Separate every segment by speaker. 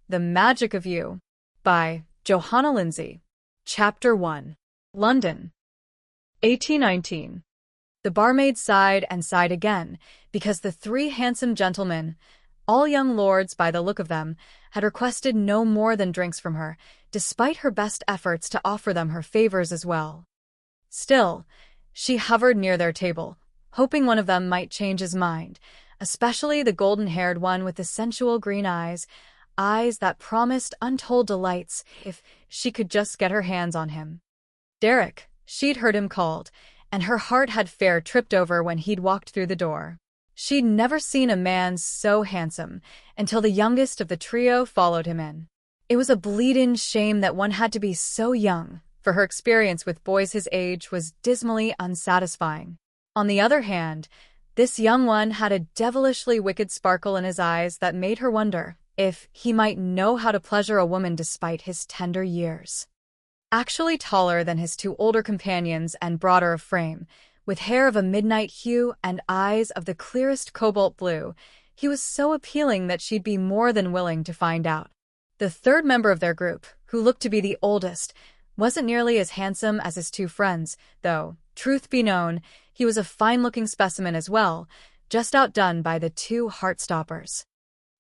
Speaker 1: The Magic of You by Johanna Lindsey. Chapter 1. London, 1819. The barmaid sighed and sighed again, because the three handsome gentlemen, all young lords by the look of them, had requested no more than drinks from her, despite her best efforts to offer them her favors as well. Still, she hovered near their table, hoping one of them might change his mind, especially the golden-haired one with the sensual green eyes that promised untold delights if she could just get her hands on him. Derek, she'd heard him called, and her heart had fair tripped over when he'd walked through the door. She'd never seen a man so handsome until the youngest of the trio followed him in. It was a bleed-in shame that one had to be so young, for her experience with boys his age was dismally unsatisfying. On the other hand, this young one had a devilishly wicked sparkle in his eyes that made her wonder if he might know how to pleasure a woman despite his tender years. Actually taller than his two older companions and broader of frame, with hair of a midnight hue and eyes of the clearest cobalt blue, he was so appealing that she'd be more than willing to find out. The third member of their group, who looked to be the oldest, wasn't nearly as handsome as his two friends, though, truth be known, he was a fine-looking specimen as well, just outdone by the two Heartstoppers.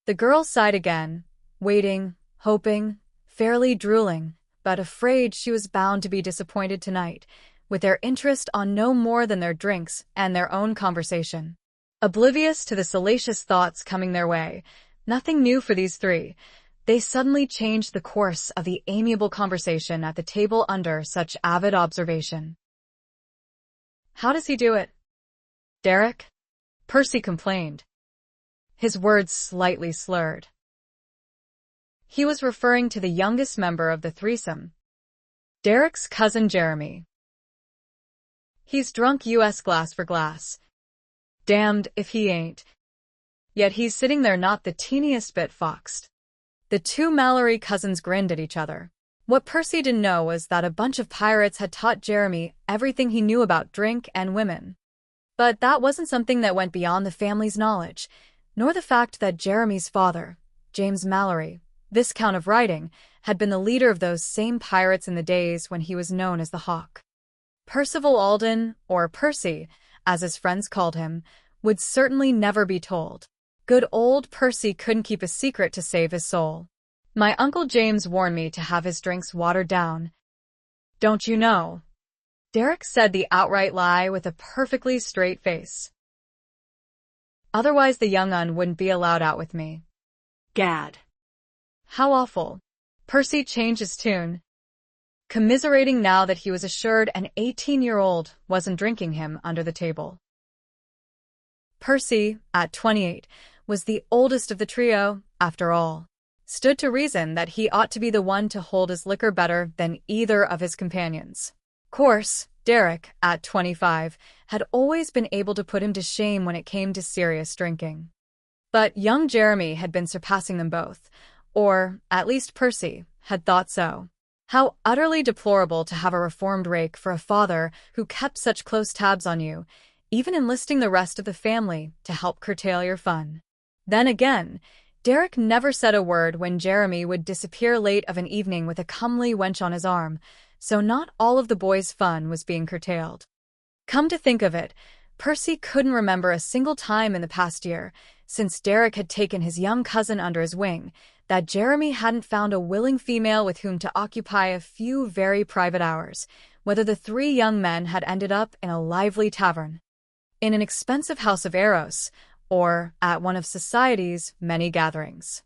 Speaker 1: The girl sighed again, waiting, hoping, fairly drooling, but afraid she was bound to be disappointed tonight, with their interest on no more than their drinks and their own conversation. Oblivious to the salacious thoughts coming their way, nothing new for these three, they suddenly changed the course of the amiable conversation at the table under such avid observation. "How does he do it, Derek?" Percy complained, his words slightly slurred. He was referring to the youngest member of the threesome, Derek's cousin Jeremy. "He's drunk US glass for glass. Damned if he ain't. Yet he's sitting there not the teeniest bit foxed." The two Malory cousins grinned at each other. What Percy didn't know was that a bunch of pirates had taught Jeremy everything he knew about drink and women. But that wasn't something that went beyond the family's knowledge, nor the fact that Jeremy's father, James Malory, Viscount of Riding, had been the leader of those same pirates in the days when he was known as the Hawk. Percival Alden, or Percy, as his friends called him, would certainly never be told. Good old Percy couldn't keep a secret to save his soul. "My Uncle James warned me to have his drinks watered down. Don't you know?" Derek said the outright lie with a perfectly straight face. "Otherwise the young un wouldn't be allowed out with me." "Gad. How awful." Percy changed his tune, commiserating now that he was assured an 18-year-old wasn't drinking him under the table. Percy, at 28, was the oldest of the trio, after all. Stood to reason that he ought to be the one to hold his liquor better than either of his companions. Course, Derek, at 25, had always been able to put him to shame when it came to serious drinking. But young Jeremy had been surpassing them both, or, at least Percy, had thought so. How utterly deplorable to have a reformed rake for a father who kept such close tabs on you, even enlisting the rest of the family to help curtail your fun. Then again, Derek never said a word when Jeremy would disappear late of an evening with a comely wench on his arm, so not all of the boys' fun was being curtailed. Come to think of it, Percy couldn't remember a single time in the past year, since Derek had taken his young cousin under his wing, that Jeremy hadn't found a willing female with whom to occupy a few very private hours, whether the three young men had ended up in a lively tavern, in an expensive house of Eros, or at one of society's many gatherings.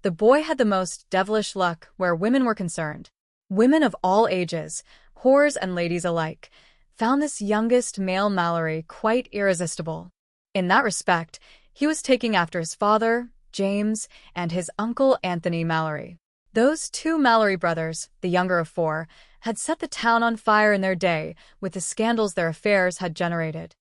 Speaker 1: The boy had the most devilish luck where women were concerned. Women of all ages, whores and ladies alike, found this youngest male Malory quite irresistible. In that respect, he was taking after his father, James, and his uncle Anthony Malory. Those two Malory brothers, the younger of four, had set the town on fire in their day with the scandals their affairs had generated.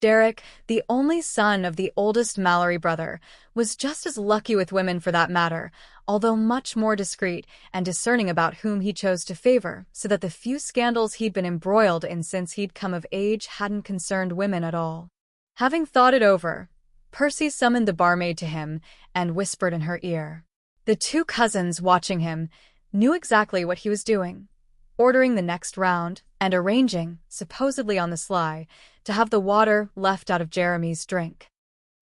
Speaker 1: Derek, the only son of the oldest Malory brother, was just as lucky with women for that matter, although much more discreet and discerning about whom he chose to favor, so that the few scandals he'd been embroiled in since he'd come of age hadn't concerned women at all. Having thought it over, Percy summoned the barmaid to him and whispered in her ear, The two cousins, watching him, knew exactly what he was doing, ordering the next round and arranging, supposedly on the sly, to have the water left out of Jeremy's drink.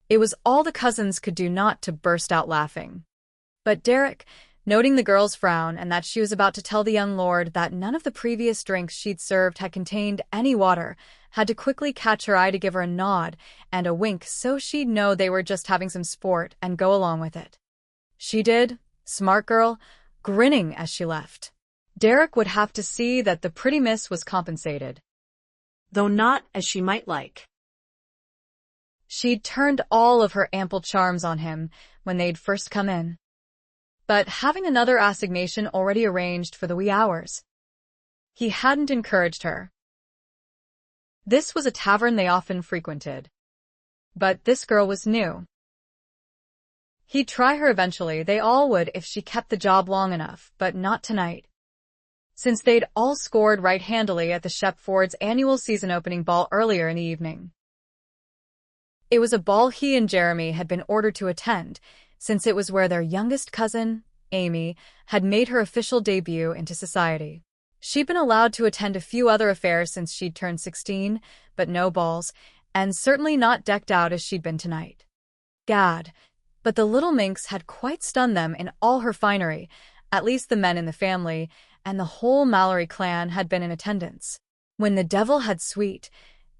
Speaker 1: It was all the cousins could do not to burst out laughing. But Derek, noting the girl's frown and that she was about to tell the young lord that none of the previous drinks she'd served had contained any water, had to quickly catch her eye to give her a nod and a wink so she'd know they were just having some sport and go along with it. She did, smart girl, grinning as she left. Derek would have to see that the pretty miss was compensated.
Speaker 2: Though not as she might like.
Speaker 1: She'd turned all of her ample charms on him when they'd first come in. But having another assignation already arranged for the wee hours, he hadn't encouraged her. This was a tavern they often frequented. But this girl was new. He'd try her eventually, they all would if she kept the job long enough, but not tonight. Since they'd all scored right handily at the Shepford's annual season opening ball earlier in the evening. It was a ball he and Jeremy had been ordered to attend, since it was where their youngest cousin, Amy, had made her official debut into society. She'd been allowed to attend a few other affairs since she'd turned 16, but no balls, and certainly not decked out as she'd been tonight. Gad, but the little minx had quite stunned them in all her finery, at least the men in the family, and the whole Malory clan had been in attendance. When the devil had sweet,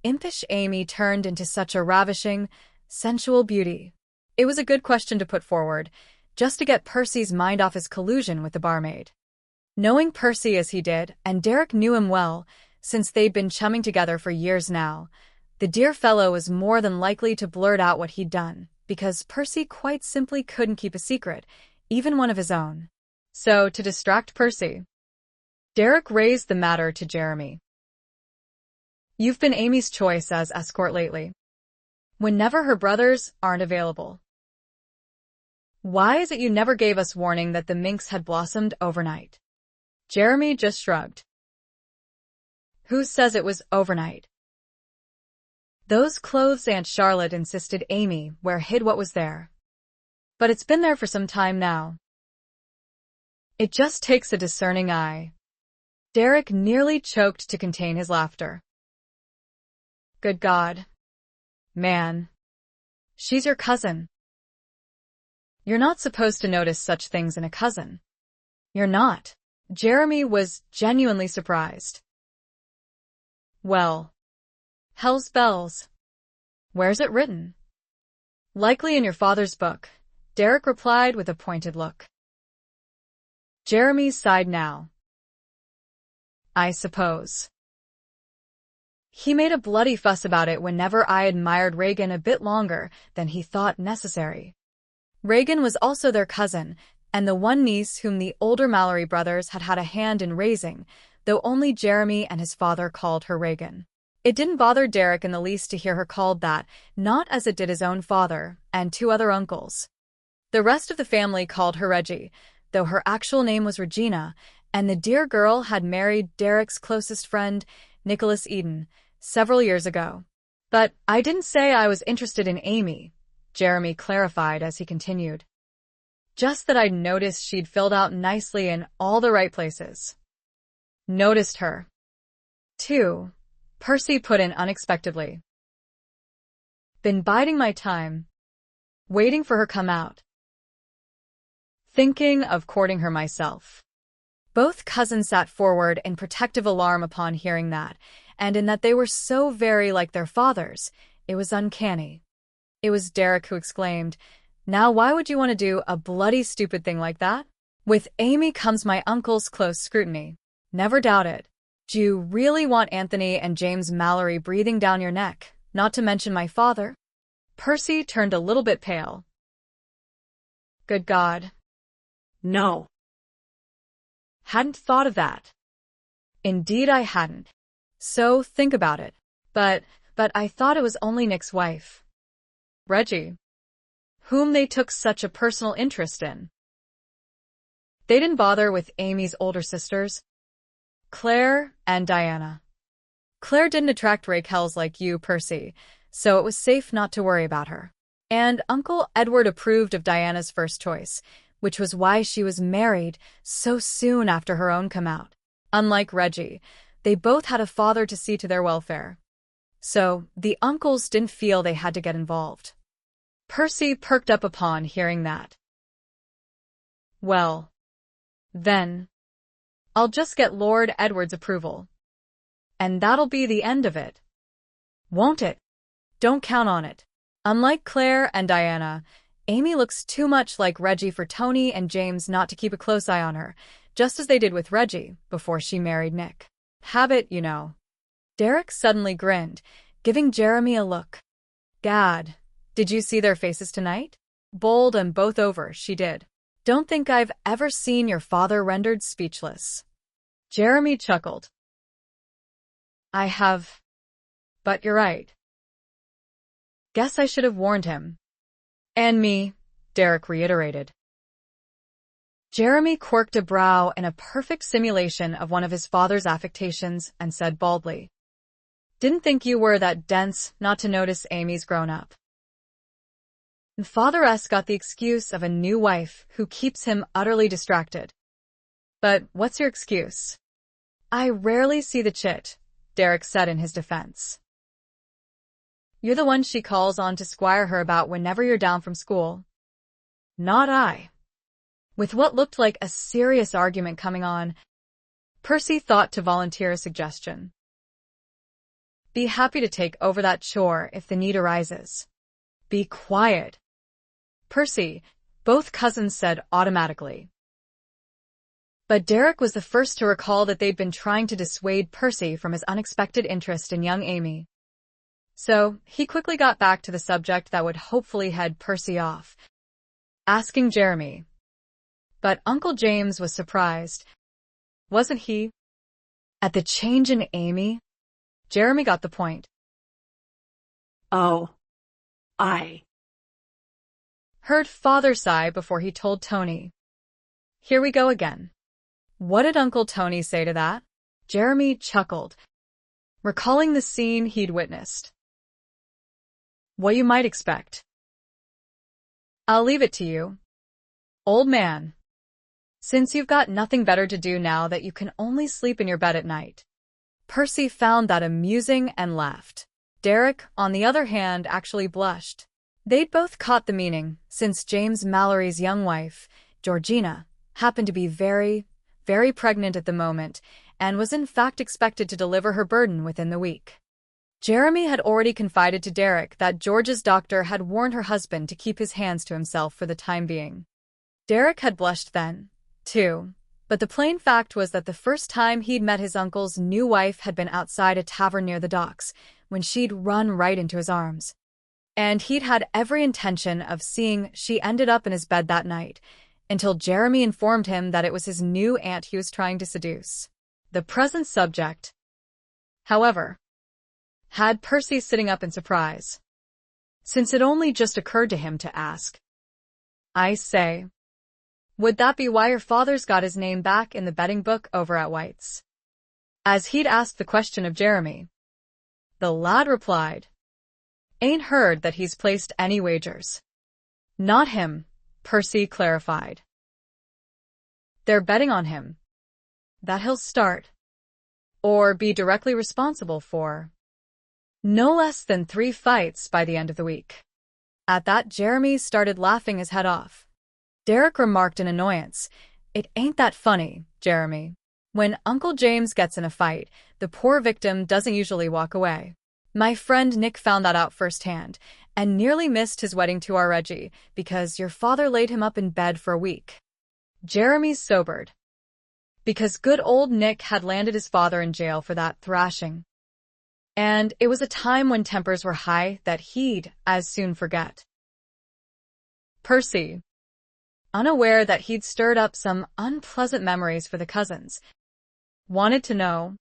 Speaker 1: impish Amy turned into such a ravishing, sensual beauty. It was a good question to put forward, just to get Percy's mind off his collusion with the barmaid. Knowing Percy as he did, and Derek knew him well, since they'd been chumming together for years now, the dear fellow was more than likely to blurt out what he'd done, because Percy quite simply couldn't keep a secret, even one of his own. So, to distract Percy, Derek raised the matter to Jeremy. You've been Amy's choice as escort lately, whenever her brothers aren't available. Why is it you never gave us warning that the minx had blossomed overnight? Jeremy just shrugged. Who says it was overnight? Those clothes Aunt Charlotte insisted Amy wear hid what was there. But it's been there for some time now. It just takes a discerning eye. Derek nearly choked to contain his laughter. Good God. Man. She's your cousin. You're not supposed to notice such things in a cousin. You're not. Jeremy was genuinely surprised. Well, hell's bells. Where's it written? Likely in your father's book, Derek replied with a pointed look. Jeremy sighed now. I suppose. He made a bloody fuss about it whenever I admired Regan a bit longer than he thought necessary. Regan was also their cousin, and the one niece whom the older Malory brothers had had a hand in raising, though only Jeremy and his father called her Regan. It didn't bother Derek in the least to hear her called that, not as it did his own father and two other uncles. The rest of the family called her Reggie, though her actual name was Regina, and the dear girl had married Derek's closest friend, Nicholas Eden, several years ago. But I didn't say I was interested in Amy, Jeremy clarified as he continued. Just that I'd noticed she'd filled out nicely in all the right places. Noticed her, too, Percy put in unexpectedly. Been biding my time, waiting for her come out. Thinking of courting her myself. Both cousins sat forward in protective alarm upon hearing that, and in that they were so very like their fathers, it was uncanny. It was Derek who exclaimed, Now why would you want to do a bloody stupid thing like that? With Amy comes my uncle's close scrutiny. Never doubt it. Do you really want Anthony and James Malory breathing down your neck, not to mention my father? Percy turned a little bit pale. Good God.
Speaker 2: No.
Speaker 1: Hadn't thought of that. Indeed I hadn't. So think about it. But I thought it was only Nick's wife. Reggie. Whom they took such a personal interest in. They didn't bother with Amy's older sisters, Claire and Diana. Claire didn't attract Raquels like you, Percy, so it was safe not to worry about her. And Uncle Edward approved of Diana's first choice, which was why she was married so soon after her own come out. Unlike Reggie, they both had a father to see to their welfare. So, the uncles didn't feel they had to get involved. Percy perked up upon hearing that. Well, then, I'll just get Lord Edward's approval. And that'll be the end of it. Won't it? Don't count on it. Unlike Claire and Diana, Amy looks too much like Reggie for Tony and James not to keep a close eye on her, just as they did with Reggie before she married Nick. Habit, you know. Derek suddenly grinned, giving Jeremy a look. Gad, did you see their faces tonight? Bold and both over, she did. Don't think I've ever seen your father rendered speechless. Jeremy chuckled. I have. But you're right. Guess I should have warned him. And me, Derek reiterated. Jeremy quirked a brow in a perfect simulation of one of his father's affectations and said baldly, Didn't think you were that dense not to notice Amy's grown up. And Father S got the excuse of a new wife who keeps him utterly distracted. But what's your excuse? I rarely see the chit, Derek said in his defense. You're the one she calls on to squire her about whenever you're down from school. Not I. With what looked like a serious argument coming on, Percy thought to volunteer a suggestion. Be happy to take over that chore if the need arises. Be quiet. Percy, both cousins said automatically. But Derek was the first to recall that they'd been trying to dissuade Percy from his unexpected interest in young Amy. So, he quickly got back to the subject that would hopefully head Percy off, asking Jeremy. But Uncle James was surprised. Wasn't he? At the change in Amy? Jeremy got the point.
Speaker 2: Oh. I
Speaker 1: heard Father sigh before he told Tony. Here we go again. What did Uncle Tony say to that? Jeremy chuckled, recalling the scene he'd witnessed. What you might expect. I'll leave it to you. Old man. Since you've got nothing better to do now that you can only sleep in your bed at night. Percy found that amusing and laughed. Derek, on the other hand, actually blushed. They'd both caught the meaning, since James Malory's young wife, Georgina, happened to be very pregnant at the moment, and was in fact expected to deliver her burden within the week. Jeremy had already confided to Derek that George's doctor had warned her husband to keep his hands to himself for the time being. Derek had blushed then, too, but the plain fact was that the first time he'd met his uncle's new wife had been outside a tavern near the docks, when she'd run right into his arms. And he'd had every intention of seeing she ended up in his bed that night, until Jeremy informed him that it was his new aunt he was trying to seduce. The present subject, however, had Percy sitting up in surprise, since it only just occurred to him to ask, I say, would that be why your father's got his name back in the betting book over at White's? As he'd asked the question of Jeremy, the lad replied, Ain't heard that he's placed any wagers. Not him, Percy clarified. They're betting on him. That he'll start, or be directly responsible for, no less than 3 fights by the end of the week. At that, Jeremy started laughing his head off. Derek remarked in annoyance, It ain't that funny, Jeremy. When Uncle James gets in a fight, the poor victim doesn't usually walk away. My friend Nick found that out firsthand, and nearly missed his wedding to our Reggie, because your father laid him up in bed for a week. Jeremy sobered, because good old Nick had landed his father in jail for that thrashing. And it was a time when tempers were high that he'd as soon forget. Percy, unaware that he'd stirred up some unpleasant memories for the cousins, wanted to know,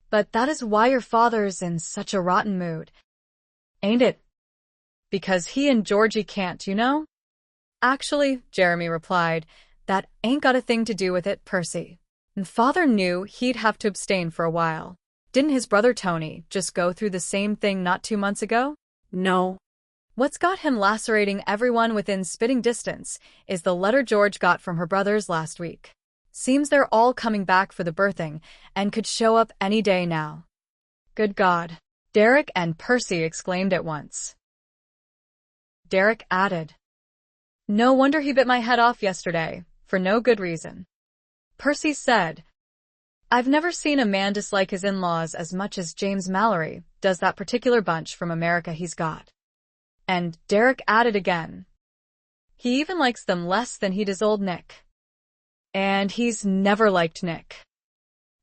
Speaker 1: but that is why your father's in such a rotten mood, ain't it? Because he and Georgie can't, you know? Actually, Jeremy replied, that ain't got a thing to do with it, Percy. And father knew he'd have to abstain for a while. Didn't his brother Tony just go through the same thing not 2 months ago?
Speaker 2: No.
Speaker 1: What's got him lacerating everyone within spitting distance is the letter George got from her brothers last week. Seems they're all coming back for the birthing and could show up any day now. Good God! Derek and Percy exclaimed at once. Derek added, "No wonder he bit my head off yesterday, for no good reason." Percy said, "I've never seen a man dislike his in-laws as much as James Malory does that particular bunch from America he's got." And Derek added again, "He even likes them less than he does old Nick. And he's never liked Nick."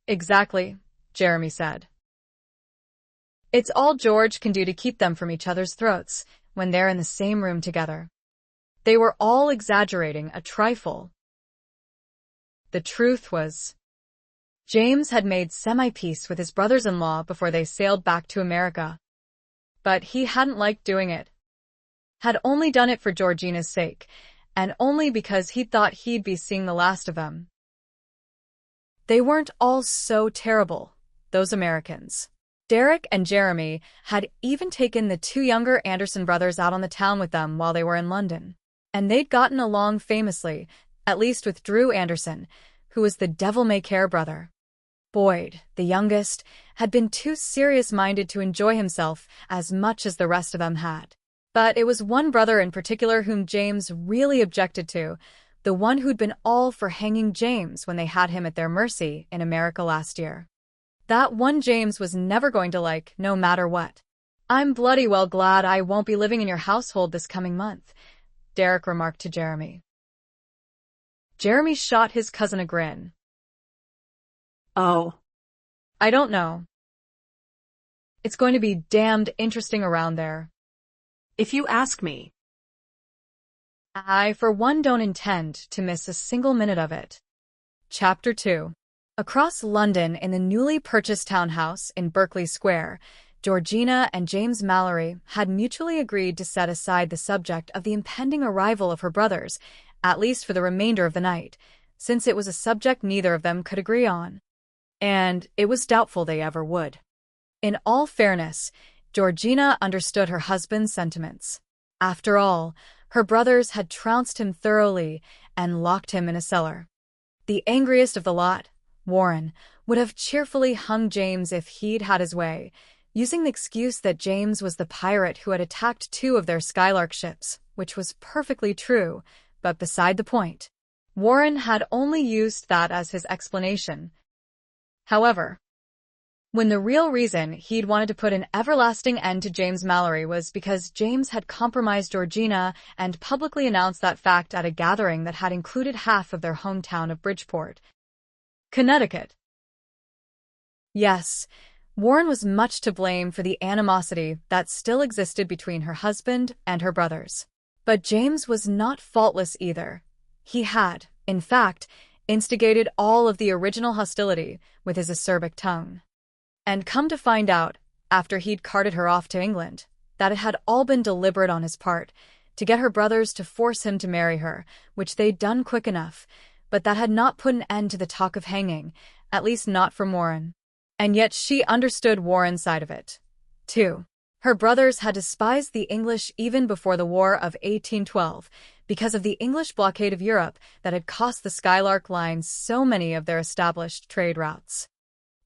Speaker 1: "Exactly," Jeremy said. "It's all George can do to keep them from each other's throats when they're in the same room together." They were all exaggerating a trifle. The truth was, James had made semi-peace with his brothers-in-law before they sailed back to America. But he hadn't liked doing it. Had only done it for Georgina's sake, and only because he thought he'd be seeing the last of them. They weren't all so terrible, those Americans. Derek and Jeremy had even taken the two younger Anderson brothers out on the town with them while they were in London. And they'd gotten along famously, at least with Drew Anderson, who was the devil-may-care brother. Boyd, the youngest, had been too serious-minded to enjoy himself as much as the rest of them had. But it was one brother in particular whom James really objected to, the one who'd been all for hanging James when they had him at their mercy in America last year. That one James was never going to like, no matter what. "I'm bloody well glad I won't be living in your household this coming month," Derek remarked to Jeremy. Jeremy shot his cousin a grin.
Speaker 2: "Oh.
Speaker 1: I don't know. It's going to be damned interesting around there.
Speaker 2: If you ask me."
Speaker 1: I, for one, don't intend to miss a single minute of it. Chapter 2. Across London, in the newly purchased townhouse in Berkeley Square, Georgina and James Malory had mutually agreed to set aside the subject of the impending arrival of her brothers, at least for the remainder of the night, since it was a subject neither of them could agree on. And it was doubtful they ever would. In all fairness, Georgina understood her husband's sentiments. After all, her brothers had trounced him thoroughly and locked him in a cellar. The angriest of the lot, Warren, would have cheerfully hung James if he'd had his way, using the excuse that James was the pirate who had attacked two of their Skylark ships, which was perfectly true, but beside the point. Warren had only used that as his explanation. However, when the real reason he'd wanted to put an everlasting end to James Malory was because James had compromised Georgina and publicly announced that fact at a gathering that had included half of their hometown of Bridgeport, Connecticut. Yes, Warren was much to blame for the animosity that still existed between her husband and her brothers. But James was not faultless either. He had, in fact, instigated all of the original hostility with his acerbic tongue. And come to find out, after he'd carted her off to England, that it had all been deliberate on his part, to get her brothers to force him to marry her, which they'd done quick enough, but that had not put an end to the talk of hanging, at least not from Warren. And yet she understood Warren's side of it, too. Her brothers had despised the English even before the War of 1812, because of the English blockade of Europe that had cost the Skylark Line so many of their established trade routes.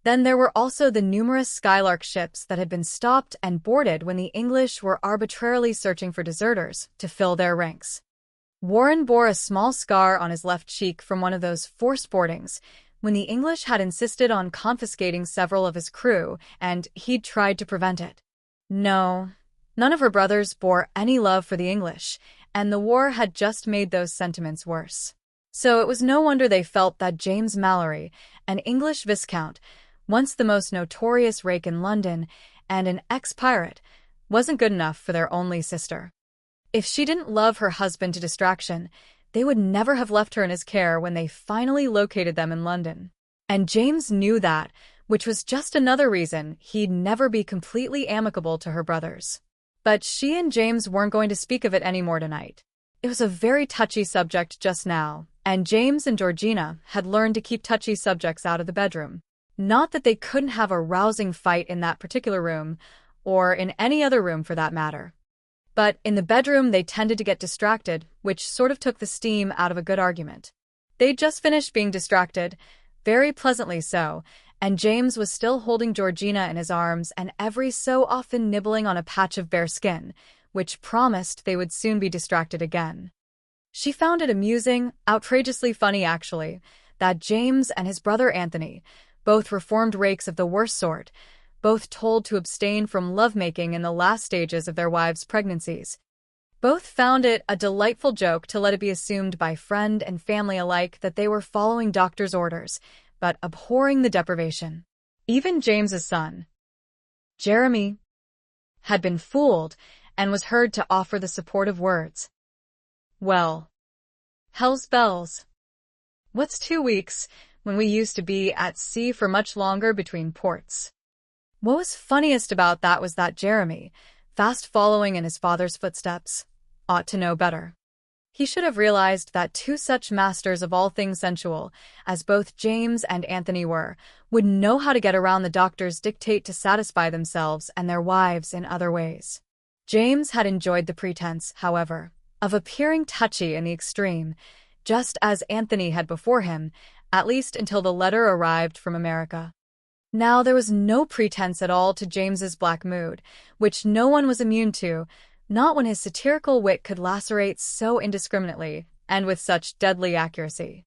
Speaker 1: Then there were also the numerous Skylark ships that had been stopped and boarded when the English were arbitrarily searching for deserters to fill their ranks. Warren bore a small scar on his left cheek from one of those forced boardings, when the English had insisted on confiscating several of his crew, and he'd tried to prevent it. No, none of her brothers bore any love for the English, and the war had just made those sentiments worse. So it was no wonder they felt that James Malory, an English viscount, once the most notorious rake in London, and an ex-pirate, wasn't good enough for their only sister. If she didn't love her husband to distraction, they would never have left her in his care when they finally located them in London. And James knew that, which was just another reason he'd never be completely amicable to her brothers. But she and James weren't going to speak of it anymore tonight. It was a very touchy subject just now, and James and Georgina had learned to keep touchy subjects out of the bedroom. Not that they couldn't have a rousing fight in that particular room, or in any other room for that matter. But in the bedroom, they tended to get distracted, which sort of took the steam out of a good argument. They'd just finished being distracted, very pleasantly so, and James was still holding Georgina in his arms and every so often nibbling on a patch of bare skin, which promised they would soon be distracted again. She found it amusing, outrageously funny actually, that James and his brother Anthony, both reformed rakes of the worst sort, both told to abstain from lovemaking in the last stages of their wives' pregnancies. Both found it a delightful joke to let it be assumed by friend and family alike that they were following doctor's orders, but abhorring the deprivation. Even James's son, Jeremy, had been fooled and was heard to offer the supportive words. Well, hell's bells. What's 2 weeks when we used to be at sea for much longer between ports? What was funniest about that was that Jeremy, fast following in his father's footsteps, ought to know better. He should have realized that two such masters of all things sensual, as both James and Anthony were, would know how to get around the doctor's dictate to satisfy themselves and their wives in other ways. James had enjoyed the pretense, however, of appearing touchy in the extreme, just as Anthony had before him, at least until the letter arrived from America. Now there was no pretense at all to James's black mood, which no one was immune to, not when his satirical wit could lacerate so indiscriminately and with such deadly accuracy.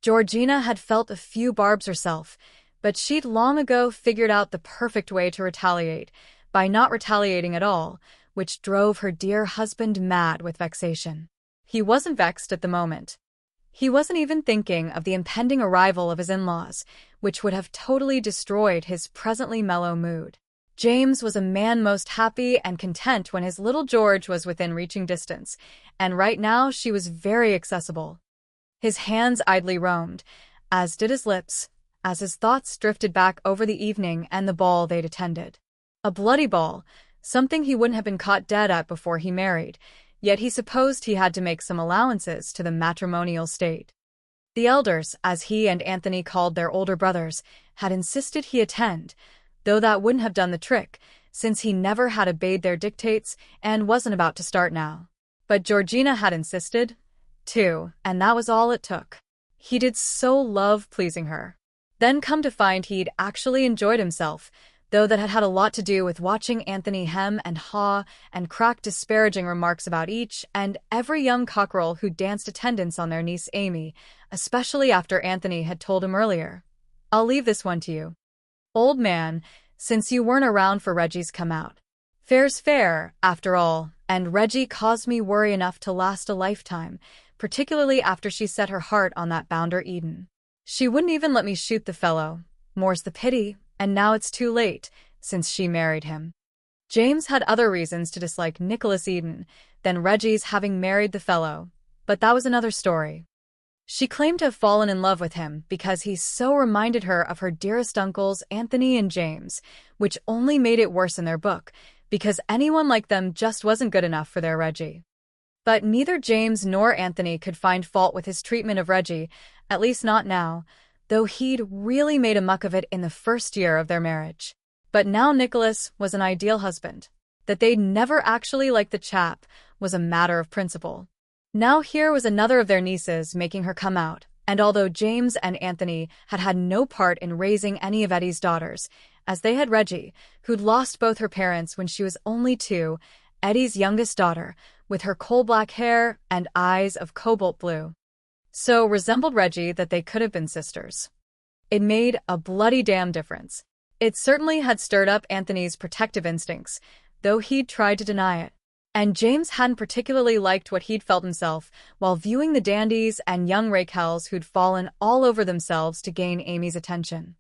Speaker 1: Georgina had felt a few barbs herself, but she'd long ago figured out the perfect way to retaliate, by not retaliating at all, which drove her dear husband mad with vexation. He wasn't vexed at the moment. He wasn't even thinking of the impending arrival of his in-laws, which would have totally destroyed his presently mellow mood. James was a man most happy and content when his little George was within reaching distance, and right now she was very accessible. His hands idly roamed, as did his lips, as his thoughts drifted back over the evening and the ball they'd attended. A bloody ball, something he wouldn't have been caught dead at before he married, yet he supposed he had to make some allowances to the matrimonial state. The elders, as he and Anthony called their older brothers, had insisted he attend, though that wouldn't have done the trick, since he never had obeyed their dictates and wasn't about to start now. But Georgina had insisted, too, and that was all it took. He did so love pleasing her. Then come to find he'd actually enjoyed himself, though that had had a lot to do with watching Anthony hem and haw and crack disparaging remarks about each and every young cockerel who danced attendance on their niece Amy, especially after Anthony had told him earlier. I'll leave this one to you, old man, since you weren't around for Reggie's come out. Fair's fair, after all, and Reggie caused me worry enough to last a lifetime, particularly after she set her heart on that bounder Eden. She wouldn't even let me shoot the fellow, more's the pity, and now it's too late, since she married him. James had other reasons to dislike Nicholas Eden than Reggie's having married the fellow, but that was another story. She claimed to have fallen in love with him because he so reminded her of her dearest uncles Anthony and James, which only made it worse in their book, because anyone like them just wasn't good enough for their Reggie. But neither James nor Anthony could find fault with his treatment of Reggie, at least not now, though he'd really made a muck of it in the first year of their marriage. But now Nicholas was an ideal husband. That they'd never actually liked the chap was a matter of principle. Now here was another of their nieces making her come out, and although James and Anthony had had no part in raising any of Eddie's daughters, as they had Reggie, who'd lost both her parents when she was only 2, Eddie's youngest daughter, with her coal-black hair and eyes of cobalt blue, so resembled Reggie that they could have been sisters. It made a bloody damn difference. It certainly had stirred up Anthony's protective instincts, though he'd tried to deny it. And James hadn't particularly liked what he'd felt himself while viewing the dandies and young rakehells who'd fallen all over themselves to gain Amy's attention.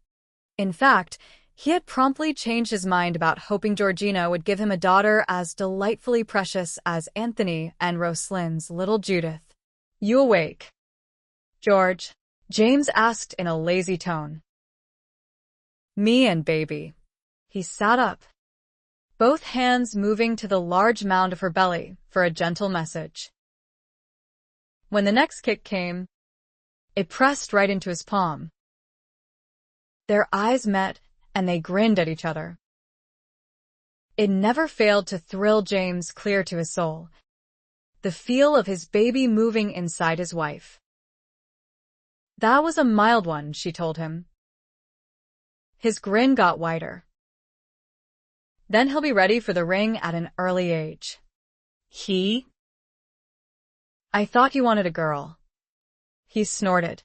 Speaker 1: In fact, he had promptly changed his mind about hoping Georgina would give him a daughter as delightfully precious as Anthony and Rosalind's little Judith. You awake, George? James asked in a lazy tone. Me and baby. He sat up, both hands moving to the large mound of her belly for a gentle message. When the next kick came, it pressed right into his palm. Their eyes met, and they grinned at each other. It never failed to thrill James clear to his soul. The feel of his baby moving inside his wife. That was a mild one, she told him. His grin got wider. Then he'll be ready for the ring at an early age.
Speaker 2: He?
Speaker 1: I thought you wanted a girl. He snorted.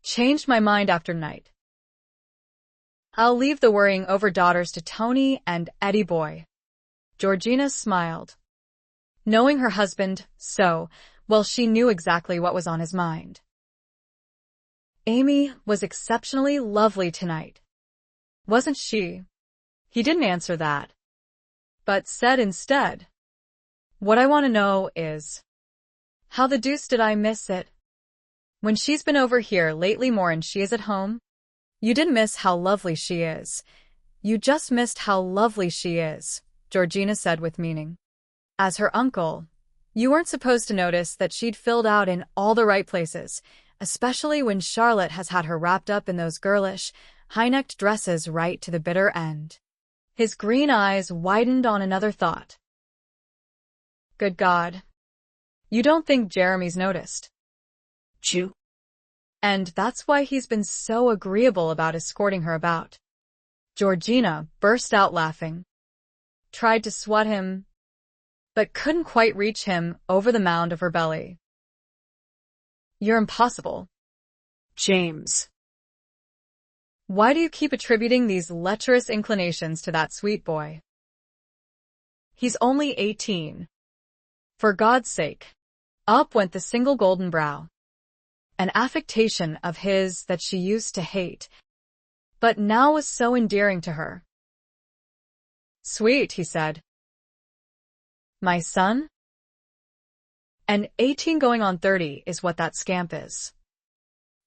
Speaker 1: Changed my mind after night. I'll leave the worrying over daughters to Tony and Eddie boy. Georgina smiled. Knowing her husband so well, she knew exactly what was on his mind. Amy was exceptionally lovely tonight. Wasn't she? He didn't answer that, but said instead, what I want to know is, how the deuce did I miss it? When she's been over here lately more and she is at home? You didn't miss how lovely she is. You just missed how lovely she is, Georgina said with meaning. As her uncle, you weren't supposed to notice that she'd filled out in all the right places, especially when Charlotte has had her wrapped up in those girlish, high-necked dresses right to the bitter end. His green eyes widened on another thought. Good God. You don't think Jeremy's noticed?
Speaker 2: Chew.
Speaker 1: And that's why he's been so agreeable about escorting her about. Georgina burst out laughing. Tried to swat him, but couldn't quite reach him over the mound of her belly. You're impossible.
Speaker 2: James.
Speaker 1: Why do you keep attributing these lecherous inclinations to that sweet boy? He's only 18. For God's sake. Up went the single golden brow. An affectation of his that she used to hate, but now was so endearing to her. Sweet, he said. My son? And 18 going on 30 is what that scamp is.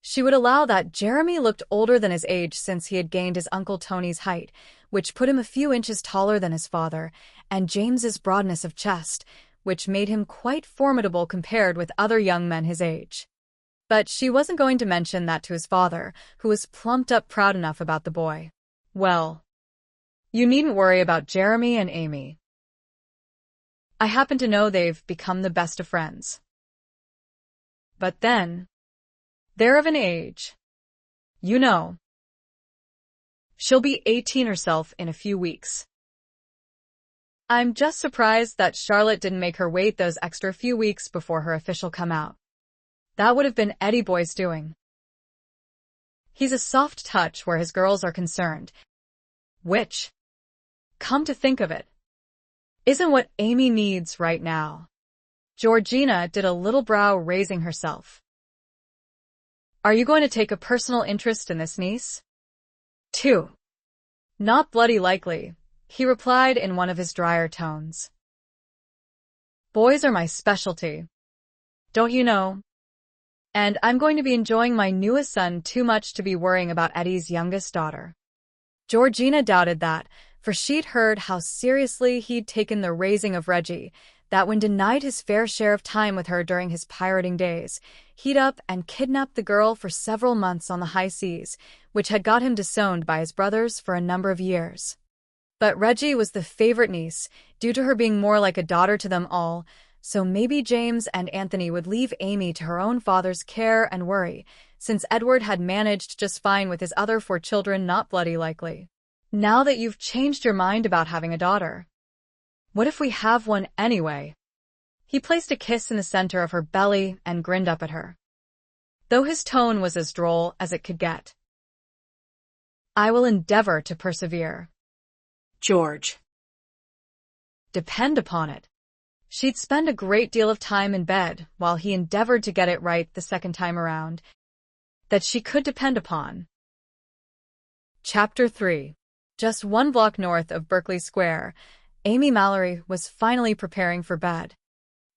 Speaker 1: She would allow that Jeremy looked older than his age since he had gained his Uncle Tony's height, which put him a few inches taller than his father, and James's broadness of chest, which made him quite formidable compared with other young men his age. But she wasn't going to mention that to his father, who was plumped up proud enough about the boy. Well, you needn't worry about Jeremy and Amy. I happen to know they've become the best of friends. But then, they're of an age. You know. She'll be 18 herself in a few weeks. I'm just surprised that Charlotte didn't make her wait those extra few weeks before her official come out. That would have been Eddie boy's doing. He's a soft touch where his girls are concerned. Which, come to think of it, isn't what Amy needs right now. Georgina did a little brow raising herself. Are you going to take a personal interest in this niece? 2. Not bloody likely, he replied in one of his drier tones. Boys are my specialty. Don't you know? And I'm going to be enjoying my newest son too much to be worrying about Eddie's youngest daughter. Georgina doubted that, for she'd heard how seriously he'd taken the raising of Reggie, that when denied his fair share of time with her during his pirating days, he'd up and kidnapped the girl for several months on the high seas, which had got him disowned by his brothers for a number of years. But Reggie was the favorite niece, due to her being more like a daughter to them all, so maybe James and Anthony would leave Amy to her own father's care and worry, since Edward had managed just fine with his other 4 children not bloody likely. Now that you've changed your mind about having a daughter, what if we have one anyway? He placed a kiss in the center of her belly and grinned up at her, though his tone was as droll as it could get. I will endeavor to persevere.
Speaker 2: George.
Speaker 1: Depend upon it. She'd spend a great deal of time in bed while he endeavored to get it right the second time around. That she could depend upon. Chapter 3. Just 1 block north of Berkeley Square, Amy Malory was finally preparing for bed.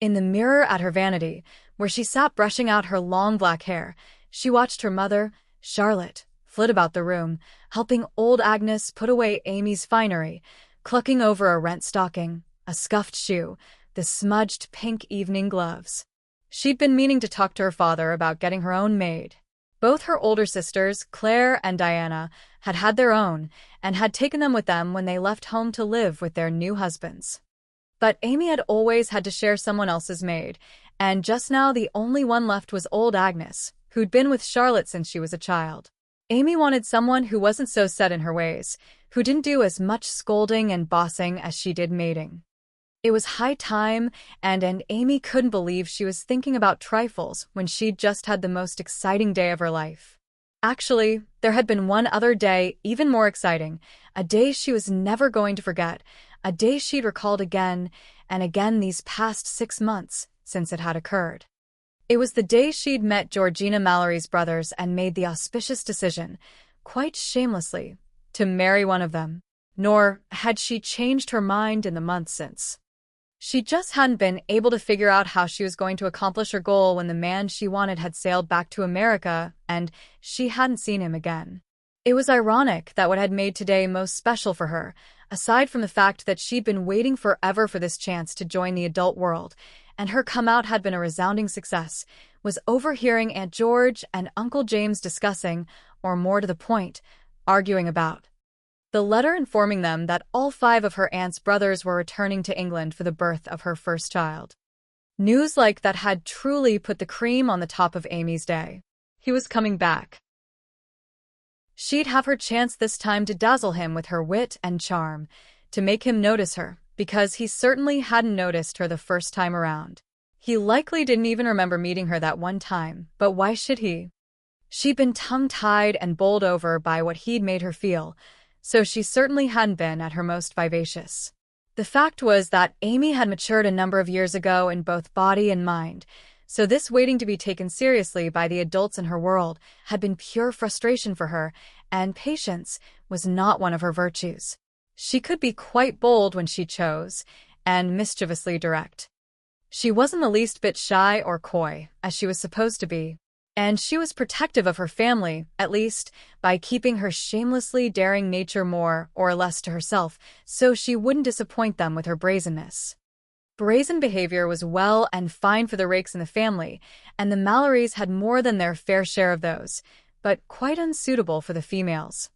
Speaker 1: In the mirror at her vanity, where she sat brushing out her long black hair, she watched her mother, Charlotte, flit about the room, helping old Agnes put away Amy's finery, clucking over a rent stocking, a scuffed shoe, the smudged pink evening gloves. She'd been meaning to talk to her father about getting her own maid. Both her older sisters, Claire and Diana, had had their own, and had taken them with them when they left home to live with their new husbands. But Amy had always had to share someone else's maid, and just now the only one left was old Agnes, who'd been with Charlotte since she was a child. Amy wanted someone who wasn't so set in her ways, who didn't do as much scolding and bossing as she did maiding. It was high time, and Amy couldn't believe she was thinking about trifles when she'd just had the most exciting day of her life. Actually, there had been one other day even more exciting, a day she was never going to forget, a day she'd recalled again and again these past 6 months since it had occurred. It was the day she'd met Georgina Malory's brothers and made the auspicious decision, quite shamelessly, to marry one of them. Nor had she changed her mind in the months since. She just hadn't been able to figure out how she was going to accomplish her goal when the man she wanted had sailed back to America, and she hadn't seen him again. It was ironic that what had made today most special for her, aside from the fact that she'd been waiting forever for this chance to join the adult world, and her come-out had been a resounding success, was overhearing Aunt George and Uncle James discussing, or more to the point, arguing about the letter informing them that all 5 of her aunt's brothers were returning to England for the birth of her first child. News like that had truly put the cream on the top of Amy's day. He was coming back. She'd have her chance this time to dazzle him with her wit and charm, to make him notice her, because he certainly hadn't noticed her the first time around. He likely didn't even remember meeting her that one time, but why should he? She'd been tongue-tied and bowled over by what he'd made her feel, so she certainly hadn't been at her most vivacious. The fact was that Amy had matured a number of years ago in both body and mind, so this waiting to be taken seriously by the adults in her world had been pure frustration for her, and patience was not one of her virtues. She could be quite bold when she chose, and mischievously direct. She wasn't the least bit shy or coy, as she was supposed to be. And she was protective of her family, at least, by keeping her shamelessly daring nature more or less to herself, so she wouldn't disappoint them with her brazenness. Brazen behavior was well and fine for the rakes in the family, and the Malorys had more than their fair share of those, but quite unsuitable for the females.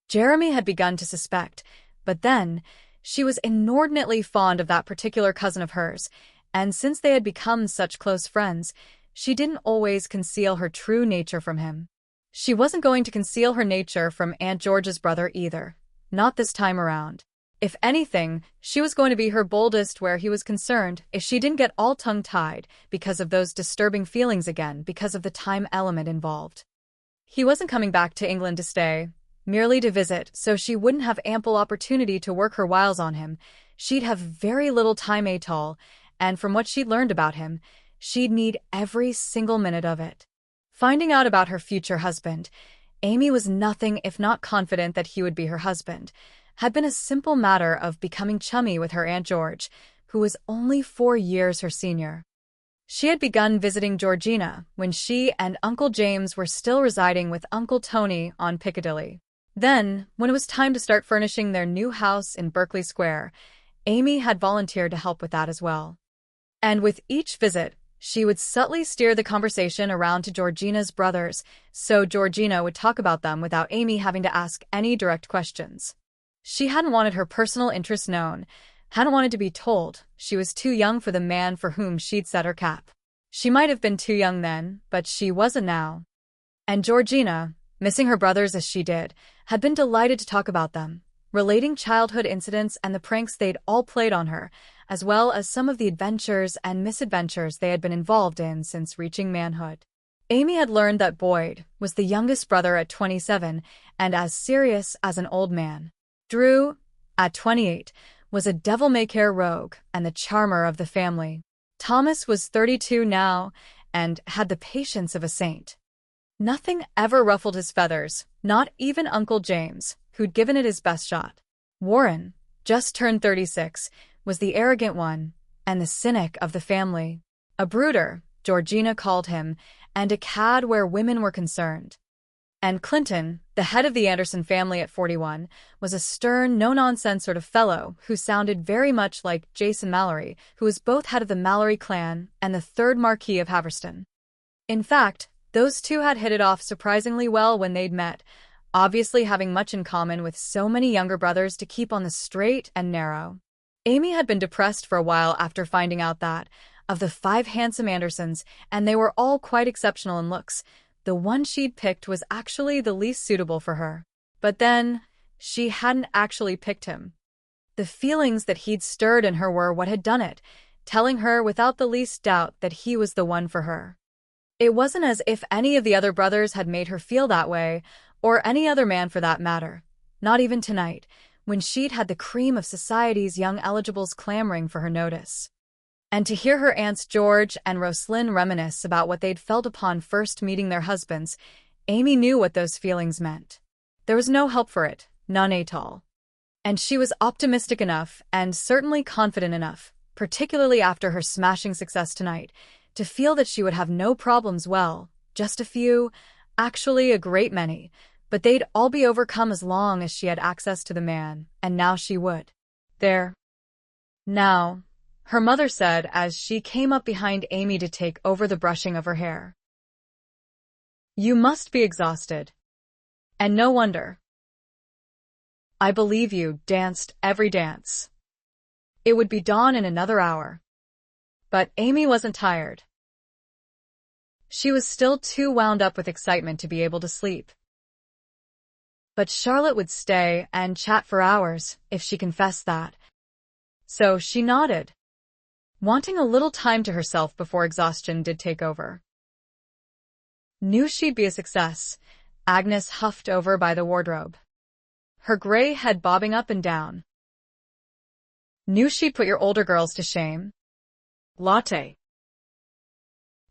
Speaker 1: Jeremy had begun to suspect, but then, she was inordinately fond of that particular cousin of hers, and since they had become such close friends, she didn't always conceal her true nature from him. She wasn't going to conceal her nature from Aunt George's brother either, not this time around. If anything, she was going to be her boldest where he was concerned if she didn't get all tongue-tied because of those disturbing feelings again because of the time element involved. He wasn't coming back to England to stay, merely to visit, so she wouldn't have ample opportunity to work her wiles on him. She'd have very little time at all, and from what she'd learned about him, she'd need every single minute of it. Finding out about her future husband, Amy was nothing if not confident that he would be her husband, had been a simple matter of becoming chummy with her Aunt George, who was only 4 years her senior. She had begun visiting Georgina when she and Uncle James were still residing with Uncle Tony on Piccadilly. Then, when it was time to start furnishing their new house in Berkeley Square, Amy had volunteered to help with that as well. And with each visit, she would subtly steer the conversation around to Georgina's brothers, so Georgina would talk about them without Amy having to ask any direct questions. She hadn't wanted her personal interests known, hadn't wanted to be told she was too young for the man for whom she'd set her cap. She might have been too young then, but she wasn't now. And Georgina, missing her brothers as she did, had been delighted to talk about them, relating childhood incidents and the pranks they'd all played on her, as well as some of the adventures and misadventures they had been involved in since reaching manhood. Amy had learned that Boyd was the youngest brother at 27 and as serious as an old man. Drew, at 28, was a devil-may-care rogue and the charmer of the family. Thomas was 32 now and had the patience of a saint. Nothing ever ruffled his feathers, not even Uncle James, who'd given it his best shot. Warren, just turned 36, was the arrogant one and the cynic of the family. A brooder, Georgina called him, and a cad where women were concerned. And Clinton, the head of the Anderson family at 41, was a stern, no-nonsense sort of fellow who sounded very much like Jason Malory, who was both head of the Malory clan and the third Marquis of Haverston. In fact, Those two had hit it off surprisingly well when they'd met, obviously having much in common with so many younger brothers to keep on the straight and narrow. Amy had been depressed for a while after finding out that, of the 5 handsome Andersons, and they were all quite exceptional in looks, the one she'd picked was actually the least suitable for her. But then, she hadn't actually picked him. The feelings that he'd stirred in her were what had done it, telling her without the least doubt that he was the one for her. It wasn't as if any of the other brothers had made her feel that way, or any other man for that matter. Not even tonight, when she'd had the cream of society's young eligibles clamoring for her notice. And to hear her aunts George and Roslyn reminisce about what they'd felt upon first meeting their husbands, Amy knew what those feelings meant. There was no help for it, none at all. And she was optimistic enough, and certainly confident enough, particularly after her smashing success tonight, to feel that she would have no problems. Well, just a few, actually a great many, but they'd all be overcome as long as she had access to the man, and now she would. There. Now, her mother said as she came up behind Amy to take over the brushing of her hair. You must be exhausted. And no wonder. I believe you danced every dance. It would be dawn in another hour. But Amy wasn't tired. She was still too wound up with excitement to be able to sleep. But Charlotte would stay and chat for hours, if she confessed that. So she nodded, wanting a little time to herself before exhaustion did take over. Knew she'd be a success, Agnes huffed over by the wardrobe, her gray head bobbing up and down. Knew she'd put your older girls to shame.
Speaker 2: Latte.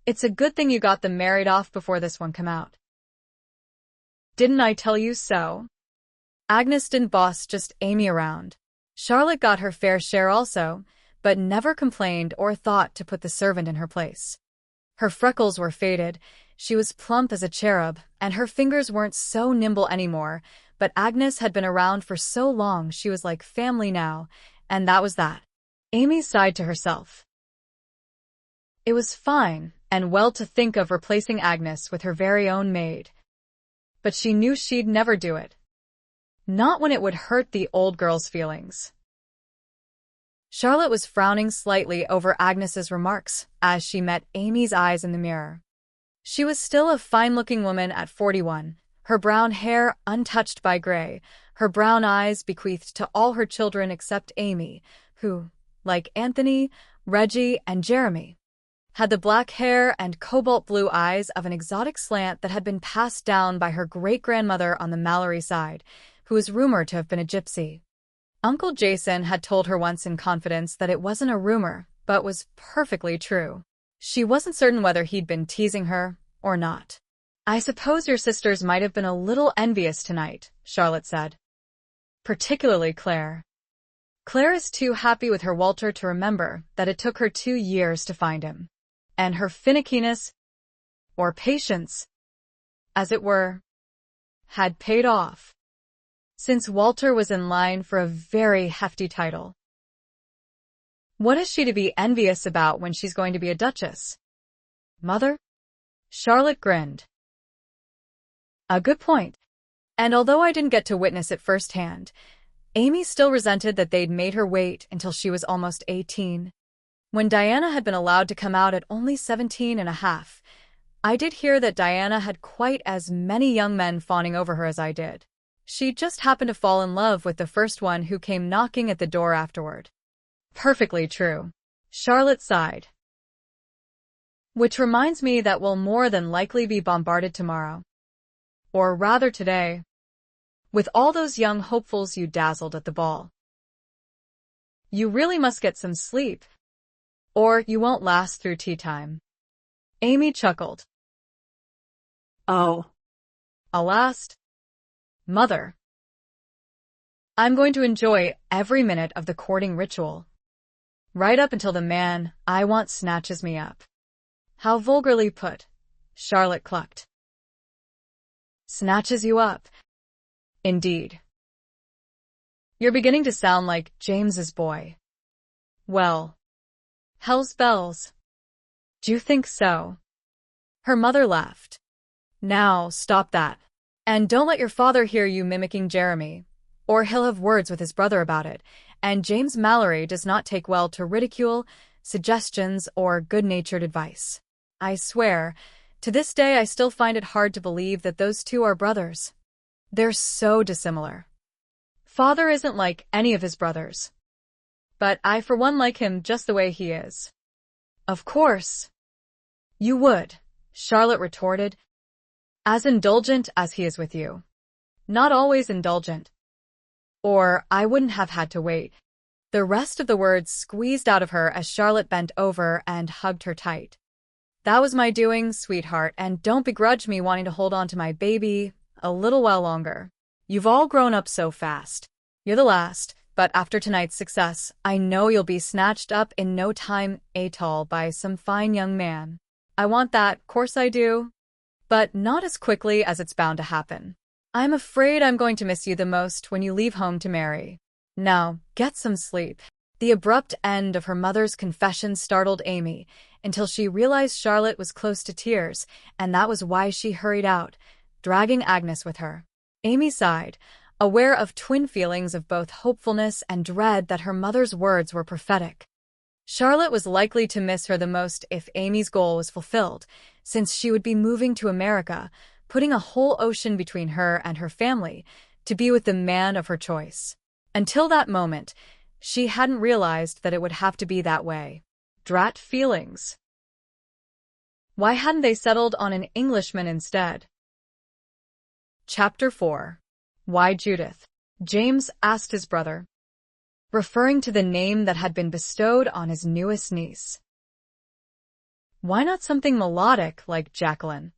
Speaker 1: It's a good thing you got them married off before this one come out. Didn't I tell you so? Agnes didn't boss just Amy around. Charlotte got her fair share also, but never complained or thought to put the servant in her place. Her freckles were faded, she was plump as a cherub, and her fingers weren't so nimble anymore, but Agnes had been around for so long she was like family now, and that was that. Amy sighed to herself. It was fine and well to think of replacing Agnes with her very own maid. But she knew she'd never do it. Not when it would hurt the old girl's feelings. Charlotte was frowning slightly over Agnes's remarks as she met Amy's eyes in the mirror. She was still a fine-looking woman at 41, her brown hair untouched by gray, her brown eyes bequeathed to all her children except Amy, who, like Anthony, Reggie, and Jeremy, had the black hair and cobalt blue eyes of an exotic slant that had been passed down by her great-grandmother on the Malory side, who was rumored to have been a gypsy. Uncle Jason had told her once in confidence that it wasn't a rumor, but was perfectly true. She wasn't certain whether he'd been teasing her or not. I suppose your sisters might have been a little envious tonight, Charlotte said. Particularly Claire. Claire is too happy with her Walter to remember that it took her 2 years to find him. And her finickiness, or patience, as it were, had paid off, since Walter was in line for a very hefty title. What is she to be envious about when she's going to be a duchess? Mother? Charlotte grinned. A good point. And although I didn't get to witness it firsthand, Amy still resented that they'd made her wait until she was almost 18. When Diana had been allowed to come out at only 17 and a half, I did hear that Diana had quite as many young men fawning over her as I did. She just happened to fall in love with the first one who came knocking at the door afterward. Perfectly true. Charlotte sighed. Which reminds me that we'll more than likely be bombarded tomorrow. Or rather today. With all those young hopefuls you dazzled at the ball. You really must get some sleep. Or you won't last through tea time. Amy chuckled.
Speaker 2: Oh.
Speaker 1: I'll last. Mother. I'm going to enjoy every minute of the courting ritual. Right up until the man I want snatches me up. How vulgarly put, Charlotte clucked. Snatches you up. Indeed. You're beginning to sound like James's boy. Well, hell's bells. Do you think so? Her mother laughed. Now, stop that. And don't let your father hear you mimicking Jeremy, or he'll have words with his brother about it, and James Malory does not take well to ridicule, suggestions, or good-natured advice. I swear, to this day I still find it hard to believe that those two are brothers. They're so dissimilar. Father isn't like any of his brothers. But I for one like him just the way he is. Of course. You would, Charlotte retorted. As indulgent as he is with you. Not always indulgent. Or I wouldn't have had to wait. The rest of the words squeezed out of her as Charlotte bent over and hugged her tight. That was my doing, sweetheart, and don't begrudge me wanting to hold on to my baby a little while longer. You've all grown up so fast. You're the last, but after tonight's success, I know you'll be snatched up in no time at all by some fine young man. I want that, course I do. But not as quickly as it's bound to happen. I'm afraid I'm going to miss you the most when you leave home to marry. Now, get some sleep. The abrupt end of her mother's confession startled Amy, until she realized Charlotte was close to tears, and that was why she hurried out, dragging Agnes with her. Amy sighed, aware of twin feelings of both hopefulness and dread that her mother's words were prophetic. Charlotte was likely to miss her the most if Amy's goal was fulfilled, since she would be moving to America, putting a whole ocean between her and her family, to be with the man of her choice. Until that moment, she hadn't realized that it would have to be that way. Drat feelings. Why hadn't they settled on an Englishman instead? Chapter 4. Why Judith? James asked his brother, referring to the name that had been bestowed on his newest niece. Why not something melodic like Jacqueline?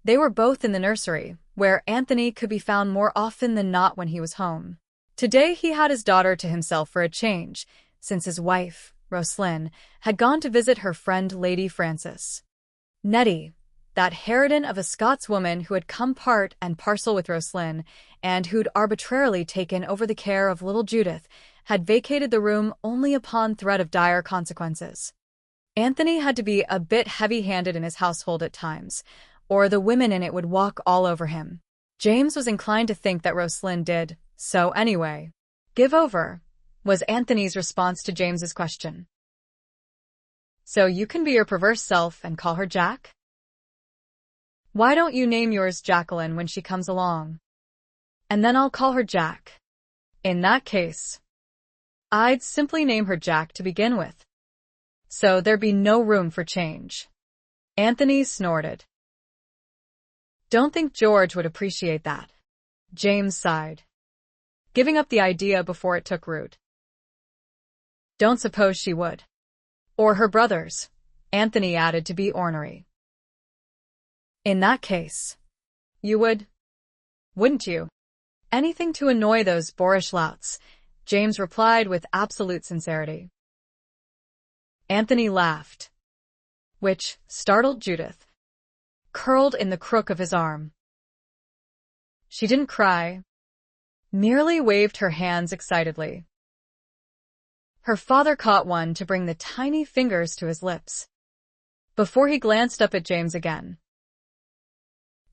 Speaker 1: They were both in the nursery, where Anthony could be found more often than not when he was home. Today he had his daughter to himself for a change, since his wife, Roslyn, had gone to visit her friend Lady Frances. Nettie, that harridan of a Scotswoman who had come part and parcel with Roslyn, and who'd arbitrarily taken over the care of little Judith, had vacated the room only upon threat of dire consequences. Anthony had to be a bit heavy-handed in his household at times, or the women in it would walk all over him. James was inclined to think that Roslyn did, so anyway. Give over, was Anthony's response to James's question. So you can be your perverse self and call her Jack? Why don't you name yours Jacqueline when she comes along? And then I'll call her Jack. In that case, I'd simply name her Jack to begin with. So there'd be no room for change. Anthony snorted. Don't think George would appreciate that. James sighed, giving up the idea before it took root. Don't suppose she would. Or her brothers, Anthony added to be ornery. In that case, you would, wouldn't you? Anything to annoy those boorish louts, James replied with absolute sincerity. Anthony laughed, which startled Judith, curled in the crook of his arm. She didn't cry, merely waved her hands excitedly. Her father caught one to bring the tiny fingers to his lips, before he glanced up at James again.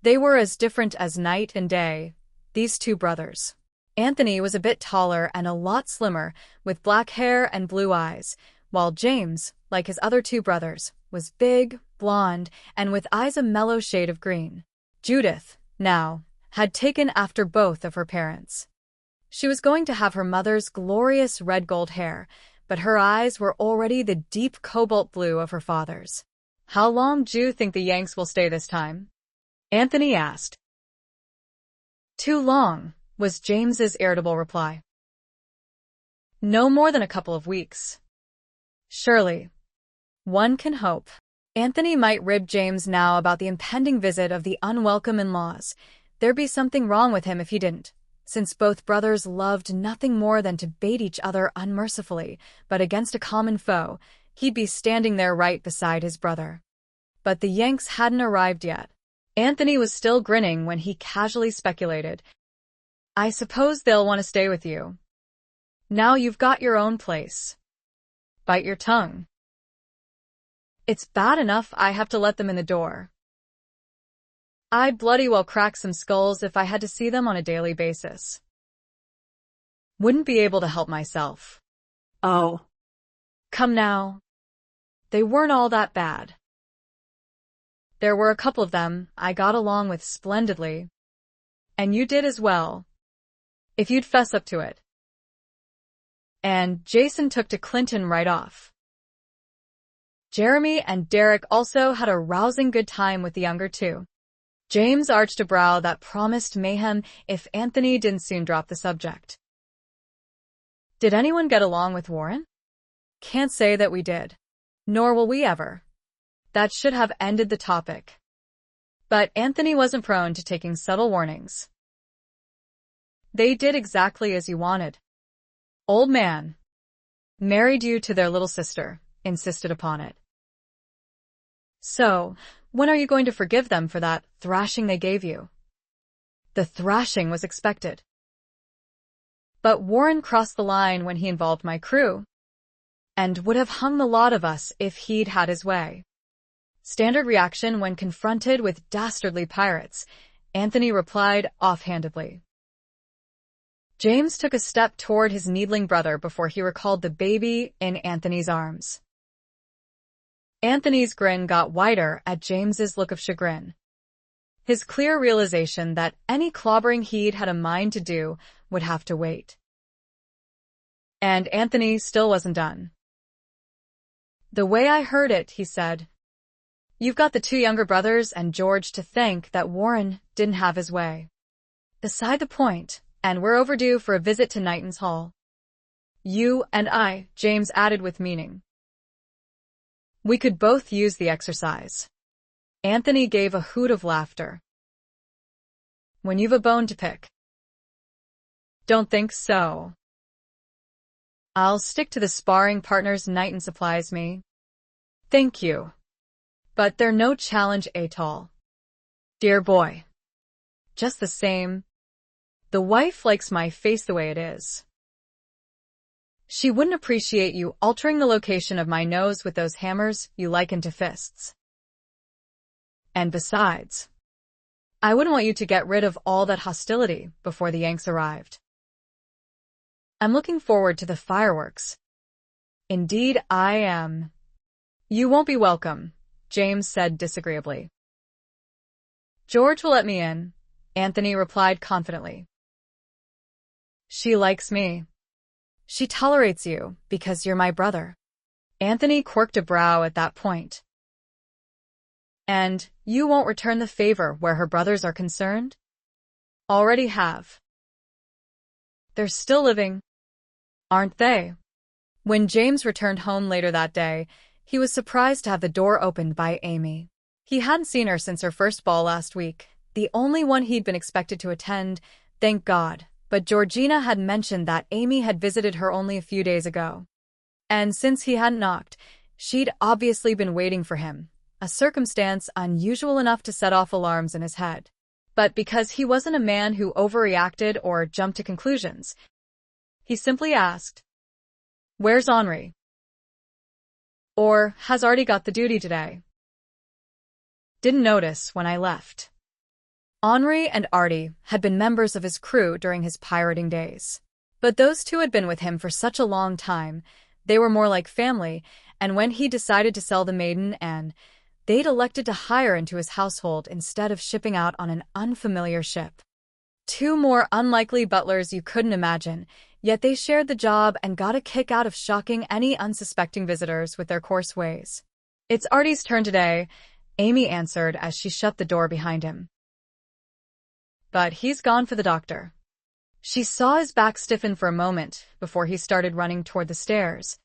Speaker 1: They were as different as night and day, these two brothers. Anthony was a bit taller and a lot slimmer, with black hair and blue eyes, while James, like his other two brothers, was big, blonde, and with eyes a mellow shade of green. Judith, now, had taken after both of her parents. She was going to have her mother's glorious red-gold hair, but her eyes were already the deep cobalt blue of her father's. How long do you think the Yanks will stay this time? Anthony asked. Too long, was James's irritable reply. No more than a couple of weeks. Surely. One can hope. Anthony might rib James now about the impending visit of the unwelcome in-laws. There'd be something wrong with him if he didn't, since both brothers loved nothing more than to bait each other unmercifully, but against a common foe, he'd be standing there right beside his brother. But the Yanks hadn't arrived yet. Anthony was still grinning when he casually speculated, I suppose they'll want to stay with you. Now you've got your own place. Bite your tongue. It's bad enough I have to let them in the door. I'd bloody well crack some skulls if I had to see them on a daily basis. Wouldn't be able to help myself.
Speaker 2: Oh.
Speaker 1: Come now. They weren't all that bad. There were a couple of them I got along with splendidly. And you did as well, if you'd fess up to it. And Jason took to Clinton right off. Jeremy and Derek also had a rousing good time with the younger two. James arched a brow that promised mayhem if Anthony didn't soon drop the subject. Did anyone get along with Warren? Can't say that we did. Nor will we ever. That should have ended the topic. But Anthony wasn't prone to taking subtle warnings. They did exactly as you wanted. Old man. Married you to their little sister, insisted upon it. So, when are you going to forgive them for that thrashing they gave you? The thrashing was expected. But Warren crossed the line when he involved my crew, and would have hung the lot of us if he'd had his way. Standard reaction when confronted with dastardly pirates, Anthony replied offhandedly. James took a step toward his needling brother before he recalled the baby in Anthony's arms. Anthony's grin got wider at James's look of chagrin. His clear realization that any clobbering he'd had a mind to do would have to wait. And Anthony still wasn't done. The way I heard it, he said, you've got the two younger brothers and George to thank that Warren didn't have his way. Beside the point, and we're overdue for a visit to Knighton's Hall. You and I, James added with meaning. We could both use the exercise. Anthony gave a hoot of laughter. When you've a bone to pick. Don't think so. I'll stick to the sparring partners Knighton supplies me. Thank you. But they're no challenge at all. Dear boy. Just the same. The wife likes my face the way it is. She wouldn't appreciate you altering the location of my nose with those hammers you liken to fists. And besides, I wouldn't want you to get rid of all that hostility before the Yanks arrived. I'm looking forward to the fireworks. Indeed, I am. You won't be welcome, James said disagreeably. George will let me in, Anthony replied confidently. She likes me. She tolerates you because you're my brother. Anthony quirked a brow at that point. And you won't return the favor where her brothers are concerned? Already have. They're still living, aren't they? When James returned home later that day, he was surprised to have the door opened by Amy. He hadn't seen her since her first ball last week, the only one he'd been expected to attend, thank God. But Georgina had mentioned that Amy had visited her only a few days ago. And since he hadn't knocked, she'd obviously been waiting for him, a circumstance unusual enough to set off alarms in his head. But because he wasn't a man who overreacted or jumped to conclusions, he simply asked, "Where's Henri? Or has Artie got the duty today?" Didn't notice when I left. Henri and Artie had been members of his crew during his pirating days. But those two had been with him for such a long time, they were more like family, and when he decided to sell the Maiden and they'd elected to hire into his household instead of shipping out on an unfamiliar ship. Two more unlikely butlers you couldn't imagine, yet they shared the job and got a kick out of shocking any unsuspecting visitors with their coarse ways. "It's Artie's turn today," Amy answered as she shut the door behind him. "But he's gone for the doctor." She saw his back stiffen for a moment before he started running toward the stairs.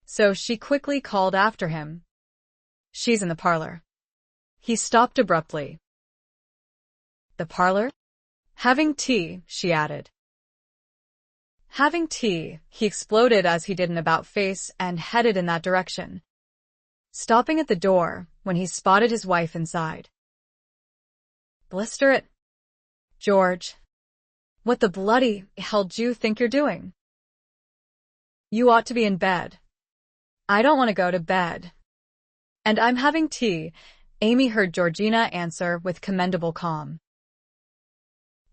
Speaker 1: So she quickly called after him. "She's in the parlor." He stopped abruptly. "The parlor?" "Having tea," she added. "Having tea," he exploded as he did an about-face and headed in that direction, stopping at the door when he spotted his wife inside. "Blister it, George. What the bloody hell do you think you're doing? You ought to be in bed." "I don't want to go to bed. And I'm having tea," Amy heard Georgina answer with commendable calm.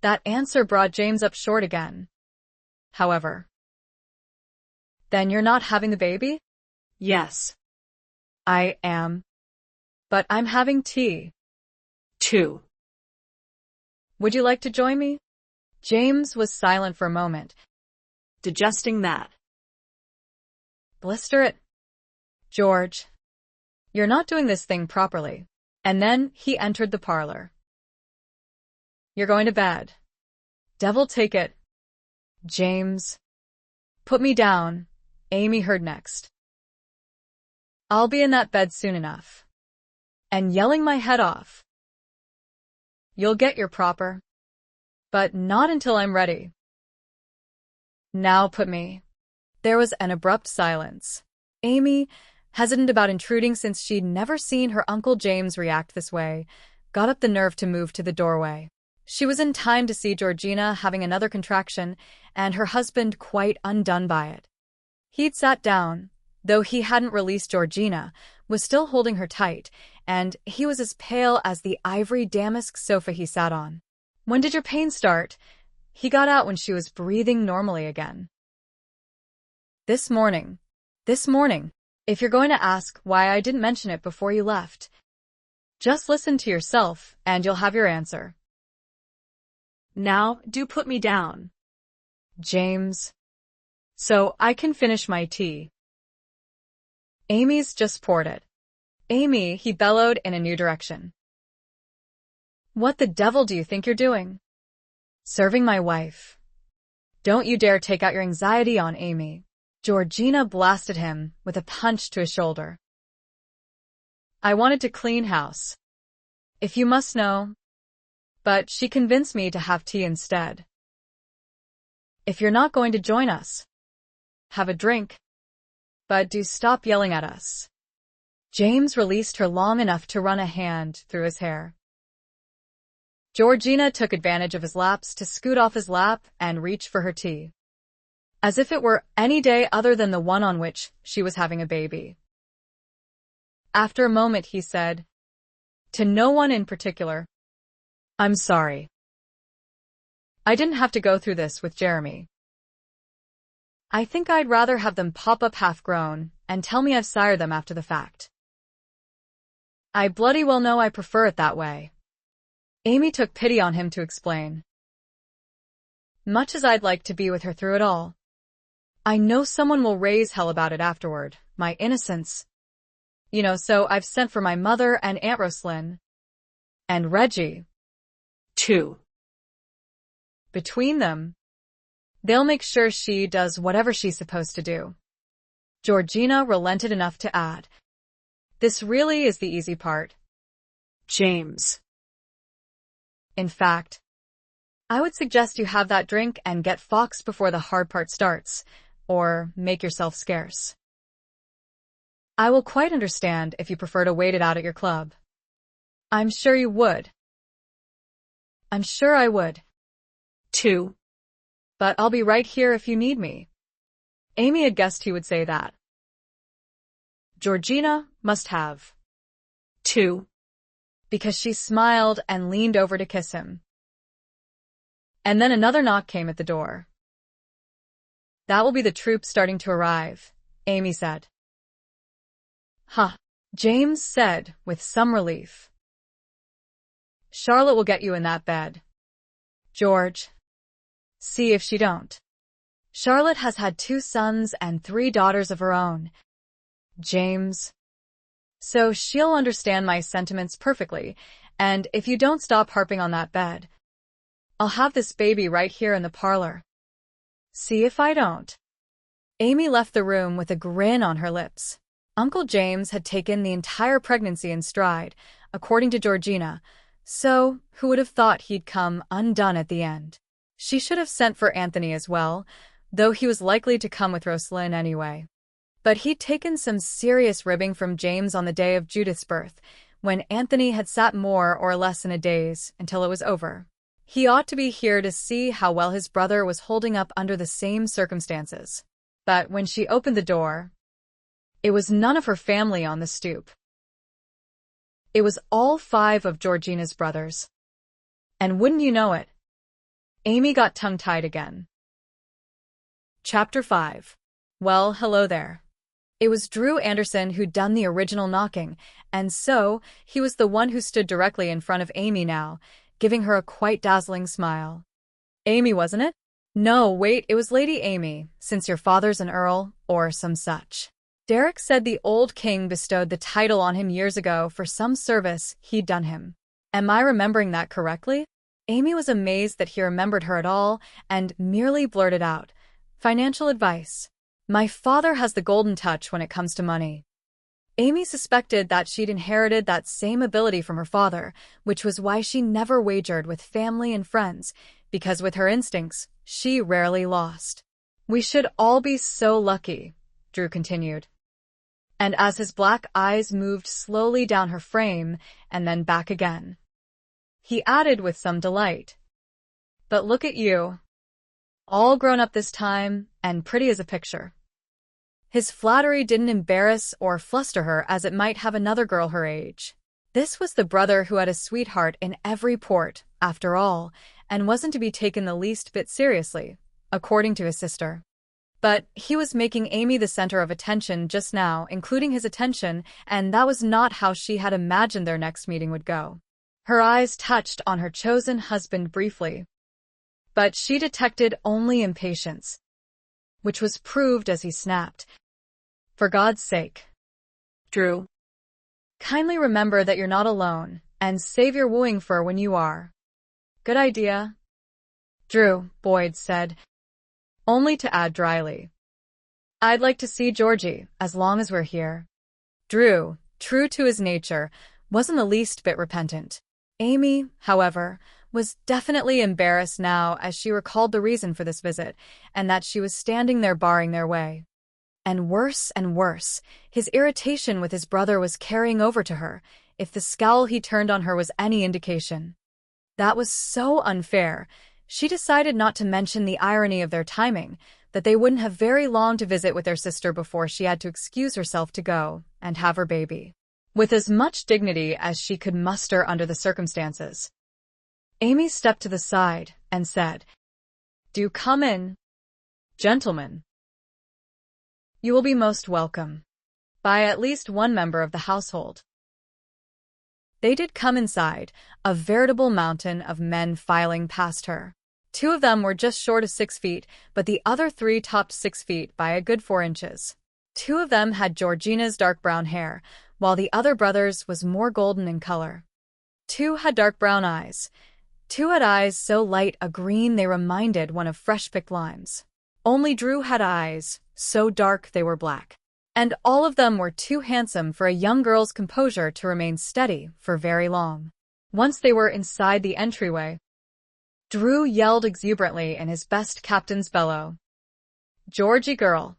Speaker 1: That answer brought James up short again. However. Then you're not having the baby?
Speaker 2: Yes.
Speaker 1: I am. But I'm having tea.
Speaker 2: 2.
Speaker 1: Would you like to join me? James was silent for a moment.
Speaker 2: Digesting that.
Speaker 1: Blister it. George. You're not doing this thing properly. And then he entered the parlor. You're going to bed. Devil take it. James. Put me down, Amy heard next. I'll be in that bed soon enough. And yelling my head off. You'll get your proper. But not until I'm ready. Now put me. There was an abrupt silence. Amy, hesitant about intruding since she'd never seen her Uncle James react this way, got up the nerve to move to the doorway. She was in time to see Georgina having another contraction and her husband quite undone by it. He'd sat down, though he hadn't released Georgina, was still holding her tight, and he was as pale as the ivory damask sofa he sat on. When did your pain start? He got out when she was breathing normally again. This morning. If you're going to ask why I didn't mention it before you left, just listen to yourself and you'll have your answer.
Speaker 2: Now, do put me down.
Speaker 1: James. So I can finish my tea. Amy's just poured it. Amy, he bellowed in a new direction. What the devil do you think you're doing? Serving my wife. Don't you dare take out your anxiety on Amy. Georgina blasted him with a punch to his shoulder. I wanted to clean house. If you must know. But she convinced me to have tea instead. If you're not going to join us, have a drink. But do stop yelling at us. James released her long enough to run a hand through his hair. Georgina took advantage of his lapse to scoot off his lap and reach for her tea. As if it were any day other than the one on which she was having a baby. After a moment he said, to no one in particular, I'm sorry. I didn't have to go through this with Jeremy. I think I'd rather have them pop up half-grown and tell me I've sired them after the fact. I bloody well know I prefer it that way. Amy took pity on him to explain. Much as I'd like to be with her through it all, I know someone will raise hell about it afterward, my innocence. So I've sent for my mother and Aunt Roslyn. And Reggie.
Speaker 2: 2.
Speaker 1: Between them, they'll make sure she does whatever she's supposed to do. Georgina relented enough to add, this really is the easy part.
Speaker 2: James.
Speaker 1: In fact, I would suggest you have that drink and get foxed before the hard part starts, or make yourself scarce. I will quite understand if you prefer to wait it out at your club. I'm sure you would. I'm sure I would.
Speaker 2: 2.
Speaker 1: But I'll be right here if you need me. Amy had guessed he would say that. Georgina must have.
Speaker 2: 2.
Speaker 1: Because she smiled and leaned over to kiss him. And then another knock came at the door. That will be the troops starting to arrive, Amy said. Huh, James said with some relief. Charlotte will get you in that bed. George. See if she don't. Charlotte has had 2 sons and 3 daughters of her own. James. So she'll understand my sentiments perfectly, and if you don't stop harping on that bed, I'll have this baby right here in the parlor. See if I don't. Amy left the room with a grin on her lips. Uncle James had taken the entire pregnancy in stride, according to Georgina, so who would have thought he'd come undone at the end? She should have sent for Anthony as well, though he was likely to come with Roslyn anyway. But he'd taken some serious ribbing from James on the day of Judith's birth, when Anthony had sat more or less in a daze until it was over. He ought to be here to see how well his brother was holding up under the same circumstances. But when she opened the door, it was none of her family on the stoop. It was all 5 of Georgina's brothers. And wouldn't you know it, Amy got tongue-tied again. Chapter 5. Well, hello there. It was Drew Anderson who'd done the original knocking, and so he was the one who stood directly in front of Amy now, giving her a quite dazzling smile. Amy, wasn't it? No, wait, it was Lady Amy, since your father's an earl, or some such. Derek said the old king bestowed the title on him years ago for some service he'd done him. Am I remembering that correctly? Amy was amazed that he remembered her at all, and merely blurted out, "Financial advice. My father has the golden touch when it comes to money." Amy suspected that she'd inherited that same ability from her father, which was why she never wagered with family and friends, because with her instincts, she rarely lost. "We should all be so lucky," Drew continued. And as his black eyes moved slowly down her frame and then back again, he added with some delight, "But look at you. All grown up this time, and pretty as a picture." His flattery didn't embarrass or fluster her as it might have another girl her age. This was the brother who had a sweetheart in every port, after all, and wasn't to be taken the least bit seriously, according to his sister. But he was making Amy the center of attention just now, including his attention, and that was not how she had imagined their next meeting would go. Her eyes touched on her chosen husband briefly, but she detected only impatience, which was proved as he snapped, "For God's sake,
Speaker 2: Drew.
Speaker 1: kindly remember that you're not alone, and save your wooing for when you are." "Good idea, Drew," Boyd said, only to add dryly, "I'd like to see Georgie, as long as we're here." Drew, true to his nature, wasn't the least bit repentant. Amy, however, was definitely embarrassed now as she recalled the reason for this visit, and that she was standing there barring their way. And worse, his irritation with his brother was carrying over to her, if the scowl he turned on her was any indication. That was so unfair. She decided not to mention the irony of their timing, that they wouldn't have very long to visit with their sister before she had to excuse herself to go and have her baby. With as much dignity as she could muster under the circumstances, Amy stepped to the side and said, "Do come in, gentlemen. You will be most welcome, by at least one member of the household." They did come inside, a veritable mountain of men filing past her. 2 of them were just short of 6 feet, but the other 3 topped 6 feet by a good 4 inches. 2 of them had Georgina's dark brown hair, while the other brother's was more golden in color. 2 had dark brown eyes. 2 had eyes so light a green they reminded one of fresh-picked limes. Only Drew had eyes so dark they were black. And all of them were too handsome for a young girl's composure to remain steady for very long. Once they were inside the entryway, Drew yelled exuberantly in his best captain's bellow, "Georgie girl,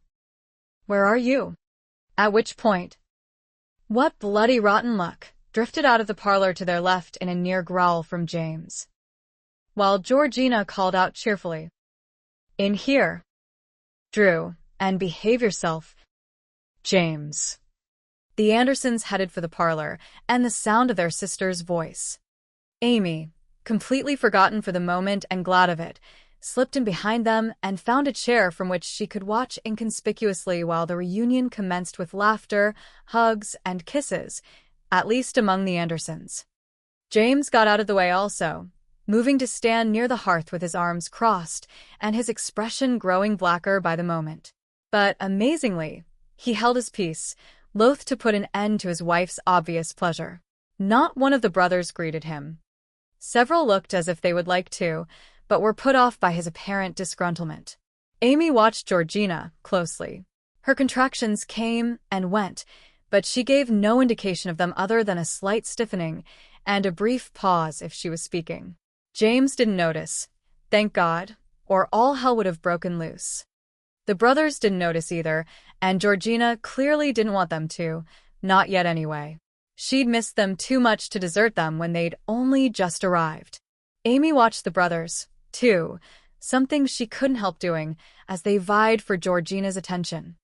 Speaker 1: where are you?" At which point, "What bloody rotten luck," drifted out of the parlor to their left in a near growl from James, while Georgina called out cheerfully, "In here, Drew, and behave yourself, James." The Andersons headed for the parlor, and the sound of their sister's voice. Amy, completely forgotten for the moment and glad of it, slipped in behind them and found a chair from which she could watch inconspicuously while the reunion commenced with laughter, hugs, and kisses, at least among the Andersons. James got out of the way also, moving to stand near the hearth with his arms crossed and his expression growing blacker by the moment. But, amazingly, he held his peace, loath to put an end to his wife's obvious pleasure. Not one of the brothers greeted him. Several looked as if they would like to, but were put off by his apparent disgruntlement. Amy watched Georgina closely. Her contractions came and went, but she gave no indication of them other than a slight stiffening and a brief pause if she was speaking. James didn't notice, thank God, or all hell would have broken loose. The brothers didn't notice either, and Georgina clearly didn't want them to, not yet anyway. She'd missed them too much to desert them when they'd only just arrived. Amy watched the brothers, too, something she couldn't help doing, as they vied for Georgina's attention.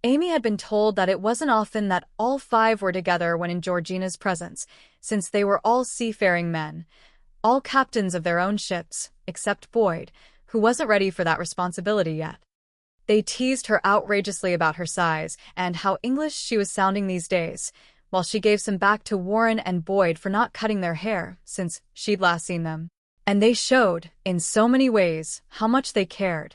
Speaker 1: Amy had been told that it wasn't often that all five were together when in Georgina's presence, since they were all seafaring men, all captains of their own ships, except Boyd, who wasn't ready for that responsibility yet. They teased her outrageously about her size and how English she was sounding these days, while she gave some back to Warren and Boyd for not cutting their hair since she'd last seen them. And they showed, in so many ways, how much they cared.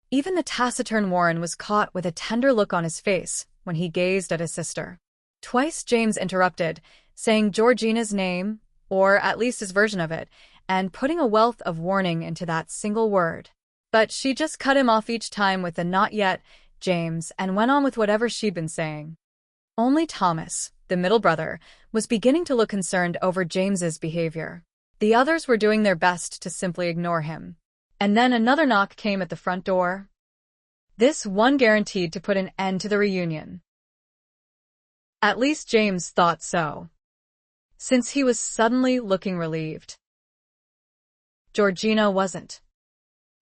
Speaker 1: Even the taciturn Warren was caught with a tender look on his face when he gazed at his sister. Twice James interrupted, saying Georgina's name, or at least his version of it, and putting a wealth of warning into that single word. But she just cut him off each time with a "not yet, James," and went on with whatever she'd been saying. Only Thomas, the middle brother, was beginning to look concerned over James's behavior. The others were doing their best to simply ignore him. And then another knock came at the front door. This one guaranteed to put an end to the reunion. At least James thought so, since he was suddenly looking relieved. Georgina wasn't.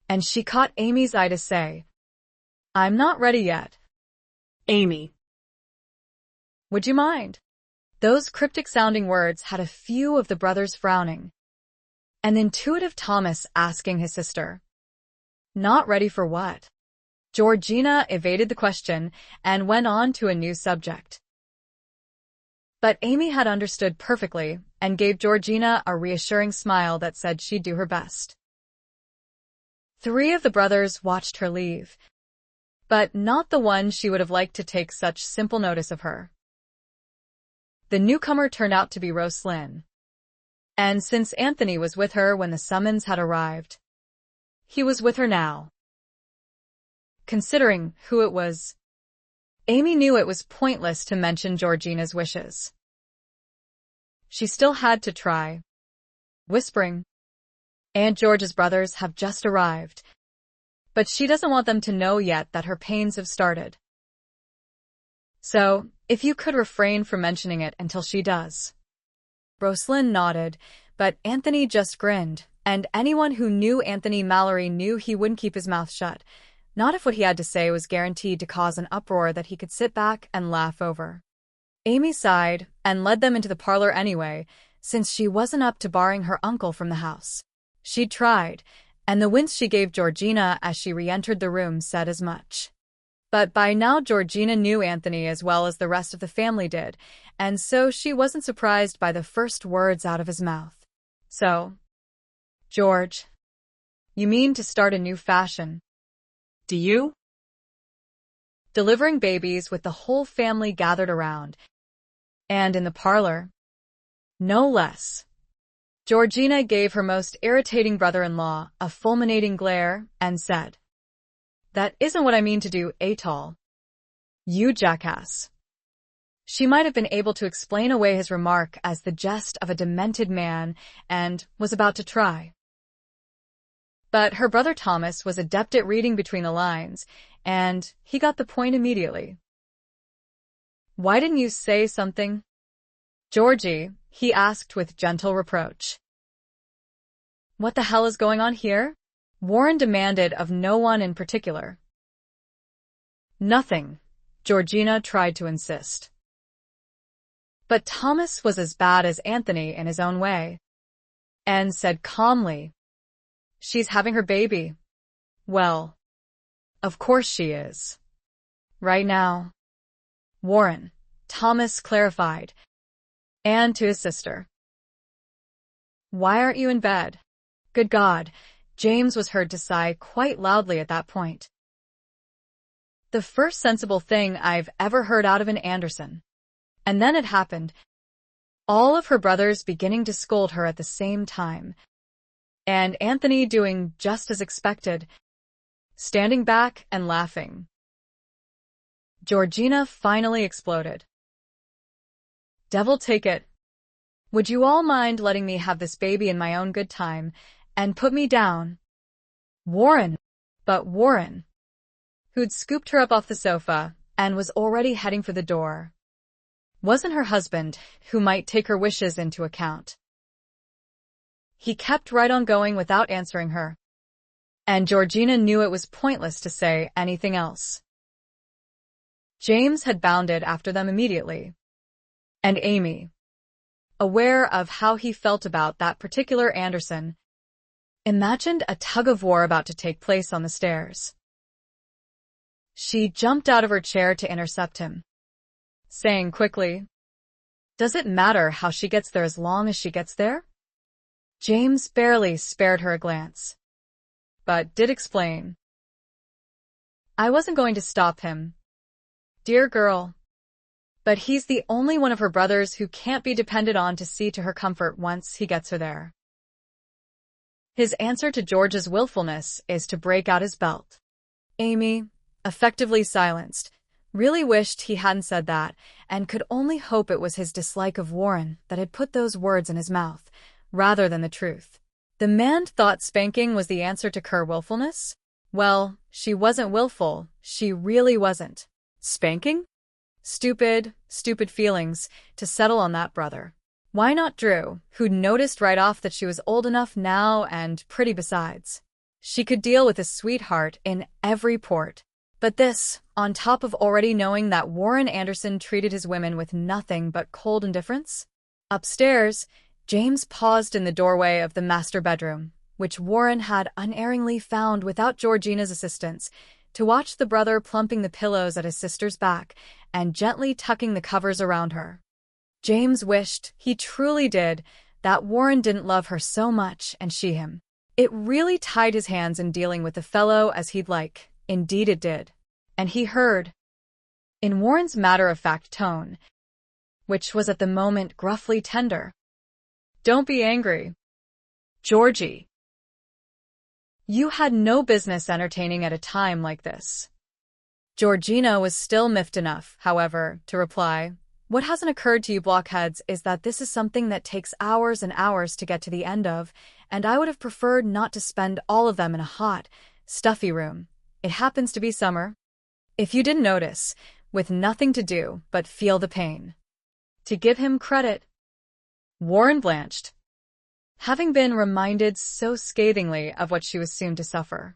Speaker 1: And she caught Amy's eye to say, "I'm not ready yet."
Speaker 2: Amy.
Speaker 1: "Would you mind?" Those cryptic-sounding words had a few of the brothers frowning. An intuitive Thomas asking his sister, "Not ready for what?" Georgina evaded the question and went on to a new subject. But Amy had understood perfectly and gave Georgina a reassuring smile that said she'd do her best. 3 of the brothers watched her leave, but not the one she would have liked to take such simple notice of her. The newcomer turned out to be Roslyn. And since Anthony was with her when the summons had arrived, he was with her now. Considering who it was, Amy knew it was pointless to mention Georgina's wishes. She still had to try, whispering, "Aunt George's brothers have just arrived, but she doesn't want them to know yet that her pains have started. So, if you could refrain from mentioning it until she does." Roslyn nodded, but Anthony just grinned, and anyone who knew Anthony Malory knew he wouldn't keep his mouth shut, not if what he had to say was guaranteed to cause an uproar that he could sit back and laugh over. Amy sighed and led them into the parlor anyway, since she wasn't up to barring her uncle from the house. She'd tried, and the wince she gave Georgina as she re-entered the room said as much. But by now Georgina knew Anthony as well as the rest of the family did, and so she wasn't surprised by the first words out of his mouth. "So, George, you mean to start a new fashion?"
Speaker 2: Do you?
Speaker 1: Delivering babies with the whole family gathered around, and in the parlor, no less. Georgina gave her most irritating brother-in-law a fulminating glare and said, "That isn't what I mean to do, Atal. You jackass." She might have been able to explain away his remark as the jest of a demented man and was about to try. But her brother Thomas was adept at reading between the lines, and he got the point immediately. "Why didn't you say something, Georgie?" he asked with gentle reproach. "What the hell is going on here?" Warren demanded of no one in particular. "Nothing," Georgina tried to insist. But Thomas was as bad as Anthony in his own way, and said calmly, "She's having her baby." "Well, of course she is. Right now." "Warren," Thomas clarified, and to his sister, "Why aren't you in bed?" Good God, James was heard to sigh quite loudly at that point. The first sensible thing I've ever heard out of an Anderson. And then it happened. All of her brothers beginning to scold her at the same time. And Anthony doing just as expected, standing back and laughing. Georgina finally exploded. "Devil take it. Would you all mind letting me have this baby in my own good time and put me down?" Warren, but Warren, who'd scooped her up off the sofa and was already heading for the door, wasn't her husband, who might take her wishes into account. He kept right on going without answering her, and Georgina knew it was pointless to say anything else. James had bounded after them immediately. And Amy, aware of how he felt about that particular Anderson, imagined a tug-of-war about to take place on the stairs. She jumped out of her chair to intercept him, saying quickly, "Does it matter how she gets there as long as she gets there?" James barely spared her a glance, but did explain. "I wasn't going to stop him, dear girl, but he's the only one of her brothers who can't be depended on to see to her comfort once he gets her there. His answer to George's willfulness is to break out his belt." Amy, effectively silenced, really wished he hadn't said that, and could only hope it was his dislike of Warren that had put those words in his mouth, rather than the truth. The man thought spanking was the answer to her willfulness? Well, she wasn't willful, she really wasn't. Spanking? Stupid feelings to settle on that brother. Why not Drew, who'd noticed right off that she was old enough now and pretty besides? She could deal with a sweetheart in every port. But this, on top of already knowing that Warren Anderson treated his women with nothing but cold indifference? Upstairs, James paused in the doorway of the master bedroom, which Warren had unerringly found without Georgina's assistance, to watch the brother plumping the pillows at his sister's back and gently tucking the covers around her. James wished, he truly did, that Warren didn't love her so much and she him. It really tied his hands in dealing with the fellow as he'd like. Indeed it did. And he heard, in Warren's matter-of-fact tone, which was at the moment gruffly tender, "Don't be angry, Georgie. You had no business entertaining at a time like this." Georgina was still miffed enough, however, to reply, "What hasn't occurred to you blockheads is that this is something that takes hours and hours to get to the end of, and I would have preferred not to spend all of them in a hot, stuffy room. It happens to be summer. If you didn't notice, with nothing to do but feel the pain." To give him credit, Warren blanched, having been reminded so scathingly of what she was soon to suffer.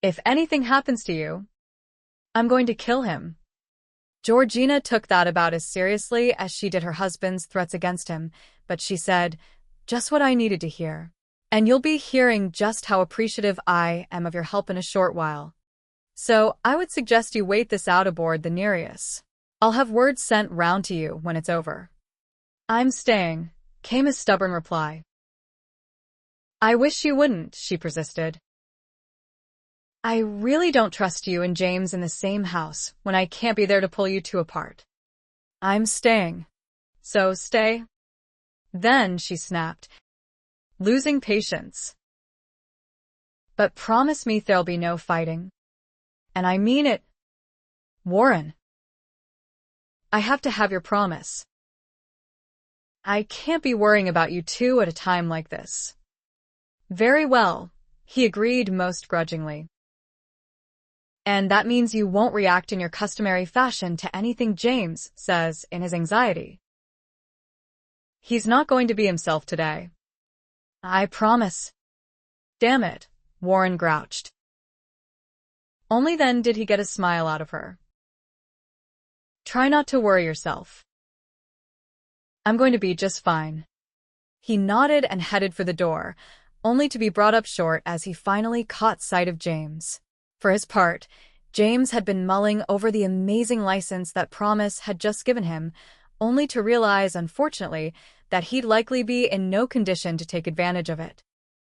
Speaker 1: "If anything happens to you, I'm going to kill him." Georgina took that about as seriously as she did her husband's threats against him, but she said, "Just what I needed to hear. And you'll be hearing just how appreciative I am of your help in a short while. So I would suggest you wait this out aboard the Nereus. I'll have word sent round to you when it's over." "I'm staying," came his stubborn reply. "I wish you wouldn't," she persisted. "I really don't trust you and James in the same house when I can't be there to pull you two apart." "I'm staying. So stay." Then she snapped, losing patience. "But promise me there'll be no fighting. And I mean it, Warren. I have to have your promise. I can't be worrying about you two at a time like this." "Very well," he agreed most grudgingly. "And that means you won't react in your customary fashion to anything James says in his anxiety. He's not going to be himself today. I promise." "Damn it," Warren grouched. Only then did he get a smile out of her. "Try not to worry yourself. I'm going to be just fine." He nodded and headed for the door, only to be brought up short as he finally caught sight of James. For his part, James had been mulling over the amazing license that Promise had just given him, only to realize, unfortunately, that he'd likely be in no condition to take advantage of it.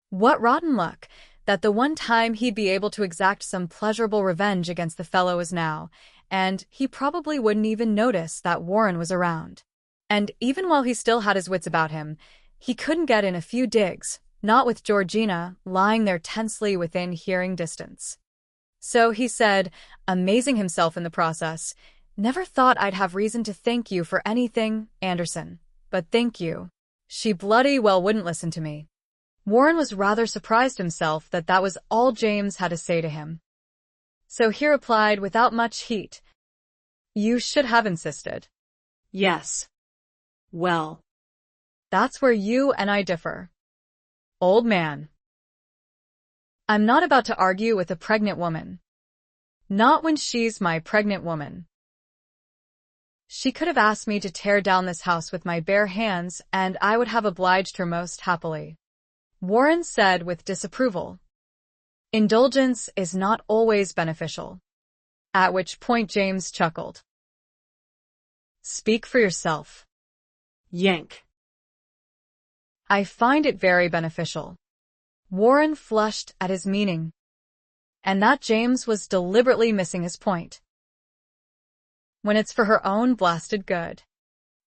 Speaker 1: What rotten luck that the one time he'd be able to exact some pleasurable revenge against the fellow was now, and he probably wouldn't even notice that Warren was around. And even while he still had his wits about him, he couldn't get in a few digs, not with Georgina lying there tensely within hearing distance. So he said, amazing himself in the process, "Never thought I'd have reason to thank you for anything, Anderson, but thank you. She bloody well wouldn't listen to me." Warren was rather surprised himself that that was all James had to say to him. So he replied without much heat, "You should have insisted."
Speaker 2: "Yes. Well,
Speaker 1: that's where you and I differ, old man. I'm not about to argue with a pregnant woman. Not when she's my pregnant woman. She could have asked me to tear down this house with my bare hands, and I would have obliged her most happily. Warren said with disapproval. Indulgence is not always beneficial. At which point James chuckled. Speak for yourself.
Speaker 2: Yank.
Speaker 1: I find it very beneficial. Warren flushed at his meaning, and that James was deliberately missing his point. When it's for her own blasted good.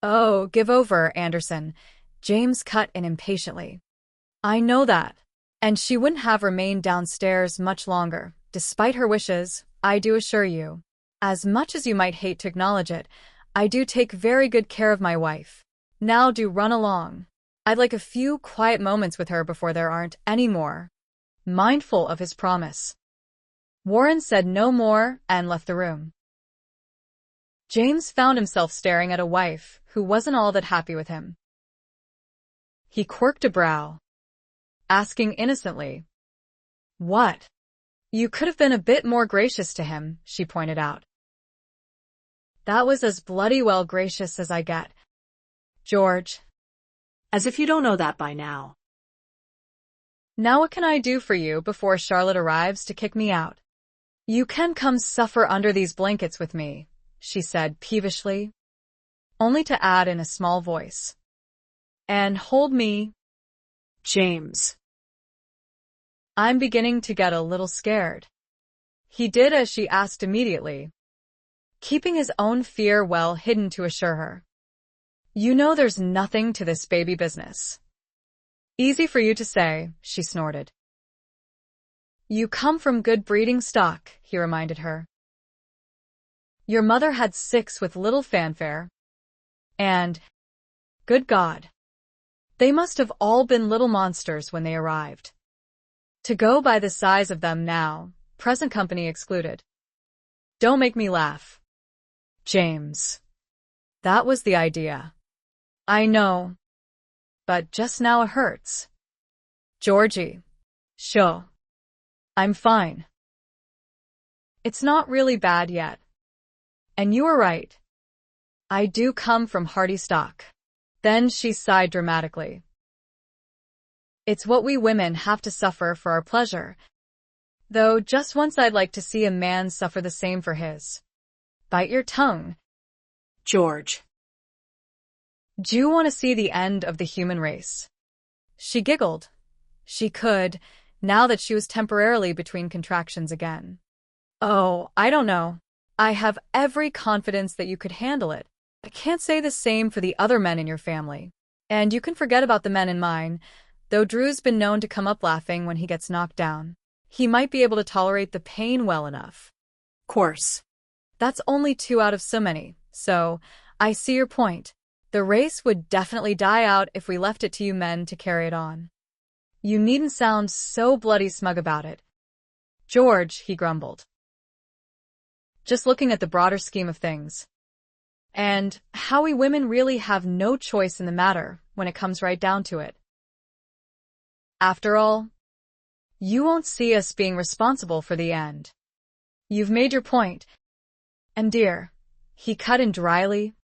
Speaker 1: Oh, give over, Anderson. James cut in impatiently. I know that. And she wouldn't have remained downstairs much longer, despite her wishes, I do assure you. As much as you might hate to acknowledge it, I do take very good care of my wife. Now do run along. I'd like a few quiet moments with her before there aren't any more. Mindful of his promise, Warren said no more and left the room. James found himself staring at a wife who wasn't all that happy with him. He quirked a brow, asking innocently, What? You could have been a bit more gracious to him, she pointed out. That was as bloody well gracious as I get, George.
Speaker 2: As if you don't know that by now.
Speaker 1: Now what can I do for you before Charlotte arrives to kick me out? You can come suffer under these blankets with me, she said peevishly, only to add in a small voice. And hold me.
Speaker 2: James.
Speaker 1: I'm beginning to get a little scared. He did as she asked immediately, keeping his own fear well hidden to assure her. You know there's nothing to this baby business. Easy for you to say, she snorted. You come from good breeding stock, he reminded her. Your mother had 6 with little fanfare. And, good God, they must have all been little monsters when they arrived. To go by the size of them now, present company excluded. Don't make me laugh, James. That was the idea. I know. But just now it hurts. Georgie. Sure. I'm fine. It's not really bad yet. And you were right. I do come from hearty stock. Then she sighed dramatically. It's what we women have to suffer for our pleasure. Though just once I'd like to see a man suffer the same for his. Bite your tongue,
Speaker 2: George.
Speaker 1: Do you want to see the end of the human race? She giggled. She could, now that she was temporarily between contractions again. Oh, I don't know. I have every confidence that you could handle it. I can't say the same for the other men in your family. And you can forget about the men in mine, though Drew's been known to come up laughing when he gets knocked down. He might be able to tolerate the pain well enough.
Speaker 2: Course.
Speaker 1: That's only 2 out of so many, so I see your point. The race would definitely die out if we left it to you men to carry it on. You needn't sound so bloody smug about it, George, he grumbled. Just looking at the broader scheme of things. And how we women really have no choice in the matter when it comes right down to it. After all, you won't see us being responsible for the end. You've made your point. And dear, he cut in dryly,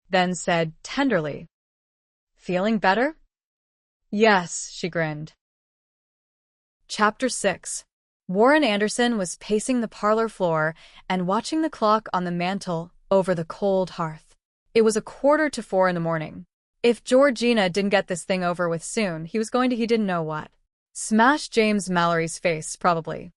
Speaker 1: then said tenderly, Feeling better? Yes, she grinned. Chapter 6. Warren Anderson was pacing the parlor floor and watching the clock on the mantel over the cold hearth. It was 3:45 in the morning. If Georgina didn't get this thing over with soon, he was going to he didn't know what. Smash James Malory's face, probably.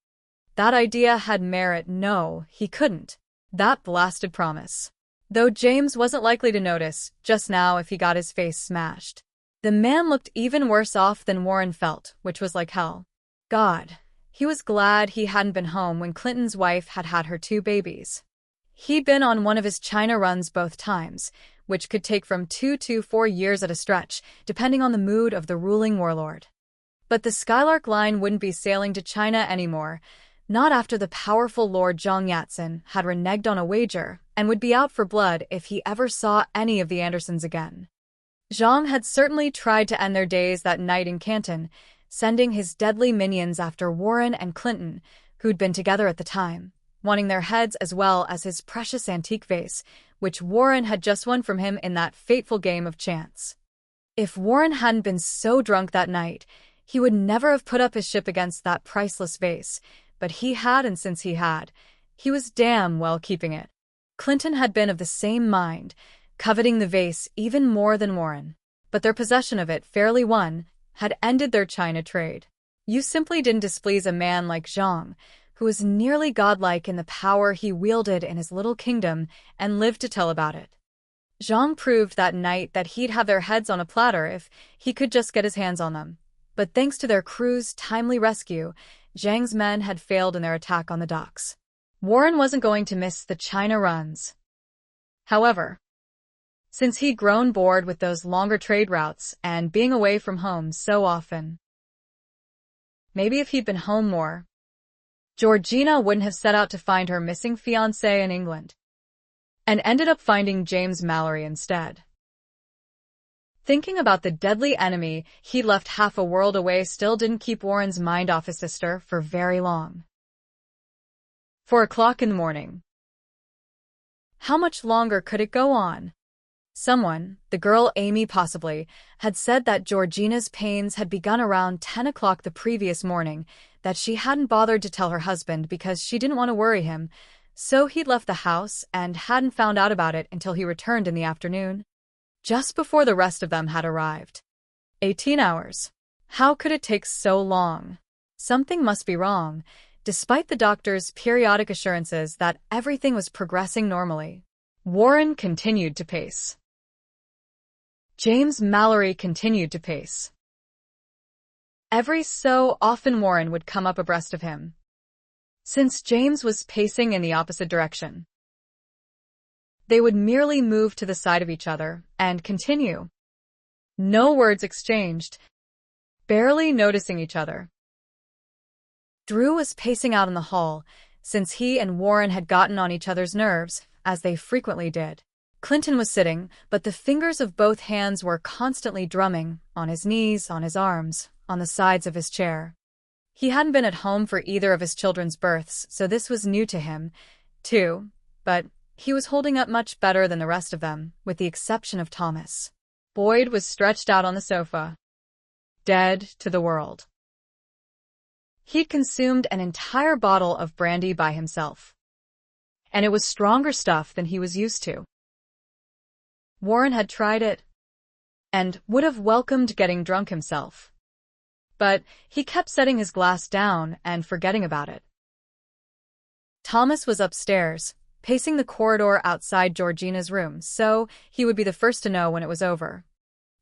Speaker 1: That idea had merit. No, he couldn't. That blasted promise. Though James wasn't likely to notice just now if he got his face smashed. The man looked even worse off than Warren felt, which was like hell. God, he was glad he hadn't been home when Clinton's wife had had her 2 babies. He'd been on one of his China runs both times, which could take from 2 to 4 years at a stretch, depending on the mood of the ruling warlord. But the Skylark line wouldn't be sailing to China anymore, not after the powerful Lord Zhang Yatsen had reneged on a wager and would be out for blood if he ever saw any of the Andersons again. Zhang had certainly tried to end their days that night in Canton, sending his deadly minions after Warren and Clinton, who'd been together at the time. wanting their heads as well as his precious antique vase, which Warren had just won from him in that fateful game of chance. If Warren hadn't been so drunk that night, he would never have put up his ship against that priceless vase, but he had, and since he was damn well keeping it. Clinton had been of the same mind, coveting the vase even more than Warren, but their possession of it, fairly won, had ended their China trade. You simply didn't displease a man like Zhang, who was nearly godlike in the power he wielded in his little kingdom and lived to tell about it. Zhang proved that night that he'd have their heads on a platter if he could just get his hands on them. But thanks to their crew's timely rescue, Zhang's men had failed in their attack on the docks. Warren wasn't going to miss the China runs. However, since he'd grown bored with those longer trade routes and being away from home so often, maybe if he'd been home more, Georgina wouldn't have set out to find her missing fiancé in England, and ended up finding James Malory instead. Thinking about the deadly enemy he'd left half a world away still didn't keep Warren's mind off his sister for very long. 4 o'clock in the morning. How much longer could it go on? Someone, the girl Amy possibly, had said that Georgina's pains had begun around 10 o'clock the previous morning, that she hadn't bothered to tell her husband because she didn't want to worry him, so he'd left the house and hadn't found out about it until he returned in the afternoon, just before the rest of them had arrived. 18 hours. How could it take so long? Something must be wrong, despite the doctor's periodic assurances that everything was progressing normally. Warren continued to pace. James Malory continued to pace. Every so often Warren would come up abreast of him, since James was pacing in the opposite direction. They would merely move to the side of each other and continue. No words exchanged, barely noticing each other. Drew was pacing out in the hall, since he and Warren had gotten on each other's nerves, as they frequently did. Clinton was sitting, but the fingers of both hands were constantly drumming, on his knees, on his arms, on the sides of his chair. He hadn't been at home for either of his children's births, so this was new to him, too, but he was holding up much better than the rest of them, with the exception of Thomas. Boyd was stretched out on the sofa, dead to the world. He'd consumed an entire bottle of brandy by himself, and it was stronger stuff than he was used to. Warren had tried it, and would have welcomed getting drunk himself, but he kept setting his glass down and forgetting about it. Thomas was upstairs, pacing the corridor outside Georgina's room, so he would be the first to know when it was over.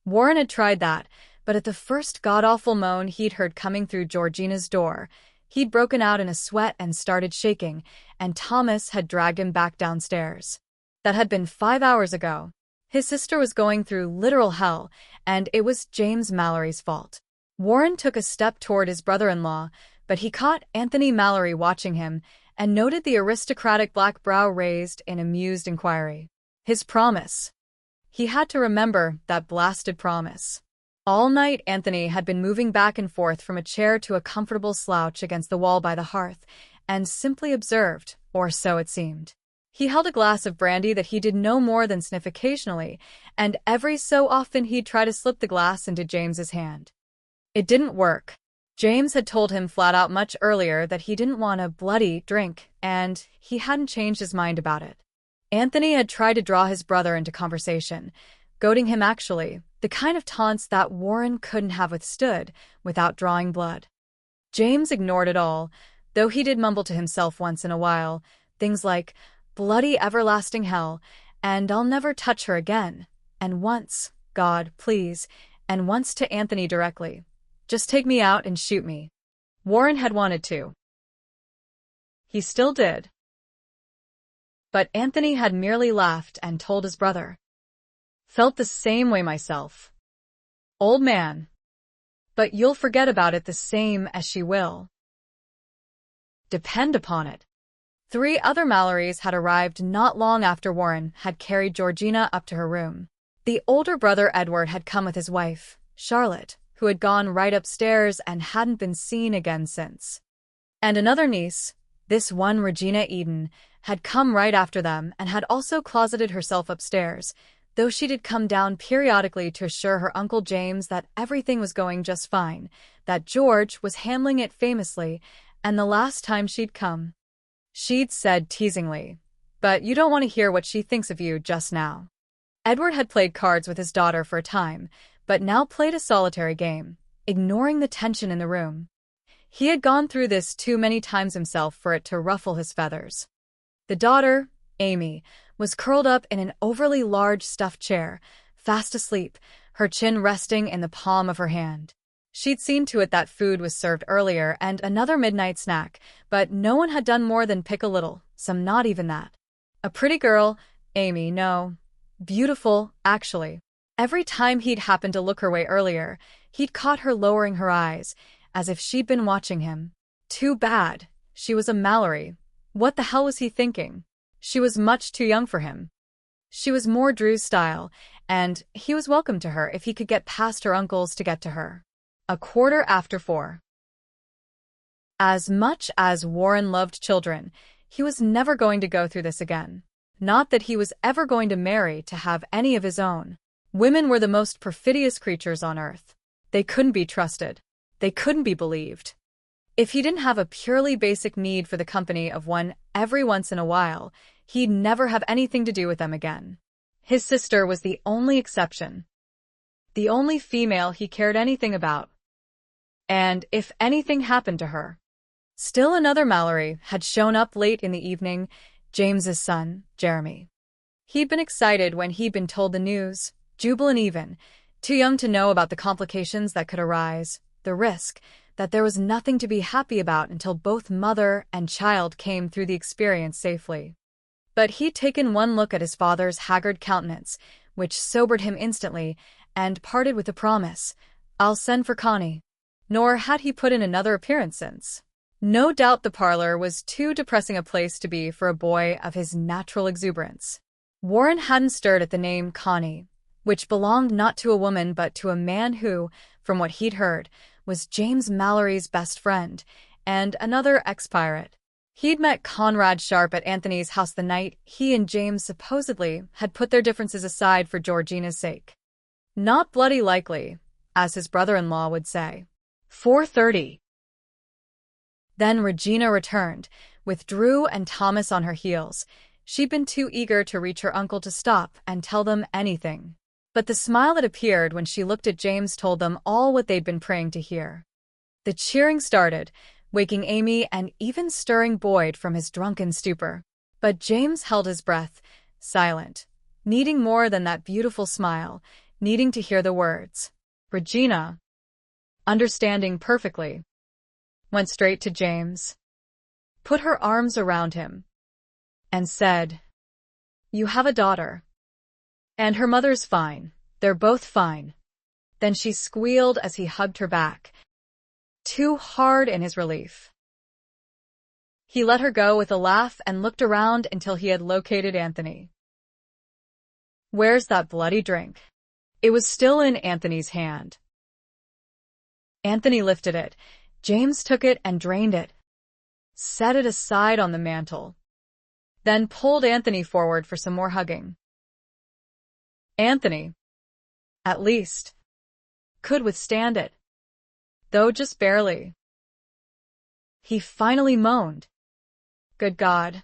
Speaker 1: Warren had tried that, but at the first god-awful moan he'd heard coming through Georgina's door, he'd broken out in a sweat and started shaking, and Thomas had dragged him back downstairs. That had been 5 hours ago. His sister was going through literal hell, and it was James Malory's fault. Warren took a step toward his brother-in-law, but he caught Anthony Malory watching him and noted the aristocratic black brow raised in amused inquiry. His promise. He had to remember that blasted promise. All night Anthony had been moving back and forth from a chair to a comfortable slouch against the wall by the hearth, and simply observed, or so it seemed. He held a glass of brandy that he did no more than sniff occasionally, and every so often he'd try to slip the glass into James's hand. It didn't work. James had told him flat out much earlier that he didn't want a bloody drink, and he hadn't changed his mind about it. Anthony had tried to draw his brother into conversation, goading him actually, the kind of taunts that Warren couldn't have withstood without drawing blood. James ignored it all, though he did mumble to himself once in a while, things like, "Bloody everlasting hell," and "I'll never touch her again," and once, "God, please," and once to Anthony directly, "Just take me out and shoot me." Warren had wanted to. He still did. But Anthony had merely laughed and told his brother. "Felt the same way myself, old man. But you'll forget about it the same as she will. Depend upon it." 3 other Malorys had arrived not long after Warren had carried Georgina up to her room. The older brother Edward had come with his wife, Charlotte, who had gone right upstairs and hadn't been seen again since. And another niece, This one Regina Eden had come right after them and had also closeted herself upstairs, though she did come down periodically to assure her Uncle James that everything was going just fine, that George was handling it famously, and the last time she'd come, she'd said teasingly, "But you don't want to hear what she thinks of you just now." Edward had played cards with his daughter for a time, but now played a solitary game, ignoring the tension in the room. He had gone through this too many times himself for it to ruffle his feathers. The daughter, Amy, was curled up in an overly large stuffed chair, fast asleep, her chin resting in the palm of her hand. She'd seen to it that food was served earlier and another midnight snack, but no one had done more than pick a little, some not even that. A pretty girl, Amy, no. Beautiful, actually. Every time he'd happened to look her way earlier, he'd caught her lowering her eyes, as if she'd been watching him. Too bad. She was a Malory. What the hell was he thinking? She was much too young for him. She was more Drew's style, and he was welcome to her if he could get past her uncles to get to her. 4:15. As much as Warren loved children, he was never going to go through this again. Not that he was ever going to marry to have any of his own. Women were the most perfidious creatures on earth. They couldn't be trusted. They couldn't be believed. If he didn't have a purely basic need for the company of one every once in a while, he'd never have anything to do with them again. His sister was the only exception. The only female he cared anything about. And if anything happened to her. Still another Malory had shown up late in the evening, James's son, Jeremy. He'd been excited when he'd been told the news, jubilant even, too young to know about the complications that could arise, the risk, that there was nothing to be happy about until both mother and child came through the experience safely. But he'd taken one look at his father's haggard countenance, which sobered him instantly, and parted with a promise, "I'll send for Connie." Nor had he put in another appearance since. No doubt the parlor was too depressing a place to be for a boy of his natural exuberance. Warren hadn't stirred at the name Connie, which belonged not to a woman but to a man who, from what he'd heard, was James Malory's best friend, and another ex-pirate. He'd met Conrad Sharp at Anthony's house the night he and James supposedly had put their differences aside for Georgina's sake. Not bloody likely, as his brother-in-law would say. 4:30. Then Regina returned, with Drew and Thomas on her heels. She'd been too eager to reach her uncle to stop and tell them anything. But the smile that appeared when she looked at James told them all what they'd been praying to hear. The cheering started, waking Amy and even stirring Boyd from his drunken stupor. But James held his breath, silent, needing more than that beautiful smile, needing to hear the words. Regina, understanding perfectly, went straight to James, put her arms around him, and said, "You have a daughter. And her mother's fine. They're both fine." Then she squealed as he hugged her back, too hard in his relief. He let her go with a laugh and looked around until he had located Anthony. "Where's that bloody drink?" It was still in Anthony's hand. Anthony lifted it. James took it and drained it, set it aside on the mantel, then pulled Anthony forward for some more hugging. Anthony, at least, could withstand it, though just barely. He finally moaned, "Good God."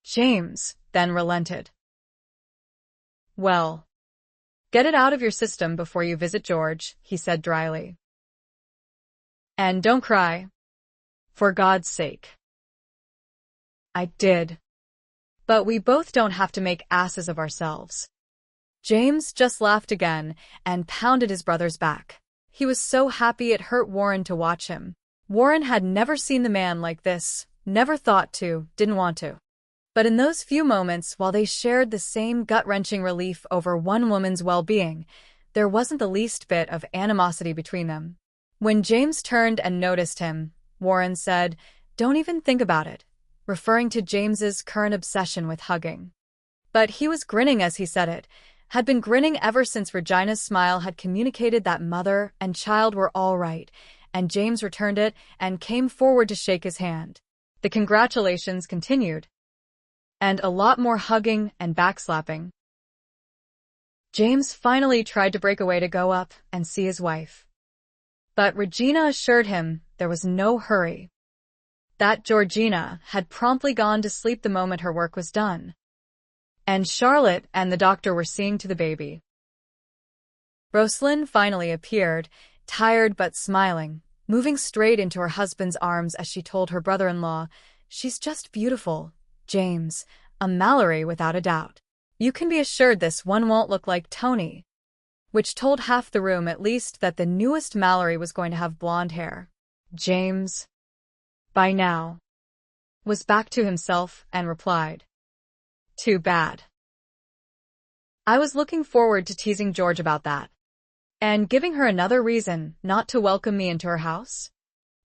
Speaker 1: James then relented. "Well, get it out of your system before you visit George," he said dryly. "And don't cry. For God's sake." "I did. But we both don't have to make asses of ourselves." James just laughed again and pounded his brother's back. He was so happy it hurt Warren to watch him. Warren had never seen the man like this, never thought to, didn't want to. But in those few moments while they shared the same gut-wrenching relief over one woman's well-being, there wasn't the least bit of animosity between them. When James turned and noticed him, Warren said, "Don't even think about it," referring to James's current obsession with hugging. But he was grinning as he said it, had been grinning ever since Regina's smile had communicated that mother and child were all right, and James returned it and came forward to shake his hand. The congratulations continued, and a lot more hugging and backslapping. James finally tried to break away to go up and see his wife. But Regina assured him there was no hurry, that Georgina had promptly gone to sleep the moment her work was done, and Charlotte and the doctor were seeing to the baby. Rosalind finally appeared, tired but smiling, moving straight into her husband's arms as she told her brother-in-law, "She's just beautiful, James, a Malory without a doubt. You can be assured this one won't look like Tony," which told half the room at least that the newest Malory was going to have blonde hair. James, by now, was back to himself and replied, "Too bad. I was looking forward to teasing George about that, and giving her another reason not to welcome me into her house."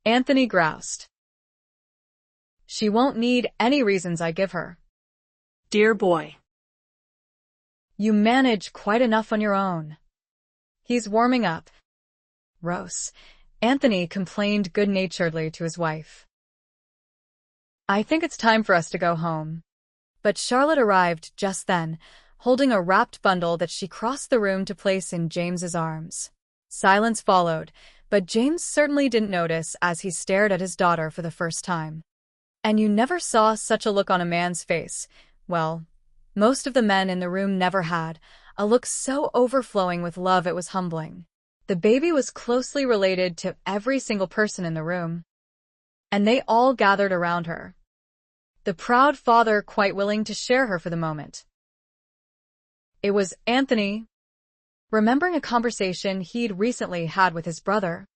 Speaker 1: Anthony groused. "She won't need any reasons I give her.
Speaker 2: Dear boy.
Speaker 1: You manage quite enough on your own." "He's warming up, Rose," Anthony complained good-naturedly to his wife. "I think it's time for us to go home." But Charlotte arrived just then, holding a wrapped bundle that she crossed the room to place in James's arms. Silence followed, but James certainly didn't notice as he stared at his daughter for the first time. And you never saw such a look on a man's face. Well, most of the men in the room never had, a look so overflowing with love it was humbling. The baby was closely related to every single person in the room, and they all gathered around her, the proud father quite willing to share her for the moment. It was Anthony, remembering a conversation he'd recently had with his brother,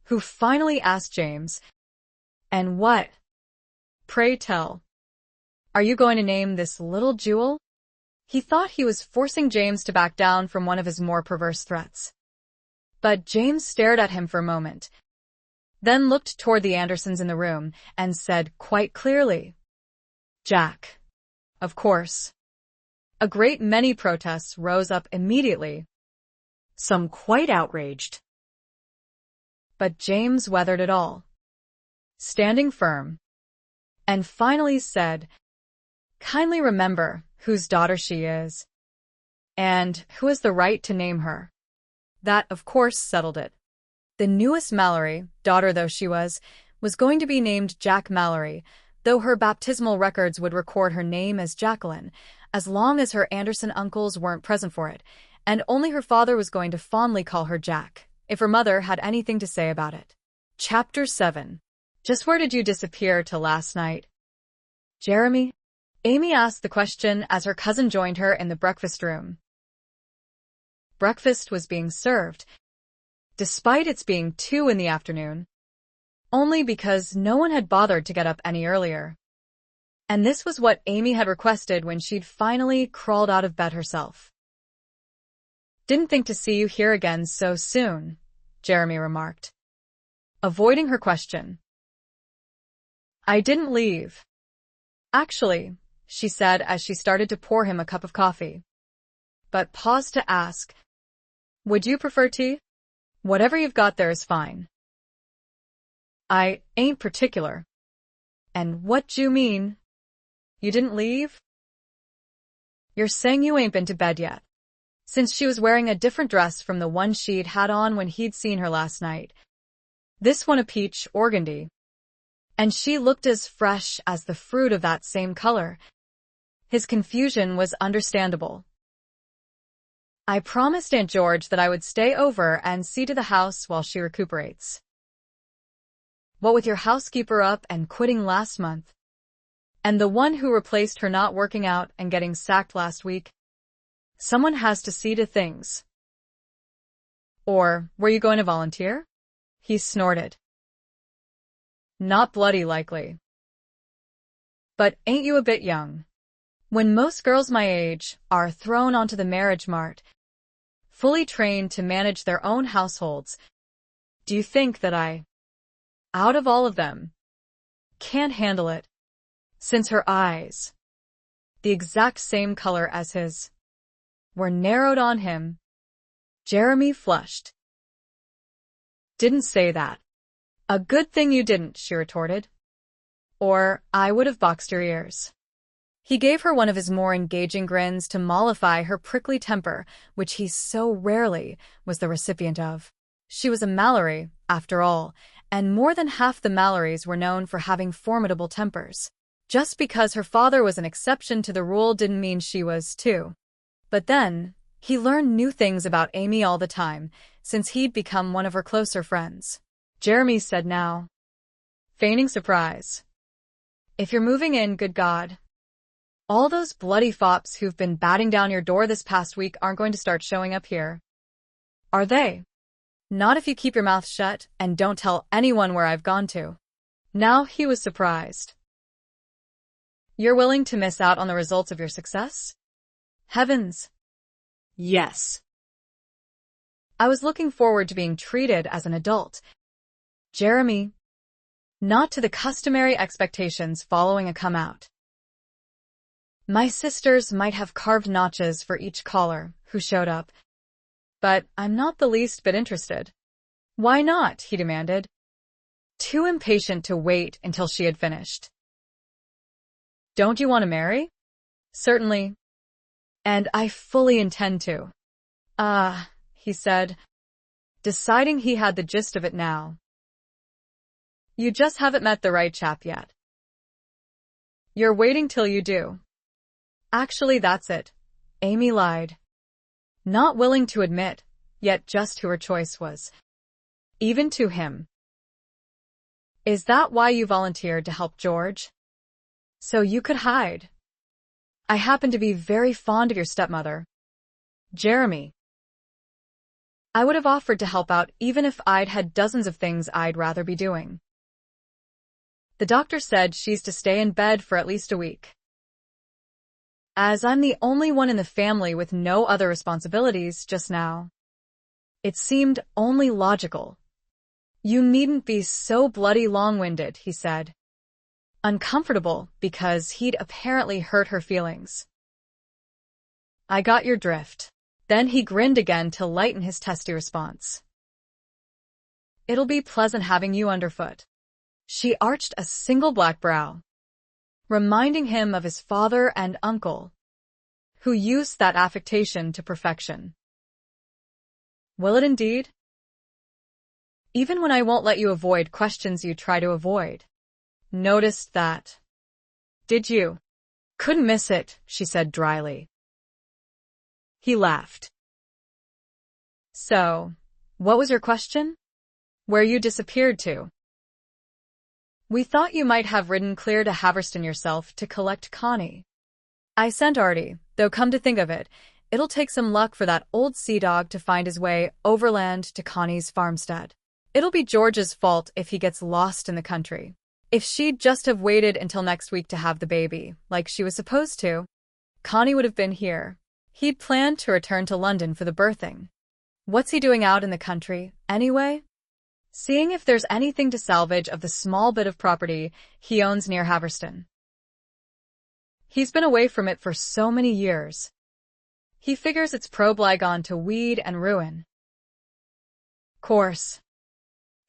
Speaker 1: who finally asked James, "And what, pray tell, are you going to name this little jewel?" He thought he was forcing James to back down from one of his more perverse threats. But James stared at him for a moment, then looked toward the Andersons in the room and said quite clearly, "Jack, of course." A great many protests rose up immediately, some quite outraged. But James weathered it all, standing firm, and finally said, "Kindly remember whose daughter she is, and who has the right to name her." That, of course, settled it. The newest Malory, daughter though she was going to be named Jack Malory, though her baptismal records would record her name as Jacqueline, as long as her Anderson uncles weren't present for it, and only her father was going to fondly call her Jack, if her mother had anything to say about it. Chapter 7. Just where did you disappear till last night, Jeremy? Amy asked the question as her cousin joined her in the breakfast room. Breakfast was being served, despite its being 2 in the afternoon, only because no one had bothered to get up any earlier. And this was what Amy had requested when she'd finally crawled out of bed herself. "Didn't think to see you here again so soon," Jeremy remarked, avoiding her question. "I didn't leave, actually," she said as she started to pour him a cup of coffee, but paused to ask, "Would you prefer tea? Whatever you've got there is fine." "I ain't particular." "And what d'you mean? You didn't leave?" "You're saying you ain't been to bed yet," since she was wearing a different dress from the one she'd had on when he'd seen her last night. This one a peach organdy, and she looked as fresh as the fruit of that same color. His confusion was understandable. "I promised Aunt George that I would stay over and see to the house while she recuperates. What with your housekeeper up and quitting last month, and the one who replaced her not working out and getting sacked last week, someone has to see to things." "Or were you going to volunteer?" he snorted. "Not bloody likely. But ain't you a bit young? When most girls my age are thrown onto the marriage mart, fully trained to manage their own households, do you think that I, out of all of them, can't handle it?" Since her eyes, the exact same color as his, were narrowed on him, Jeremy flushed. "Didn't say that." "A good thing you didn't," she retorted. or I would have boxed your ears. He gave her one of his more engaging grins to mollify her prickly temper, which he so rarely was the recipient of. She was a Malory, after all, and more than half the Malorys were known for having formidable tempers. Just because her father was an exception to the rule didn't mean she was, too. But then, he learned new things about Amy all the time, since he'd become one of her closer friends. Jeremy said now, feigning surprise. If you're moving in, good God. All those bloody fops who've been batting down your door this past week aren't going to start showing up here. Are they? Not if you keep your mouth shut and don't tell anyone where I've gone to. Now he was surprised. You're willing to miss out on the results of your success? Heavens.
Speaker 2: Yes.
Speaker 1: I was looking forward to being treated as an adult. Jeremy. Not to the customary expectations following a come-out. My sisters might have carved notches for each caller who showed up, but I'm not the least bit interested. Why not? He demanded, too impatient to wait until she had finished. Don't you want to marry? Certainly. And I fully intend to. He said, deciding he had the gist of it now. You just haven't met the right chap yet. You're waiting till you do. Actually, that's it. Amy lied. Not willing to admit, yet just who her choice was. Even to him. Is that why you volunteered to help George? So you could hide. I happen to be very fond of your stepmother. Jeremy. I would have offered to help out even if I'd had dozens of things I'd rather be doing. The doctor said she's to stay in bed for at least a week. As I'm the only one in the family with no other responsibilities just now, it seemed only logical. You needn't be so bloody long-winded, he said. Uncomfortable because he'd apparently hurt her feelings. I got your drift. Then he grinned again to lighten his testy response. It'll be pleasant having you underfoot. She arched a single black brow, reminding him of his father and uncle, who used that affectation to perfection. Will it indeed? Even when I won't let you avoid questions you try to avoid. Noticed that. Did you? Couldn't miss it, she said dryly. He laughed. So, what was your question? Where you disappeared to? We thought you might have ridden clear to Haverston yourself to collect Connie. I sent Artie, though come to think of it, it'll take some luck for that old sea dog to find his way overland to Connie's farmstead. It'll be George's fault if he gets lost in the country. If she'd just have waited until next week to have the baby, like she was supposed to, Connie would have been here. He'd planned to return to London for the birthing. What's he doing out in the country, anyway? Seeing if there's anything to salvage of the small bit of property he owns near Haverston. He's been away from it for so many years. He figures it's gone to weed and ruin. Course.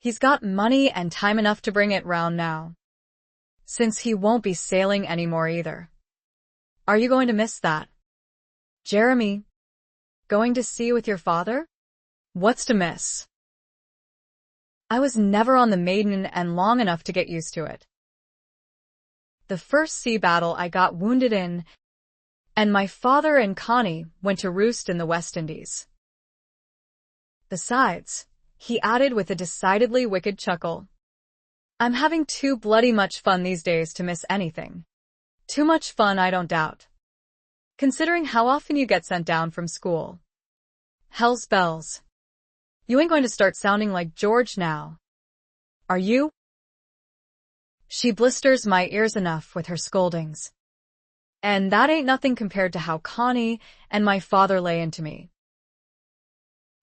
Speaker 1: He's got money and time enough to bring it round now. Since he won't be sailing anymore either. Are you going to miss that? Jeremy? Going to sea with your father? What's to miss? I was never on the Maiden and long enough to get used to it. The first sea battle I got wounded in, and my father and Connie went to roost in the West Indies. Besides, he added with a decidedly wicked chuckle, I'm having too bloody much fun these days to miss anything. Too much fun, I don't doubt. Considering how often you get sent down from school. Hell's bells. You ain't going to start sounding like George now. Are you? She blisters my ears enough with her scoldings. And that ain't nothing compared to how Connie and my father lay into me.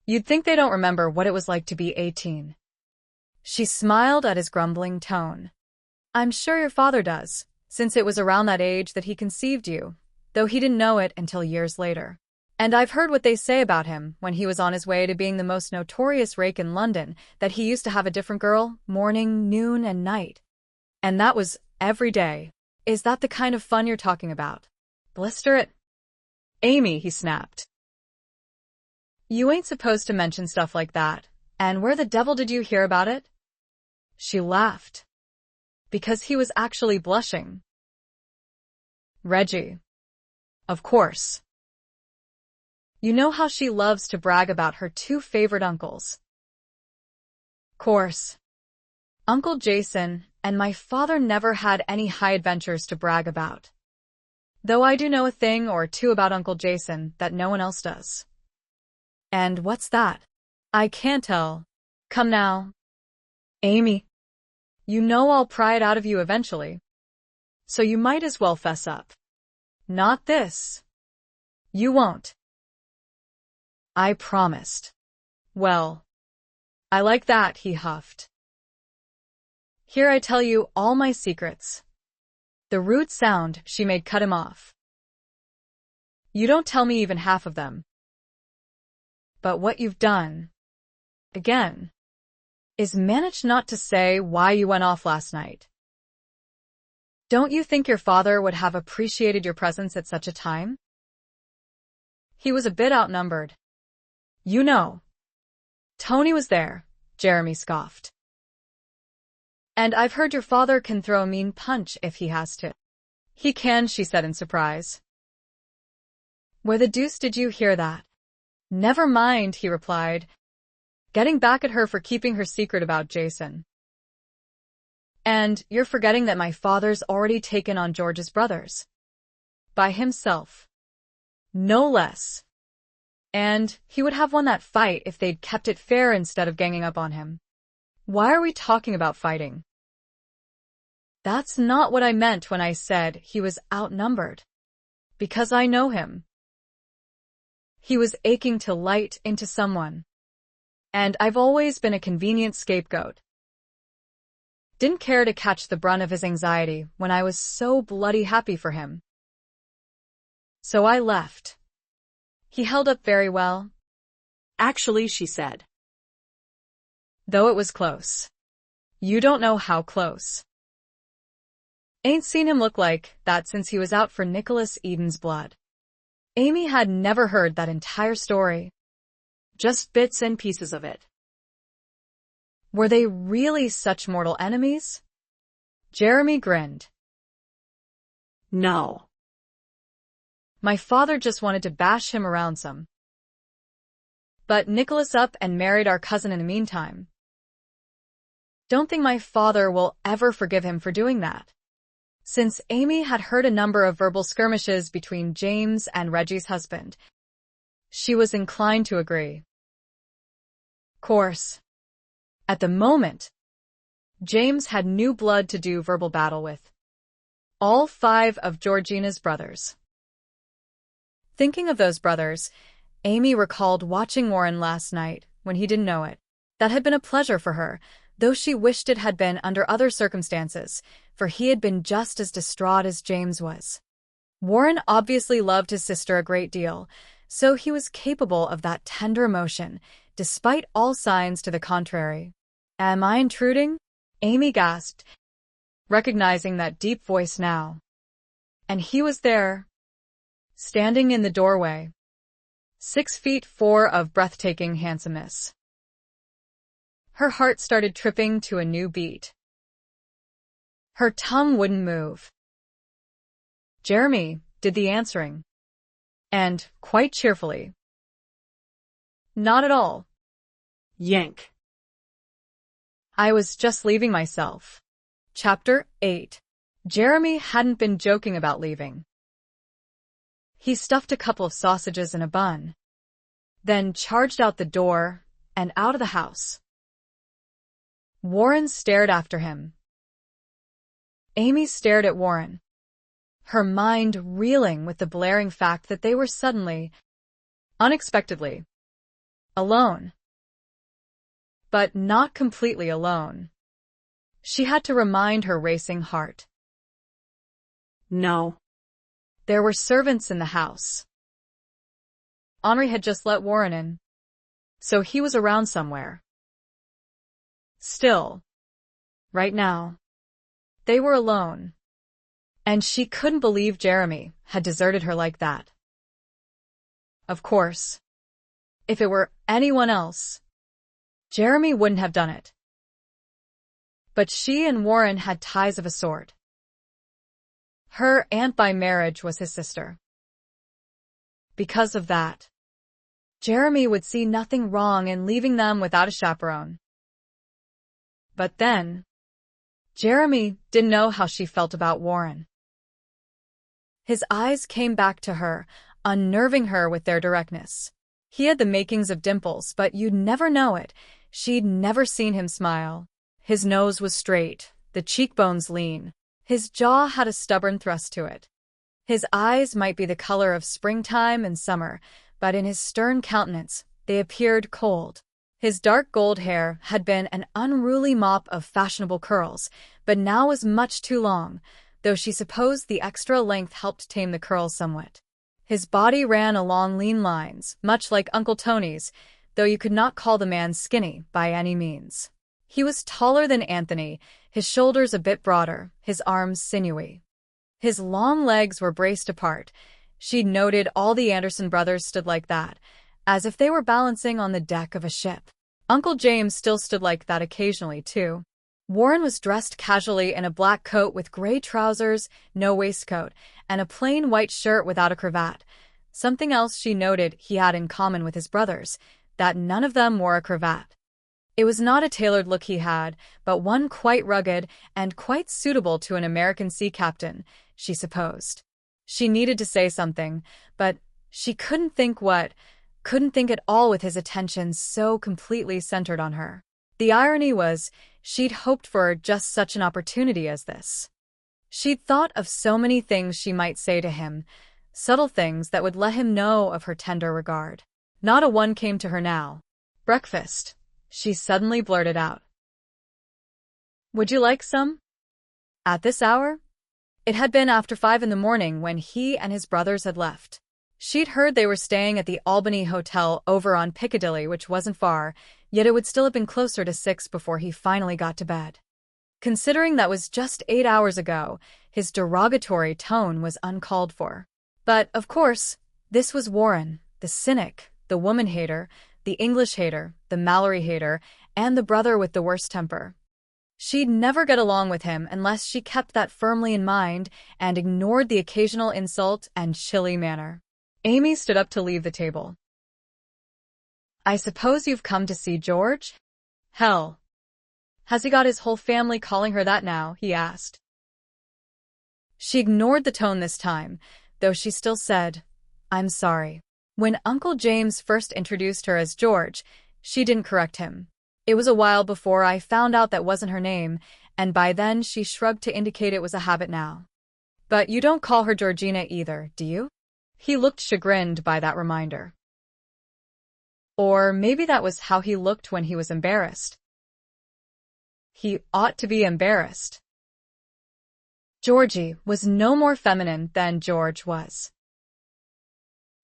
Speaker 1: You'd think they don't remember what it was like to be 18. She smiled at his grumbling tone. I'm sure your father does, since it was around that age that he conceived you, though he didn't know it until years later. And I've heard what they say about him when he was on his way to being the most notorious rake in London, that he used to have a different girl, morning, noon, and night. And that was every day. Is that the kind of fun you're talking about? Blister it? Amy, he snapped. You ain't supposed to mention stuff like that. And where the devil did you hear about it? She laughed. Because he was actually blushing. Reggie. Of course. You know how she loves to brag about her two favorite uncles. Course. Uncle Jason and my father never had any high adventures to brag about. Though I do know a thing or two about Uncle Jason that no one else does. And what's that? I can't tell. Come now. Amy. You know I'll pry it out of you eventually. So you might as well fess up. Not this. You won't. I promised. Well. I like that, he huffed. Here I tell you all my secrets. The rude sound she made cut him off. You don't tell me even half of them. But what you've done, again, is manage not to say why you went off last night. Don't you think your father would have appreciated your presence at such a time? He was a bit outnumbered. You know. Tony was there, Jeremy scoffed. And I've heard your father can throw a mean punch if he has to. He can, she said in surprise. Where the deuce did you hear that? Never mind, he replied, getting back at her for keeping her secret about Jason. And you're forgetting that my father's already taken on George's brothers. By himself. No less. And he would have won that fight if they'd kept it fair instead of ganging up on him. Why are we talking about fighting? That's not what I meant when I said he was outnumbered. Because I know him. He was aching to light into someone. And I've always been a convenient scapegoat. Didn't care to catch the brunt of his anxiety when I was so bloody happy for him. So I left. He held up very well.
Speaker 2: Actually, she said.
Speaker 1: Though it was close. You don't know how close. Ain't seen him look like that since he was out for Nicholas Eden's blood. Amy had never heard that entire story.
Speaker 2: Just bits and pieces of it.
Speaker 1: Were they really such mortal enemies? Jeremy grinned.
Speaker 2: No.
Speaker 1: My father just wanted to bash him around some. But Nicholas up and married our cousin in the meantime. Don't think my father will ever forgive him for doing that. Since Amy had heard a number of verbal skirmishes between James and Reggie's husband, she was inclined to agree. Course. At the moment, James had new blood to do verbal battle with. All 5 of Georgina's brothers. Thinking of those brothers, Amy recalled watching Warren last night when he didn't know it. That had been a pleasure for her, though she wished it had been under other circumstances, for he had been just as distraught as James was. Warren obviously loved his sister a great deal, so he was capable of that tender emotion, despite all signs to the contrary. Am I intruding? Amy gasped, recognizing that deep voice now. And he was there, standing in the doorway, 6'4" of breathtaking handsomeness. Her heart started tripping to a new beat. Her tongue wouldn't move. Jeremy did the answering. And, quite cheerfully. Not at all.
Speaker 2: Yank.
Speaker 1: I was just leaving myself. Chapter 8. Jeremy hadn't been joking about leaving. He stuffed a couple of sausages in a bun, then charged out the door and out of the house. Warren stared after him. Amy stared at Warren, her mind reeling with the blaring fact that they were suddenly, unexpectedly, alone. But not completely alone. She had to remind her racing heart.
Speaker 2: No.
Speaker 1: There were servants in the house. Henri had just let Warren in, so he was around somewhere. Still, right now, They were alone. And she couldn't believe Jeremy had deserted her like that. Of course, if it were anyone else, Jeremy wouldn't have done it. But she and Warren had ties of a sort. Her aunt by marriage was his sister. Because of that, Jeremy would see nothing wrong in leaving them without a chaperone. But then, Jeremy didn't know how she felt about Warren. His eyes came back to her, unnerving her with their directness. He had the makings of dimples, but you'd never know it. She'd never seen him smile. His nose was straight, the cheekbones lean. His jaw had a stubborn thrust to it. His eyes might be the color of springtime and summer, but in his stern countenance, they appeared cold. His dark gold hair had been an unruly mop of fashionable curls, but now was much too long, though she supposed the extra length helped tame the curls somewhat. His body ran along lean lines, much like Uncle Tony's, though you could not call the man skinny by any means. He was taller than Anthony, his shoulders a bit broader, his arms sinewy. His long legs were braced apart. She'd noted all the Anderson brothers stood like that, as if they were balancing on the deck of a ship. Uncle James still stood like that occasionally, too. Warren was dressed casually in a black coat with gray trousers, no waistcoat, and a plain white shirt without a cravat. Something else she noted he had in common with his brothers, that none of them wore a cravat. It was not a tailored look he had, but one quite rugged and quite suitable to an American sea captain, she supposed. She needed to say something, but she couldn't think what, couldn't think at all with his attention so completely centered on her. The irony was, she'd hoped for just such an opportunity as this. She'd thought of so many things she might say to him, subtle things that would let him know of her tender regard. Not a one came to her now. "Breakfast," she suddenly blurted out. "Would you like some?" At this hour? It had been after 5 in the morning when he and his brothers had left. She'd heard they were staying at the Albany Hotel over on Piccadilly, which wasn't far, yet it would still have been closer to 6 before he finally got to bed. Considering that was just 8 hours ago, his derogatory tone was uncalled for. But, of course, this was Warren, the cynic, the woman-hater, the English-hater, the Malory-hater, and the brother with the worst temper. She'd never get along with him unless she kept that firmly in mind and ignored the occasional insult and chilly manner. Amy stood up to leave the table. "I suppose you've come to see George?" "Hell. Has he got his whole family calling her that now?" he asked. She ignored the tone this time, though she still said, "I'm sorry." When Uncle James first introduced her as George, she didn't correct him. "It was a while before I found out that wasn't her name, and by then she shrugged to indicate it was a habit now." "But you don't call her Georgina either, do you?" He looked chagrined by that reminder. Or maybe that was how he looked when he was embarrassed. He ought to be embarrassed. Georgie was no more feminine than George was.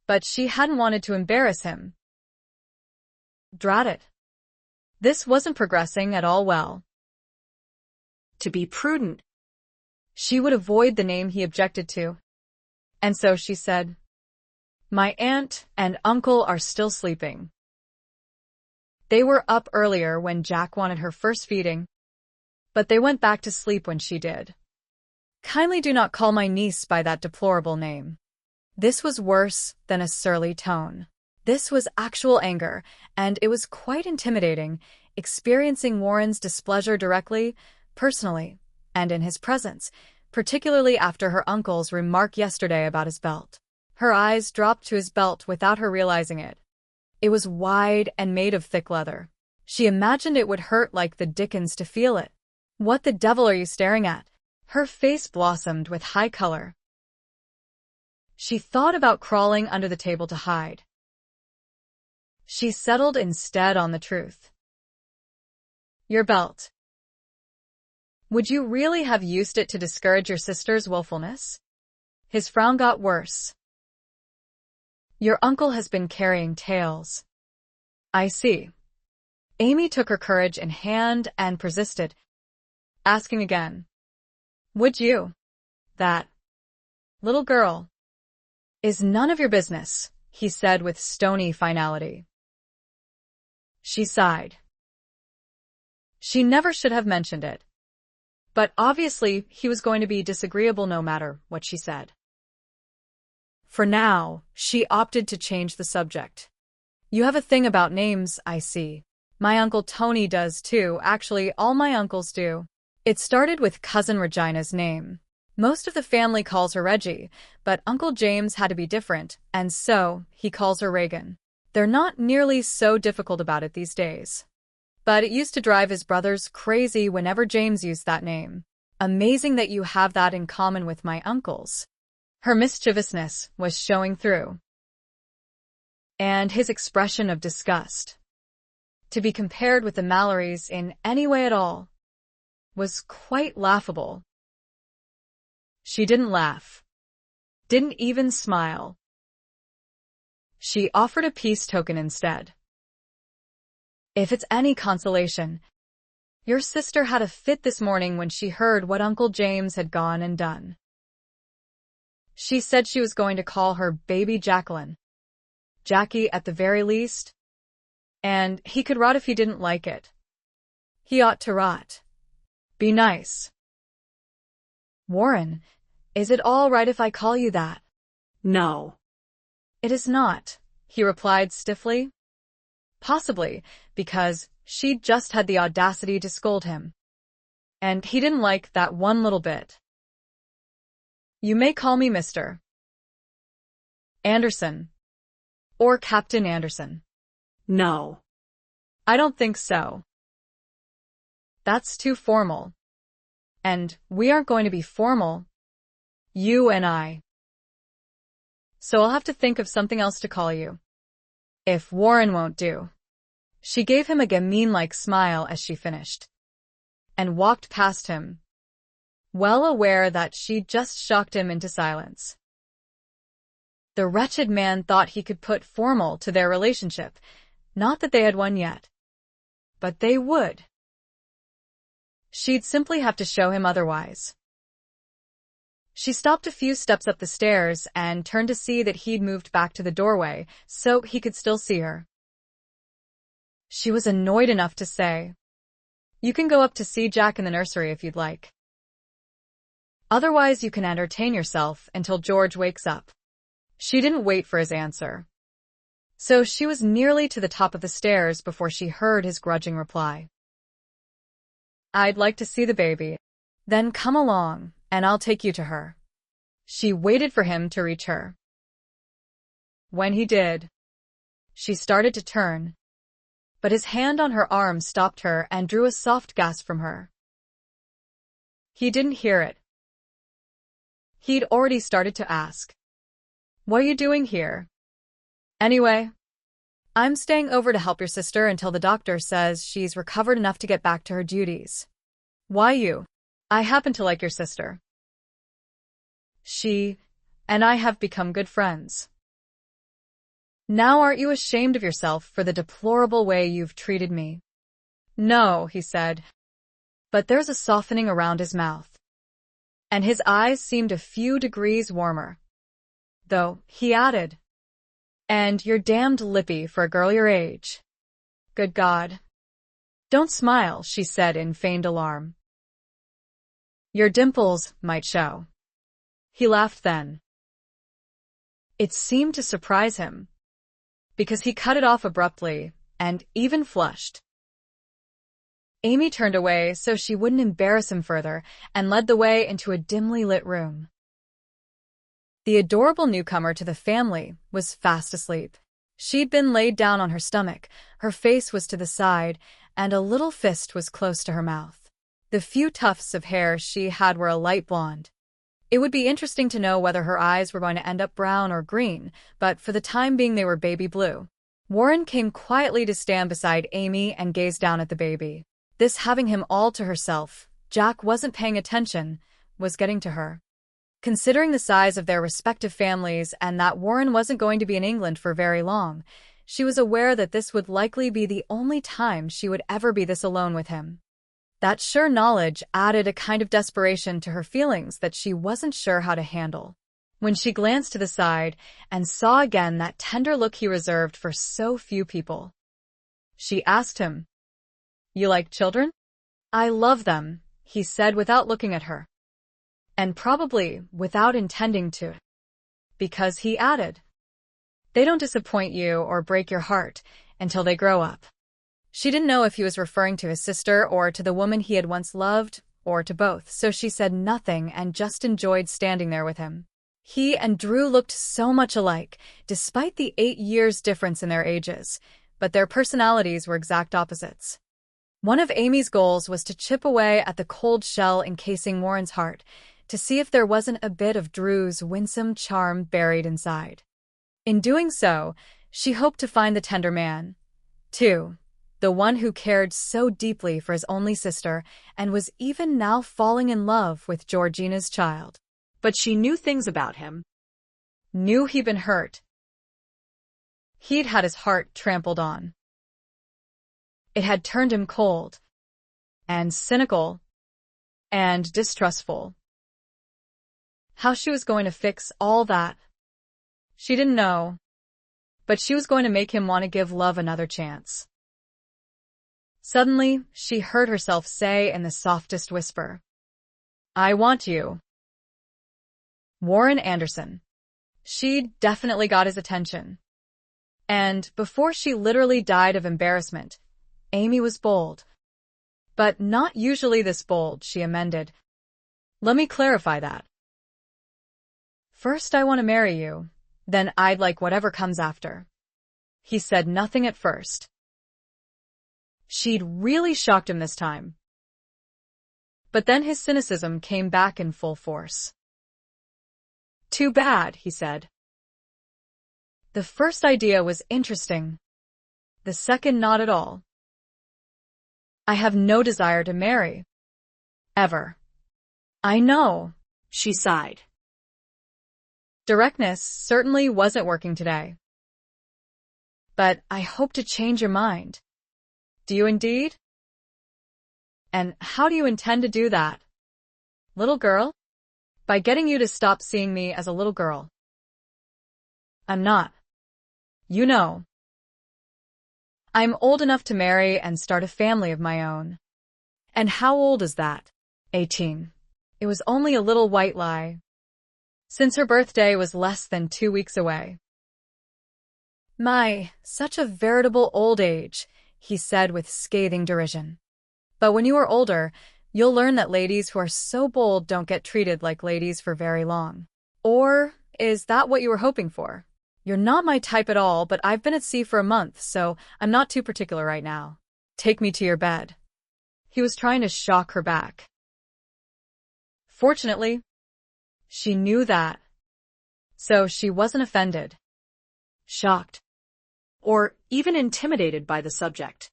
Speaker 1: But she hadn't wanted to embarrass him. Drat it. This wasn't progressing at all well. To be prudent, she would avoid the name he objected to. And so she said, "My aunt and uncle are still sleeping. They were up earlier when Jack wanted her first feeding, but they went back to sleep when she did. Kindly do not call my niece by that deplorable name." This was worse than a surly tone. This was actual anger, and it was quite intimidating, experiencing Warren's displeasure directly, personally, and in his presence, particularly after her uncle's remark yesterday about his belt. Her eyes dropped to his belt without her realizing it. It was wide and made of thick leather. She imagined it would hurt like the dickens to feel it. "What the devil are you staring at?" Her face blossomed with high color. She thought about crawling under the table to hide. She settled instead on the truth. "Your belt. Would you really have used it to discourage your sister's willfulness?" His frown got worse. "Your uncle has been carrying tales." "I see." Amy took her courage in hand and persisted, asking again. Would you? That little girl is none of your business, he said with stony finality. She sighed. She never should have mentioned it. But obviously, he was going to be disagreeable no matter what she said. For now, she opted to change the subject. You have a thing about names, I see. My Uncle Tony does too. Actually, all my uncles do. It started with Cousin Regina's name. Most of the family calls her Reggie, but Uncle James had to be different, and so he calls her Reagan. They're not nearly so difficult about it these days. But it used to drive his brothers crazy whenever James used that name. Amazing that you have that in common with my uncles. Her mischievousness was showing through. And his expression of disgust, to be compared with the Malorys in any way at all, was quite laughable. She didn't laugh. Didn't even smile. She offered a peace token instead. If it's any consolation, your sister had a fit this morning when she heard what Uncle James had gone and done. She said she was going to call her baby Jacqueline. Jackie at the very least. And he could rot if he didn't like it. He ought to rot. Be nice. Warren, is it all right if I call you that?
Speaker 2: No.
Speaker 1: It is not, he replied stiffly. Possibly because she'd just had the audacity to scold him. And he didn't like that one little bit. You may call me Mr. Anderson. Or Captain Anderson.
Speaker 2: No.
Speaker 1: I don't think so. That's too formal. And we aren't going to be formal. You and I. So I'll have to think of something else to call you. If Warren won't do. She gave him a gamine-like smile as she finished. And walked past him, well aware that she'd just shocked him into silence. The wretched man thought he could put formal to their relationship. Not that they had one yet. But they would. She'd simply have to show him otherwise. She stopped a few steps up the stairs and turned to see that he'd moved back to the doorway so he could still see her. She was annoyed enough to say, "You can go up to see Jack in the nursery if you'd like. Otherwise you can entertain yourself until George wakes up." She didn't wait for his answer. So she was nearly to the top of the stairs before she heard his grudging reply. "I'd like to see the baby. Then come along, and I'll take you to her." She waited for him to reach her. When he did, she started to turn, but his hand on her arm stopped her and drew a soft gasp from her. He didn't hear it. He'd already started to ask, "What are you doing here?" "Anyway, I'm staying over to help your sister until the doctor says she's recovered enough to get back to her duties." "Why you?" "I happen to like your sister. She and I have become good friends." "Now aren't you ashamed of yourself for the deplorable way you've treated me?" "No," he said, but there's a softening around his mouth, and his eyes seemed a few degrees warmer. Though, he added, "And you're damned lippy for a girl your age." "Good God." "Don't smile," she said in feigned alarm. "Your dimples might show." He laughed then. It seemed to surprise him, because he cut it off abruptly, and even flushed. Amy turned away so she wouldn't embarrass him further, and led the way into a dimly lit room. The adorable newcomer to the family was fast asleep. She'd been laid down on her stomach, her face was to the side, and a little fist was close to her mouth. The few tufts of hair she had were a light blonde. It would be interesting to know whether her eyes were going to end up brown or green, but for the time being they were baby blue. Warren came quietly to stand beside Amy and gaze down at the baby. This having him all to herself, Jack wasn't paying attention, was getting to her. Considering the size of their respective families and that Warren wasn't going to be in England for very long, she was aware that this would likely be the only time she would ever be this alone with him. That sure knowledge added a kind of desperation to her feelings that she wasn't sure how to handle. When she glanced to the side and saw again that tender look he reserved for so few people, she asked him, "You like children?" "I love them," he said without looking at her. And probably without intending to, because he added, "They don't disappoint you or break your heart until they grow up." She didn't know if he was referring to his sister or to the woman he had once loved, or to both, so she said nothing and just enjoyed standing there with him. He and Drew looked so much alike, despite the 8 years difference in their ages, but their personalities were exact opposites. One of Amy's goals was to chip away at the cold shell encasing Warren's heart, to see if there wasn't a bit of Drew's winsome charm buried inside. In doing so, she hoped to find the tender man, too, the one who cared so deeply for his only sister and was even now falling in love with Georgina's child.
Speaker 2: But she knew things about him.
Speaker 1: Knew he'd been hurt. He'd had his heart trampled on. It had turned him cold, and cynical, and distrustful. How she was going to fix all that, she didn't know, but she was going to make him want to give love another chance. Suddenly, she heard herself say in the softest whisper, "I want you." Warren Anderson. She'd definitely got his attention. And before she literally died of embarrassment, Amy was bold. But not usually this bold, she amended. "Let me clarify that. First I want to marry you, then I'd like whatever comes after." He said nothing at first. She'd really shocked him this time. But then his cynicism came back in full force. "Too bad," he said. The first idea was interesting. The second not at all. "I have no desire to marry. Ever." "I know,"
Speaker 2: she sighed.
Speaker 1: Directness certainly wasn't working today. "But I hope to change your mind." "Do you indeed? And how do you intend to do that, little girl?" "By getting you to stop seeing me as a little girl." "I'm not. You know. I'm old enough to marry and start a family of my own." "And how old is that?" 18. It was only a little white lie, since her birthday was less than 2 weeks away. "My, such a veritable old age," he said with scathing derision. "But when you are older, you'll learn that ladies who are so bold don't get treated like ladies for very long." Or is that what you were hoping for? "You're not my type at all, but I've been at sea for a month, so I'm not too particular right now. Take me to your bed." He was trying to shock her back. Fortunately, she knew that, so she wasn't offended, shocked,
Speaker 2: or even intimidated by the subject.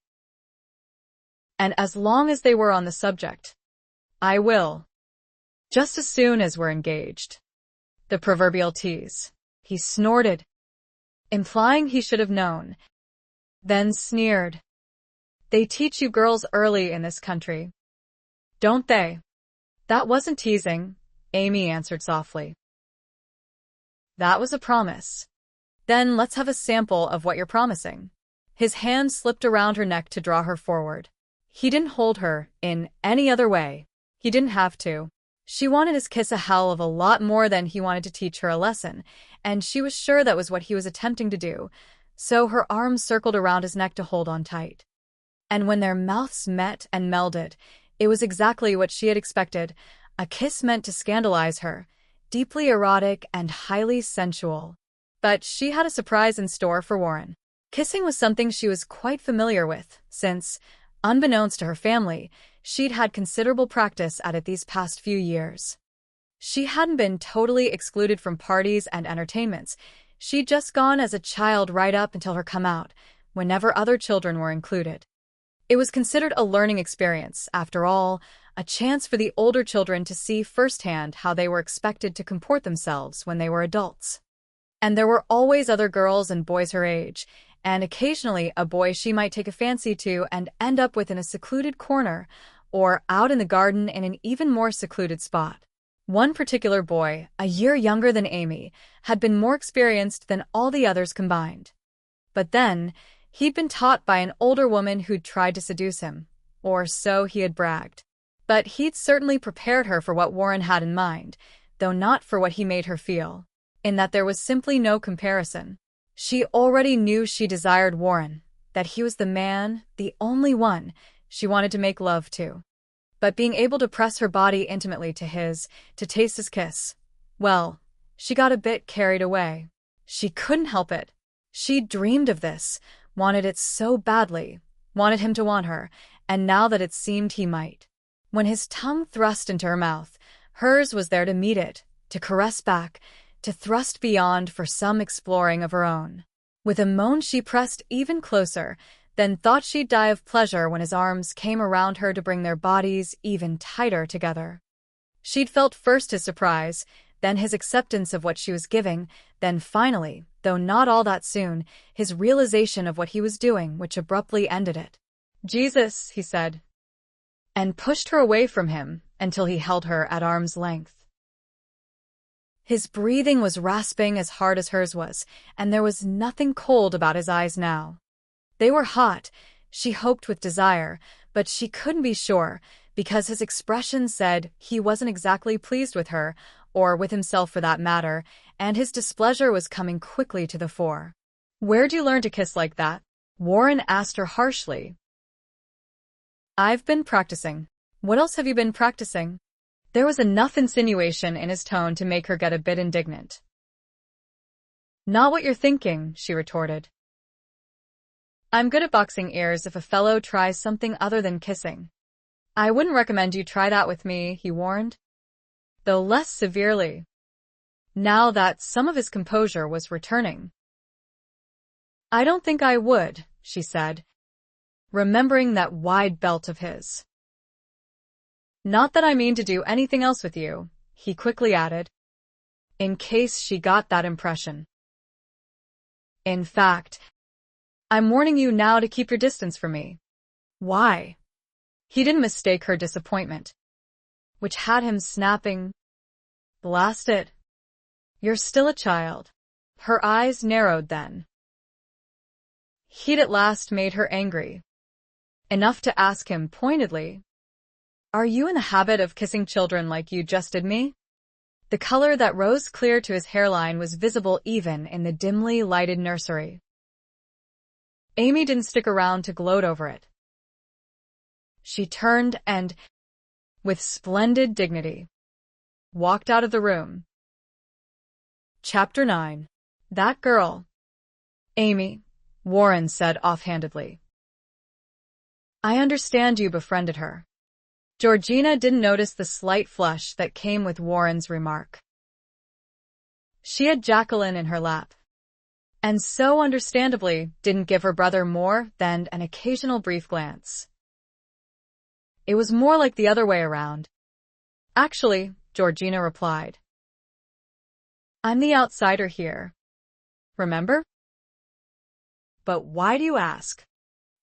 Speaker 1: And as long as they were on the subject, "I will. Just as soon as we're engaged." The proverbial tease. He snorted, implying he should have known, then sneered. "They teach you girls early in this country, don't they?" "That wasn't teasing," Amy answered softly. "That was a promise." "Then let's have a sample of what you're promising." His hand slipped around her neck to draw her forward. He didn't hold her in any other way. He didn't have to. She wanted his kiss a hell of a lot more than he wanted to teach her a lesson, and she was sure that was what he was attempting to do, so her arms circled around his neck to hold on tight. And when their mouths met and melded, it was exactly what she had expected, a kiss meant to scandalize her, deeply erotic and highly sensual. But she had a surprise in store for Warren. Kissing was something she was quite familiar with, since, unbeknownst to her family, she'd had considerable practice at it these past few years. She hadn't been totally excluded from parties and entertainments. She'd just gone as a child right up until her come out, whenever other children were included. It was considered a learning experience, after all, a chance for the older children to see firsthand how they were expected to comport themselves when they were adults. And there were always other girls and boys her age, and occasionally a boy she might take a fancy to and end up with in a secluded corner, or out in the garden in an even more secluded spot. One particular boy, a year younger than Amy, had been more experienced than all the others combined. But then, he'd been taught by an older woman who'd tried to seduce him, or so he had bragged. But he'd certainly prepared her for what Warren had in mind, though not for what he made her feel, in that there was simply no comparison. She already knew she desired Warren, that he was the man, the only one, she wanted to make love to. But being able to press her body intimately to his, to taste his kiss, well, she got a bit carried away. She couldn't help it. She'd dreamed of this, wanted it so badly, wanted him to want her, and now that it seemed he might. When his tongue thrust into her mouth, hers was there to meet it, to caress back, to thrust beyond for some exploring of her own. With a moan she pressed even closer, then thought she'd die of pleasure when his arms came around her to bring their bodies even tighter together. She'd felt first his surprise, then his acceptance of what she was giving, then finally, though not all that soon, his realization of what he was doing, which abruptly ended it. "Jesus," he said, and pushed her away from him until he held her at arm's length. His breathing was rasping as hard as hers was, and there was nothing cold about his eyes now. They were hot, she hoped with desire, but she couldn't be sure, because his expression said he wasn't exactly pleased with her, or with himself for that matter, and his displeasure was coming quickly to the fore. "Where'd you learn to kiss like that?" Warren asked her harshly. "I've been practicing." "What else have you been practicing?" There was enough insinuation in his tone to make her get a bit indignant. "Not what you're thinking," she retorted. "I'm good at boxing ears if a fellow tries something other than kissing." "I wouldn't recommend you try that with me," he warned, though less severely, now that some of his composure was returning. "I don't think I would," she said, remembering that wide belt of his. "Not that I mean to do anything else with you," he quickly added, in case she got that impression. "In fact, I'm warning you now to keep your distance from me." "Why?" He didn't mistake her disappointment, which had him snapping. "Blast it. You're still a child." Her eyes narrowed then. He'd at last made her angry, enough to ask him pointedly, "Are you in the habit of kissing children like you just did me?" The color that rose clear to his hairline was visible even in the dimly lighted nursery. Amy didn't stick around to gloat over it. She turned and, with splendid dignity, walked out of the room. Chapter 9. "That girl, Amy," Warren said offhandedly. "I understand you befriended her." Georgina didn't notice the slight flush that came with Warren's remark. She had Jacqueline in her lap, and so understandably didn't give her brother more than an occasional brief glance. It was more like the other way around. "Actually," Georgina replied, "I'm the outsider here. Remember?" "But why do you ask?"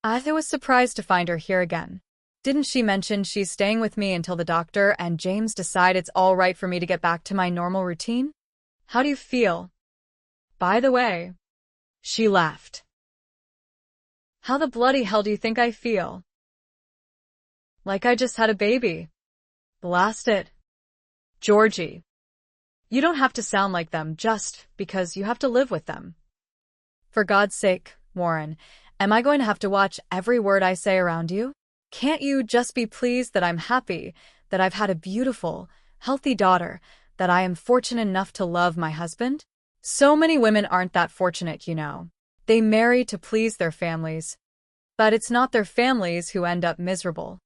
Speaker 1: "I was surprised to find her here again. Didn't she mention she's staying with me until the doctor and James decide it's all right for me to get back to my normal routine? How do you feel? By the way." She laughed. "How the bloody hell do you think I feel?" "Like I just had a baby." "Blast it. Georgie. You don't have to sound like them just because you have to live with them." "For God's sake, Warren, am I going to have to watch every word I say around you? Can't you just be pleased that I'm happy, that I've had a beautiful, healthy daughter, that I am fortunate enough to love my husband? So many women aren't that fortunate, you know. They marry to please their families. But it's not their families who end up miserable."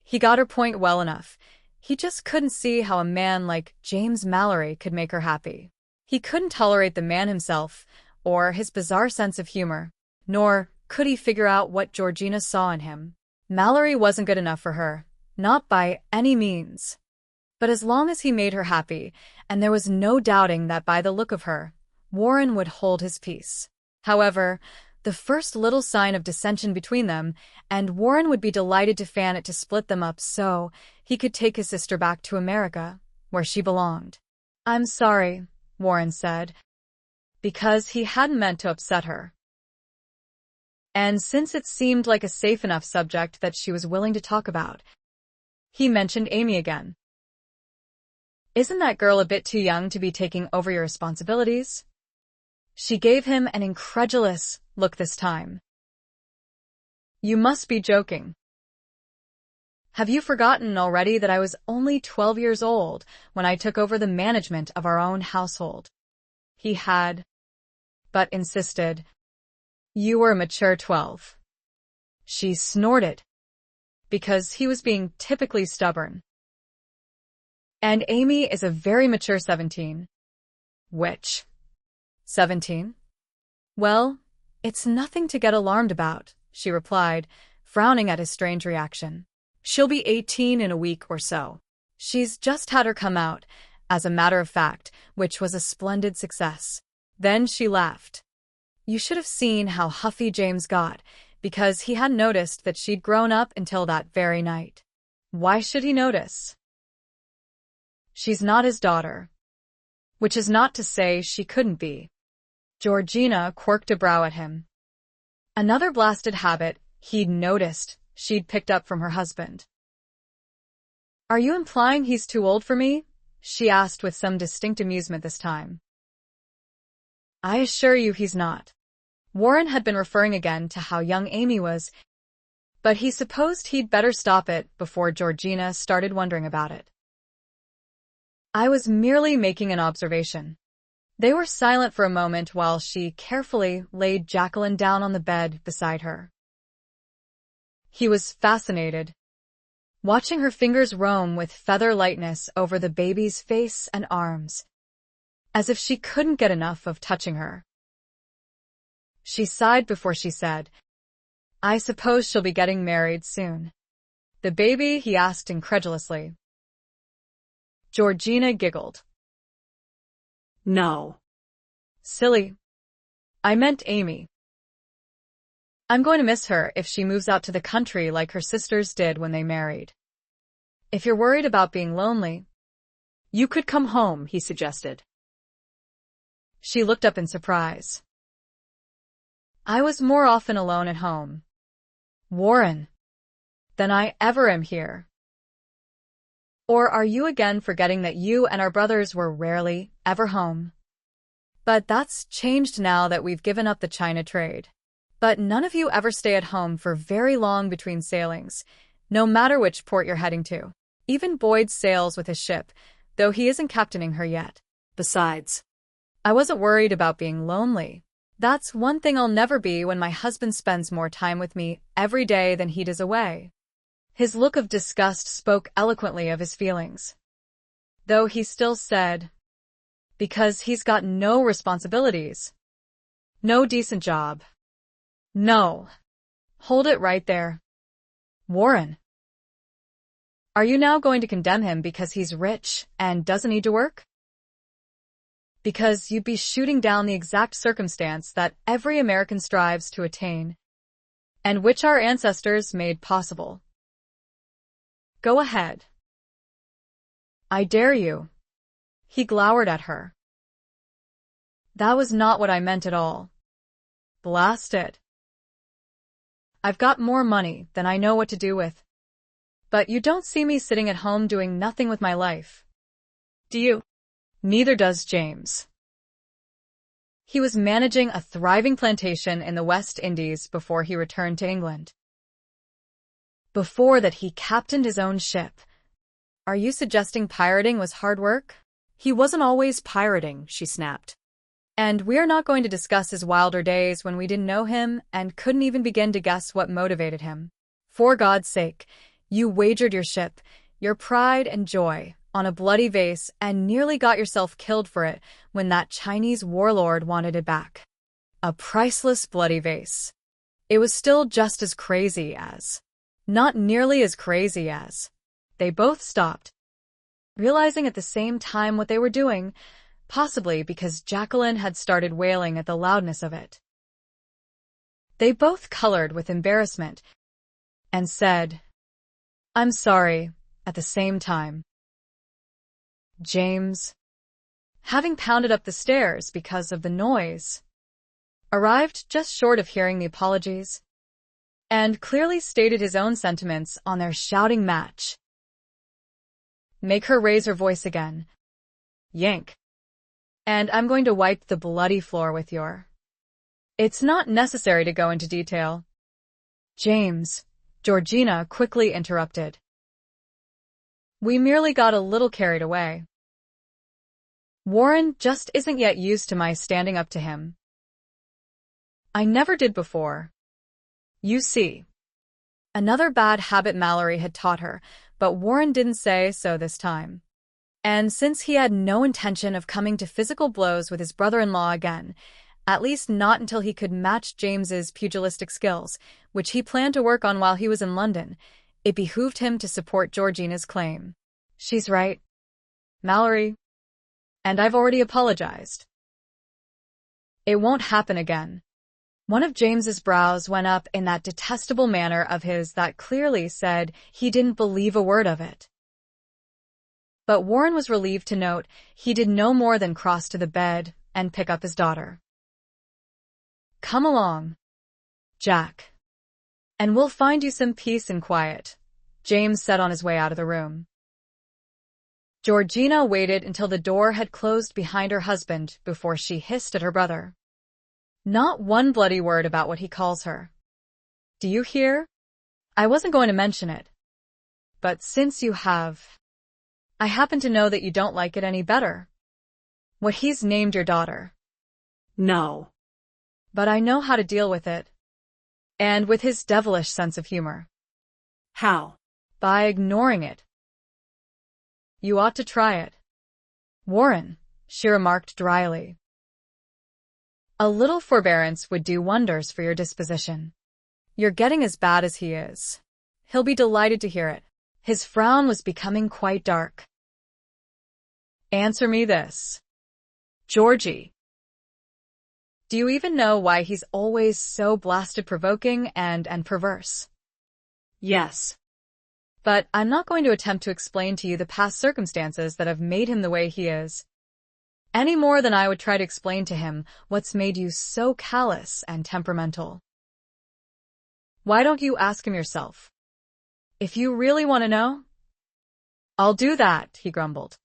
Speaker 1: He got her point well enough. He just couldn't see how a man like James Malory could make her happy. He couldn't tolerate the man himself, or his bizarre sense of humor, nor could he figure out what Georgina saw in him. Malory wasn't good enough for her, not by any means. But as long as he made her happy, and there was no doubting that by the look of her, Warren would hold his peace. However, the first little sign of dissension between them, and Warren would be delighted to fan it to split them up so he could take his sister back to America, where she belonged. "I'm sorry," Warren said, because he hadn't meant to upset her. And since it seemed like a safe enough subject that she was willing to talk about, he mentioned Amy again. "Isn't that girl a bit too young to be taking over your responsibilities?" She gave him an incredulous look this time. "You must be joking. Have you forgotten already that I was only 12 years old when I took over the management of our own household?" He had, but insisted. "You were a mature 12. She snorted, because he was being typically stubborn. "And Amy is a very mature 17. "Which? 17? "Well, it's nothing to get alarmed about," she replied, frowning at his strange reaction. "She'll be 18 in a week or so. She's just had her come out, as a matter of fact, which was a splendid success." Then she laughed. You should have seen how huffy James got, because he hadn't noticed that she'd grown up until that very night. Why should he notice? She's not his daughter. Which is not to say she couldn't be. Georgina quirked a brow at him. Another blasted habit he'd noticed she'd picked up from her husband. "Are you implying he's too old for me?" she asked with some distinct amusement this time. "I assure you he's not." Warren had been referring again to how young Amy was, but he supposed he'd better stop it before Georgina started wondering about it. "I was merely making an observation." They were silent for a moment while she carefully laid Jacqueline down on the bed beside her. He was fascinated, watching her fingers roam with feather lightness over the baby's face and arms, as if she couldn't get enough of touching her. She sighed before she said, "I suppose she'll be getting married soon." "The baby?" he asked incredulously. Georgina giggled.
Speaker 2: "No."
Speaker 1: "Silly. I meant Amy. I'm going to miss her if she moves out to the country like her sisters did when they married. If you're worried about being lonely,
Speaker 2: "You could come home," he suggested.
Speaker 1: She looked up in surprise. "I was more often alone at home, Warren, than I ever am here. Or are you again forgetting that you and our brothers were rarely ever home? But that's changed now that we've given up the China trade. But none of you ever stay at home for very long between sailings, no matter which port you're heading to. Even Boyd sails with his ship, though he isn't captaining her yet. Besides, I wasn't worried about being lonely. That's one thing I'll never be when my husband spends more time with me every day than he does away." His look of disgust spoke eloquently of his feelings. Though he still said, "Because he's got no responsibilities. No decent job. No." Hold it right there. Warren. Are you now going to condemn him because he's rich and doesn't need to work? Because you'd be shooting down the exact circumstance that every American strives to attain, and which our ancestors made possible. Go ahead. I dare you. He glowered at her. That was not what I meant at all. Blast it. I've got more money than I know what to do with. But you don't see me sitting at home doing nothing with my life. Do you? Neither does James. He was managing a thriving plantation in the West Indies before he returned to England. Before that, he captained his own ship. Are you suggesting pirating was hard work?
Speaker 2: "He wasn't always pirating," she snapped.
Speaker 1: And we're not going to discuss his wilder days when we didn't know him and couldn't even begin to guess what motivated him. For God's sake, you wagered your ship, your pride and joy, on a bloody vase and nearly got yourself killed for it when that Chinese warlord wanted it back. A priceless bloody vase. It was still just as crazy as, not nearly as crazy as. They both stopped, realizing at the same time what they were doing, possibly because Jacqueline had started wailing at the loudness of it. They both colored with embarrassment and said, "I'm sorry," at the same time. James, having pounded up the stairs because of the noise, arrived just short of hearing the apologies and clearly stated his own sentiments on their shouting match. "Make her raise her voice again. Yank. And I'm going to wipe the bloody floor with your—" "It's not necessary to go into detail." "James," Georgina quickly interrupted. "We merely got a little carried away. Warren just isn't yet used to my standing up to him. I never did before. You see." Another bad habit Malory had taught her, but Warren didn't say so this time. And since he had no intention of coming to physical blows with his brother-in-law again, at least not until he could match James's pugilistic skills, which he planned to work on while he was in London, it behooved him to support Georgina's claim. "She's right, Malory. And I've already apologized. It won't happen again." One of James's brows went up in that detestable manner of his that clearly said he didn't believe a word of it. But Warren was relieved to note he did no more than cross to the bed and pick up his daughter. "Come along, Jack, and we'll find you some peace and quiet," James said on his way out of the room. Georgina waited until the door had closed behind her husband before she hissed at her brother. "Not one bloody word about what he calls her. Do you hear? I wasn't going to mention it. But since you have, I happen to know that you don't like it any better. What he's named your daughter."
Speaker 2: "No."
Speaker 1: "But I know how to deal with it. And with his devilish sense of humor."
Speaker 2: "How?"
Speaker 1: "By ignoring it." "You ought to try it, Warren," she remarked dryly. "A little forbearance would do wonders for your disposition. You're getting as bad as he is. He'll be delighted to hear it." His frown was becoming quite dark. "Answer me this, Georgie. Do you even know why he's always so blasted provoking and perverse?"
Speaker 2: "Yes."
Speaker 1: "But I'm not going to attempt to explain to you the past circumstances that have made him the way he is, any more than I would try to explain to him what's made you so callous and temperamental. Why don't you ask him yourself? If you really want to know?" "I'll do that," he grumbled.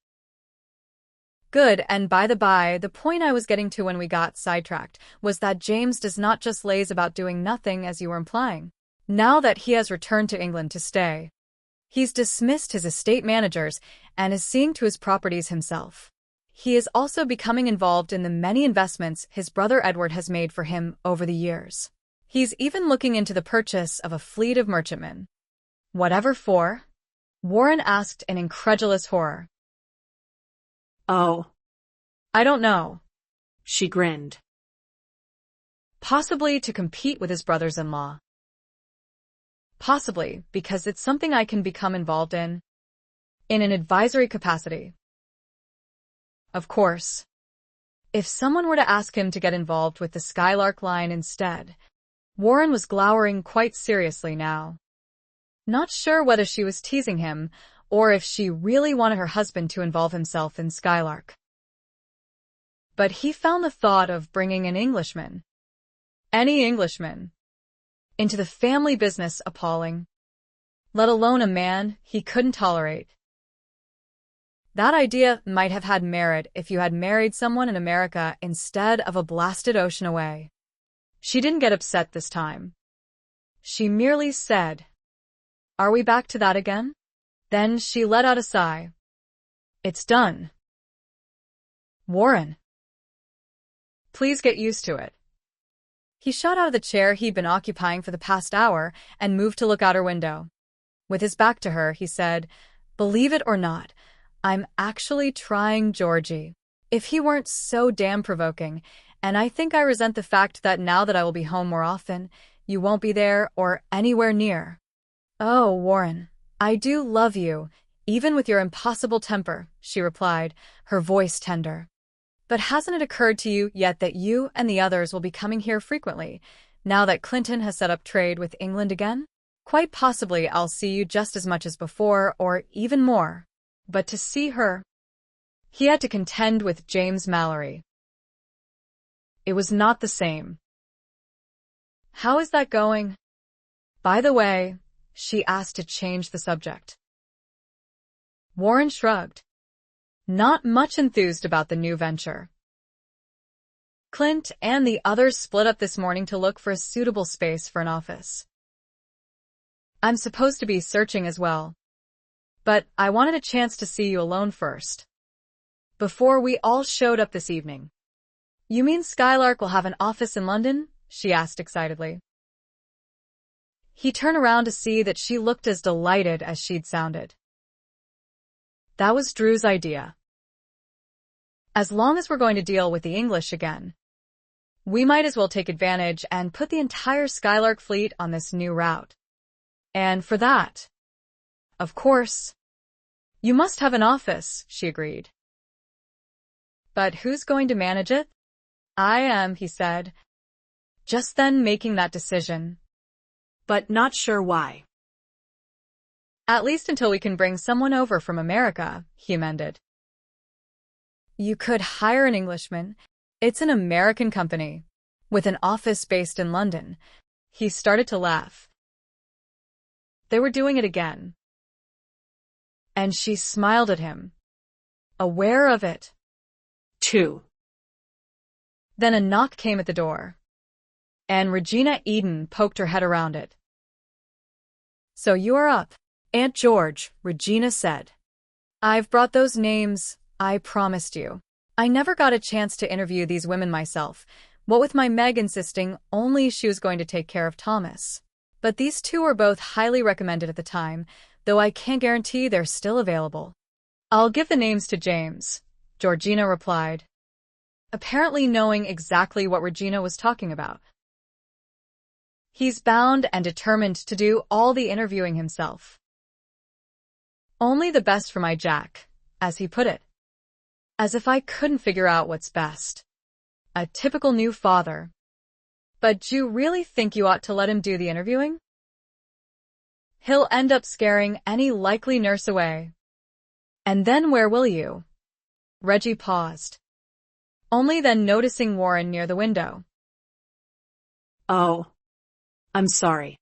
Speaker 1: "Good, and by the by, the point I was getting to when we got sidetracked was that James does not just laze about doing nothing, as you were implying. Now that he has returned to England to stay, he's dismissed his estate managers and is seeing to his properties himself. He is also becoming involved in the many investments his brother Edward has made for him over the years. He's even looking into the purchase of a fleet of merchantmen." "Whatever for?" Warren asked in incredulous horror.
Speaker 2: "Oh."
Speaker 1: "I don't know."
Speaker 2: She grinned.
Speaker 1: "Possibly to compete with his brothers-in-law. Possibly because it's something I can become involved in an advisory capacity. Of course, if someone were to ask him to get involved with the Skylark line instead." Warren was glowering quite seriously now, not sure whether she was teasing him or if she really wanted her husband to involve himself in Skylark. But he found the thought of bringing an Englishman, any Englishman, into the family business appalling, let alone a man he couldn't tolerate. That idea might have had merit if you had married someone in America instead of a blasted ocean away. She didn't get upset this time. She merely said, "Are we back to that again?" Then she let out a sigh. "It's done, Warren. Please get used to it." He shot out of the chair he'd been occupying for the past hour and moved to look out her window. With his back to her, he said, "Believe it or not, I'm actually trying Georgie. If he weren't so damn provoking, and I think I resent the fact that now that I will be home more often, you won't be there or anywhere near." "Oh, Warren, I do love you, even with your impossible temper," she replied, her voice tender. "But hasn't it occurred to you yet that you and the others will be coming here frequently, Now that Clinton has set up trade with England again? Quite possibly I'll see you just as much as before, or even more. But to see her, he had to contend with James Malory. It was not the same. How is that going? By the way, she asked to change the subject. Warren shrugged, not much enthused about the new venture. Clint and the others split up this morning to look for a suitable space for an office. I'm supposed to be searching as well, but I wanted a chance to see you alone first, before we all showed up this evening. You mean Skylark will have an office in London? She asked excitedly. He turned around to see that she looked as delighted as she'd sounded. That was Drew's idea. As long as we're going to deal with the English again, we might as well take advantage and put the entire Skylark fleet on this new route. And for that, of course, you must have an office, she agreed. But who's going to manage it? I am, he said, just then making that decision.
Speaker 2: But not sure why.
Speaker 1: At least until we can bring someone over from America, he amended. You could hire an Englishman. It's an American company, with an office based in London. He started to laugh. They were doing it again. And she smiled at him, aware of it.
Speaker 2: 2.
Speaker 1: Then a knock came at the door, and Regina Eden poked her head around it. So you are up, Aunt George, Regina said. I've brought those names I promised you. I never got a chance to interview these women myself, what with my Meg insisting only she was going to take care of Thomas. But these two were both highly recommended at the time, though I can't guarantee they're still available. I'll give the names to James, Georgina replied, apparently knowing exactly what Regina was talking about. He's bound and determined to do all the interviewing himself. Only the best for my Jack, as he put it. As if I couldn't figure out what's best. A typical new father. But do you really think you ought to let him do the interviewing? He'll end up scaring any likely nurse away. And then where will you? Reggie paused, only then noticing Warren near the window.
Speaker 2: Oh, I'm sorry.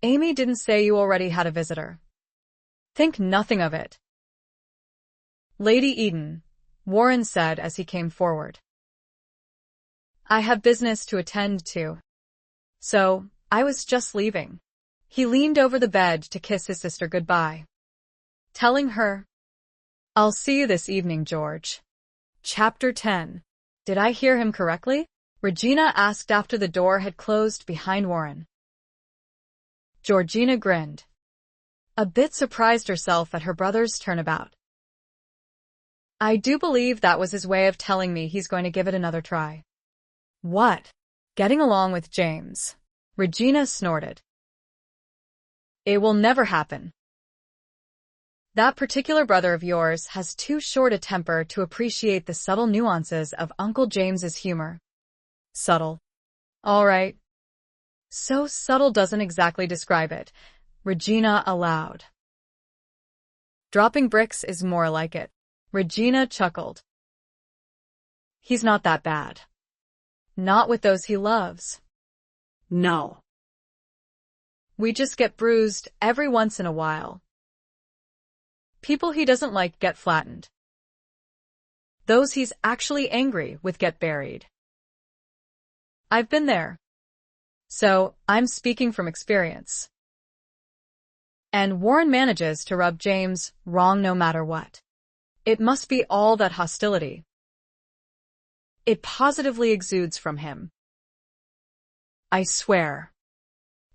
Speaker 1: Amy didn't say you already had a visitor. Think nothing of it. Lady Eden, Warren said as he came forward. I have business to attend to. So, I was just leaving. He leaned over the bed to kiss his sister goodbye, telling her, I'll see you this evening, George. Chapter 10. Did I hear him correctly? Regina asked after the door had closed behind Warren. Georgina grinned, a bit surprised herself at her brother's turnabout. I do believe that was his way of telling me he's going to give it another try. What? Getting along with James? Regina snorted. It will never happen. That particular brother of yours has too short a temper to appreciate the subtle nuances of Uncle James's humor. Subtle. All right. So subtle doesn't exactly describe it, Regina allowed. Dropping bricks is more like it. Regina chuckled. He's not that bad. Not with those he loves.
Speaker 2: No.
Speaker 1: We just get bruised every once in a while. People he doesn't like get flattened. Those he's actually angry with get buried. I've been there. So, I'm speaking from experience. And Warren manages to rub James wrong no matter what. It must be all that hostility. It positively exudes from him. I swear.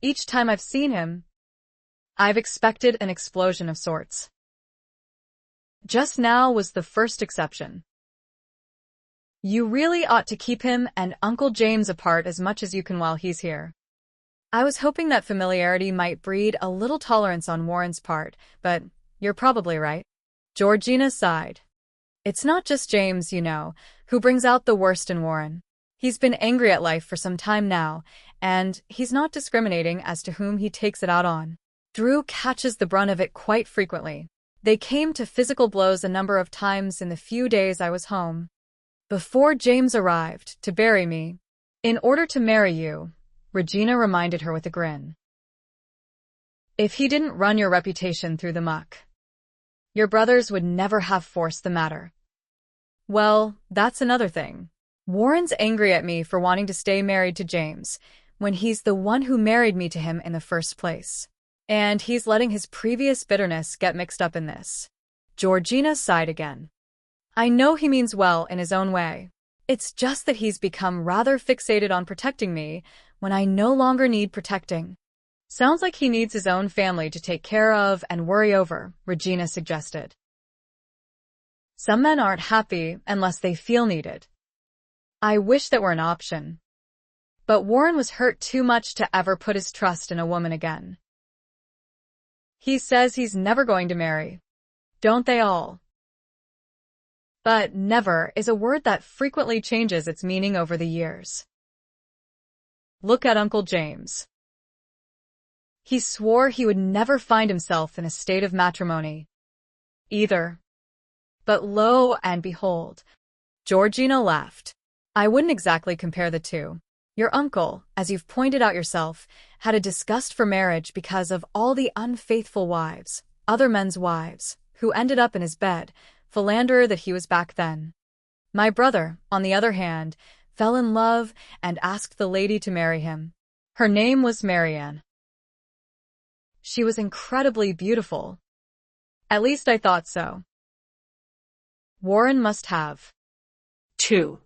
Speaker 1: Each time I've seen him, I've expected an explosion of sorts. Just now was the first exception. You really ought to keep him and Uncle James apart as much as you can while he's here. I was hoping that familiarity might breed a little tolerance on Warren's part, but you're probably right. Georgina sighed. It's not just James, you know, who brings out the worst in Warren. He's been angry at life for some time now, and he's not discriminating as to whom he takes it out on. Drew catches the brunt of it quite frequently. They came to physical blows a number of times in the few days I was home. Before James arrived to bury me, in order to marry you, Regina reminded her with a grin. If he didn't run your reputation through the muck, your brothers would never have forced the matter. Well, that's another thing. Warren's angry at me for wanting to stay married to James, when he's the one who married me to him in the first place. And he's letting his previous bitterness get mixed up in this. Georgina sighed again. I know he means well in his own way. It's just that he's become rather fixated on protecting me when I no longer need protecting. Sounds like he needs his own family to take care of and worry over, Regina suggested. Some men aren't happy unless they feel needed. I wish that were an option. But Warren was hurt too much to ever put his trust in a woman again. He says he's never going to marry. Don't they all? But never is a word that frequently changes its meaning over the years. Look at Uncle James. He swore he would never find himself in a state of matrimony either. But lo and behold, Georgina laughed. I wouldn't exactly compare the two. Your uncle, as you've pointed out yourself, had a disgust for marriage because of all the unfaithful wives, other men's wives, who ended up in his bed, philanderer that he was back then. My brother, on the other hand, fell in love and asked the lady to marry him. Her name was Marianne. She was incredibly beautiful. At least I thought so. Warren must have.
Speaker 2: 2.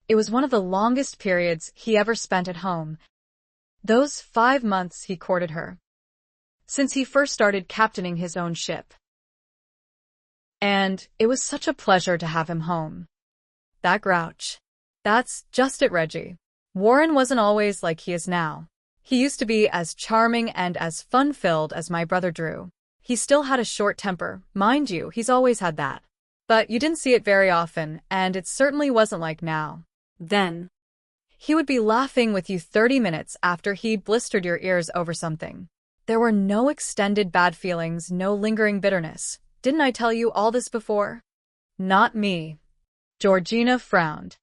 Speaker 1: It was one of the longest periods he ever spent at home. Those 5 months he courted her. Since he first started captaining his own ship. And it was such a pleasure to have him home. That grouch. That's just it, Reggie. Warren wasn't always like he is now. He used to be as charming and as fun-filled as my brother Drew. He still had a short temper, mind you, he's always had that. But you didn't see it very often, and it certainly wasn't like now.
Speaker 2: Then
Speaker 1: he would be laughing with you 30 minutes after he'd blistered your ears over something. There were no extended bad feelings, no lingering bitterness. Didn't I tell you all this before? Not me. Georgina frowned.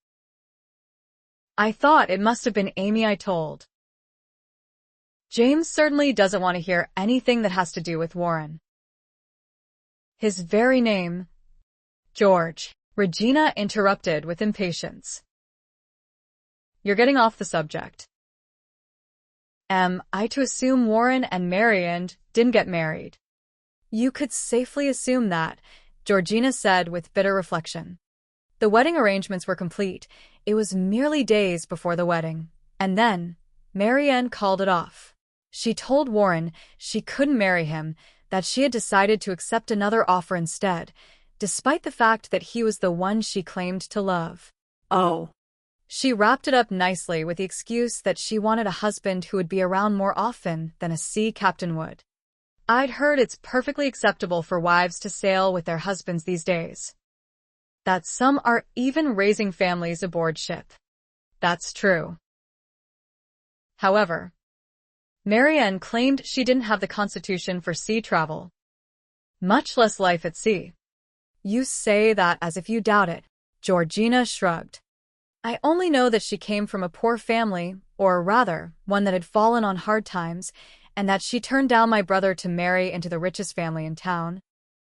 Speaker 1: I thought it must have been Amy I told. James certainly doesn't want to hear anything that has to do with Warren. His very name, George, Regina interrupted with impatience. You're getting off the subject. Am I to assume Warren and Marianne didn't get married? You could safely assume that, Georgina said with bitter reflection. The wedding arrangements were complete. It was merely days before the wedding. And then, Marianne called it off. She told Warren she couldn't marry him, that she had decided to accept another offer instead, despite the fact that he was the one she claimed to love.
Speaker 2: Oh.
Speaker 1: She wrapped it up nicely with the excuse that she wanted a husband who would be around more often than a sea captain would. I'd heard it's perfectly acceptable for wives to sail with their husbands these days. That some are even raising families aboard ship. That's true. However, Marianne claimed she didn't have the constitution for sea travel, much less life at sea. You say that as if you doubt it. Georgina shrugged. I only know that she came from a poor family, or rather, one that had fallen on hard times, and that she turned down my brother to marry into the richest family in town.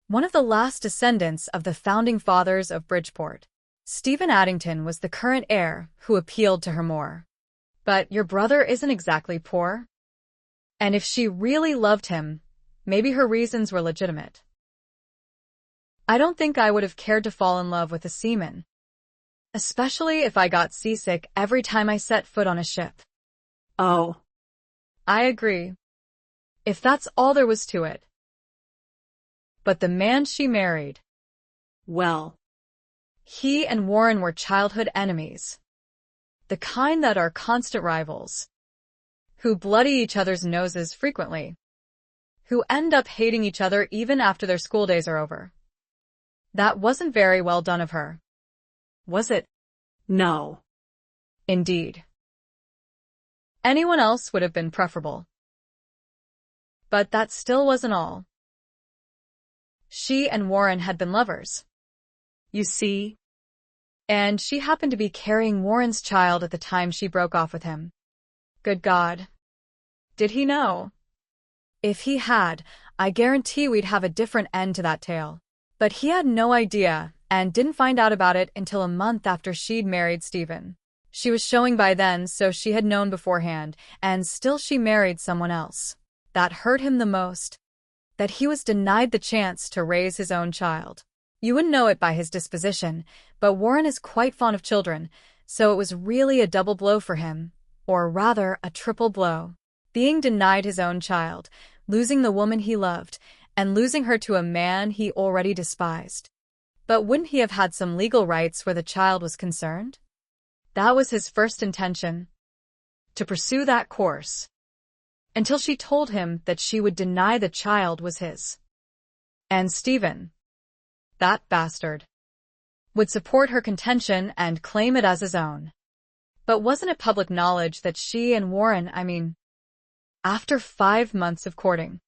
Speaker 1: One of the last descendants of the founding fathers of Bridgeport. Stephen Addington was the current heir who appealed to her more. But your brother isn't exactly poor. And if she really loved him, maybe her reasons were legitimate. I don't think I would have cared to fall in love with a seaman, especially if I got seasick every time I set foot on a ship.
Speaker 2: Oh.
Speaker 1: I agree. If that's all there was to it. But the man she married,
Speaker 2: well,
Speaker 1: he and Warren were childhood enemies. The kind that are constant rivals, who bloody each other's noses frequently, who end up hating each other even after their school days are over. That wasn't very well done of her. Was it?
Speaker 2: No.
Speaker 1: Indeed. Anyone else would have been preferable. But that still wasn't all. She and Warren had been lovers. You see? And she happened to be carrying Warren's child at the time she broke off with him. Good God. Did he know? If he had, I guarantee we'd have a different end to that tale. But he had no idea, and didn't find out about it until a month after she'd married Stephen. She was showing by then, so she had known beforehand, and still she married someone else. That hurt him the most. That he was denied the chance to raise his own child. You wouldn't know it by his disposition, but Warren is quite fond of children, so it was really a double blow for him, or rather a triple blow. Being denied his own child, losing the woman he loved, and losing her to a man he already despised. But wouldn't he have had some legal rights where the child was concerned? That was his first intention, to pursue that course, until she told him that she would deny the child was his. And Stephen, that bastard, would support her contention and claim it as his own. But wasn't it public knowledge that she and Warren, after 5 months of courting?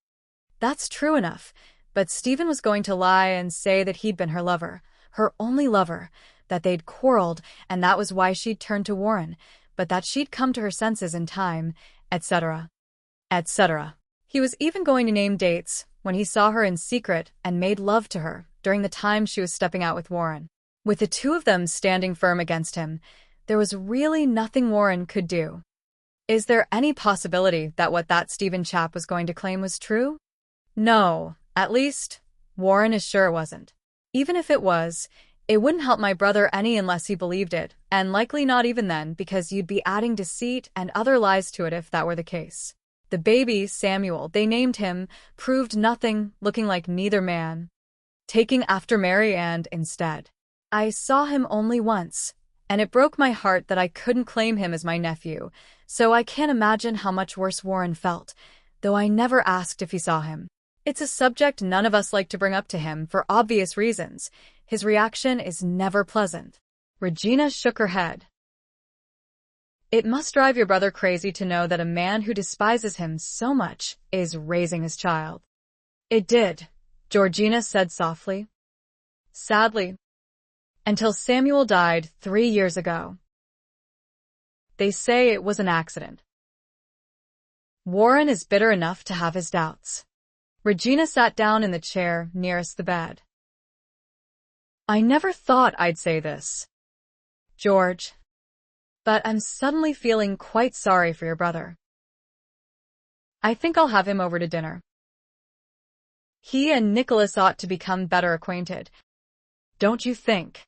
Speaker 1: That's true enough, but Stephen was going to lie and say that he'd been her lover, her only lover, that they'd quarreled, and that was why she'd turned to Warren, but that she'd come to her senses in time, etc., etc. He was even going to name dates when he saw her in secret and made love to her during the time she was stepping out with Warren. With the two of them standing firm against him, there was really nothing Warren could do. Is there any possibility that what that Stephen chap was going to claim was true? No, at least, Warren is sure it wasn't. Even if it was, it wouldn't help my brother any unless he believed it, and likely not even then, because you'd be adding deceit and other lies to it if that were the case. The baby, Samuel, they named him, proved nothing, looking like neither man. Taking after Mary and, instead. I saw him only once, and it broke my heart that I couldn't claim him as my nephew, so I can't imagine how much worse Warren felt, though I never asked if he saw him. It's a subject none of us like to bring up to him for obvious reasons. His reaction is never pleasant. Regina shook her head. It must drive your brother crazy to know that a man who despises him so much is raising his child. It did, Georgina said softly. Sadly. Until Samuel died 3 years ago. They say it was an accident. Warren is bitter enough to have his doubts. Regina sat down in the chair nearest the bed. I never thought I'd say this, George, but I'm suddenly feeling quite sorry for your brother. I think I'll have him over to dinner. He and Nicholas ought to become better acquainted. Don't you think?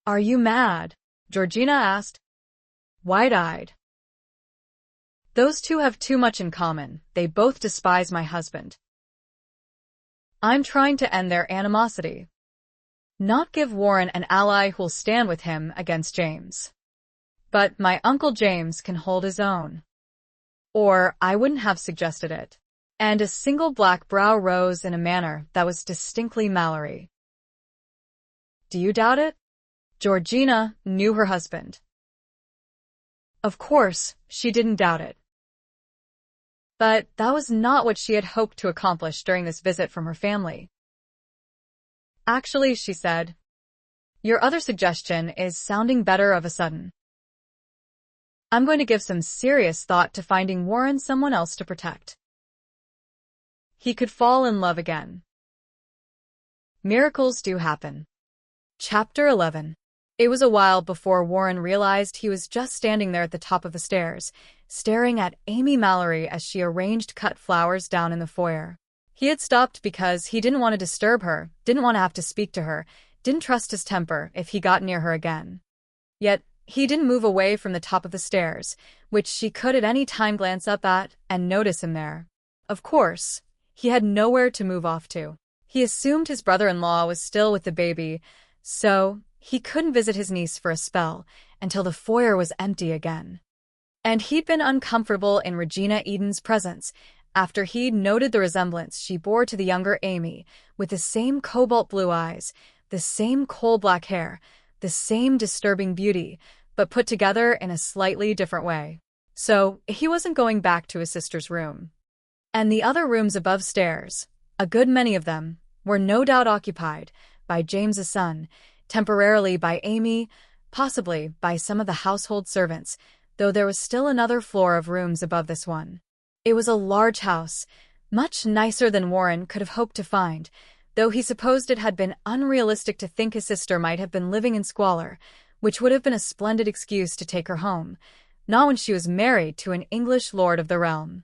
Speaker 1: Are you mad? Georgina asked, wide-eyed. Those two have too much in common. They both despise my husband. I'm trying to end their animosity. Not give Warren an ally who'll stand with him against James. But my Uncle James can hold his own. Or I wouldn't have suggested it. And a single black brow rose in a manner that was distinctly Malory. Do you doubt it? Georgina knew her husband. Of course, she didn't doubt it. But that was not what she had hoped to accomplish during this visit from her family. Actually, she said, your other suggestion is sounding better of a sudden. I'm going to give some serious thought to finding Warren someone else to protect. He could fall in love again. Miracles do happen. Chapter 11. It was a while before Warren realized he was just standing there at the top of the stairs, staring at Amy Malory as she arranged cut flowers down in the foyer. He had stopped because he didn't want to disturb her, didn't want to have to speak to her, didn't trust his temper if he got near her again. Yet, he didn't move away from the top of the stairs, which she could at any time glance up at and notice him there. Of course, he had nowhere to move off to. He assumed his brother-in-law was still with the baby, so he couldn't visit his niece for a spell until the foyer was empty again. And he'd been uncomfortable in Regina Eden's presence after he'd noted the resemblance she bore to the younger Amy, with the same cobalt blue eyes, the same coal-black hair, the same disturbing beauty, but put together in a slightly different way. So, he wasn't going back to his sister's room. And the other rooms above stairs, a good many of them, were no doubt occupied by James's son, temporarily by Amy, possibly by some of the household servants, though there was still another floor of rooms above this one. It was a large house, much nicer than Warren could have hoped to find, though he supposed it had been unrealistic to think his sister might have been living in squalor, which would have been a splendid excuse to take her home, not when she was married to an English lord of the realm.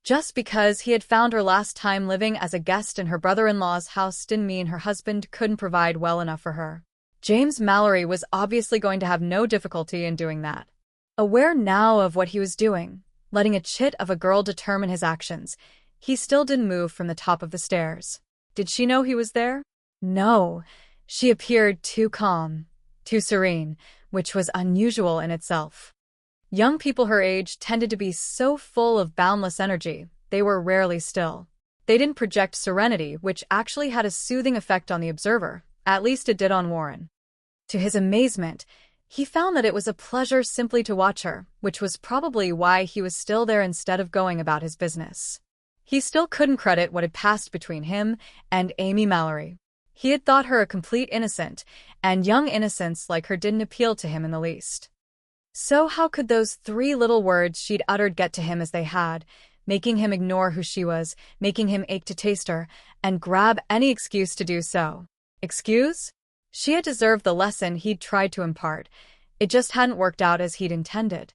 Speaker 1: Just because he had found her last time living as a guest in her brother-in-law's house didn't mean her husband couldn't provide well enough for her. James Malory was obviously going to have no difficulty in doing that. Aware now of what he was doing, letting a chit of a girl determine his actions, he still didn't move from the top of the stairs. Did she know he was there? No. She appeared too calm, too serene, which was unusual in itself. Young people her age tended to be so full of boundless energy, they were rarely still. They didn't project serenity, which actually had a soothing effect on the observer, at least it did on Warren. To his amazement, he found that it was a pleasure simply to watch her, which was probably why he was still there instead of going about his business. He still couldn't credit what had passed between him and Amy Malory. He had thought her a complete innocent, and young innocents like her didn't appeal to him in the least. So how could those 3 little words she'd uttered get to him as they had, making him ignore who she was, making him ache to taste her, and grab any excuse to do so? Excuse? She had deserved the lesson he'd tried to impart. It just hadn't worked out as he'd intended.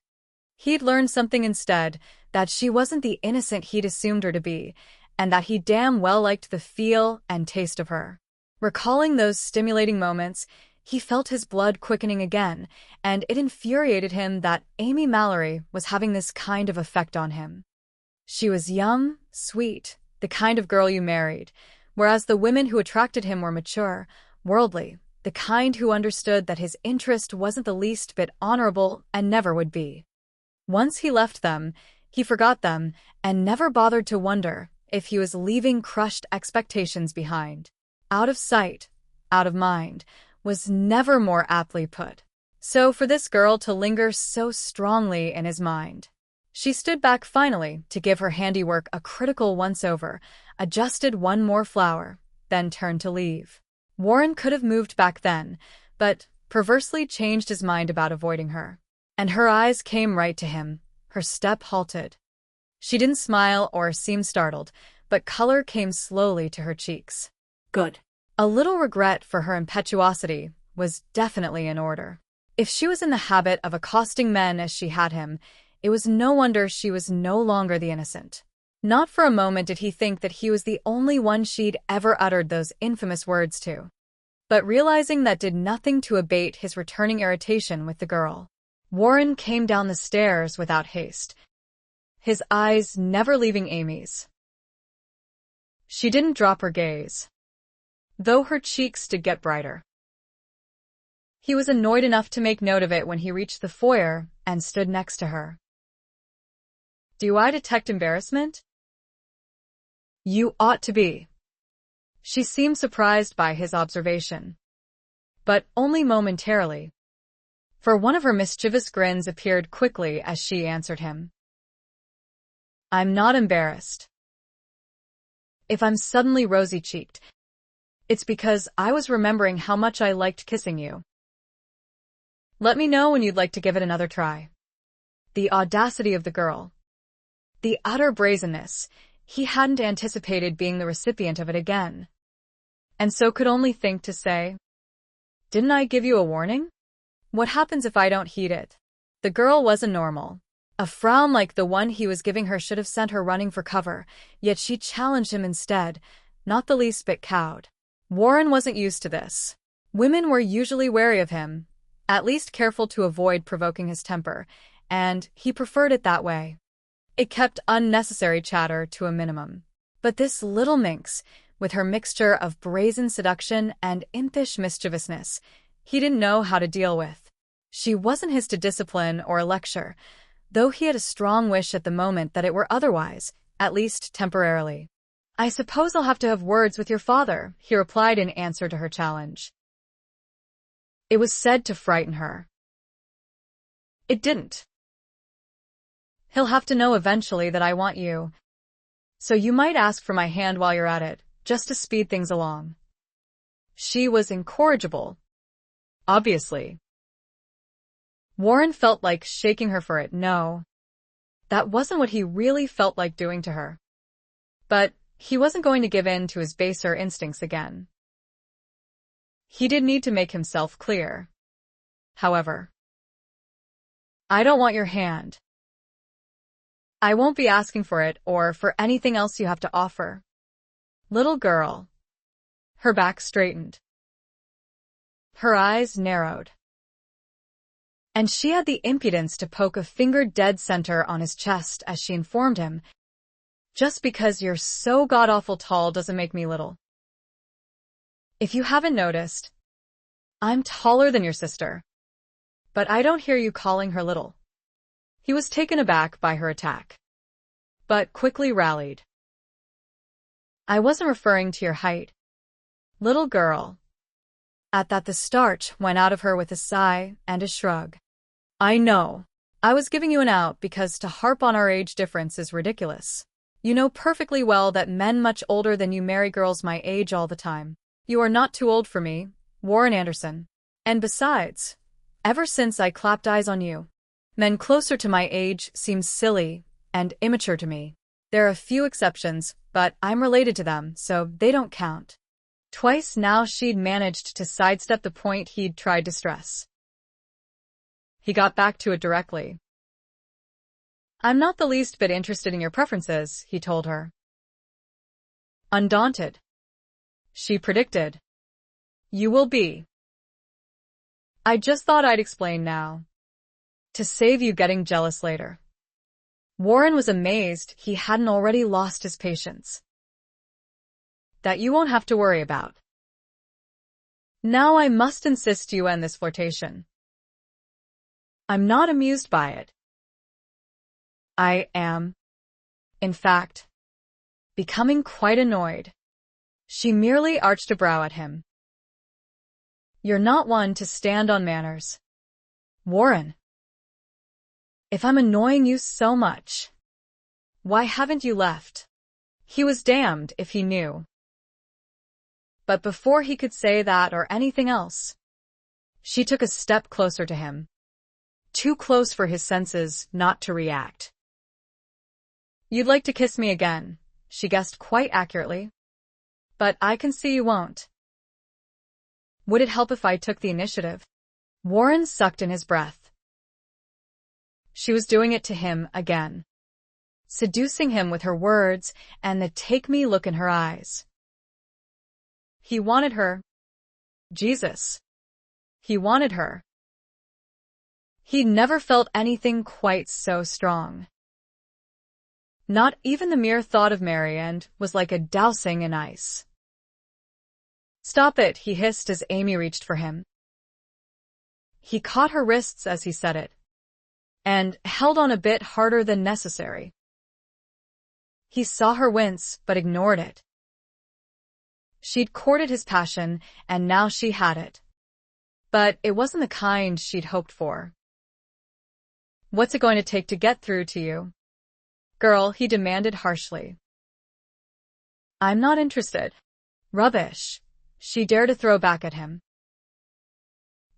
Speaker 1: He'd learned something instead, that she wasn't the innocent he'd assumed her to be, and that he damn well liked the feel and taste of her. Recalling those stimulating moments, he felt his blood quickening again, and it infuriated him that Amy Malory was having this kind of effect on him. She was young, sweet, the kind of girl you married, whereas the women who attracted him were mature, worldly, the kind who understood that his interest wasn't the least bit honorable and never would be. Once he left them, he forgot them and never bothered to wonder if he was leaving crushed expectations behind. Out of sight, out of mind, was never more aptly put. So for this girl to linger so strongly in his mind. She stood back finally to give her handiwork a critical once-over, adjusted one more flower, then turned to leave. Warren could have moved back then, but perversely changed his mind about avoiding her. And her eyes came right to him, her step halted. She didn't smile or seem startled, but color came slowly to her cheeks.
Speaker 2: Good.
Speaker 1: A little regret for her impetuosity was definitely in order. If she was in the habit of accosting men as she had him, it was no wonder she was no longer the innocent. Not for a moment did he think that he was the only one she'd ever uttered those infamous words to. But realizing that did nothing to abate his returning irritation with the girl. Warren came down the stairs without haste, his eyes never leaving Amy's. She didn't drop her gaze, though her cheeks did get brighter. He was annoyed enough to make note of it when he reached the foyer and stood next to her. Do I detect embarrassment? You ought to be. She seemed surprised by his observation, but only momentarily, for one of her mischievous grins appeared quickly as she answered him. I'm not embarrassed. If I'm suddenly rosy-cheeked, it's because I was remembering how much I liked kissing you. Let me know when you'd like to give it another try. The audacity of the girl. The utter brazenness. He hadn't anticipated being the recipient of it again. And so could only think to say, didn't I give you a warning? What happens if I don't heed it? The girl wasn't normal. A frown like the one he was giving her should have sent her running for cover, yet she challenged him instead, not the least bit cowed. Warren wasn't used to this. Women were usually wary of him, at least careful to avoid provoking his temper, and he preferred it that way. It kept unnecessary chatter to a minimum. But this little minx, with her mixture of brazen seduction and impish mischievousness, he didn't know how to deal with. She wasn't his to discipline or lecture, though he had a strong wish at the moment that it were otherwise, at least temporarily. I suppose I'll have to have words with your father, he replied in answer to her challenge. It was said to frighten her.
Speaker 2: It didn't.
Speaker 1: He'll have to know eventually that I want you. So you might ask for my hand while you're at it, just to speed things along. She was incorrigible. Obviously. Warren felt like shaking her for it. No. That wasn't what he really felt like doing to her. But he wasn't going to give in to his baser instincts again. He did need to make himself clear. However, I don't want your hand. I won't be asking for it or for anything else you have to offer. Little girl. Her back straightened. Her eyes narrowed. And she had the impudence to poke a finger dead center on his chest as she informed him, "Just because you're so god-awful tall doesn't make me little. If you haven't noticed, I'm taller than your sister. But I don't hear you calling her little." He was taken aback by her attack, but quickly rallied. "I wasn't referring to your height. Little girl." At that the starch went out of her with a sigh and a shrug. "I know. I was giving you an out because to harp on our age difference is ridiculous. You know perfectly well that men much older than you marry girls my age all the time. You are not too old for me, Warren Anderson. And besides, ever since I clapped eyes on you, men closer to my age seem silly and immature to me. There are a few exceptions, but I'm related to them, so they don't count." Twice now she'd managed to sidestep the point he'd tried to stress. He got back to it directly. "I'm not the least bit interested in your preferences," he told her. Undaunted. She predicted. "You will be." "I just thought I'd explain now. To save you getting jealous later." Warren was amazed he hadn't already lost his patience. "That you won't have to worry about. Now I must insist you end this flirtation. I'm not amused by it. I am, in fact, becoming quite annoyed." She merely arched a brow at him. "You're not one to stand on manners, Warren. If I'm annoying you so much, why haven't you left?" He was damned if he knew. But before he could say that or anything else, she took a step closer to him. Too close for his senses not to react. "You'd like to kiss me again," she guessed quite accurately. "But I can see you won't. Would it help if I took the initiative?" Warren sucked in his breath. She was doing it to him again. Seducing him with her words and the take-me look in her eyes. He wanted her. Jesus. He wanted her. He'd never felt anything quite so strong. Not even the mere thought of Marianne was like a dousing in ice. "Stop it," he hissed as Amy reached for him. He caught her wrists as he said it, and held on a bit harder than necessary. He saw her wince, but ignored it. She'd courted his passion, and now she had it. But it wasn't the kind she'd hoped for. "What's it going to take to get through to you, girl?" he demanded harshly. "I'm not interested." "Rubbish," she dared to throw back at him.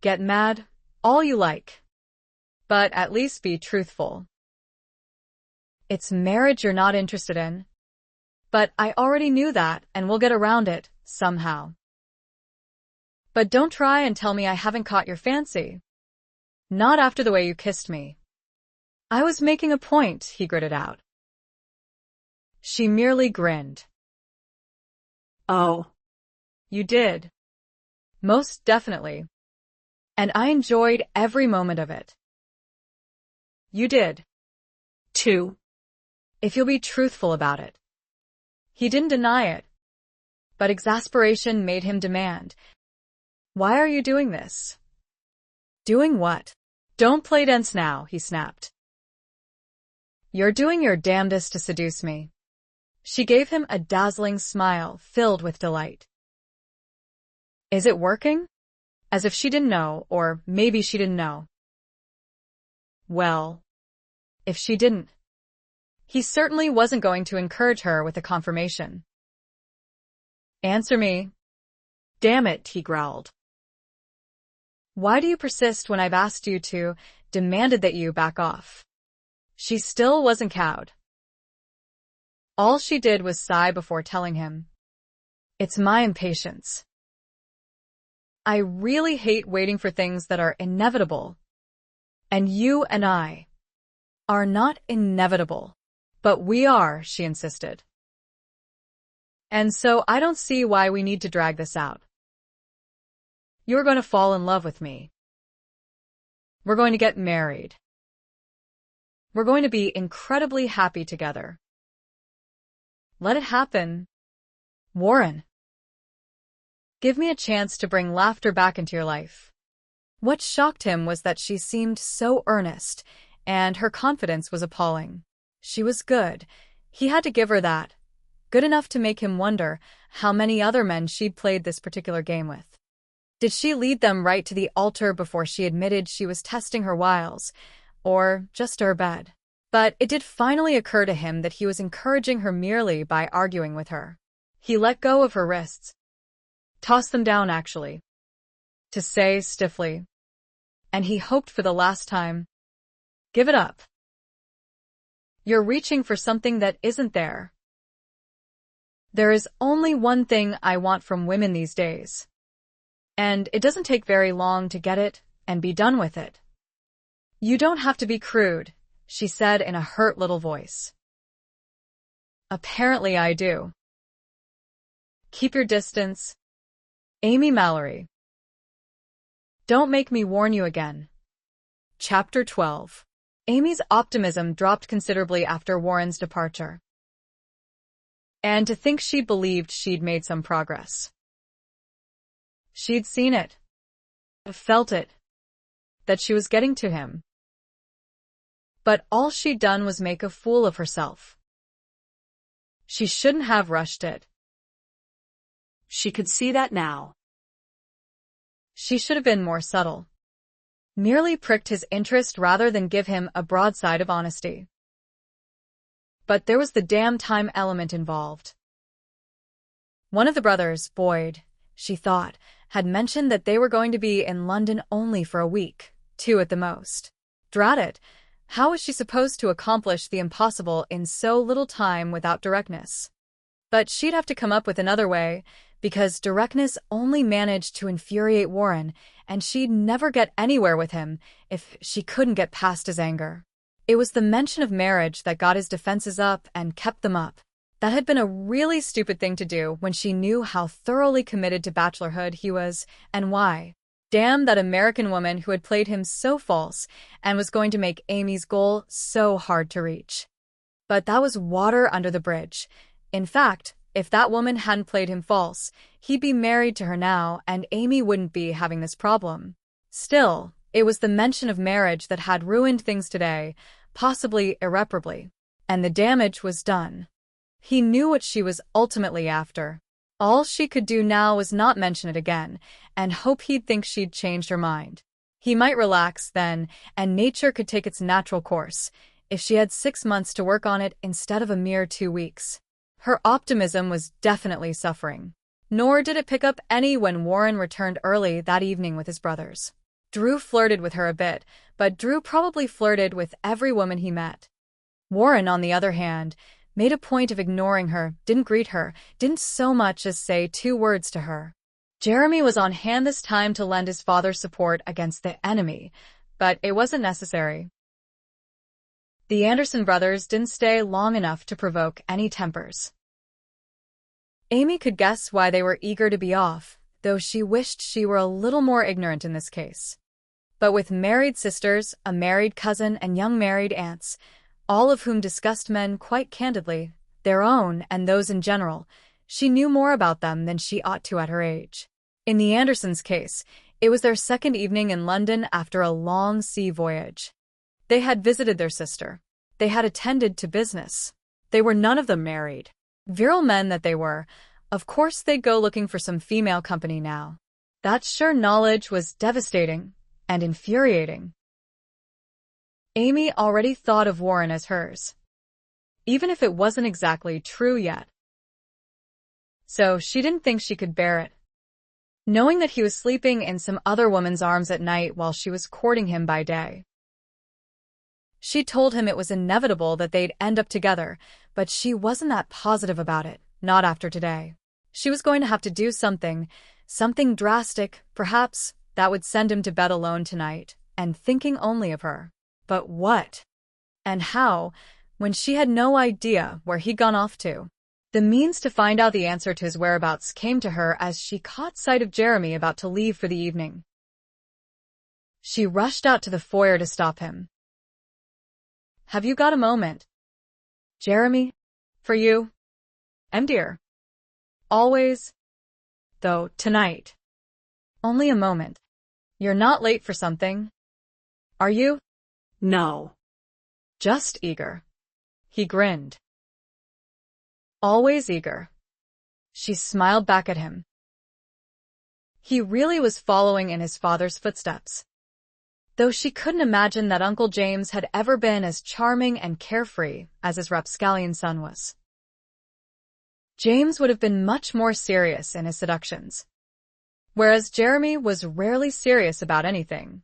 Speaker 1: "Get mad, all you like. But at least be truthful. It's marriage you're not interested in. But I already knew that, and we'll get around it, somehow. But don't try and tell me I haven't caught your fancy. Not after the way you kissed me." "I was making a point," he gritted out. She merely grinned. "Oh. You did. Most definitely. And I enjoyed every moment of it." "You did, too. If you'll be truthful about it." He didn't deny it, but exasperation made him demand, "Why are you doing this?" "Doing what?" "Don't play dense now," he snapped. "You're doing your damnedest to seduce me." She gave him a dazzling smile filled with delight. "Is it working?" As if she didn't know, or maybe she didn't know. Well, if she didn't, he certainly wasn't going to encourage her with a confirmation. Answer me.
Speaker 2: Damn it, he growled.
Speaker 1: Why do you persist when I've asked you to, demanded that you back off? She still wasn't cowed. All she did was sigh before telling him. It's my impatience. I really hate waiting for things that are inevitable. And you and I are not inevitable. But we are, she insisted. And so I don't see why we need to drag this out. You're going to fall in love with me. We're going to get married. We're going to be incredibly happy together. Let it happen. Warren. Give me a chance to bring laughter back into your life. What shocked him was that she seemed so earnest, and her confidence was appalling. She was good. He had to give her that. Good enough to make him wonder how many other men she'd played this particular game with. Did she lead them right to the altar before she admitted she was testing her wiles, or just to her bed? But it did finally occur to him that he was encouraging her merely by arguing with her. He let go of her wrists. Tossed them down, actually. To say stiffly. And he hoped for the last time. Give it up. You're reaching for something that isn't there. There is only one thing I want from women these days. And it doesn't take very long to get it and be done with it. You don't have to be crude, she said in a hurt little voice. Apparently I do. Keep your distance. Amy Malory. Don't make me warn you again. Chapter 12. Amy's optimism dropped considerably after Warren's departure. And to think she believed she'd made some progress. She'd seen it. Felt it. That she was getting to him. But all she'd done was make a fool of herself. She shouldn't have rushed it.
Speaker 2: She could see that now.
Speaker 1: She should have been more subtle. Merely pricked his interest rather than give him a broadside of honesty. But there was the damn time element involved. One of the brothers, Boyd, she thought, had mentioned that they were going to be in London only for a week, 2 at the most. Drat it, how was she supposed to accomplish the impossible in so little time without directness? But she'd have to come up with another way, because directness only managed to infuriate Warren, and she'd never get anywhere with him if she couldn't get past his anger. It was the mention of marriage that got his defenses up and kept them up. That had been a really stupid thing to do when she knew how thoroughly committed to bachelorhood he was, and why. Damn that American woman who had played him so false and was going to make Amy's goal so hard to reach. But that was water under the bridge. In fact, if that woman hadn't played him false, he'd be married to her now and Amy wouldn't be having this problem. Still, it was the mention of marriage that had ruined things today, possibly irreparably. And the damage was done. He knew what she was ultimately after. All she could do now was not mention it again, and hope he'd think she'd changed her mind. He might relax then, and nature could take its natural course, if she had 6 months to work on it instead of a mere 2 weeks. Her optimism was definitely suffering. Nor did it pick up any when Warren returned early that evening with his brothers. Drew flirted with her a bit, but Drew probably flirted with every woman he met. Warren, on the other hand, made a point of ignoring her, didn't greet her, didn't so much as say 2 words to her. Jeremy was on hand this time to lend his father's support against the enemy, but it wasn't necessary. The Anderson brothers didn't stay long enough to provoke any tempers. Amy could guess why they were eager to be off, though she wished she were a little more ignorant in this case. But with married sisters, a married cousin, and young married aunts, all of whom discussed men quite candidly, their own and those in general, she knew more about them than she ought to at her age. In the Andersons' case, it was their second evening in London after a long sea voyage. They had visited their sister. They had attended to business. They were none of them married. Virile men that they were, of course they'd go looking for some female company now. That sure knowledge was devastating and infuriating. Amy already thought of Warren as hers, even if it wasn't exactly true yet. So she didn't think she could bear it, knowing that he was sleeping in some other woman's arms at night while she was courting him by day. She told him it was inevitable that they'd end up together, but she wasn't that positive about it, not after today. She was going to have to do something drastic, perhaps, that would send him to bed alone tonight, and thinking only of her. But what? And how, when she had no idea where he'd gone off to? The means to find out the answer to his whereabouts came to her as she caught sight of Jeremy about to leave for the evening. She rushed out to the foyer to stop him. "Have you got a moment?" "Jeremy? For you?" "Dear. Always. Though, tonight." "Only a moment. You're not late for something, are you?"
Speaker 2: No.
Speaker 1: "Just eager." He grinned. "Always eager." She smiled back at him. He really was following in his father's footsteps, though she couldn't imagine that Uncle James had ever been as charming and carefree as his rapscallion son was. James would have been much more serious in his seductions, whereas Jeremy was rarely serious about anything.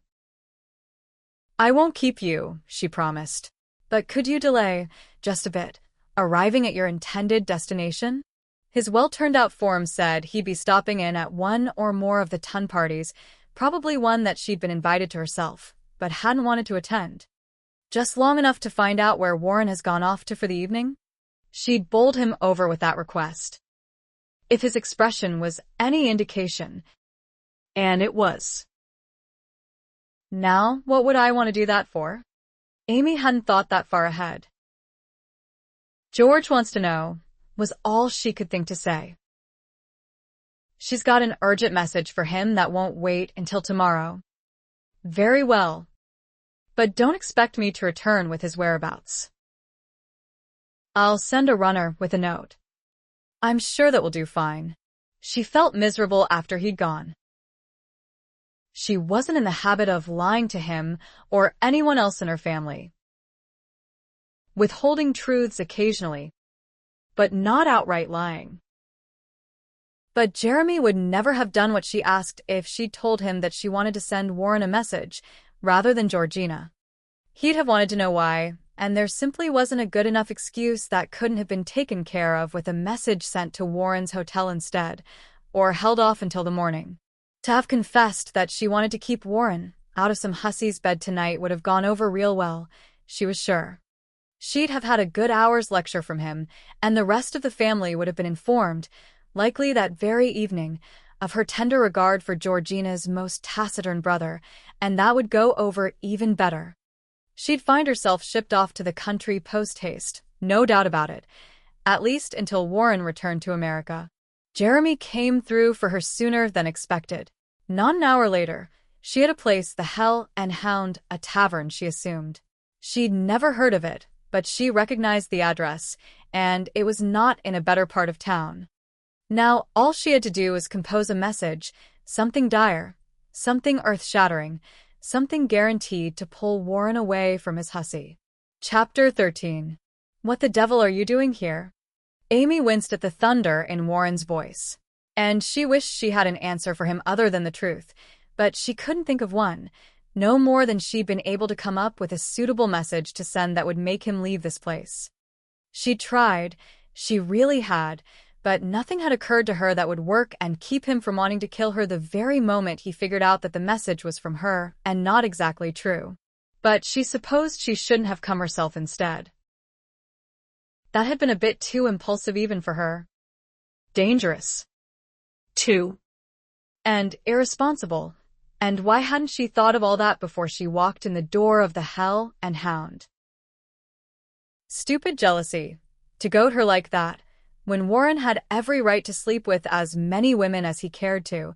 Speaker 1: "I won't keep you," she promised. "But could you delay, just a bit, arriving at your intended destination?" His well-turned-out form said he'd be stopping in at one or more of the ton parties, probably one that she'd been invited to herself, but hadn't wanted to attend. "Just long enough to find out where Warren has gone off to for the evening?" She'd bowled him over with that request. If his expression was any indication, and it was. "Now, what would I want to do that for?" Amy hadn't thought that far ahead. "George wants to know," was all she could think to say. "She's got an urgent message for him that won't wait until tomorrow." "Very well. But don't expect me to return with his whereabouts. I'll send a runner with a note. I'm sure that will do fine." She felt miserable after he'd gone. She wasn't in the habit of lying to him or anyone else in her family, withholding truths occasionally, but not outright lying. But Jeremy would never have done what she asked if she'd told him that she wanted to send Warren a message rather than Georgina. He'd have wanted to know why, and there simply wasn't a good enough excuse that couldn't have been taken care of with a message sent to Warren's hotel instead, or held off until the morning. To have confessed that she wanted to keep Warren out of some hussy's bed tonight would have gone over real well, she was sure. She'd have had a good hour's lecture from him, and the rest of the family would have been informed, likely that very evening, of her tender regard for Georgina's most taciturn brother, and that would go over even better. She'd find herself shipped off to the country post-haste, no doubt about it, at least until Warren returned to America. Jeremy came through for her sooner than expected. Not an hour later, she had a place, the Hell and Hound, a tavern, she assumed. She'd never heard of it, but she recognized the address, and it was not in a better part of town. Now, all she had to do was compose a message, something dire, something earth-shattering, something guaranteed to pull Warren away from his hussy. Chapter 13. What the devil are you doing here? Amy winced at the thunder in Warren's voice, and she wished she had an answer for him other than the truth, but she couldn't think of one, no more than she'd been able to come up with a suitable message to send that would make him leave this place. She tried, she really had, but nothing had occurred to her that would work and keep him from wanting to kill her the very moment he figured out that the message was from her and not exactly true. But she supposed she shouldn't have come herself instead. That had been a bit too impulsive even for her. Dangerous.
Speaker 2: Too.
Speaker 1: And irresponsible. And why hadn't she thought of all that before she walked in the door of the Hell and Hound? Stupid jealousy. To goad her like that, when Warren had every right to sleep with as many women as he cared to,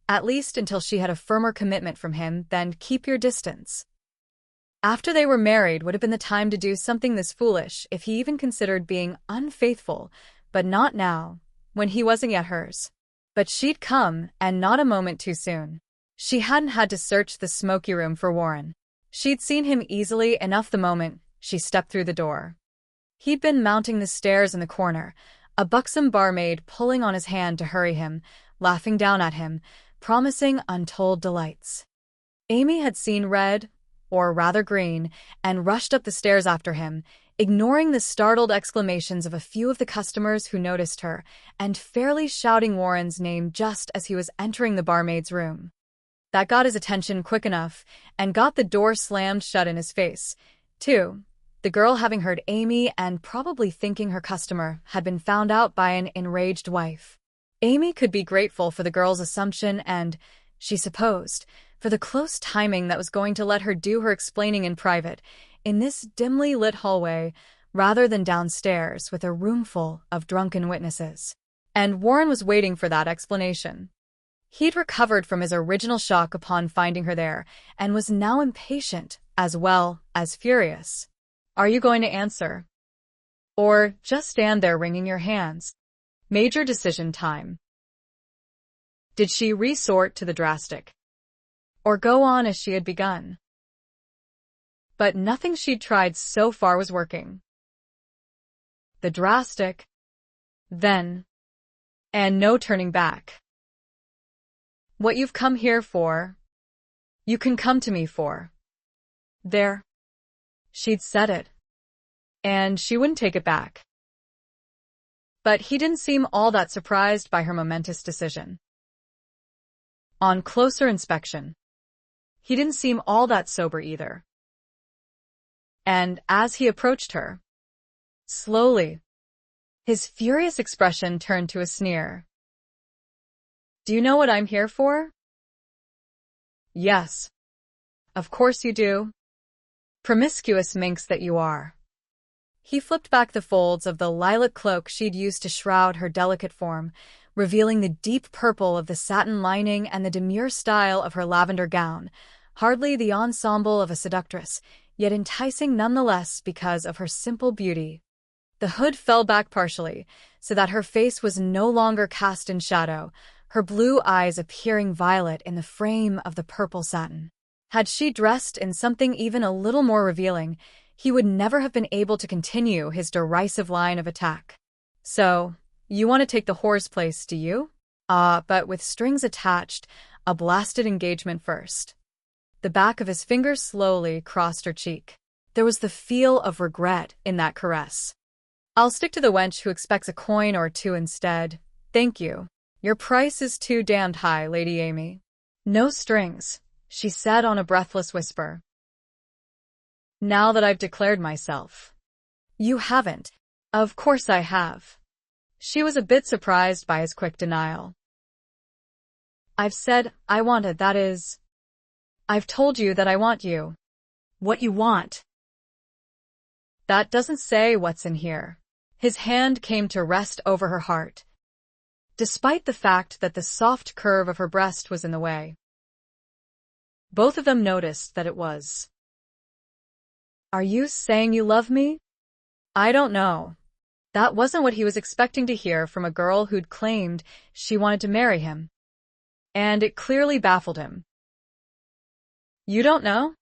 Speaker 1: at least until she had a firmer commitment from him, then keep your distance. After they were married would have been the time to do something this foolish if he even considered being unfaithful, but not now, when he wasn't yet hers. But she'd come, and not a moment too soon. She hadn't had to search the smoky room for Warren. She'd seen him easily enough the moment she stepped through the door. He'd been mounting the stairs in the corner, a buxom barmaid pulling on his hand to hurry him, laughing down at him, promising untold delights. Amy had seen red, or rather green, and rushed up the stairs after him, ignoring the startled exclamations of a few of the customers who noticed her, and fairly shouting Warren's name just as he was entering the barmaid's room. That got his attention quick enough, and got the door slammed shut in his face, too, the girl having heard Amy and probably thinking her customer had been found out by an enraged wife. Amy could be grateful for the girl's assumption and, she supposed, for the close timing that was going to let her do her explaining in private, in this dimly lit hallway, rather than downstairs with a roomful of drunken witnesses. And Warren was waiting for that explanation. He'd recovered from his original shock upon finding her there, and was now impatient as well as furious. Are you going to answer? Or just stand there wringing your hands? Major decision time. Did she resort to the drastic? Or go on as she had begun? But nothing she'd tried so far was working. The drastic, then, and no turning back. What you've come here for, you can come to me for. There. She'd said it. And she wouldn't take it back. But he didn't seem all that surprised by her momentous decision. On closer inspection, he didn't seem all that sober either. And as he approached her, slowly, his furious expression turned to a sneer. Do you know what I'm here for? Yes. Of course you do. Promiscuous minx that you are. He flipped back the folds of the lilac cloak she'd used to shroud her delicate form, revealing the deep purple of the satin lining and the demure style of her lavender gown, hardly the ensemble of a seductress, yet enticing nonetheless because of her simple beauty. The hood fell back partially, so that her face was no longer cast in shadow, her blue eyes appearing violet in the frame of the purple satin. Had she dressed in something even a little more revealing, he would never have been able to continue his derisive line of attack. So, you want to take the whore's place, do you? But with strings attached, a blasted engagement first. The back of his fingers slowly crossed her cheek. There was the feel of regret in that caress. I'll stick to the wench who expects a coin or two instead. Thank you. Your price is too damned high, Lady Amy. No strings, she said on a breathless whisper. Now that I've declared myself. You haven't. Of course I have. She was a bit surprised by his quick denial. I've said I wanted, that is. I've told you that I want you.
Speaker 2: What you want?
Speaker 1: That doesn't say what's in here. His hand came to rest over her heart, despite the fact that the soft curve of her breast was in the way. Both of them noticed that it was. Are you saying you love me? I don't know. That wasn't what he was expecting to hear from a girl who'd claimed she wanted to marry him. And it clearly baffled him. You don't know?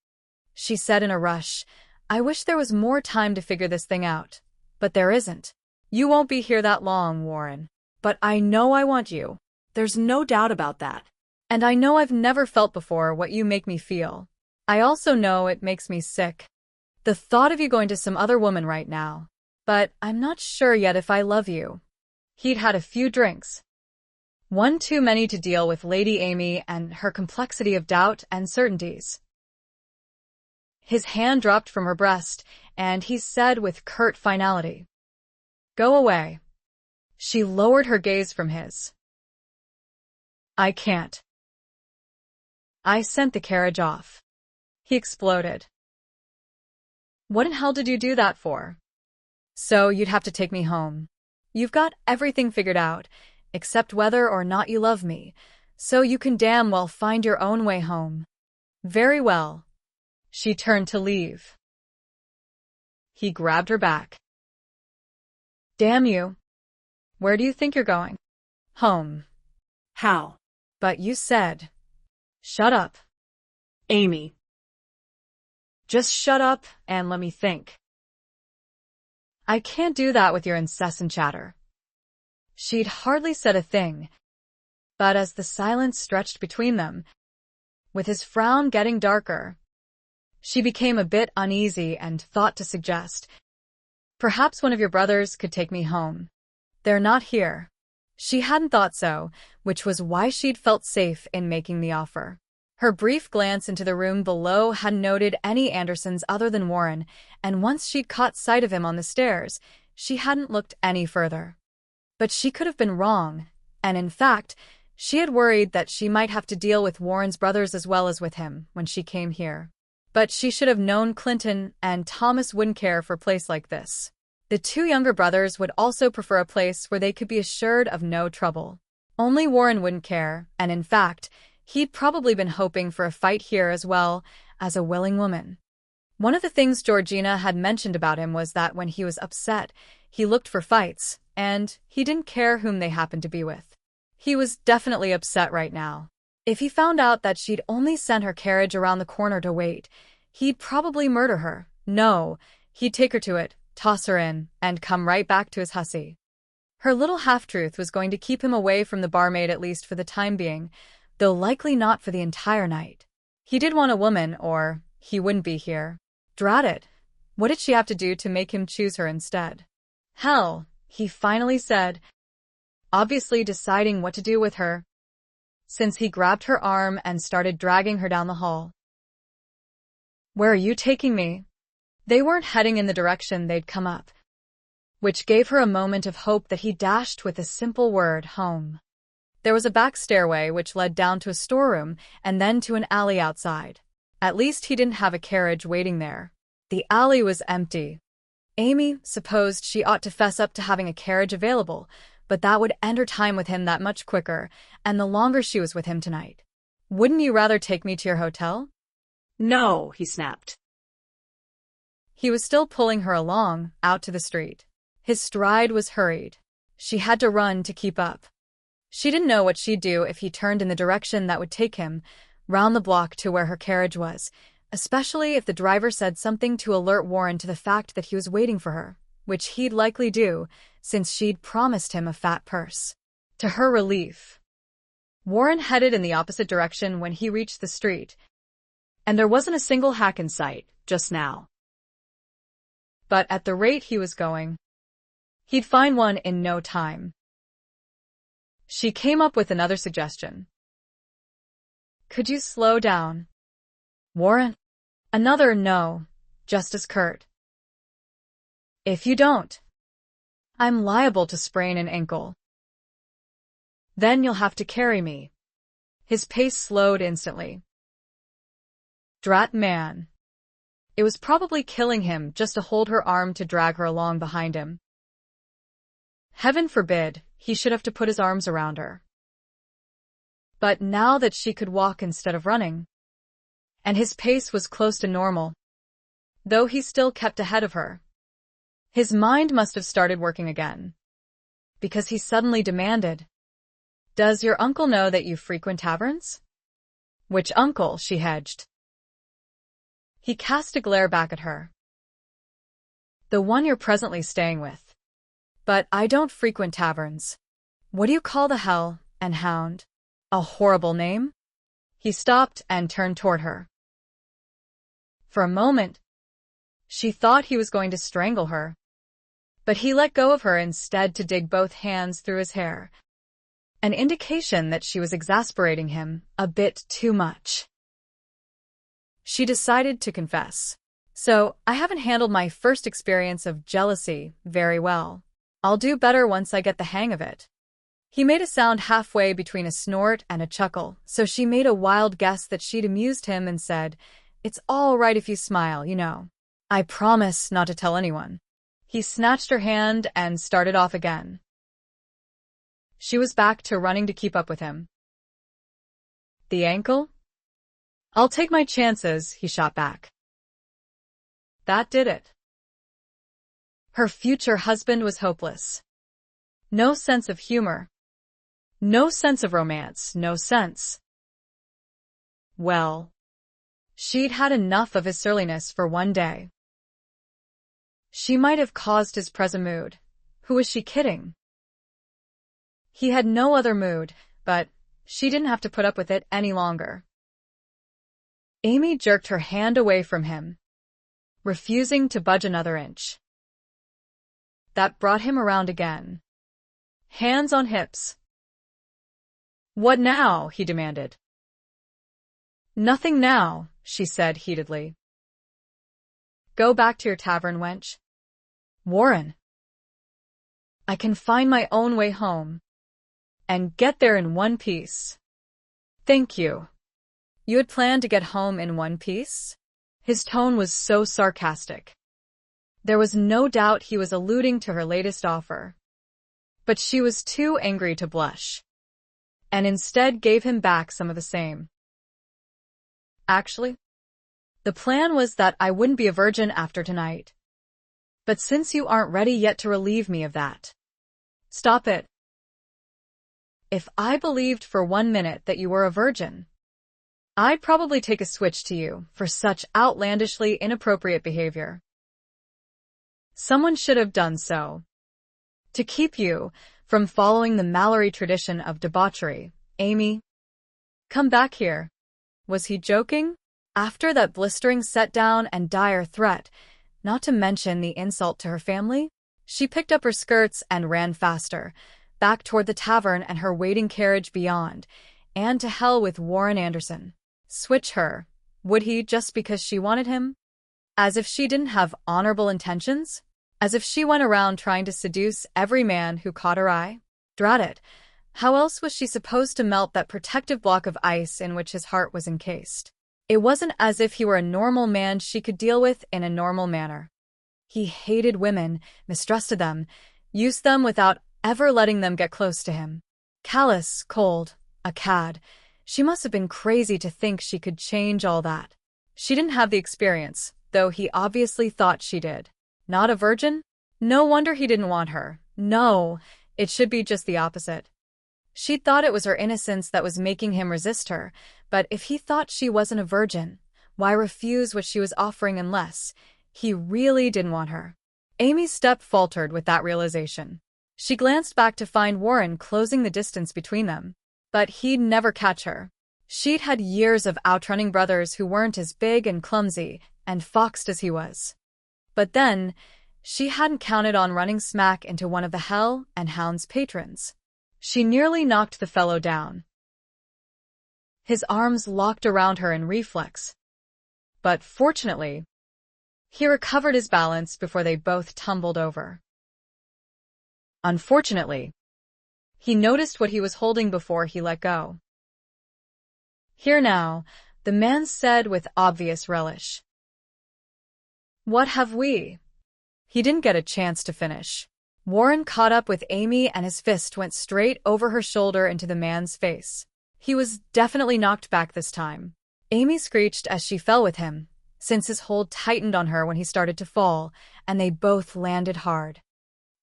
Speaker 1: She said in a rush. I wish there was more time to figure this thing out. But there isn't. You won't be here that long, Warren. But I know I want you.
Speaker 2: There's no doubt about that.
Speaker 1: And I know I've never felt before what you make me feel. I also know it makes me sick. The thought of you going to some other woman right now. But I'm not sure yet if I love you. He'd had a few drinks. One too many to deal with Lady Amy and her complexity of doubt and certainties. His hand dropped from her breast, and he said with curt finality, Go away. She lowered her gaze from his. I can't. I sent the carriage off. He exploded. What in hell did you do that for? So you'd have to take me home. You've got everything figured out, except whether or not you love me, so you can damn well find your own way home. Very well. She turned to leave. He grabbed her back. Damn you. Where do you think you're going? Home.
Speaker 2: How?
Speaker 1: But you said. Shut up.
Speaker 2: Amy. Just shut up and let me think.
Speaker 1: I can't do that with your incessant chatter. She'd hardly said a thing, but as the silence stretched between them, with his frown getting darker, she became a bit uneasy and thought to suggest, "Perhaps one of your brothers could take me home. They're not here." She hadn't thought so, which was why she'd felt safe in making the offer. Her brief glance into the room below hadn't noted any Andersons other than Warren, and once she'd caught sight of him on the stairs, she hadn't looked any further. But she could have been wrong, and in fact, she had worried that she might have to deal with Warren's brothers as well as with him when she came here. But she should have known Clinton and Thomas wouldn't care for a place like this. The two younger brothers would also prefer a place where they could be assured of no trouble. Only Warren wouldn't care, and in fact, he'd probably been hoping for a fight here as well as a willing woman. One of the things Georgina had mentioned about him was that when he was upset, he looked for fights, and he didn't care whom they happened to be with. He was definitely upset right now. If he found out that she'd only sent her carriage around the corner to wait, he'd probably murder her. No, he'd take her to it, toss her in, and come right back to his hussy. Her little half-truth was going to keep him away from the barmaid at least for the time being, though likely not for the entire night. He did want a woman, or he wouldn't be here. Drat it. What did she have to do to make him choose her instead? Hell, he finally said, obviously deciding what to do with her, since he grabbed her arm and started dragging her down the hall. "Where are you taking me?" They weren't heading in the direction they'd come up, which gave her a moment of hope that he dashed with a simple word, home. There was a back stairway which led down to a storeroom and then to an alley outside. At least he didn't have a carriage waiting there. The alley was empty. Amy supposed she ought to fess up to having a carriage available, but that would end her time with him that much quicker, and the longer she was with him tonight. "Wouldn't you rather take me to your hotel?"
Speaker 2: "No," he snapped.
Speaker 1: He was still pulling her along, out to the street. His stride was hurried. She had to run to keep up. She didn't know what she'd do if he turned in the direction that would take him, round the block to where her carriage was, especially if the driver said something to alert Warren to the fact that he was waiting for her, which he'd likely do, since she'd promised him a fat purse. To her relief, Warren headed in the opposite direction when he reached the street,
Speaker 2: and there wasn't a single hack in sight, just now.
Speaker 1: But at the rate he was going, he'd find one in no time. She came up with another suggestion. "Could you slow down, Warren?" Another no, just as curt. "If you don't, I'm liable to sprain an ankle. Then you'll have to carry me." His pace slowed instantly. Drat man. It was probably killing him just to hold her arm to drag her along behind him. Heaven forbid he should have to put his arms around her. But now that she could walk instead of running, and his pace was close to normal, though he still kept ahead of her, his mind must have started working again, because he suddenly demanded, "Does your uncle know that you frequent taverns?" "Which uncle?" she hedged. He cast a glare back at her. "The one you're presently staying with. But I don't frequent taverns. What do you call the hell and hound? A horrible name?" He stopped and turned toward her. For a moment, she thought he was going to strangle her, but he let go of her instead to dig both hands through his hair, an indication that she was exasperating him a bit too much. She decided to confess. "So, I haven't handled my first experience of jealousy very well. I'll do better once I get the hang of it." He made a sound halfway between a snort and a chuckle, so she made a wild guess that she'd amused him and said, "It's all right if you smile, you know. I promise not to tell anyone." He snatched her hand and started off again. She was back to running to keep up with him. "The ankle?" "I'll take my chances," he shot back. That did it. Her future husband was hopeless. No sense of humor. No sense of romance. No sense. Well, She'd had enough of his surliness for one day. She might have caused his present mood. Who was she kidding? He had no other mood, but she didn't have to put up with it any longer. Amy jerked her hand away from him, refusing to budge another inch. That brought him around again. Hands on hips. "What now?" he demanded. "Nothing now," she said heatedly. "Go back to your tavern, wench." "Warren, I can find my own way home, and get there in one piece." "Thank you." "You had planned to get home in one piece?" His tone was so sarcastic. There was no doubt he was alluding to her latest offer. But she was too angry to blush, and instead gave him back some of the same. "Actually, the plan was that I wouldn't be a virgin after tonight. But since you aren't ready yet to relieve me of that, stop it. If I believed for 1 minute that you were a virgin, I'd probably take a switch to you for such outlandishly inappropriate behavior. Someone should have done so. To keep you from following the Malory tradition of debauchery, Amy. Come back here." Was he joking? After that blistering set-down and dire threat, not to mention the insult to her family, she picked up her skirts and ran faster, back toward the tavern and her waiting carriage beyond, and to hell with Warren Anderson. Switch her, would he, just because she wanted him? As if she didn't have honorable intentions? As if she went around trying to seduce every man who caught her eye? Drat it, how else was she supposed to melt that protective block of ice in which his heart was encased? It wasn't as if he were a normal man she could deal with in a normal manner. He hated women, mistrusted them, used them without ever letting them get close to him. Callous, cold, a cad. She must have been crazy to think she could change all that. She didn't have the experience, though he obviously thought she did. Not a virgin? No wonder he didn't want her. No, it should be just the opposite. She thought it was her innocence that was making him resist her, but if he thought she wasn't a virgin, why refuse what she was offering unless he really didn't want her? Amy's step faltered with that realization. She glanced back to find Warren closing the distance between them, but he'd never catch her. She'd had years of outrunning brothers who weren't as big and clumsy and foxed as he was. But then, she hadn't counted on running smack into one of the Hell and Hound's patrons. She nearly knocked the fellow down. His arms locked around her in reflex. But fortunately, he recovered his balance before they both tumbled over. Unfortunately, he noticed what he was holding before he let go. "Here now," the man said with obvious relish. "What have we?" He didn't get a chance to finish. Warren caught up with Amy and his fist went straight over her shoulder into the man's face. He was definitely knocked back this time. Amy screeched as she fell with him, since his hold tightened on her when he started to fall, and they both landed hard.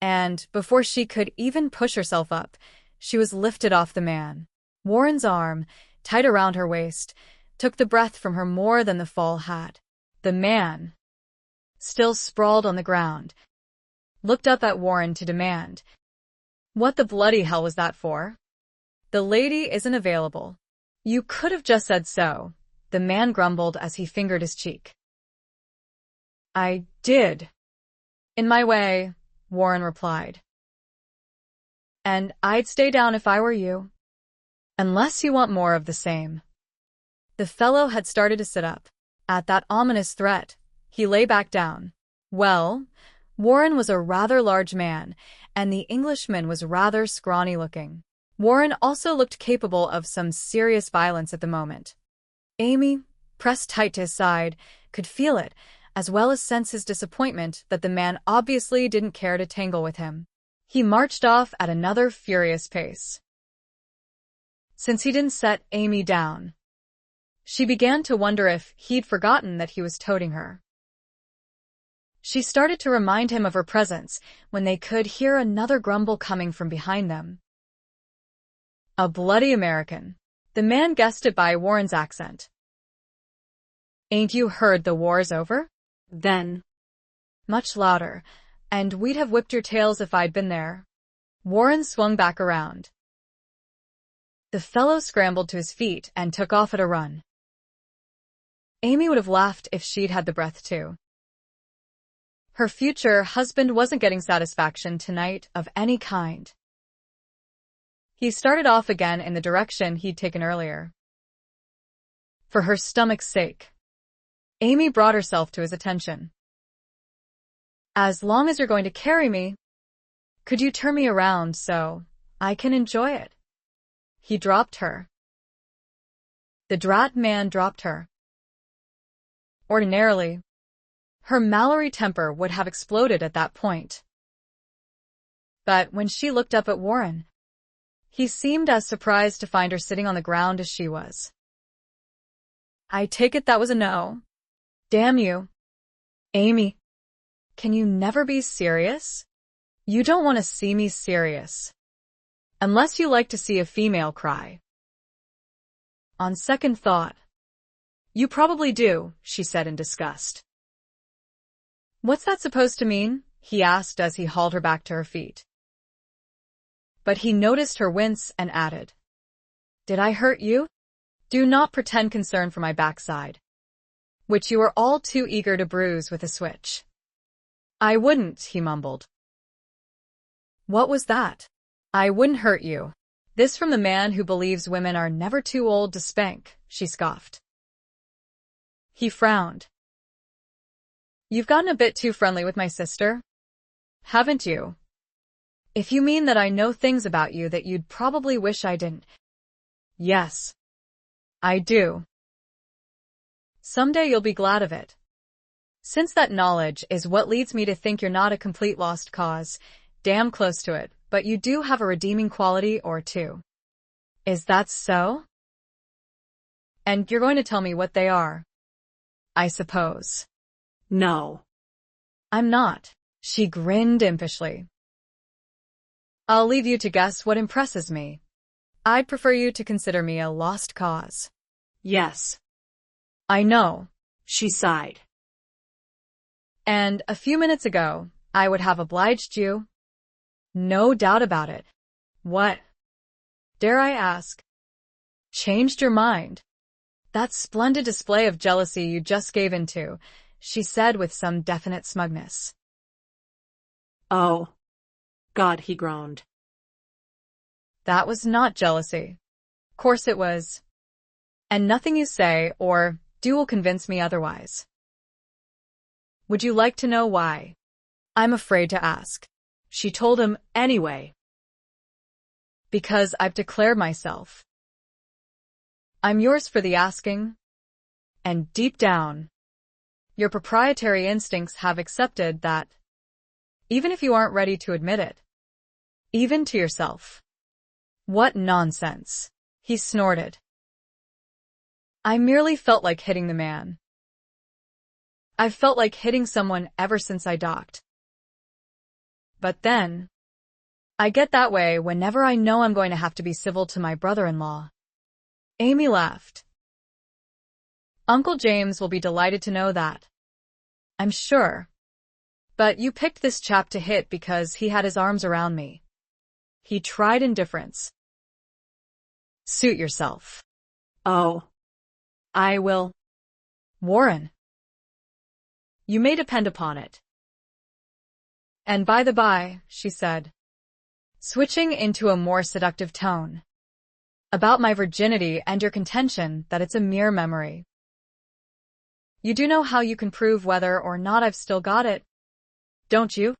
Speaker 1: And before she could even push herself up, she was lifted off the man. Warren's arm, tight around her waist, took the breath from her more than the fall had. The man, still sprawled on the ground, looked up at Warren to demand, "What the bloody hell was that for?" "The lady isn't available." "You could have just said so," the man grumbled as he fingered his cheek. "I did. In my way," Warren replied. "And I'd stay down if I were you. Unless you want more of the same." The fellow had started to sit up. At that ominous threat, he lay back down. Well, Warren was a rather large man, and the Englishman was rather scrawny-looking. Warren also looked capable of some serious violence at the moment. Amy, pressed tight to his side, could feel it, as well as sense his disappointment that the man obviously didn't care to tangle with him. He marched off at another furious pace. Since he didn't set Amy down, she began to wonder if he'd forgotten that he was toting her. She started to remind him of her presence when they could hear another grumble coming from behind them. "A bloody American." The man guessed it by Warren's accent. Ain't you heard the war's over?
Speaker 2: Then,
Speaker 1: Much louder, and we'd have whipped your tails if I'd been there. Warren swung back around. The fellow scrambled to his feet and took off at a run. Amy would have laughed if she'd had the breath to. Her future husband wasn't getting satisfaction tonight of any kind. He started off again in the direction he'd taken earlier. For her stomach's sake, Amy brought herself to his attention. As long as you're going to carry me, could you turn me around so I can enjoy it? He dropped her. The drat man dropped her. Ordinarily, her Malory temper would have exploded at that point. But when she looked up at Warren, he seemed as surprised to find her sitting on the ground as she was. I take it that was a no. Damn you. Amy, can you never be serious? You don't want to see me serious. Unless you like to see a female cry. On second thought. You probably do, she said in disgust. What's that supposed to mean? He asked as he hauled her back to her feet. But he noticed her wince and added, Did I hurt you? Do not pretend concern for my backside, which you are all too eager to bruise with a switch. I wouldn't, he mumbled. What was that? I wouldn't hurt you. This from the man who believes women are never too old to spank, she scoffed. He frowned. You've gotten a bit too friendly with my sister, haven't you? If you mean that I know things about you that you'd probably wish I didn't. Yes, I do. Someday you'll be glad of it. Since that knowledge is what leads me to think you're not a complete lost cause, damn close to it, but you do have a redeeming quality or two. Is that so? And you're going to tell me what they are, I suppose.
Speaker 2: no.
Speaker 1: I'm not. She grinned impishly. I'll leave you to guess what impresses me. I'd prefer you to consider me a lost cause.
Speaker 2: Yes,
Speaker 1: I know.
Speaker 2: she sighed.
Speaker 1: And a few minutes ago, I would have obliged you. No doubt about it. What? Dare I ask? Changed your mind? That splendid display of jealousy you just gave into, she said with some definite smugness.
Speaker 2: Oh, God, he groaned.
Speaker 1: That was not jealousy. Course it was. And nothing you say or do will convince me otherwise. Would you like to know why? I'm afraid to ask.
Speaker 2: She told him anyway.
Speaker 1: Because I've declared myself. I'm yours for the asking. And deep down, your proprietary instincts have accepted that, even if you aren't ready to admit it. Even to yourself. What nonsense, he snorted. I merely felt like hitting the man. I've felt like hitting someone ever since I docked. But then, I get that way whenever I know I'm going to have to be civil to my brother-in-law. Amy laughed. Uncle James will be delighted to know that. I'm sure. But you picked this chap to hit because he had his arms around me. He tried indifference. Suit yourself.
Speaker 2: Oh, I will.
Speaker 1: Warren. You may depend upon it. And by the by, she said, switching into a more seductive tone, about my virginity and your contention that it's a mere memory. You do know how you can prove whether or not I've still got it, don't you?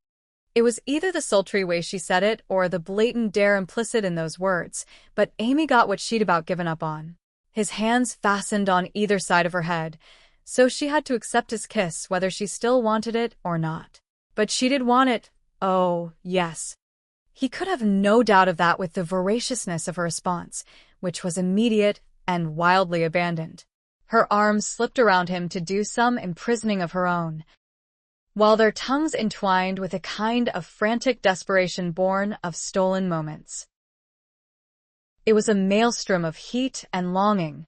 Speaker 1: It was either the sultry way she said it or the blatant dare implicit in those words, but Amy got what she'd about given up on. His hands fastened on either side of her head, so she had to accept his kiss whether she still wanted it or not. But she did want it. Oh, yes. He could have no doubt of that with the voraciousness of her response, which was immediate and wildly abandoned. Her arms slipped around him to do some imprisoning of her own, while their tongues entwined with a kind of frantic desperation born of stolen moments. It was a maelstrom of heat and longing,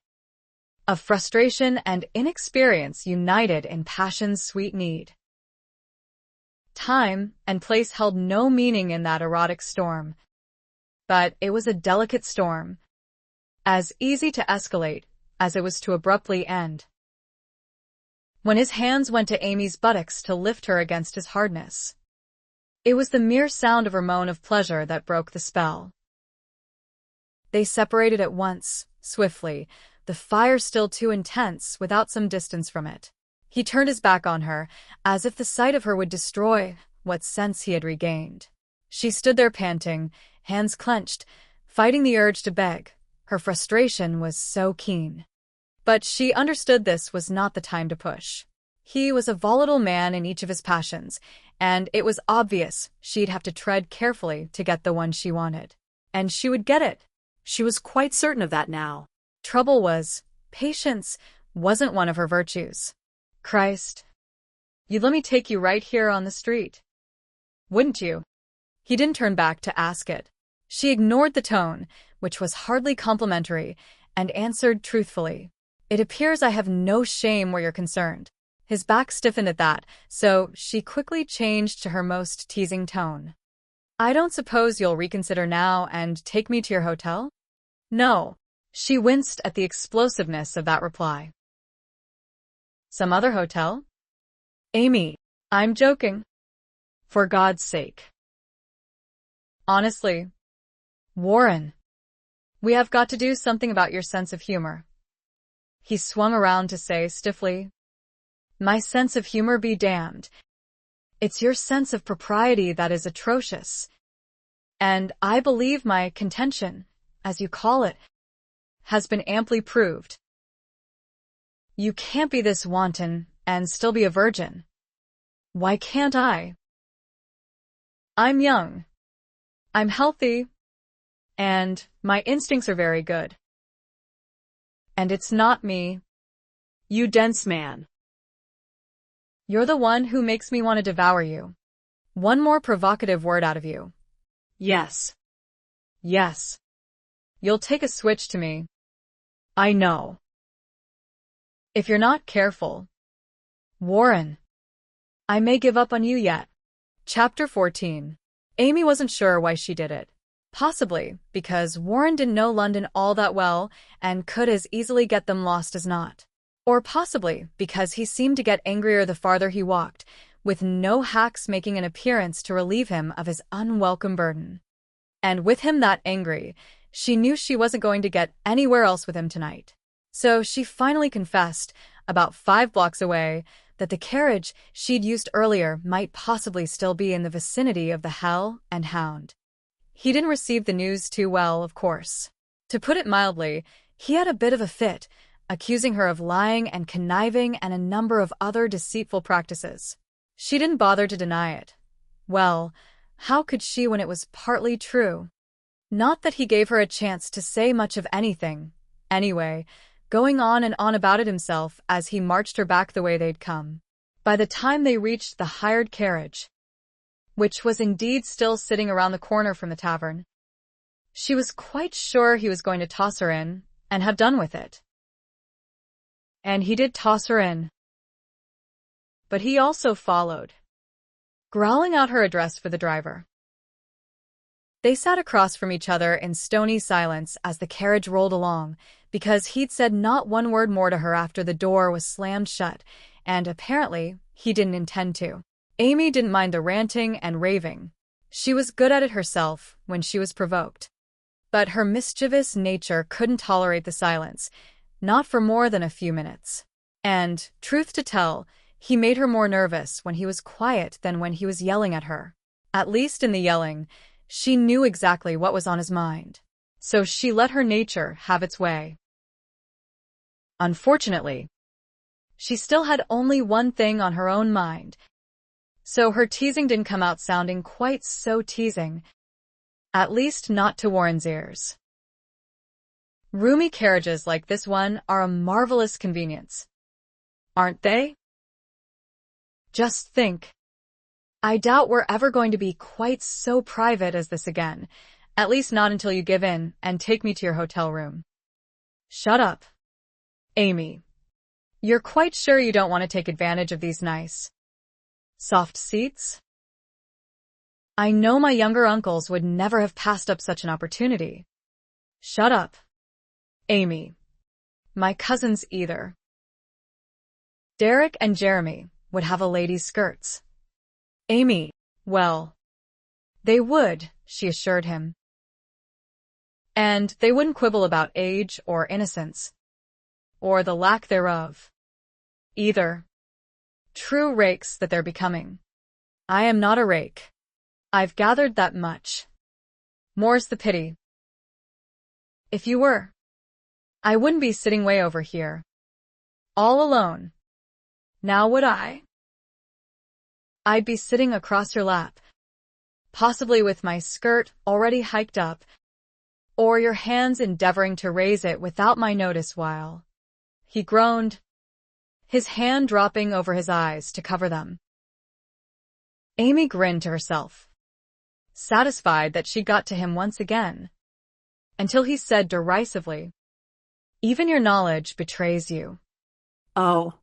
Speaker 1: of frustration and inexperience united in passion's sweet need. Time and place held no meaning in that erotic storm. But it was a delicate storm, as easy to escalate as it was to abruptly end. When his hands went to Amy's buttocks to lift her against his hardness, it was the mere sound of her moan of pleasure that broke the spell. They separated at once, swiftly, the fire still too intense without some distance from it. He turned his back on her, as if the sight of her would destroy what sense he had regained. She stood there panting, hands clenched, fighting the urge to beg. Her frustration was so keen. But she understood this was not the time to push. He was a volatile man in each of his passions, and it was obvious she'd have to tread carefully to get the one she wanted. And she would get it.
Speaker 2: She was quite certain of that now.
Speaker 1: Trouble was, patience wasn't one of her virtues. Christ, you'd let me take you right here on the street, wouldn't you? He didn't turn back to ask it. She ignored the tone, which was hardly complimentary, and answered truthfully. It appears I have no shame where you're concerned. His back stiffened at that, so she quickly changed to her most teasing tone. I don't suppose you'll reconsider now and take me to your hotel? No. She winced at the explosiveness of that reply. Some other hotel? Amy, I'm joking. For God's sake. Honestly, Warren, we have got to do something about your sense of humor. He swung around to say stiffly, my sense of humor be damned. It's your sense of propriety that is atrocious. And I believe my contention, as you call it, has been amply proved. You can't be this wanton and still be a virgin. Why can't I? I'm young. I'm healthy. And my instincts are very good. And it's not me.
Speaker 2: You dense man.
Speaker 1: You're the one who makes me want to devour you. One more provocative word out of you.
Speaker 2: Yes.
Speaker 1: Yes. You'll take a switch to me. I know. If you're not careful, Warren, I may give up on you yet. Chapter 14. Amy wasn't sure why she did it. Possibly because Warren didn't know London all that well and could as easily get them lost as not. Or possibly because he seemed to get angrier the farther he walked, with no hacks making an appearance to relieve him of his unwelcome burden. And with him that angry, she knew she wasn't going to get anywhere else with him tonight. So she finally confessed, about 5 blocks away, that the carriage she'd used earlier might possibly still be in the vicinity of the Hell and Hound. He didn't receive the news too well, of course. To put it mildly, he had a bit of a fit, accusing her of lying and conniving and a number of other deceitful practices. She didn't bother to deny it. Well, how could she when it was partly true? Not that he gave her a chance to say much of anything. Anyway, going on and on about it himself as he marched her back the way they'd come. By the time they reached the hired carriage, which was indeed still sitting around the corner from the tavern, she was quite sure he was going to toss her in and have done with it. And he did toss her in. But he also followed, growling out her address for the driver. They sat across from each other in stony silence as the carriage rolled along, because he'd said not one word more to her after the door was slammed shut, and apparently he didn't intend to. Amy didn't mind the ranting and raving. She was good at it herself when she was provoked. But her mischievous nature couldn't tolerate the silence, not for more than a few minutes. And, truth to tell, he made her more nervous when he was quiet than when he was yelling at her. At least in the yelling, she knew exactly what was on his mind. So she let her nature have its way. Unfortunately, she still had only one thing on her own mind. So her teasing didn't come out sounding quite so teasing. At least not to Warren's ears. Roomy carriages like this one are a marvelous convenience. Aren't they? Just think. I doubt we're ever going to be quite so private as this again, at least not until you give in and take me to your hotel room. Shut up. Amy, you're quite sure you don't want to take advantage of these nice, soft seats? I know my younger uncles would never have passed up such an opportunity. Shut up, Amy. My cousins either. Derek and Jeremy would have a lady's skirts. Amy, well, they would, she assured him. And they wouldn't quibble about age or innocence, or the lack thereof, either. True rakes that they're becoming. I am not a rake. I've gathered that much. More's the pity. If you were, I wouldn't be sitting way over here, all alone. Now would I? I'd be sitting across your lap, possibly with my skirt already hiked up, or your hands endeavoring to raise it without my notice while he groaned, his hand dropping over his eyes to cover them. Amy grinned to herself, satisfied that she got to him once again, until he said derisively, "Even your knowledge betrays you."
Speaker 2: Oh,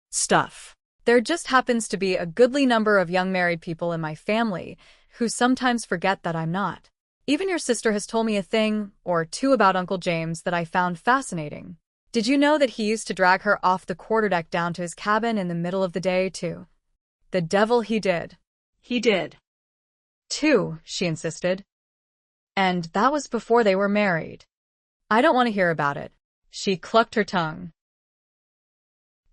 Speaker 2: stuff.
Speaker 1: There just happens to be a goodly number of young married people in my family who sometimes forget that I'm not. Even your sister has told me a thing or two about Uncle James that I found fascinating. Did you know that he used to drag her off the quarterdeck down to his cabin in the middle of the day, too? The devil he did.
Speaker 2: He did.
Speaker 1: Too, she insisted. And that was before they were married. I don't want to hear about it. She clucked her tongue.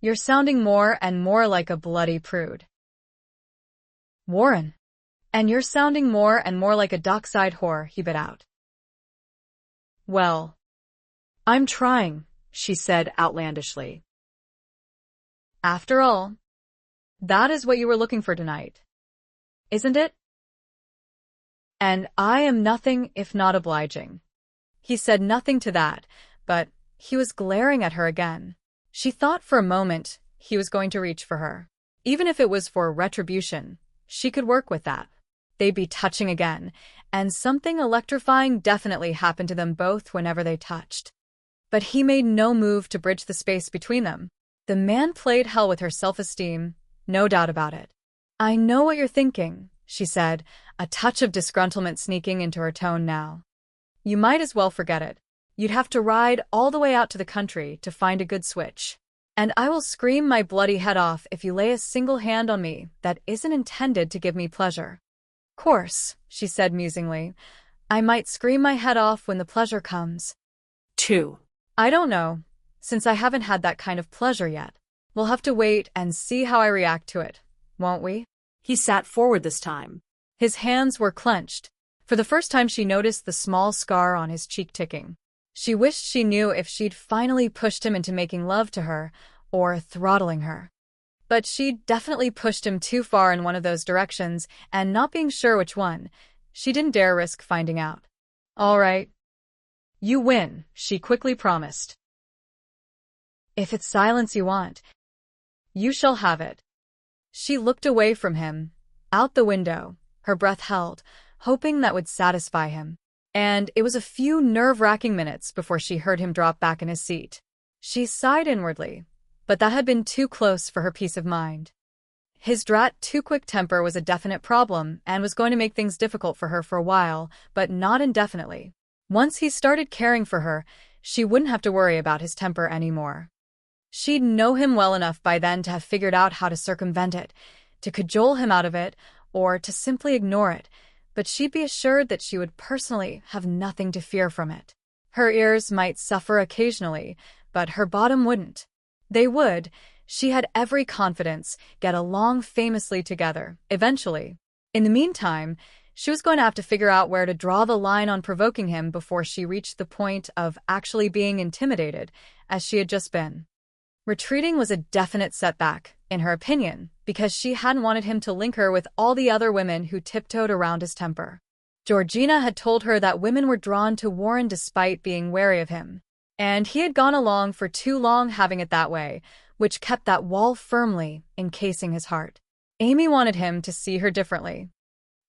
Speaker 1: You're sounding more and more like a bloody prude, Warren. And you're sounding more and more like a dockside whore, he bit out. Well, I'm trying, she said outlandishly. After all, that is what you were looking for tonight, isn't it? And I am nothing if not obliging. He said nothing to that, but he was glaring at her again. She thought for a moment he was going to reach for her. Even if it was for retribution, she could work with that. They'd be touching again, and something electrifying definitely happened to them both whenever they touched. But he made no move to bridge the space between them. The man played hell with her self-esteem, no doubt about it. I know what you're thinking, she said, a touch of disgruntlement sneaking into her tone now. You might as well forget it. You'd have to ride all the way out to the country to find a good switch. And I will scream my bloody head off if you lay a single hand on me that isn't intended to give me pleasure. Course, she said musingly. I might scream my head off when the pleasure comes.
Speaker 2: Two.
Speaker 1: I don't know, since I haven't had that kind of pleasure yet. We'll have to wait and see how I react to it, won't we?
Speaker 2: He sat forward this time.
Speaker 1: His hands were clenched. For the first time she noticed the small scar on his cheek ticking. She wished she knew if she'd finally pushed him into making love to her or throttling her. But she'd definitely pushed him too far in one of those directions, and not being sure which one, she didn't dare risk finding out. All right. You win, she quickly promised. If it's silence you want, you shall have it. She looked away from him, out the window, her breath held, hoping that would satisfy him. And it was a few nerve-wracking minutes before she heard him drop back in his seat. She sighed inwardly, but that had been too close for her peace of mind. His too-quick temper was a definite problem and was going to make things difficult for her for a while, but not indefinitely. Once he started caring for her, she wouldn't have to worry about his temper anymore. She'd know him well enough by then to have figured out how to circumvent it, to cajole him out of it, or to simply ignore it, but she'd be assured that she would personally have nothing to fear from it. Her ears might suffer occasionally, but her bottom wouldn't. They would, she had every confidence, get along famously together, eventually. In the meantime, she was going to have to figure out where to draw the line on provoking him before she reached the point of actually being intimidated, as she had just been. Retreating was a definite setback, in her opinion, because she hadn't wanted him to link her with all the other women who tiptoed around his temper. Georgina had told her that women were drawn to Warren despite being wary of him, and he had gone along for too long having it that way, which kept that wall firmly encasing his heart. Amy wanted him to see her differently.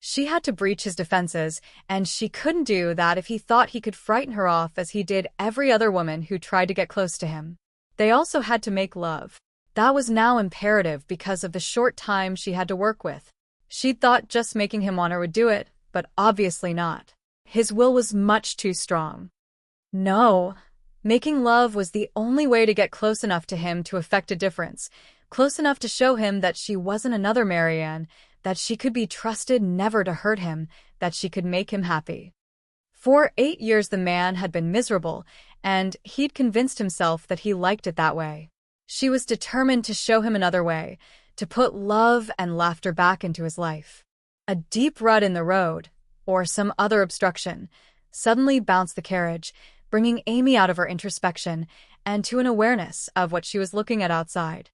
Speaker 1: She had to breach his defenses, and she couldn't do that if he thought he could frighten her off as he did every other woman who tried to get close to him. They also had to make love. That was now imperative because of the short time she had to work with. She'd thought just making him want her would do it, but obviously not. His will was much too strong. No, making love was the only way to get close enough to him to effect a difference, close enough to show him that she wasn't another Marianne, that she could be trusted never to hurt him, that she could make him happy. For 8 years the man had been miserable, and he'd convinced himself that he liked it that way. She was determined to show him another way, to put love and laughter back into his life. A deep rut in the road, or some other obstruction, suddenly bounced the carriage, bringing Amy out of her introspection and to an awareness of what she was looking at outside.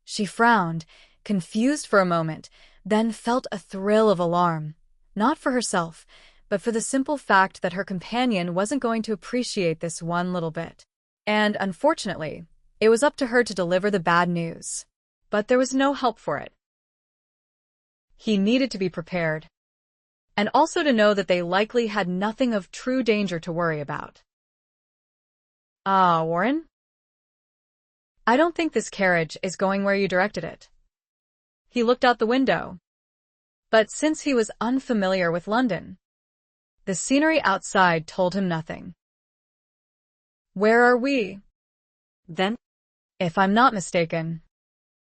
Speaker 1: She frowned, confused for a moment, then felt a thrill of alarm, not for herself, but for the simple fact that her companion wasn't going to appreciate this one little bit. And, unfortunately, it was up to her to deliver the bad news. But there was no help for it. He needed to be prepared, and also to know that they likely had nothing of true danger to worry about. Warren? I don't think this carriage is going where you directed it. He looked out the window. But since he was unfamiliar with London, the scenery outside told him nothing. Where are we?
Speaker 2: Then,
Speaker 1: if I'm not mistaken,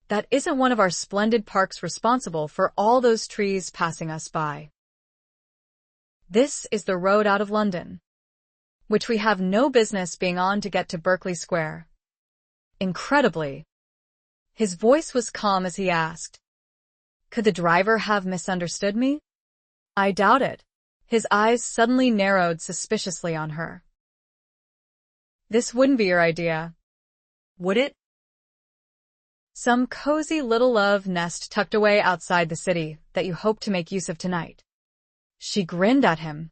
Speaker 1: that isn't one of our splendid parks responsible for all those trees passing us by. This is the road out of London, which we have no business being on to get to Berkeley Square. Incredibly, his voice was calm as he asked, could the driver have misunderstood me? I doubt it. His eyes suddenly narrowed suspiciously on her. This wouldn't be your idea, would it? Some cozy little love nest tucked away outside the city that you hope to make use of tonight. She grinned at him.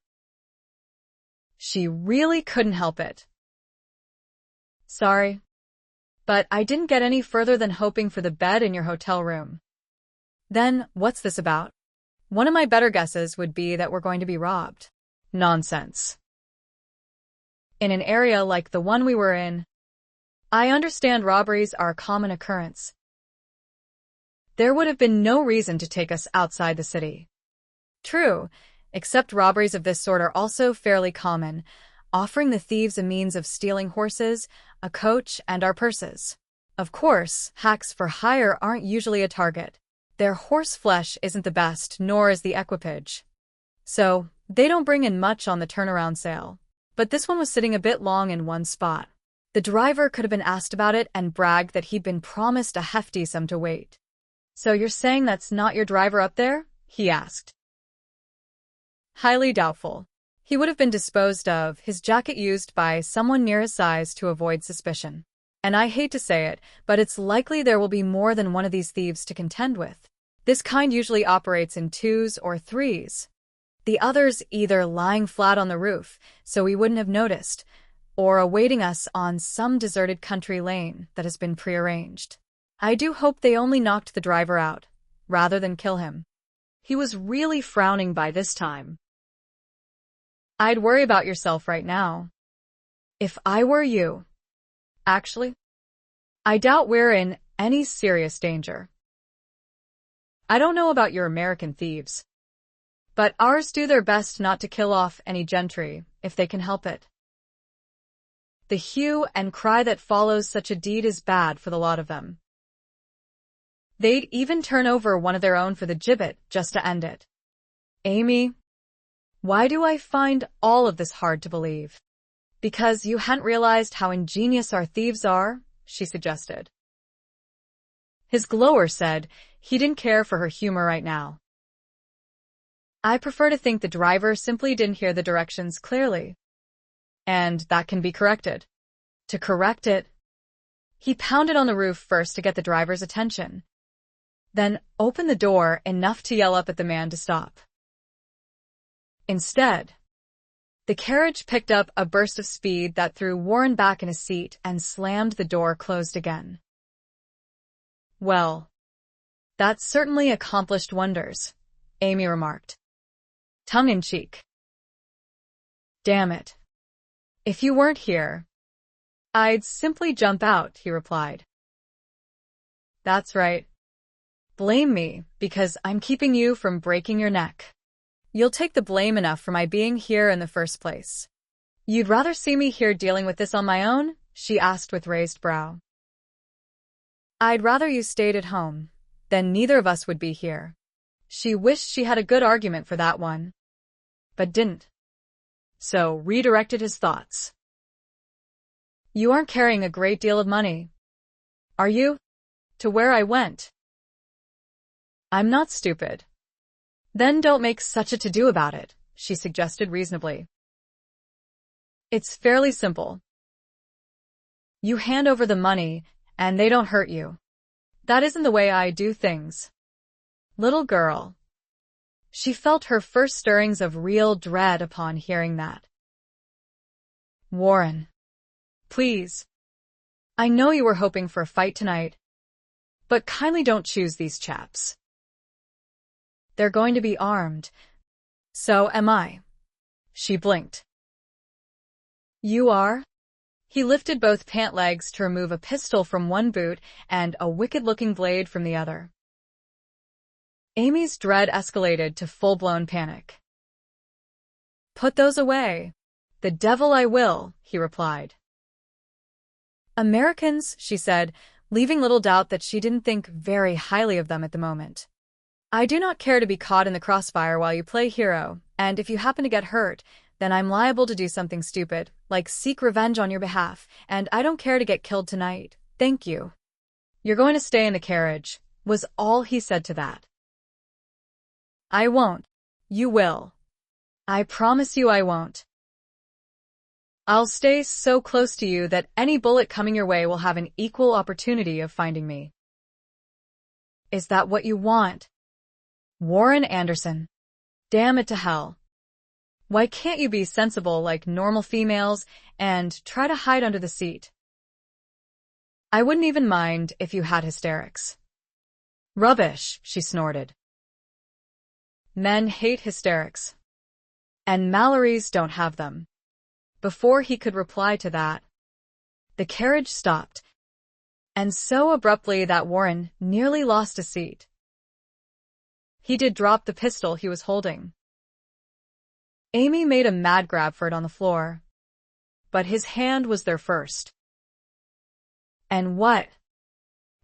Speaker 1: She really couldn't help it. Sorry, but I didn't get any further than hoping for the bed in your hotel room. Then, what's this about? One of my better guesses would be that we're going to be robbed. Nonsense. In an area like the one we were in, I understand robberies are a common occurrence. There would have been no reason to take us outside the city. True, except robberies of this sort are also fairly common, offering the thieves a means of stealing horses, a coach, and our purses. Of course, hacks for hire aren't usually a target. Their horse flesh isn't the best, nor is the equipage. So, they don't bring in much on the turnaround sale. But this one was sitting a bit long in one spot. The driver could have been asked about it and bragged that he'd been promised a hefty sum to wait. So you're saying that's not your driver up there? He asked. Highly doubtful. He would have been disposed of, his jacket used by someone near his size to avoid suspicion. And I hate to say it, but it's likely there will be more than one of these thieves to contend with. This kind usually operates in 2s or 3s. The others either lying flat on the roof, so we wouldn't have noticed, or awaiting us on some deserted country lane that has been prearranged. I do hope they only knocked the driver out, rather than kill him.
Speaker 2: He was really frowning by this time.
Speaker 1: I'd worry about yourself right now. If I were you. Actually, I doubt we're in any serious danger. I don't know about your American thieves, but ours do their best not to kill off any gentry, if they can help it. The hue and cry that follows such a deed is bad for the lot of them. They'd even turn over one of their own for the gibbet just to end it. Amy, why do I find all of this hard to believe? Because you hadn't realized how ingenious our thieves are, she suggested. His glower said he didn't care for her humor right now. I prefer to think the driver simply didn't hear the directions clearly. And that can be corrected. To correct it, he pounded on the roof first to get the driver's attention, then opened the door enough to yell up at the man to stop. Instead, the carriage picked up a burst of speed that threw Warren back in his seat and slammed the door closed again. Well, that certainly accomplished wonders, Amy remarked, tongue-in-cheek. Damn it. If you weren't here, I'd simply jump out, he replied. That's right. Blame me, because I'm keeping you from breaking your neck. You'll take the blame enough for my being here in the first place. You'd rather see me here dealing with this on my own? She asked with raised brow. I'd rather you stayed at home. Then neither of us would be here. She wished she had a good argument for that one, but didn't. So redirected his thoughts. You aren't carrying a great deal of money, are you? To where I went. I'm not stupid. Then don't make such a to-do about it, she suggested reasonably. It's fairly simple. You hand over the money, and they don't hurt you. That isn't the way I do things. Little girl. She felt her first stirrings of real dread upon hearing that. Warren. Please. I know you were hoping for a fight tonight, but kindly don't choose these chaps. They're going to be armed. So am I. She blinked. You are? He lifted both pant legs to remove a pistol from one boot and a wicked-looking blade from the other. Amy's dread escalated to full-blown panic. Put those away. The devil I will, he replied. Americans, she said, leaving little doubt that she didn't think very highly of them at the moment. I do not care to be caught in the crossfire while you play hero, and if you happen to get hurt, then I'm liable to do something stupid, like seek revenge on your behalf, and I don't care to get killed tonight. Thank you. You're going to stay in the carriage, was all he said to that. I won't. You will. I promise you I won't. I'll stay so close to you that any bullet coming your way will have an equal opportunity of finding me. Is that what you want? Warren Anderson. Damn it to hell. Why can't you be sensible like normal females and try to hide under the seat? I wouldn't even mind if you had hysterics. Rubbish, she snorted. Men hate hysterics. And Malorys don't have them. Before he could reply to that, the carriage stopped, and so abruptly that Warren nearly lost a seat. He did drop the pistol he was holding. Amy made a mad grab for it on the floor, but his hand was there first. And what,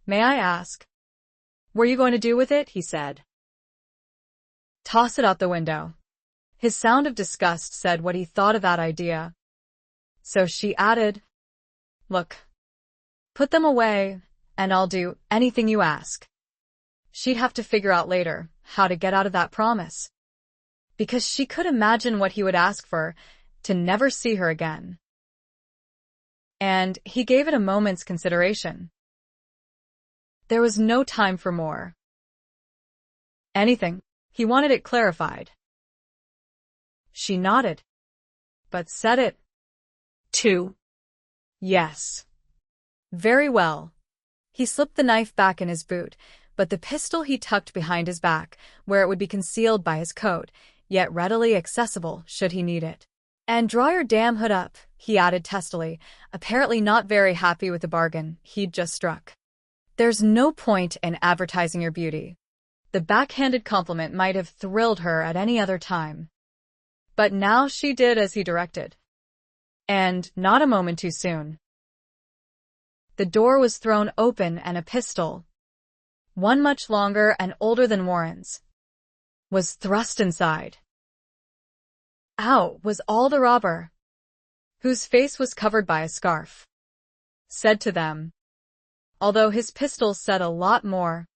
Speaker 1: may I ask, were you going to do with it? He said. Toss it out the window. His sound of disgust said what he thought of that idea. So she added, Look, put them away, and I'll do anything you ask. She'd have to figure out later how to get out of that promise, because she could imagine what he would ask for, to never see her again. And he gave it a moment's consideration. There was no time for more. Anything. He wanted it clarified. She nodded, but said it, too. Yes. Very well. He slipped the knife back in his boot, but the pistol he tucked behind his back, where it would be concealed by his coat, yet readily accessible should he need it. And draw your damn hood up, he added testily, apparently not very happy with the bargain he'd just struck. There's no point in advertising your beauty. The backhanded compliment might have thrilled her at any other time. But now she did as he directed. And not a moment too soon. The door was thrown open and a pistol, one much longer and older than Warren's, was thrust inside. Out was all the robber, whose face was covered by a scarf, said to them, although his pistol said a lot more,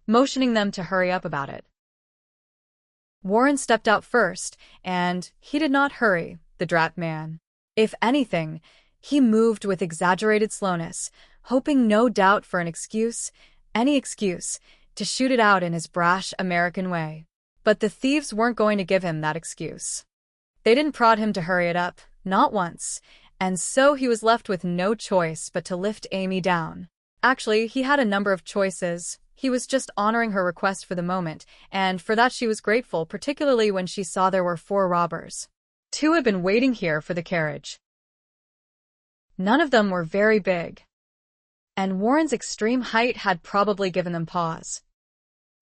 Speaker 1: motioning them to hurry up about it. Warren stepped out first, and he did not hurry, the drat man. If anything, he moved with exaggerated slowness, hoping no doubt for an excuse, any excuse, to shoot it out in his brash American way. But the thieves weren't going to give him that excuse. They didn't prod him to hurry it up, not once, and so he was left with no choice but to lift Amy down. Actually, he had a number of choices. He was just honoring her request for the moment, and for that she was grateful, particularly when she saw there were 4 robbers. 2 had been waiting here for the carriage. None of them were very big, and Warren's extreme height had probably given them pause.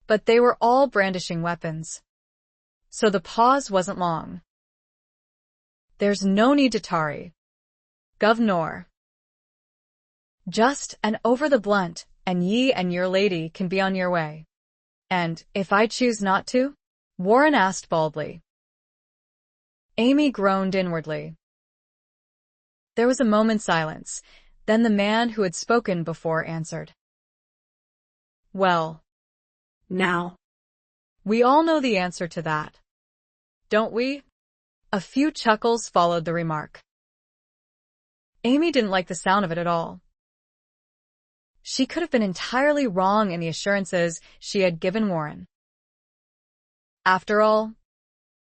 Speaker 1: But they were all brandishing weapons, so the pause wasn't long. "There's no need to tarry, Governor. Just and over the blunt, and ye and your lady can be on your way." "And if I choose not to?" Warren asked baldly. Amy groaned inwardly. There was a moment's silence, then the man who had spoken before answered. "Well,
Speaker 2: Now,
Speaker 1: we all know the answer to that, don't we?" A few chuckles followed the remark. Amy didn't like the sound of it at all. She could have been entirely wrong in the assurances she had given Warren. After all,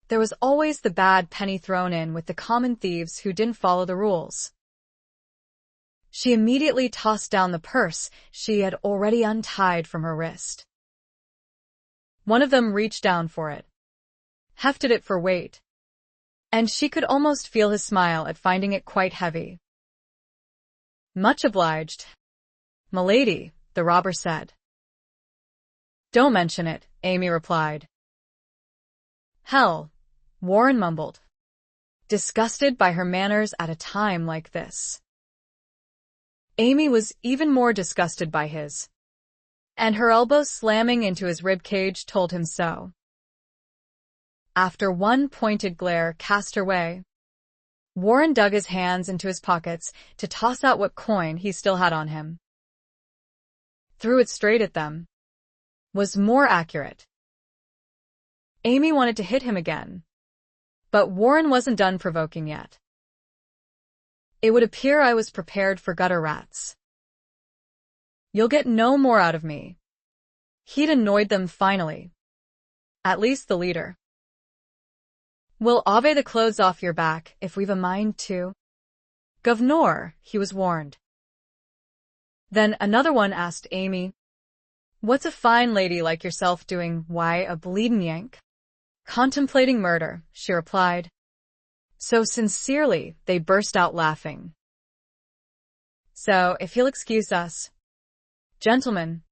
Speaker 1: there was always the bad penny thrown in with the common thieves who didn't follow the rules. She immediately tossed down the purse she had already untied from her wrist. One of them reached down for it, hefted it for weight, and she could almost feel his smile at finding it quite heavy. "Much obliged, m'lady," the robber said. "Don't mention it," Amy replied. "Hell," Warren mumbled, disgusted by her manners at a time like this. Amy was even more disgusted by his, and her elbow slamming into his ribcage told him so. After one pointed glare cast her way, Warren dug his hands into his pockets to toss out what coin he still had on him. Threw it straight at them. Was more accurate. Amy wanted to hit him again, but Warren wasn't done provoking yet. "It would appear I was prepared for gutter rats. You'll get no more out of me." He'd annoyed them finally. At least the leader. "We'll ave the clothes off your back if we've a mind to, Governor," he was warned. Then another one asked Amy, "What's a fine lady like yourself doing, why, a bleedin' yank?" "Contemplating murder," she replied. So sincerely, they burst out laughing. "So, if you'll excuse us, gentlemen,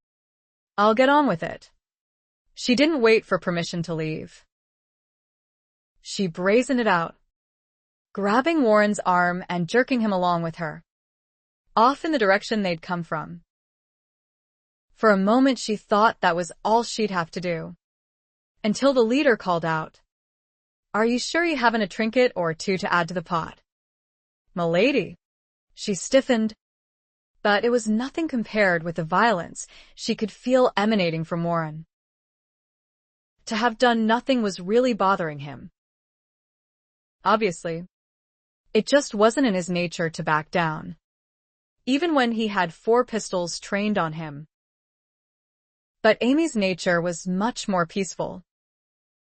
Speaker 1: I'll get on with it." She didn't wait for permission to leave. She brazened it out, grabbing Warren's arm and jerking him along with her, off in the direction they'd come from. For a moment she thought that was all she'd have to do, until the leader called out, "Are you sure you haven't a trinket or two to add to the pot?" "M'lady." She stiffened, but it was nothing compared with the violence she could feel emanating from Warren. To have done nothing was really bothering him. Obviously, it just wasn't in his nature to back down, even when he had 4 pistols trained on him. But Amy's nature was much more peaceful,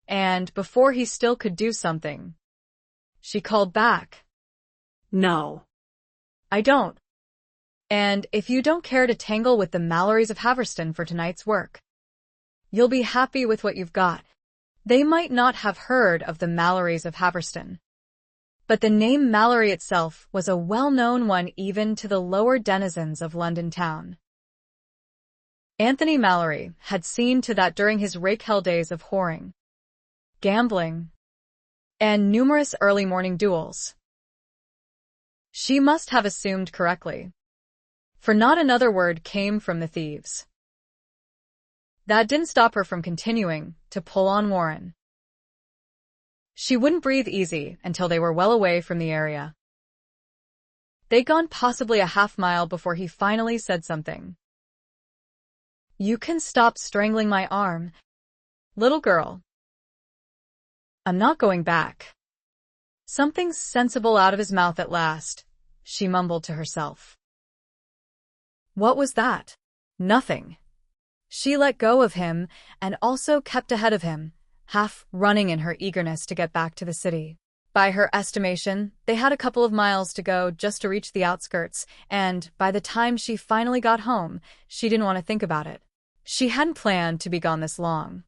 Speaker 1: and before he still could do something, she called back,
Speaker 2: no.
Speaker 1: "I don't. And if you don't care to tangle with the Malorys of Haverston for tonight's work, you'll be happy with what you've got." They might not have heard of the Malorys of Haverston, but the name Malory itself was a well-known one even to the lower denizens of London town. Anthony Malory had seen to that during his rake-hell days of whoring, gambling, and numerous early morning duels. She must have assumed correctly, for not another word came from the thieves. That didn't stop her from continuing to pull on Warren. She wouldn't breathe easy until they were well away from the area. They'd gone possibly a half-mile before he finally said something. "You can stop strangling my arm, little girl. I'm not going back." Something sensible out of his mouth at last, she mumbled to herself. What was that? Nothing. She let go of him and also kept ahead of him, half running in her eagerness to get back to the city. By her estimation, they had a couple of miles to go just to reach the outskirts, and by the time she finally got home, she didn't want to think about it. She hadn't planned to be gone this long.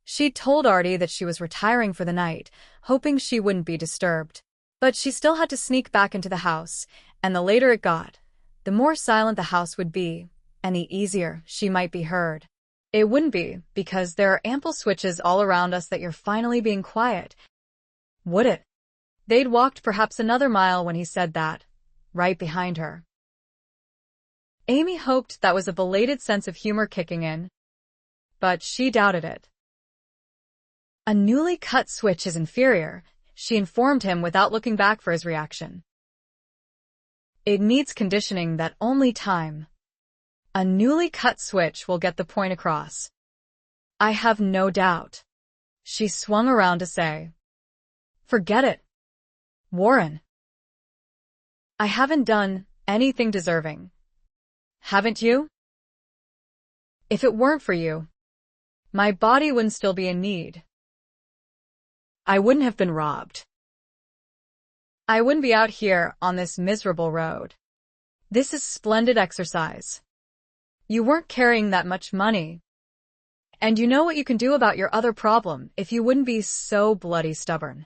Speaker 1: She'd told Artie that she was retiring for the night, hoping she wouldn't be disturbed. But she still had to sneak back into the house, And the later it got, the more silent the house would be, and the easier she might be heard. It wouldn't be, because there are ample switches all around us that you're finally being quiet. Would it? They'd walked perhaps another mile when he said that, right behind her. Amy hoped that was a belated sense of humor kicking in, but she doubted it. A newly cut switch is inferior, she informed him without looking back for his reaction. It needs conditioning that only time. A newly cut switch will get the point across. I have no doubt. She swung around to say. Forget it, Warren. I haven't done anything deserving. Haven't you? If it weren't for you, my body wouldn't still be in need.
Speaker 2: I wouldn't have been robbed.
Speaker 1: I wouldn't be out here on this miserable road. This is splendid exercise. You weren't carrying that much money. And you know what you can do about your other problem if you wouldn't be so bloody stubborn.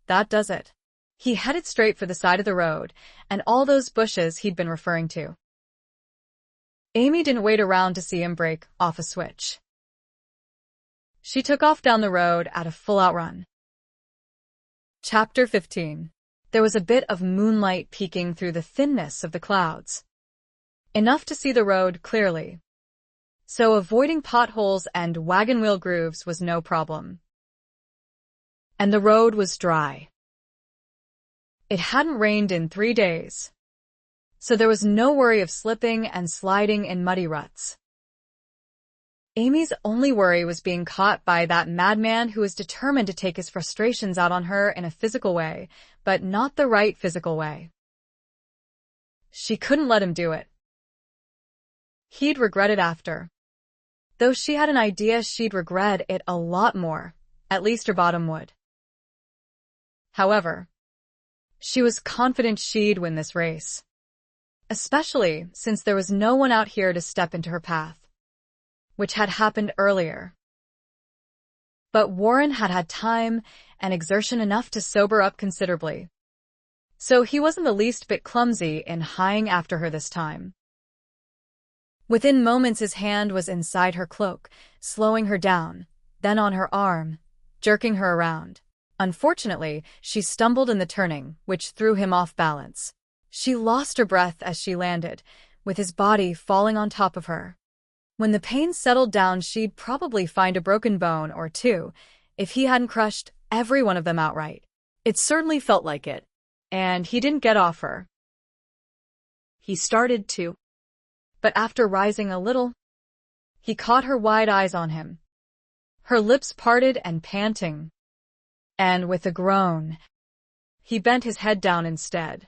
Speaker 1: That does it. He headed straight for the side of the road and all those bushes he'd been referring to. Amy didn't wait around to see him break off a switch. She took off down the road at a full-out run. Chapter 15. There was a bit of moonlight peeking through the thinness of the clouds. Enough to see the road clearly. So avoiding potholes and wagon wheel grooves was no problem. And the road was dry. It hadn't rained in 3 days. So there was no worry of slipping and sliding in muddy ruts. Amy's only worry was being caught by that madman who was determined to take his frustrations out on her in a physical way, but not the right physical way. She couldn't let him do it. He'd regret it after. Though she had an idea she'd regret it a lot more, at least her bottom would. However, she was confident she'd win this race. Especially since there was no one out here to step into her path, which had happened earlier. But Warren had had time and exertion enough to sober up considerably. So he wasn't the least bit clumsy in hieing after her this time. Within moments his hand was inside her cloak, slowing her down, then on her arm, jerking her around. Unfortunately, she stumbled in the turning, which threw him off balance. She lost her breath as she landed, with his body falling on top of her. When the pain settled down, she'd probably find a broken bone or two, if he hadn't crushed every one of them outright.
Speaker 2: It certainly felt like it.
Speaker 1: And he didn't get off her.
Speaker 2: He started to.
Speaker 1: But after rising a little, he caught her wide eyes on him, her lips parted and panting. And with a groan, he bent his head down instead.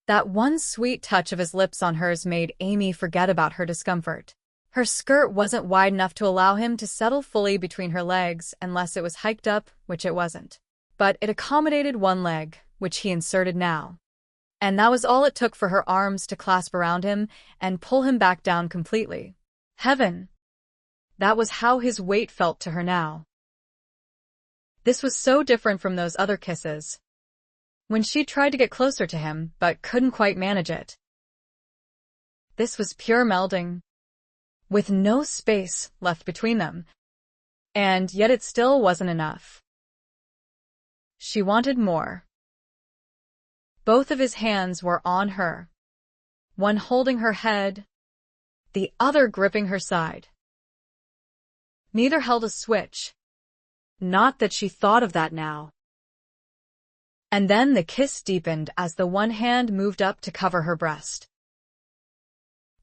Speaker 1: That one sweet touch of his lips on hers made Amy forget about her discomfort. Her skirt wasn't wide enough to allow him to settle fully between her legs unless it was hiked up, which it wasn't. But it accommodated one leg, which he inserted now. And that was all it took for her arms to clasp around him and pull him back down completely. Heaven! That was how his weight felt to her now. This was so different from those other kisses, when she tried to get closer to him but couldn't quite manage it. This was pure melding, with no space left between them, and yet it still wasn't enough. She wanted more. Both of his hands were on her, one holding her head, the other gripping her side. Neither held a switch. Not that she thought of that now. And then the kiss deepened as the one hand moved up to cover her breast.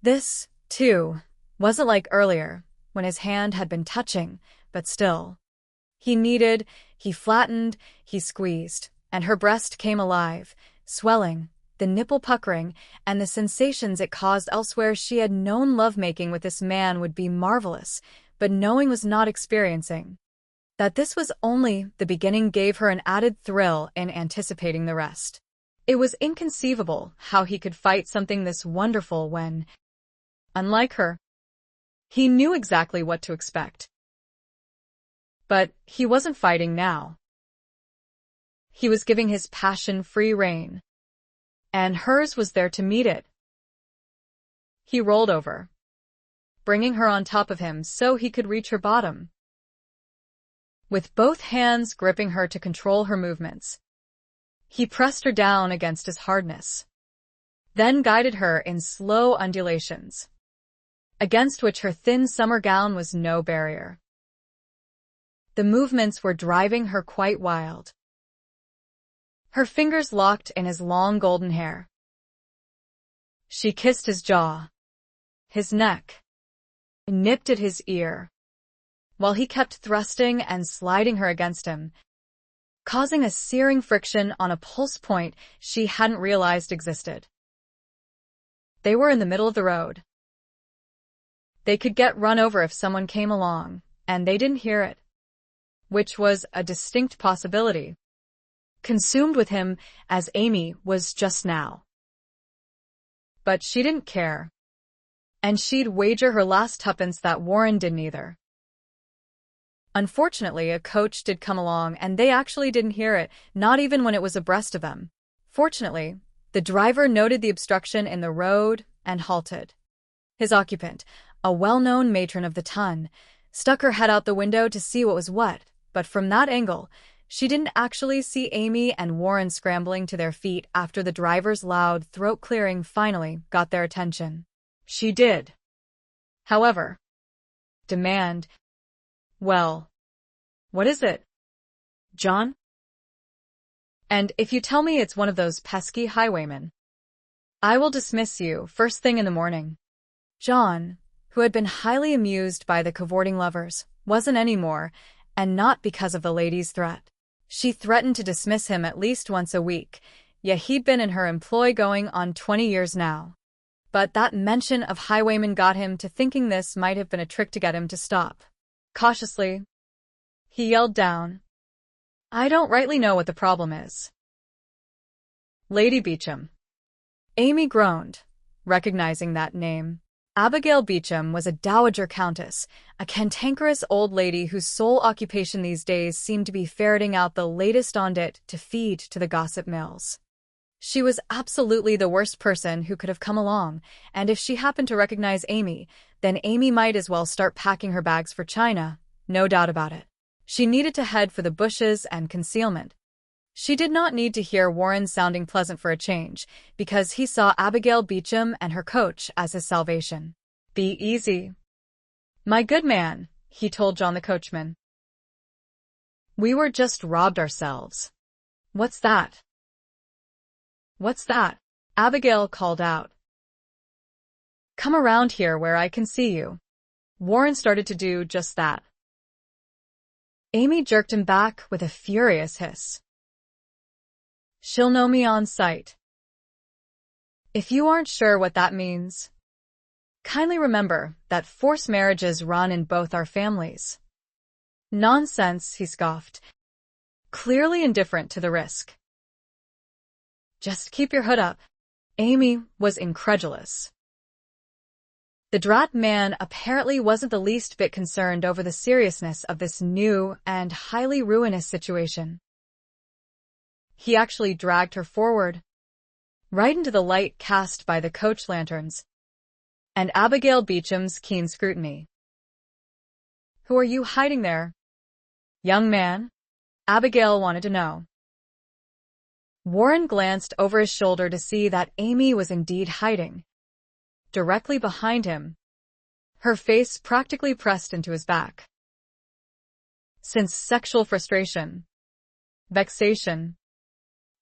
Speaker 1: This, too, wasn't like earlier, when his hand had been touching, but still. He flattened, he squeezed, and her breast came alive, swelling, the nipple puckering, and the sensations it caused elsewhere. She had known lovemaking with this man would be marvelous, but knowing was not experiencing. That this was only the beginning gave her an added thrill in anticipating the rest. It was inconceivable how he could fight something this wonderful when, unlike her, he knew exactly what to expect. But he wasn't fighting now. He was giving his passion free rein. and hers was there to meet it. He rolled over, bringing her on top of him so he could reach her bottom. With both hands gripping her to control her movements, he pressed her down against his hardness, then guided her in slow undulations, against which her thin summer gown was no barrier. The movements were driving her quite wild. Her fingers locked in his long golden hair. She kissed his jaw, his neck, nipped at his ear, while he kept thrusting and sliding her against him, causing a searing friction on a pulse point she hadn't realized existed. They were in the middle of the road. They could get run over if someone came along, and they didn't hear it, which was a distinct possibility, consumed with him as Amy was just now. But she didn't care, and she'd wager her last tuppence that Warren didn't either. Unfortunately, a coach did come along, and they actually didn't hear it, not even when it was abreast of them. Fortunately, the driver noted the obstruction in the road and halted. His occupant, a well-known matron of the ton, stuck her head out the window to see what was what, but from that angle, she didn't actually see Amy and Warren scrambling to their feet after the driver's loud throat-clearing finally got their attention. She did, however, demand, "Well, what is it, John? And if you tell me it's one of those pesky highwaymen, I will dismiss you first thing in the morning." John, who had been highly amused by the cavorting lovers, wasn't anymore, and not because of the lady's threat. She threatened to dismiss him at least once a week, yet he'd been in her employ going on 20 years now. But that mention of highwaymen got him to thinking this might have been a trick to get him to stop. Cautiously, he yelled down, "I don't rightly know what the problem is." "Lady Beecham." Amy groaned, recognizing that name. Abigail Beecham was a dowager countess, a cantankerous old lady whose sole occupation these days seemed to be ferreting out the latest on it to feed to the gossip mills. She was absolutely the worst person who could have come along, and if she happened to recognize Amy, then Amy might as well start packing her bags for China, no doubt about it. She needed to head for the bushes and concealment. She did not need to hear Warren sounding pleasant for a change, because he saw Abigail Beecham and her coach as his salvation. "Be easy, my good man," he told John the coachman. "We were just robbed ourselves." "What's that? What's that?" Abigail called out. "Come around here where I can see you." Warren started to do just that. Amy jerked him back with a furious hiss. "She'll know me on sight." "If you aren't sure what that means, kindly remember that forced marriages run in both our families." "Nonsense," he scoffed, clearly indifferent to the risk. "Just keep your hood up." Amy was incredulous. The drat man apparently wasn't the least bit concerned over the seriousness of this new and highly ruinous situation. He actually dragged her forward, right into the light cast by the coach lanterns, and Abigail Beecham's keen scrutiny. "Who are you hiding there, young man?" Abigail wanted to know. Warren glanced over his shoulder to see that Amy was indeed hiding, directly behind him, her face practically pressed into his back. Since sexual frustration, vexation,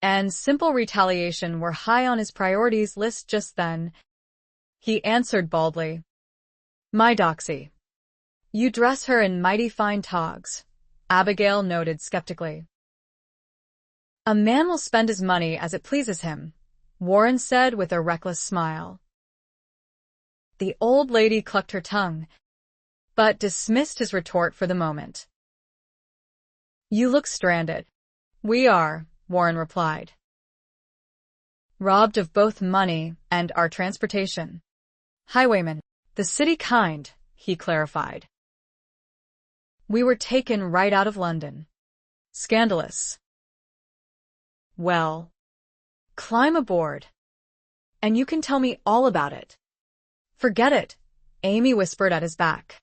Speaker 1: and simple retaliation were high on his priorities list just then, he answered baldly, "My doxy." "You dress her in mighty fine togs," Abigail noted skeptically. "A man will spend his money as it pleases him," Warren said with a reckless smile. The old lady clucked her tongue, but dismissed his retort for the moment. "You look stranded." "We are," Warren replied. "Robbed of both money and our transportation." "Highwaymen, the city kind," he clarified. "We were taken right out of London." "Scandalous." "Well, climb aboard."
Speaker 2: And you can tell me all about it.
Speaker 1: Forget it, Amy whispered at his back.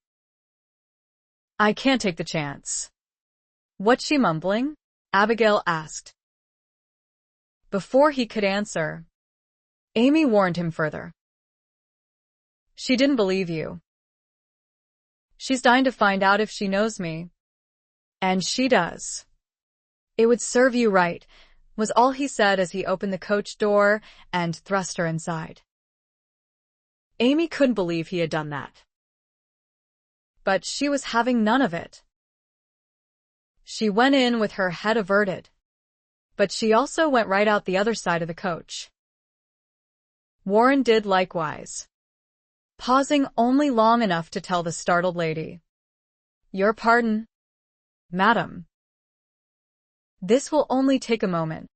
Speaker 1: I can't take the chance. What's she mumbling? Abigail asked. Before he could answer, Amy warned him further. She didn't believe you. She's dying to find out if she knows me. And she does. It would serve you right, was all he said as he opened the coach door and thrust her inside.
Speaker 2: Amy couldn't believe he had done that.
Speaker 1: But she was having none of it. She went in with her head averted. But she also went right out the other side of the coach. Warren did likewise, pausing only long enough to tell the startled lady, Your pardon, madam. This will only take a moment.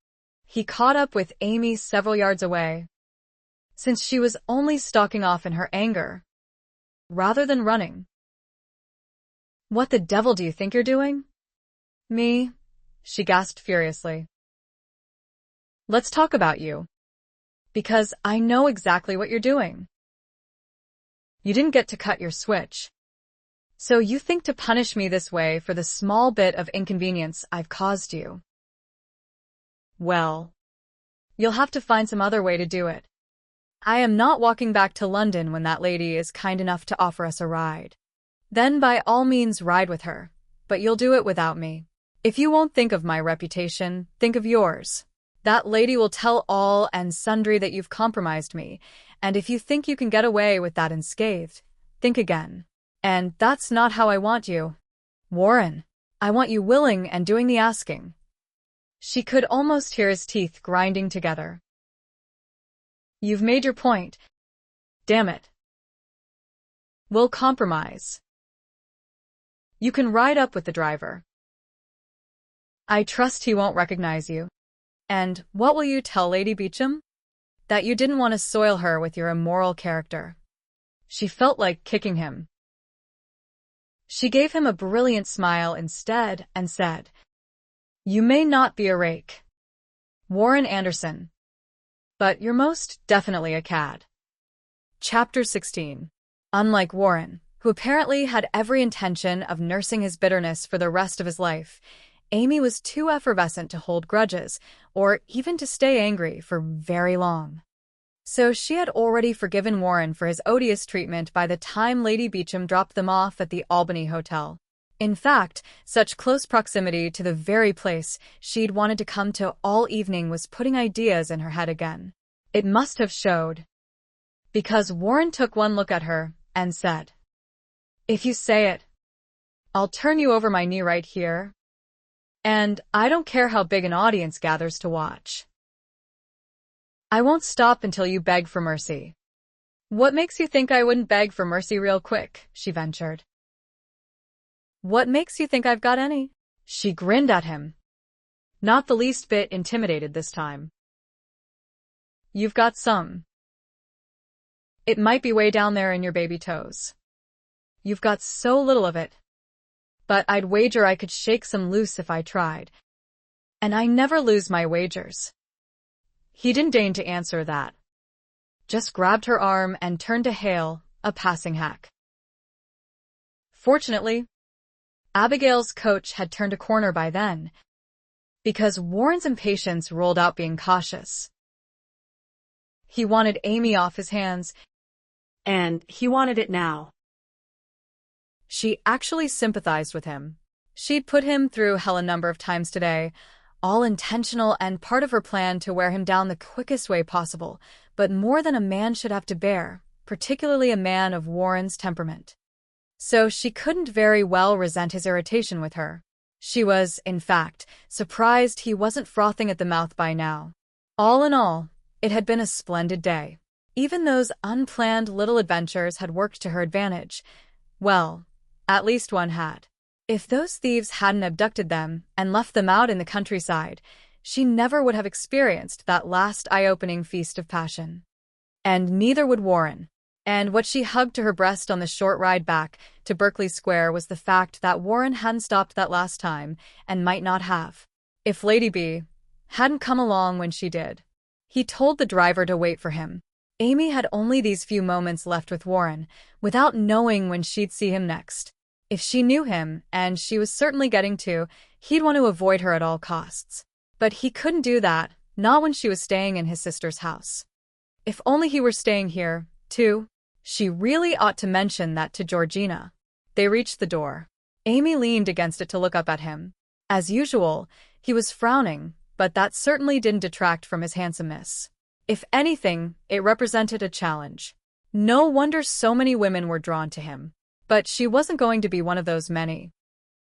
Speaker 1: He caught up with Amy several yards away, since she was only stalking off in her anger, rather than running. What the devil do you think you're doing? Me? She gasped furiously. Let's talk about you. Because I know exactly what you're doing. You didn't get to cut your switch. So you think to punish me this way for the small bit of inconvenience I've caused you. Well, you'll have to find some other way to do it. I am not walking back to London when that lady is kind enough to offer us a ride. Then by all means ride with her, but you'll do it without me. If you won't think of my reputation, think of yours. That lady will tell all and sundry that you've compromised me, and if you think you can get away with that unscathed, think again. And that's not how I want you. Warren, I want you willing and doing the asking. She could almost hear his teeth grinding together. You've made your point. Damn it. We'll compromise. You can ride up with the driver. I trust he won't recognize you. And what will you tell Lady Beecham? That you didn't want to soil her with your immoral character. She felt like kicking him. She gave him a brilliant smile instead and said, You may not be a rake, Warren Anderson, but you're most definitely a cad. Chapter 16. Unlike Warren, who apparently had every intention of nursing his bitterness for the rest of his life, Amy was too effervescent to hold grudges, or even to stay angry for very long. So she had already forgiven Warren for his odious treatment by the time Lady Beecham dropped them off at the Albany Hotel. In fact, such close proximity to the very place she'd wanted to come to all evening was putting ideas in her head again. It must have showed. Because Warren took one look at her and said, If you say it, I'll turn you over my knee right here. And I don't care how big an audience gathers to watch. I won't stop until you beg for mercy. What makes you think I wouldn't beg for mercy real quick? She ventured. What makes you think I've got any? She grinned at him, not the least bit intimidated this time. You've got some. It might be way down there in your baby toes. You've got so little of it. But I'd wager I could shake some loose if I tried. And I never lose my wagers. He didn't deign to answer that. Just grabbed her arm and turned to hail a passing hack. Fortunately, Abigail's coach had turned a corner by then, because Warren's impatience rolled out being cautious. He wanted Amy off his hands,
Speaker 2: And he wanted it now.
Speaker 1: She actually sympathized with him. She'd put him through hell a number of times today, all intentional and part of her plan to wear him down the quickest way possible, but more than a man should have to bear, particularly a man of Warren's temperament. So she couldn't very well resent his irritation with her. She was, in fact, surprised he wasn't frothing at the mouth by now. All in all, it had been a splendid day. Even those unplanned little adventures had worked to her advantage. Well, at least one had. If those thieves hadn't abducted them and left them out in the countryside, she never would have experienced that last eye-opening feast of passion. And neither would Warren. And what she hugged to her breast on the short ride back to Berkeley Square was the fact that Warren hadn't stopped that last time and might not have, if Lady B hadn't come along when she did. He told the driver to wait for him, Amy had only these few moments left with Warren, without knowing when she'd see him next. If she knew him, and she was certainly getting to, he'd want to avoid her at all costs. But he couldn't do that, not when she was staying in his sister's house. If only he were staying here, too. She really ought to mention that to Georgina. They reached the door. Amy leaned against it to look up at him. As usual, he was frowning, but that certainly didn't detract from his handsomeness. If anything, it represented a challenge. No wonder so many women were drawn to him. But she wasn't going to be one of those many.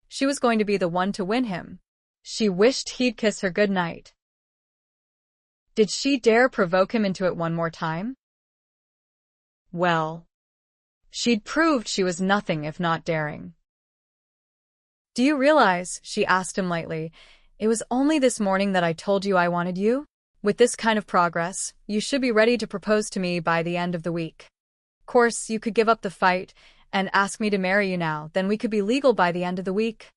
Speaker 1: She was going to be the one to win him. She wished he'd kiss her goodnight. Did she dare provoke him into it one more time? Well, she'd proved she was nothing if not daring. "Do you realize," she asked him lightly, "it was only this morning that I told you I wanted you? With this kind of progress, you should be ready to propose to me by the end of the week. Course, you could give up the fight and ask me to marry you now, then we could be legal by the end of the week.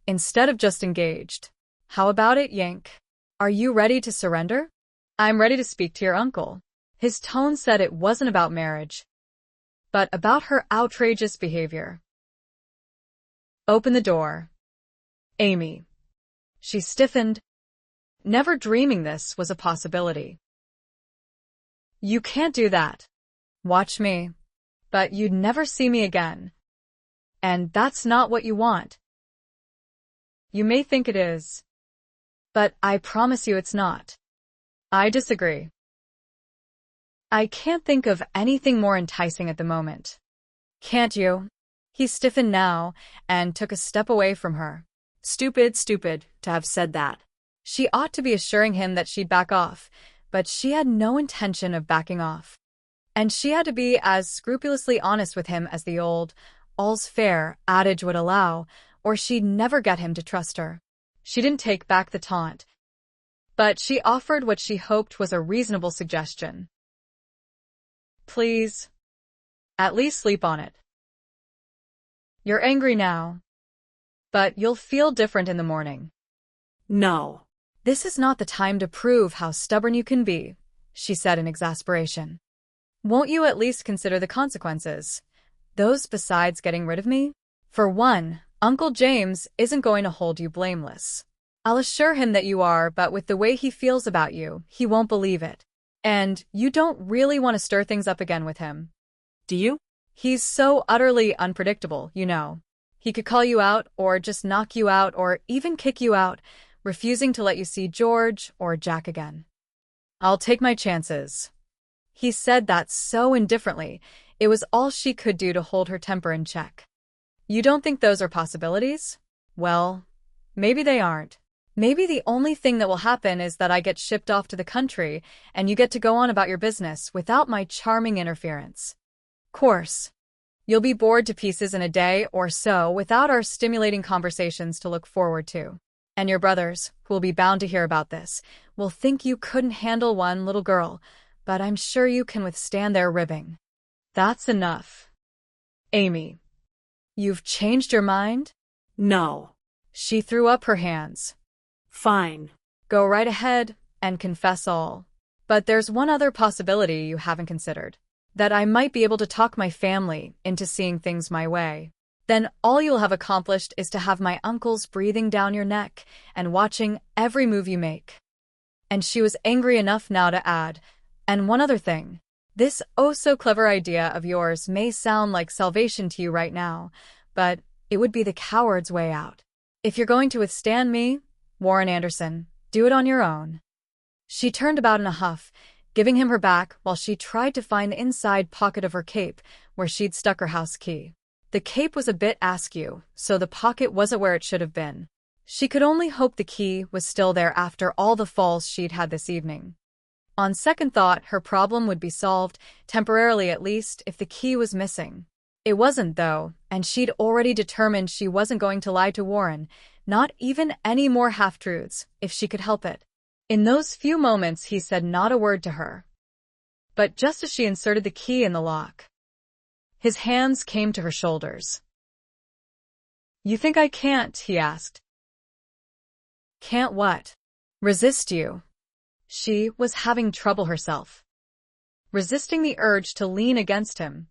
Speaker 1: Instead of just engaged. How about it, Yank? Are you ready to surrender?" "I'm ready to speak to your uncle." His tone said it wasn't about marriage, but about her outrageous behavior. "Open the door, Amy." She stiffened, never dreaming this was a possibility. "You can't do that. Watch me. But you'd never see me again. And that's not what you want. You may think it is, but I promise you it's not." "I disagree. I can't think of anything more enticing at the moment." "Can't you?" He stiffened now and took a step away from her.
Speaker 2: Stupid to have said that.
Speaker 1: She ought to be assuring him that she'd back off, but she had no intention of backing off. And she had to be as scrupulously honest with him as the old "all's fair" adage would allow, or she'd never get him to trust her. She didn't take back the taunt, but she offered what she hoped was a reasonable suggestion. "Please, at least sleep on it. You're angry now, but you'll feel different in the morning."
Speaker 2: "No."
Speaker 1: "This is not the time to prove how stubborn you can be," she said in exasperation. "Won't you at least consider the consequences? Those besides getting rid of me? For one, Uncle James isn't going to hold you blameless. I'll assure him that you are, but with the way he feels about you, he won't believe it. And you don't really want to stir things up again with him.
Speaker 2: Do you?
Speaker 1: He's so utterly unpredictable, you know. He could call you out, or just knock you out, or even kick you out, refusing to let you see George or Jack again." "I'll take my chances." He said that so indifferently, it was all she could do to hold her temper in check. "You don't think those are possibilities? Well, maybe they aren't. Maybe the only thing that will happen is that I get shipped off to the country and you get to go on about your business without my charming interference. Course, you'll be bored to pieces in a day or so without our stimulating conversations to look forward to. And your brothers, who will be bound to hear about this, will think you couldn't handle one little girl, but I'm sure you can withstand their ribbing. That's enough. Amy, you've changed your mind?"
Speaker 2: "No."
Speaker 1: She threw up her hands.
Speaker 2: "Fine.
Speaker 1: Go right ahead and confess all. But there's one other possibility you haven't considered. That I might be able to talk my family into seeing things my way. Then all you'll have accomplished is to have my uncles breathing down your neck and watching every move you make." And she was angry enough now to add, "And one other thing. This oh-so-clever idea of yours may sound like salvation to you right now, but it would be the coward's way out. If you're going to withstand me, Warren Anderson, do it on your own." She turned about in a huff, giving him her back while she tried to find the inside pocket of her cape where she'd stuck her house key. The cape was a bit askew, so the pocket wasn't where it should have been. She could only hope the key was still there after all the falls she'd had this evening. On second thought, her problem would be solved, temporarily at least, if the key was missing. It wasn't, though, and she'd already determined she wasn't going to lie to Warren, not even any more half-truths, if she could help it. In those few moments he said not a word to her. But just as she inserted the key in the lock, his hands came to her shoulders. "You think I can't?" he asked. "Can't what?" "Resist you." She was having trouble herself. resisting the urge to lean against him.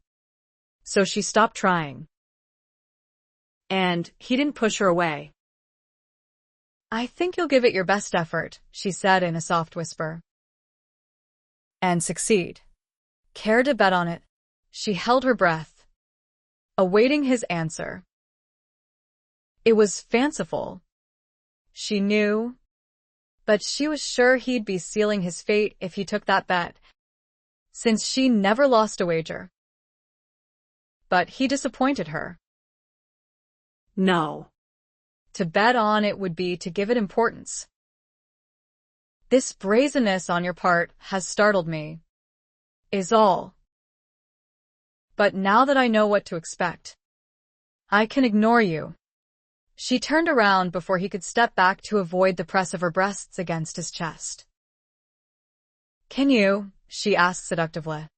Speaker 2: So she stopped trying. And he didn't push her away.
Speaker 1: "I think you'll give it your best effort," she said in a soft whisper. "And succeed. Care to bet on it?" She held her breath, awaiting his answer. It was fanciful, she knew, but she was sure he'd be sealing his fate if he took that bet, since she never lost a wager. But he disappointed her.
Speaker 2: No.
Speaker 1: To bet on it would be to give it importance. "This brazenness on your part has startled me, is all. But now that I know what to expect, I can ignore you." She turned around before he could step back to avoid the press of her breasts against his chest. "Can you?" she asked seductively.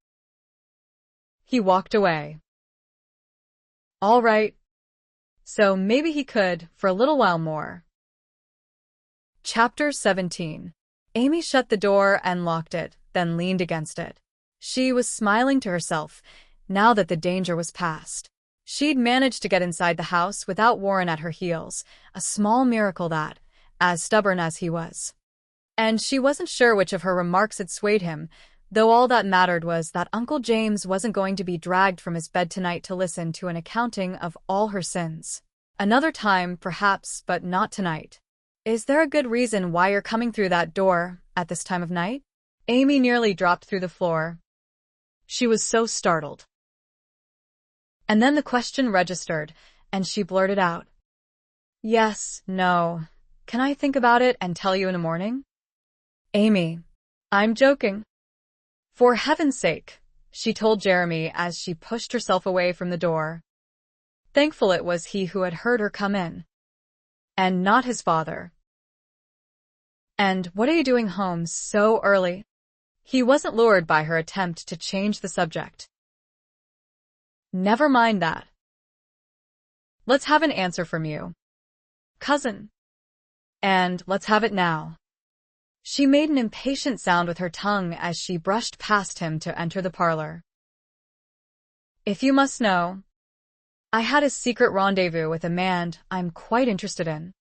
Speaker 1: He walked away. All right. So maybe he could, for a little while more. Chapter 17. Amy shut the door and locked it, then leaned against it. She was smiling to herself, now that the danger was past. She'd managed to get inside the house without Warren at her heels, a small miracle that, as stubborn as he was. And she wasn't sure which of her remarks had swayed him, though all that mattered was that Uncle James wasn't going to be dragged from his bed tonight to listen to an accounting of all her sins. Another time, perhaps, but not tonight. "Is there a good reason why you're coming through that door at this time of night?" Amy nearly dropped through the floor. She was so startled. And then the question registered, and she blurted out, "Yes, no. Can I think about it and tell you in the morning?" "Amy, I'm joking." "For heaven's sake," she told Jeremy as she pushed herself away from the door. Thankful it was he who had heard her come in, and not his father. "And what are you doing home so early?" He wasn't lured by her attempt to change the subject. "Never mind that. Let's have an answer from you, cousin. And let's have it now." She made an impatient sound with her tongue as she brushed past him to enter the parlor. "If you must know, I had a secret rendezvous with a man I'm quite interested in.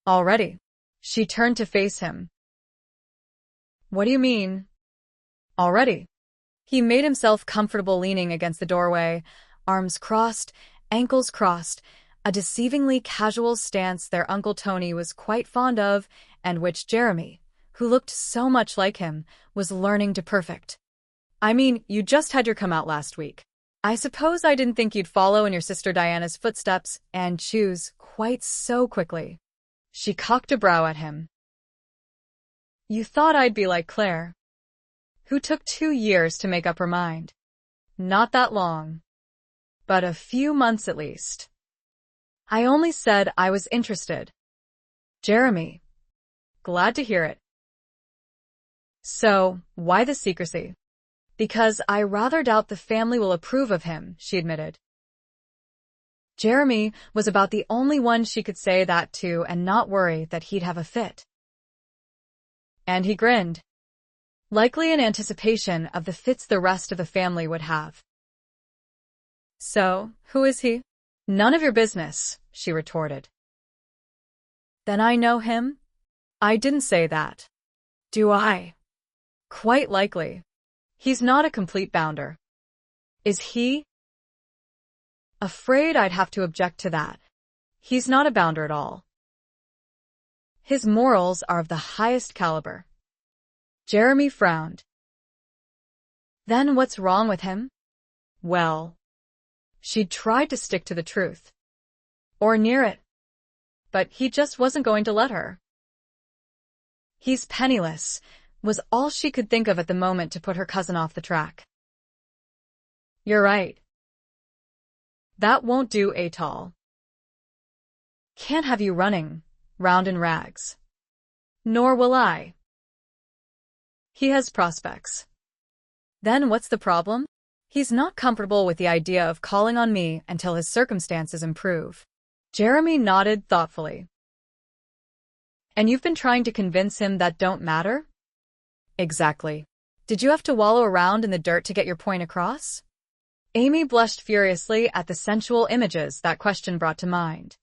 Speaker 1: Already." She turned to face him. "What do you mean, already?" He made himself comfortable leaning against the doorway, arms crossed, ankles crossed, a deceivingly casual stance their Uncle Tony was quite fond of and which Jeremy, who looked so much like him, was learning to perfect. "I mean, you just had your come out last week. I suppose I didn't think you'd follow in your sister Diana's footsteps and choose quite so quickly." She cocked a brow at him. "You thought I'd be like Claire, who took 2 years to make up her mind. Not that long, but a few months at least. I only said I was interested." "Jeremy, glad to hear it." "So, why the secrecy?" "Because I rather doubt the family will approve of him," she admitted. Jeremy was about the only one she could say that to and not worry that he'd have a fit. And he grinned, likely in anticipation of the fits the rest of the family would have. "So, who is he?" "None of your business," she retorted. "Then I know him?" "I didn't say that." "Do I?" "Quite likely. He's not a complete bounder." "Is he?" "Afraid I'd have to object to that. He's not a bounder at all. His morals are of the highest caliber." Jeremy frowned. "Then what's wrong with him?" Well, she'd tried to stick to the truth. Or near it. But he just wasn't going to let her. "He's penniless," was all she could think of at the moment to put her cousin off the track. "You're right. That won't do at all. Can't have you running round in rags. Nor will I. He has prospects." "Then what's the problem?" "He's not comfortable with the idea of calling on me until his circumstances improve." Jeremy nodded thoughtfully. "And you've been trying to convince him that don't matter?" "Exactly." Did you have to wallow around in the dirt to get your point across? Amy blushed furiously at the sensual images that question brought to mind.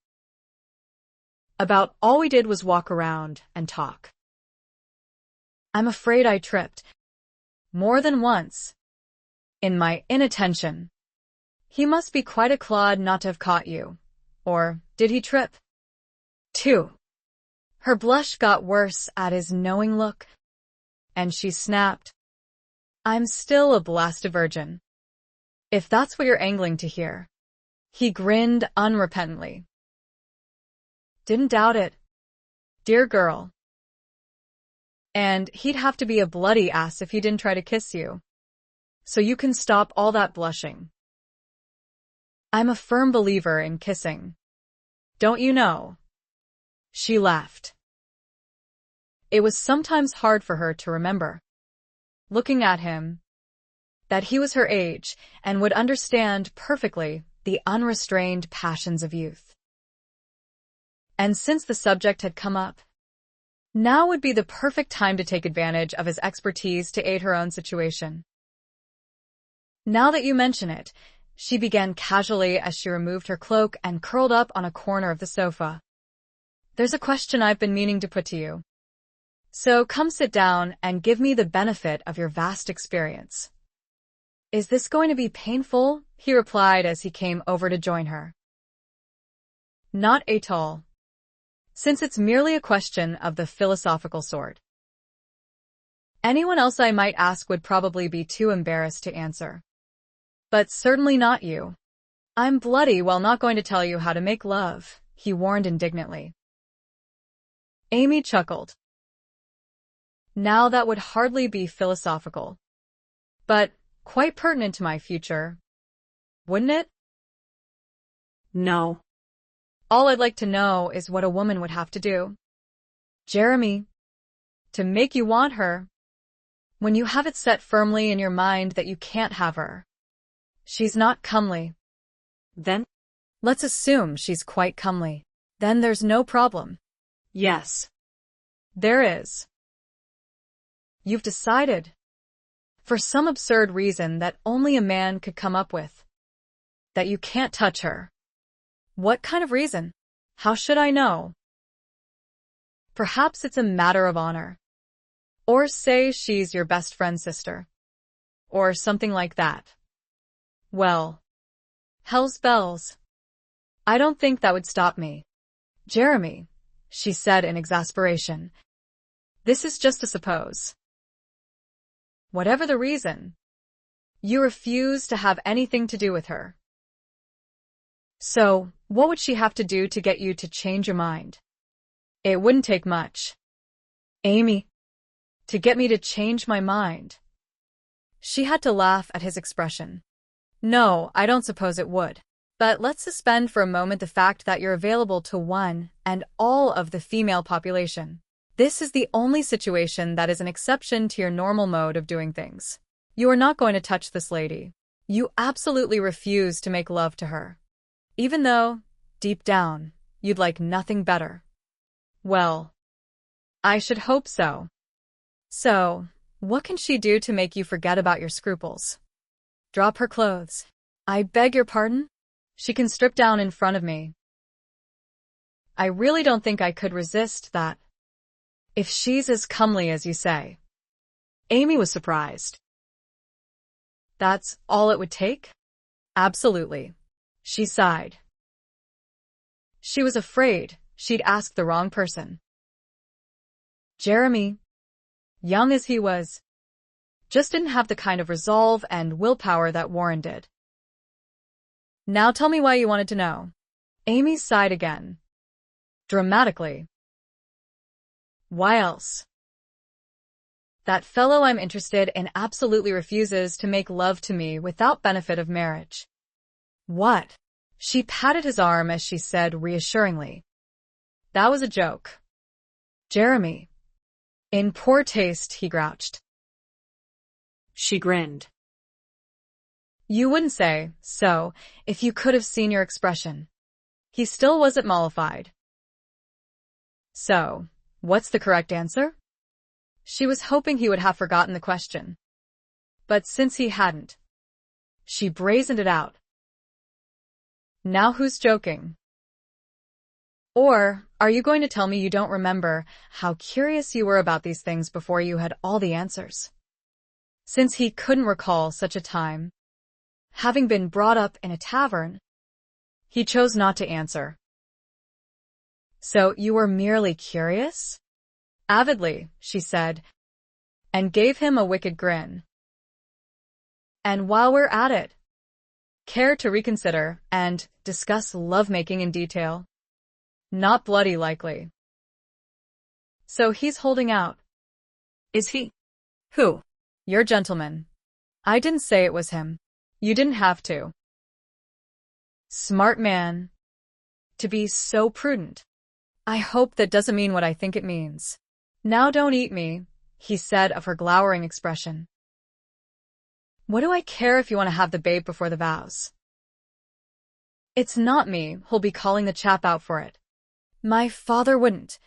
Speaker 2: About all we did was walk around and talk.
Speaker 1: I'm afraid I tripped. More than once. In my inattention. He must be quite a clod not to have caught you. Or did he trip? 2. Her blush got worse at his knowing look. And she snapped. I'm still a blasted virgin. If that's what you're angling to hear. He grinned unrepentantly. Didn't doubt it. Dear girl. And he'd have to be a bloody ass if he didn't try to kiss you. So you can stop all that blushing. I'm a firm believer in kissing. Don't you know? She laughed. It was sometimes hard for her to remember, looking at him, that he was her age and would understand perfectly the unrestrained passions of youth. And since the subject had come up, now would be the perfect time to take advantage of his expertise to aid her own situation. Now that you mention it, she began casually as she removed her cloak and curled up on a corner of the sofa. There's a question I've been meaning to put to you. So come sit down and give me the benefit of your vast experience. Is this going to be painful? He replied as he came over to join her. Not at all. Since it's merely a question of the philosophical sort. Anyone else I might ask would probably be too embarrassed to answer. But certainly not you. I'm bloody while not going to tell you how to make love, he warned indignantly. Amy chuckled. Now that would hardly be philosophical. But quite pertinent to my future. Wouldn't it?
Speaker 2: No.
Speaker 1: All I'd like to know is what a woman would have to do. Jeremy. To make you want her. When you have it set firmly in your mind that you can't have her. She's not comely.
Speaker 2: Then?
Speaker 1: Let's assume she's quite comely. Then there's no problem.
Speaker 2: Yes.
Speaker 1: There is. You've decided. For some absurd reason that only a man could come up with. That you can't touch her. What kind of reason? How should I know? Perhaps it's a matter of honor. Or say she's your best friend's sister. Or something like that. Well, hell's bells. I don't think that would stop me. Jeremy, she said in exasperation. This is just a suppose. Whatever the reason, you refuse to have anything to do with her. So, what would she have to do to get you to change your mind? It wouldn't take much. Amy, to get me to change my mind. She had to laugh at his expression. No, I don't suppose it would. But let's suspend for a moment the fact that you're available to one and all of the female population. This is the only situation that is an exception to your normal mode of doing things. You are not going to touch this lady. You absolutely refuse to make love to her. Even though, deep down, you'd like nothing better. Well, I should hope so. So, what can she do to make you forget about your scruples? Drop her clothes. I beg your pardon? She can strip down in front of me. I really don't think I could resist that. If she's as comely as you say.
Speaker 2: Amy was surprised.
Speaker 1: That's all it would take? Absolutely. She sighed. She was afraid she'd asked the wrong person. Jeremy, young as he was, just didn't have the kind of resolve and willpower that Warren did. Now tell me why you wanted to know. Amy sighed again. Dramatically. Why else? That fellow I'm interested in absolutely refuses to make love to me without benefit of marriage. What? She patted his arm as she said reassuringly. That was a joke. Jeremy. In poor taste, he grouched.
Speaker 2: She grinned.
Speaker 1: You wouldn't say so if you could have seen your expression. He still wasn't mollified. So, what's the correct answer? She was hoping he would have forgotten the question. But since he hadn't, she brazened it out. Now who's joking? Or are you going to tell me you don't remember how curious you were about these things before you had all the answers? Since he couldn't recall such a time, having been brought up in a tavern, he chose not to answer. So you were merely curious? Avidly, she said, and gave him a wicked grin. And while we're at it, care to reconsider and discuss lovemaking in detail? Not bloody likely. So he's holding out.
Speaker 2: Is he?
Speaker 1: Who? Your gentleman. I didn't say it was him. You didn't have to. Smart man. To be so prudent. I hope that doesn't mean what I think it means. Now don't eat me, he said of her glowering expression. What do I care if you want to have the babe before the vows? It's not me who'll be calling the chap out for it. My father wouldn't.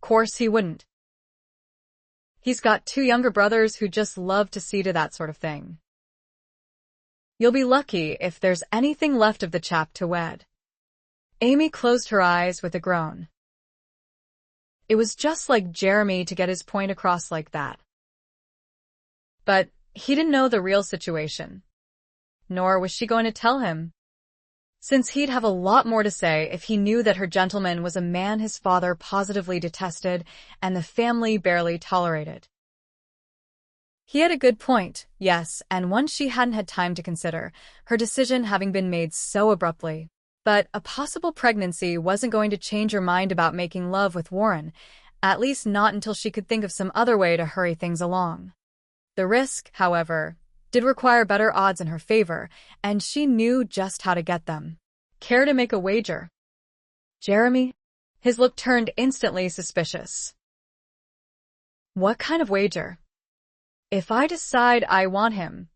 Speaker 1: Course he wouldn't. He's got 2 younger brothers who just love to see to that sort of thing. You'll be lucky if there's anything left of the chap to wed. Amy closed her eyes with a groan. It was just like Jeremy to get his point across like that. But he didn't know the real situation. Nor was she going to tell him, since he'd have a lot more to say if he knew that her gentleman was a man his father positively detested and the family barely tolerated. He had a good point, yes, and one she hadn't had time to consider, her decision having been made so abruptly. But a possible pregnancy wasn't going to change her mind about making love with Warren, at least not until she could think of some other way to hurry things along. The risk, however, did require better odds in her favor, and she knew just how to get them. Care to make a wager? Jeremy? His look turned instantly suspicious. What kind of wager? If I decide I want him,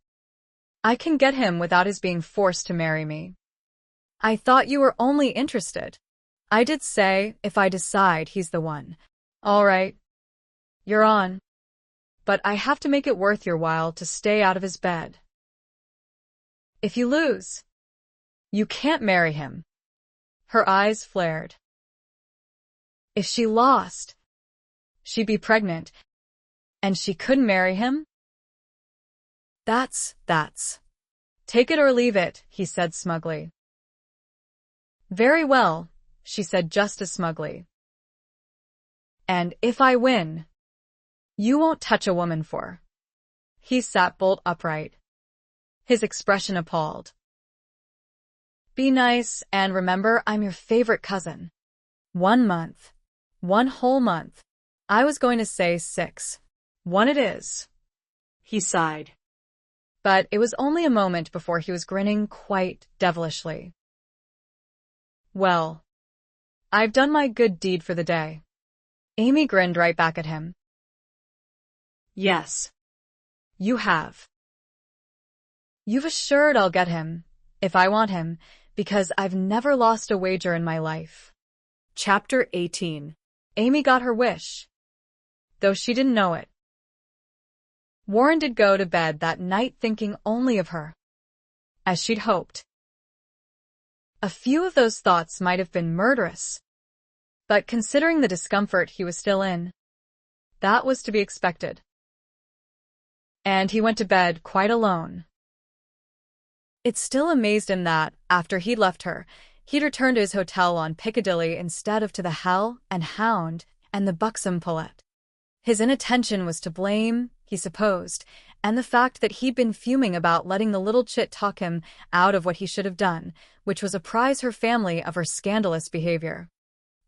Speaker 1: I can get him without his being forced to marry me. I thought you were only interested. I did say, if I decide he's the one. All right. You're on. But I have to make it worth your while to stay out of his bed. If you lose, you can't marry him. Her eyes flared. If she lost, she'd be pregnant, and she couldn't marry him? That's. Take it or leave it, he said smugly. Very well, she said just as smugly. And if I win, you won't touch a woman for. He sat bolt upright, his expression appalled. Be nice, and remember I'm your favorite cousin. 1 month. 1 whole month. I was going to say 6. 1 it is. He sighed. But it was only a moment before he was grinning quite devilishly. Well, I've done my good deed for the day. Amy grinned right back at him. Yes, you have. You've assured I'll get him, if I want him, because I've never lost a wager in my life. Chapter 18. Amy got her wish, though she didn't know it. Warren did go to bed that night thinking only of her, as she'd hoped. A few of those thoughts might have been murderous, but considering the discomfort he was still in, that was to be expected. And he went to bed quite alone. It still amazed him that, after he'd left her, he'd returned to his hotel on Piccadilly instead of to the Hell and Hound and the buxom Paulette. His inattention was to blame, he supposed, and the fact that he'd been fuming about letting the little chit talk him out of what he should have done, which was apprise her family of her scandalous behavior.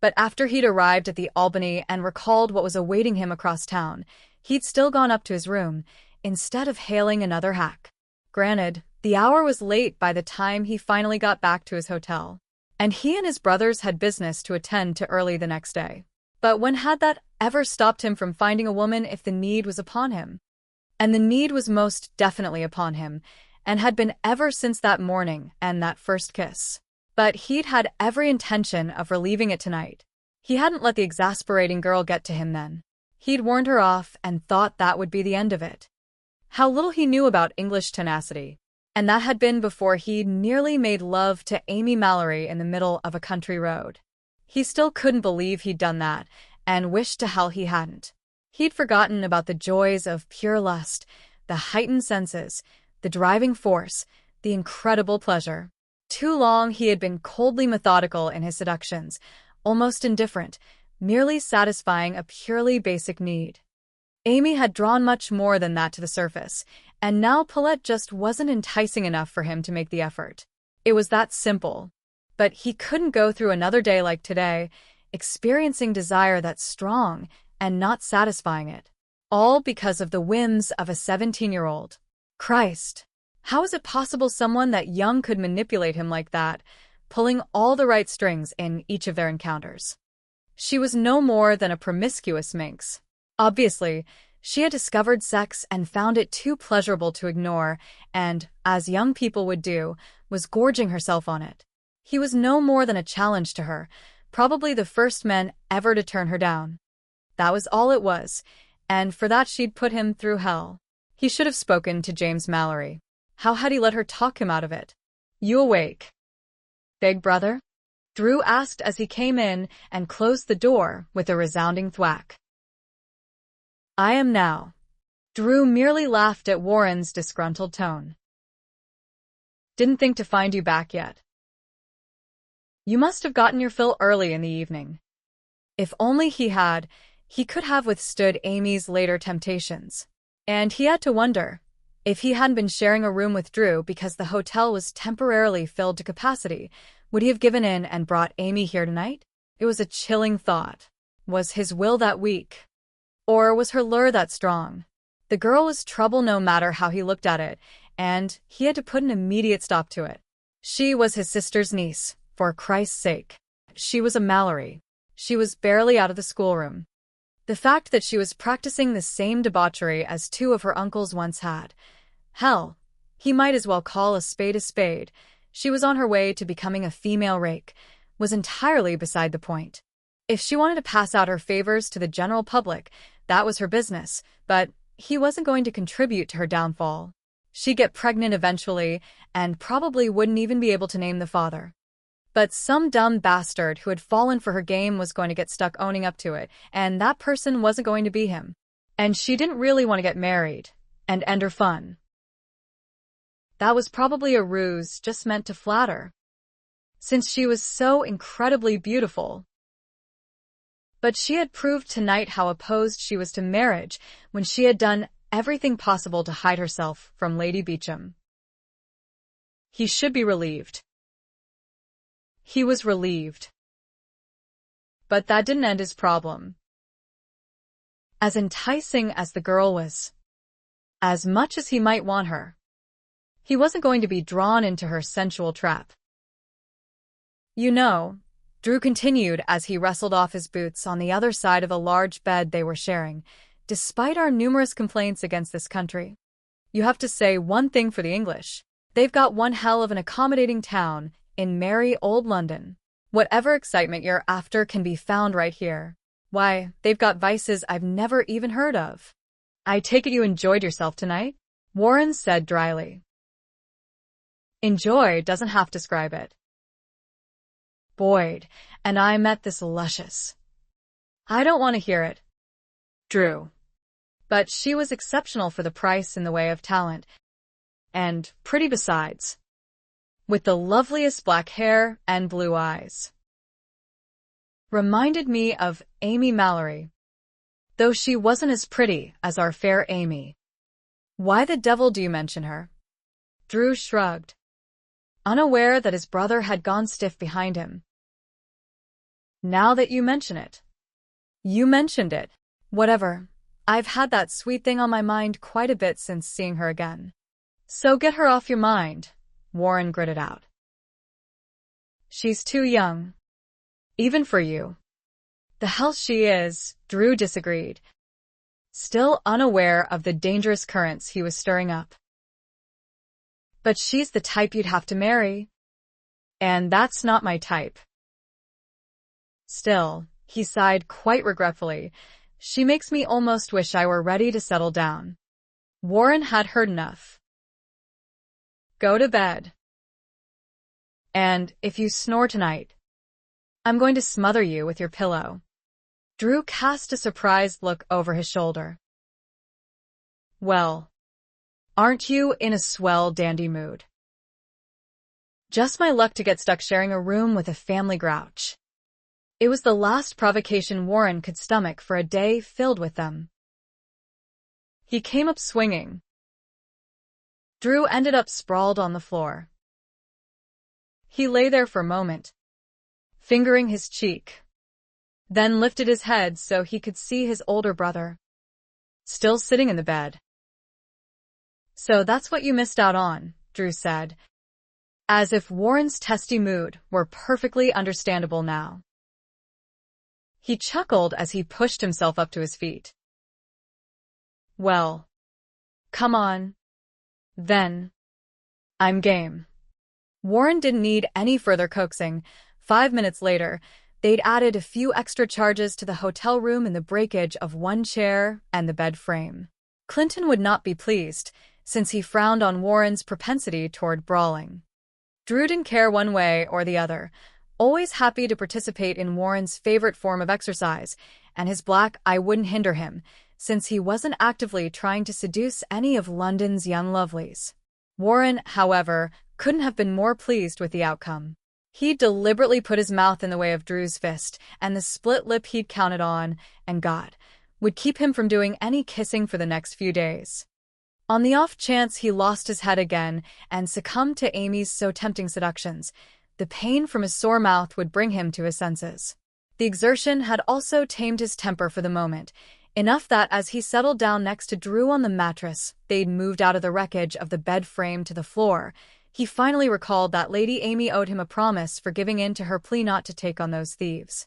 Speaker 1: But after he'd arrived at the Albany and recalled what was awaiting him across town, he'd still gone up to his room, instead of hailing another hack. Granted, the hour was late by the time he finally got back to his hotel, and he and his brothers had business to attend to early the next day. But when had that ever stopped him from finding a woman if the need was upon him? And the need was most definitely upon him, and had been ever since that morning and that first kiss. But he'd had every intention of relieving it tonight. He hadn't let the exasperating girl get to him then. He'd warned her off and thought that would be the end of it. How little he knew about English tenacity. And that had been before he nearly made love to Amy Malory in the middle of a country road. He still couldn't believe he'd done that, and wished to hell he hadn't. He'd forgotten about the joys of pure lust, the heightened senses, the driving force, the incredible pleasure. Too long he had been coldly methodical in his seductions, almost indifferent, merely satisfying a purely basic need. Amy had drawn much more than that to the surface, and now Paulette just wasn't enticing enough for him to make the effort. It was that simple. But he couldn't go through another day like today, experiencing desire that's strong and not satisfying it. All because of the whims of a 17-year-old. Christ! How is it possible someone that young could manipulate him like that, pulling all the right strings in each of their encounters? She was no more than a promiscuous minx. Obviously, she had discovered sex and found it too pleasurable to ignore and, as young people would do, was gorging herself on it. He was no more than a challenge to her, probably the first man ever to turn her down. That was all it was, and for that she'd put him through hell. He should have spoken to James Malory. How had he let her talk him out of it? "You awake, big brother?" Drew asked as he came in and closed the door with a resounding thwack. "I am now." Drew merely laughed at Warren's disgruntled tone. "Didn't think to find you back yet. You must have gotten your fill early in the evening." If only he had, he could have withstood Amy's later temptations. And he had to wonder, if he hadn't been sharing a room with Drew because the hotel was temporarily filled to capacity, would he have given in and brought Amy here tonight? It was a chilling thought. Was his will that weak? Or was her lure that strong? The girl was trouble no matter how he looked at it, and he had to put an immediate stop to it. She was his sister's niece, for Christ's sake. She was a Malory. She was barely out of the schoolroom. The fact that she was practicing the same debauchery as two of her uncles once had. Hell, he might as well call a spade. She was on her way to becoming a female rake, was entirely beside the point. If she wanted to pass out her favors to the general public, that was her business, but he wasn't going to contribute to her downfall. She'd get pregnant eventually, and probably wouldn't even be able to name the father. But some dumb bastard who had fallen for her game was going to get stuck owning up to it, and that person wasn't going to be him. And she didn't really want to get married and end her fun. That was probably a ruse just meant to flatter, since she was so incredibly beautiful. But she had proved tonight how opposed she was to marriage when she had done everything possible to hide herself from Lady Beauchamp. He should be relieved. He was relieved. But that didn't end his problem. As enticing as the girl was, as much as he might want her, he wasn't going to be drawn into her sensual trap. "You know," Drew continued as he wrestled off his boots on the other side of a large bed they were sharing, "despite our numerous complaints against this country, you have to say one thing for the English. They've got one hell of an accommodating town in merry old London. Whatever excitement you're after can be found right here. Why, they've got vices I've never even heard of." "I take it you enjoyed yourself tonight?" Warren said dryly. "Enjoy doesn't half describe it. Boyd and I met this luscious—" "I don't want to hear it, Drew." But she was exceptional for the price in the way of talent, and pretty besides, with the loveliest black hair and blue eyes. Reminded me of Amy Malory, though she wasn't as pretty as our fair Amy. "Why the devil do you mention her?" Drew shrugged, unaware that his brother had gone stiff behind him. "Now that you mention it." "You mentioned it. Whatever. I've had that sweet thing on my mind quite a bit since seeing her again." "So get her off your mind," Warren gritted out. "She's too young. Even for you." "The hell she is," Drew disagreed, still unaware of the dangerous currents he was stirring up. "But she's the type you'd have to marry. And that's not my type." Still, he sighed quite regretfully, "she makes me almost wish I were ready to settle down." Warren had heard enough. Go to bed. And if you snore tonight, I'm going to smother you with your pillow. Drew cast a surprised look over his shoulder. Well, aren't you in a swell dandy mood? Just my luck to get stuck sharing a room with a family grouch. It was the last provocation Warren could stomach for a day filled with them. He came up swinging. Drew ended up sprawled on the floor. He lay there for a moment, fingering his cheek, then lifted his head so he could see his older brother, still sitting in the bed. So that's what you missed out on, Drew said, as if Warren's testy mood were perfectly understandable now. He chuckled as he pushed himself up to his feet. Well, come on. Then, I'm game. Warren didn't need any further coaxing. 5 minutes later, they'd added a few extra charges to the hotel room in the breakage of one chair and the bed frame. Clinton would not be pleased, since he frowned on Warren's propensity toward brawling. Drew didn't care one way or the other, always happy to participate in Warren's favorite form of exercise, and his black eye wouldn't hinder him, since he wasn't actively trying to seduce any of London's young lovelies. Warren, however, couldn't have been more pleased with the outcome. He deliberately put his mouth in the way of Drew's fist, and the split lip he'd counted on, and God, would keep him from doing any kissing for the next few days. On the off chance he lost his head again and succumbed to Amy's so tempting seductions, the pain from his sore mouth would bring him to his senses. The exertion had also tamed his temper for the moment, enough that as he settled down next to Drew on the mattress they'd moved out of the wreckage of the bed frame to the floor, he finally recalled that Lady Amy owed him a promise for giving in to her plea not to take on those thieves.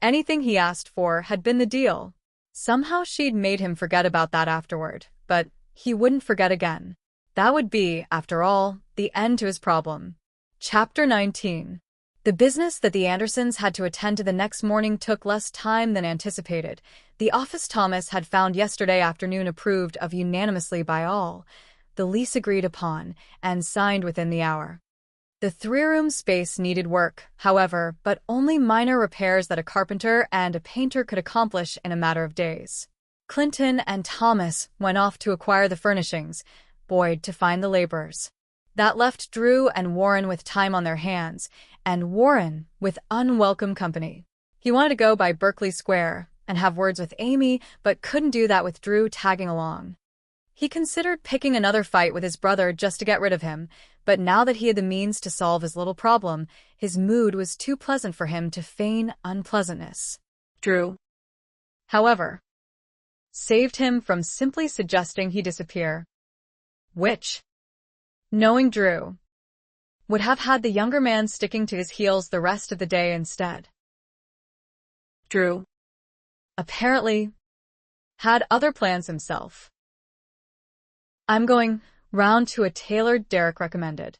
Speaker 1: Anything he asked for had been the deal. Somehow she'd made him forget about that afterward, but he wouldn't forget again. That would be, after all, the end to his problem. Chapter 19. The business that the Andersons had to attend to the next morning took less time than anticipated. The office Thomas had found yesterday afternoon approved of unanimously by all, the lease agreed upon, and signed within the hour. The three-room space needed work, however, but only minor repairs that a carpenter and a painter could accomplish in a matter of days. Clinton and Thomas went off to acquire the furnishings, Boyd to find the laborers. That left Drew and Warren with time on their hands, and Warren with unwelcome company. He wanted to go by Berkeley Square and have words with Amy, but couldn't do that with Drew tagging along. He considered picking another fight with his brother just to get rid of him, but now that he had the means to solve his little problem, his mood was too pleasant for him to feign unpleasantness. Drew, however, saved him from simply suggesting he disappear, which, knowing Drew, would have had the younger man sticking to his heels the rest of the day instead. Drew, apparently, had other plans himself. I'm going round to a tailor Derek recommended.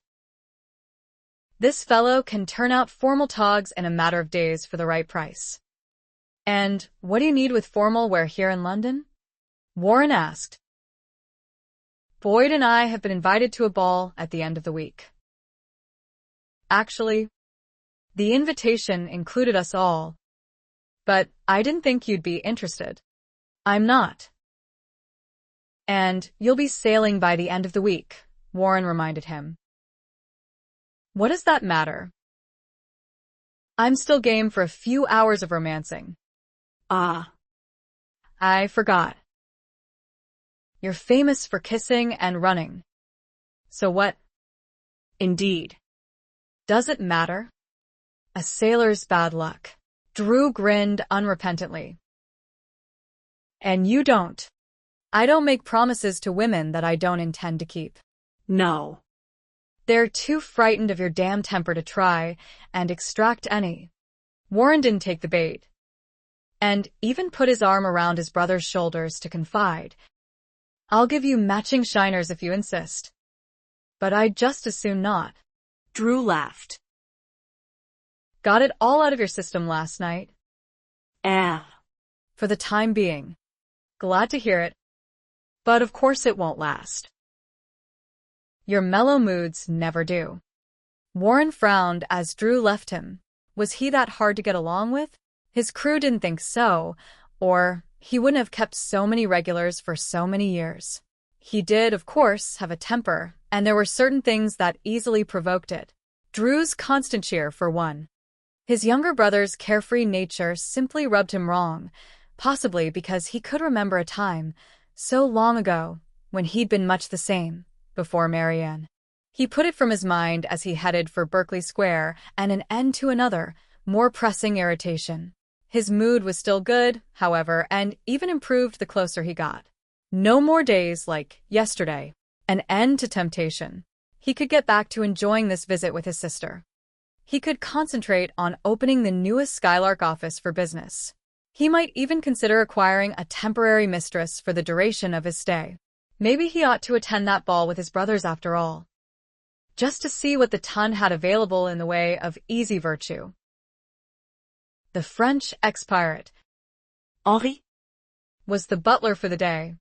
Speaker 1: This fellow can turn out formal togs in a matter of days for the right price. And what do you need with formal wear here in London? Warren asked. Boyd and I have been invited to a ball at the end of the week. Actually, the invitation included us all, but I didn't think you'd be interested. I'm not. And you'll be sailing by the end of the week, Warren reminded him. What does that matter? I'm still game for a few hours of romancing. Ah, I forgot. You're famous for kissing and running. So what? Indeed. Does it matter? A sailor's bad luck. Drew grinned unrepentantly. And you don't. I don't make promises to women that I don't intend to keep. No. They're too frightened of your damn temper to try and extract any. Warren didn't take the bait, and even put his arm around his brother's shoulders to confide. I'll give you matching shiners if you insist. But I'd just as soon not. Drew laughed. Got it all out of your system last night? For the time being. Glad to hear it. But of course it won't last. Your mellow moods never do. Warren frowned as Drew left him. Was he that hard to get along with? His crew didn't think so, or he wouldn't have kept so many regulars for so many years. He did, of course, have a temper, and there were certain things that easily provoked it. Drew's constant cheer, for one. His younger brother's carefree nature simply rubbed him wrong, possibly because he could remember a time, so long ago, when he'd been much the same, before Marianne. He put it from his mind as he headed for Berkeley Square and an end to another, more pressing irritation. His mood was still good, however, and even improved the closer he got. No more days like yesterday. An end to temptation. He could get back to enjoying this visit with his sister. He could concentrate on opening the newest Skylark office for business. He might even consider acquiring a temporary mistress for the duration of his stay. Maybe he ought to attend that ball with his brothers after all, just to see what the ton had available in the way of easy virtue. The French ex-pirate,
Speaker 2: Henri,
Speaker 1: was the butler for the day,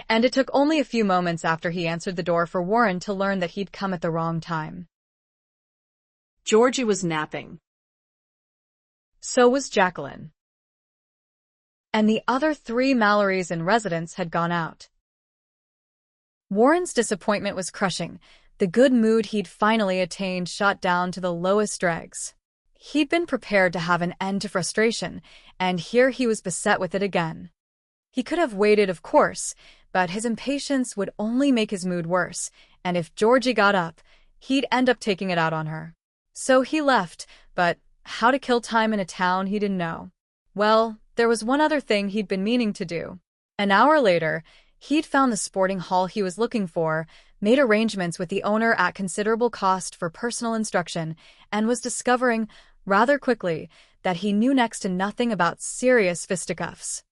Speaker 1: and it took only a few moments after he answered the door for Warren to learn that he'd come at the wrong time.
Speaker 2: Georgie was napping.
Speaker 1: So was Jacqueline. And the other 3 Malorys in residence had gone out. Warren's disappointment was crushing. The good mood he'd finally attained shot down to the lowest dregs. He'd been prepared to have an end to frustration, and here he was beset with it again. He could have waited, of course, but his impatience would only make his mood worse, and if Georgie got up, he'd end up taking it out on her. So he left, but how to kill time in a town he didn't know. Well, there was one other thing he'd been meaning to do. An hour later, he'd found the sporting hall he was looking for, made arrangements with the owner at considerable cost for personal instruction, and was discovering, rather quickly, that he knew next to nothing about serious fisticuffs.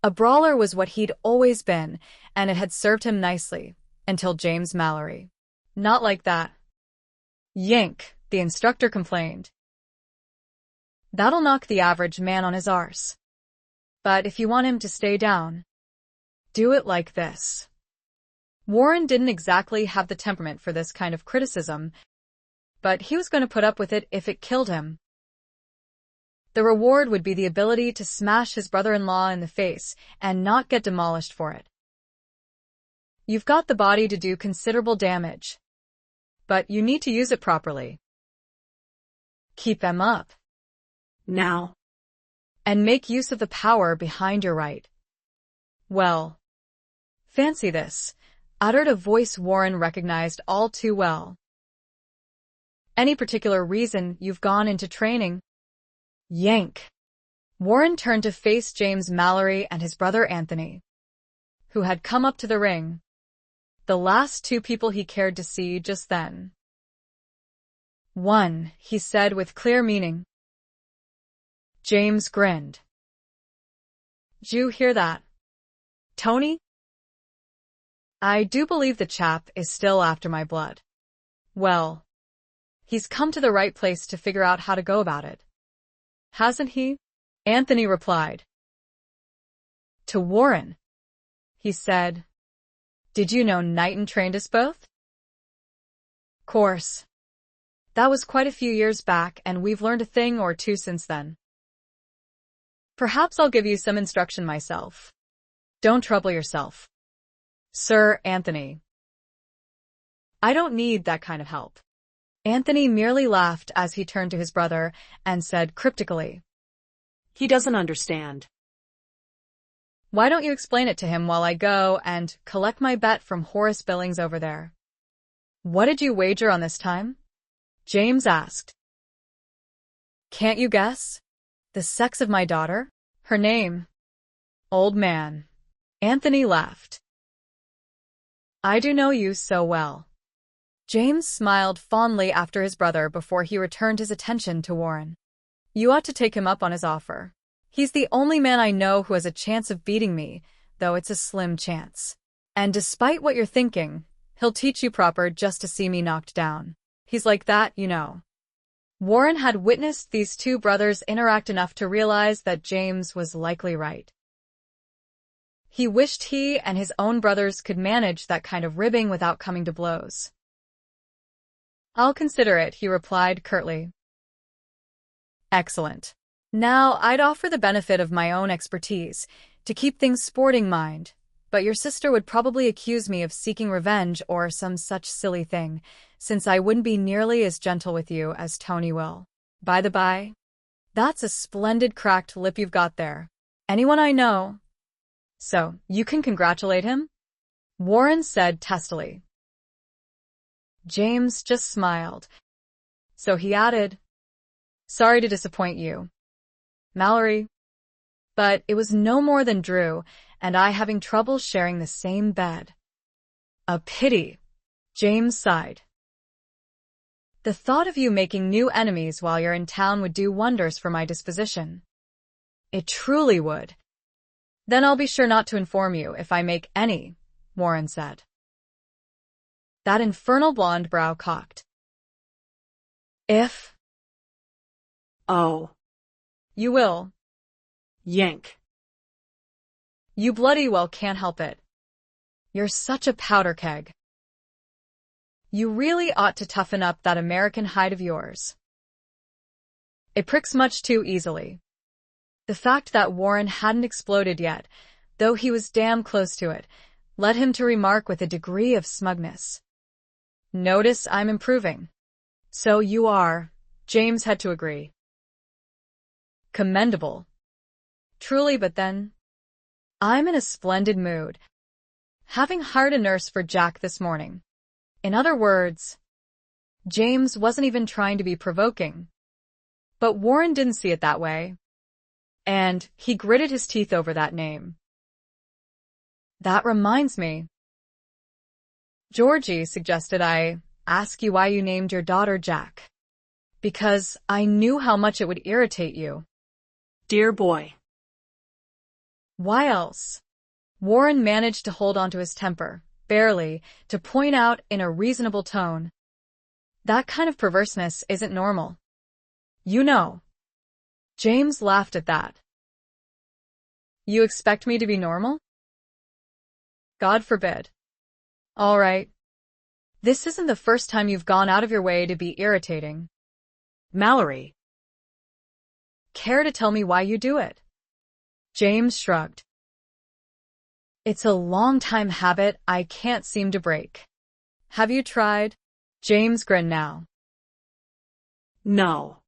Speaker 1: A brawler was what he'd always been, and it had served him nicely, until James Malory. Not like that. Yank, the instructor complained. That'll knock the average man on his arse. But if you want him to stay down, do it like this. Warren didn't exactly have the temperament for this kind of criticism, but he was going to put up with it if it killed him. The reward would be the ability to smash his brother-in-law in the face and not get demolished for it. You've got the body to do considerable damage, but you need to use it properly. Keep them up.
Speaker 2: Now.
Speaker 1: And make use of the power behind your right. Well, fancy this, uttered a voice Warren recognized all too well. Any particular reason you've gone into training? Yank. Warren turned to face James Malory and his brother Anthony, who had come up to the ring. The last 2 people he cared to see just then. One, he said with clear meaning. James grinned. "D'you hear that, Tony? I do believe the chap is still after my blood. Well, he's come to the right place to figure out how to go about it. Hasn't he?" Anthony replied. To Warren, he said, "Did you know Knighton trained us both?" "Course. That was quite a few years back, and we've learned a thing or two since then. Perhaps I'll give you some instruction myself. Don't trouble yourself, Sir Anthony. I don't need that kind of help." Anthony merely laughed as he turned to his brother and said cryptically,
Speaker 2: He doesn't understand.
Speaker 1: "Why don't you explain it to him while I go and collect my bet from Horace Billings over there?" "What did you wager on this time?" James asked. "Can't you guess? The sex of my daughter? Her name?" "Old man." Anthony laughed. "I do know you so well." James smiled fondly after his brother before he returned his attention to Warren. "You ought to take him up on his offer. He's the only man I know who has a chance of beating me, though it's a slim chance. And despite what you're thinking, he'll teach you proper just to see me knocked down. He's like that, you know." Warren had witnessed these 2 brothers interact enough to realize that James was likely right. He wished he and his own brothers could manage that kind of ribbing without coming to blows. "I'll consider it," he replied curtly. "Excellent. Now, I'd offer the benefit of my own expertise to keep things sporting mind, but your sister would probably accuse me of seeking revenge or some such silly thing, since I wouldn't be nearly as gentle with you as Tony will. By the by, that's a splendid cracked lip you've got there. Anyone I know. So, you can congratulate him?" Warren said testily. James just smiled. So he added, "Sorry to disappoint you, Malory, but it was no more than Drew and I having trouble sharing the same bed." "A pity," James sighed. "The thought of you making new enemies while you're in town would do wonders for my disposition." "It truly would." "Then I'll be sure not to inform you if I make any," Warren said. That infernal blonde brow cocked. "If?"
Speaker 3: "Oh.
Speaker 1: "You will."
Speaker 3: Yank."
Speaker 1: "You bloody well can't help it. You're such a powder keg. You really ought to toughen up that American hide of yours. It pricks much too easily." The fact that Warren hadn't exploded yet, though he was damn close to it, led him to remark with a degree of smugness, "Notice I'm improving." "So you are," James had to agree. "Commendable. Truly, but then, I'm in a splendid mood, having hired a nurse for Jack this morning." In other words, James wasn't even trying to be provoking. But Warren didn't see it that way, and he gritted his teeth over that name. "That reminds me. Georgie suggested I ask you why you named your daughter Jack. Because I knew how much it would irritate you."
Speaker 3: "Dear boy."
Speaker 1: "Why else?" Warren managed to hold onto his temper, barely, to point out in a reasonable tone, "That kind of perverseness isn't normal. You know." James laughed at that. "You expect me to be normal?" "God forbid." "All right. This isn't the first time you've gone out of your way to be irritating."
Speaker 3: "Malory."
Speaker 1: "Care to tell me why you do it?" James shrugged. "It's a long-time habit I can't seem to break." "Have you tried?" James grinned now.
Speaker 3: "No."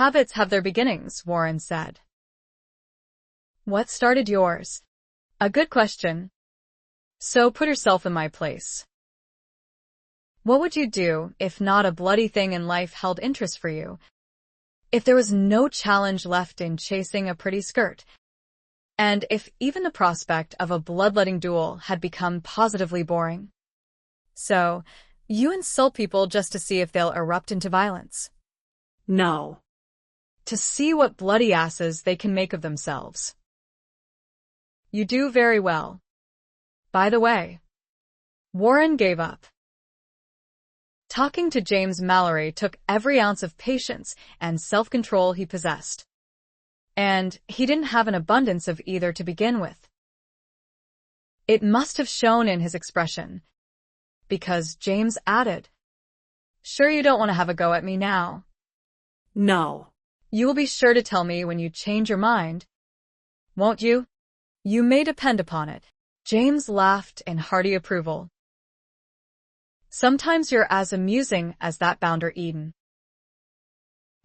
Speaker 1: "Habits have their beginnings," Warren said. "What started yours?" "A good question. So put yourself in my place. What would you do if not a bloody thing in life held interest for you? If there was no challenge left in chasing a pretty skirt? And if even the prospect of a bloodletting duel had become positively boring? So, you insult people just to see if they'll erupt into violence.
Speaker 3: "No."
Speaker 1: To see what bloody asses they can make of themselves. You do very well. By the way, Warren gave up. Talking to James Malory took every ounce of patience and self-control he possessed. And he didn't have an abundance of either to begin with. It must have shown in his expression, because James added, "Sure you don't want to have a go at me now?"
Speaker 3: "No."
Speaker 1: "You will be sure to tell me when you change your mind, won't you?" "You may depend upon it." James laughed in hearty approval. "Sometimes you're as amusing as that bounder Eden."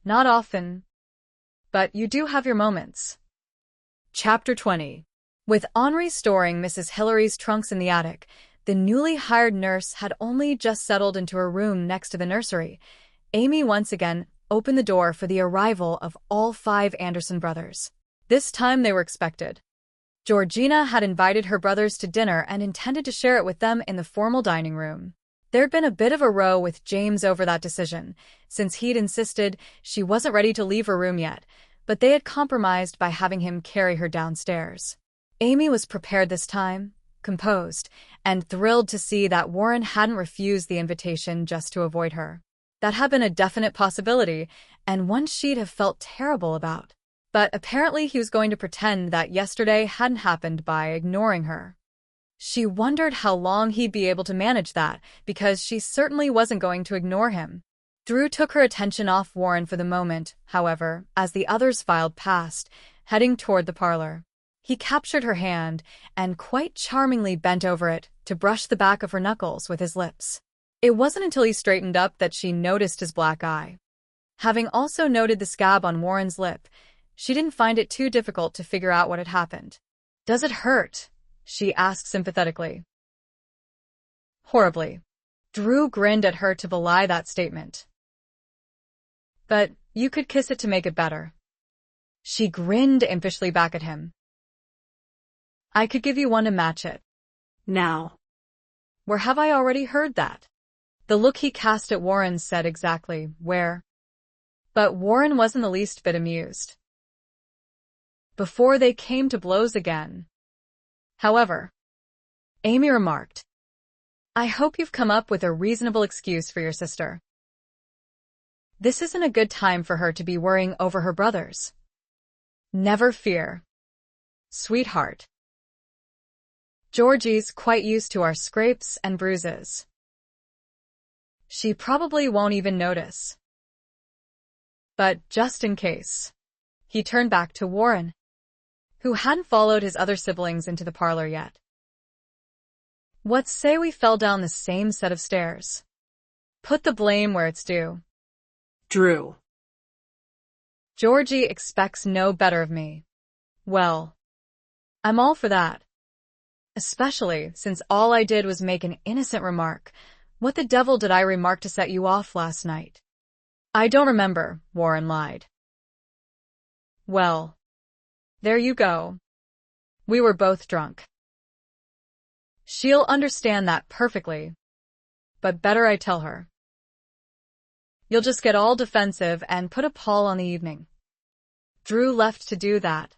Speaker 1: "Not often, but you do have your moments." Chapter 20. With Henri storing Mrs. Hillary's trunks in the attic, the newly hired nurse had only just settled into her room next to the nursery. Amy once again opened the door for the arrival of all 5 Anderson brothers. This time they were expected. Georgina had invited her brothers to dinner and intended to share it with them in the formal dining room. There'd been a bit of a row with James over that decision, since he'd insisted she wasn't ready to leave her room yet, but they had compromised by having him carry her downstairs. Amy was prepared this time, composed, and thrilled to see that Warren hadn't refused the invitation just to avoid her. That had been a definite possibility, and one she'd have felt terrible about. But apparently he was going to pretend that yesterday hadn't happened by ignoring her. She wondered how long he'd be able to manage that, because she certainly wasn't going to ignore him. Drew took her attention off Warren for the moment, however, as the others filed past, heading toward the parlor. He captured her hand and quite charmingly bent over it to brush the back of her knuckles with his lips. It wasn't until he straightened up that she noticed his black eye. Having also noted the scab on Warren's lip, she didn't find it too difficult to figure out what had happened. "Does it hurt?" she asked sympathetically. "Horribly." Drew grinned at her to belie that statement. "But you could kiss it to make it better." She grinned impishly back at him. "I could give you one to match it."
Speaker 3: Now.
Speaker 1: "Where have I already heard that?" The look he cast at Warren said exactly where. But Warren wasn't the least bit amused. Before they came to blows again, however, Amy remarked, "I hope you've come up with a reasonable excuse for your sister. This isn't a good time for her to be worrying over her brothers." "Never fear, sweetheart. Georgie's quite used to our scrapes and bruises. She probably won't even notice. But just in case." He turned back to Warren, who hadn't followed his other siblings into the parlor yet. "What say we fell down the same set of stairs? Put the blame where it's due."
Speaker 3: Drew.
Speaker 1: "Georgie expects no better of me." "Well, I'm all for that. Especially since all I did was make an innocent remark. What the devil did I remark to set you off last night?" "I don't remember," Warren lied. "Well, there you go. We were both drunk. She'll understand that perfectly. But better I tell her. You'll just get all defensive and put a pall on the evening." Drew left to do that,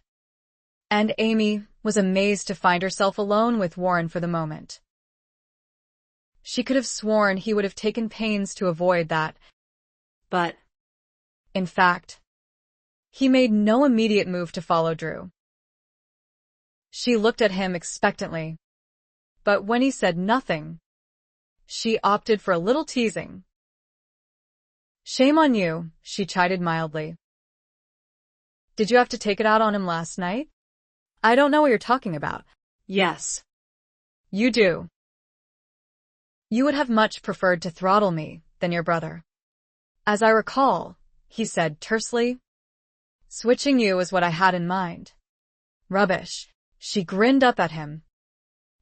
Speaker 1: and Amy was amazed to find herself alone with Warren for the moment. She could have sworn he would have taken pains to avoid that.
Speaker 3: But,
Speaker 1: in fact, he made no immediate move to follow Drew. She looked at him expectantly, but when he said nothing, she opted for a little teasing. "Shame on you," she chided mildly. "Did you have to take it out on him last night?" "I don't know what you're talking about."
Speaker 3: yes.
Speaker 1: "You do. You would have much preferred to throttle me than your brother. As I recall," he said tersely, "switching you is what I had in mind." "Rubbish." She grinned up at him,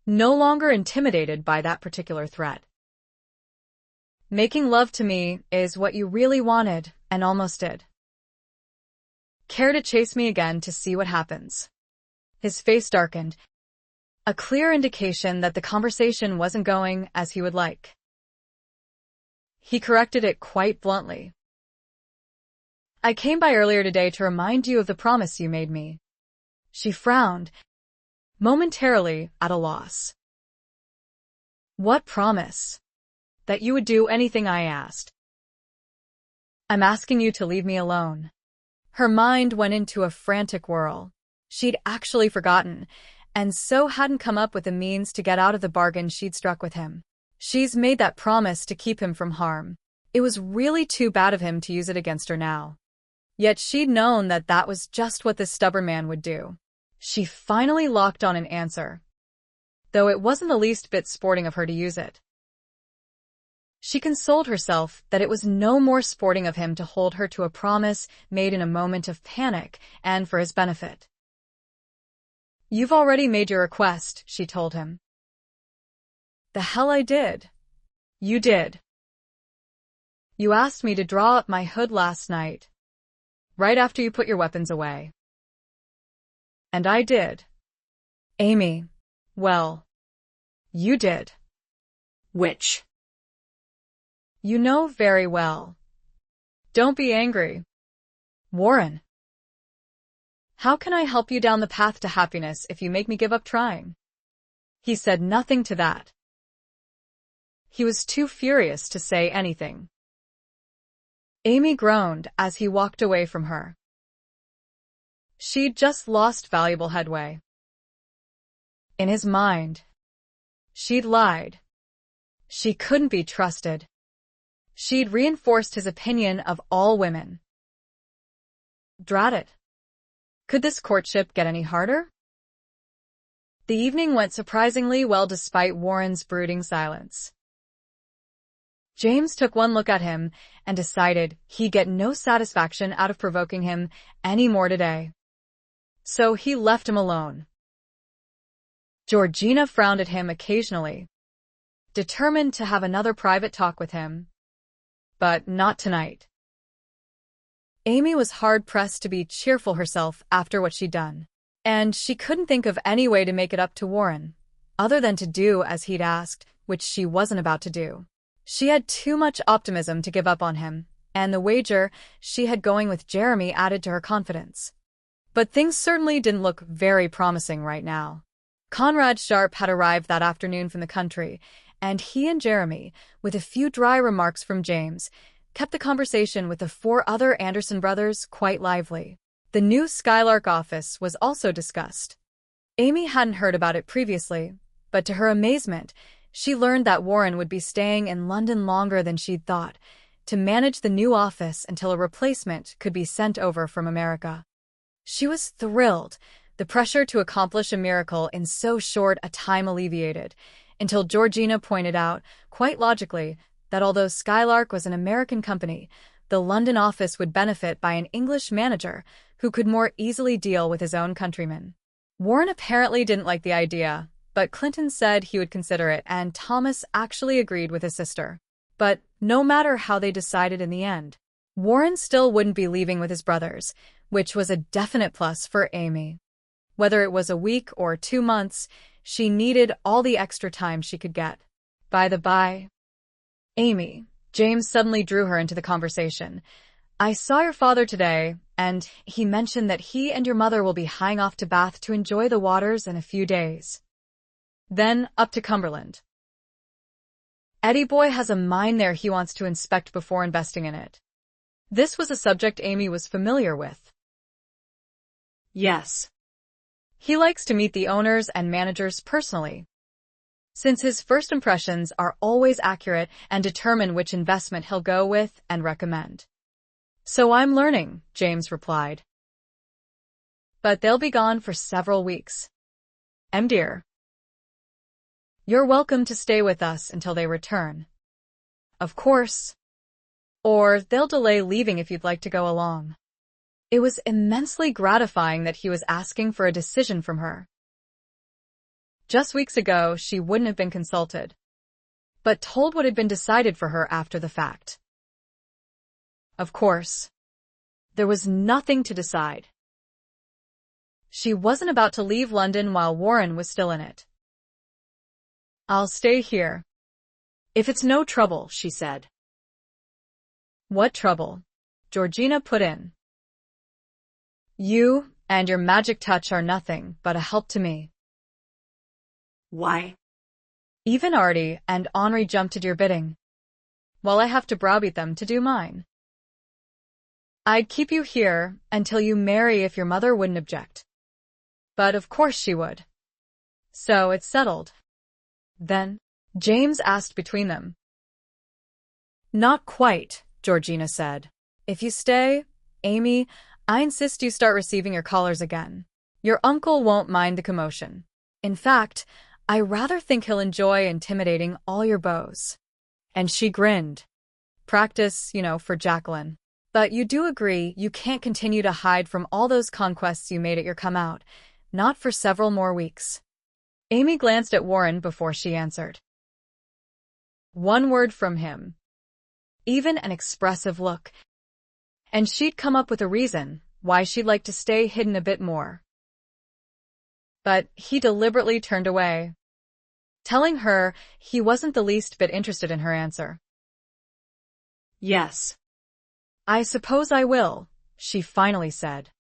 Speaker 1: no longer intimidated by that particular threat. "Making love to me is what you really wanted and almost did. Care to chase me again to see what happens?" His face darkened, a clear indication that the conversation wasn't going as he would like. He corrected it quite bluntly. "I came by earlier today to remind you of the promise you made me." She frowned, momentarily at a loss. "What promise?" "That you would do anything I asked." "I'm asking you to leave me alone." Her mind went into a frantic whirl. She'd actually forgotten, and so hadn't come up with the means to get out of the bargain she'd struck with him. She's made that promise to keep him from harm. It was really too bad of him to use it against her now. Yet she'd known that that was just what this stubborn man would do. She finally locked on an answer, though it wasn't the least bit sporting of her to use it. She consoled herself that it was no more sporting of him to hold her to a promise made in a moment of panic and for his benefit. "You've already made your request," she told him. "The hell I did." "You did. You asked me to draw up my hood last night, right after you put your weapons away. And I did." "Amy, well, you did."
Speaker 3: Which?
Speaker 1: "You know very well. Don't be angry." "Warren, how can I help you down the path to happiness if you make me give up trying?" He said nothing to that. He was too furious to say anything. Amy groaned as he walked away from her. She'd just lost valuable headway. In his mind, she'd lied. She couldn't be trusted. She'd reinforced his opinion of all women. Drat it. Could this courtship get any harder? The evening went surprisingly well despite Warren's brooding silence. James took one look at him and decided he'd get no satisfaction out of provoking him any more today. So he left him alone. Georgina frowned at him occasionally, determined to have another private talk with him. But not tonight. Amy was hard-pressed to be cheerful herself after what she'd done, and she couldn't think of any way to make it up to Warren, other than to do as he'd asked, which she wasn't about to do. She had too much optimism to give up on him, and the wager she had going with Jeremy added to her confidence. But things certainly didn't look very promising right now. Conrad Sharp had arrived that afternoon from the country, and he and Jeremy, with a few dry remarks from James, kept the conversation with the 4 other Anderson brothers quite lively. The new Skylark office was also discussed. Amy hadn't heard about it previously, but to her amazement, she learned that Warren would be staying in London longer than she'd thought, to manage the new office until a replacement could be sent over from America. She was thrilled, the pressure to accomplish a miracle in so short a time alleviated, until Georgina pointed out, quite logically, that although Skylark was an American company, the London office would benefit by an English manager who could more easily deal with his own countrymen. Warren apparently didn't like the idea, but Clinton said he would consider it, and Thomas actually agreed with his sister. But no matter how they decided in the end, Warren still wouldn't be leaving with his brothers, which was a definite plus for Amy. Whether it was a week or 2 months, she needed all the extra time she could get. By the by, Amy, James suddenly drew her into the conversation. I saw your father today, and he mentioned that he and your mother will be hiring off to Bath to enjoy the waters in a few days. Then up to Cumberland. Eddie Boy has a mine there he wants to inspect before investing in it. This was a subject Amy was familiar with.
Speaker 3: Yes.
Speaker 1: He likes to meet the owners and managers personally, since his first impressions are always accurate and determine which investment he'll go with and recommend. So I'm learning, James replied. But they'll be gone for several weeks. Dear. You're welcome to stay with us until they return. Of course. Or they'll delay leaving if you'd like to go along. It was immensely gratifying that he was asking for a decision from her. Just weeks ago, she wouldn't have been consulted, but told what had been decided for her after the fact. Of course, there was nothing to decide. She wasn't about to leave London while Warren was still in it. I'll stay here.
Speaker 3: If it's no trouble, she said.
Speaker 1: What trouble? Georgina put in. You and your magic touch are nothing but a help to me.
Speaker 3: Why?
Speaker 1: Even Artie and Henri jumped at your bidding, while I have to browbeat them to do mine. I'd keep you here until you marry if your mother wouldn't object. But of course she would. So it's settled. Then, James asked between them. Not quite, Georgina said. If you stay, Amy, I insist you start receiving your callers again. Your uncle won't mind the commotion. In fact, I rather think he'll enjoy intimidating all your beaux. And she grinned. Practice, for Jacqueline. But you do agree you can't continue to hide from all those conquests you made at your come-out, not for several more weeks. Amy glanced at Warren before she answered. One word from him, even an expressive look, and she'd come up with a reason why she'd like to stay hidden a bit more. But he deliberately turned away, telling her he wasn't the least bit interested in her answer.
Speaker 3: Yes.
Speaker 1: I suppose I will, she finally said.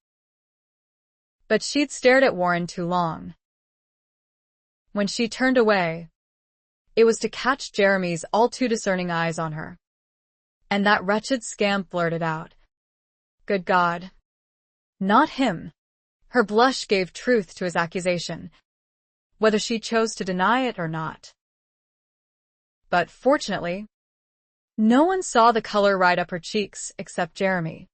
Speaker 1: But she'd stared at Warren too long. When she turned away, it was to catch Jeremy's all too discerning eyes on her. And that wretched scamp blurted out, Good God. Not him. Her blush gave truth to his accusation, whether she chose to deny it or not. But fortunately, no one saw the color ride up her cheeks except Jeremy,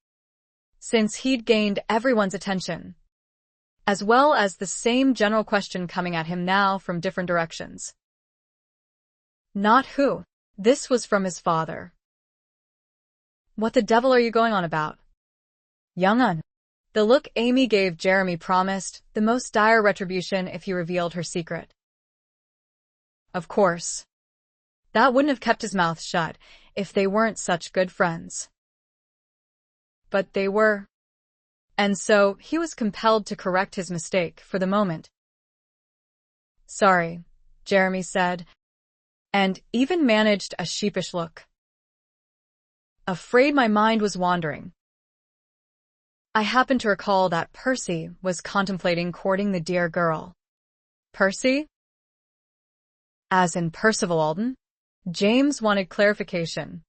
Speaker 1: since he'd gained everyone's attention, as well as the same general question coming at him now from different directions. Not who. This was from his father. What the devil are you going on about, young un? The look Amy gave Jeremy promised the most dire retribution if he revealed her secret. Of course, that wouldn't have kept his mouth shut if they weren't such good friends. But they were, and so he was compelled to correct his mistake for the moment. Sorry, Jeremy said, and even managed a sheepish look. Afraid my mind was wandering. I happened to recall that Percy was contemplating courting the dear girl. Percy? As in Percival Alden? James wanted clarification.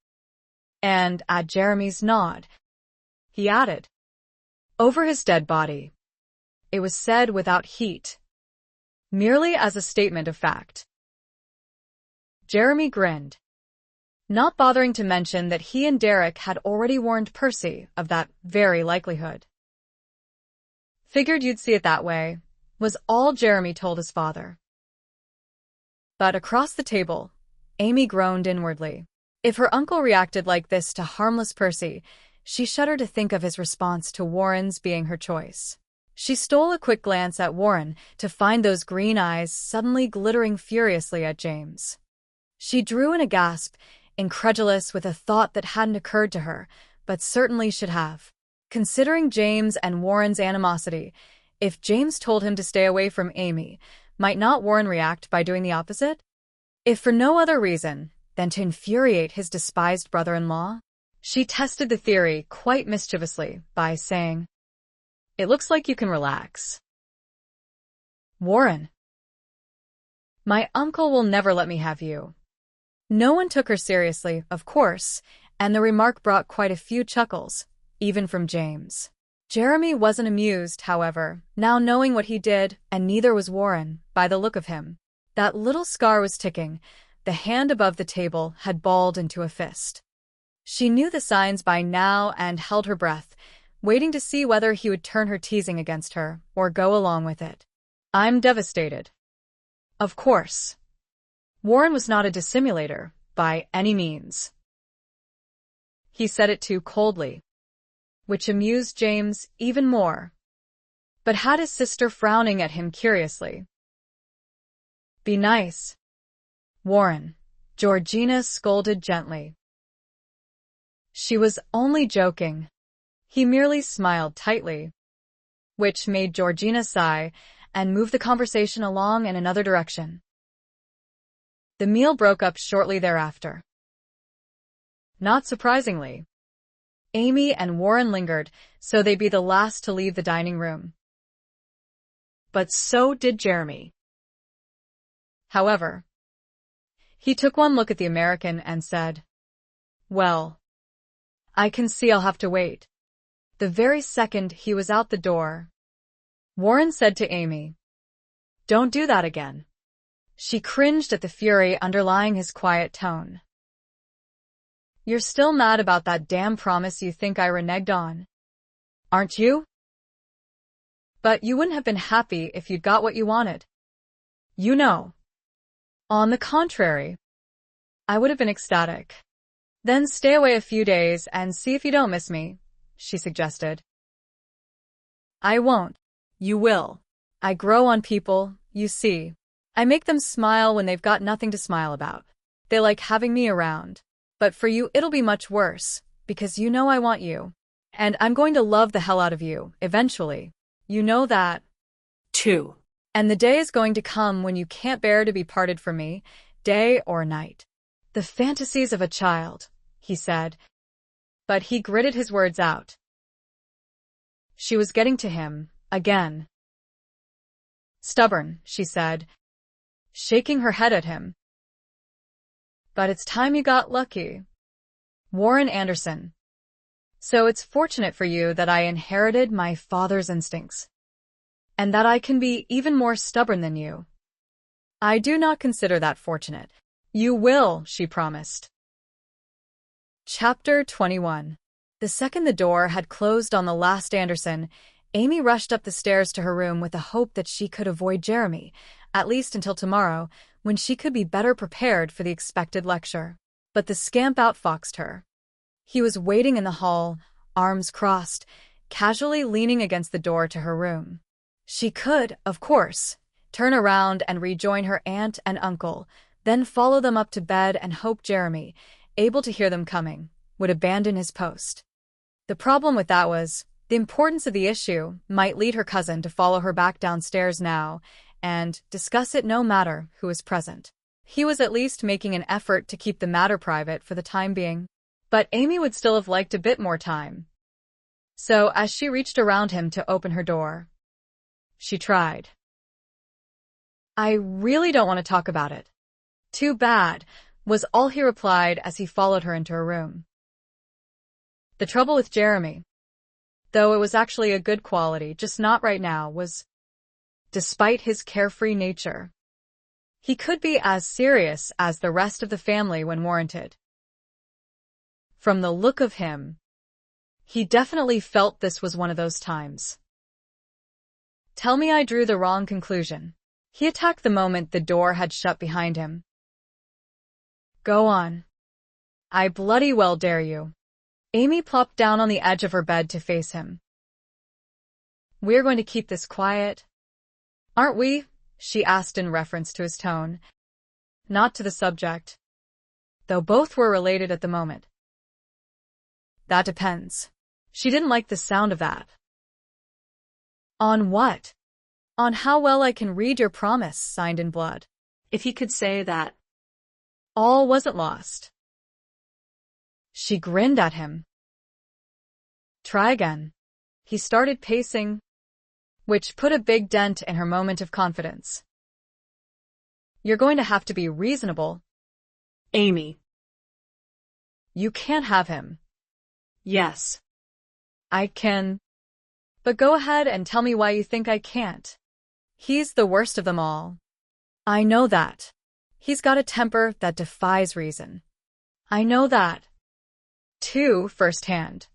Speaker 1: And at Jeremy's nod, he added, over his dead body. It was said without heat, merely as a statement of fact. Jeremy grinned, not bothering to mention that he and Derek had already warned Percy of that very likelihood. Figured you'd see it that way, was all Jeremy told his father. But across the table, Amy groaned inwardly. If her uncle reacted like this to harmless Percy, she shuddered to think of his response to Warren's being her choice. She stole a quick glance at Warren to find those green eyes suddenly glittering furiously at James. She drew in a gasp, incredulous with a thought that hadn't occurred to her, but certainly should have. Considering James and Warren's animosity, if James told him to stay away from Amy, might not Warren react by doing the opposite? If for no other reason than to infuriate his despised brother-in-law? She tested the theory quite mischievously by saying, "It looks like you can relax." Warren. My uncle will never let me have you. No one took her seriously, of course, and the remark brought quite a few chuckles, even from James. Jeremy wasn't amused, however, now knowing what he did, and neither was Warren, by the look of him. That little scar was ticking. The hand above the table had balled into a fist. She knew the signs by now and held her breath, waiting to see whether he would turn her teasing against her or go along with it. I'm devastated. Of course. Warren was not a dissimulator, by any means. He said it too coldly, which amused James even more, but had his sister frowning at him curiously. Be nice, Warren, Georgina scolded gently. She was only joking. He merely smiled tightly, which made Georgina sigh and move the conversation along in another direction. The meal broke up shortly thereafter. Not surprisingly, Amy and Warren lingered so they'd be the last to leave the dining room. But so did Jeremy. However, he took one look at the American and said, "Well, I can see I'll have to wait." The very second he was out the door, Warren said to Amy, "Don't do that again." She cringed at the fury underlying his quiet tone. "You're still mad about that damn promise you think I reneged on, aren't you? But you wouldn't have been happy if you'd got what you wanted. You know. On the contrary, I would have been ecstatic. Then stay away a few days and see if you don't miss me," she suggested. "I won't. You will. I grow on people, you see. I make them smile when they've got nothing to smile about. They like having me around. But for you it'll be much worse, because you know I want you. And I'm going to love the hell out of you, eventually. You know that,
Speaker 3: too.
Speaker 1: And the day is going to come when you can't bear to be parted from me, day or night." The fantasies of a child, he said. But he gritted his words out. She was getting to him, again. "Stubborn," she said, shaking her head at him. "But it's time you got lucky. Warren Anderson. So it's fortunate for you that I inherited my father's instincts." and that I can be even more stubborn than you. I do not consider that fortunate. You will, she promised. Chapter 21. The second the door had closed on the last Anderson, Amy rushed up the stairs to her room with the hope that she could avoid Jeremy, at least until tomorrow, when she could be better prepared for the expected lecture. But the scamp outfoxed her. He was waiting in the hall, arms crossed, casually leaning against the door to her room. She could, of course, turn around and rejoin her aunt and uncle, then follow them up to bed and hope Jeremy, able to hear them coming, would abandon his post. The problem with that was, the importance of the issue might lead her cousin to follow her back downstairs now and discuss it no matter who was present. He was at least making an effort to keep the matter private for the time being. But Amy would still have liked a bit more time. So, as she reached around him to open her door, she tried. I really don't want to talk about it. Too bad, was all he replied as he followed her into her room. The trouble with Jeremy, though it was actually a good quality, just not right now, was, despite his carefree nature, he could be as serious as the rest of the family when warranted. From the look of him, he definitely felt this was one of those times. Tell me I drew the wrong conclusion. He attacked the moment the door had shut behind him. Go on. I bloody well dare you. Amy plopped down on the edge of her bed to face him. We're going to keep this quiet, aren't we? She asked in reference to his tone, not to the subject, though both were related at the moment. That depends. She didn't like the sound of that. On what? On how well I can read your promise, signed in blood.
Speaker 3: If he could say that.
Speaker 1: All wasn't lost. She grinned at him. Try again. He started pacing, which put a big dent in her moment of confidence. You're going to have to be reasonable.
Speaker 3: Amy.
Speaker 1: You can't have him.
Speaker 3: Yes.
Speaker 1: I can. But go ahead and tell me why you think I can't. He's the worst of them all. I know that. He's got a temper that defies reason. I know that, too, firsthand.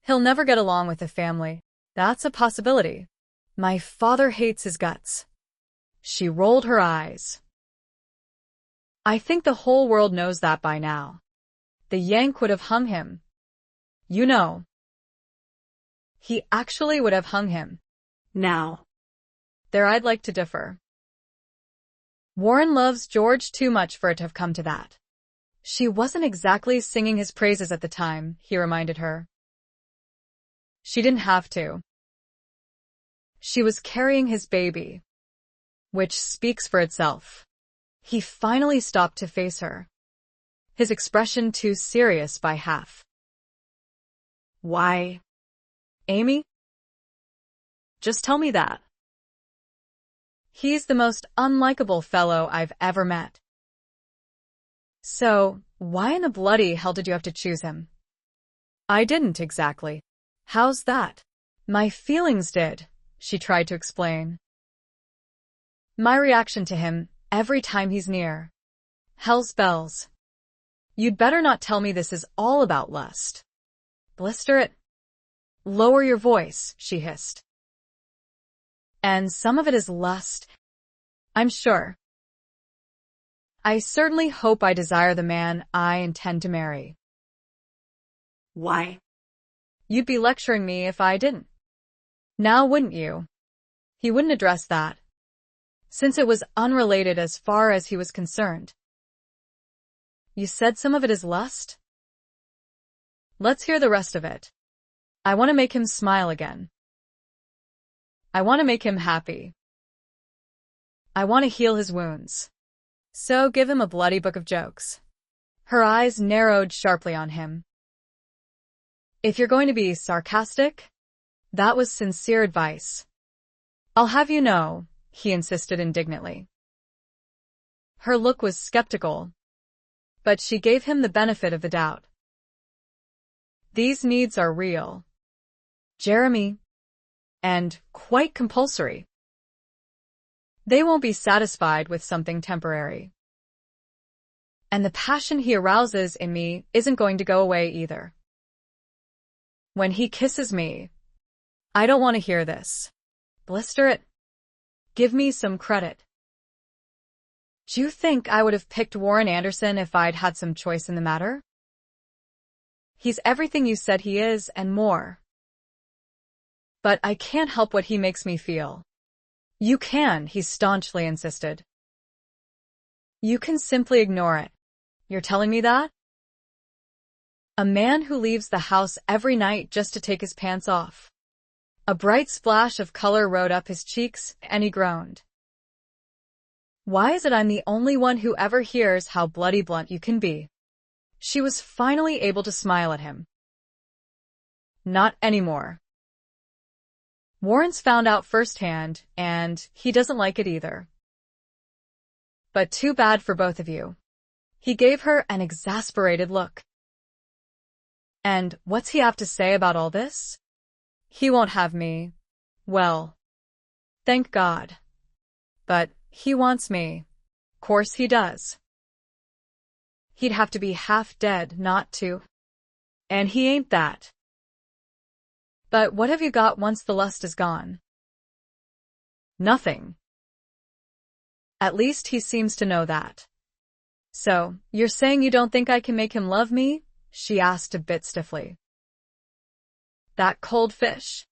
Speaker 1: He'll never get along with the family. That's a possibility. My father hates his guts. She rolled her eyes. I think the whole world knows that by now. The Yank would have hung him. You know. He actually would have hung him.
Speaker 3: Now.
Speaker 1: There I'd like to differ. Warren loves George too much for it to have come to that. She wasn't exactly singing his praises at the time, he reminded her. She didn't have to. She was carrying his baby, which speaks for itself. He finally stopped to face her, his expression too serious by half. Why, Amy? Just tell me that. He's the most unlikable fellow I've ever met. So, why in the bloody hell did you have to choose him? I didn't exactly. How's that? My feelings did, she tried to explain. My reaction to him, every time he's near. Hell's bells. You'd better not tell me this is all about lust. Blister it. Lower your voice, she hissed. And some of it is lust, I'm sure. I certainly hope I desire the man I intend to marry.
Speaker 3: Why?
Speaker 1: You'd be lecturing me if I didn't. Now wouldn't you? He wouldn't address that, since it was unrelated as far as he was concerned. You said some of it is lust? Let's hear the rest of it. I want to make him smile again. I want to make him happy. I want to heal his wounds. So give him a bloody book of jokes. Her eyes narrowed sharply on him. If you're going to be sarcastic, that was sincere advice. I'll have you know, he insisted indignantly. Her look was skeptical, but she gave him the benefit of the doubt. These needs are real. Jeremy. and quite compulsory. They won't be satisfied with something temporary. And the passion he arouses in me isn't going to go away either. When he kisses me, I don't want to hear this. Blister it. Give me some credit. Do you think I would have picked Warren Anderson if I'd had some choice in the matter? He's everything you said he is and more. But I can't help what he makes me feel. You can, he staunchly insisted. You can simply ignore it. You're telling me that? A man who leaves the house every night just to take his pants off. A bright splash of color rode up his cheeks, and he groaned. Why is it I'm the only one who ever hears how bloody blunt you can be? She was finally able to smile at him. Not anymore. Warren's found out firsthand, and he doesn't like it either. But too bad for both of you. He gave her an exasperated look. And what's he have to say about all this? He won't have me. Well, thank God. But he wants me. Course he does. He'd have to be half dead not to. And he ain't that. But what have you got once the lust is gone? Nothing. At least he seems to know that. So, you're saying you don't think I can make him love me? She asked a bit stiffly. That cold fish.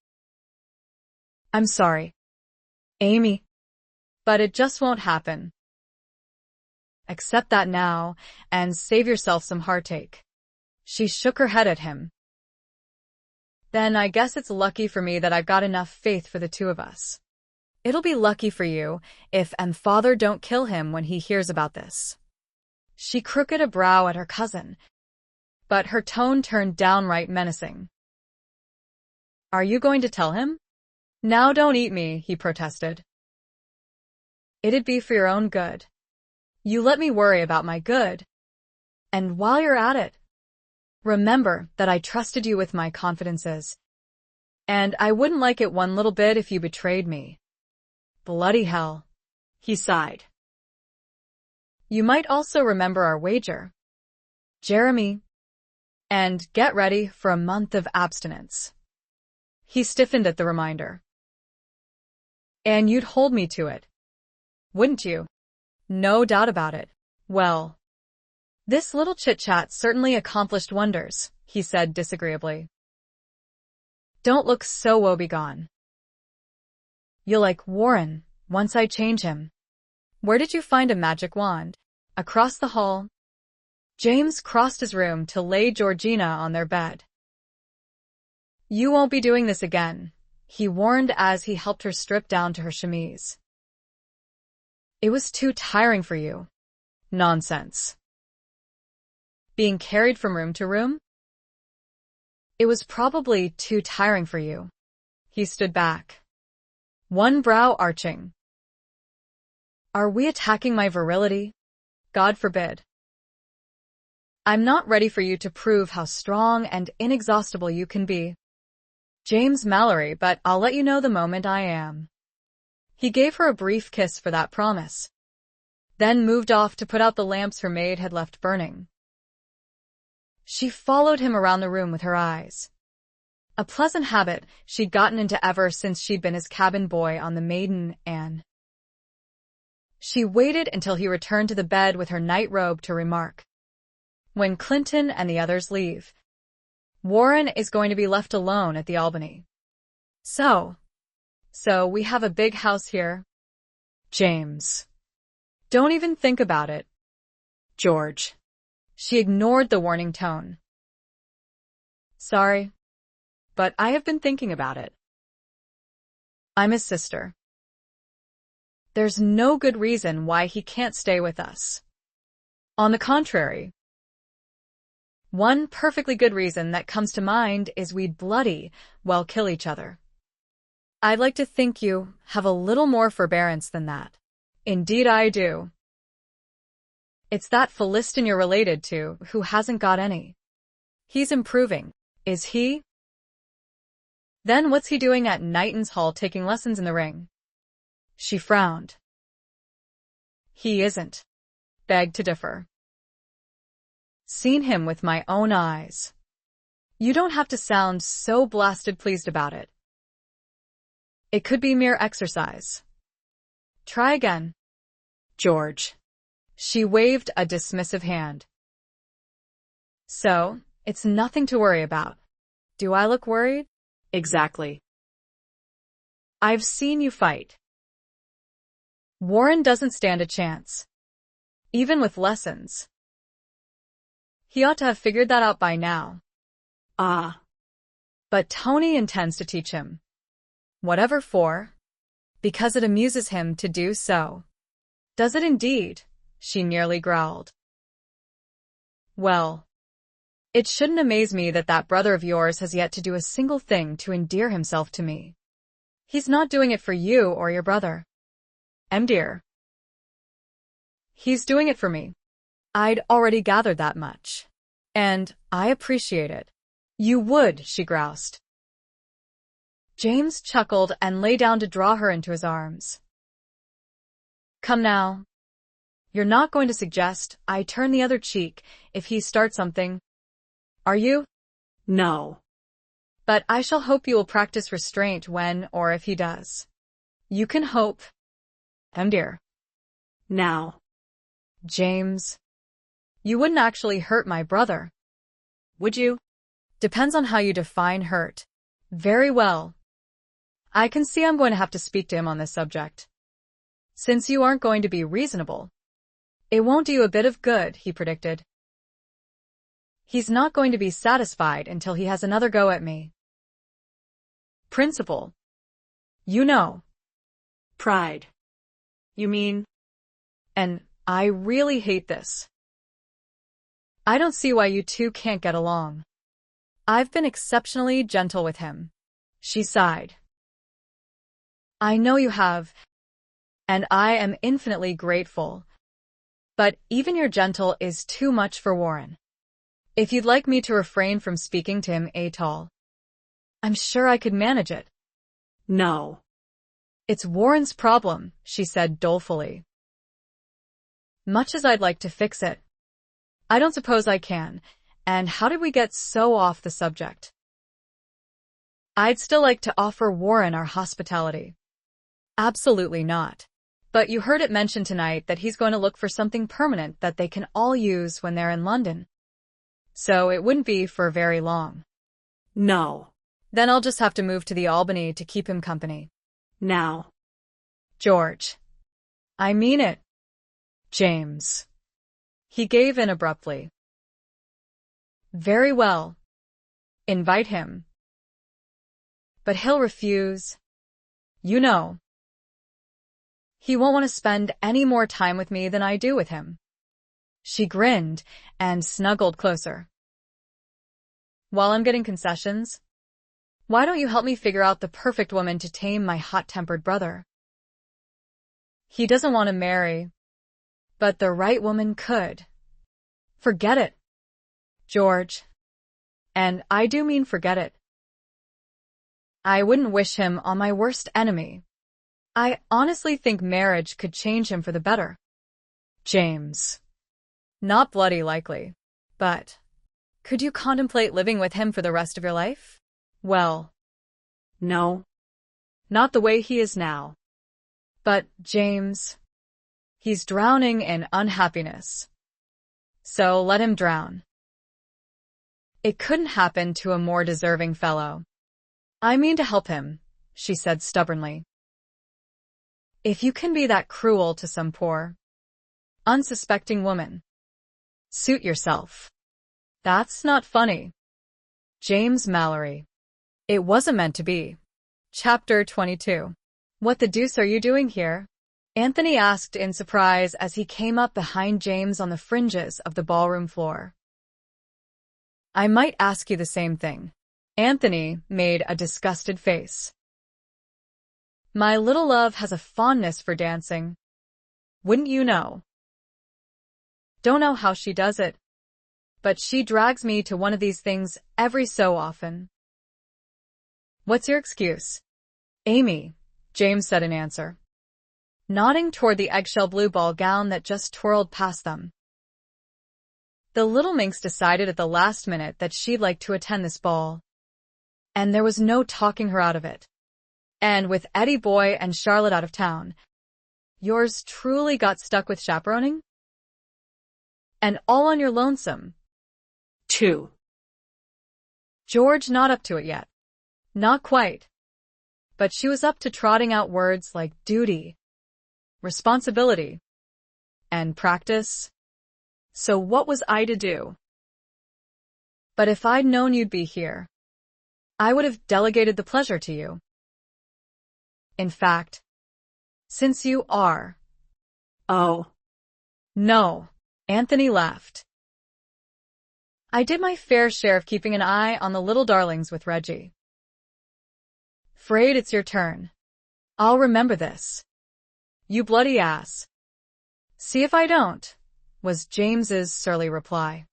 Speaker 1: I'm sorry, Amy, but it just won't happen. Accept that now, and save yourself some heartache. She shook her head at him. Then I guess it's lucky for me that I've got enough faith for the two of us. It'll be lucky for you if father don't kill him when he hears about this. She crooked a brow at her cousin, but her tone turned downright menacing. Are you going to tell him? Now don't eat me, he protested. It'd be for your own good. You let me worry about my good. And while you're at it, remember that I trusted you with my confidences. And I wouldn't like it one little bit if you betrayed me. Bloody hell. He sighed. You might also remember our wager, Jeremy, and get ready for a month of abstinence. He stiffened at the reminder. And you'd hold me to it, wouldn't you? No doubt about it. Well, this little chit-chat certainly accomplished wonders, he said disagreeably. Don't look so woebegone. You'll like Warren once I change him. Where did you find a magic wand? Across the hall. James crossed his room to lay Georgina on their bed. You won't be doing this again, he warned as he helped her strip down to her chemise. It was too tiring for you. Nonsense. Being carried from room to room? It was probably too tiring for you. He stood back, one brow arching. Are we attacking my virility? God forbid. I'm not ready for you to prove how strong and inexhaustible you can be, James Malory, but I'll let you know the moment I am. He gave her a brief kiss for that promise, then moved off to put out the lamps her maid had left burning. She followed him around the room with her eyes, a pleasant habit she'd gotten into ever since she'd been his cabin boy on the Maiden Anne. She waited until he returned to the bed with her night robe to remark, when Clinton and the others leave, Warren is going to be left alone at the Albany. So we have a big house here. James. Don't even think about it. George. She ignored the warning tone. Sorry, but I have been thinking about it. I'm his sister. There's no good reason why he can't stay with us. On the contrary, one perfectly good reason that comes to mind is we'd bloody well kill each other. I'd like to think you have a little more forbearance than that. Indeed I do. It's that Philistin you're related to who hasn't got any. He's improving, is he? Then what's he doing at Knighton's Hall taking lessons in the ring? She frowned. He isn't. Begged to differ. Seen him with my own eyes. You don't have to sound so blasted pleased about it. It could be mere exercise. Try again. George. She waved a dismissive hand. So, it's nothing to worry about. Do I look worried?
Speaker 3: Exactly.
Speaker 1: I've seen you fight. Warren doesn't stand a chance. Even with lessons. He ought to have figured that out by now.
Speaker 3: Ah.
Speaker 1: But Tony intends to teach him. Whatever for. Because it amuses him to do so. Does it indeed? She nearly growled. Well. It shouldn't amaze me that that brother of yours has yet to do a single thing to endear himself to me. He's not doing it for you or your brother. Dear. He's doing it for me. I'd already gathered that much. And I appreciate it. You would, she groused. James chuckled and lay down to draw her into his arms. Come now. You're not going to suggest I turn the other cheek if he starts something, are you?
Speaker 3: No.
Speaker 1: But I shall hope you will practice restraint when or if he does. You can hope. Dear.
Speaker 3: Now.
Speaker 1: James. You wouldn't actually hurt my brother. Would you? Depends on how you define hurt. Very well. I can see I'm going to have to speak to him on this subject. Since you aren't going to be reasonable. It won't do you a bit of good, he predicted. He's not going to be satisfied until he has another go at me. Principle. You know.
Speaker 3: Pride. You mean?
Speaker 1: And I really hate this. I don't see why you two can't get along. I've been exceptionally gentle with him. She sighed. I know you have, and I am infinitely grateful. But even your gentle is too much for Warren. If you'd like me to refrain from speaking to him at all, I'm sure I could manage it.
Speaker 3: No.
Speaker 1: It's Warren's problem, she said dolefully. Much as I'd like to fix it, I don't suppose I can. And how did we get so off the subject? I'd still like to offer Warren our hospitality. Absolutely not. But you heard it mentioned tonight that he's going to look for something permanent that they can all use when they're in London. So it wouldn't be for very long.
Speaker 3: No.
Speaker 1: Then I'll just have to move to the Albany to keep him company.
Speaker 3: Now.
Speaker 1: George. I mean it. James. He gave in abruptly. Very well. Invite him. But he'll refuse. You know. He won't want to spend any more time with me than I do with him. She grinned and snuggled closer. While I'm getting concessions, why don't you help me figure out the perfect woman to tame my hot-tempered brother? He doesn't want to marry, but the right woman could. Forget it, George. And I do mean forget it. I wouldn't wish him on my worst enemy. I honestly think marriage could change him for the better. James. Not bloody likely, but could you contemplate living with him for the rest of your life? Well,
Speaker 3: no.
Speaker 1: Not the way he is now. But, James, he's drowning in unhappiness. So let him drown. It couldn't happen to a more deserving fellow. I mean to help him, she said stubbornly. If you can be that cruel to some poor, unsuspecting woman, suit yourself. That's not funny. James Malory. It wasn't meant to be. Chapter 22. What the deuce are you doing here? Anthony asked in surprise as he came up behind James on the fringes of the ballroom floor. I might ask you the same thing. Anthony made a disgusted face. My little love has a fondness for dancing. Wouldn't you know? Don't know how she does it, but she drags me to one of these things every so often. What's your excuse? Amy, James said in answer, nodding toward the eggshell blue ball gown that just twirled past them. The little minx decided at the last minute that she'd like to attend this ball. And there was no talking her out of it. And with Eddie Boy and Charlotte out of town, yours truly got stuck with chaperoning? And all on your lonesome.
Speaker 3: 2.
Speaker 1: George not up to it yet. Not quite. But she was up to trotting out words like duty, responsibility, and practice. So what was I to do? But if I'd known you'd be here, I would have delegated the pleasure to you. In fact, since you are.
Speaker 3: Oh.
Speaker 1: No, Anthony laughed. I did my fair share of keeping an eye on the little darlings with Reggie. 'Fraid it's your turn. I'll remember this. You bloody ass. See if I don't, was James's surly reply.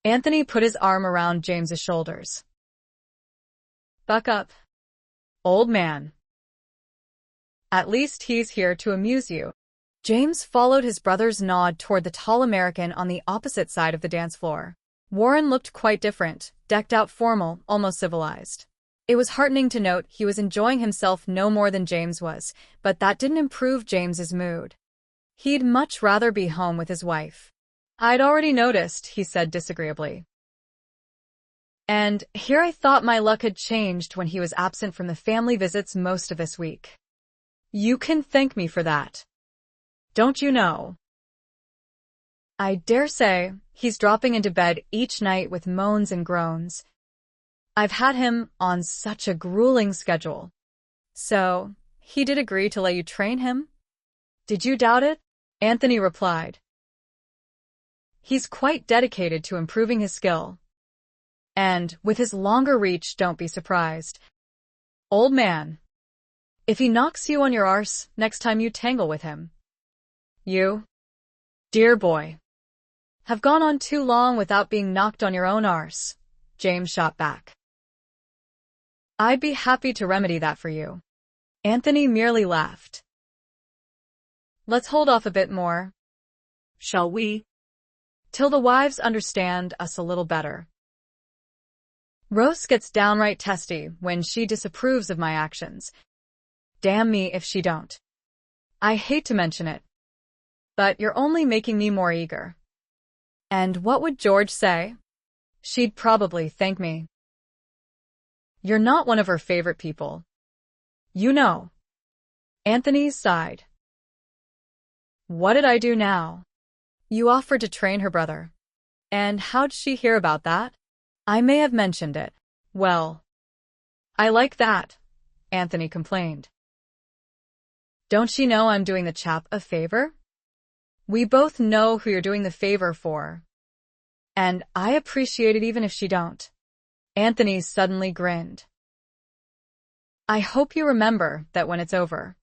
Speaker 1: Anthony put his arm around James's shoulders. Buck up, old man. At least he's here to amuse you. James followed his brother's nod toward the tall American on the opposite side of the dance floor. Warren looked quite different, decked out formal, almost civilized. It was heartening to note he was enjoying himself no more than James was, but that didn't improve James's mood. He'd much rather be home with his wife. I'd already noticed, he said disagreeably. And here I thought my luck had changed when he was absent from the family visits most of this week. You can thank me for that. Don't you know? I dare say he's dropping into bed each night with moans and groans. I've had him on such a grueling schedule. So, he did agree to let you train him? Did you doubt it? Anthony replied. He's quite dedicated to improving his skill. And, with his longer reach, don't be surprised. Old man. If he knocks you on your arse next time you tangle with him. You, dear boy, have gone on too long without being knocked on your own arse, James shot back. I'd be happy to remedy that for you. Anthony merely laughed. Let's hold off a bit more.
Speaker 3: Shall we?
Speaker 1: Till the wives understand us a little better. Rose gets downright testy when she disapproves of my actions. Damn me if she don't. I hate to mention it, but you're only making me more eager. And what would George say? She'd probably thank me. You're not one of her favorite people. You know. Anthony sighed. What did I do now? You offered to train her brother. And how'd she hear about that? I may have mentioned it. Well, I like that, Anthony complained. Don't she know I'm doing the chap a favor? We both know who you're doing the favor for. And I appreciate it even if she don't. Anthony suddenly grinned. I hope you remember that when it's over.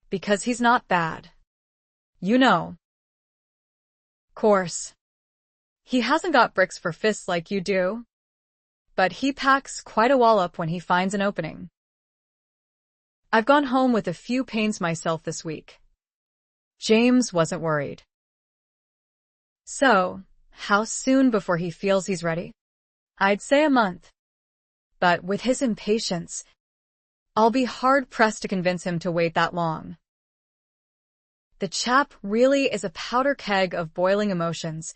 Speaker 1: Because he's not bad. You know. Course. He hasn't got bricks for fists like you do. But he packs quite a wallop when he finds an opening. I've gone home with a few pains myself this week. James wasn't worried. So, how soon before he feels he's ready? I'd say a month. But with his impatience, I'll be hard-pressed to convince him to wait that long. The chap really is a powder keg of boiling emotions,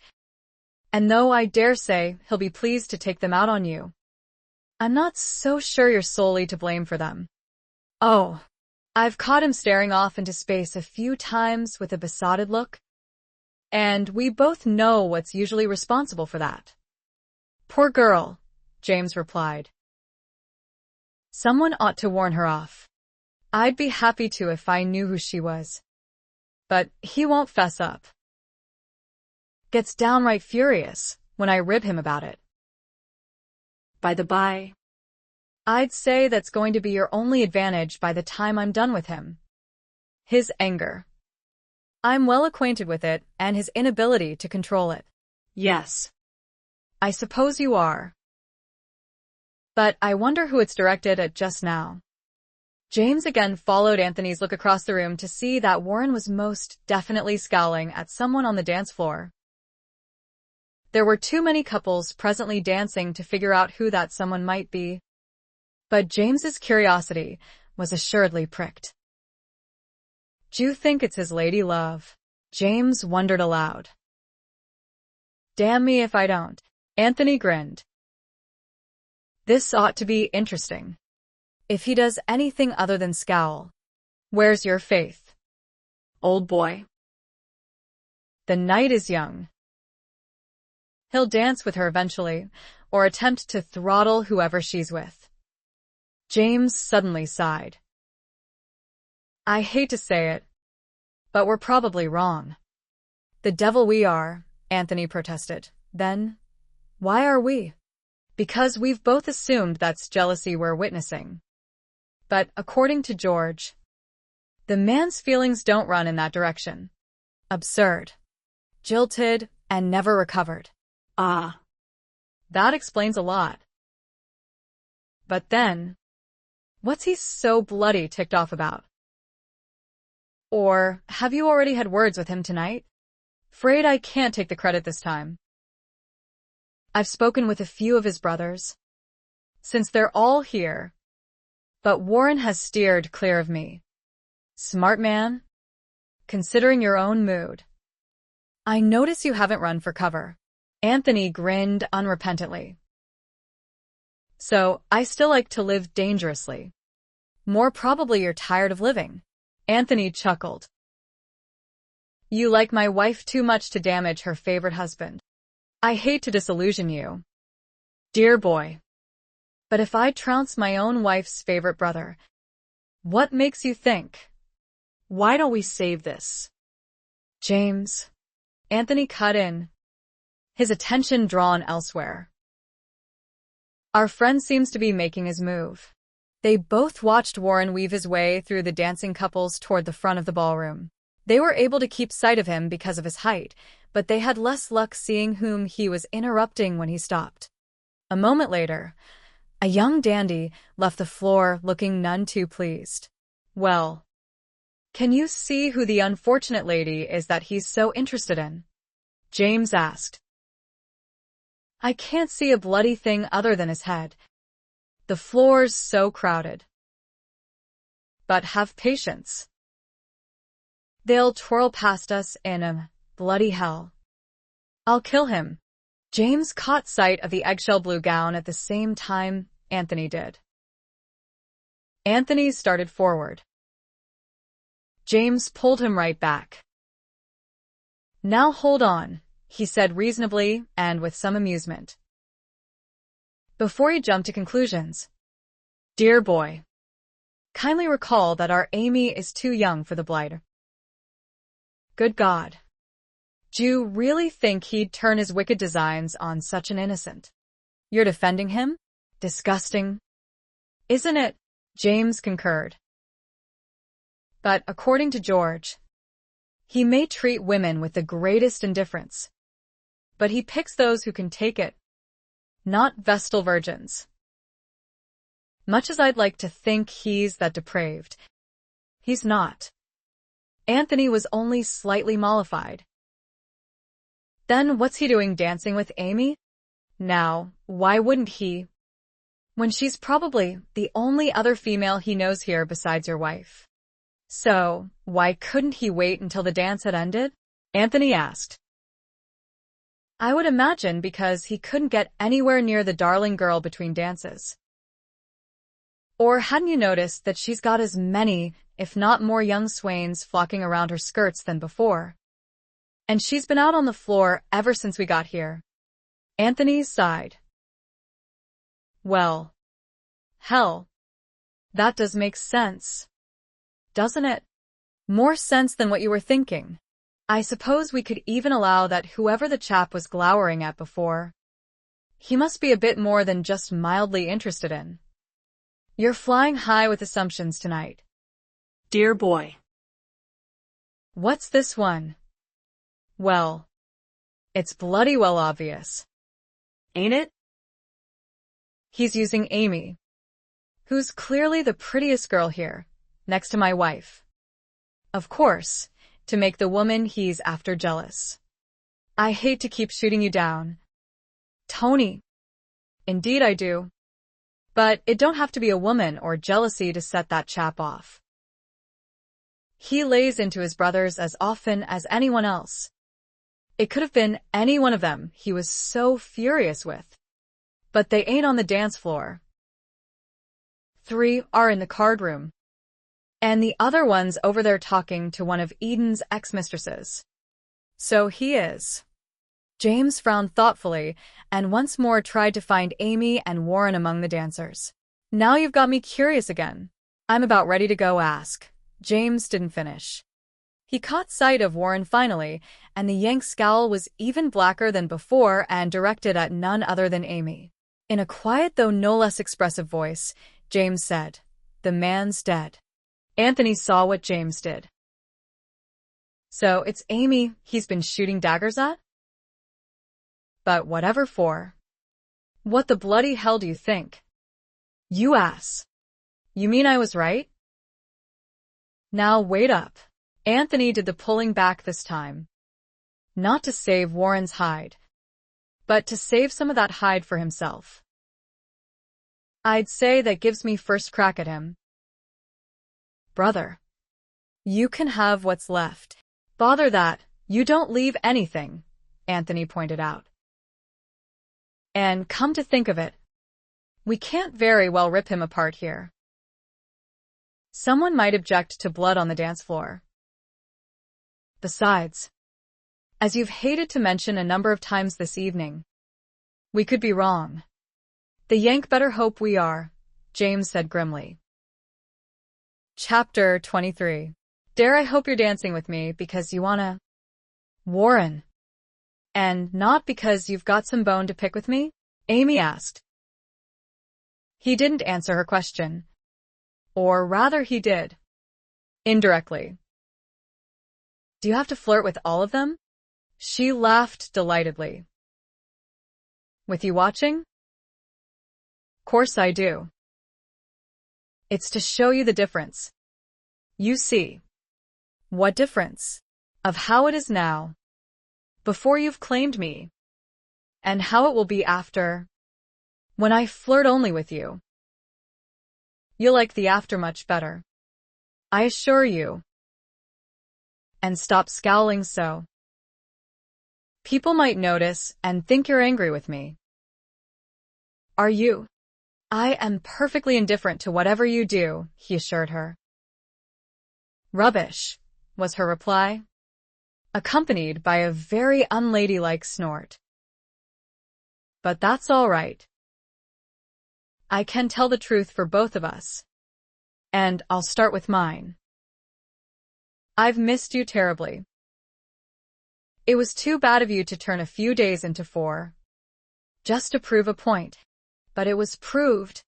Speaker 1: and though I dare say he'll be pleased to take them out on you, I'm not so sure you're solely to blame for them. Oh, I've caught him staring off into space a few times with a besotted look, and we both know what's usually responsible for that. Poor girl, James replied. Someone ought to warn her off. I'd be happy to if I knew who she was. But he won't fess up. Gets downright furious when I rib him about it.
Speaker 3: By the by,
Speaker 1: I'd say that's going to be your only advantage by the time I'm done with him. His anger. I'm well acquainted with it and his inability to control it.
Speaker 3: Yes.
Speaker 1: I suppose you are. But I wonder who it's directed at just now. James again followed Anthony's look across the room to see that Warren was most definitely scowling at someone on the dance floor. There were too many couples presently dancing to figure out who that someone might be. But James's curiosity was assuredly pricked. "Do you think it's his lady love?" James wondered aloud. "Damn me if I don't." Anthony grinned. "This ought to be interesting. If he does anything other than scowl, where's your faith?"
Speaker 3: Old boy.
Speaker 1: "The night is young. He'll dance with her eventually, or attempt to throttle whoever she's with." James suddenly sighed. "I hate to say it, but we're probably wrong." "The devil we are," Anthony protested. "Then, why are we?" "Because we've both assumed that's jealousy we're witnessing. But according to George, the man's feelings don't run in that direction. Absurd. Jilted and never recovered."
Speaker 3: Ah.
Speaker 1: That explains a lot. But then, what's he so bloody ticked off about? Or have you already had words with him tonight? "Afraid I can't take the credit this time. I've spoken with a few of his brothers, since they're all here, but Warren has steered clear of me." "Smart man, considering your own mood." "I notice you haven't run for cover." Anthony grinned unrepentantly. "So, I still like to live dangerously." "More probably you're tired of living." Anthony chuckled. "You like my wife too much to damage her favorite husband. I hate to disillusion you, dear boy, but if I trounce my own wife's favorite brother, what makes you think?"
Speaker 3: Why don't we save this?
Speaker 1: "James," Anthony cut in, his attention drawn elsewhere. "Our friend seems to be making his move." They both watched Warren weave his way through the dancing couples toward the front of the ballroom. They were able to keep sight of him because of his height, but they had less luck seeing whom he was interrupting when he stopped. A moment later, a young dandy left the floor looking none too pleased. "Well, can you see who the unfortunate lady is that he's so interested in?" James asked. "I can't see a bloody thing other than his head. The floor's so crowded." "But have patience. They'll twirl past us in a bloody hell. I'll kill him." James caught sight of the eggshell blue gown at the same time Anthony did. Anthony started forward. James pulled him right back. "Now hold on," he said reasonably and with some amusement. Before he jumped to conclusions, "Dear boy, kindly recall that our Amy is too young for the blighter." "Good God. Do you really think he'd turn his wicked designs on such an innocent?" "You're defending him? Disgusting. Isn't it?" James concurred. "But according to George, he may treat women with the greatest indifference, but he picks those who can take it, not Vestal virgins. Much as I'd like to think he's that depraved, he's not." Anthony was only slightly mollified. "Then what's he doing dancing with Amy? Now, why wouldn't he? When she's probably the only other female he knows here besides your wife." "So, why couldn't he wait until the dance had ended?" Anthony asked. "I would imagine because he couldn't get anywhere near the darling girl between dances. Or hadn't you noticed that she's got as many, if not more young swains flocking around her skirts than before? And she's been out on the floor ever since we got here." Anthony sighed. "Well, hell, that does make sense, doesn't it? More sense than what you were thinking. I suppose we could even allow that whoever the chap was glowering at before, he must be a bit more than just mildly interested in." "You're flying high with assumptions tonight."
Speaker 3: Dear boy.
Speaker 1: "What's this one?" "Well, it's bloody well obvious."
Speaker 3: Ain't it?"
Speaker 1: He's using Amy, who's clearly the prettiest girl here, next to my wife. Of course, to make the woman he's after jealous. I hate to keep shooting you down, Tony. Indeed I do. But it don't have to be a woman or jealousy to set that chap off. He lays into his brothers as often as anyone else. It could have been any one of them he was so furious with. But they ain't on the dance floor. 3 are in the card room. And the other one's over there talking to one of Eden's ex-mistresses. So he is. James frowned thoughtfully and once more tried to find Amy and Warren among the dancers. Now you've got me curious again. I'm about ready to go ask. James didn't finish. He caught sight of Warren finally, and the Yank's scowl was even blacker than before and directed at none other than Amy. In a quiet though no less expressive voice, James said, "The man's dead." Anthony saw what James did. So it's Amy he's been shooting daggers at? But whatever for. What the bloody hell do you think? You ass. You mean I was right? Now wait up. Anthony did the pulling back this time. Not to save Warren's hide, but to save some of that hide for himself. I'd say that gives me first crack at him. Brother, you can have what's left. Bother that, you don't leave anything, Anthony pointed out. And come to think of it, we can't very well rip him apart here. Someone might object to blood on the dance floor. Besides, as you've hated to mention a number of times this evening, we could be wrong. The Yank better hope we are, James said grimly. Chapter 23. Dare I hope you're dancing with me because you wanna... Warren. And not because you've got some bone to pick with me? Amy asked. He didn't answer her question. Or rather he did. Indirectly. Do you have to flirt with all of them? She laughed delightedly. With you watching? Course I do. It's to show you the difference. You see. What difference? Of how it is now, before you've claimed me, and how it will be after, when I flirt only with you. You'll like the after much better, I assure you. And stop scowling so. People might notice and think you're angry with me. Are you? I am perfectly indifferent to whatever you do, he assured her. Rubbish, was her reply, accompanied by a very unladylike snort. But that's all right. I can tell the truth for both of us. And I'll start with mine. I've missed you terribly. It was too bad of you to turn a few days into 4. Just to prove a point. But it was proved,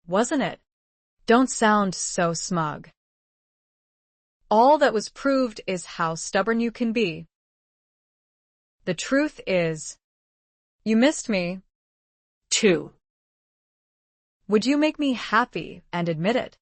Speaker 1: wasn't it? Don't sound so smug. All that was proved is how stubborn you can be. The truth is, you missed me.
Speaker 3: Too.
Speaker 1: Would you make me happy and admit it?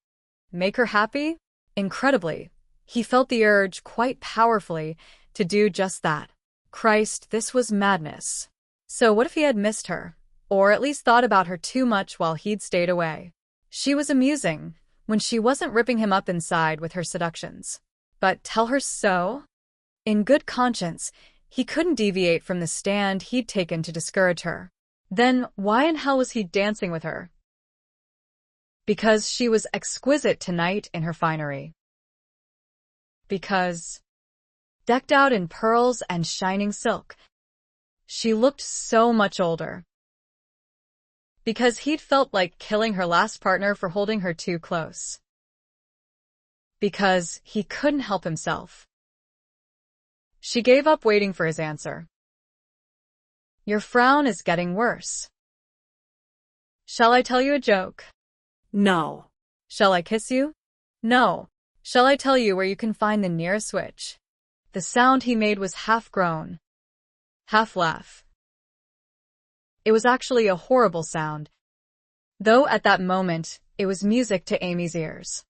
Speaker 1: Make her happy? Incredibly, he felt the urge quite powerfully to do just that. Christ, this was madness. So what if he had missed her, or at least thought about her too much while he'd stayed away? She was amusing, when she wasn't ripping him up inside with her seductions. But tell her so? In good conscience, he couldn't deviate from the stand he'd taken to discourage her. Then why in hell was he dancing with her? Because she was exquisite tonight in her finery. Because, decked out in pearls and shining silk, she looked so much older. Because he'd felt like killing her last partner for holding her too close. Because he couldn't help himself. She gave up waiting for his answer. Your frown is getting worse. Shall I tell you a joke?
Speaker 3: No.
Speaker 1: Shall I kiss you? No. Shall I tell you where you can find the nearest switch? The sound he made was half groan, half laugh. It was actually a horrible sound, though at that moment it was music to Amy's ears.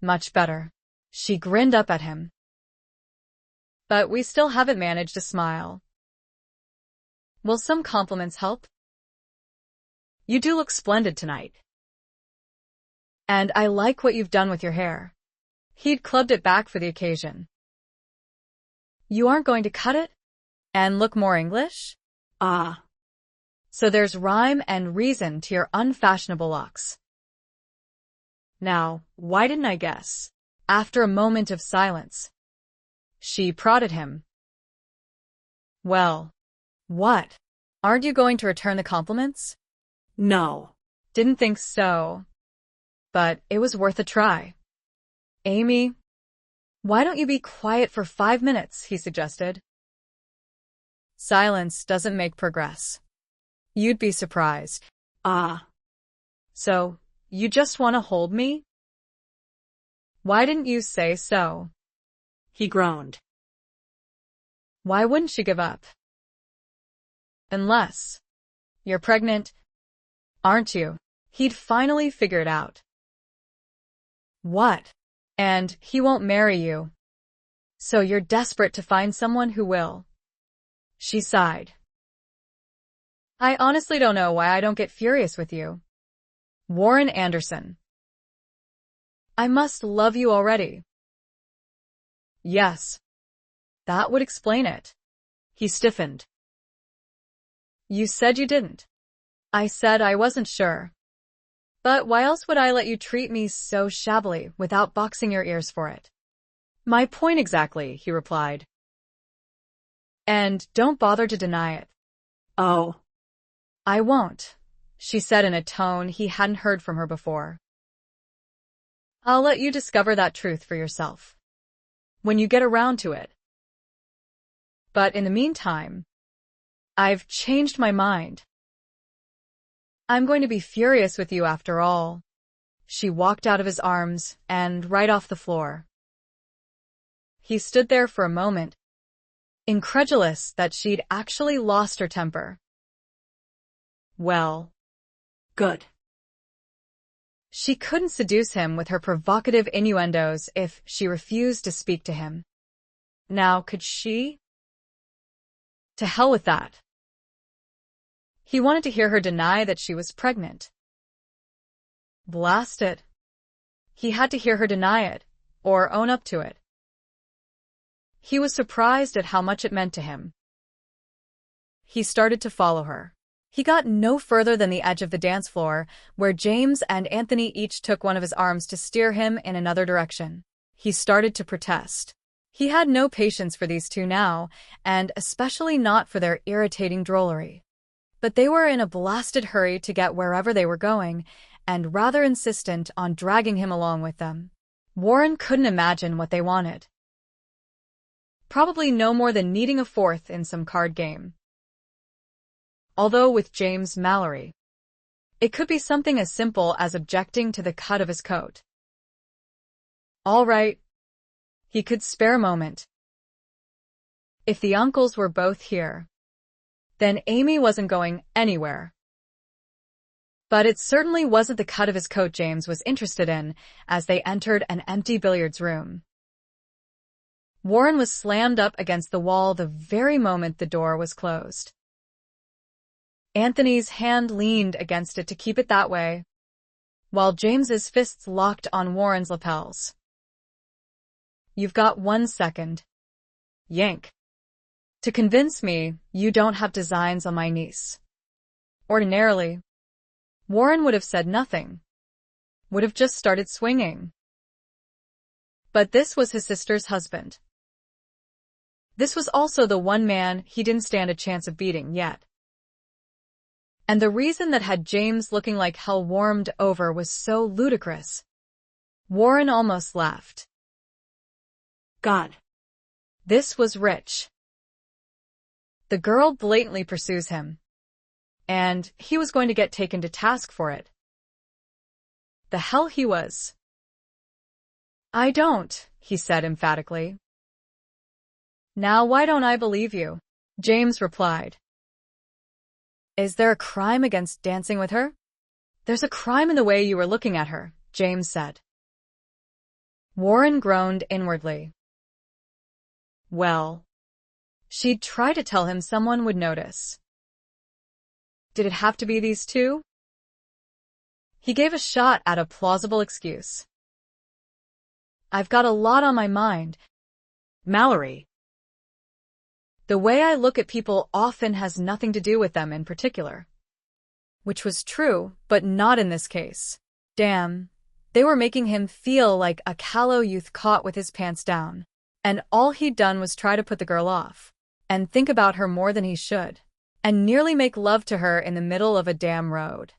Speaker 1: Much better. She grinned up at him. But we still haven't managed to smile. Will some compliments help? You do look splendid tonight. And I like what you've done with your hair. He'd clubbed it back for the occasion. You aren't going to cut it? And look more English?
Speaker 3: Ah.
Speaker 1: So there's rhyme and reason to your unfashionable locks. Now, why didn't I guess? After a moment of silence, she prodded him. Well, what? Aren't you going to return the compliments?
Speaker 3: No.
Speaker 1: Didn't think so. But it was worth a try. Amy, why don't you be quiet for 5 minutes, he suggested. Silence doesn't make progress. You'd be surprised.
Speaker 3: Ah.
Speaker 1: So, you just want to hold me? Why didn't you say so?
Speaker 3: He groaned.
Speaker 1: Why wouldn't she give up? Unless you're pregnant, aren't you? He'd finally figured out. What? And he won't marry you. So you're desperate to find someone who will. She sighed. I honestly don't know why I don't get furious with you. Warren Anderson. I must love you already. Yes. That would explain it. He stiffened. You said you didn't. I said I wasn't sure. But why else would I let you treat me so shabbily without boxing your ears for it? My point exactly, he replied. And don't bother to deny it.
Speaker 3: Oh.
Speaker 1: I won't, she said in a tone he hadn't heard from her before. I'll let you discover that truth for yourself. When you get around to it. But in the meantime, I've changed my mind. I'm going to be furious with you after all. She walked out of his arms and right off the floor. He stood there for a moment, incredulous that she'd actually lost her temper. Well,
Speaker 3: good.
Speaker 1: She couldn't seduce him with her provocative innuendos if she refused to speak to him. Now, could she? To hell with that. He wanted to hear her deny that she was pregnant. Blast it. He had to hear her deny it, or own up to it. He was surprised at how much it meant to him. He started to follow her. He got no further than the edge of the dance floor, where James and Anthony each took one of his arms to steer him in another direction. He started to protest. He had no patience for these two now, and especially not for their irritating drollery. But they were in a blasted hurry to get wherever they were going, and rather insistent on dragging him along with them. Warren couldn't imagine what they wanted. Probably no more than needing a fourth in some card game. Although with James Malory, it could be something as simple as objecting to the cut of his coat. All right. He could spare a moment. If the uncles were both here, then Amy wasn't going anywhere. But it certainly wasn't the cut of his coat James was interested in as they entered an empty billiards room. Warren was slammed up against the wall the very moment the door was closed. Anthony's hand leaned against it to keep it that way, while James's fists locked on Warren's lapels. You've got 1 second. Yank. To convince me you don't have designs on my niece. Ordinarily, Warren would have said nothing. Would have just started swinging. But this was his sister's husband. This was also the one man he didn't stand a chance of beating yet. And the reason that had James looking like hell warmed over was so ludicrous. Warren almost laughed.
Speaker 3: God.
Speaker 1: This was rich. The girl blatantly pursues him. And he was going to get taken to task for it. The hell he was. I don't, he said emphatically. Now why don't I believe you? James replied. Is there a crime against dancing with her? There's a crime in the way you were looking at her, James said. Warren groaned inwardly. Well, she'd try to tell him someone would notice. Did it have to be these two? He gave a shot at a plausible excuse. I've got a lot on my mind.
Speaker 3: Malory.
Speaker 1: The way I look at people often has nothing to do with them in particular. Which was true, but not in this case. Damn, they were making him feel like a callow youth caught with his pants down. And all he'd done was try to put the girl off, and think about her more than he should, and nearly make love to her in the middle of a damn road.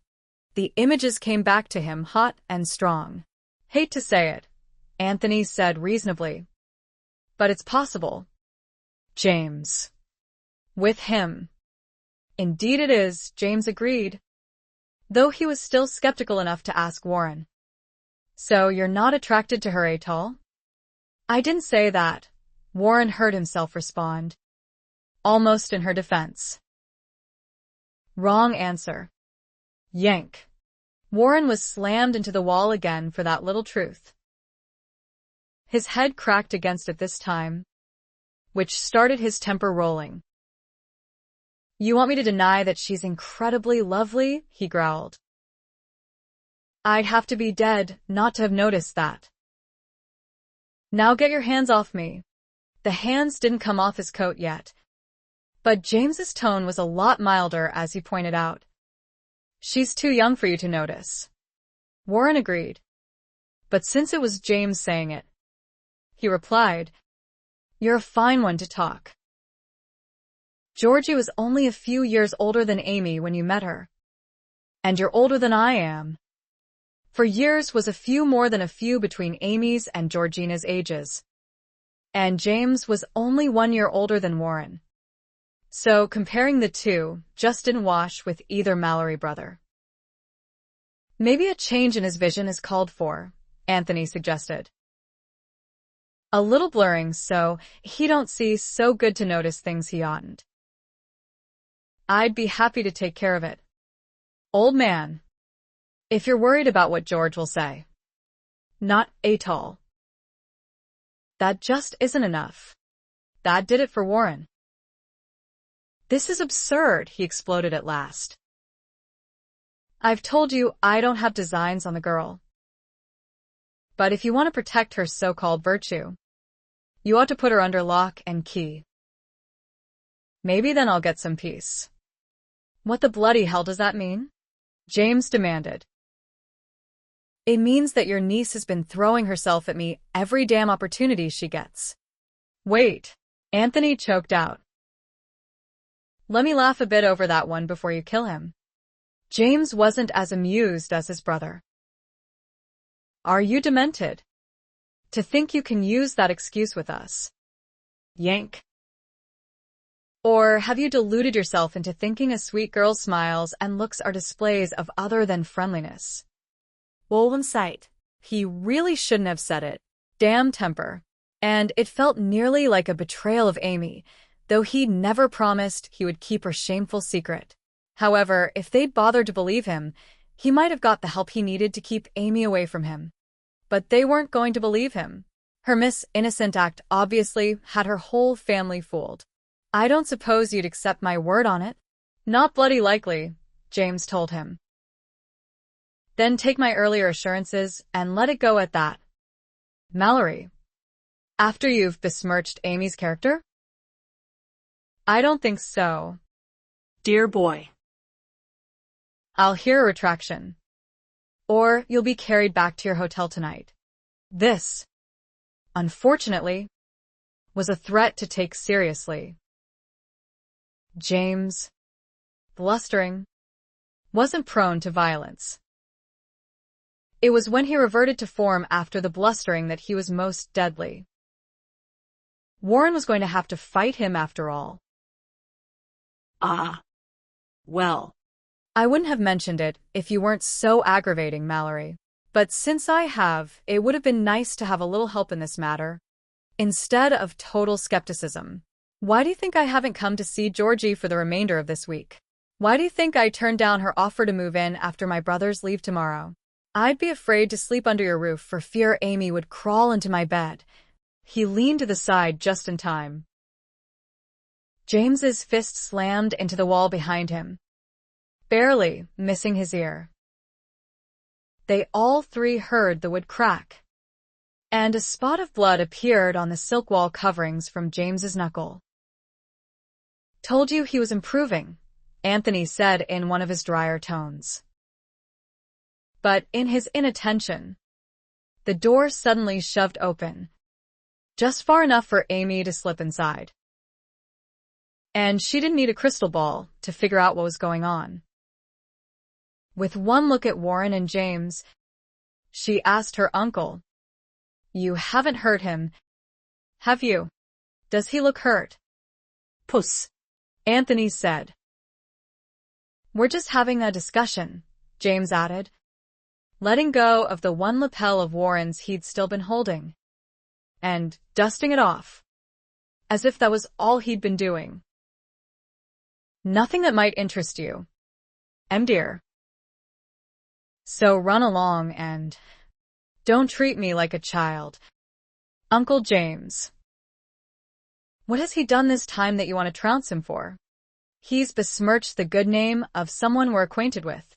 Speaker 1: The images came back to him hot and strong. Hate to say it, Anthony said reasonably. But it's possible. James. With him. Indeed it is, James agreed, though he was still skeptical enough to ask Warren. So you're not attracted to her at all? I didn't say that, Warren heard himself respond, almost in her defense. Wrong answer. Yank. Warren was slammed into the wall again for that little truth. His head cracked against it this time, which started his temper rolling. You want me to deny that she's incredibly lovely? He growled. I'd have to be dead not to have noticed that. Now get your hands off me. The hands didn't come off his coat yet, but James's tone was a lot milder as he pointed out. She's too young for you to notice. Warren agreed, but since it was James saying it, he replied, You're a fine one to talk. Georgie was only a few years older than Amy when you met her. And you're older than I am. For years was a few more than a few between Amy's and Georgina's ages. And James was only 1 year older than Warren. So comparing the two just didn't wash with either Malory brother. Maybe a change in his vision is called for, Anthony suggested. A little blurring so he don't see so good to notice things he oughtn't. I'd be happy to take care of it. Old man. If you're worried about what George will say. Not at all. That just isn't enough. That did it for Warren. This is absurd, he exploded at last. I've told you I don't have designs on the girl. But if you want to protect her so-called virtue, you ought to put her under lock and key. Maybe then I'll get some peace. What the bloody hell does that mean? James demanded. It means that your niece has been throwing herself at me every damn opportunity she gets. Wait, Anthony choked out. Let me laugh a bit over that one before you kill him. James wasn't as amused as his brother. Are you demented? To think you can use that excuse with us? Yank. Or have you deluded yourself into thinking a sweet girl's smiles and looks are displays of other than friendliness? Woven sight. He really shouldn't have said it. Damn temper. And it felt nearly like a betrayal of Amy, though he never promised he would keep her shameful secret. However, if they'd bothered to believe him, he might have got the help he needed to keep Amy away from him. But they weren't going to believe him. Her Miss Innocent act obviously had her whole family fooled. I don't suppose you'd accept my word on it? Not bloody likely, James told him. Then take my earlier assurances and let it go at that. Malory. After you've besmirched Amy's character? I don't think so.
Speaker 3: Dear boy.
Speaker 1: I'll hear a retraction. Or you'll be carried back to your hotel tonight. This, unfortunately, was a threat to take seriously. James, blustering, wasn't prone to violence. It was when he reverted to form after the blustering that he was most deadly. Warren was going to have to fight him after all.
Speaker 3: Ah. Well.
Speaker 1: I wouldn't have mentioned it if you weren't so aggravating, Malory. But since I have, it would have been nice to have a little help in this matter. Instead of total skepticism. Why do you think I haven't come to see Georgie for the remainder of this week? Why do you think I turned down her offer to move in after my brothers leave tomorrow? I'd be afraid to sleep under your roof for fear Amy would crawl into my bed. He leaned to the side just in time. James's fist slammed into the wall behind him, barely missing his ear. They all three heard the wood crack, and a spot of blood appeared on the silk wall coverings from James's knuckle. Told you he was improving, Anthony said in one of his drier tones. But in his inattention, the door suddenly shoved open, just far enough for Amy to slip inside. And she didn't need a crystal ball to figure out what was going on. With one look at Warren and James, she asked her uncle, "You haven't hurt him, have you? Does he look hurt?"
Speaker 3: Puss,
Speaker 1: Anthony said. "We're just having a discussion," James added, letting go of the one lapel of Warren's he'd still been holding, and dusting it off, as if that was all he'd been doing. "Nothing that might interest you, dear. So run along and don't treat me like a child, Uncle James." "What has he done this time that you want to trounce him for? He's besmirched the good name of someone we're acquainted with."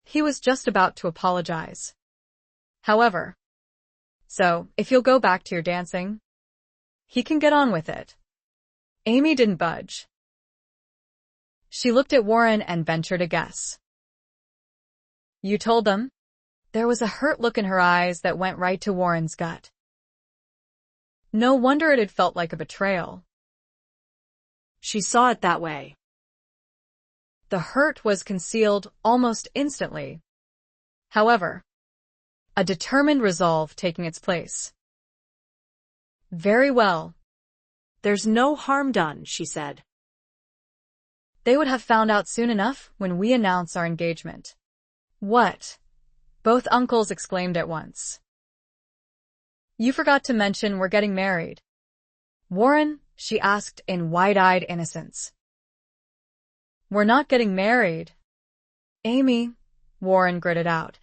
Speaker 1: He was just about to apologize, however. "So, if you'll go back to your dancing, he can get on with it." Amy didn't budge. She looked at Warren and ventured a guess. "You told them?" There was a hurt look in her eyes that went right to Warren's gut. No wonder it had felt like a betrayal.
Speaker 3: she saw it that way.
Speaker 1: The hurt was concealed almost instantly, however, a determined resolve taking its place. "Very well."
Speaker 3: "There's no harm done," she said.
Speaker 1: "They would have found out soon enough when we announce our engagement." "What?" both uncles exclaimed at once. "You forgot to mention we're getting married." "Warren?" she asked in wide-eyed innocence. "We're not getting married." "Amy," Warren gritted out,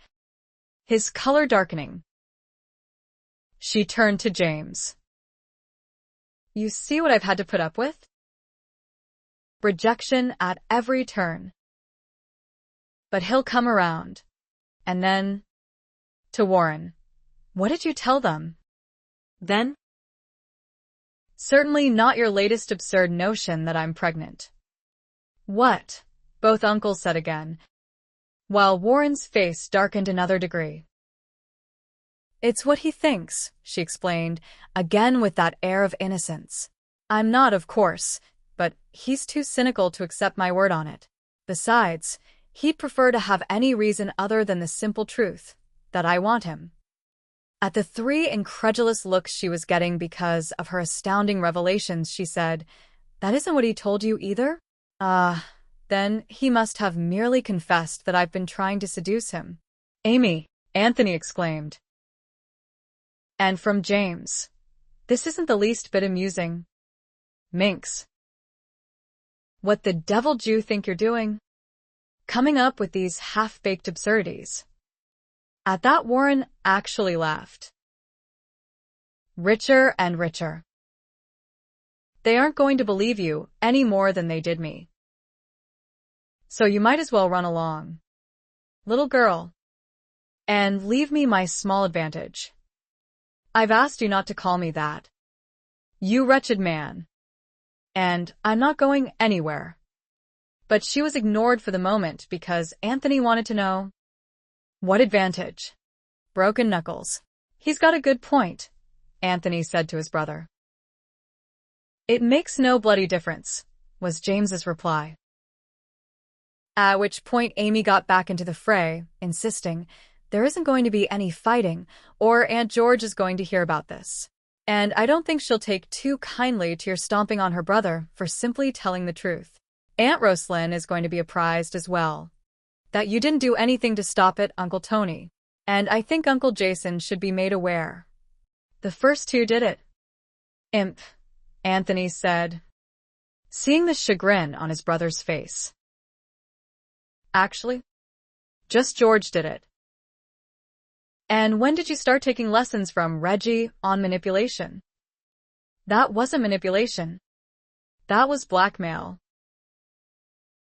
Speaker 1: his color darkening. She turned to James. "You see what I've had to put up with? Rejection at every turn. But he'll come around." And then, to Warren, "What did you tell them?"
Speaker 3: "Then?"
Speaker 1: "Certainly not your latest absurd notion that I'm pregnant." "What?" both uncles said again, while Warren's face darkened another degree. "It's what he thinks," she explained, again with that air of innocence. "I'm not, of course, but he's too cynical to accept my word on it. Besides, he'd prefer to have any reason other than the simple truth, that I want him." At the three incredulous looks she was getting because of her astounding revelations, she said, "That isn't what he told you either?" Then he must have merely confessed that I've been trying to seduce him." "Amy," Anthony exclaimed. And from James, "This isn't the least bit amusing." "Minx. What the devil do you think you're doing? Coming up with these half-baked absurdities." At that, Warren actually laughed. Richer and richer. "They aren't going to believe you any more than they did me. So you might as well run along, little girl, and leave me my small advantage. I've asked you not to call me that, you wretched man, and I'm not going anywhere." But she was ignored for the moment because Anthony wanted to know. "What advantage?" "Broken knuckles." "He's got a good point," Anthony said to his brother. "It makes no bloody difference," was James's reply. At which point Amy got back into the fray, insisting, "There isn't going to be any fighting, or Aunt George is going to hear about this. And I don't think she'll take too kindly to your stomping on her brother for simply telling the truth. Aunt Roslyn is going to be apprised as well that you didn't do anything to stop it, Uncle Tony. And I think Uncle Jason should be made aware. The first two did it." "Imp," Anthony said, seeing the chagrin on his brother's face. Actually, just George did it. And when did you start taking lessons from Reggie on manipulation? That wasn't manipulation. That was blackmail.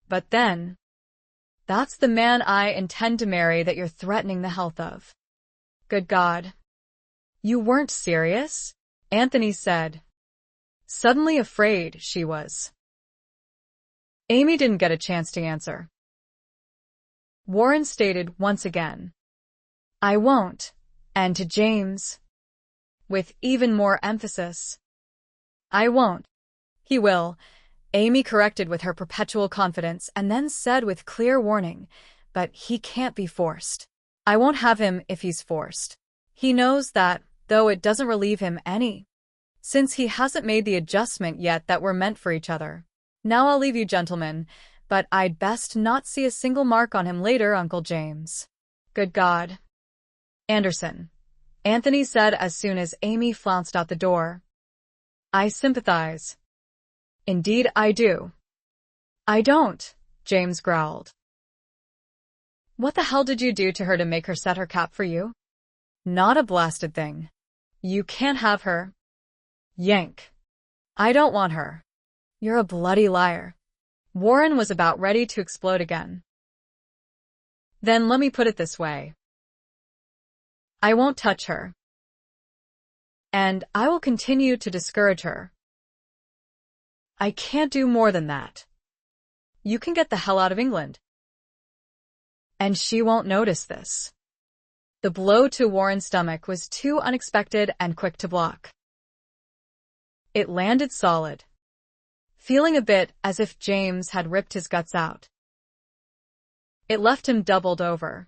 Speaker 1: But then, that's the man I intend to marry that you're threatening the health of. Good God. You weren't serious? Anthony said, suddenly afraid she was. Amy didn't get a chance to answer. Warren stated once again, I won't, and to James, with even more emphasis, I won't. He will, Amy corrected with her perpetual confidence and then said with clear warning, but he can't be forced. I won't have him if he's forced. He knows that, though it doesn't relieve him any, since he hasn't made the adjustment yet that we're meant for each other. Now I'll leave you gentlemen, but I'd best not see a single mark on him later, Uncle James. Good God. Anderson, Anthony said as soon as Amy flounced out the door. I sympathize. Indeed I do. I don't, James growled. What the hell did you do to her to make her set her cap for you? Not a blasted thing. You can't have her. Yank. I don't want her. You're a bloody liar. Warren was about ready to explode again. Then let me put it this way. I won't touch her. And I will continue to discourage her. I can't do more than that. You can get the hell out of England. And she won't notice this. The blow to Warren's stomach was too unexpected and quick to block. It landed solid, feeling a bit as if James had ripped his guts out. It left him doubled over,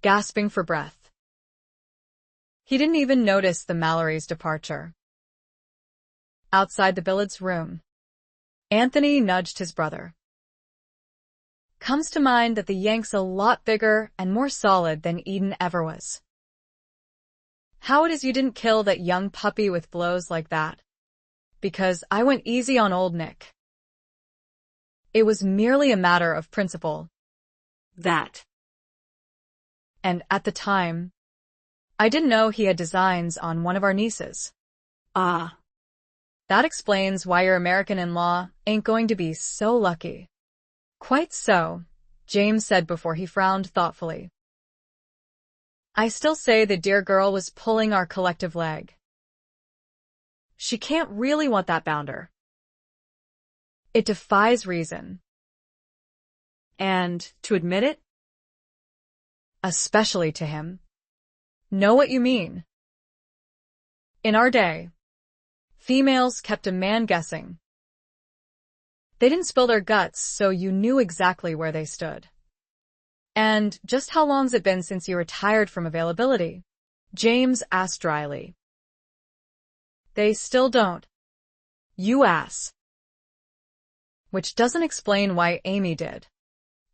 Speaker 1: gasping for breath. He didn't even notice the Malory's departure. Outside the billiards room, Anthony nudged his brother. Comes to mind that the Yank's a lot bigger and more solid than Eden ever was. How it is you didn't kill that young puppy with blows like that? Because I went easy on old Nick. It was merely a matter of principle. That. And at the time, I didn't know he had designs on one of our nieces. Ah. That explains why your American in-law ain't going to be so lucky. Quite so, James said before he frowned thoughtfully. I still say the dear girl was pulling our collective leg. She can't really want that bounder. It defies reason. And to admit it? Especially to him. Know what you mean. In our day, females kept a man guessing. They didn't spill their guts, so you knew exactly where they stood. And just how long's it been since you retired from availability? James asked dryly. They still don't. You ass. Which doesn't explain why Amy did.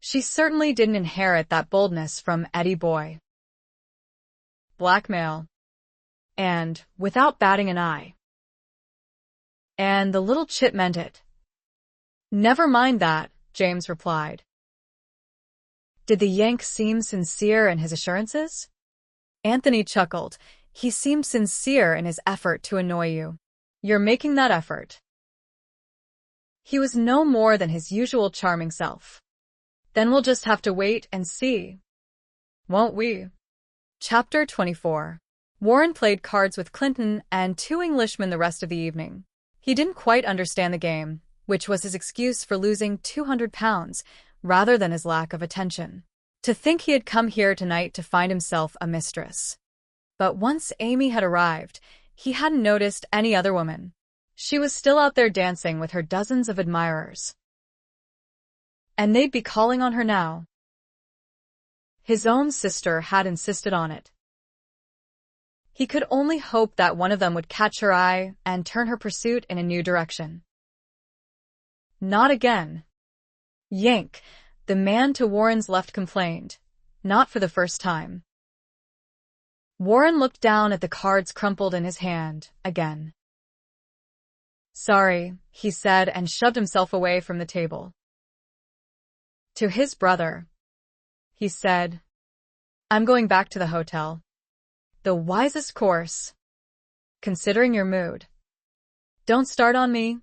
Speaker 1: She certainly didn't inherit that boldness from Eddie Boy. Blackmail. And without batting an eye. And the little chit meant it. Never mind that, James replied. Did the Yank seem sincere in his assurances? Anthony chuckled. He seemed sincere in his effort to annoy you. You're making that effort. He was no more than his usual charming self. Then we'll just have to wait and see. Won't we? Chapter 24. Warren played cards with Clinton and two Englishmen the rest of the evening. He didn't quite understand the game, which was his excuse for losing £200 rather than his lack of attention. To think he had come here tonight to find himself a mistress. But once Amy had arrived, he hadn't noticed any other woman. She was still out there dancing with her dozens of admirers. And they'd be calling on her now. His own sister had insisted on it. He could only hope that one of them would catch her eye and turn her pursuit in a new direction. Not again. Yank, the man to Warren's left, complained. Not for the first time. Warren looked down at the cards crumpled in his hand, again. Sorry, he said and shoved himself away from the table. To his brother, he said, I'm going back to the hotel. The wisest course, considering your mood. Don't start on me.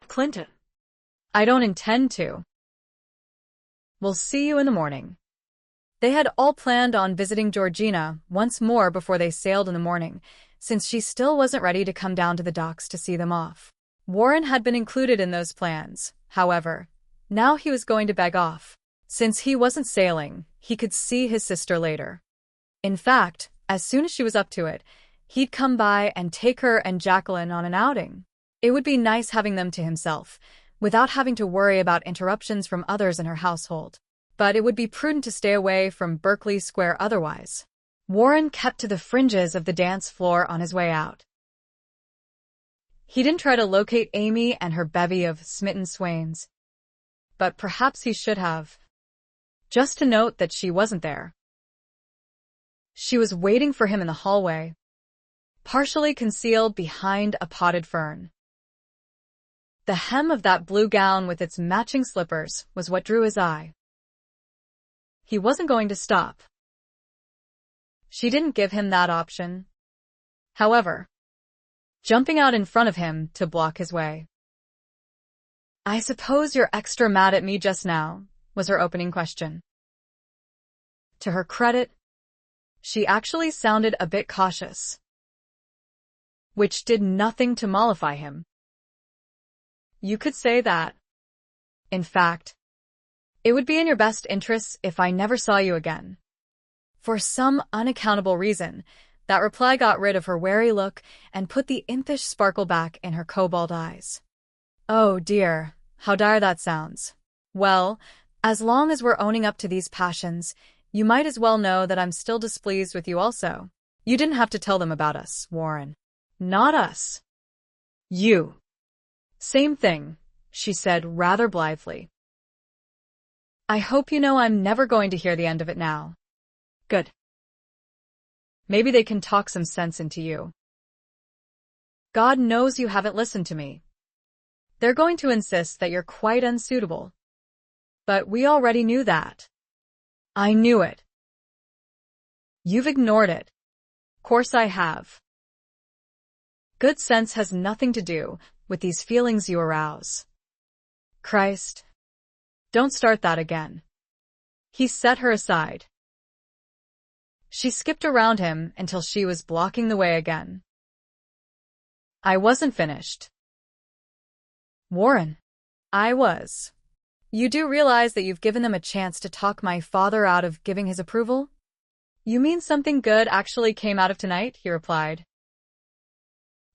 Speaker 3: Clinton.
Speaker 1: I don't intend to. We'll see you in the morning. They had all planned on visiting Georgina once more before they sailed in the morning, since she still wasn't ready to come down to the docks to see them off. Warren had been included in those plans, however. Now he was going to beg off. Since he wasn't sailing, he could see his sister later. In fact, as soon as she was up to it, he'd come by and take her and Jacqueline on an outing. It would be nice having them to himself, without having to worry about interruptions from others in her household. But it would be prudent to stay away from Berkeley Square otherwise. Warren kept to the fringes of the dance floor on his way out. He didn't try to locate Amy and her bevy of smitten swains. But perhaps he should have. Just to note that she wasn't there. She was waiting for him in the hallway, partially concealed behind a potted fern. The hem of that blue gown with its matching slippers was what drew his eye. He wasn't going to stop. She didn't give him that option. However, jumping out in front of him to block his way. I suppose you're extra mad at me just now, was her opening question. To her credit, she actually sounded a bit cautious, which did nothing to mollify him. You could say that. In fact, it would be in your best interests if I never saw you again. For some unaccountable reason, that reply got rid of her wary look and put the impish sparkle back in her cobalt eyes. Oh dear, how dire that sounds. Well, as long as we're owning up to these passions, you might as well know that I'm still displeased with you also. You didn't have to tell them about us, Warren. Not us. You. Same thing, she said rather blithely. I hope you know I'm never going to hear the end of it now. Good. Maybe they can talk some sense into you. God knows you haven't listened to me. They're going to insist that you're quite unsuitable. But we already knew that. I knew it. You've ignored it. Course I have. Good sense has nothing to do with these feelings you arouse. Christ. Don't start that again. He set her aside. She skipped around him until she was blocking the way again. I wasn't finished. Warren. I was. You do realize that you've given them a chance to talk my father out of giving his approval? You mean something good actually came out of tonight? He replied.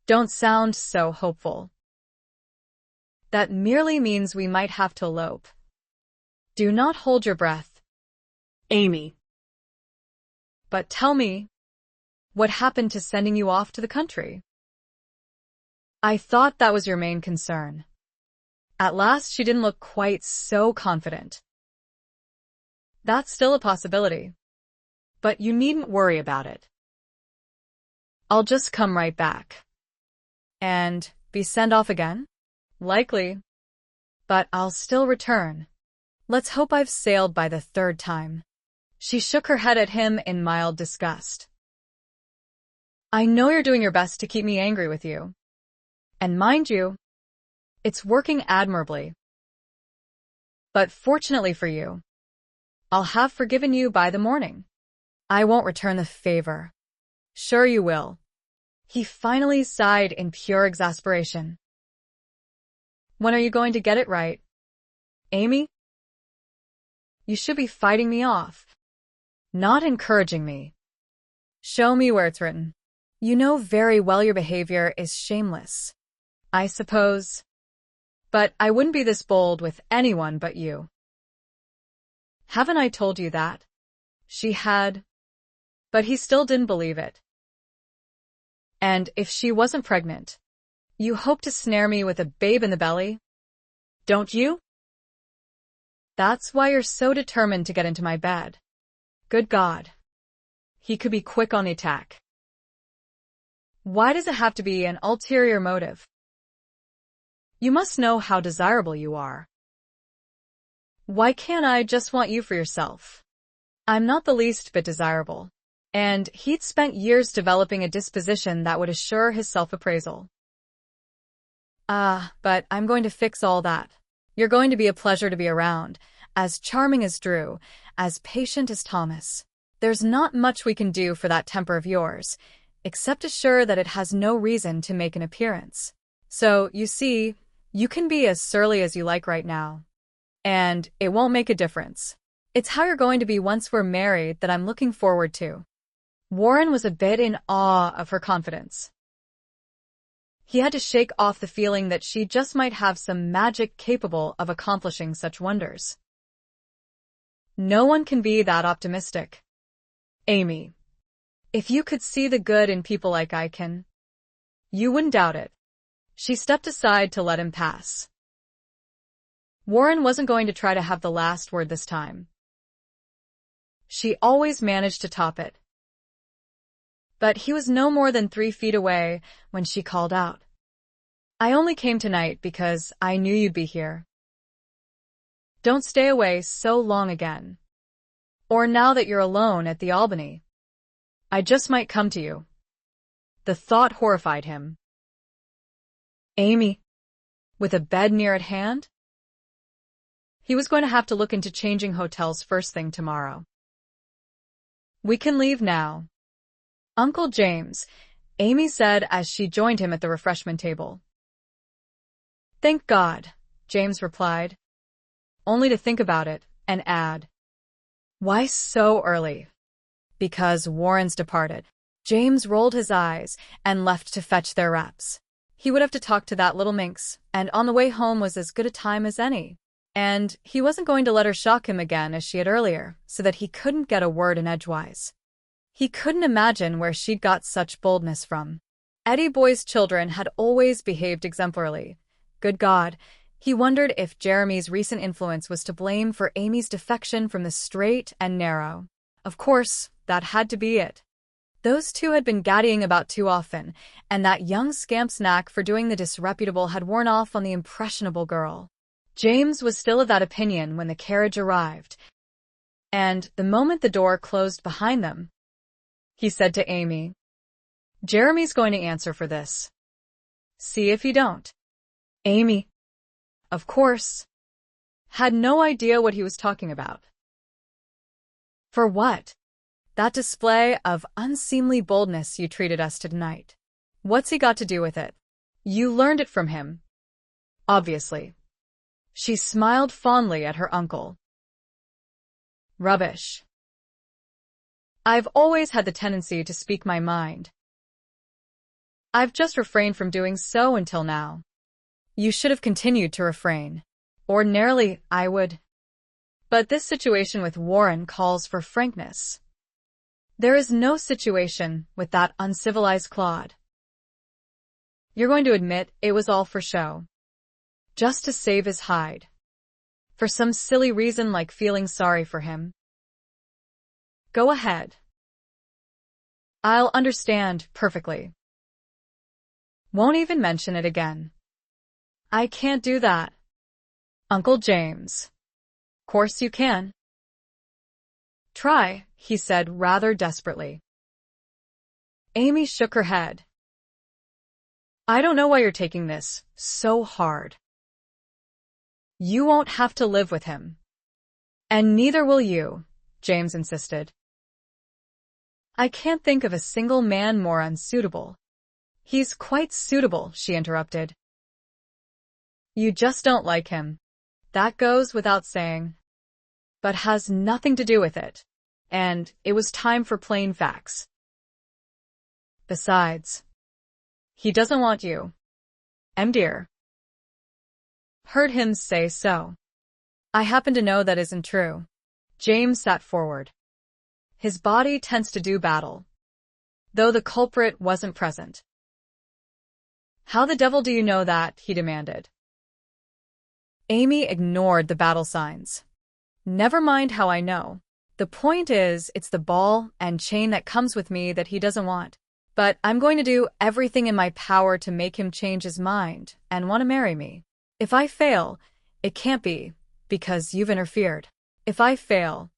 Speaker 1: Don't sound so hopeful. That merely means we might have to elope. Do not hold your breath.
Speaker 3: Amy.
Speaker 1: But tell me, what happened to sending you off to the country? I thought that was your main concern. At last she didn't look quite so confident. That's still a possibility. But you needn't worry about it. I'll just come right back. And be sent off again? Likely. But I'll still return. Let's hope I've sailed by the third time. She shook her head at him in mild disgust. I know you're doing your best to keep me angry with you. And mind you, it's working admirably. But fortunately for you, I'll have forgiven you by the morning. I won't return the favor. Sure you will. He finally sighed in pure exasperation. When are you going to get it right? Amy? You should be fighting me off, not encouraging me. Show me where it's written. You know very well your behavior is shameless. I suppose. But I wouldn't be this bold with anyone but you. Haven't I told you that? She had. But he still didn't believe it. And if she wasn't pregnant, you hope to snare me with a babe in the belly? Don't you? That's why you're so determined to get into my bed. Good God. He could be quick on the attack. Why does it have to be an ulterior motive? You must know how desirable you are. Why can't I just want you for yourself? I'm not the least bit desirable. And he'd spent years developing a disposition that would assure his self-appraisal. But I'm going to fix all that. You're going to be a pleasure to be around, as charming as Drew, as patient as Thomas. There's not much we can do for that temper of yours, except assure that it has no reason to make an appearance. So, you see, you can be as surly as you like right now. And it won't make a difference. It's how you're going to be once we're married that I'm looking forward to. Warren was a bit in awe of her confidence. He had to shake off the feeling that she just might have some magic capable of accomplishing such wonders. No one can be that optimistic. Amy, if you could see the good in people like I can, you wouldn't doubt it. She stepped aside to let him pass. Warren wasn't going to try to have the last word this time. She always managed to top it. But he was no more than 3 feet away when she called out. I only came tonight because I knew you'd be here. Don't stay away so long again. Or now that you're alone at the Albany. I just might come to you. The thought horrified him. Amy, with a bed near at hand? He was going to have to look into changing hotels first thing tomorrow. We can leave now. Uncle James, Amy said as she joined him at the refreshment table. Thank God, James replied, only to think about it and add, why so early? Because Warren's departed. James rolled his eyes and left to fetch their wraps. He would have to talk to that little minx, and on the way home was as good a time as any. And he wasn't going to let her shock him again as she had earlier, so that he couldn't get a word in edgewise. He couldn't imagine where she'd got such boldness from. Eddie Boy's children had always behaved exemplarily. Good God, he wondered if Jeremy's recent influence was to blame for Amy's defection from the straight and narrow. Of course, that had to be it. Those two had been gaddying about too often, and that young scamp's knack for doing the disreputable had worn off on the impressionable girl. James was still of that opinion when the carriage arrived, and the moment the door closed behind them, he said to Amy, Jeremy's going to answer for this. See if he don't. Amy, of course, had no idea what he was talking about. For what? That display of unseemly boldness you treated us to tonight. What's he got to do with it? You learned it from him. Obviously. She smiled fondly at her uncle. Rubbish. I've always had the tendency to speak my mind. I've just refrained from doing so until now. You should have continued to refrain. Ordinarily, I would. But this situation with Warren calls for frankness. There is no situation with that uncivilized clod. You're going to admit it was all for show. Just to save his hide. For some silly reason like feeling sorry for him. Go ahead. I'll understand perfectly. Won't even mention it again. I can't do that. Uncle James. Course you can. Try, he said rather desperately. Amy shook her head. I don't know why you're taking this so hard. You won't have to live with him. And neither will you, James insisted. I can't think of a single man more unsuitable. He's quite suitable, she interrupted. You just don't like him. That goes without saying. But has nothing to do with it. And it was time for plain facts. Besides, he doesn't want you. Dear. Heard him say so. I happen to know that isn't true. James sat forward. His body tensed to do battle, though the culprit wasn't present. How the devil do you know that? He demanded. Amy ignored the battle signs. Never mind how I know. The point is, it's the ball and chain that comes with me that he doesn't want. But I'm going to do everything in my power to make him change his mind and want to marry me. If I fail, it can't be because you've interfered. If I fail,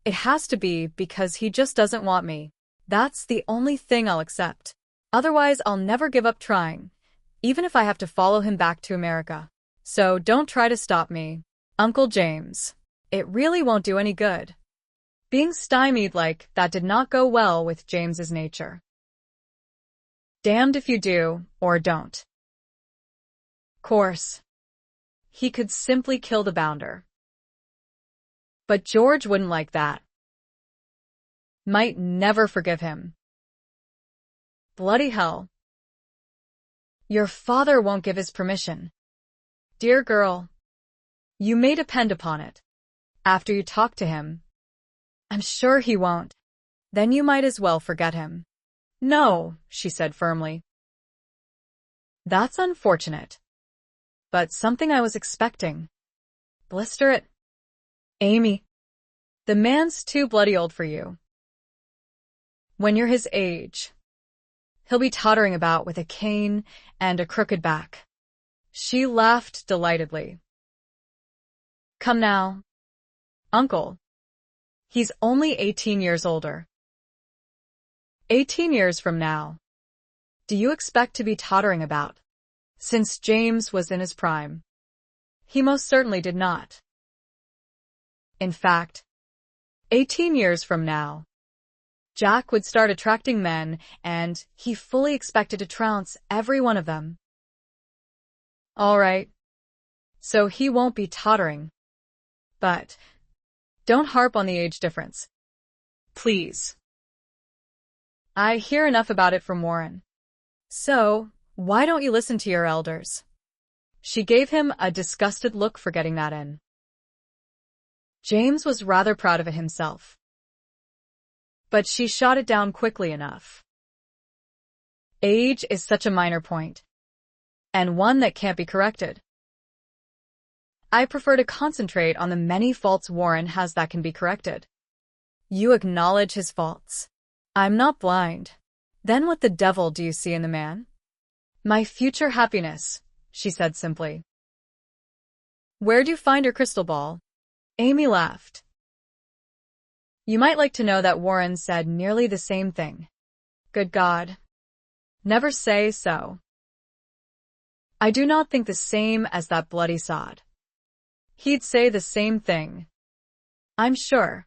Speaker 1: it has to be because he just doesn't want me. That's the only thing I'll accept. Otherwise, I'll never give up trying, even if I have to follow him back to America. So don't try to stop me, Uncle James. It really won't do any good. Being stymied like that did not go well with James's nature. Damned if you do, or don't. Course. He could simply kill the bounder. But George wouldn't like that. Might never forgive him. Bloody hell. Your father won't give his permission. Dear girl, you may depend upon it. After you talk to him, I'm sure he won't. Then you might as well forget him. No, she said firmly. That's unfortunate. But something I was expecting. Blister it. Amy. The man's too bloody old for you. When you're his age, he'll be tottering about with a cane and a crooked back. She laughed delightedly. Come now, Uncle. He's only 18 years older. 18 years from now, do you expect to be tottering about? Since James was in his prime, he most certainly did not. In fact, 18 years from now, Jack would start attracting men, and he fully expected to trounce every one of them. All right, so he won't be tottering. But don't harp on the age difference. Please. I hear enough about it from Warren. So, why don't you listen to your elders? She gave him a disgusted look for getting that in. James was rather proud of it himself. But she shot it down quickly enough. Age is such a minor point, and one that can't be corrected. I prefer to concentrate on the many faults Warren has that can be corrected. You acknowledge his faults. I'm not blind. Then what the devil do you see in the man? My future happiness, she said simply. Where'd you find your crystal ball? Amy laughed. You might like to know that Warren said nearly the same thing. Good God. Never say so. I do not think the same as that bloody sod. He'd say the same thing. I'm sure.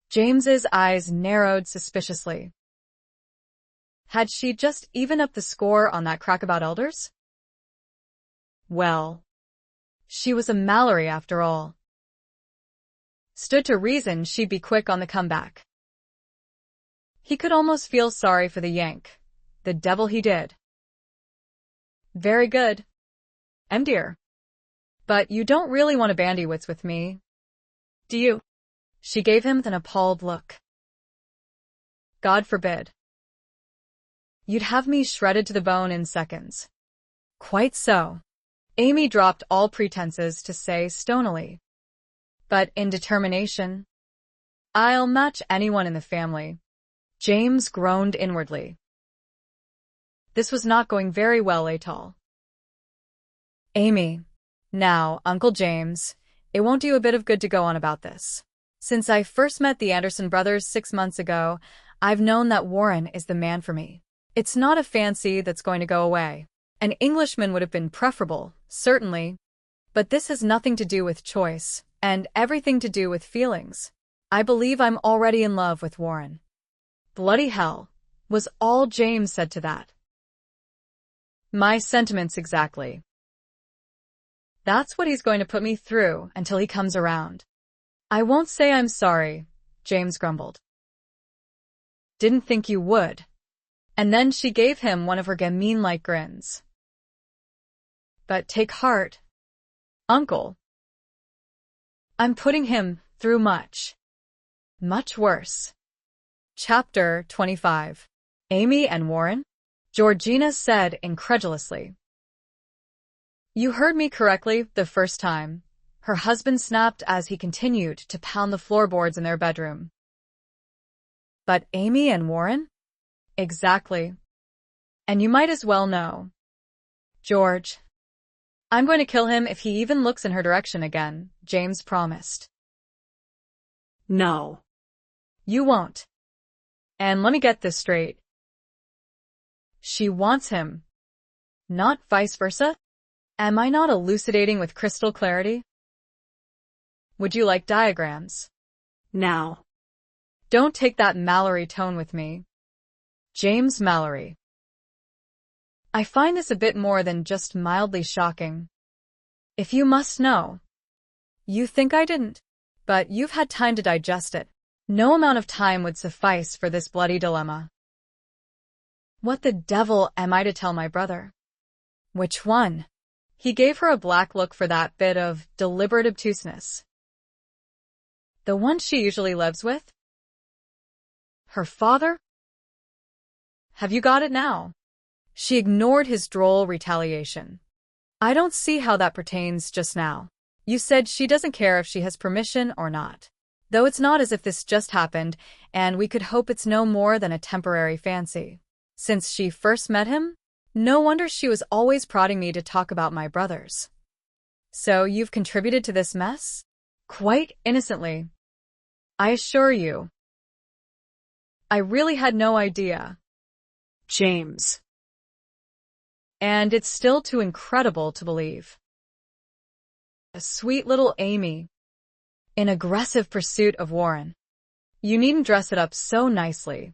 Speaker 1: James's eyes narrowed suspiciously. Had she just evened up the score on that crack about elders? Well, she was a Malory after all. Stood to reason she'd be quick on the comeback. He could almost feel sorry for the Yank. The devil he did. Very good, dear. But you don't really want to bandy wits with me, do you? She gave him an appalled look. God forbid. You'd have me shredded to the bone in seconds. Quite so. Amy dropped all pretenses to say stonily. But in determination, I'll match anyone in the family. James groaned inwardly. This was not going very well at all. Amy. Now, Uncle James, it won't do you a bit of good to go on about this. Since I first met the Anderson brothers 6 months ago, I've known that Warren is the man for me. It's not a fancy that's going to go away. An Englishman would have been preferable, certainly. But this has nothing to do with choice, and everything to do with feelings. I believe I'm already in love with Warren. Bloody hell, was all James said to that. My sentiments exactly. That's what he's going to put me through until he comes around. I won't say I'm sorry, James grumbled. Didn't think you would. And then she gave him one of her gamine-like grins. But take heart, Uncle. I'm putting him through much worse. Chapter 25. Amy and Warren? Georgina said incredulously. You heard me correctly the first time, her husband snapped as he continued to pound the floorboards in their bedroom. But Amy and Warren? Exactly. And you might as well know. George. I'm going to kill him if he even looks in her direction again, James promised.
Speaker 3: No.
Speaker 1: You won't. And let me get this straight. She wants him, not vice versa? Am I not elucidating with crystal clarity? Would you like diagrams?
Speaker 3: Now.
Speaker 1: Don't take that Malory tone with me. James Malory. I find this a bit more than just mildly shocking. If you must know. You think I didn't, but you've had time to digest it. No amount of time would suffice for this bloody dilemma. What the devil am I to tell my brother? Which one? He gave her a black look for that bit of deliberate obtuseness. The one she usually lives with? Her father? Have you got it now? She ignored his droll retaliation. I don't see how that pertains just now. You said she doesn't care if she has permission or not. Though it's not as if this just happened, and we could hope it's no more than a temporary fancy. Since she first met him, no wonder she was always prodding me to talk about my brothers. So you've contributed to this mess? Quite innocently. I assure you. I really had no idea.
Speaker 3: James.
Speaker 1: And it's still too incredible to believe. A sweet little Amy. In aggressive pursuit of Warren. You needn't dress it up so nicely.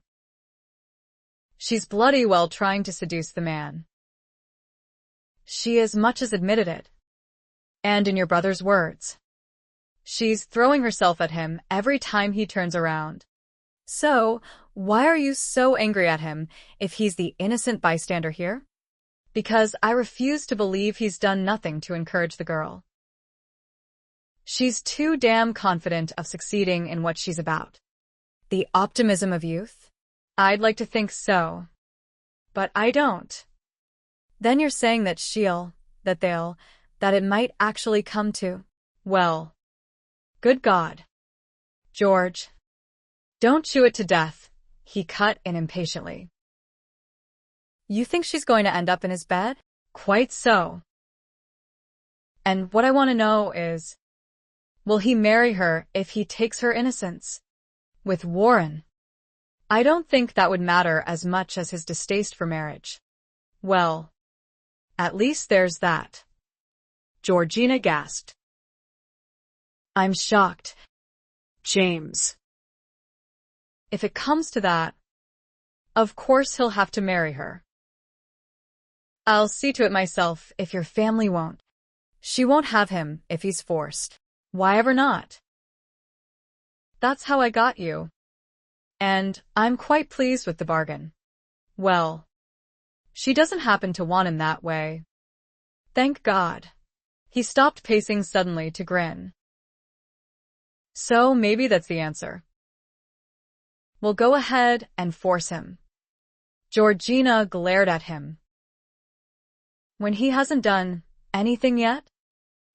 Speaker 1: She's bloody while trying to seduce the man. She as much as admitted it. And in your brother's words, she's throwing herself at him every time he turns around. So, why are you so angry at him if he's the innocent bystander here? Because I refuse to believe he's done nothing to encourage the girl. She's too damn confident of succeeding in what she's about. The optimism of youth? I'd like to think so. But I don't. Then you're saying that that it might actually come to, well, good God. George. Don't chew it to death, he cut in impatiently. You think she's going to end up in his bed? Quite so. And what I want to know is, will he marry her if he takes her innocence? With Warren? I don't think that would matter as much as his distaste for marriage. Well, at least there's that. Georgina gasped. I'm shocked.
Speaker 3: James.
Speaker 1: If it comes to that, of course he'll have to marry her. I'll see to it myself if your family won't. She won't have him if he's forced. Why ever not? That's how I got you. And I'm quite pleased with the bargain. Well, she doesn't happen to want him that way. Thank God. He stopped pacing suddenly to grin. So maybe that's the answer. We'll go ahead and force him. Georgina glared at him. When he hasn't done anything yet?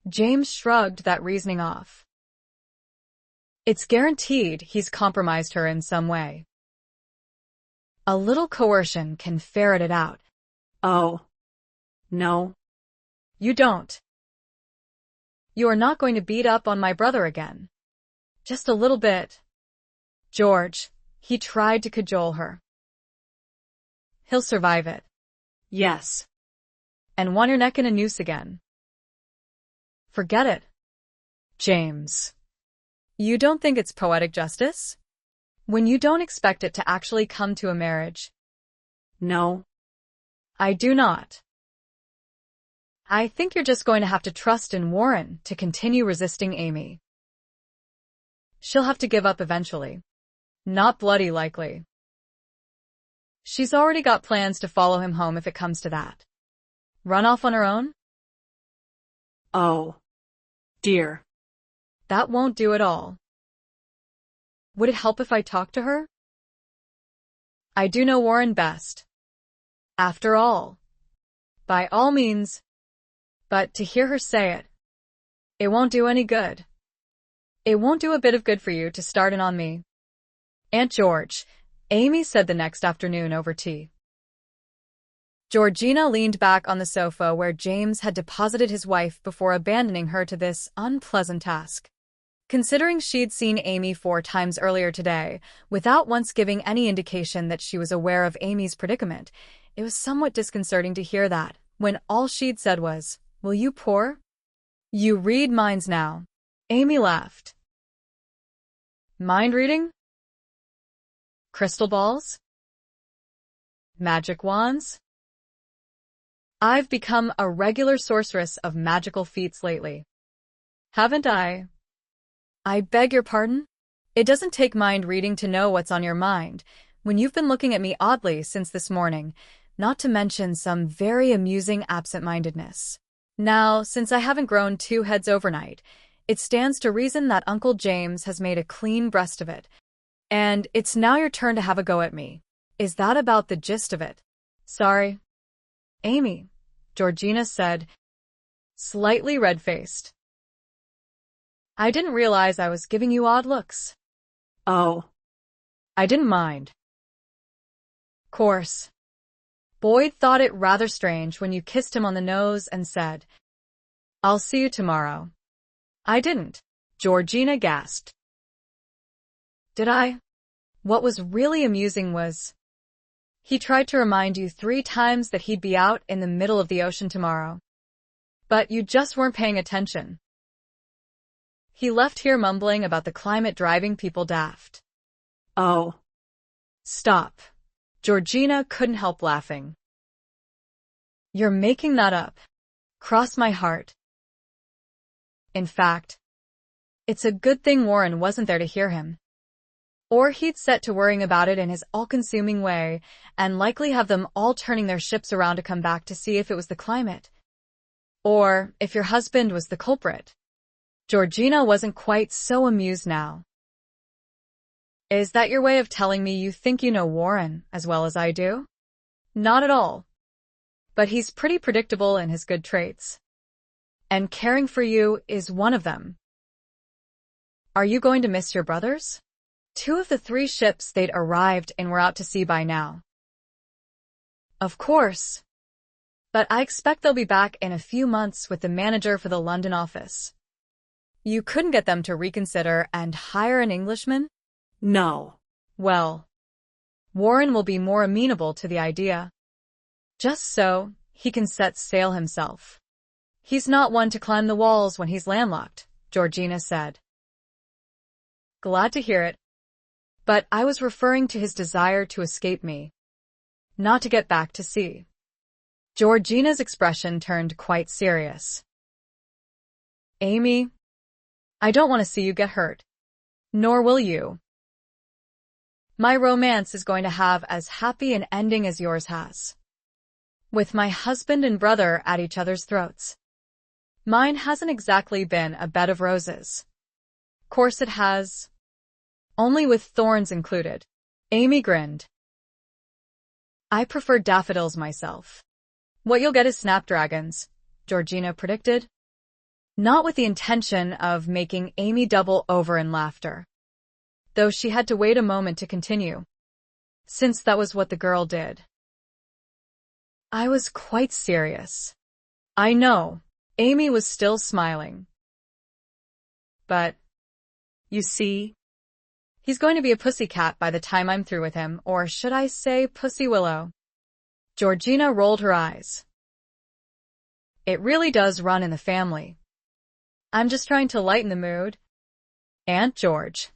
Speaker 1: James shrugged that reasoning off. It's guaranteed he's compromised her in some way. A little coercion can ferret it out.
Speaker 3: Oh. No.
Speaker 1: You don't. You are not going to beat up on my brother again. Just a little bit. George, he tried to cajole her. He'll survive it.
Speaker 3: Yes.
Speaker 1: And want your neck in a noose again. Forget it. James. You don't think it's poetic justice? When you don't expect it to actually come to a marriage?
Speaker 3: No.
Speaker 1: I do not. I think you're just going to have to trust in Warren to continue resisting Amy. She'll have to give up eventually. Not bloody likely. She's already got plans to follow him home if it comes to that. Run off on her own?
Speaker 3: Oh. Dear.
Speaker 1: That won't do at all. Would it help if I talked to her? I do know Warren best. After all. By all means. But to hear her say it, it won't do any good. It won't do a bit of good for you to start in on me. Aunt George, Amy said the next afternoon over tea. Georgina leaned back on the sofa where James had deposited his wife before abandoning her to this unpleasant task. Considering she'd seen Amy 4 times earlier today, without once giving any indication that she was aware of Amy's predicament, it was somewhat disconcerting to hear that, when all she'd said was, "Will you pour? You read minds now." Amy laughed. Mind reading? Crystal balls? Magic wands? I've become a regular sorceress of magical feats lately. Haven't I? I beg your pardon? It doesn't take mind reading to know what's on your mind when you've been looking at me oddly since this morning, not to mention some very amusing absent-mindedness. Now, since I haven't grown 2 heads overnight, it stands to reason that Uncle James has made a clean breast of it. And it's now your turn to have a go at me. Is that about the gist of it? Sorry. Amy, Georgina said, slightly red-faced. I didn't realize I was giving you odd looks.
Speaker 3: Oh.
Speaker 1: I didn't mind. Course. Boyd thought it rather strange when you kissed him on the nose and said, "I'll see you tomorrow." I didn't. Georgina gasped. Did I? What was really amusing was, he tried to remind you 3 times that he'd be out in the middle of the ocean tomorrow. But you just weren't paying attention. He left here mumbling about the climate driving people daft.
Speaker 3: Oh.
Speaker 1: Stop. Georgina couldn't help laughing. You're making that up. Cross my heart. In fact, it's a good thing Warren wasn't there to hear him. Or he'd set to worrying about it in his all-consuming way, and likely have them all turning their ships around to come back to see if it was the climate. Or if your husband was the culprit. Georgina wasn't quite so amused now. Is that your way of telling me you think you know Warren as well as I do? Not at all. But he's pretty predictable in his good traits. And caring for you is one of them. Are you going to miss your brothers? 2 of the 3 ships they'd arrived in were out to sea by now. Of course. But I expect they'll be back in a few months with the manager for the London office. You couldn't get them to reconsider and hire an Englishman?
Speaker 3: No.
Speaker 1: Well, Warren will be more amenable to the idea. Just so he can set sail himself. He's not one to climb the walls when he's landlocked, Georgina said. Glad to hear it. But I was referring to his desire to escape me, not to get back to sea. Georgina's expression turned quite serious. Amy, I don't want to see you get hurt. Nor will you. My romance is going to have as happy an ending as yours has. With my husband and brother at each other's throats. Mine hasn't exactly been a bed of roses. Course it has. Only with thorns included. Amy grinned. I prefer daffodils myself. What you'll get is snapdragons, Georgina predicted. Not with the intention of making Amy double over in laughter. Though she had to wait a moment to continue, since that was what the girl did. I was quite serious. I know. Amy was still smiling. But, you see, he's going to be a pussycat by the time I'm through with him, or should I say pussy willow? Georgina rolled her eyes. It really does run in the family. I'm just trying to lighten the mood. Aunt George.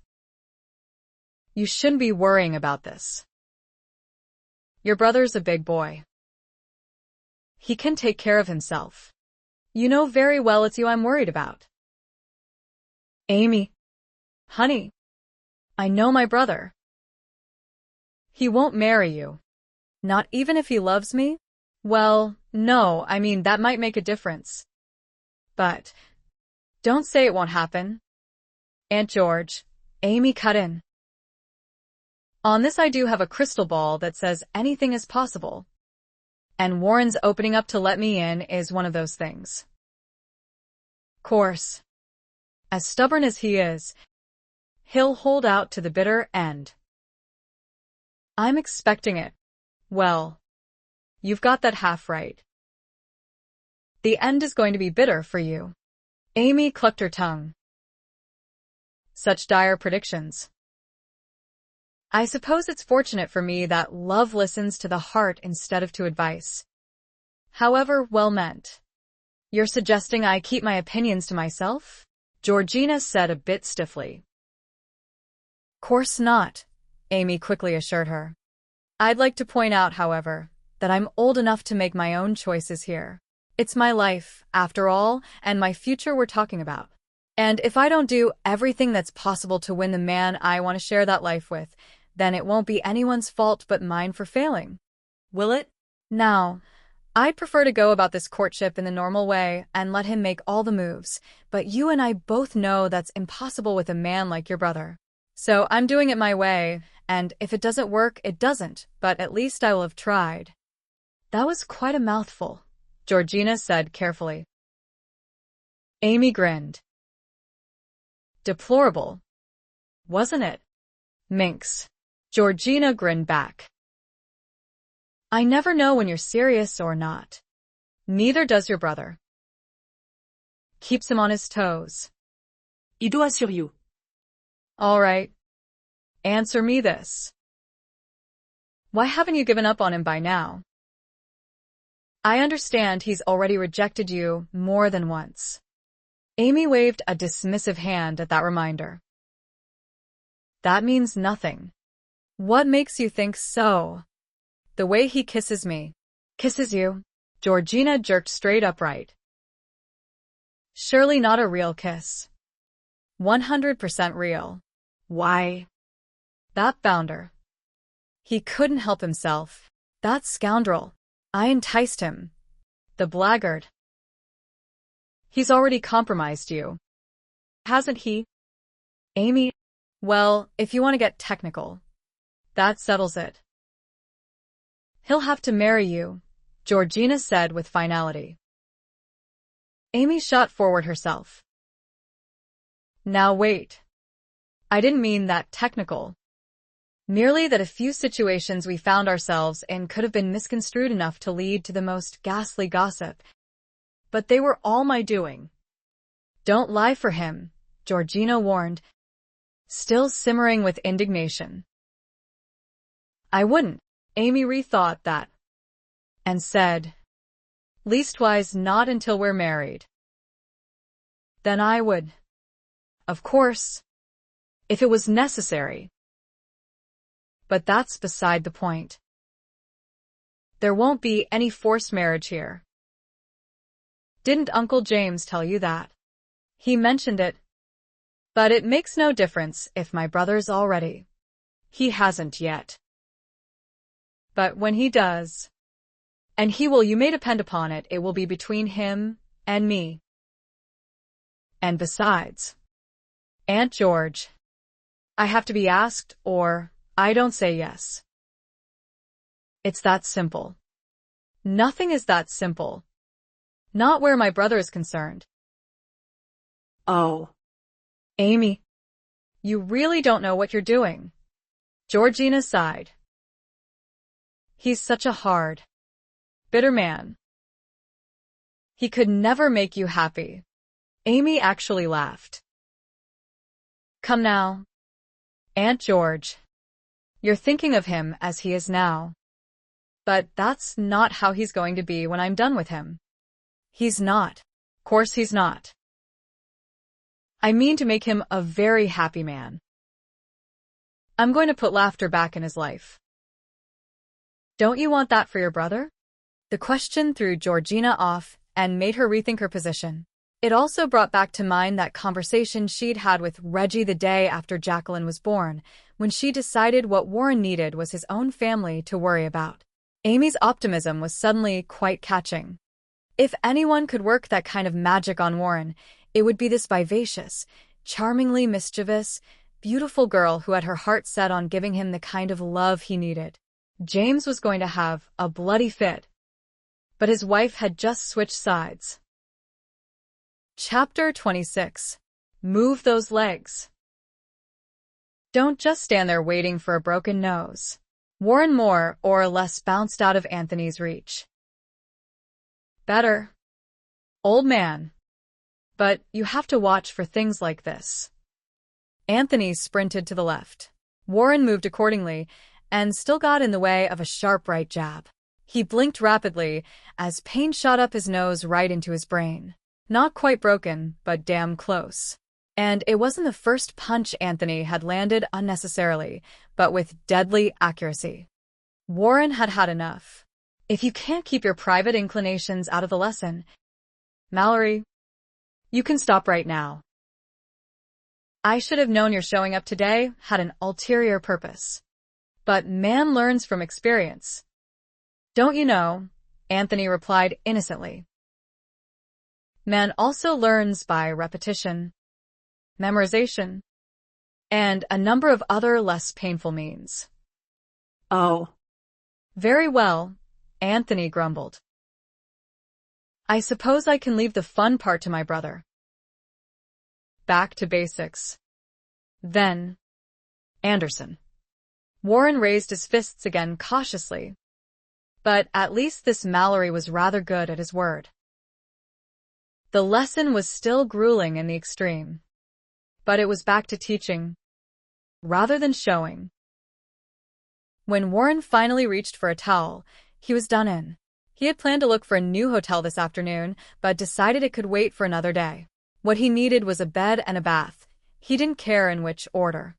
Speaker 1: You shouldn't be worrying about this. Your brother's a big boy. He can take care of himself. You know very well it's you I'm worried about. Amy. Honey. I know my brother. He won't marry you. Not even if he loves me? Well, no, I mean that might make a difference. But, don't say it won't happen. Aunt George. Amy cut in. On this I do have a crystal ball that says anything is possible. And Warren's opening up to let me in is one of those things. Course. As stubborn as he is, he'll hold out to the bitter end. I'm expecting it. Well, You've got that half right. The end is going to be bitter for you. Amy clucked her tongue. Such dire predictions. I suppose it's fortunate for me that love listens to the heart instead of to advice. However well meant. You're suggesting I keep my opinions to myself? Georgina said a bit stiffly. Course not, Amy quickly assured her. I'd like to point out, however, that I'm old enough to make my own choices here. It's my life, after all, and my future we're talking about. And if I don't do everything that's possible to win the man I want to share that life with, then it won't be anyone's fault but mine for failing. Will it? Now, I'd prefer to go about this courtship in the normal way and let him make all the moves, but you and I both know that's impossible with a man like your brother. So I'm doing it my way, and if it doesn't work, it doesn't, but at least I will have tried. That was quite a mouthful, Georgina said carefully. Amy grinned. Deplorable, wasn't it? Minx. Georgina grinned back. I never know when you're serious or not. Neither does your brother. Keeps him on his toes.
Speaker 3: Il doit sur you.
Speaker 1: All right. Answer me this. Why haven't you given up on him by now? I understand he's already rejected you more than once. Amy waved a dismissive hand at that reminder. That means nothing. What makes you think so? The way he kisses me. Kisses you? Georgina jerked straight upright. Surely not a real kiss. 100% real. Why? That bounder. He couldn't help himself. That scoundrel. I enticed him. The blackguard. He's already compromised you. Hasn't he? Amy? Well, if you want to get technical, that settles it. He'll have to marry you, Georgina said with finality. Amy shot forward herself. Now wait. I didn't mean that technical. Merely that a few situations we found ourselves in could have been misconstrued enough to lead to the most ghastly gossip. But they were all my doing. Don't lie for him, Georgina warned, still simmering with indignation. I wouldn't. Amy rethought that and said, leastwise not until we're married. Then I would. Of course. If it was necessary. But that's beside the point. There won't be any forced marriage here. Didn't Uncle James tell you that? He mentioned it. But it makes no difference if my brother's all ready. He hasn't yet. But when he does, and he will, you may depend upon it, it will be between him and me. And besides, Aunt George, I have to be asked or I don't say yes. It's that simple. Nothing is that simple. Not where my brother is concerned.
Speaker 3: Oh.
Speaker 1: Amy, you really don't know what you're doing. Georgina sighed. He's such a hard, bitter man. He could never make you happy. Amy actually laughed. Come now, Aunt George. You're thinking of him as he is now. But that's not how he's going to be when I'm done with him. He's not. Of course he's not. I mean to make him a very happy man. I'm going to put laughter back in his life. Don't you want that for your brother? The question threw Georgina off and made her rethink her position. It also brought back to mind that conversation she'd had with Reggie the day after Jacqueline was born, when she decided what Warren needed was his own family to worry about. Amy's optimism was suddenly quite catching. If anyone could work that kind of magic on Warren, it would be this vivacious, charmingly mischievous, beautiful girl who had her heart set on giving him the kind of love he needed. James was going to have a bloody fit, but his wife had just switched sides. Chapter 26. Move those legs. Don't just stand there waiting for a broken nose. Warren more or less bounced out of Anthony's reach. Better. Old man. But you have to watch for things like this. Anthony sprinted to the left. Warren moved accordingly and still got in the way of a sharp right jab. He blinked rapidly as pain shot up his nose right into his brain. Not quite broken, but damn close. And it wasn't the first punch Anthony had landed unnecessarily, but with deadly accuracy. Warren had had enough. If you can't keep your private inclinations out of the lesson, Malory, you can stop right now. I should have known your showing up today had an ulterior purpose. But man learns from experience. Don't you know? Anthony replied innocently. Man also learns by repetition, memorization, and a number of other less painful means.
Speaker 3: Oh.
Speaker 1: Very well, Anthony grumbled. I suppose I can leave the fun part to my brother. Back to basics. Then, Anderson. Warren raised his fists again cautiously. But at least this Malory was rather good at his word. The lesson was still grueling in the extreme. But it was back to teaching, rather than showing. When Warren finally reached for a towel, he was done in. He had planned to look for a new hotel this afternoon, but decided it could wait for another day. What he needed was a bed and a bath. He didn't care in which order.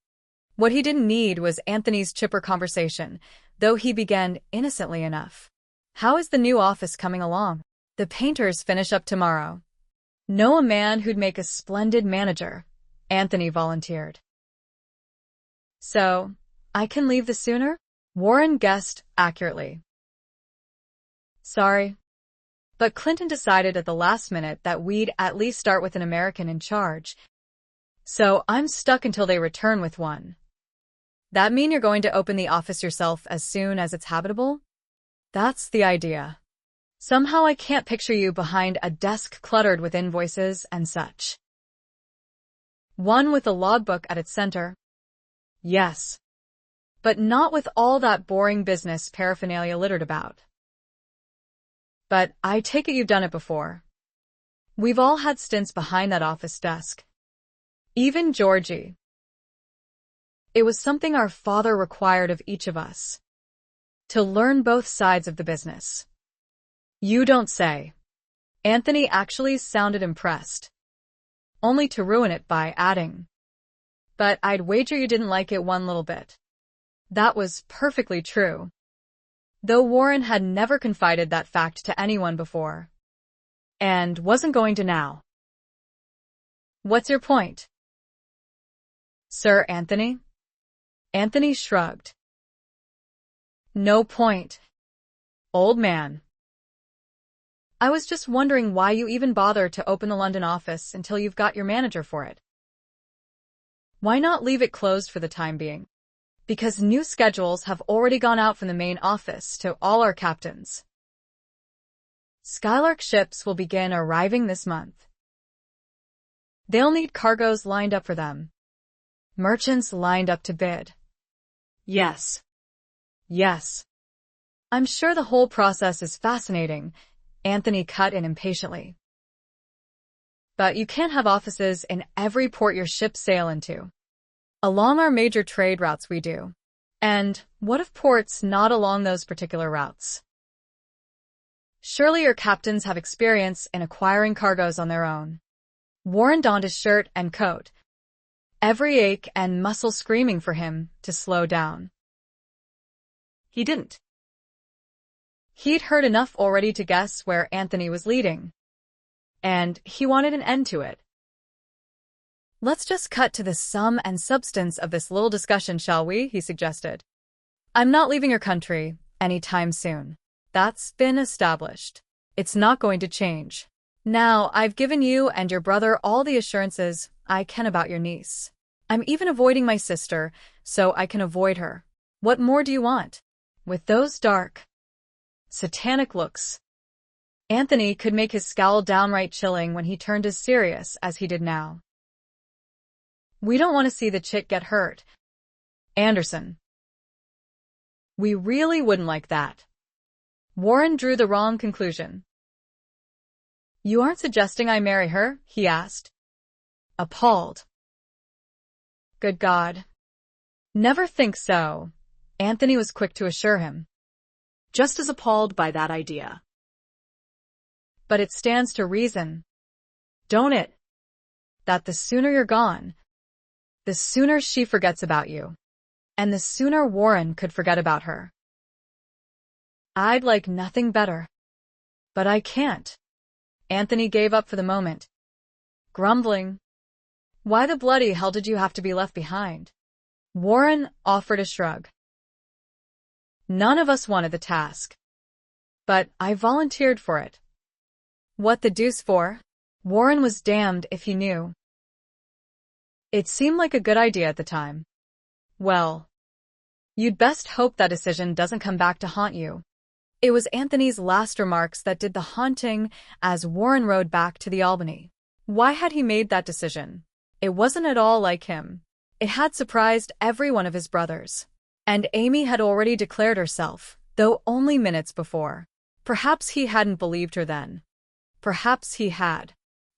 Speaker 1: What he didn't need was Anthony's chipper conversation, though he began innocently enough. How is the new office coming along? The painters finish up tomorrow. Know a man who'd make a splendid manager, Anthony volunteered. So, I can leave the sooner? Warren guessed accurately. Sorry. But Clinton decided at the last minute that we'd at least start with an American in charge. So I'm stuck until they return with one. That mean you're going to open the office yourself as soon as it's habitable? That's the idea. Somehow I can't picture you behind a desk cluttered with invoices and such. One with a logbook at its center. Yes. But not with all that boring business paraphernalia littered about. But I take it you've done it before. We've all had stints behind that office desk. Even Georgie. It was something our father required of each of us. To learn both sides of the business. You don't say. Anthony actually sounded impressed. Only to ruin it by adding. But I'd wager you didn't like it one little bit. That was perfectly true. Though Warren had never confided that fact to anyone before. And wasn't going to now. What's your point? Sir Anthony? Anthony shrugged. No point. Old man. I was just wondering why you even bother to open the London office until you've got your manager for it. Why not leave it closed for the time being? Because new schedules have already gone out from the main office to all our captains. Skylark ships will begin arriving this month. They'll need cargoes lined up for them. Merchants lined up to bid.
Speaker 3: Yes.
Speaker 1: Yes. I'm sure the whole process is fascinating, Anthony cut in impatiently. But you can't have offices in every port your ships sail into. Along our major trade routes we do. And what if ports not along those particular routes? Surely your captains have experience in acquiring cargoes on their own. Warren donned his shirt and coat, every ache and muscle screaming for him to slow down.
Speaker 3: He didn't.
Speaker 1: He'd heard enough already to guess where Anthony was leading. And he wanted an end to it. Let's just cut to the sum and substance of this little discussion, shall we? He suggested. I'm not leaving your country anytime soon. That's been established. It's not going to change. Now, I've given you and your brother all the assurances I can about your niece. I'm even avoiding my sister, so I can avoid her. What more do you want? With those dark, satanic looks, Anthony could make his scowl downright chilling when he turned as serious as he did now. We don't want to see the chick get hurt. Anderson. We really wouldn't like that. Warren drew the wrong conclusion. You aren't suggesting I marry her? He asked, appalled. Good God. Never think so, Anthony was quick to assure him.
Speaker 3: Just as appalled by that idea.
Speaker 1: But it stands to reason, don't it, that the sooner you're gone, the sooner she forgets about you, and the sooner Warren could forget about her. I'd like nothing better. But I can't. Anthony gave up for the moment, grumbling. Why the bloody hell did you have to be left behind? Warren offered a shrug. None of us wanted the task. But I volunteered for it. What the deuce for? Warren was damned if he knew. It seemed like a good idea at the time. Well, you'd best hope that decision doesn't come back to haunt you. It was Anthony's last remarks that did the haunting as Warren rode back to the Albany. Why had he made that decision? It wasn't at all like him. It had surprised every one of his brothers. And Amy had already declared herself, though only minutes before. Perhaps he hadn't believed her then. Perhaps he had.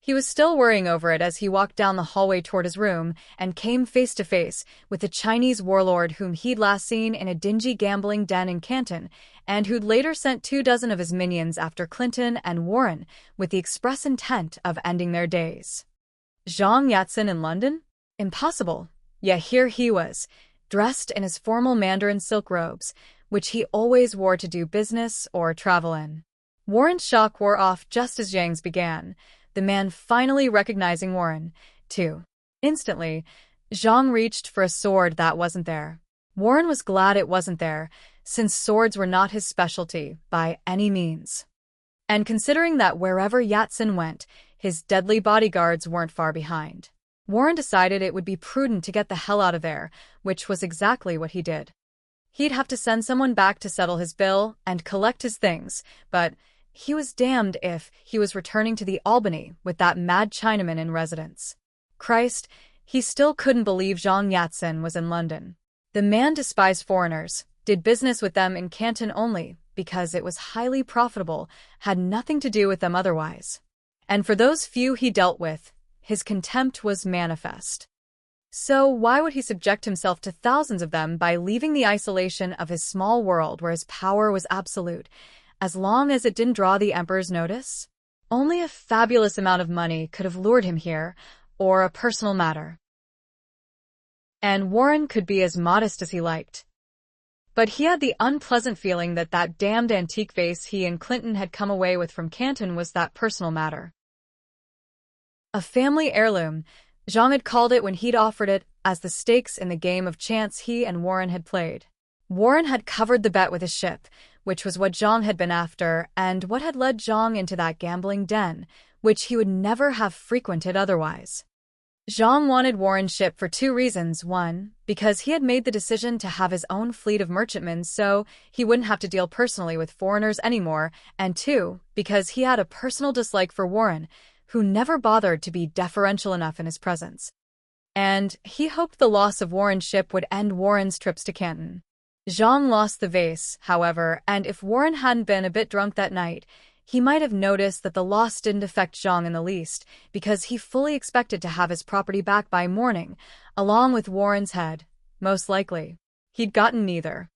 Speaker 1: He was still worrying over it as he walked down the hallway toward his room and came face to face with the Chinese warlord whom he'd last seen in a dingy gambling den in Canton, and who'd later sent 24 of his minions after Clinton and Warren with the express intent of ending their days. Zhang Yatsen in London? Impossible. Yet here he was, dressed in his formal Mandarin silk robes, which he always wore to do business or travel in. Warren's shock wore off just as Zhang's began, the man finally recognizing Warren, too. Instantly, Zhang reached for a sword that wasn't there. Warren was glad it wasn't there, since swords were not his specialty by any means. And considering that wherever Yatsen went, his deadly bodyguards weren't far behind, Warren decided it would be prudent to get the hell out of there, which was exactly what he did. He'd have to send someone back to settle his bill and collect his things, but he was damned if he was returning to the Albany with that mad Chinaman in residence. Christ, he still couldn't believe Zhang Yatsen was in London. The man despised foreigners, did business with them in Canton only because it was highly profitable, had nothing to do with them otherwise. And for those few he dealt with, his contempt was manifest. So why would he subject himself to thousands of them by leaving the isolation of his small world where his power was absolute, as long as it didn't draw the emperor's notice? Only a fabulous amount of money could have lured him here, or a personal matter. And Warren could be as modest as he liked. But he had the unpleasant feeling that that damned antique vase he and Clinton had come away with from Canton was that personal matter. A family heirloom, Zhang had called it when he'd offered it as the stakes in the game of chance he and Warren had played. Warren had covered the bet with his ship, which was what Zhang had been after and what had led Zhang into that gambling den, which he would never have frequented otherwise. Zhang wanted Warren's ship for two reasons. One, because he had made the decision to have his own fleet of merchantmen so he wouldn't have to deal personally with foreigners anymore, and two, because he had a personal dislike for Warren, who never bothered to be deferential enough in his presence. And he hoped the loss of Warren's ship would end Warren's trips to Canton. Zhang lost the vase, however, and if Warren hadn't been a bit drunk that night, he might have noticed that the loss didn't affect Zhang in the least, because he fully expected to have his property back by morning, along with Warren's head, most likely. He'd gotten neither.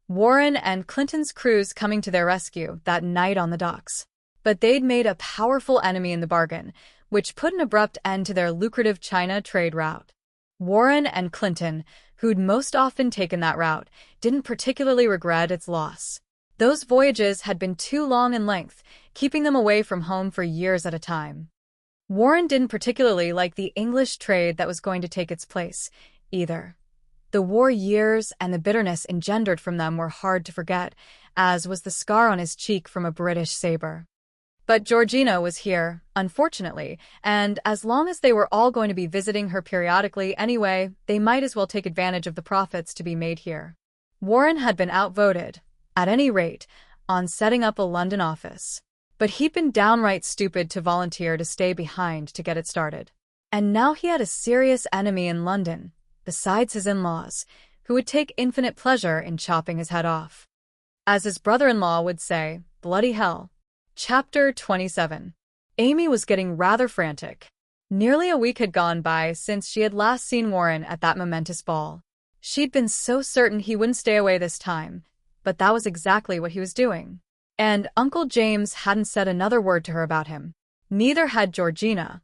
Speaker 1: Warren and Clinton's crews coming to their rescue that night on the docks. But they'd made a powerful enemy in the bargain, which put an abrupt end to their lucrative China trade route. Warren and Clinton, who'd most often taken that route, didn't particularly regret its loss. Those voyages had been too long in length, keeping them away from home for years at a time. Warren didn't particularly like the English trade that was going to take its place, either. The war years and the bitterness engendered from them were hard to forget, as was the scar on his cheek from a British saber. But Georgina was here, unfortunately, and as long as they were all going to be visiting her periodically anyway, they might as well take advantage of the profits to be made here. Warren had been outvoted, at any rate, on setting up a London office. But he'd been downright stupid to volunteer to stay behind to get it started. And now he had a serious enemy in London, besides his in-laws, who would take infinite pleasure in chopping his head off. As his brother-in-law would say, bloody hell. Chapter 27. Amy was getting rather frantic. Nearly a week had gone by since she had last seen Warren at that momentous ball. She'd been so certain he wouldn't stay away this time, but that was exactly what he was doing. And Uncle James hadn't said another word to her about him. Neither had Georgina.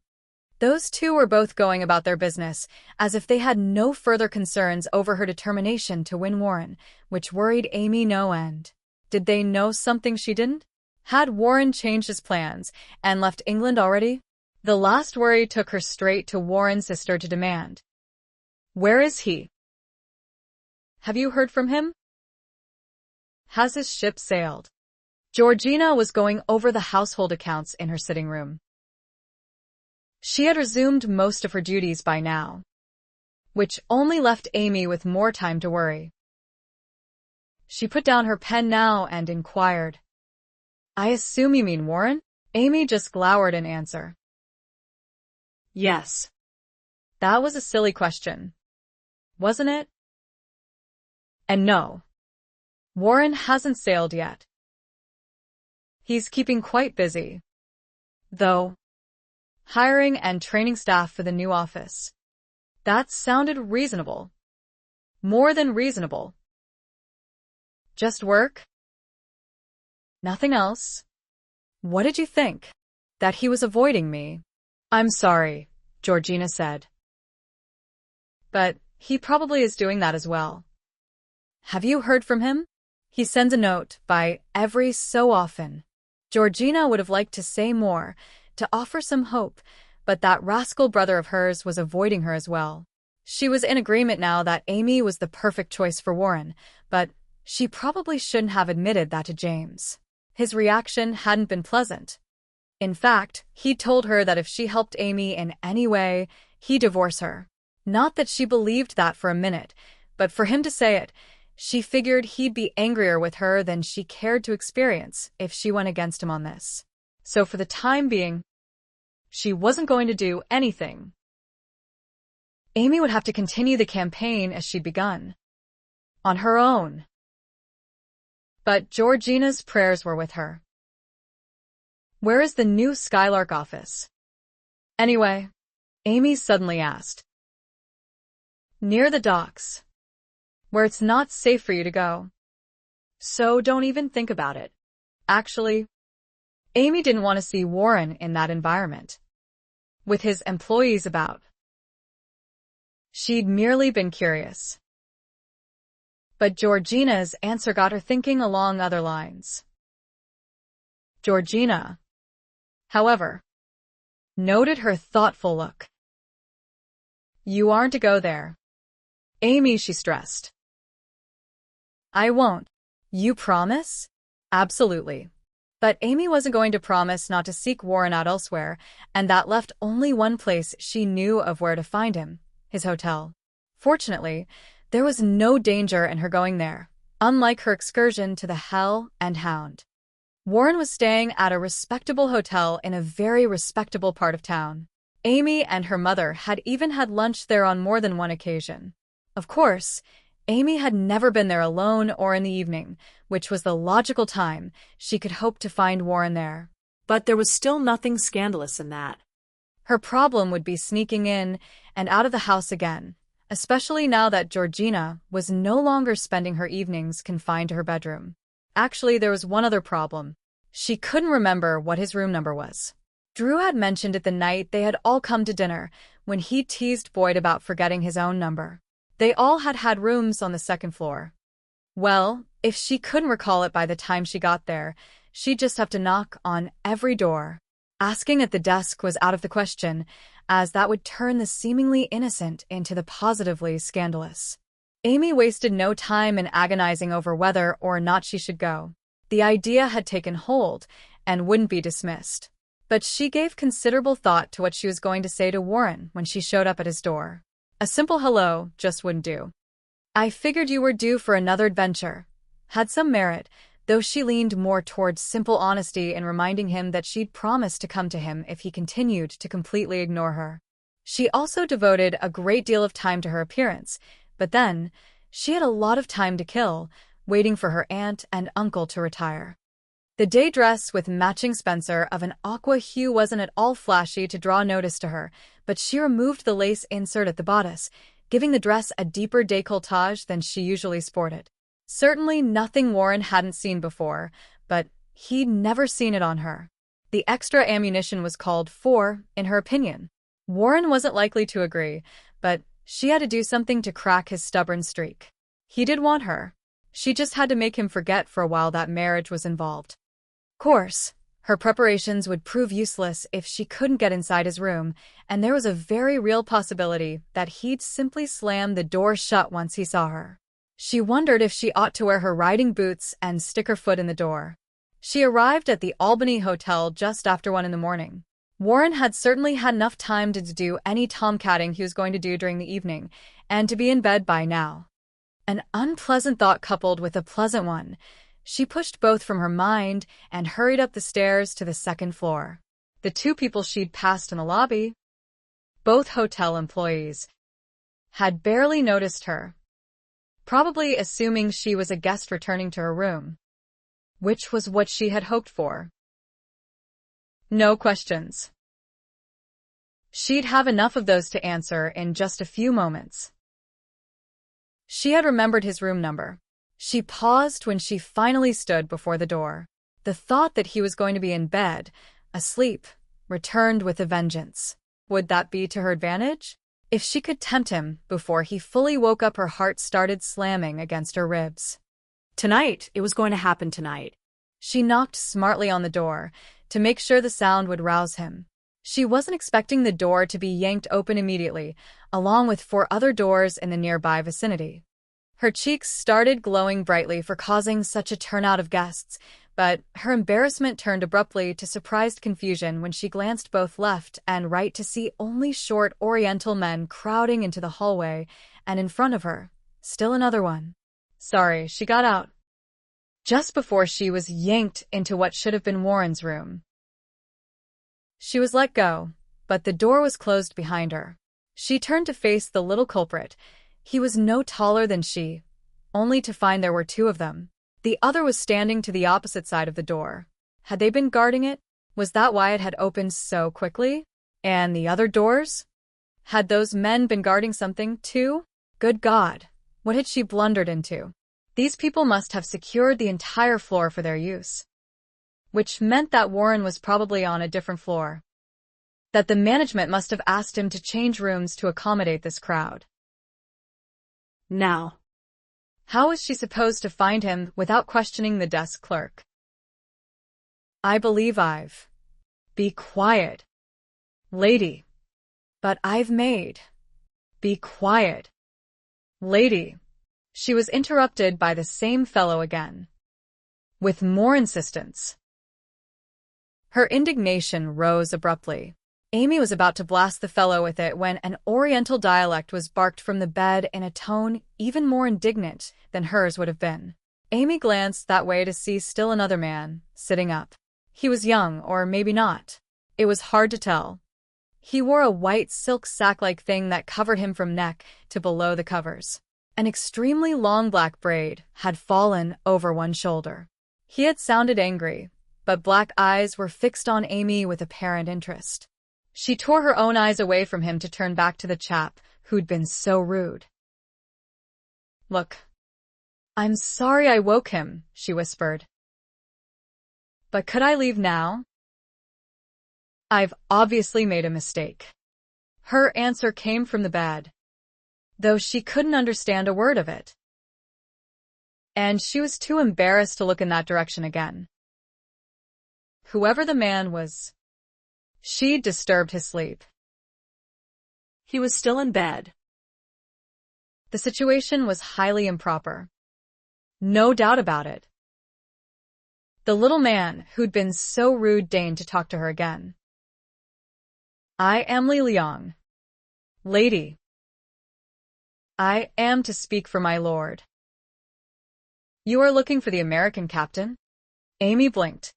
Speaker 1: Those two were both going about their business, as if they had no further concerns over her determination to win Warren, which worried Amy no end. Did they know something she didn't? Had Warren changed his plans and left England already? The last worry took her straight to Warren's sister to demand, "Where is he? Have you heard from him? Has his ship sailed?" Georgina was going over the household accounts in her sitting room. She had resumed most of her duties by now, which only left Amy with more time to worry. She put down her pen now and inquired, "I assume you mean Warren?" Amy just glowered in answer.
Speaker 3: Yes.
Speaker 1: That was a silly question, wasn't it? And no, Warren hasn't sailed yet. He's keeping quite busy, though, hiring and training staff for the new office. That sounded reasonable. More than reasonable. Just work? Nothing else? What did you think? That he was avoiding me? I'm sorry, Georgina said. But he probably is doing that as well. Have you heard from him? He sends a note by every so often. Georgina would have liked to say more, to offer some hope, but that rascal brother of hers was avoiding her as well. She was in agreement now that Amy was the perfect choice for Warren, but she probably shouldn't have admitted that to James. His reaction hadn't been pleasant. In fact, he told her that if she helped Amy in any way, he'd divorce her. Not that she believed that for a minute, but for him to say it, she figured he'd be angrier with her than she cared to experience if she went against him on this. So for the time being, she wasn't going to do anything. Amy would have to continue the campaign as she'd begun, on her own. But Georgina's prayers were with her. Where is the new Skylark office? Anyway, Amy suddenly asked. Near the docks, where it's not safe for you to go. So don't even think about it. Actually, Amy didn't want to see Warren in that environment, with his employees about. She'd merely been curious. But Georgina's answer got her thinking along other lines. Georgina, however, noted her thoughtful look. You aren't to go there, Amy, she stressed. I won't. You promise? Absolutely. But Amy wasn't going to promise not to seek Warren out elsewhere, and that left only one place she knew of where to find him, his hotel. Fortunately, there was no danger in her going there, unlike her excursion to the Hell and Hound. Warren was staying at a respectable hotel in a very respectable part of town. Amy and her mother had even had lunch there on more than one occasion. Of course, Amy had never been there alone or in the evening, which was the logical time she could hope to find Warren there.
Speaker 3: But there was still nothing scandalous in that.
Speaker 1: Her problem would be sneaking in and out of the house again, especially now that Georgina was no longer spending her evenings confined to her bedroom. Actually, there was one other problem. She couldn't remember what his room number was. Drew had mentioned it the night they had all come to dinner, when he teased Boyd about forgetting his own number. They all had rooms on the second floor. Well, if she couldn't recall it by the time she got there, she'd just have to knock on every door. Asking at the desk was out of the question, as that would turn the seemingly innocent into the positively scandalous. Amy wasted no time in agonizing over whether or not she should go. The idea had taken hold and wouldn't be dismissed. But she gave considerable thought to what she was going to say to Warren when she showed up at his door. A simple hello just wouldn't do. I figured you were due for another adventure. Had some merit, though she leaned more towards simple honesty in reminding him that she'd promised to come to him if he continued to completely ignore her. She also devoted a great deal of time to her appearance, but then, She had a lot of time to kill, waiting for her aunt and uncle to retire. The day dress with matching spencer of an aqua hue wasn't at all flashy to draw notice to her, but she removed the lace insert at the bodice, giving the dress a deeper décolletage than she usually sported. Certainly nothing Warren hadn't seen before, but he'd never seen it on her. The extra ammunition was called for, in her opinion. Warren wasn't likely to agree, but she had to do something to crack his stubborn streak. He did want her. She just had to make him forget for a while that marriage was involved. Of course, her preparations would prove useless if she couldn't get inside his room, and there was a very real possibility that he'd simply slam the door shut once he saw her. She wondered if she ought to wear her riding boots and stick her foot in the door. She arrived at the Albany Hotel just after 1 in the morning. Warren had certainly had enough time to do any tomcatting he was going to do during the evening, and to be in bed by now. An unpleasant thought coupled with a pleasant one. She pushed both from her mind and hurried up the stairs to the second floor. The two people she'd passed in the lobby, both hotel employees, had barely noticed her, probably assuming she was a guest returning to her room, which was what she had hoped for. No questions. She'd have enough of those to answer in just a few moments. She had remembered his room number. She paused when she finally stood before the door. The thought that he was going to be in bed, asleep, returned with a vengeance. Would that be to her advantage? If she could tempt him before he fully woke up, her heart started slamming against her ribs.
Speaker 3: Tonight, it was going to happen tonight.
Speaker 1: She knocked smartly on the door to make sure the sound would rouse him. She wasn't expecting the door to be yanked open immediately, along with 4 other doors in the nearby vicinity. Her cheeks started glowing brightly for causing such a turnout of guests, but her embarrassment turned abruptly to surprised confusion when she glanced both left and right to see only short Oriental men crowding into the hallway, and in front of her, still another one. Sorry, she got out just before she was yanked into what should have been Warren's room. She was let go, but the door was closed behind her. She turned to face the little culprit. He was no taller than she, only to find there were 2 of them. The other was standing to the opposite side of the door. Had they been guarding it? Was that why it had opened so quickly? And the other doors? Had those men been guarding something, too? Good God, what had she blundered into? These people must have secured the entire floor for their use, which meant that Warren was probably on a different floor, that the management must have asked him to change rooms to accommodate this crowd.
Speaker 3: Now,
Speaker 1: how was she supposed to find him without questioning the desk clerk? I believe I've... Be quiet, lady. But I've made... Be quiet, lady. She was interrupted by the same fellow again, with more insistence. Her indignation rose abruptly. Amy was about to blast the fellow with it when an Oriental dialect was barked from the bed in a tone even more indignant than hers would have been. Amy glanced that way to see still another man, sitting up. He was young, or maybe not. It was hard to tell. He wore a white silk sack-like thing that covered him from neck to below the covers. An extremely long black braid had fallen over one shoulder. He had sounded angry, but black eyes were fixed on Amy with apparent interest. She tore her own eyes away from him to turn back to the chap who'd been so rude. Look, I'm sorry I woke him, she whispered. But could I leave now? I've obviously made a mistake. Her answer came from the bed, though she couldn't understand a word of it. And she was too embarrassed to look in that direction again. Whoever the man was, she'd disturbed his sleep.
Speaker 3: he was still in bed.
Speaker 1: The situation was highly improper. No doubt about it. The little man who'd been so rude deigned to talk to her again. I am Li Liang, lady. I am to speak for my lord. You are looking for the American captain? Amy blinked.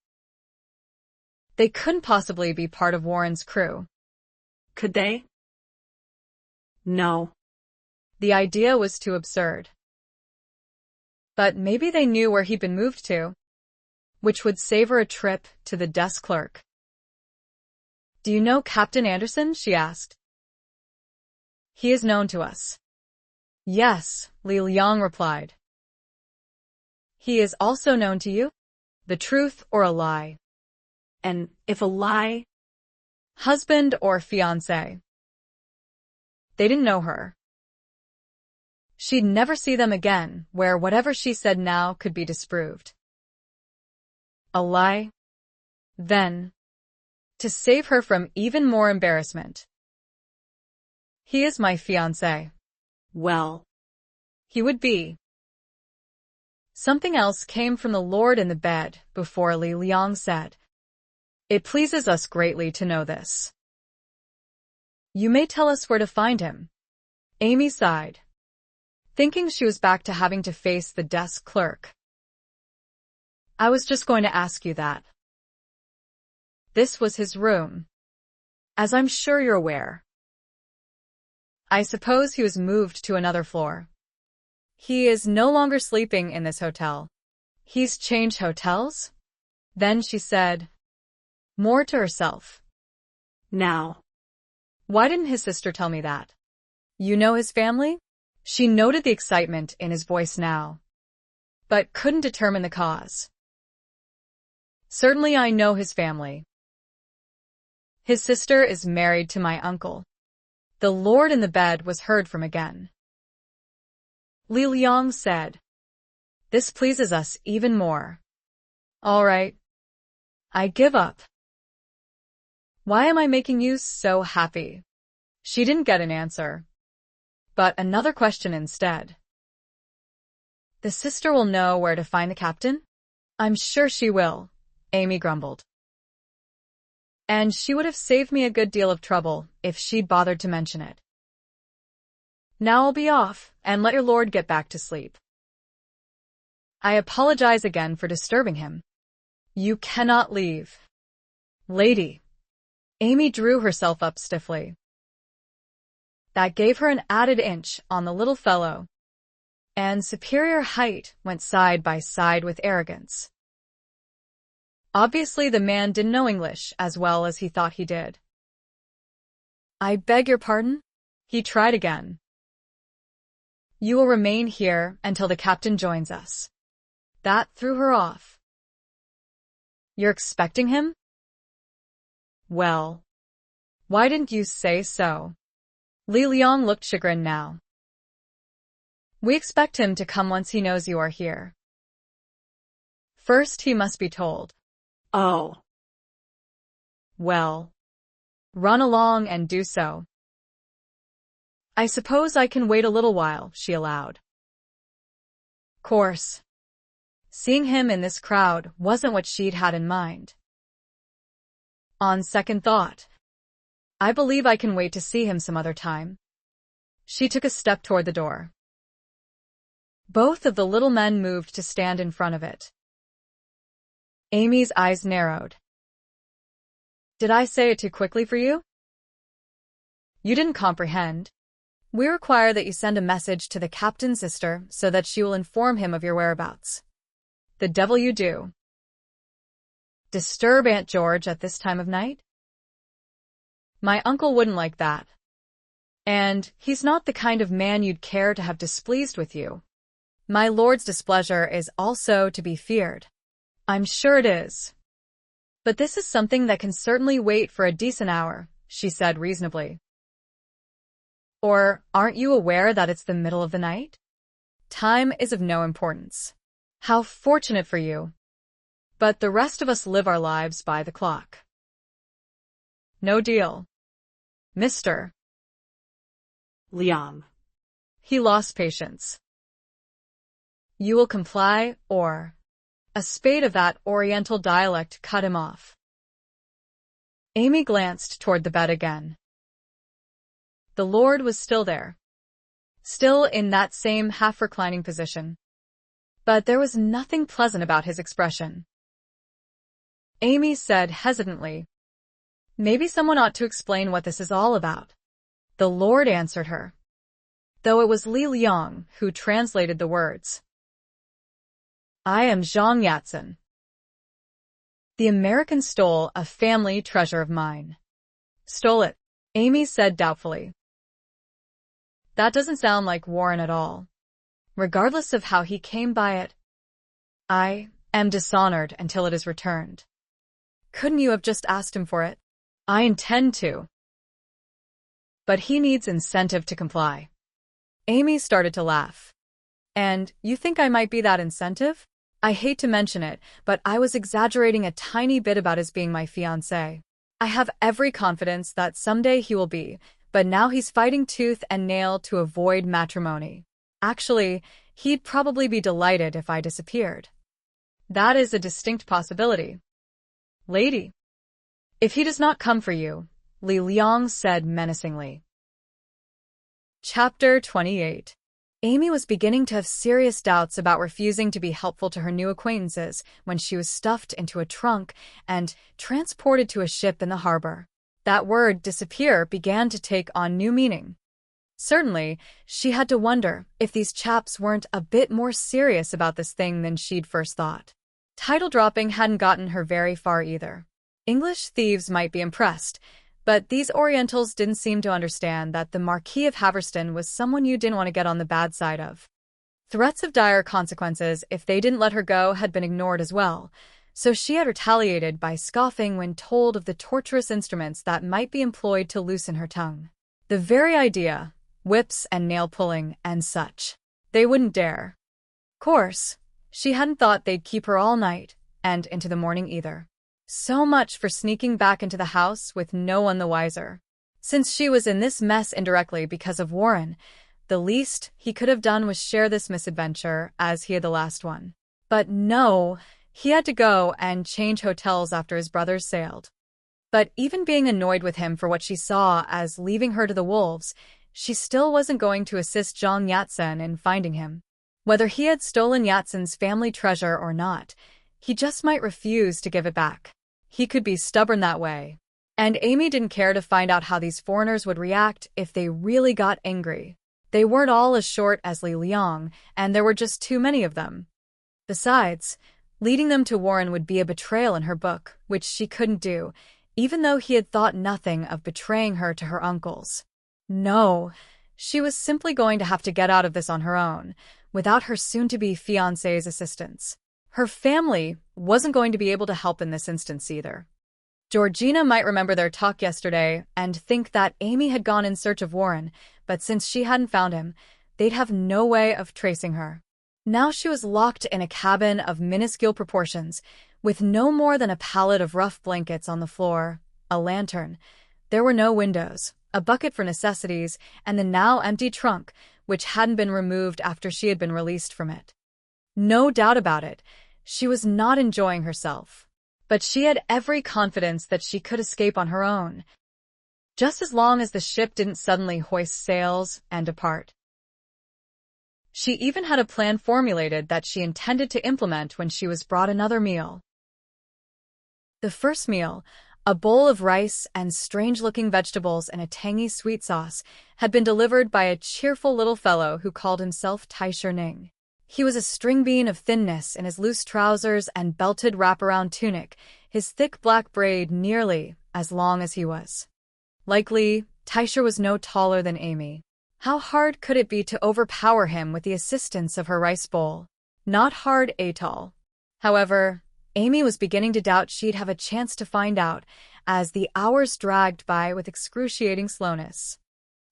Speaker 1: They couldn't possibly be part of Warren's crew.
Speaker 3: Could they? No.
Speaker 1: The idea was too absurd. But maybe they knew where he'd been moved to, which would save her a trip to the desk clerk. "Do you know Captain Anderson?" she asked. "He is known to us." "Yes," Li Liang replied. "He is also known to you? The truth or a lie?"
Speaker 3: And if a lie?
Speaker 1: "Husband or fiancé?" They didn't know her. She'd never see them again, where whatever she said now could be disproved. A lie? Then, to save her from even more embarrassment, "He is my fiancé."
Speaker 3: Well,
Speaker 1: He would be. Something else came from the Lord in the bed before Li Liang said, "It pleases us greatly to know this. You may tell us where to find him." Amy sighed, thinking she was back to having to face the desk clerk. "I was just going to ask you that." This was his room, as I'm sure you're aware. I suppose he was moved to another floor. He is no longer sleeping in this hotel. He's changed hotels? Then she said, more to herself.
Speaker 3: now.
Speaker 1: Why didn't his sister tell me that? You know his family? She noted the excitement in his voice now, but couldn't determine the cause. Certainly I know his family. His sister is married to my uncle. The Lord in the bed was heard from again. Li Liang said, "This pleases us even more. All right. I give up. Why am I making you so happy?" She didn't get an answer, but another question instead. "The sister will know where to find the captain?" "I'm sure she will," Amy grumbled. "And she would have saved me a good deal of trouble if she'd bothered to mention it. Now I'll be off, and let your lord get back to sleep. I apologize again for disturbing him. You cannot leave." "Lady." Amy drew herself up stiffly. That gave her an added inch on the little fellow, and superior height went side by side with arrogance. Obviously the man didn't know English as well as he thought he did. "I beg your pardon?" He tried again. "You will remain here until the captain joins us." That threw her off. "You're expecting him?" "Well, why didn't you say so?" Li Liang looked chagrined now. "We expect him to come once he knows you are here. First he must be told."
Speaker 3: Oh.
Speaker 1: "Well, run along and do so." "I suppose I can wait a little while," she allowed. Course. Seeing him in this crowd wasn't what she'd had in mind. On second thought, I believe I can wait to see him some other time. She took a step toward the door. Both of the little men moved to stand in front of it. Amy's eyes narrowed. "Did I say it too quickly for you?" "You didn't comprehend. We require that you send a message to the captain's sister so that she will inform him of your whereabouts." "The devil you do. Disturb Aunt George at this time of night?" "My uncle wouldn't like that. And he's not the kind of man you'd care to have displeased with you. My lord's displeasure is also to be feared." "I'm sure it is. But this is something that can certainly wait for a decent hour," she said reasonably. "Or aren't you aware that it's the middle of the night? Time is of no importance." "How fortunate for you. But the rest of us live our lives by the clock." "No deal. Mr.
Speaker 3: Liang."
Speaker 1: He lost patience. "You will comply, or—" A spade of that Oriental dialect cut him off. Amy glanced toward the bed again. The Lord was still there, still in that same half-reclining position. But there was nothing pleasant about his expression. Amy said hesitantly, "Maybe someone ought to explain what this is all about." The Lord answered her, though it was Li Liang who translated the words. I am Zhang Yatsen. The American stole a family treasure of mine. Stole it, Amy said doubtfully. That doesn't sound like Warren at all. Regardless of how he came by it, I am dishonored until it is returned. Couldn't you have just asked him for it? I intend to. But he needs incentive to comply. Amy started to laugh. And you think I might be that incentive? I hate to mention it, but I was exaggerating a tiny bit about his being my fiancé. I have every confidence that someday he will be, but now he's fighting tooth and nail to avoid matrimony. Actually, he'd probably be delighted if I disappeared. That is a distinct possibility. Lady. If he does not come for you, Li Liang said menacingly. Chapter 28. Amy was beginning to have serious doubts about refusing to be helpful to her new acquaintances when she was stuffed into a trunk and transported to a ship in the harbor. That word, disappear, began to take on new meaning. Certainly, she had to wonder if these chaps weren't a bit more serious about this thing than she'd first thought. Title dropping hadn't gotten her very far either. English thieves might be impressed, but these Orientals didn't seem to understand that the Marquis of Haverston was someone you didn't want to get on the bad side of. Threats of dire consequences if they didn't let her go had been ignored as well, so she had retaliated by scoffing when told of the torturous instruments that might be employed to loosen her tongue. The very idea, whips and nail-pulling and such. They wouldn't dare. Course, she hadn't thought they'd keep her all night, and into the morning either. So much for sneaking back into the house with no one the wiser. Since she was in this mess indirectly because of Warren, the least he could have done was share this misadventure as he had the last one. But no, he had to go and change hotels after his brothers sailed. But even being annoyed with him for what she saw as leaving her to the wolves, she still wasn't going to assist Zhang Yatsen in finding him. Whether he had stolen Yatsen's family treasure or not, he just might refuse to give it back. He could be stubborn that way. And Amy didn't care to find out how these foreigners would react if they really got angry. They weren't all as short as Li Liang, and there were just too many of them. Besides, leading them to Warren would be a betrayal in her book, which she couldn't do, even though he had thought nothing of betraying her to her uncles. No, she was simply going to have to get out of this on her own, without her soon-to-be fiancé's assistance. Her family wasn't going to be able to help in this instance either. Georgina might remember their talk yesterday and think that Amy had gone in search of Warren, but since she hadn't found him, they'd have no way of tracing her. Now she was locked in a cabin of minuscule proportions, with no more than a pallet of rough blankets on the floor, a lantern. There were no windows, a bucket for necessities, and the now empty trunk, which hadn't been removed after she had been released from it. No doubt about it, she was not enjoying herself. But she had every confidence that she could escape on her own, just as long as the ship didn't suddenly hoist sails and depart. She even had a plan formulated that she intended to implement when she was brought another meal. The first meal, a bowl of rice and strange-looking vegetables and a tangy sweet sauce, had been delivered by a cheerful little fellow who called himself Taisher Ning. He was a string bean of thinness in his loose trousers and belted wraparound tunic, his thick black braid nearly as long as he was. Likely, Taisher was no taller than Amy. How hard could it be to overpower him with the assistance of her rice bowl? Not hard at all. However, Amy was beginning to doubt she'd have a chance to find out, as the hours dragged by with excruciating slowness.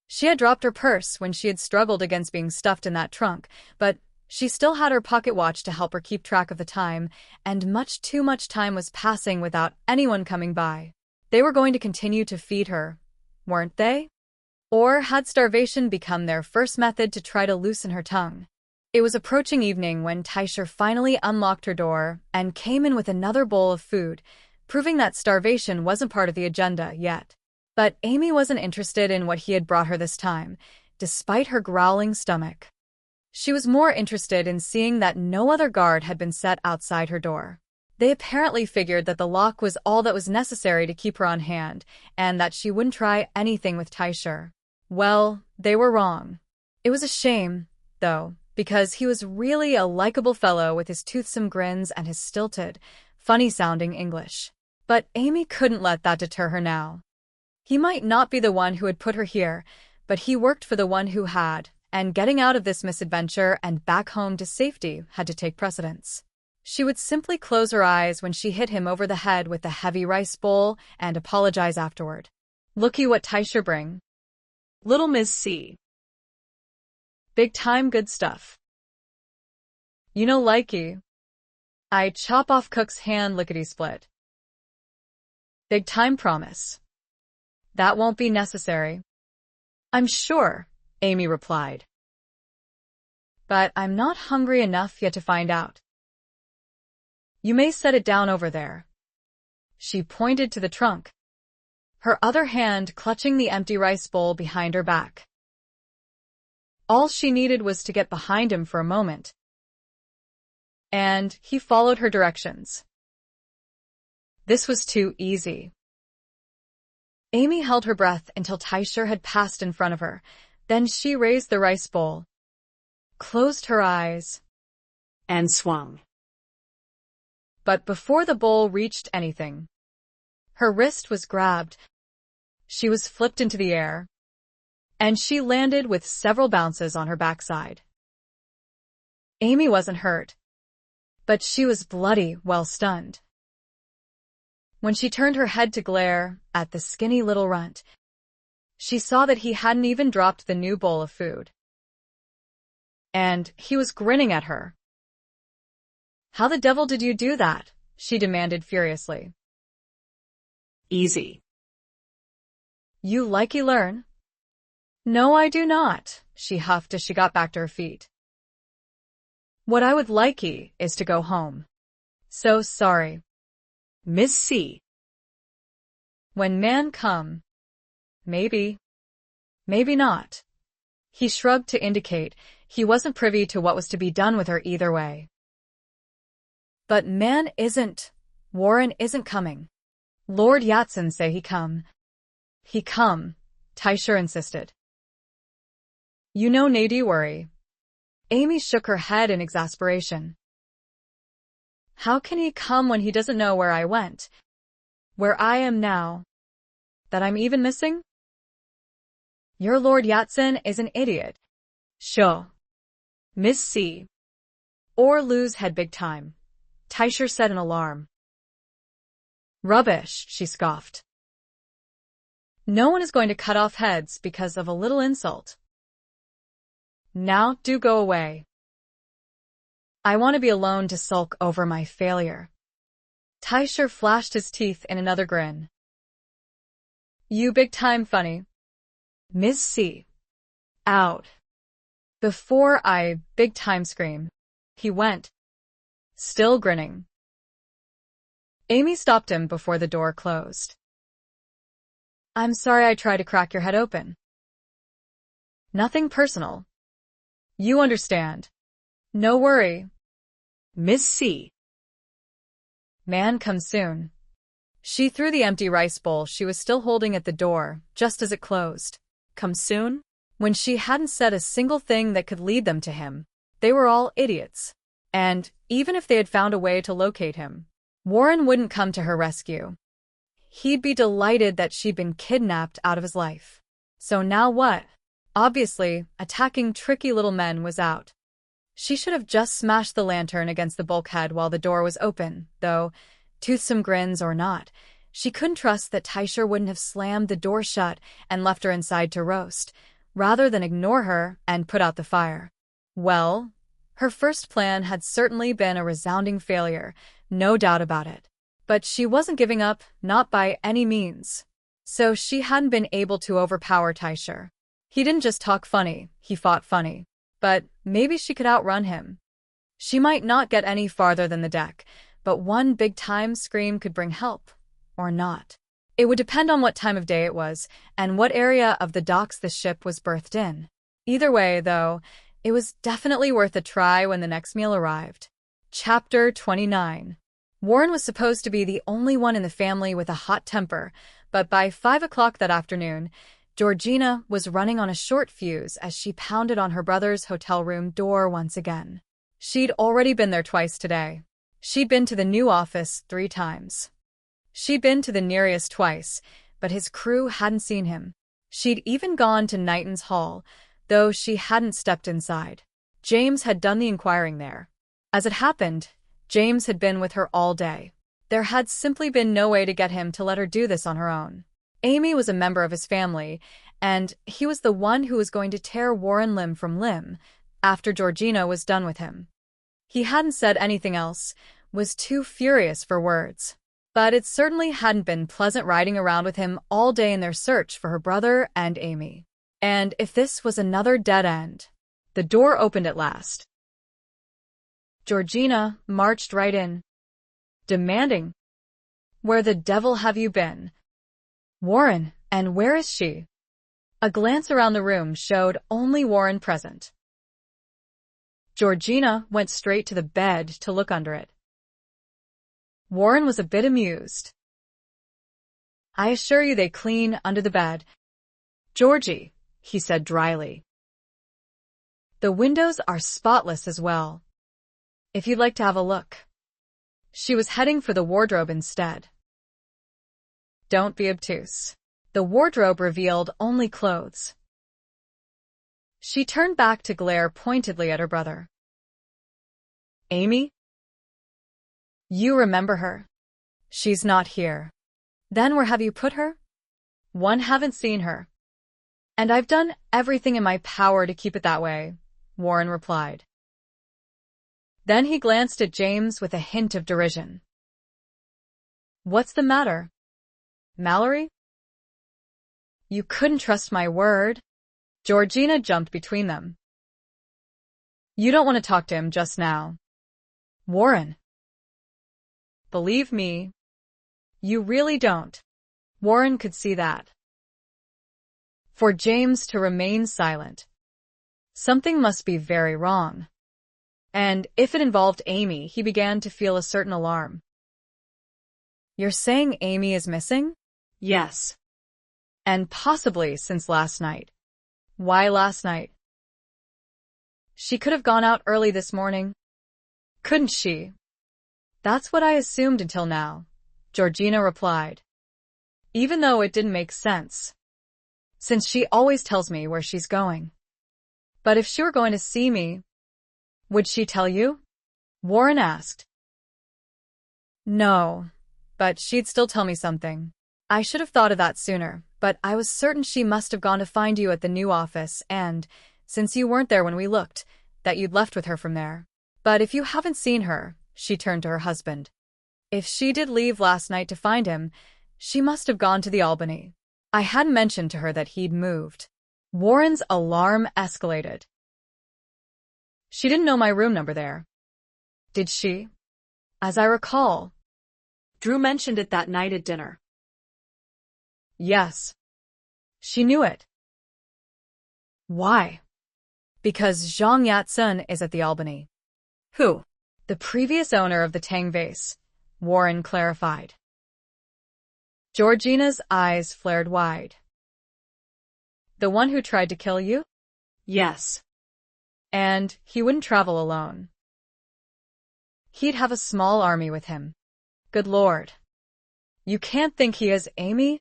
Speaker 1: She had dropped her purse when she had struggled against being stuffed in that trunk, but she still had her pocket watch to help her keep track of the time, and much too much time was passing without anyone coming by. They were going to continue to feed her, weren't they? Or had starvation become their first method to try to loosen her tongue? It was approaching evening when Taisher finally unlocked her door and came in with another bowl of food, proving that starvation wasn't part of the agenda yet. But Amy wasn't interested in what he had brought her this time, despite her growling stomach. She was more interested in seeing that no other guard had been set outside her door. They apparently figured that the lock was all that was necessary to keep her on hand, and that she wouldn't try anything with Taisher. Well, they were wrong. It was a shame, though, because he was really a likable fellow with his toothsome grins and his stilted, funny-sounding English. But Amy couldn't let that deter her now. He might not be the one who had put her here, but he worked for the one who had, and getting out of this misadventure and back home to safety had to take precedence. She would simply close her eyes when she hit him over the head with the heavy rice bowl and apologize afterward. "Looky what Tysher bring.
Speaker 3: Little Miss C.
Speaker 1: Big time good stuff. You know likey. I chop off cook's hand lickety-split. Big time promise. That won't be necessary." "I'm sure," Amy replied. "But I'm not hungry enough yet to find out. You may set it down over there." She pointed to the trunk, her other hand clutching the empty rice bowl behind her back. All she needed was to get behind him for a moment, and he followed her directions. This was too easy. Amy held her breath until Tysher had passed in front of her. Then she raised the rice bowl, closed her eyes,
Speaker 3: and swung.
Speaker 1: But before the bowl reached anything, her wrist was grabbed. She was flipped into the air, and she landed with several bounces on her backside. Amy wasn't hurt, but she was bloody, well stunned. When she turned her head to glare at the skinny little runt, she saw that he hadn't even dropped the new bowl of food. And he was grinning at her. "How the devil did you do that?" she demanded furiously.
Speaker 3: "Easy.
Speaker 1: You likey learn?" "No, I do not," she huffed as she got back to her feet. "What I would likey is to go home. So sorry.
Speaker 3: Miss C.
Speaker 1: When man come. Maybe. Maybe not." He shrugged to indicate he wasn't privy to what was to be done with her either way. "But man isn't. Warren isn't coming. Lord Yatson say he come." "He come," Tysher insisted. "You know Nady worry." Amy shook her head in exasperation. "How can he come when he doesn't know where I went? Where I am now? That I'm even missing? Your Lord Yatson is an idiot. Sure. Miss C. Or lose head big time," Tysher said in alarm. "Rubbish," she scoffed. "No one is going to cut off heads because of a little insult. Now do go away. I want to be alone to sulk over my failure." Tysher flashed his teeth in another grin. "You big time funny. Miss C. Out. Before I big time scream." He went, still grinning. Amy stopped him before the door closed. "I'm sorry I tried to crack your head open. Nothing personal. You understand. No worry. Miss C. Man come soon." She threw the empty rice bowl she was still holding at the door, just as it closed. Come soon? When she hadn't said a single thing that could lead them to him. They were all idiots. And, even if they had found a way to locate him, Warren wouldn't come to her rescue. He'd be delighted that she'd been kidnapped out of his life. So now what? Obviously, attacking tricky little men was out. She should have just smashed the lantern against the bulkhead while the door was open, though, toothsome grins or not, she couldn't trust that Tysher wouldn't have slammed the door shut and left her inside to roast, rather than ignore her and put out the fire. Well, her first plan had certainly been a resounding failure, no doubt about it. But she wasn't giving up, not by any means. So she hadn't been able to overpower Tysher. He didn't just talk funny, he fought funny. But maybe she could outrun him. She might not get any farther than the deck, but one big-time scream could bring help. Or not. It would depend on what time of day it was, and what area of the docks the ship was berthed in. Either way, though, it was definitely worth a try when the next meal arrived. Chapter 29. Warren was supposed to be the only one in the family with a hot temper, but by 5 o'clock that afternoon, Georgina was running on a short fuse as she pounded on her brother's hotel room door once again. She'd already been there twice today. She'd been to the new office 3 times. She'd been to the Nereus twice, but his crew hadn't seen him. She'd even gone to Knighton's Hall, though she hadn't stepped inside. James had done the inquiring there. As it happened, James had been with her all day. There had simply been no way to get him to let her do this on her own. Amy was a member of his family, and he was the one who was going to tear Warren limb from limb after Georgina was done with him. He hadn't said anything else, was too furious for words. But it certainly hadn't been pleasant riding around with him all day in their search for her brother and Amy. And if this was another dead end. The door opened at last. Georgina marched right in, demanding, "Where the devil have you been? Warren, and where is she?" A glance around the room showed only Warren present. Georgina went straight to the bed to look under it. Warren was a bit amused. "I assure you they clean under the bed, Georgie," he said dryly. "The windows are spotless as well, if you'd like to have a look." She was heading for the wardrobe instead. "Don't be obtuse." The wardrobe revealed only clothes. She turned back to glare pointedly at her brother. "Amy? You remember her? She's not here. Then where have you put her?" "One, haven't seen her. And I've done everything in my power to keep it that way," Warren replied. Then he glanced at James with a hint of derision. "What's the matter? Malory? You couldn't trust my word." Georgina jumped between them. "You don't want to talk to him just now, Warren. Believe me, you really don't." Warren could see that. For James to remain silent, something must be very wrong. And if it involved Amy, he began to feel a certain alarm. "You're saying Amy is missing?"
Speaker 3: Yes.
Speaker 1: "And possibly since last night." "Why last night?" "She could have gone out early this morning." "Couldn't she?" "That's what I assumed until now," Georgina replied, even though it didn't make sense, since she always tells me where she's going. "But if she were going to see me, would she tell you?" Warren asked. "No, but she'd still tell me something. I should have thought of that sooner, but I was certain she must have gone to find you at the new office and, since you weren't there when we looked, that you'd left with her from there. But if you haven't seen her," she turned to her husband, "if she did leave last night to find him, she must have gone to the Albany. I hadn't mentioned to her that he'd moved." Warren's alarm escalated. "She didn't know my room number there, did she? As I recall,
Speaker 3: Drew mentioned it that night at dinner."
Speaker 1: "Yes. She knew it." "Why?" "Because Zhang Yatsun is at the Albany."
Speaker 3: "Who?"
Speaker 1: "The previous owner of the Tang vase," Warren clarified. Georgina's eyes flared wide. "The one who tried to kill you?"
Speaker 3: "Yes."
Speaker 1: "And he wouldn't travel alone. He'd have a small army with him." "Good Lord. You can't think he has Amy?"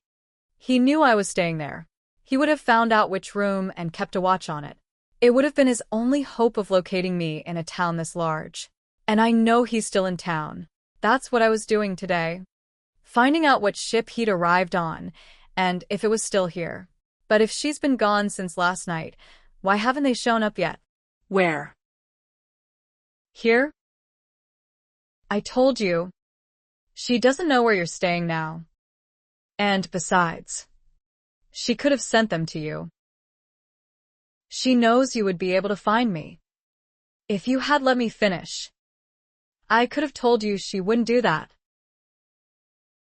Speaker 1: "He knew I was staying there. He would have found out which room and kept a watch on it. It would have been his only hope of locating me in a town this large. And I know he's still in town. That's what I was doing today. Finding out what ship he'd arrived on, and if it was still here. But if she's been gone since last night, why haven't they shown up yet?"
Speaker 3: "Where?"
Speaker 1: "Here. I told you. She doesn't know where you're staying now. And besides, she could have sent them to you. She knows you would be able to find me. If you had let me finish, I could have told you she wouldn't do that.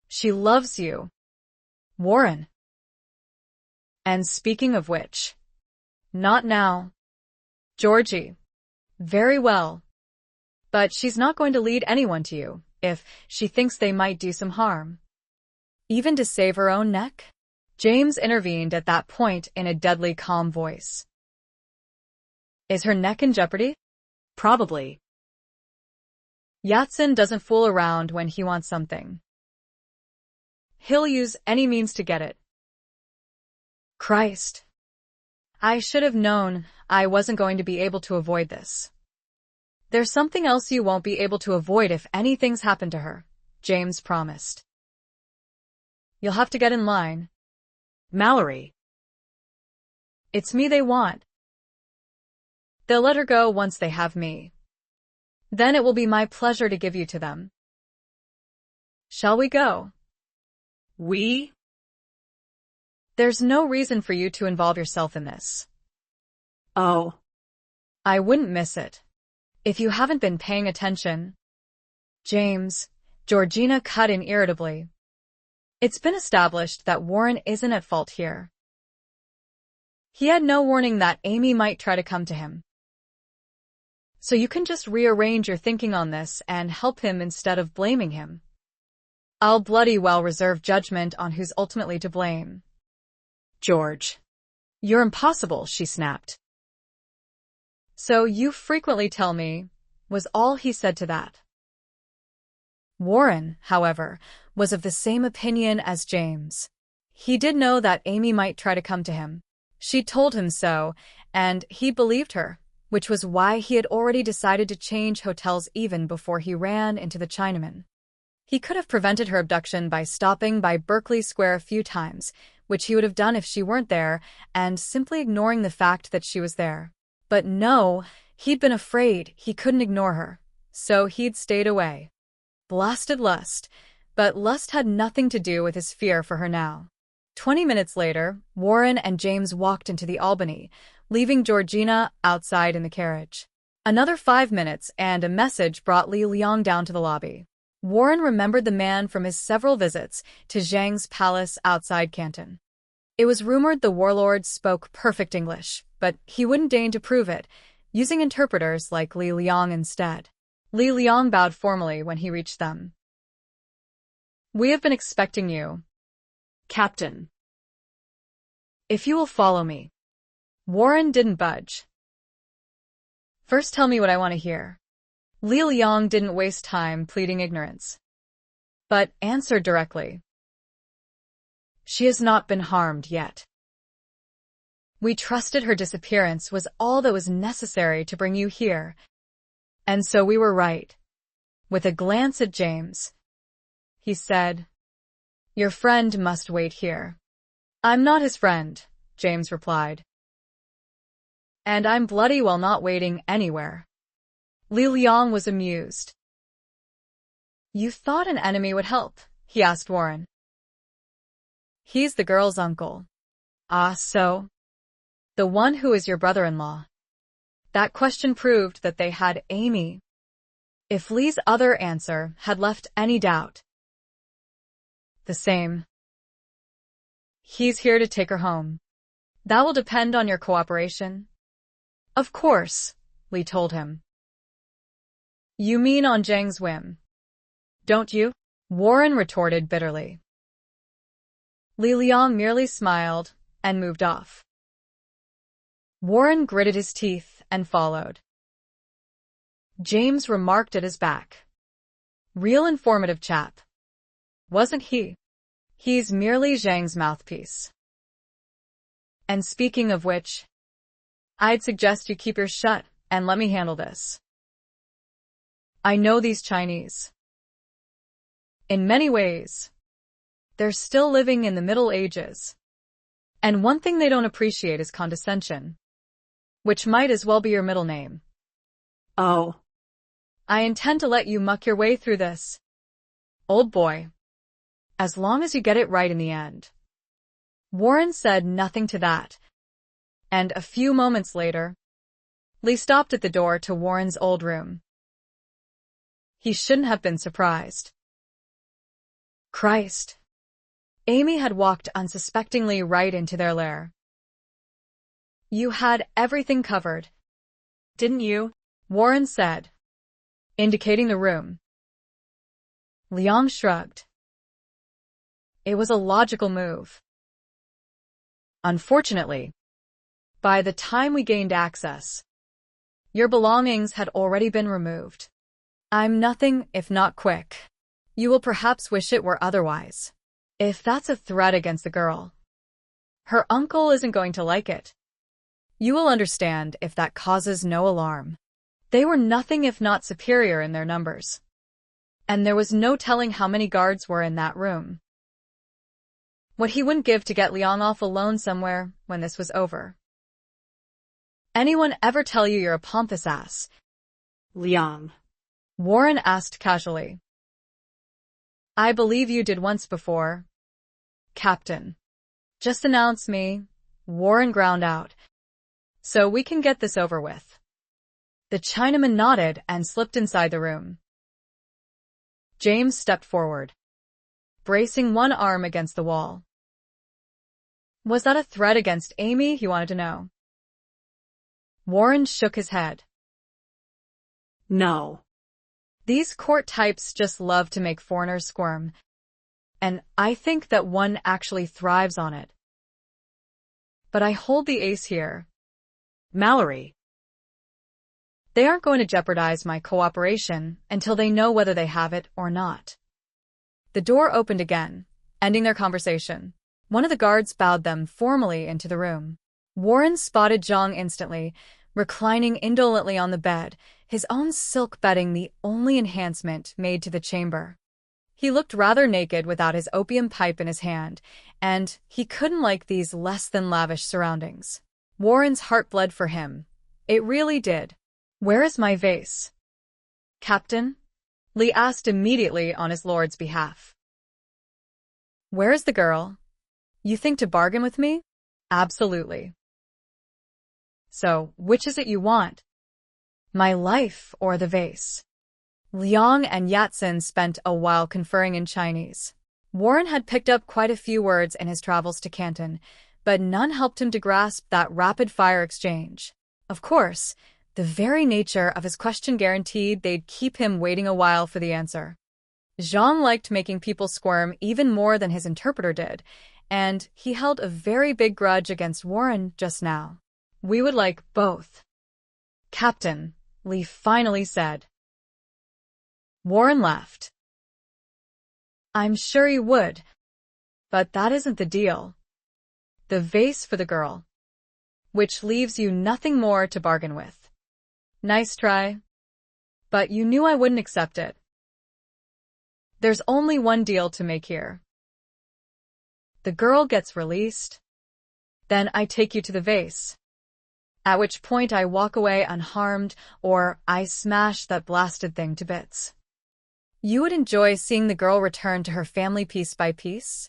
Speaker 1: She loves you, Warren. And speaking of which, not now, Georgie. Very well. But she's not going to lead anyone to you, if she thinks they might do some harm. Even to save her own neck?" James intervened at that point in a deadly calm voice. Is her neck in jeopardy?
Speaker 3: Probably.
Speaker 1: Yatsen doesn't fool around when he wants something. He'll use any means to get it. Christ. I should have known I wasn't going to be able to avoid this. There's something else you won't be able to avoid if anything's happened to her, James promised. You'll have to get in line.
Speaker 3: Malory.
Speaker 1: It's me they want. They'll let her go once they have me. Then it will be my pleasure to give you to them. Shall we go?
Speaker 3: We?
Speaker 1: There's no reason for you to involve yourself in this.
Speaker 3: Oh.
Speaker 1: I wouldn't miss it. If you haven't been paying attention. James, Georgina cut in irritably. It's been established that Warren isn't at fault here. He had no warning that Amy might try to come to him. So you can just rearrange your thinking on this and help him instead of blaming him. I'll bloody well reserve judgment on who's ultimately to blame.
Speaker 3: George.
Speaker 1: You're impossible, she snapped. So you frequently tell me, was all he said to that. Warren, however, was of the same opinion as James. He did know that Amy might try to come to him. She told him so, and he believed her, which was why he had already decided to change hotels even before he ran into the Chinaman. He could have prevented her abduction by stopping by Berkeley Square a few times, which he would have done if she weren't there, and simply ignoring the fact that she was there. But no, he'd been afraid he couldn't ignore her, so he'd stayed away. Blasted lust, but lust had nothing to do with his fear for her now. 20 minutes later, Warren and James walked into the Albany, leaving Georgina outside in the carriage. Another 5 minutes and a message brought Li Liang down to the lobby. Warren remembered the man from his several visits to Zhang's palace outside Canton. It was rumored the warlord spoke perfect English, but he wouldn't deign to prove it, using interpreters like Li Liang instead. Li Liang bowed formally when he reached them. We have been expecting you,
Speaker 3: Captain.
Speaker 1: If you will follow me. Warren didn't budge. First tell me what I want to hear. Li Liang didn't waste time pleading ignorance, but answered directly. She has not been harmed yet. We trusted her disappearance was all that was necessary to bring you here, and so we were right. With a glance at James, he said, Your friend must wait here. I'm not his friend, James replied. And I'm bloody well not waiting anywhere. Li Liang was amused. You thought an enemy would help, he asked Warren. He's the girl's uncle. Ah, so? The one who is your brother-in-law. That question proved that they had Amy. If Li's other answer had left any doubt. The same. He's here to take her home. That will depend on your cooperation. Of course, Li told him. You mean on Zhang's whim, don't you? Warren retorted bitterly. Li Liang merely smiled and moved off. Warren gritted his teeth and followed. James remarked at his back. Real informative chap. Wasn't he? He's merely Zhang's mouthpiece. And speaking of which, I'd suggest you keep your shut and let me handle this. I know these Chinese. In many ways, they're still living in the Middle Ages. And one thing they don't appreciate is condescension, which might as well be your middle name.
Speaker 3: Oh.
Speaker 1: I intend to let you muck your way through this, old boy, as long as you get it right in the end. Warren said nothing to that, and a few moments later, Li stopped at the door to Warren's old room. He shouldn't have been surprised. Christ. Amy had walked unsuspectingly right into their lair. You had everything covered, didn't you? Warren said, indicating the room. Liang shrugged. It was a logical move. Unfortunately, by the time we gained access, your belongings had already been removed. I'm nothing if not quick. You will perhaps wish it were otherwise. If that's a threat against the girl, her uncle isn't going to like it. You will understand if that causes no alarm. They were nothing if not superior in their numbers. And there was no telling how many guards were in that room. What he wouldn't give to get Liang off alone somewhere when this was over. Anyone ever tell you you're a pompous ass?
Speaker 3: Liang.
Speaker 1: Warren asked casually. I believe you did once before, Captain. Just announce me, Warren ground out, so we can get this over with. The Chinaman nodded and slipped inside the room. James stepped forward, bracing one arm against the wall. Was that a threat against Amy, he wanted to know. Warren shook his head.
Speaker 3: No.
Speaker 1: These court types just love to make foreigners squirm, and I think that one actually thrives on it. But I hold the ace here.
Speaker 3: Malory.
Speaker 1: They aren't going to jeopardize my cooperation until they know whether they have it or not. The door opened again, ending their conversation. One of the guards bowed them formally into the room. Warren spotted Zhang instantly, reclining indolently on the bed, his own silk bedding the only enhancement made to the chamber. He looked rather naked without his opium pipe in his hand, and he couldn't like these less-than-lavish surroundings. Warren's heart bled for him. It really did. Where is my vase? Captain? Li asked immediately on his lord's behalf. Where is the girl? You think to bargain with me? Absolutely. So, which is it you want? My life or the vase? Liang and Yatsen spent a while conferring in Chinese. Warren had picked up quite a few words in his travels to Canton, but none helped him to grasp that rapid-fire exchange. Of course, the very nature of his question guaranteed they'd keep him waiting a while for the answer. Zhang liked making people squirm even more than his interpreter did, and he held a very big grudge against Warren just now. We would like both. Captain, Li finally said. Warren laughed. I'm sure you would, but that isn't the deal. The vase for the girl, which leaves you nothing more to bargain with. Nice try, but you knew I wouldn't accept it. There's only one deal to make here. The girl gets released, then I take you to the vase. At which point I walk away unharmed, or I smash that blasted thing to bits. You would enjoy seeing the girl return to her family piece by piece?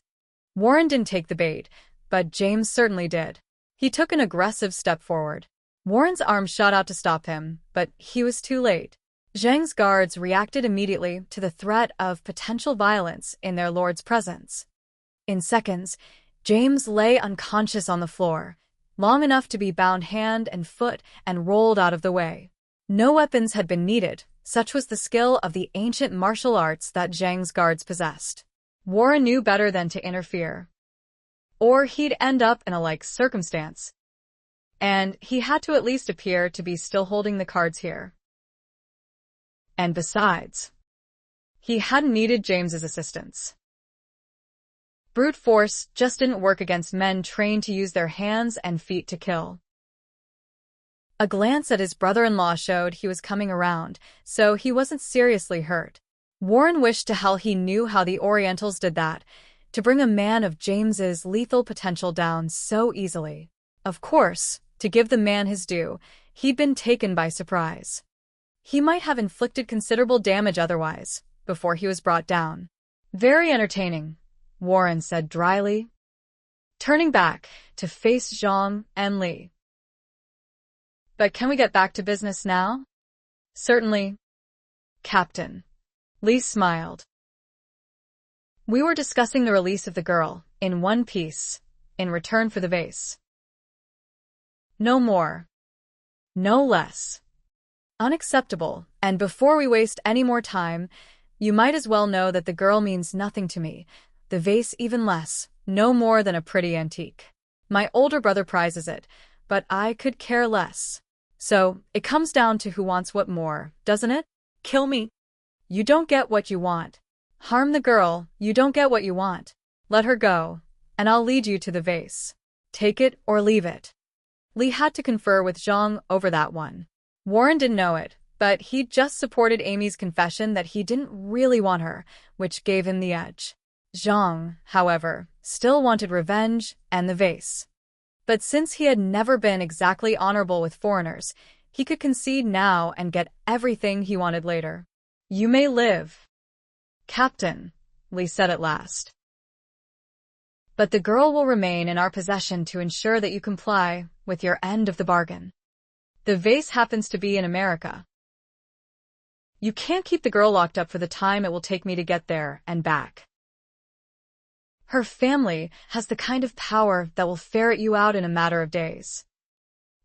Speaker 1: Warren didn't take the bait, but James certainly did. He took an aggressive step forward. Warren's arm shot out to stop him, but he was too late. Zhang's guards reacted immediately to the threat of potential violence in their lord's presence. In seconds, James lay unconscious on the floor, long enough to be bound hand and foot and rolled out of the way. No weapons had been needed, such was the skill of the ancient martial arts that Zhang's guards possessed. Warren knew better than to interfere, or he'd end up in a like circumstance. And he had to at least appear to be still holding the cards here. And besides, he hadn't needed James's assistance. Brute force just didn't work against men trained to use their hands and feet to kill. A glance at his brother-in-law showed he was coming around, so he wasn't seriously hurt. Warren wished to hell he knew how the Orientals did that, to bring a man of James's lethal potential down so easily. Of course, to give the man his due, he'd been taken by surprise. He might have inflicted considerable damage otherwise, before he was brought down. Very entertaining, Warren said dryly, turning back to face Zhang and Li. But can we get back to business now? Certainly, Captain. Li smiled. We were discussing the release of the girl, in one piece, in return for the vase. No more. No less. Unacceptable, and before we waste any more time, you might as well know that the girl means nothing to me, the vase even less, no more than a pretty antique. My older brother prizes it, but I could care less. So, it comes down to who wants what more, doesn't it? Kill me. You don't get what you want. Harm the girl, you don't get what you want. Let her go, and I'll lead you to the vase. Take it or leave it. Li had to confer with Zhang over that one. Warren didn't know it, but he just supported Amy's confession that he didn't really want her, which gave him the edge. Zhang, however, still wanted revenge and the vase. But since he had never been exactly honorable with foreigners, he could concede now and get everything he wanted later. You may live, Captain, Li said at last. But the girl will remain in our possession to ensure that you comply with your end of the bargain. The vase happens to be in America. You can't keep the girl locked up for the time it will take me to get there and back. Her family has the kind of power that will ferret you out in a matter of days.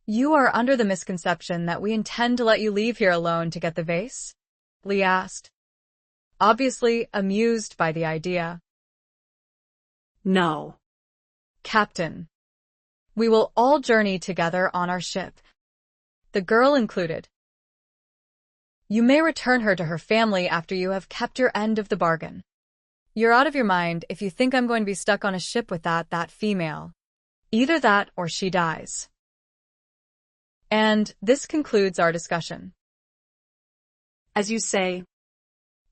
Speaker 1: You are under the misconception that we intend to let you leave here alone to get the vase? Li asked, obviously amused by the idea.
Speaker 3: No.
Speaker 1: Captain. We will all journey together on our ship, the girl included. You may return her to her family after you have kept your end of the bargain. You're out of your mind if you think I'm going to be stuck on a ship with that female. Either that or she dies. And this concludes our discussion.
Speaker 3: As you say.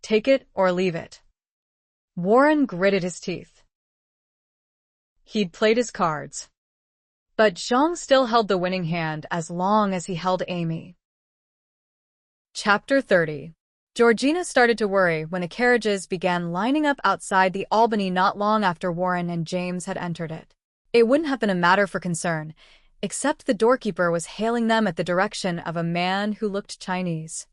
Speaker 1: Take it or leave it. Warren gritted his teeth. He'd played his cards. But Zhang still held the winning hand as long as he held Amy. Chapter 30. Georgina started to worry when the carriages began lining up outside the Albany not long after Warren and James had entered it. It wouldn't have been a matter for concern, except the doorkeeper was hailing them at the direction of a man who looked Chinese.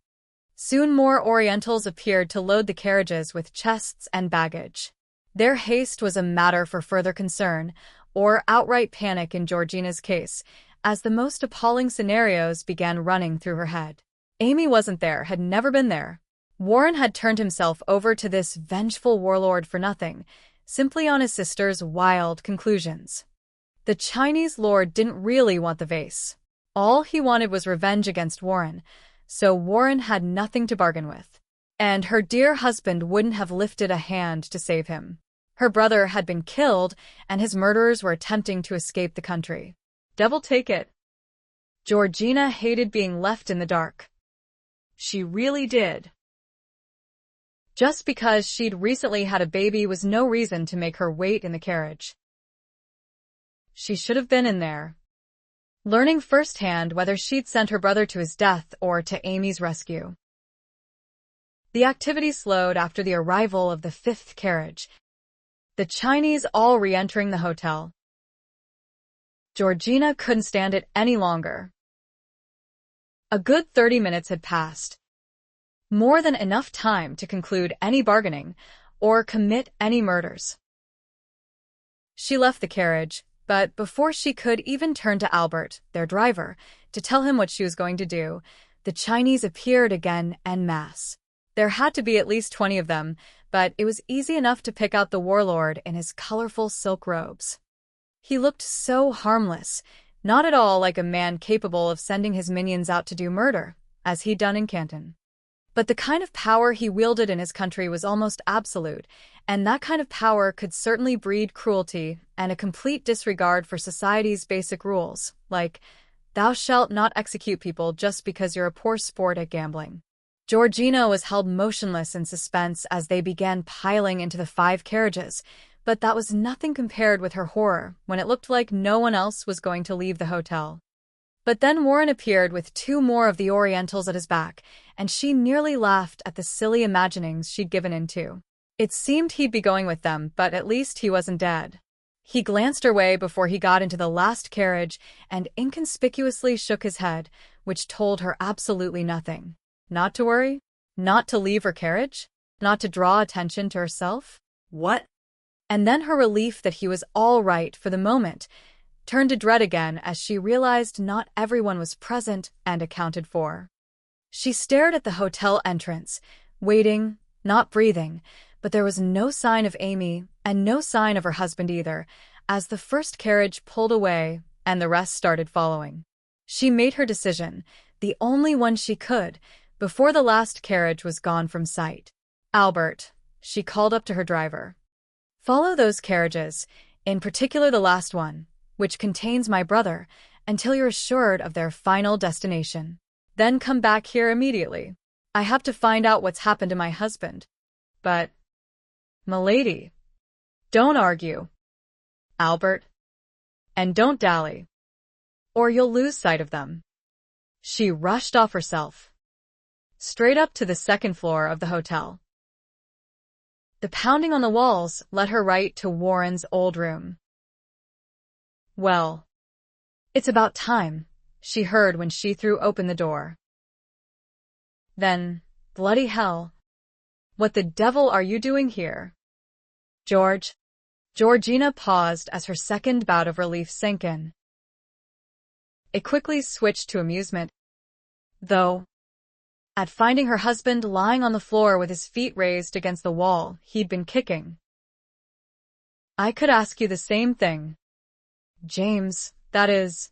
Speaker 1: Soon more Orientals appeared to load the carriages with chests and baggage. Their haste was a matter for further concern, or outright panic in Georgina's case, as the most appalling scenarios began running through her head. Amy wasn't there, had never been there. Warren had turned himself over to this vengeful warlord for nothing, simply on his sister's wild conclusions. The Chinese lord didn't really want the vase. All he wanted was revenge against Warren, so Warren had nothing to bargain with. And her dear husband wouldn't have lifted a hand to save him. Her brother had been killed, and his murderers were attempting to escape the country. Devil take it. Georgina hated being left in the dark. She really did. Just because she'd recently had a baby was no reason to make her wait in the carriage. She should have been in there, learning firsthand whether she'd sent her brother to his death or to Amy's rescue. The activity slowed after the arrival of the fifth carriage, the Chinese all re-entering the hotel. Georgina couldn't stand it any longer. A good 30 minutes had passed. More than enough time to conclude any bargaining or commit any murders. She left the carriage, but before she could even turn to Albert, their driver, to tell him what she was going to do, the Chinese appeared again en masse. There had to be at least 20 of them, but it was easy enough to pick out the warlord in his colorful silk robes. He looked so harmless, not at all like a man capable of sending his minions out to do murder, as he'd done in Canton. But the kind of power he wielded in his country was almost absolute, and that kind of power could certainly breed cruelty and a complete disregard for society's basic rules, like, thou shalt not execute people just because you're a poor sport at gambling. Georgina was held motionless in suspense as they began piling into the 5 carriages, but that was nothing compared with her horror when it looked like no one else was going to leave the hotel. But then Warren appeared with 2 more of the Orientals at his back, and she nearly laughed at the silly imaginings she'd given into. It seemed he'd be going with them, but at least he wasn't dead. He glanced her way before he got into the last carriage and inconspicuously shook his head, which told her absolutely nothing. Not to worry? Not to leave her carriage? Not to draw attention to herself? What? And then her relief that he was all right for the moment turned to dread again as she realized not everyone was present and accounted for. She stared at the hotel entrance, waiting, not breathing, but there was no sign of Amy and no sign of her husband either, as the first carriage pulled away and the rest started following. She made her decision, the only one she could, before the last carriage was gone from sight. Albert, she called up to her driver. Follow those carriages, in particular the last one, which contains my brother, until you're assured of their final destination. Then come back here immediately. I have to find out what's happened to my husband. But, milady, don't argue, Albert, and don't dally, or you'll lose sight of them. She rushed off herself, straight up to the second floor of the hotel. The pounding on the walls led her right to Warren's old room. Well, it's about time, she heard when she threw open the door. Then, bloody hell, what the devil are you doing here? Georgina paused as her second bout of relief sank in. It quickly switched to amusement, though, at finding her husband lying on the floor with his feet raised against the wall he'd been kicking. I could ask you the same thing, James, that is,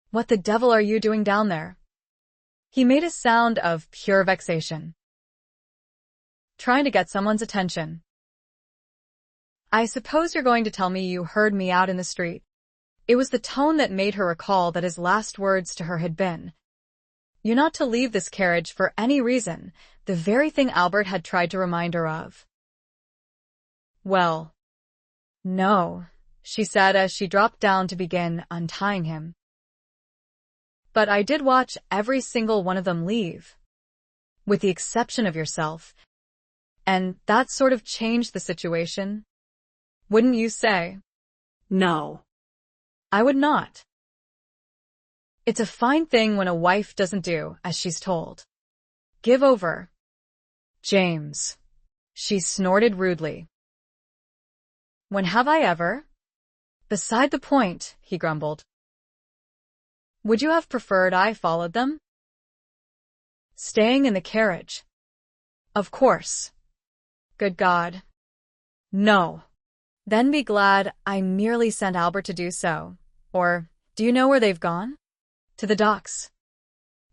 Speaker 1: what the devil are you doing down there? He made a sound of pure vexation. Trying to get someone's attention. I suppose you're going to tell me you heard me out in the street. It was the tone that made her recall that his last words to her had been, "You're not to leave this carriage for any reason," the very thing Albert had tried to remind her of. Well, no, she said as she dropped down to begin untying him. But I did watch every single one of them leave, with the exception of yourself, and that sort of changed the situation. Wouldn't you say?
Speaker 3: No.
Speaker 1: I would not. It's a fine thing when a wife doesn't do as she's told. Give over, James, she snorted rudely. When have I ever? Beside the point, he grumbled. Would you have preferred I followed them? Staying in the carriage. Of course. Good God. No. Then be glad I merely sent Albert to do so. Or, do you know where they've gone? To the docks.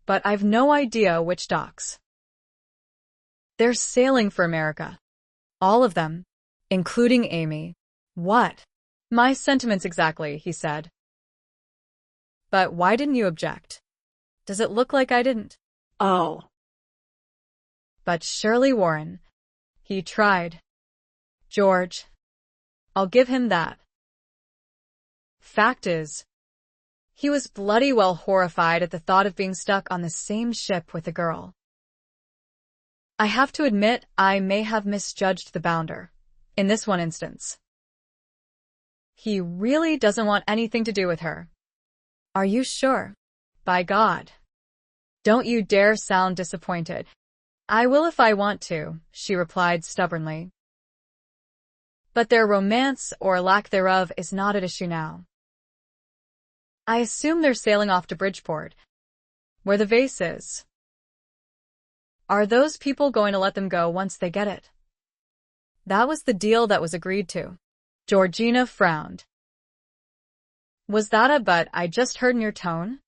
Speaker 1: But I've no idea which docks. They're sailing for America. All of them, including Amy. What? My sentiments exactly, he said. But why didn't you object? Does it look like I didn't?
Speaker 3: Oh.
Speaker 1: But surely Warren. He tried. George. I'll give him that. Fact is, he was bloody well horrified at the thought of being stuck on the same ship with a girl. I have to admit I may have misjudged the bounder, in this one instance. He really doesn't want anything to do with her. Are you sure? By God. Don't you dare sound disappointed. I will if I want to, she replied stubbornly. But their romance or lack thereof is not at issue now. I assume they're sailing off to Bridgeport, where the vase is. Are those people going to let them go once they get it? That was the deal that was agreed to. Georgina frowned. Was that a but I just heard in your tone?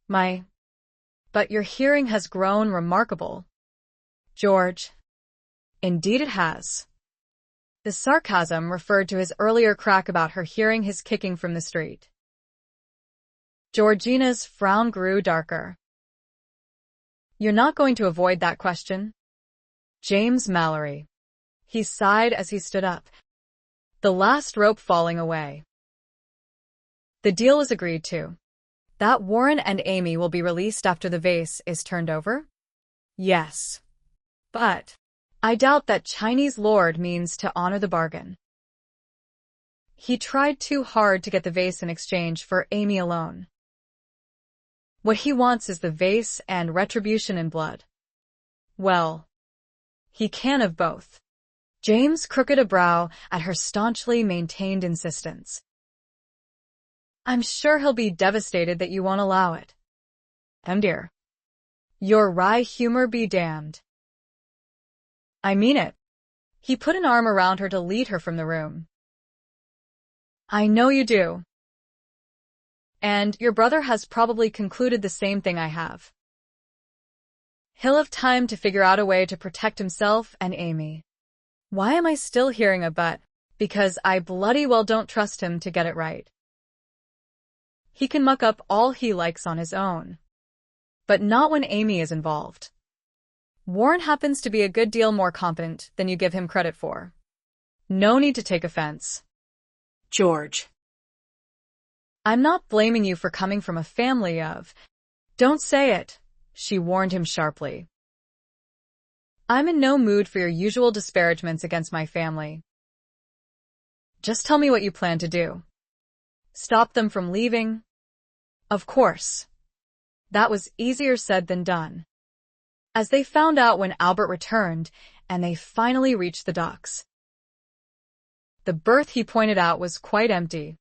Speaker 1: But your hearing has grown remarkable. George. Indeed it has. The sarcasm referred to his earlier crack about her hearing his kicking from the street. Georgina's frown grew darker. You're not going to avoid that question? James Malory. He sighed as he stood up, the last rope falling away. The deal is agreed to. That Warren and Amy will be released after the vase is turned over? Yes. But I doubt that Chinese lord means to honor the bargain. He tried too hard to get the vase in exchange for Amy alone. What he wants is the vase and retribution in blood. Well, he can have both. James crooked a brow at her staunchly maintained insistence. I'm sure he'll be devastated that you won't allow it. Dear. Your wry humor be damned. I mean it. He put an arm around her to lead her from the room. I know you do. And your brother has probably concluded the same thing I have. He'll have time to figure out a way to protect himself and Amy. Why am I still hearing a but? Because I bloody well don't trust him to get it right. He can muck up all he likes on his own. But not when Amy is involved. Warren happens to be a good deal more competent than you give him credit for. No need to take offense.
Speaker 3: George.
Speaker 1: I'm not blaming you for coming from a family of— Don't say it, she warned him sharply. I'm in no mood for your usual disparagements against my family. Just tell me what you plan to do. Stop them from leaving? Of course. That was easier said than done. As they found out when Albert returned, and they finally reached the docks. The berth, he pointed out, was quite empty.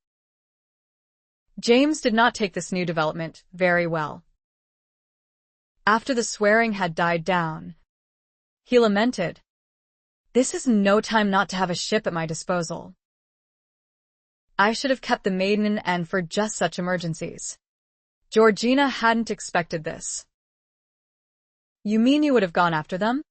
Speaker 1: James did not take this new development very well. After the swearing had died down, he lamented, "This is no time not to have a ship at my disposal. I should have kept the maiden in and for just such emergencies." Georgina hadn't expected this. You mean you would have gone after them?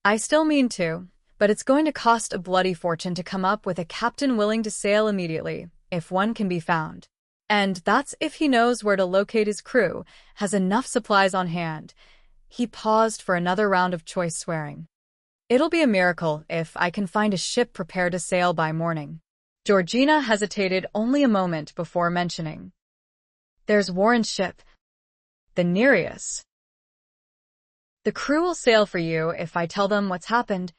Speaker 1: I still mean to, but it's going to cost a bloody fortune to come up with a captain willing to sail immediately, if one can be found. And that's if he knows where to locate his crew, has enough supplies on hand. He paused for another round of choice swearing. It'll be a miracle if I can find a ship prepared to sail by morning. Georgina hesitated only a moment before mentioning. There's Warren's ship, the Nereus. The crew will sail for you if I tell them what's happened,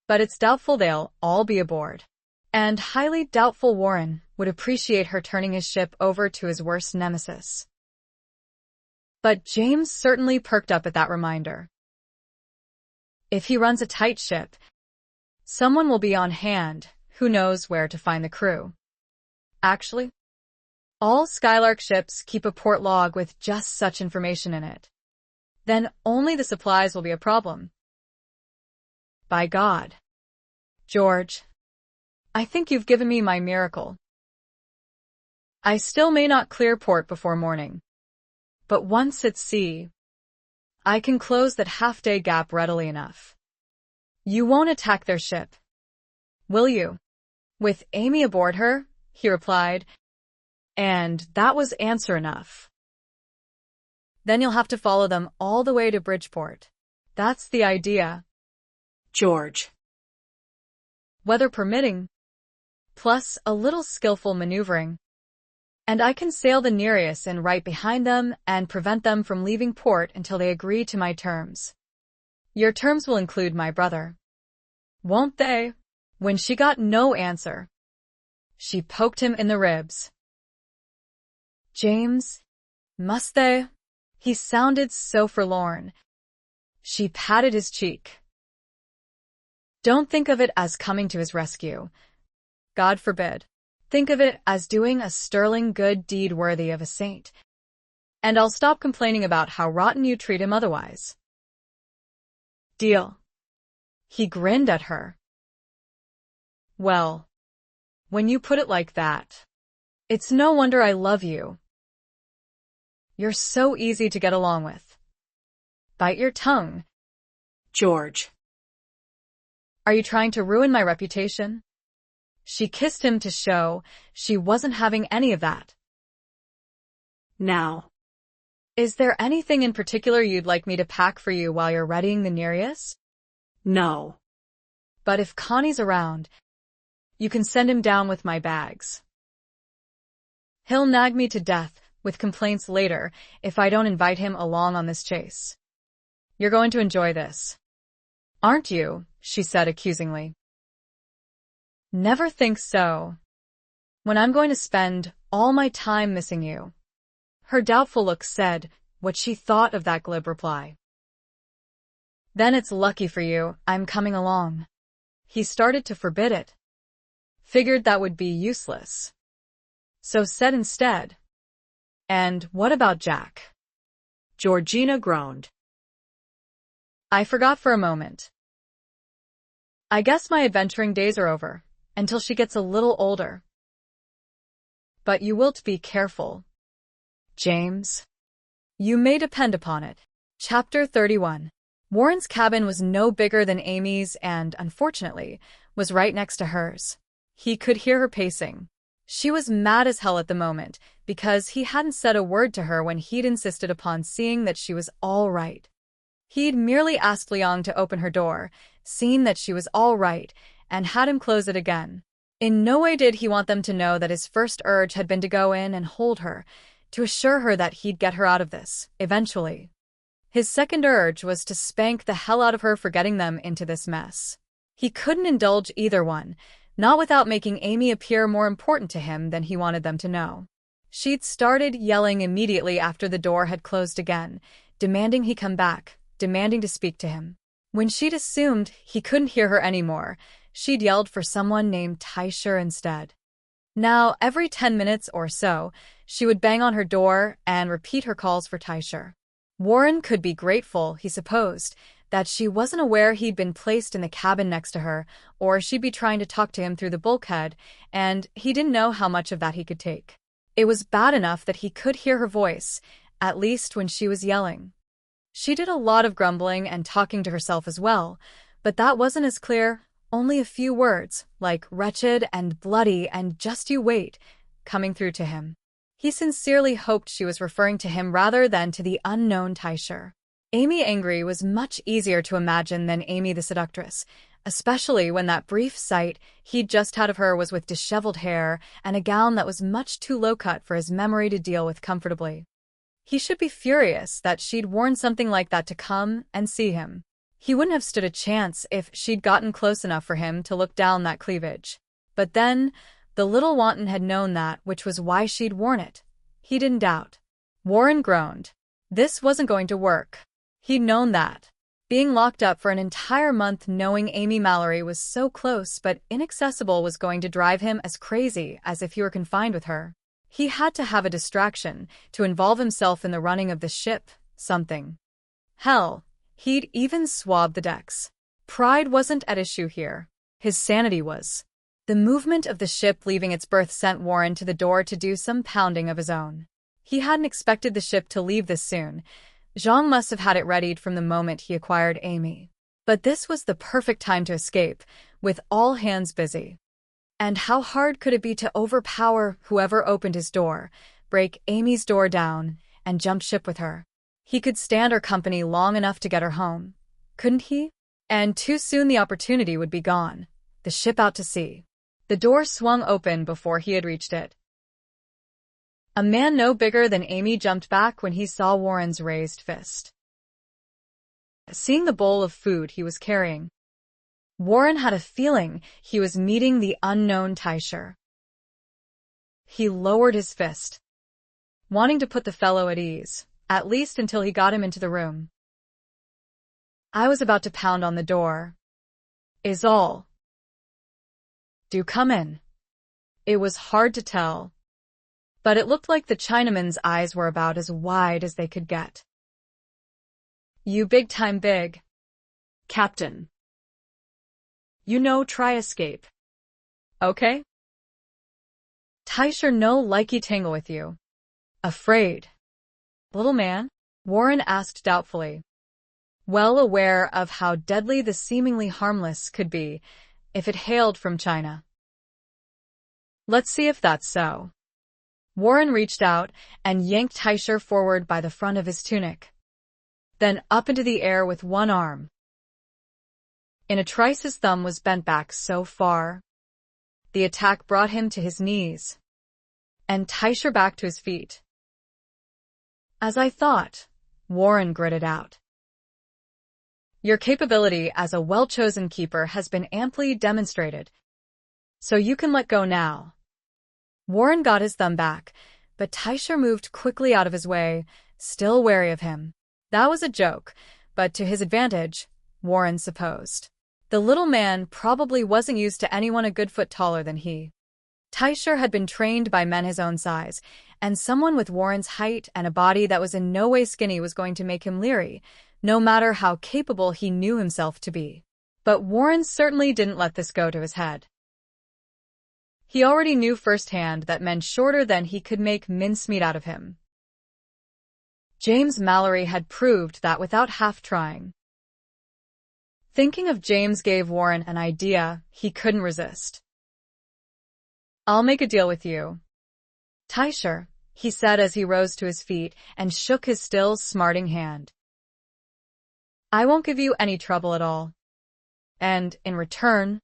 Speaker 1: but it's doubtful they'll all be aboard. And highly doubtful Warren would appreciate her turning his ship over to his worst nemesis. But James certainly perked up at that reminder. If he runs a tight ship, someone will be on hand who knows where to find the crew. Actually, all Skylark ships keep a port log with just such information in it. Then only the supplies will be a problem. By God. George, I think you've given me my miracle. I still may not clear port before morning. But once at sea, I can close that half-day gap readily enough. You won't attack their ship, will you? With Amy aboard her, he replied, and that was answer enough. Then you'll have to follow them all the way to Bridgeport. That's the idea.
Speaker 3: George.
Speaker 1: Weather permitting, plus a little skillful maneuvering. And I can sail the Nereus in right behind them and prevent them from leaving port until they agree to my terms. Your terms will include my brother. Won't they? When she got no answer, she poked him in the ribs. James, must they? He sounded so forlorn. She patted his cheek. Don't think of it as coming to his rescue. God forbid. Think of it as doing a sterling good deed worthy of a saint. And I'll stop complaining about how rotten you treat him otherwise. Deal. He grinned at her. Well, when you put it like that, it's no wonder I love you. You're so easy to get along with. Bite your tongue.
Speaker 3: George.
Speaker 1: Are you trying to ruin my reputation? She kissed him to show she wasn't having any of that.
Speaker 3: Now.
Speaker 1: Is there anything in particular you'd like me to pack for you while you're readying the Nereus?
Speaker 3: No.
Speaker 1: But if Connie's around, you can send him down with my bags. He'll nag me to death with complaints later if I don't invite him along on this chase. You're going to enjoy this, aren't you? She said accusingly. Never think so. When I'm going to spend all my time missing you. Her doubtful look said what she thought of that glib reply. Then it's lucky for you I'm coming along. He started to forbid it. Figured that would be useless. So said instead, and what about Jack?
Speaker 3: Georgina groaned.
Speaker 1: I forgot for a moment. I guess my adventuring days are over, until she gets a little older. But you wilt be careful, James. You may depend upon it. Chapter 31. Warren's cabin was no bigger than Amy's and, unfortunately, was right next to hers. He could hear her pacing. She was mad as hell at the moment, because he hadn't said a word to her when he'd insisted upon seeing that she was all right. He'd merely asked Leong to open her door, seen that she was all right, and had him close it again. In no way did he want them to know that his first urge had been to go in and hold her, to assure her that he'd get her out of this, eventually. His second urge was to spank the hell out of her for getting them into this mess. He couldn't indulge either one, not without making Amy appear more important to him than he wanted them to know. She'd started yelling immediately after the door had closed again, demanding he come back, demanding to speak to him. When she'd assumed he couldn't hear her anymore, she'd yelled for someone named Tysher instead. Now, every 10 minutes or so, she would bang on her door and repeat her calls for Tysher. Warren could be grateful, he supposed, that she wasn't aware he'd been placed in the cabin next to her, or she'd be trying to talk to him through the bulkhead, and he didn't know how much of that he could take. It was bad enough that he could hear her voice, at least when she was yelling. She did a lot of grumbling and talking to herself as well, but that wasn't as clear, only a few words, like wretched and bloody and just you wait, coming through to him. He sincerely hoped she was referring to him rather than to the unknown Tysher. Amy angry was much easier to imagine than Amy the seductress, especially when that brief sight he'd just had of her was with disheveled hair and a gown that was much too low-cut for his memory to deal with comfortably. He should be furious that she'd worn something like that to come and see him. He wouldn't have stood a chance if she'd gotten close enough for him to look down that cleavage. But then, the little wanton had known that, which was why she'd worn it. He didn't doubt. Warren groaned. This wasn't going to work. He'd known that. Being locked up for an entire month knowing Amy Malory was so close but inaccessible was going to drive him as crazy as if he were confined with her. He had to have a distraction, to involve himself in the running of the ship, something. Hell, he'd even swabbed the decks. Pride wasn't at issue here. His sanity was. The movement of the ship leaving its berth sent Warren to the door to do some pounding of his own. He hadn't expected the ship to leave this soon. Zhang must have had it readied from the moment he acquired Amy. But this was the perfect time to escape, with all hands busy. And how hard could it be to overpower whoever opened his door, break Amy's door down, and jump ship with her? He could stand her company long enough to get her home, couldn't he? And too soon the opportunity would be gone, the ship out to sea. The door swung open before he had reached it. A man no bigger than Amy jumped back when he saw Warren's raised fist. Seeing the bowl of food he was carrying, Warren had a feeling he was meeting the unknown Tysher. He lowered his fist, wanting to put the fellow at ease, at least until he got him into the room. I was about to pound on the door, is all. Do come in. It was hard to tell, but it looked like the Chinaman's eyes were about as wide as they could get. You big time big.
Speaker 3: Captain. You know, try escape.
Speaker 1: Okay? Tysher no likey tangle with you. Afraid. Little man? Warren asked doubtfully, well aware of how deadly the seemingly harmless could be if it hailed from China. Let's see if that's so. Warren reached out and yanked Tysher forward by the front of his tunic, then up into the air with one arm. In a trice his thumb was bent back so far. The attack brought him to his knees, and Tysher back to his feet. As I thought, Warren gritted out. Your capability as a well-chosen keeper has been amply demonstrated, so you can let go now. Warren got his thumb back, but Tysher moved quickly out of his way, still wary of him. That was a joke, but to his advantage, Warren supposed. The little man probably wasn't used to anyone a good foot taller than he. Tysher had been trained by men his own size, and someone with Warren's height and a body that was in no way skinny was going to make him leery, no matter how capable he knew himself to be. But Warren certainly didn't let this go to his head. He already knew firsthand that men shorter than he could make mincemeat out of him. James Malory had proved that without half trying. Thinking of James gave Warren an idea he couldn't resist. "I'll make a deal with you, Tysher," he said as he rose to his feet and shook his still smarting hand. "I won't give you any trouble at all. And, in return,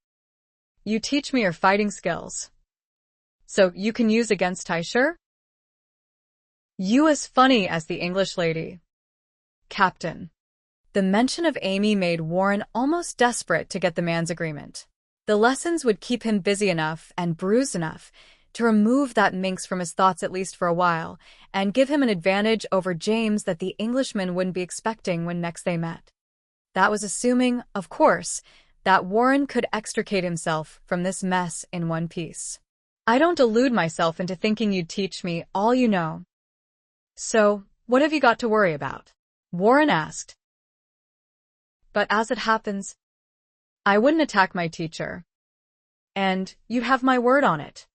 Speaker 1: you teach me your fighting skills. So you can use against Tysher? You as funny as the English lady, Captain." The mention of Amy made Warren almost desperate to get the man's agreement. The lessons would keep him busy enough and bruised enough to remove that minx from his thoughts at least for a while, and give him an advantage over James that the Englishman wouldn't be expecting when next they met. That was assuming, of course, that Warren could extricate himself from this mess in one piece. "I don't delude myself into thinking you'd teach me all you know. So, what have you got to worry about?" Warren asked. "But as it happens, I wouldn't attack my teacher. And you have my word on it."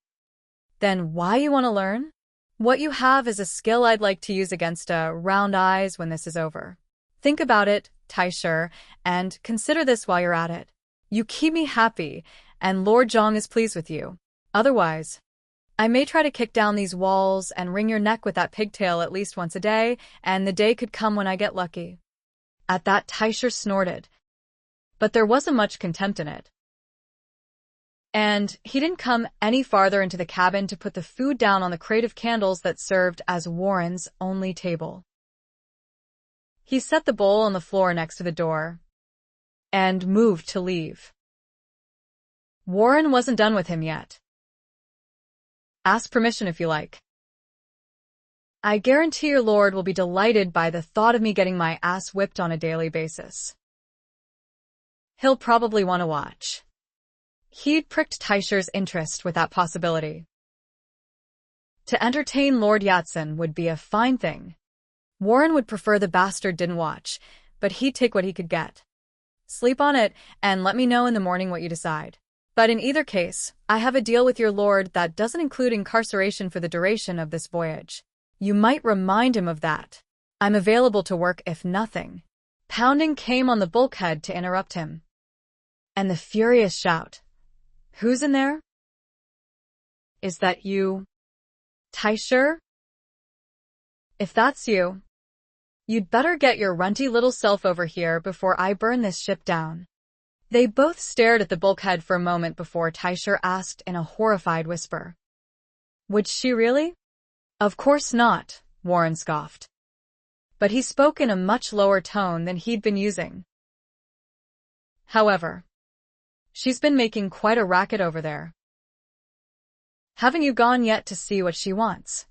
Speaker 1: "Then why you want to learn? What you have is a skill I'd like to use against round eyes when this is over. Think about it, Tysher, and consider this while you're at it. You keep me happy, and Lord Jong is pleased with you. Otherwise, I may try to kick down these walls and wring your neck with that pigtail at least once a day, and the day could come when I get lucky." At that, Tysher snorted, but there wasn't much contempt in it. And he didn't come any farther into the cabin to put the food down on the crate of candles that served as Warren's only table. He set the bowl on the floor next to the door and moved to leave. Warren wasn't done with him yet. "Ask permission if you like. I guarantee your lord will be delighted by the thought of me getting my ass whipped on a daily basis. He'll probably want to watch." He'd pricked Tysher's interest with that possibility. To entertain Lord Yatson would be a fine thing. Warren would prefer the bastard didn't watch, but he'd take what he could get. "Sleep on it, and let me know in the morning what you decide. But in either case, I have a deal with your lord that doesn't include incarceration for the duration of this voyage. You might remind him of that. I'm available to work if nothing." Pounding came on the bulkhead to interrupt him. And the furious shout, "Who's in there? Is that you, Tysher? If that's you, you'd better get your runty little self over here before I burn this ship down." They both stared at the bulkhead for a moment before Tysher asked in a horrified whisper, "Would she really?" "Of course not," Warren scoffed. But he spoke in a much lower tone than he'd been using. "However, she's been making quite a racket over there. Haven't you gone yet to see what she wants?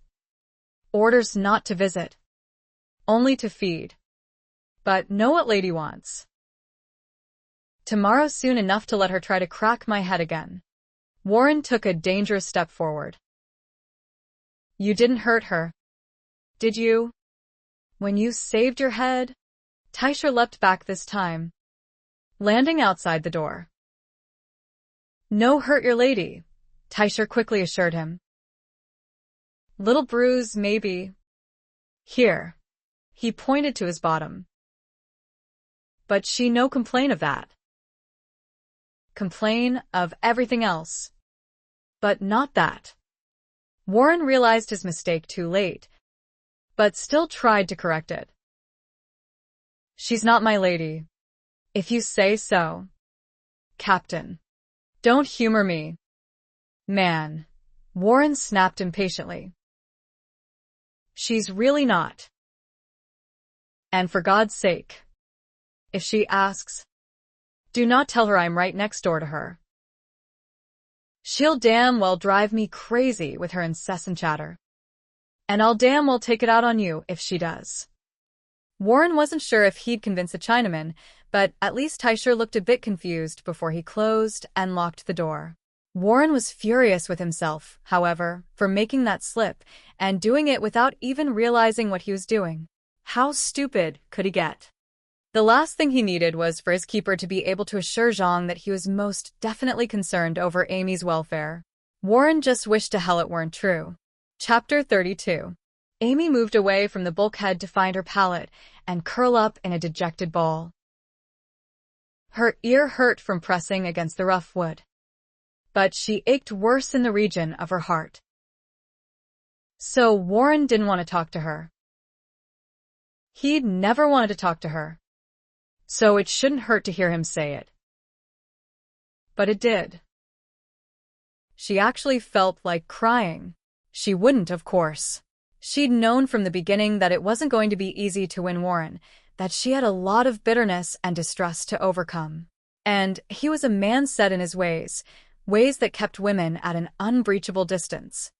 Speaker 1: Orders not to visit. Only to feed. But know what lady wants. Tomorrow's soon enough to let her try to crack my head again." Warren took a dangerous step forward. "You didn't hurt her, did you? When you saved your head?" Tysher leapt back this time, landing outside the door. "No hurt your lady," Tysher quickly assured him. "Little bruise, maybe. Here." He pointed to his bottom. "But she no complain of that. Complain of everything else. But not that." Warren realized his mistake too late, but still tried to correct it. "She's not my lady, if you say so, Captain. Don't humor me, man," Warren snapped impatiently. "She's really not. And for God's sake, if she asks, do not tell her I'm right next door to her. She'll damn well drive me crazy with her incessant chatter. And I'll damn well take it out on you if she does." Warren wasn't sure if he'd convince the Chinaman, but at least Tysher looked a bit confused before he closed and locked the door. Warren was furious with himself, however, for making that slip, and doing it without even realizing what he was doing. How stupid could he get? The last thing he needed was for his keeper to be able to assure Zhang that he was most definitely concerned over Amy's welfare. Warren just wished to hell it weren't true. Chapter 32. Amy moved away from the bulkhead to find her pallet and curl up in a dejected ball. Her ear hurt from pressing against the rough wood, but she ached worse in the region of her heart. So Warren didn't want to talk to her. He'd never wanted to talk to her, so it shouldn't hurt to hear him say it. But it did. She actually felt like crying. She wouldn't, of course. She'd known from the beginning that it wasn't going to be easy to win Warren, that she had a lot of bitterness and distrust to overcome. And he was a man set in his ways that kept women at an unbreachable distance.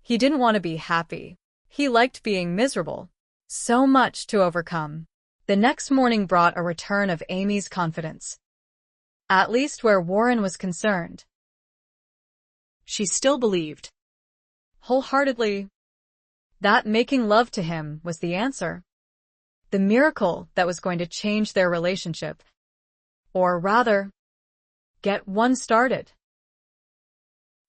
Speaker 1: He didn't want to be happy. He liked being miserable. So much to overcome. The next morning brought a return of Amy's confidence. At least where Warren was concerned.
Speaker 3: She still believed,
Speaker 1: wholeheartedly, that making love to him was the answer. The miracle that was going to change their relationship. Or rather, get one started.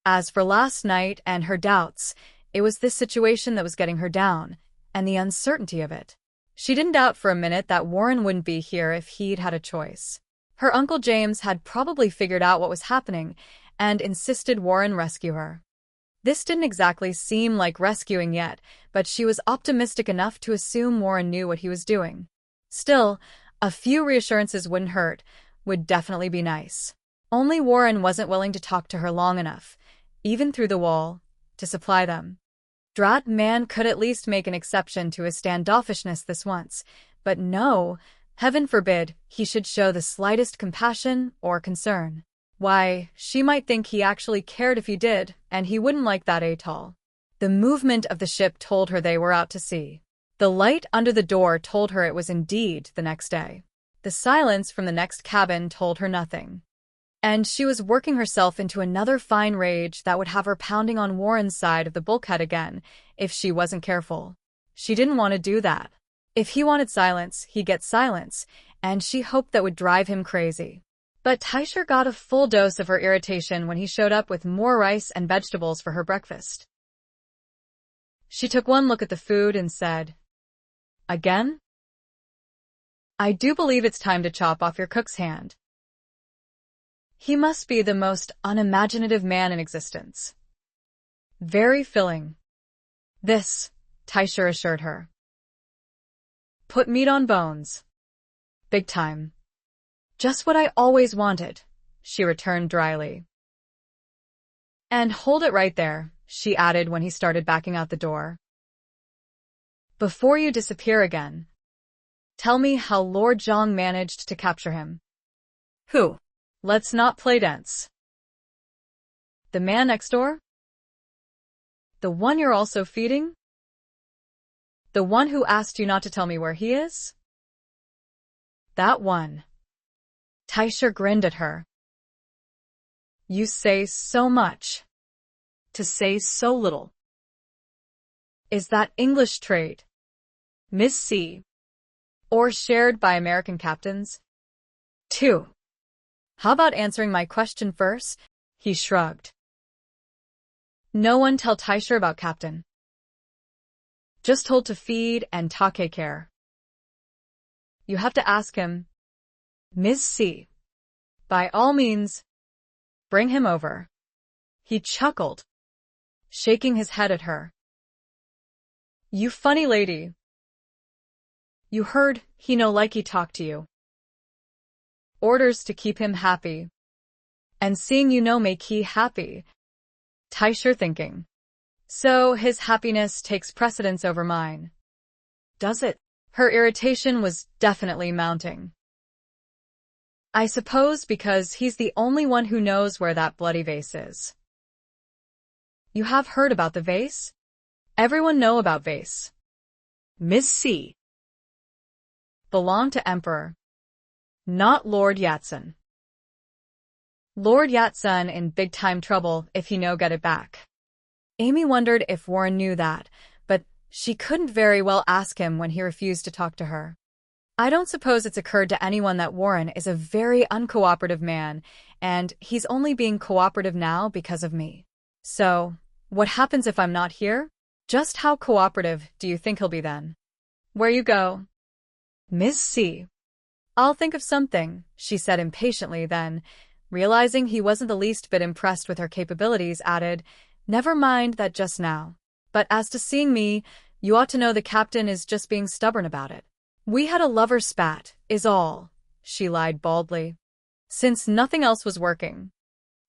Speaker 1: As for last night and her doubts, it was this situation that was getting her down, and the uncertainty of it. She didn't doubt for a minute that Warren wouldn't be here if he'd had a choice. Her Uncle James had probably figured out what was happening and insisted Warren rescue her. This didn't exactly seem like rescuing yet, but she was optimistic enough to assume Warren knew what he was doing. Still, a few reassurances wouldn't hurt, would definitely be nice. Only Warren wasn't willing to talk to her long enough, even through the wall, to supply them. Drat man could at least make an exception to his standoffishness this once, but no, heaven forbid he should show the slightest compassion or concern. Why, she might think he actually cared if he did, and he wouldn't like that at all. The movement of the ship told her they were out to sea. The light under the door told her it was indeed the next day. The silence from the next cabin told her nothing. And she was working herself into another fine rage that would have her pounding on Warren's side of the bulkhead again if she wasn't careful. She didn't want to do that. If he wanted silence, he'd get silence, and she hoped that would drive him crazy. But Tysher got a full dose of her irritation when he showed up with more rice and vegetables for her breakfast. She took one look at the food and said, "Again? I do believe it's time to chop off your cook's hand." He must be the most unimaginative man in existence. Very filling. This, Tysher assured her. Put meat on bones. Big time. Just what I always wanted, she returned dryly. And hold it right there, she added when he started backing out the door. Before you disappear again, tell me how Lord Zhang managed to capture him. Who? Let's not play dense. The man next door? The one you're also feeding? The one who asked you not to tell me where he is? That one. Tysher grinned at her. You say so much, to say so little. Is that English trait, Miss C, or shared by American captains? 2. How about answering my question first? He shrugged. No one tell Tysher about Captain. Just told to feed and take care. You have to ask him, Miss C. By all means, bring him over. He chuckled, shaking his head at her. You funny lady. You heard he no like he talk to you. Orders to keep him happy. And seeing you no make he happy. Tysher thinking. So his happiness takes precedence over mine. Does it? Her irritation was definitely mounting. I suppose because he's the only one who knows where that bloody vase is. You have heard about the vase? Everyone know about vase. Miss C. Belonged to Emperor. Not Lord Yatsen. Lord Yatsen in big-time trouble if he no get it back. Amy wondered if Warren knew that, but she couldn't very well ask him when he refused to talk to her. I don't suppose it's occurred to anyone that Warren is a very uncooperative man, and he's only being cooperative now because of me. So, what happens if I'm not here? Just how cooperative do you think he'll be then? Where you go?
Speaker 2: Miss C.
Speaker 1: I'll think of something, she said impatiently, then, realizing he wasn't the least bit impressed with her capabilities, added, never mind that just now. But as to seeing me, you ought to know the captain is just being stubborn about it. We had a lover's spat, is all, she lied baldly. Since nothing else was working.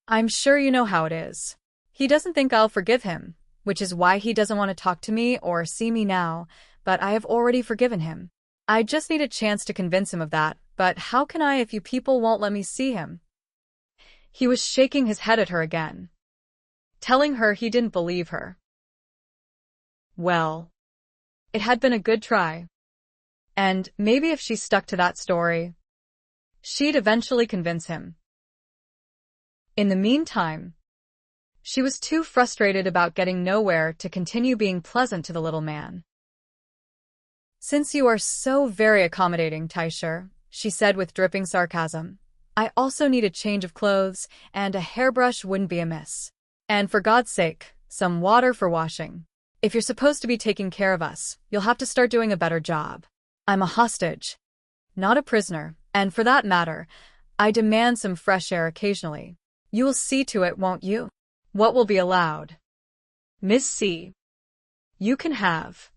Speaker 1: I'm sure you know how it is. He doesn't think I'll forgive him, which is why he doesn't want to talk to me or see me now, but I have already forgiven him. I just need a chance to convince him of that, but how can I if you people won't let me see him? He was shaking his head at her again, telling her he didn't believe her. Well, it had been a good try. And maybe if she stuck to that story, she'd eventually convince him. In the meantime, she was too frustrated about getting nowhere to continue being pleasant to the little man. Since you are so very accommodating, Tysher, she said with dripping sarcasm, I also need a change of clothes, and a hairbrush wouldn't be amiss. And for God's sake, some water for washing. If you're supposed to be taking care of us, you'll have to start doing a better job. I'm a hostage, not a prisoner, and for that matter, I demand some fresh air occasionally. You will see to it, won't you? What will be allowed?
Speaker 2: Miss C.
Speaker 1: You can have.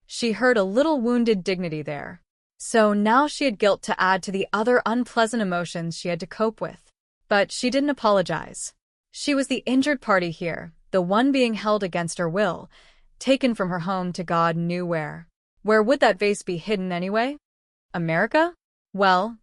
Speaker 1: She heard a little wounded dignity there. So now she had guilt to add to the other unpleasant emotions she had to cope with. But she didn't apologize. She was the injured party here, the one being held against her will, taken from her home to God knew where. Where would that vase be hidden anyway? America? Well,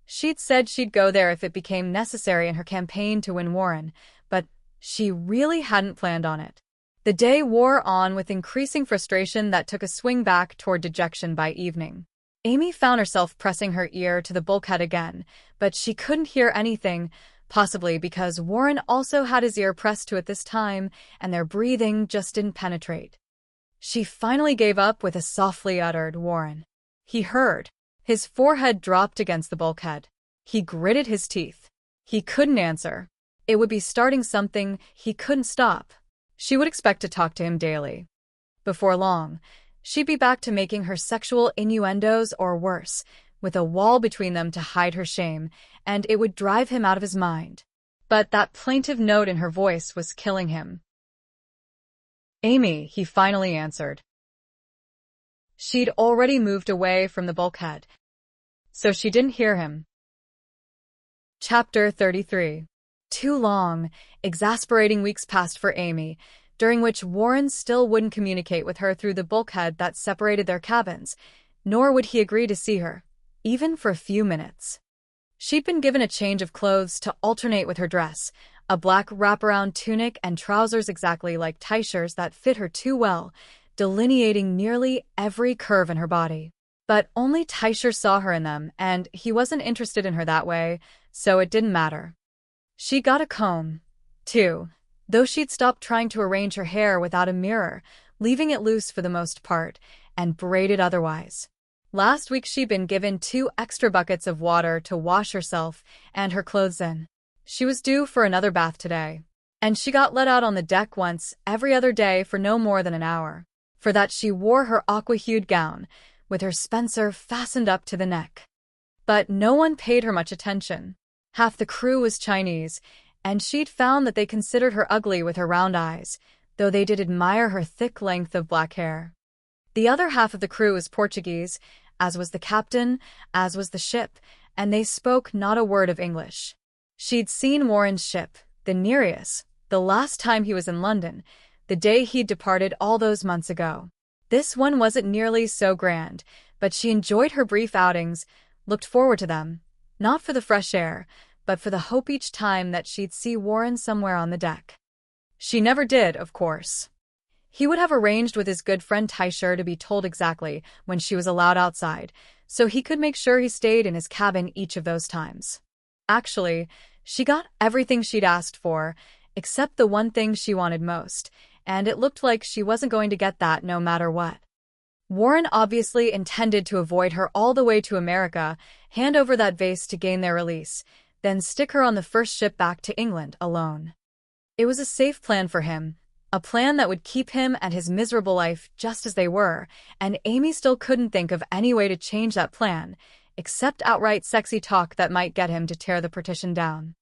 Speaker 1: she'd said she'd go there if it became necessary in her campaign to win Warren, but she really hadn't planned on it. The day wore on with increasing frustration that took a swing back toward dejection by evening. Amy found herself pressing her ear to the bulkhead again, but she couldn't hear anything, possibly because Warren also had his ear pressed to it this time, and their breathing just didn't penetrate. She finally gave up with a softly uttered Warren. He heard. His forehead dropped against the bulkhead. He gritted his teeth. He couldn't answer. It would be starting something he couldn't stop. She would expect to talk to him daily. Before long, she'd be back to making her sexual innuendos or worse, with a wall between them to hide her shame, and it would drive him out of his mind. But that plaintive note in her voice was killing him. Amy, he finally answered. She'd already moved away from the bulkhead, so she didn't hear him. Chapter 33. 2 long, exasperating weeks passed for Amy, during which Warren still wouldn't communicate with her through the bulkhead that separated their cabins, nor would he agree to see her, even for a few minutes. She'd been given a change of clothes to alternate with her dress, a black wraparound tunic and trousers exactly like Tysher's that fit her too well, delineating nearly every curve in her body. But only Tysher saw her in them, and he wasn't interested in her that way, so it didn't matter. She got a comb, too, though she'd stopped trying to arrange her hair without a mirror, leaving it loose for the most part, and braided otherwise. Last week she'd been given 2 extra buckets of water to wash herself and her clothes in. She was due for another bath today, and she got let out on the deck once every other day for no more than an hour. For that she wore her aqua-hued gown, with her spencer fastened up to the neck. But no one paid her much attention. Half the crew was Chinese, and she'd found that they considered her ugly with her round eyes, though they did admire her thick length of black hair. The other half of the crew was Portuguese, as was the captain, as was the ship, and they spoke not a word of English. She'd seen Warren's ship, the Nereus, the last time he was in London, the day he'd departed all those months ago. This one wasn't nearly so grand, but she enjoyed her brief outings, looked forward to them, not for the fresh air, but for the hope each time that she'd see Warren somewhere on the deck. She never did, of course. He would have arranged with his good friend Tysher to be told exactly when she was allowed outside, so he could make sure he stayed in his cabin each of those times. Actually, she got everything she'd asked for, except the one thing she wanted most, and it looked like she wasn't going to get that no matter what. Warren obviously intended to avoid her all the way to America, hand over that vase to gain their release, then stick her on the first ship back to England alone. It was a safe plan for him, a plan that would keep him and his miserable life just as they were, and Amy still couldn't think of any way to change that plan, except outright sexy talk that might get him to tear the partition down.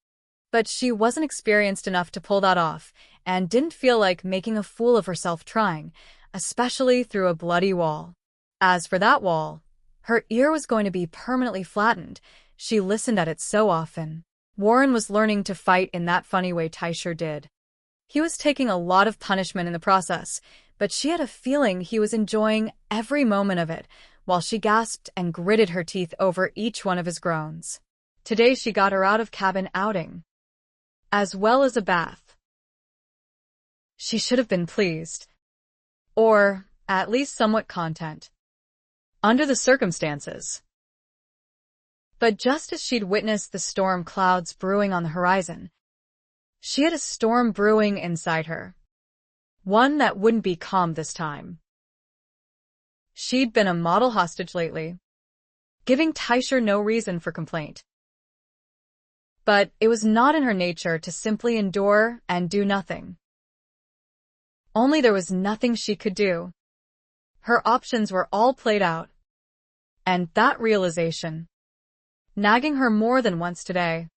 Speaker 1: But she wasn't experienced enough to pull that off, and didn't feel like making a fool of herself trying, especially through a bloody wall. As for that wall, her ear was going to be permanently flattened. She listened at it so often. Warren was learning to fight in that funny way Tysher did. He was taking a lot of punishment in the process, but she had a feeling he was enjoying every moment of it, while she gasped and gritted her teeth over each one of his groans. Today she got her out-of-cabin outing, as well as a bath. She should have been pleased. Or, at least somewhat content. Under the circumstances. But just as she'd witnessed the storm clouds brewing on the horizon, she had a storm brewing inside her. One that wouldn't be calm this time. She'd been a model hostage lately, giving Tysher no reason for complaint. But it was not in her nature to simply endure and do nothing. Only there was nothing she could do. Her options were all played out. And that realization, nagging her more than once today,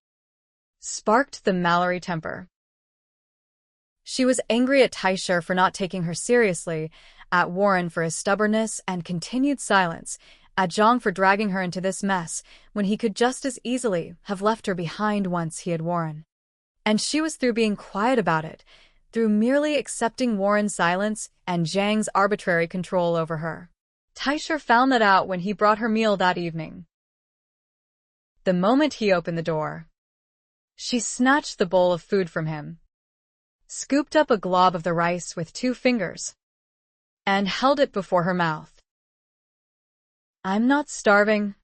Speaker 1: sparked the Malory temper. She was angry at Tysher for not taking her seriously, at Warren for his stubbornness and continued silence, at Zhang for dragging her into this mess when he could just as easily have left her behind once he had Warren. And she was through being quiet about it, through merely accepting Warren's silence and Zhang's arbitrary control over her. Tysher found that out when he brought her meal that evening. The moment he opened the door, she snatched the bowl of food from him, scooped up a glob of the rice with 2 fingers, and held it before her mouth. "I'm not starving."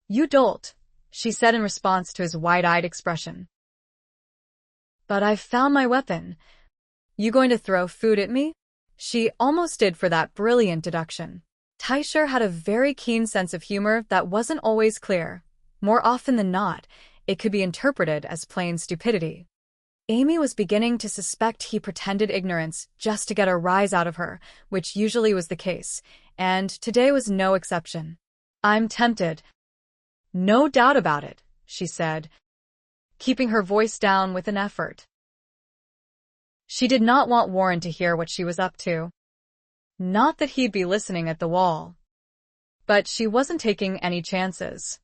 Speaker 1: "You dolt," she said in response to his wide-eyed expression. "But I've found my weapon. You going to throw food at me?" She almost did for that brilliant deduction. Tysher had a very keen sense of humor that wasn't always clear. More often than not, it could be interpreted as plain stupidity. Amy was beginning to suspect he pretended ignorance just to get a rise out of her, which usually was the case, and today was no exception. "I'm tempted." "No doubt about it," she said, keeping her voice down with an effort. She did not want Warren to hear what she was up to. Not that he'd be listening at the wall. But she wasn't taking any chances.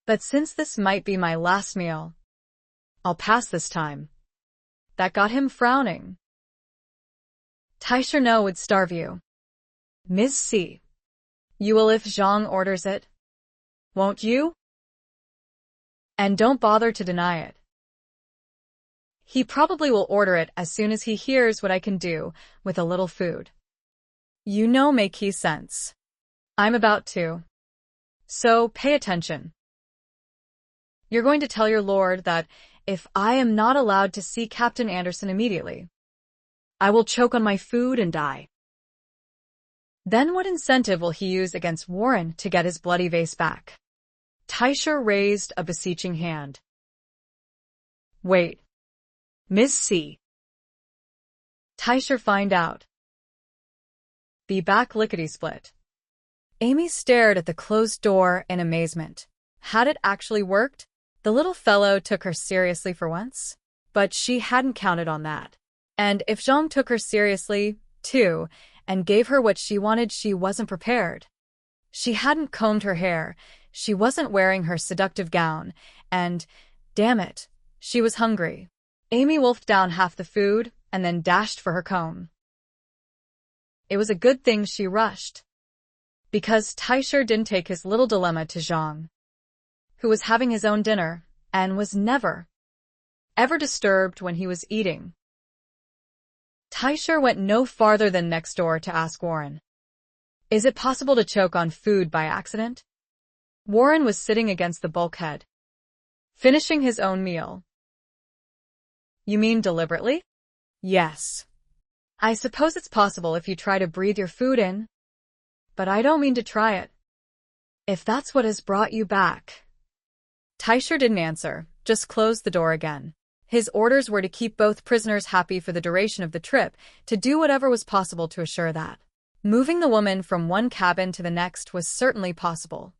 Speaker 1: "But since this might be my last meal, I'll pass this time." That got him frowning. "Tysher no would starve you. Miss C. You will if Zhang orders it. Won't you? And don't bother to deny it. He probably will order it as soon as he hears what I can do with a little food. You know make he sense. I'm about to. So pay attention. You're going to tell your lord that if I am not allowed to see Captain Anderson immediately, I will choke on my food and die. Then what incentive will he use against Warren to get his bloody vase back?" Tysher raised a beseeching hand. "Wait. Miss C. Tysher find out. Be back lickety-split." Amy stared at the closed door in amazement. Had it actually worked? The little fellow took her seriously for once? But she hadn't counted on that. And if Zhang took her seriously, too, and gave her what she wanted, she wasn't prepared. She hadn't combed her hair, she wasn't wearing her seductive gown, and, damn it, she was hungry. Amy wolfed down half the food and then dashed for her comb. It was a good thing she rushed, because Tysher didn't take his little dilemma to Zhang, who was having his own dinner and was never, ever disturbed when he was eating. Tysher went no farther than next door to ask Warren, "Is it possible to choke on food by accident?" Warren was sitting against the bulkhead, finishing his own meal. "You mean deliberately?" "Yes. I suppose it's possible if you try to breathe your food in. But I don't mean to try it. If that's what has brought you back." Tysher didn't answer, just closed the door again. His orders were to keep both prisoners happy for the duration of the trip, to do whatever was possible to assure that. Moving the woman from one cabin to the next was certainly possible.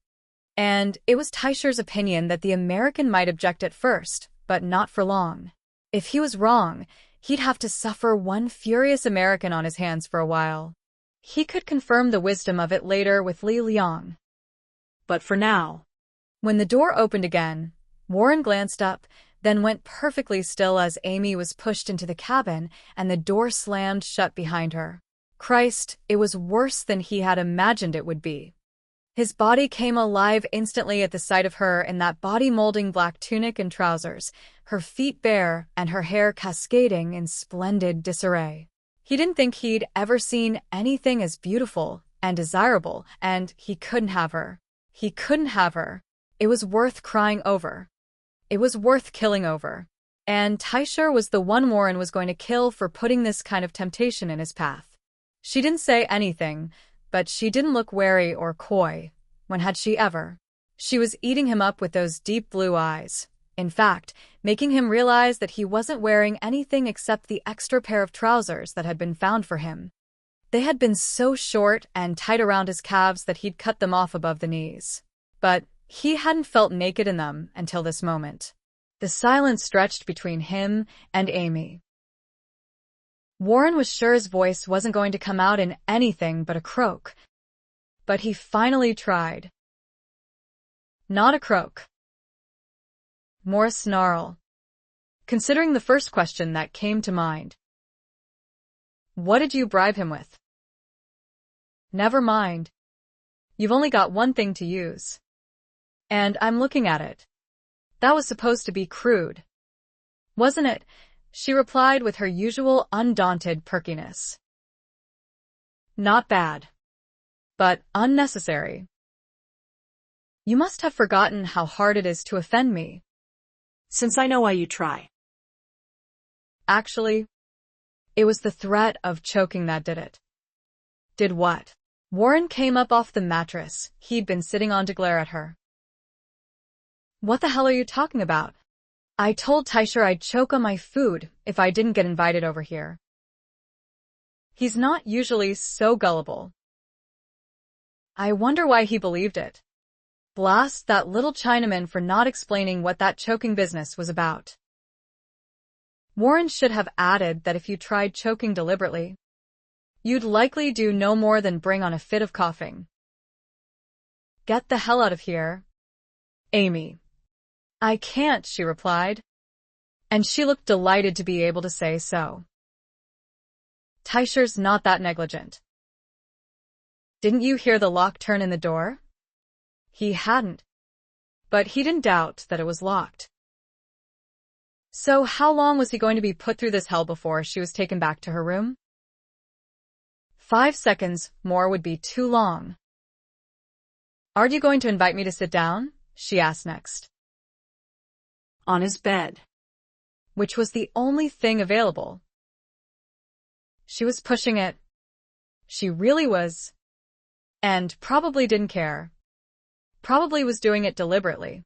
Speaker 1: And it was Teicher's opinion that the American might object at first, but not for long. If he was wrong, he'd have to suffer one furious American on his hands for a while. He could confirm the wisdom of it later with Li Liang.
Speaker 3: But for now.
Speaker 1: When the door opened again, Warren glanced up, then went perfectly still as Amy was pushed into the cabin and the door slammed shut behind her. Christ, it was worse than he had imagined it would be. His body came alive instantly at the sight of her in that body-molding black tunic and trousers, her feet bare and her hair cascading in splendid disarray. He didn't think he'd ever seen anything as beautiful and desirable, and he couldn't have her. He couldn't have her. It was worth crying over. It was worth killing over. And Teicher was the one Warren was going to kill for putting this kind of temptation in his path. She didn't say anything, but she didn't look wary or coy. When had she ever? She was eating him up with those deep blue eyes. In fact, making him realize that he wasn't wearing anything except the extra pair of trousers that had been found for him. They had been so short and tight around his calves that he'd cut them off above the knees. But he hadn't felt naked in them until this moment. The silence stretched between him and Amy. Warren was sure his voice wasn't going to come out in anything but a croak. But he finally tried. Not a croak. More a snarl. Considering the first question that came to mind. What did you bribe him with? Never mind. You've only got one thing to use. And I'm looking at it. That was supposed to be crude. Wasn't it? She replied with her usual undaunted perkiness. Not bad. But unnecessary. You must have forgotten how hard it is to offend me.
Speaker 3: Since I know why you try.
Speaker 1: Actually, it was the threat of choking that did it. Did what? Warren came up off the mattress he'd been sitting on to glare at her. What the hell are you talking about? I told Teicher I'd choke on my food if I didn't get invited over here. He's not usually so gullible. I wonder why he believed it. Blast that little Chinaman for not explaining what that choking business was about. Warren should have added that if you tried choking deliberately, you'd likely do no more than bring on a fit of coughing. Get the hell out of here, Amy. I can't, she replied. And she looked delighted to be able to say so. Teicher's not that negligent. Didn't you hear the lock turn in the door? He hadn't. But he didn't doubt that it was locked. So how long was he going to be put through this hell before she was taken back to her room? 5 seconds more would be too long. Aren't you going to invite me to sit down? She asked next.
Speaker 3: On his bed.
Speaker 1: Which was the only thing available. She was pushing it. She really was. And probably didn't care. Probably was doing it deliberately.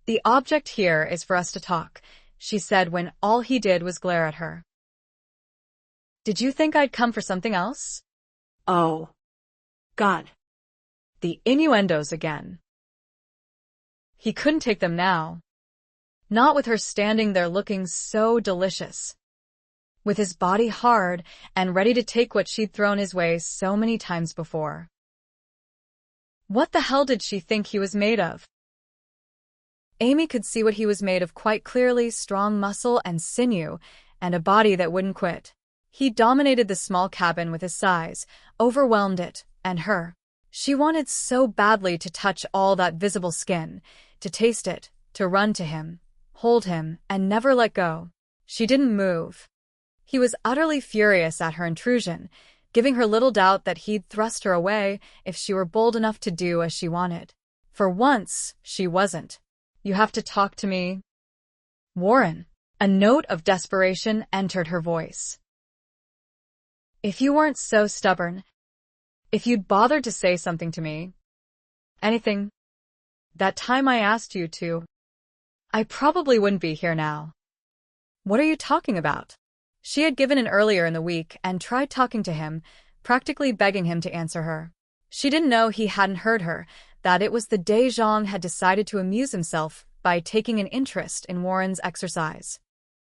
Speaker 1: The object here is for us to talk, she said when all he did was glare at her. Did you think I'd come for something else?
Speaker 3: Oh. God.
Speaker 1: The innuendos again. He couldn't take them now. Not with her standing there looking so delicious. With his body hard and ready to take what she'd thrown his way so many times before. What the hell did she think he was made of? Amy could see what he was made of quite clearly: strong muscle and sinew, and a body that wouldn't quit. He dominated the small cabin with his size, overwhelmed it, and her. She wanted so badly to touch all that visible skin, to taste it, to run to him, hold him, and never let go. She didn't move. He was utterly furious at her intrusion, giving her little doubt that he'd thrust her away if she were bold enough to do as she wanted. For once, she wasn't. You have to talk to me, Warren. A note of desperation entered her voice. If you weren't so stubborn, if you'd bothered to say something to me, anything, that time I asked you to, I probably wouldn't be here now. What are you talking about? She had given in earlier in the week and tried talking to him, practically begging him to answer her. She didn't know he hadn't heard her, that it was the day Zhang had decided to amuse himself by taking an interest in Warren's exercise.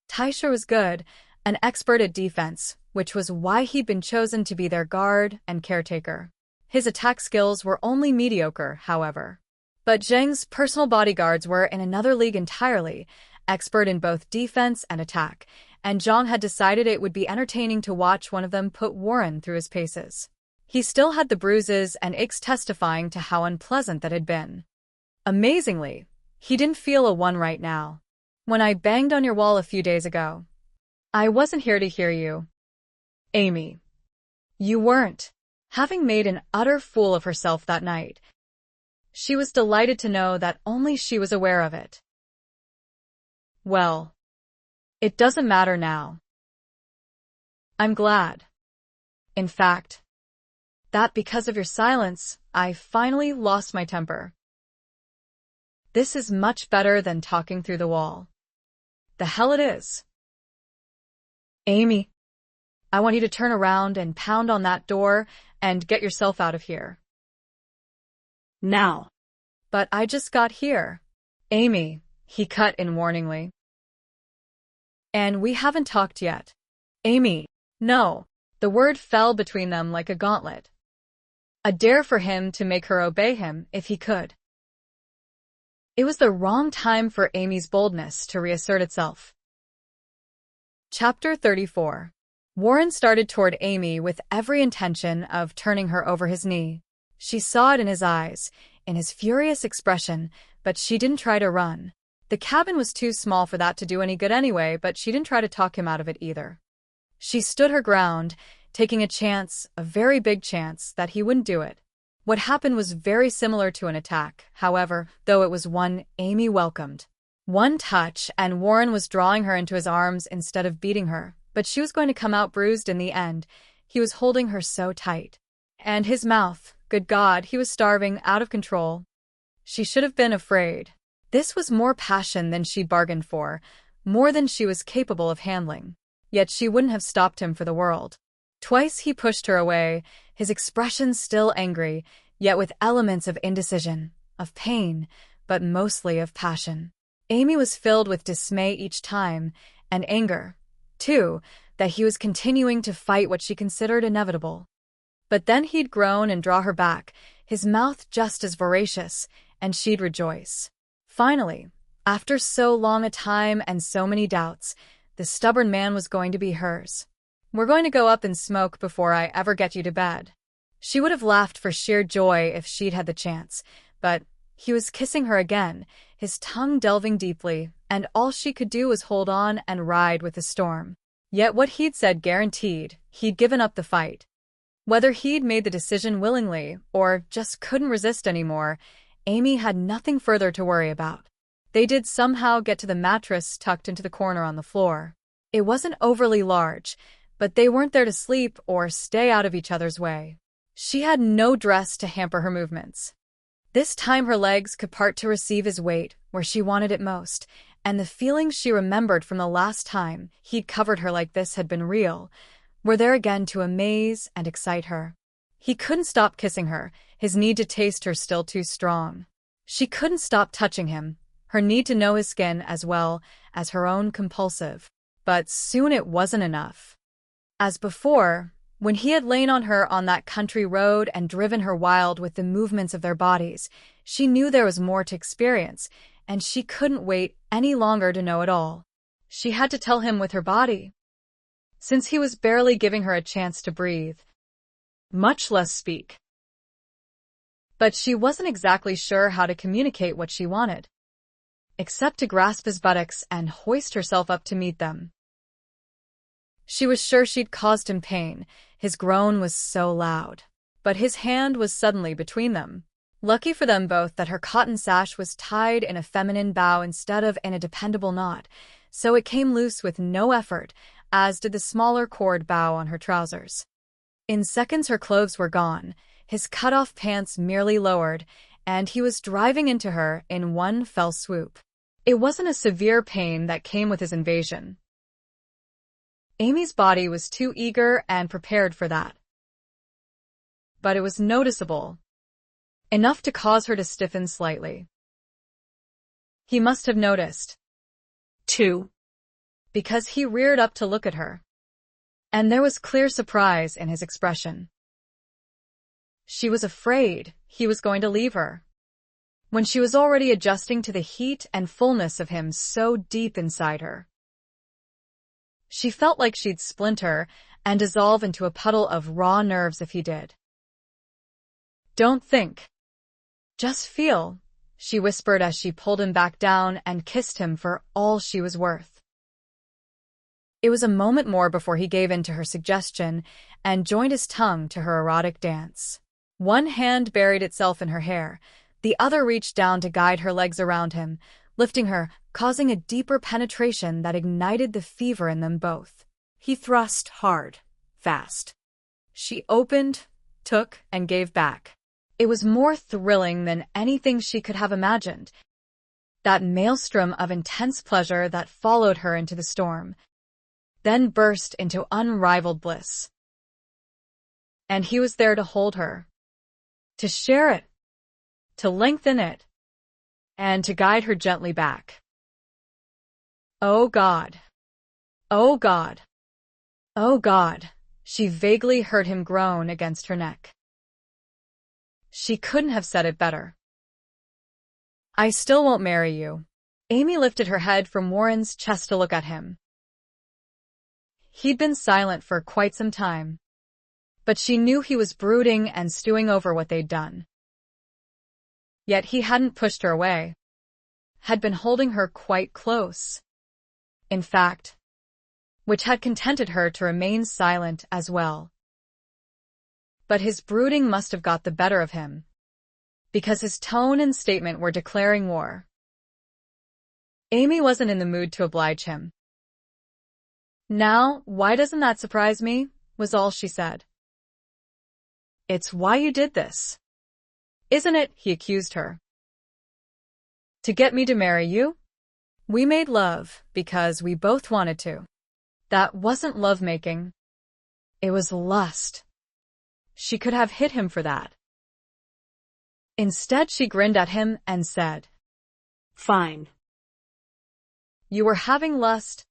Speaker 1: Taisha was good, an expert at defense, which was why he'd been chosen to be their guard and caretaker. His attack skills were only mediocre, however. But Zheng's personal bodyguards were in another league entirely, expert in both defense and attack, and Zhang had decided it would be entertaining to watch one of them put Warren through his paces. He still had the bruises and aches testifying to how unpleasant that had been. Amazingly, he didn't feel a one right now. When I banged on your wall a few days ago, I wasn't here to hear you. Amy. You weren't. Having made an utter fool of herself that night, she was delighted to know that only she was aware of it. Well, it doesn't matter now. I'm glad. In fact, that because of your silence, I finally lost my temper. This is much better than talking through the wall. The hell it is. Amy, I want you to turn around and pound on that door and get yourself out of here.
Speaker 3: Now.
Speaker 1: But I just got here. Amy, he cut in warningly. And we haven't talked yet. Amy, no. The word fell between them like a gauntlet. A dare for him to make her obey him if he could. It was the wrong time for Amy's boldness to reassert itself. Chapter 34. Warren started toward Amy with every intention of turning her over his knee. She saw it in his eyes, in his furious expression, but she didn't try to run. The cabin was too small for that to do any good anyway, but she didn't try to talk him out of it either. She stood her ground, taking a chance, a very big chance, that he wouldn't do it. What happened was very similar to an attack, however, though it was one Amy welcomed. One touch, and Warren was drawing her into his arms instead of beating her, but she was going to come out bruised in the end. He was holding her so tight. And his mouth, good God, he was starving, out of control. She should have been afraid. This was more passion than she'd bargained for, more than she was capable of handling. Yet she wouldn't have stopped him for the world. Twice he pushed her away, his expression still angry, yet with elements of indecision, of pain, but mostly of passion. Amy was filled with dismay each time, and anger, too, that he was continuing to fight what she considered inevitable. But then he'd groan and draw her back, his mouth just as voracious, and she'd rejoice. Finally, after so long a time and so many doubts, the stubborn man was going to be hers. We're going to go up in smoke before I ever get you to bed. She would have laughed for sheer joy if she'd had the chance, but he was kissing her again, his tongue delving deeply, and all she could do was hold on and ride with the storm. Yet what he'd said guaranteed, he'd given up the fight. Whether he'd made the decision willingly or just couldn't resist anymore, Amy had nothing further to worry about. They did somehow get to the mattress tucked into the corner on the floor. It wasn't overly large, but they weren't there to sleep or stay out of each other's way. She had no dress to hamper her movements. This time her legs could part to receive his weight where she wanted it most, and the feelings she remembered from the last time he'd covered her like this had been real, were there again to amaze and excite her. He couldn't stop kissing her, his need to taste her still too strong. She couldn't stop touching him, her need to know his skin as well as her own compulsive. But soon it wasn't enough. As before, when he had lain on her on that country road and driven her wild with the movements of their bodies, she knew there was more to experience, and she couldn't wait any longer to know it all. She had to tell him with her body. Since he was barely giving her a chance to breathe, much less speak. But she wasn't exactly sure how to communicate what she wanted, except to grasp his buttocks and hoist herself up to meet them. She was sure she'd caused him pain, his groan was so loud. But his hand was suddenly between them. Lucky for them both that her cotton sash was tied in a feminine bow instead of in a dependable knot, so it came loose with no effort, as did the smaller cord bow on her trousers. In seconds her clothes were gone, his cut-off pants merely lowered, and he was driving into her in one fell swoop. It wasn't a severe pain that came with his invasion. Amy's body was too eager and prepared for that. But it was noticeable, enough to cause her to stiffen slightly. He must have noticed,
Speaker 3: too,
Speaker 1: because he reared up to look at her, and there was clear surprise in his expression. She was afraid he was going to leave her, when she was already adjusting to the heat and fullness of him so deep inside her. She felt like she'd splinter and dissolve into a puddle of raw nerves if he did. "Don't think. Just feel," she whispered as she pulled him back down and kissed him for all she was worth. It was a moment more before he gave in to her suggestion and joined his tongue to her erotic dance. One hand buried itself in her hair, the other reached down to guide her legs around him, lifting her, causing a deeper penetration that ignited the fever in them both.
Speaker 3: He thrust hard, fast.
Speaker 1: She opened, took, and gave back. It was more thrilling than anything she could have imagined. That maelstrom of intense pleasure that followed her into the storm, then burst into unrivaled bliss. And he was there to hold her, to share it, to lengthen it, and to guide her gently back. "Oh God! Oh God! Oh God!" she vaguely heard him groan against her neck. She couldn't have said it better. "I still won't marry you." Amy lifted her head from Warren's chest to look at him. He'd been silent for quite some time, but she knew he was brooding and stewing over what they'd done. Yet he hadn't pushed her away, had been holding her quite close. In fact, which had contented her to remain silent as well. But his brooding must have got the better of him, because his tone and statement were declaring war. Amy wasn't in the mood to oblige him. "Now, why doesn't that surprise me?" was all she said. "It's why you did this, isn't it?" he accused her. "To get me to marry you? We made love because we both wanted to. That wasn't lovemaking. It was lust." She could have hit him for that. Instead, she grinned at him and said,
Speaker 3: "Fine.
Speaker 1: You were having lust.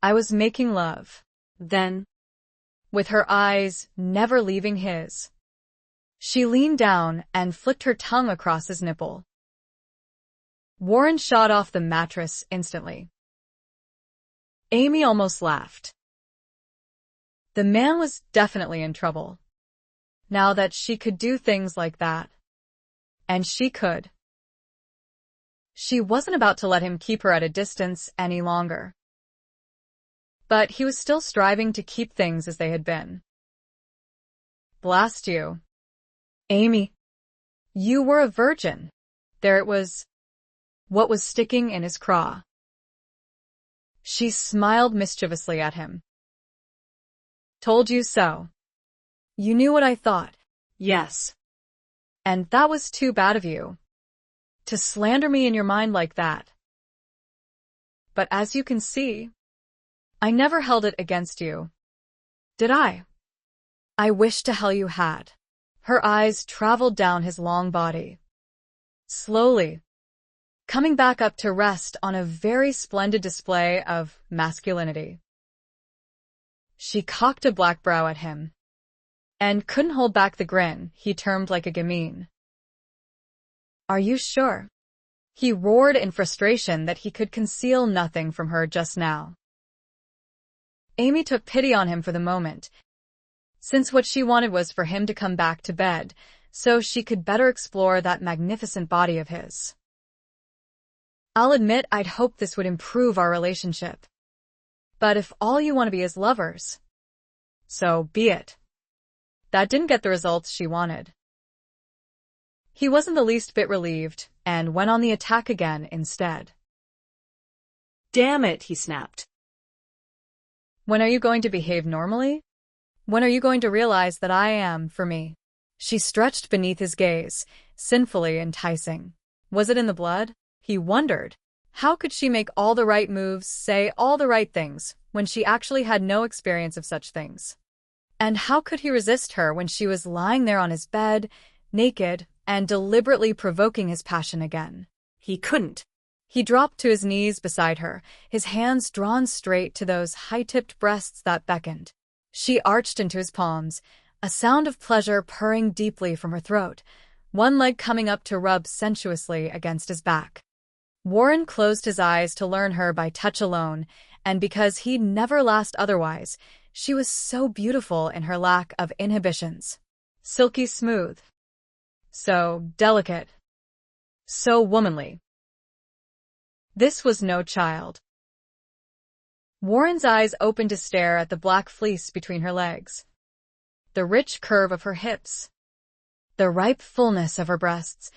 Speaker 1: I was making love."
Speaker 3: Then,
Speaker 1: with her eyes never leaving his, she leaned down and flicked her tongue across his nipple. Warren shot off the mattress instantly. Amy almost laughed. The man was definitely in trouble, now that she could do things like that. And she could. She wasn't about to let him keep her at a distance any longer. But he was still striving to keep things as they had been. "Blast you. Amy. You were a virgin." There it was. What was sticking in his craw? She smiled mischievously at him. "Told you so. You knew what I thought."
Speaker 3: "Yes.
Speaker 1: And that was too bad of you, to slander me in your mind like that. But as you can see, I never held it against you. Did I?" "I wish to hell you had." Her eyes traveled down his long body, slowly, coming back up to rest on a very splendid display of masculinity. She cocked a black brow at him, and couldn't hold back the grin he termed like a gamine. "Are you sure?" He roared in frustration that he could conceal nothing from her just now. Amy took pity on him for the moment, since what she wanted was for him to come back to bed, so she could better explore that magnificent body of his. "I'll admit I'd hoped this would improve our relationship. But if all you want to be is lovers, so be it." That didn't get the results she wanted. He wasn't the least bit relieved, and went on the attack again instead.
Speaker 3: "Damn it," he snapped.
Speaker 1: "When are you going to behave normally? When are you going to realize that I am for me?" She stretched beneath his gaze, sinfully enticing. Was it in the blood? He wondered, How could she make all the right moves, say all the right things, when she actually had no experience of such things? And how could he resist her when she was lying there on his bed, naked, and deliberately provoking his passion again?
Speaker 3: He couldn't.
Speaker 1: He dropped to his knees beside her, his hands drawn straight to those high-tipped breasts that beckoned. She arched into his palms, a sound of pleasure purring deeply from her throat, one leg coming up to rub sensuously against his back. Warren closed his eyes to learn her by touch alone, and because he'd never last otherwise, she was so beautiful in her lack of inhibitions. Silky smooth. So delicate. So womanly. This was no child. Warren's eyes opened to stare at the black fleece between her legs, the rich curve of her hips, the ripe fullness of her breasts,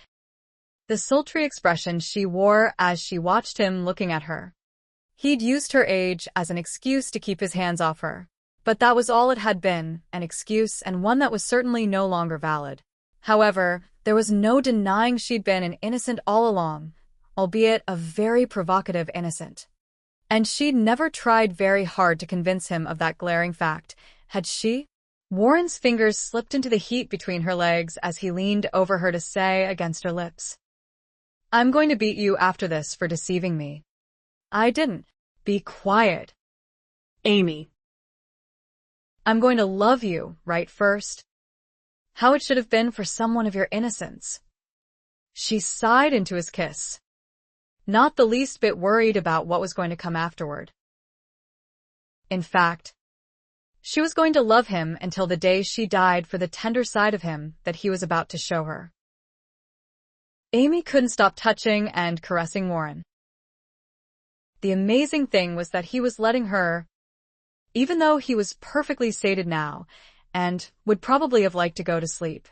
Speaker 1: the sultry expression she wore as she watched him looking at her. He'd used her age as an excuse to keep his hands off her, but that was all it had been, an excuse, and one that was certainly no longer valid. However, there was no denying she'd been an innocent all along, albeit a very provocative innocent. And she'd never tried very hard to convince him of that glaring fact, had she? Warren's fingers slipped into the heat between her legs as he leaned over her to say against her lips, "I'm going to beat you after this for deceiving me." "I didn't." "Be quiet."
Speaker 3: Amy.
Speaker 1: "I'm going to love you, right first." How it should have been for someone of your innocence. She sighed into his kiss, not the least bit worried about what was going to come afterward. In fact, she was going to love him until the day she died for the tender side of him that he was about to show her. Amy couldn't stop touching and caressing Warren. The amazing thing was that he was letting her, even though he was perfectly sated now, and would probably have liked to go to sleep.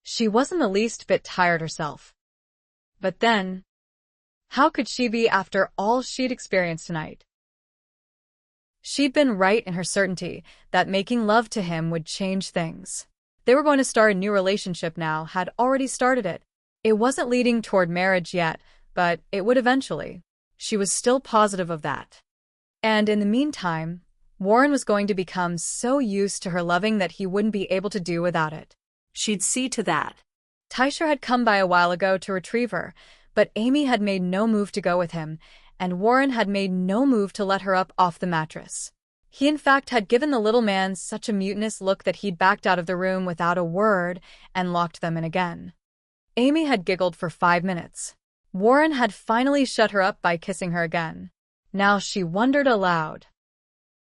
Speaker 1: She wasn't the least bit tired herself. But then, how could she be after all she'd experienced tonight? She'd been right in her certainty that making love to him would change things. They were going to start a new relationship now, had already started it. It wasn't leading toward marriage yet, but it would eventually. She was still positive of that. And in the meantime, Warren was going to become so used to her loving that he wouldn't be able to do without it.
Speaker 3: She'd see to that.
Speaker 1: Tysher had come by a while ago to retrieve her, but Amy had made no move to go with him, and Warren had made no move to let her up off the mattress. He in fact had given the little man such a mutinous look that he'd backed out of the room without a word and locked them in again. Amy had giggled for 5 minutes. Warren had finally shut her up by kissing her again. Now she wondered aloud.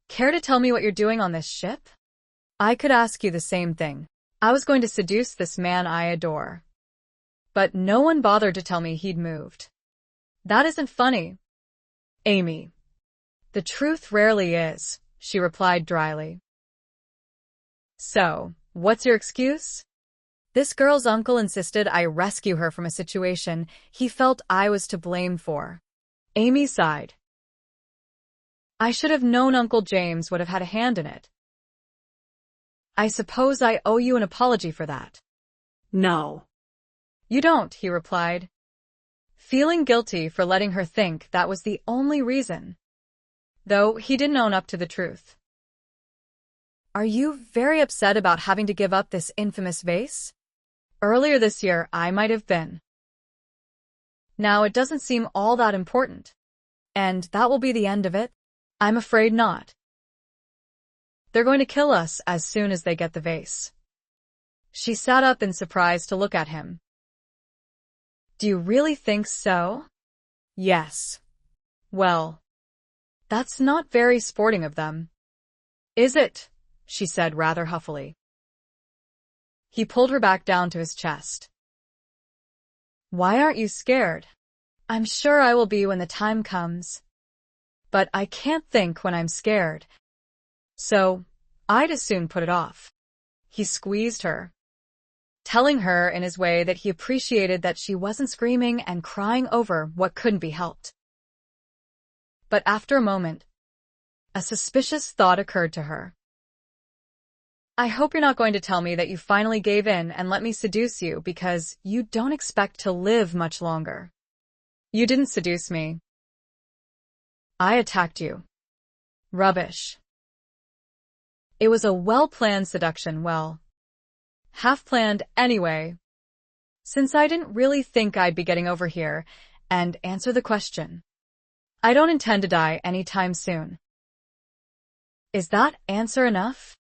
Speaker 1: "Care to tell me what you're doing on this ship?" "I could ask you the same thing. I was going to seduce this man I adore. But no one bothered to tell me he'd moved." "That isn't funny." "Amy, the truth rarely is," she replied dryly. "So, what's your excuse?" "This girl's uncle insisted I rescue her from a situation he felt I was to blame for." Amy sighed. "I should have known Uncle James would have had a hand in it." "I suppose I owe you an apology for that."
Speaker 3: "No."
Speaker 1: "You don't," he replied, feeling guilty for letting her think that was the only reason, though he didn't own up to the truth. "Are you very upset about having to give up this infamous vase?" "Earlier this year, I might have been. Now it doesn't seem all that important. And that will be the end of it?" "I'm afraid not. They're going to kill us as soon as they get the vase." She sat up in surprise to look at him. "Do you really think so?" "Yes." "Well, that's not very sporting of them." "Is it?" she said rather huffily. He pulled her back down to his chest. "Why aren't you scared?" "I'm sure I will be when the time comes. But I can't think when I'm scared. So, I'd as soon put it off." He squeezed her, telling her in his way that he appreciated that she wasn't screaming and crying over what couldn't be helped. But after a moment, a suspicious thought occurred to her. "I hope you're not going to tell me that you finally gave in and let me seduce you because you don't expect to live much longer." You didn't seduce me. I attacked you. Rubbish. It was a well-planned seduction, well, half-planned anyway, since I didn't really think I'd be getting over here and answer the question. I don't intend to die anytime soon. Is that answer enough?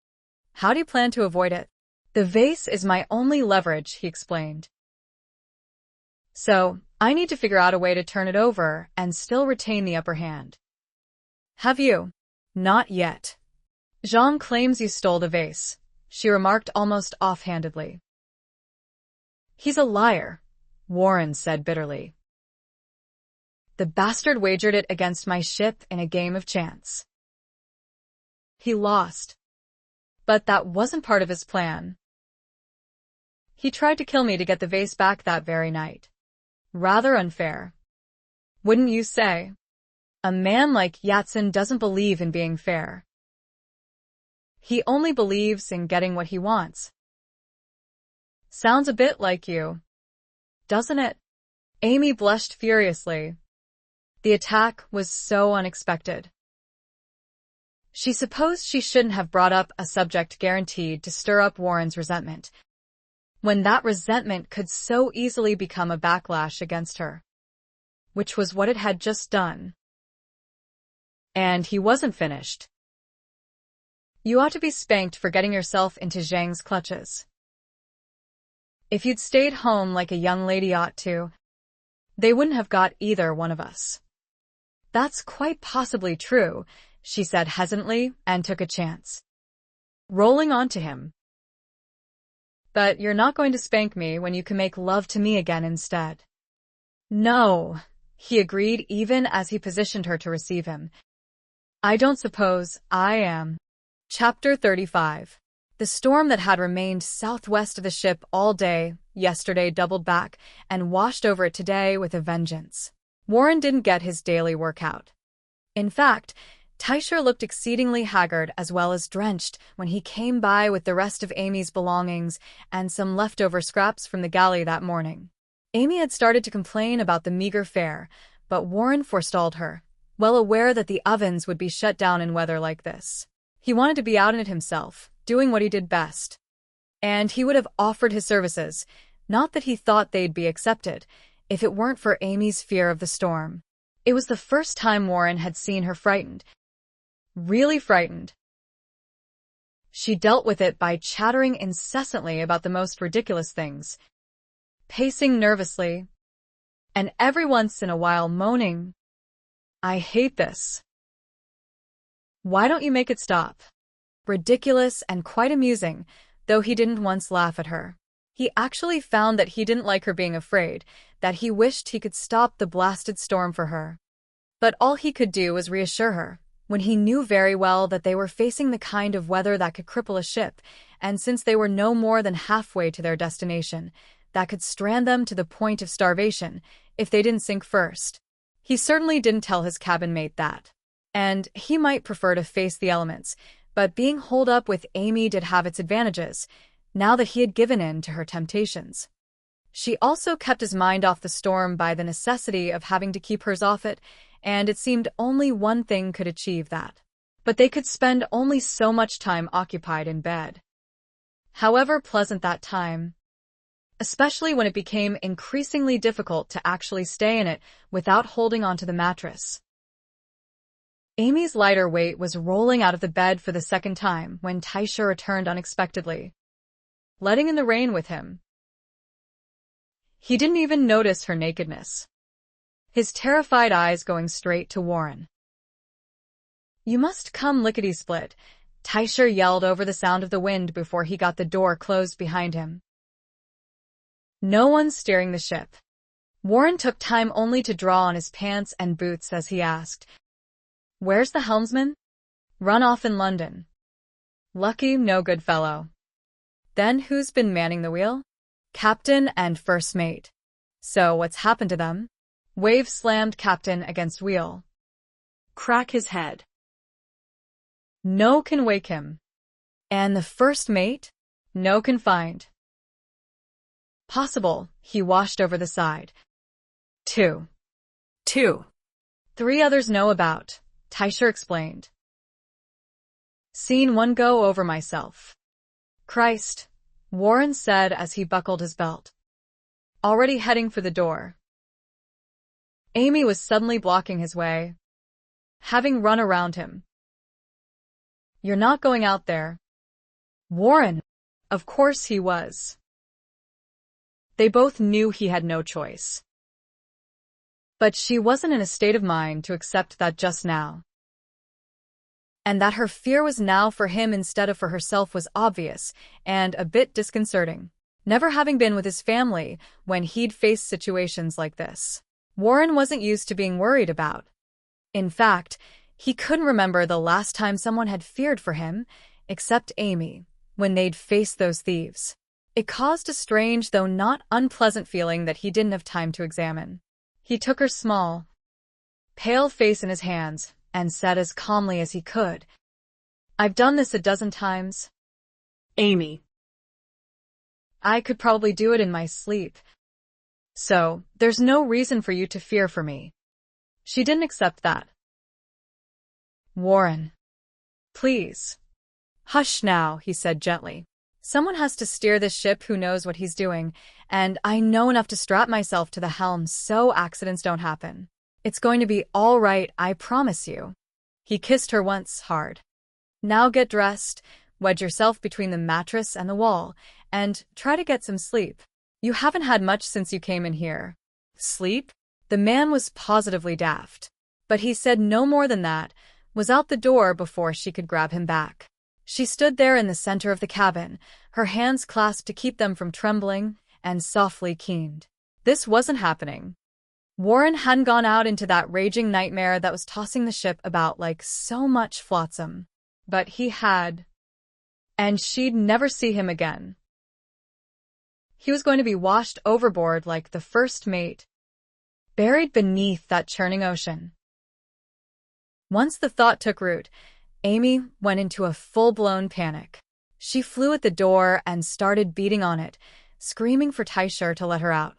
Speaker 1: How do you plan to avoid it? The vase is my only leverage, he explained. So, I need to figure out a way to turn it over and still retain the upper hand. Have you? Not yet. Jean claims you stole the vase, she remarked almost offhandedly. He's a liar, Warren said bitterly. The bastard wagered it against my ship in a game of chance. He lost. But that wasn't part of his plan. He tried to kill me to get the vase back that very night. Rather unfair. Wouldn't you say? A man like Yatsen doesn't believe in being fair. He only believes in getting what he wants. Sounds a bit like you, doesn't it? Amy blushed furiously. The attack was so unexpected. She supposed she shouldn't have brought up a subject guaranteed to stir up Warren's resentment, when that resentment could so easily become a backlash against her, which was what it had just done. And he wasn't finished. You ought to be spanked for getting yourself into Zhang's clutches. If you'd stayed home like a young lady ought to, they wouldn't have got either one of us. That's quite possibly true, she said hesitantly and took a chance, rolling onto him. But you're not going to spank me when you can make love to me again instead. No, he agreed even as he positioned her to receive him. I don't suppose I am. Chapter 35. The storm that had remained southwest of the ship all day yesterday doubled back and washed over it today with a vengeance. Warren didn't get his daily workout. In fact, Teicher looked exceedingly haggard as well as drenched when he came by with the rest of Amy's belongings and some leftover scraps from the galley that morning. Amy had started to complain about the meager fare, but Warren forestalled her, well aware that the ovens would be shut down in weather like this. He wanted to be out in it himself, doing what he did best. And he would have offered his services, not that he thought they'd be accepted, if it weren't for Amy's fear of the storm. It was the first time Warren had seen her frightened. Really frightened. She dealt with it by chattering incessantly about the most ridiculous things, pacing nervously, and every once in a while moaning, "I hate this. Why don't you make it stop?" Ridiculous and quite amusing, though he didn't once laugh at her. He actually found that he didn't like her being afraid, that he wished he could stop the blasted storm for her. But all he could do was reassure her, when he knew very well that they were facing the kind of weather that could cripple a ship, and since they were no more than halfway to their destination, that could strand them to the point of starvation if they didn't sink first. He certainly didn't tell his cabin mate that. And he might prefer to face the elements, but being holed up with Amy did have its advantages, now that he had given in to her temptations. She also kept his mind off the storm by the necessity of having to keep hers off it, and it seemed only one thing could achieve that. But they could spend only so much time occupied in bed. However pleasant that time, especially when it became increasingly difficult to actually stay in it without holding onto the mattress. Amy's lighter weight was rolling out of the bed for the second time when Teicher returned unexpectedly, letting in the rain with him. He didn't even notice her nakedness, his terrified eyes going straight to Warren. "You must come lickety-split," Teicher yelled over the sound of the wind before he got the door closed behind him. No one's steering the ship. Warren took time only to draw on his pants and boots as he asked, "Where's the helmsman?" "Run off in London." "Lucky, no good fellow." "Then who's been manning the wheel?" "Captain and first mate." "So what's happened to them?" Wave slammed captain against wheel.
Speaker 3: Crack his head.
Speaker 1: "No can wake him." "And the first mate?" "No can find." "Possible," he washed over the side. 2.
Speaker 3: 2.
Speaker 1: 3 others know about, Tysher explained. Seen one go over myself. Christ, Warren said as he buckled his belt. Already heading for the door. Amy was suddenly blocking his way, having run around him. You're not going out there. Warren, of course he was. They both knew he had no choice. But she wasn't in a state of mind to accept that just now. And that her fear was now for him instead of for herself was obvious and a bit disconcerting. Never having been with his family when he'd faced situations like this, Warren wasn't used to being worried about. In fact, he couldn't remember the last time someone had feared for him, except Amy, when they'd faced those thieves. It caused a strange, though not unpleasant feeling that he didn't have time to examine. He took her small, pale face in his hands and said as calmly as he could, I've done this a dozen times.
Speaker 3: Amy.
Speaker 1: I could probably do it in my sleep. So, there's no reason for you to fear for me. She didn't accept that. Warren. Please. Hush now, he said gently. Someone has to steer this ship who knows what he's doing, and I know enough to strap myself to the helm so accidents don't happen. It's going to be all right, I promise you. He kissed her once hard. Now get dressed, wedge yourself between the mattress and the wall, and try to get some sleep. You haven't had much since you came in here. Sleep? The man was positively daft. But he said no more than that, was out the door before she could grab him back. She stood there in the center of the cabin, her hands clasped to keep them from trembling, and softly keened. This wasn't happening. Warren hadn't gone out into that raging nightmare that was tossing the ship about like so much flotsam. But he had. And she'd never see him again. He was going to be washed overboard like the first mate, buried beneath that churning ocean. Once the thought took root, Amy went into a full-blown panic. She flew at the door and started beating on it, screaming for Tysher to let her out.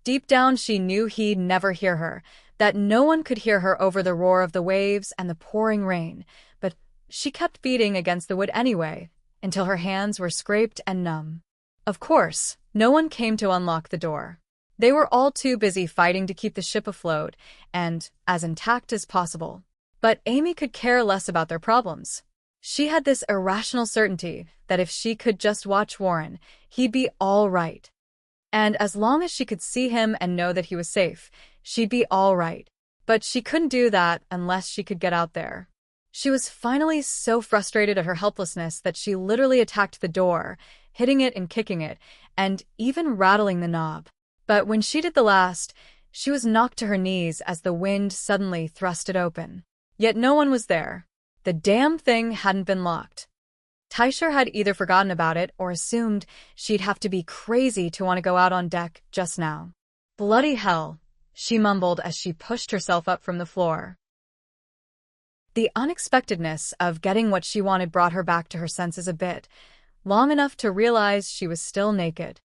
Speaker 1: Deep down she knew he'd never hear her, that no one could hear her over the roar of the waves and the pouring rain, but she kept beating against the wood anyway, until her hands were scraped and numb. Of course, no one came to unlock the door. They were all too busy fighting to keep the ship afloat and as intact as possible. But Amy could care less about their problems. She had this irrational certainty that if she could just watch Warren, he'd be all right. And as long as she could see him and know that he was safe, she'd be all right. But she couldn't do that unless she could get out there. She was finally so frustrated at her helplessness that she literally attacked the door, hitting it and kicking it, and even rattling the knob. But when she did the last, she was knocked to her knees as the wind suddenly thrust it open. Yet no one was there. The damn thing hadn't been locked. Tysher had either forgotten about it or assumed she'd have to be crazy to want to go out on deck just now. Bloody hell, she mumbled as she pushed herself up from the floor. The unexpectedness of getting what she wanted brought her back to her senses a bit, long enough to realize she was still naked.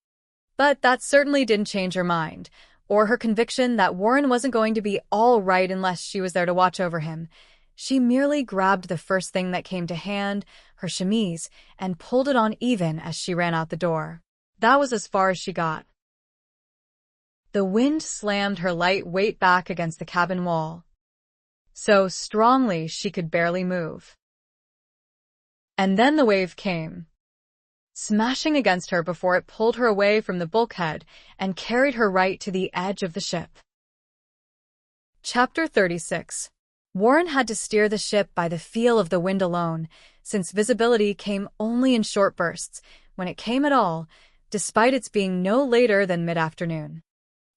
Speaker 1: But that certainly didn't change her mind, or her conviction that Warren wasn't going to be all right unless she was there to watch over him. She merely grabbed the first thing that came to hand, her chemise, and pulled it on even as she ran out the door. That was as far as she got. The wind slammed her light weight back against the cabin wall, so strongly she could barely move. And then the wave came, smashing against her before it pulled her away from the bulkhead and carried her right to the edge of the ship. Chapter 36. Warren had to steer the ship by the feel of the wind alone, since visibility came only in short bursts, when it came at all, despite its being no later than mid-afternoon.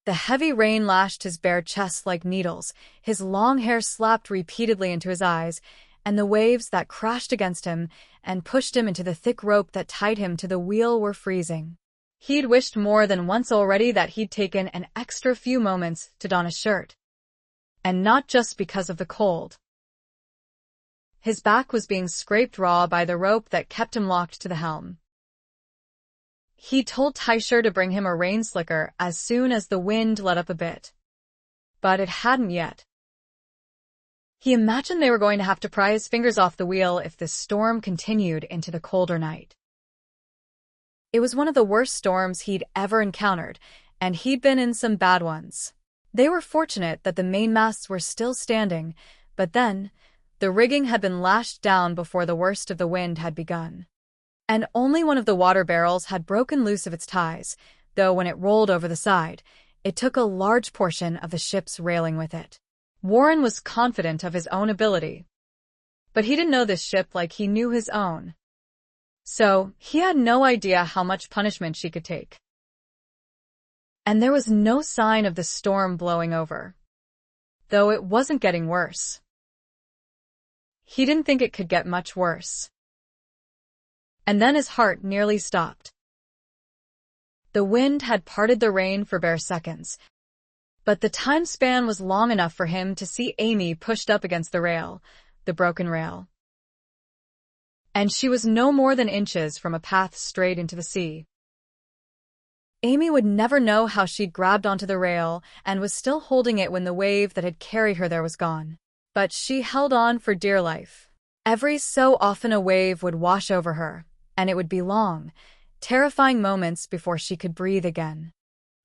Speaker 1: The heavy rain lashed his bare chest like needles, his long hair slapped repeatedly into his eyes, and the waves that crashed against him and pushed him into the thick rope that tied him to the wheel were freezing. He'd wished more than once already that he'd taken an extra few moments to don a shirt. And not just because of the cold. His back was being scraped raw by the rope that kept him locked to the helm. He told Tysher to bring him a rain slicker as soon as the wind let up a bit. but it hadn't yet. He imagined they were going to have to pry his fingers off the wheel if the storm continued into the colder night. It was one of the worst storms he'd ever encountered, and he'd been in some bad ones. They were fortunate that the mainmasts were still standing, but then, the rigging had been lashed down before the worst of the wind had begun. And only one of the water barrels had broken loose of its ties, though when it rolled over the side, it took a large portion of the ship's railing with it. Warren was confident of his own ability. But he didn't know this ship like he knew his own. So, he had no idea how much punishment she could take. And there was no sign of the storm blowing over. Though it wasn't getting worse. He didn't think it could get much worse. And then his heart nearly stopped. The wind had parted the rain for bare seconds, but the time span was long enough for him to see Amy pushed up against the rail, the broken rail. And she was no more than inches from a path straight into the sea. Amy would never know how she'd grabbed onto the rail and was still holding it when the wave that had carried her there was gone. But she held on for dear life. Every so often a wave would wash over her, and it would be long, terrifying moments before she could breathe again.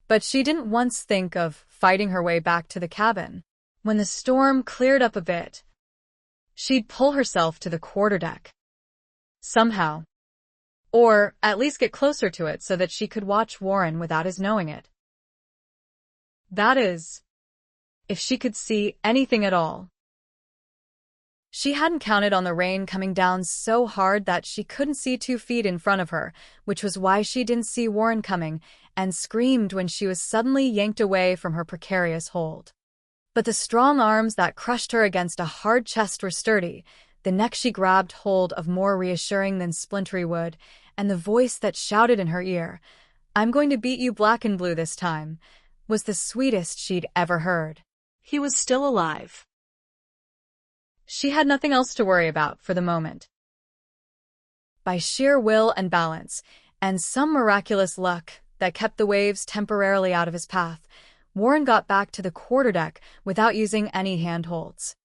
Speaker 1: But she didn't once think of fighting her way back to the cabin. When the storm cleared up a bit, she'd pull herself to the quarterdeck. Somehow. Or at least get closer to it so that she could watch Warren without his knowing it. That is, if she could see anything at all. She hadn't counted on the rain coming down so hard that she couldn't see 2 feet in front of her, which was why she didn't see Warren coming, and screamed when she was suddenly yanked away from her precarious hold. But the strong arms that crushed her against a hard chest were sturdy, the neck she grabbed hold of more reassuring than splintery wood, and the voice that shouted in her ear, "I'm going to beat you black and blue this time," was the sweetest she'd ever heard.
Speaker 3: He was still alive.
Speaker 1: She had nothing else to worry about for the moment. By sheer will and balance, and some miraculous luck that kept the waves temporarily out of his path, Warren got back to the quarterdeck without using any handholds.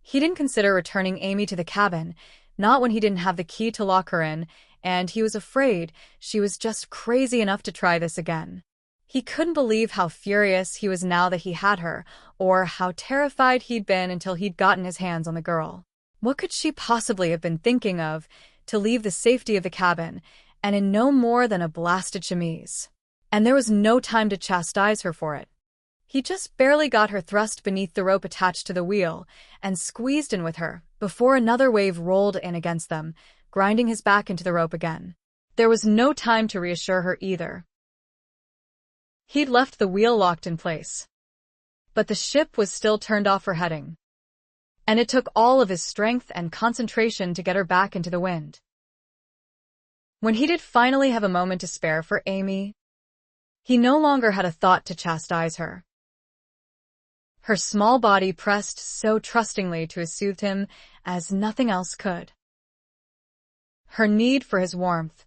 Speaker 1: He didn't consider returning Amy to the cabin, not when he didn't have the key to lock her in, and he was afraid she was just crazy enough to try this again. He couldn't believe how furious he was now that he had her, or how terrified he'd been until he'd gotten his hands on the girl. What could she possibly have been thinking of to leave the safety of the cabin, and in no more than a blasted chemise? And there was no time to chastise her for it. He just barely got her thrust beneath the rope attached to the wheel, and squeezed in with her, before another wave rolled in against them, grinding his back into the rope again. There was no time to reassure her either. He'd left the wheel locked in place. But the ship was still turned off for heading. And it took all of his strength and concentration to get her back into the wind. When he did finally have a moment to spare for Amy, he no longer had a thought to chastise her. Her small body pressed so trustingly to soothe him as nothing else could. Her need for his warmth,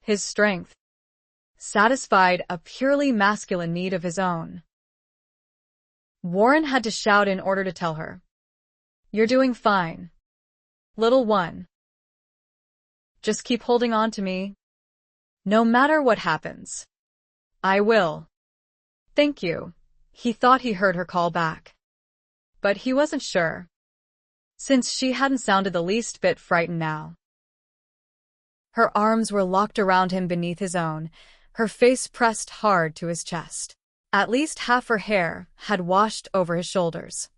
Speaker 1: his strength, satisfied a purely masculine need of his own. Warren had to shout in order to tell her, "You're doing fine, little one. Just keep holding on to me. No matter what happens. I will." "Thank you," he thought he heard her call back. But he wasn't sure, since she hadn't sounded the least bit frightened now. Her arms were locked around him beneath his own, her face pressed hard to his chest. At least half her hair had washed over his shoulders.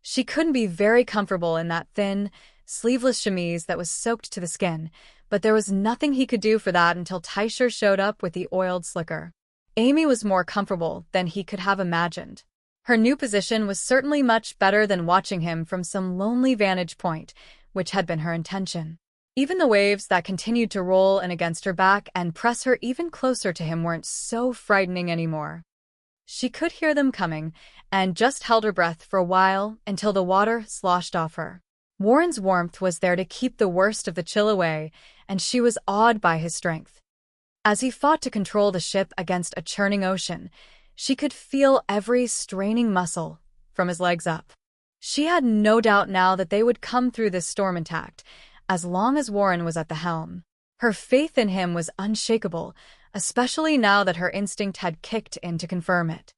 Speaker 1: She couldn't be very comfortable in that thin, sleeveless chemise that was soaked to the skin, but there was nothing he could do for that until Tysher showed up with the oiled slicker. Amy was more comfortable than he could have imagined. Her new position was certainly much better than watching him from some lonely vantage point, which had been her intention. Even the waves that continued to roll in against her back and press her even closer to him weren't so frightening anymore. She could hear them coming, and just held her breath for a while until the water sloshed off her. Warren's warmth was there to keep the worst of the chill away, and she was awed by his strength. As he fought to control the ship against a churning ocean, She could feel every straining muscle from his legs up. She had no doubt now that they would come through this storm intact, as long as Warren was at the helm. Her faith in him was unshakable, especially now that her instinct had kicked in to confirm it.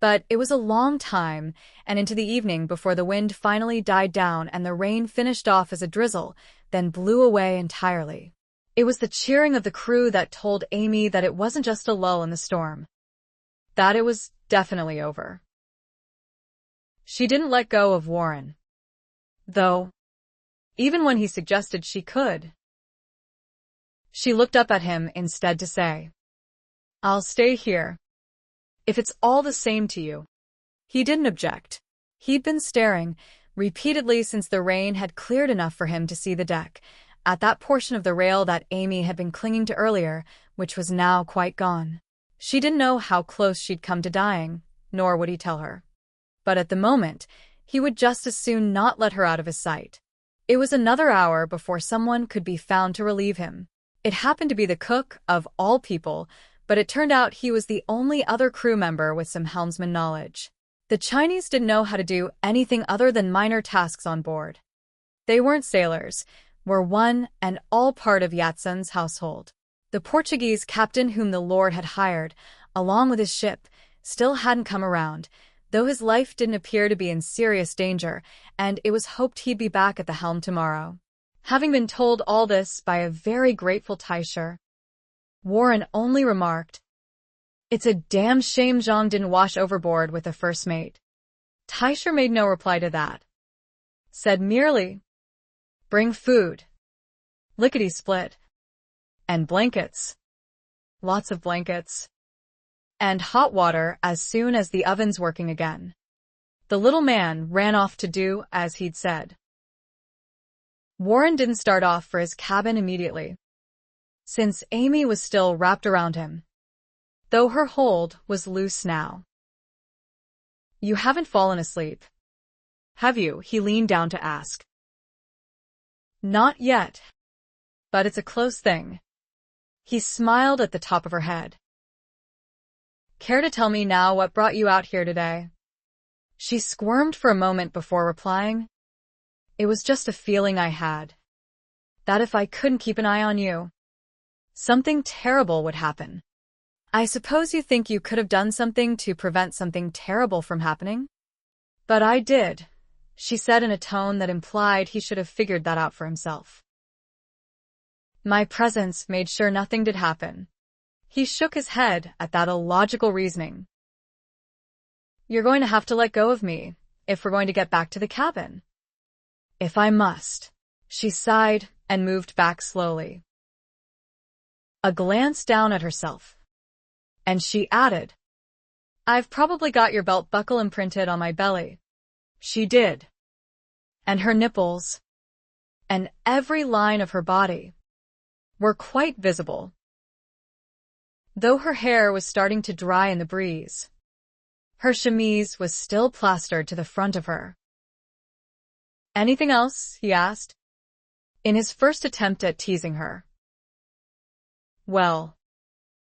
Speaker 1: But it was a long time, and into the evening before the wind finally died down and the rain finished off as a drizzle, then blew away entirely. It was the cheering of the crew that told Amy that it wasn't just a lull in the storm. That it was definitely over. She didn't let go of Warren, though, even when he suggested she could. She looked up at him instead to say, "I'll stay here, if it's all the same to you." He didn't object. He'd been staring repeatedly since the rain had cleared enough for him to see the deck, at that portion of the rail that Amy had been clinging to earlier, which was now quite gone. She didn't know how close she'd come to dying, nor would he tell her. But at the moment, he would just as soon not let her out of his sight. It was another hour before someone could be found to relieve him. It happened to be the cook, of all people, but it turned out he was the only other crew member with some helmsman knowledge. The Chinese didn't know how to do anything other than minor tasks on board. They weren't sailors, were one and all part of Yatsen's household. The Portuguese captain whom the Lord had hired, along with his ship, still hadn't come around, though his life didn't appear to be in serious danger, and it was hoped he'd be back at the helm tomorrow. Having been told all this by a very grateful Taisher, Warren only remarked, "It's a damn shame Zhang didn't wash overboard with the first mate." Taisher made no reply to that. Said merely, "Bring food. Lickety-split. And blankets. Lots of blankets. And hot water as soon as the oven's working again." The little man ran off to do as he'd said. Warren didn't start off for his cabin immediately, since Amy was still wrapped around him, though her hold was loose now. "You haven't fallen asleep, have you?" he leaned down to ask. "Not yet, but it's a close thing." He smiled at the top of her head. "Care to tell me now what brought you out here today?" She squirmed for a moment before replying. "It was just a feeling I had, that if I couldn't keep an eye on you, something terrible would happen." "I suppose you think you could have done something to prevent something terrible from happening?" "But I did," she said in a tone that implied he should have figured that out for himself. "My presence made sure nothing did happen." He shook his head at that illogical reasoning. "You're going to have to let go of me if we're going to get back to the cabin." "If I must." She sighed and moved back slowly. A glance down at herself, and she added, "I've probably got your belt buckle imprinted on my belly." She did. And her nipples, and every line of her body, were quite visible. Though her hair was starting to dry in the breeze, her chemise was still plastered to the front of her. "Anything else?" he asked, in his first attempt at teasing her. "Well,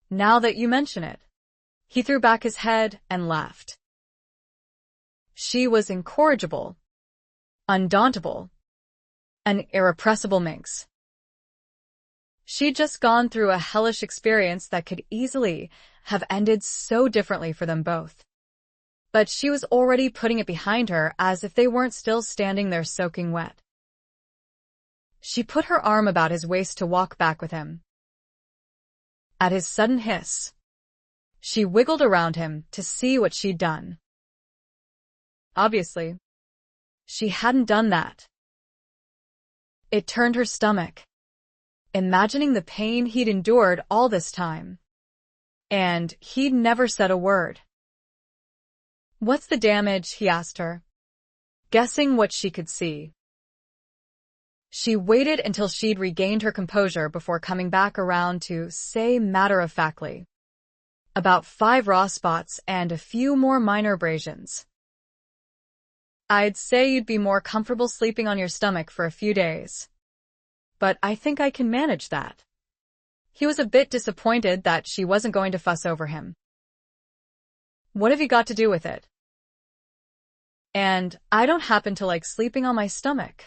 Speaker 1: now that you mention it." He threw back his head and laughed. She was incorrigible, undauntable, an irrepressible minx. She'd just gone through a hellish experience that could easily have ended so differently for them both. But she was already putting it behind her as if they weren't still standing there soaking wet. She put her arm about his waist to walk back with him. At his sudden hiss, she wiggled around him to see what she'd done. Obviously, she hadn't done that. It turned her stomach, imagining the pain he'd endured all this time. And he'd never said a word. "What's the damage?" he asked her, guessing what she could see. She waited until she'd regained her composure before coming back around to say matter-of-factly, "About 5 raw spots and a few more minor abrasions. I'd say you'd be more comfortable sleeping on your stomach for a few days. But I think I can manage that." He was a bit disappointed that she wasn't going to fuss over him. What have you got to do with it? And I don't happen to like sleeping on my stomach.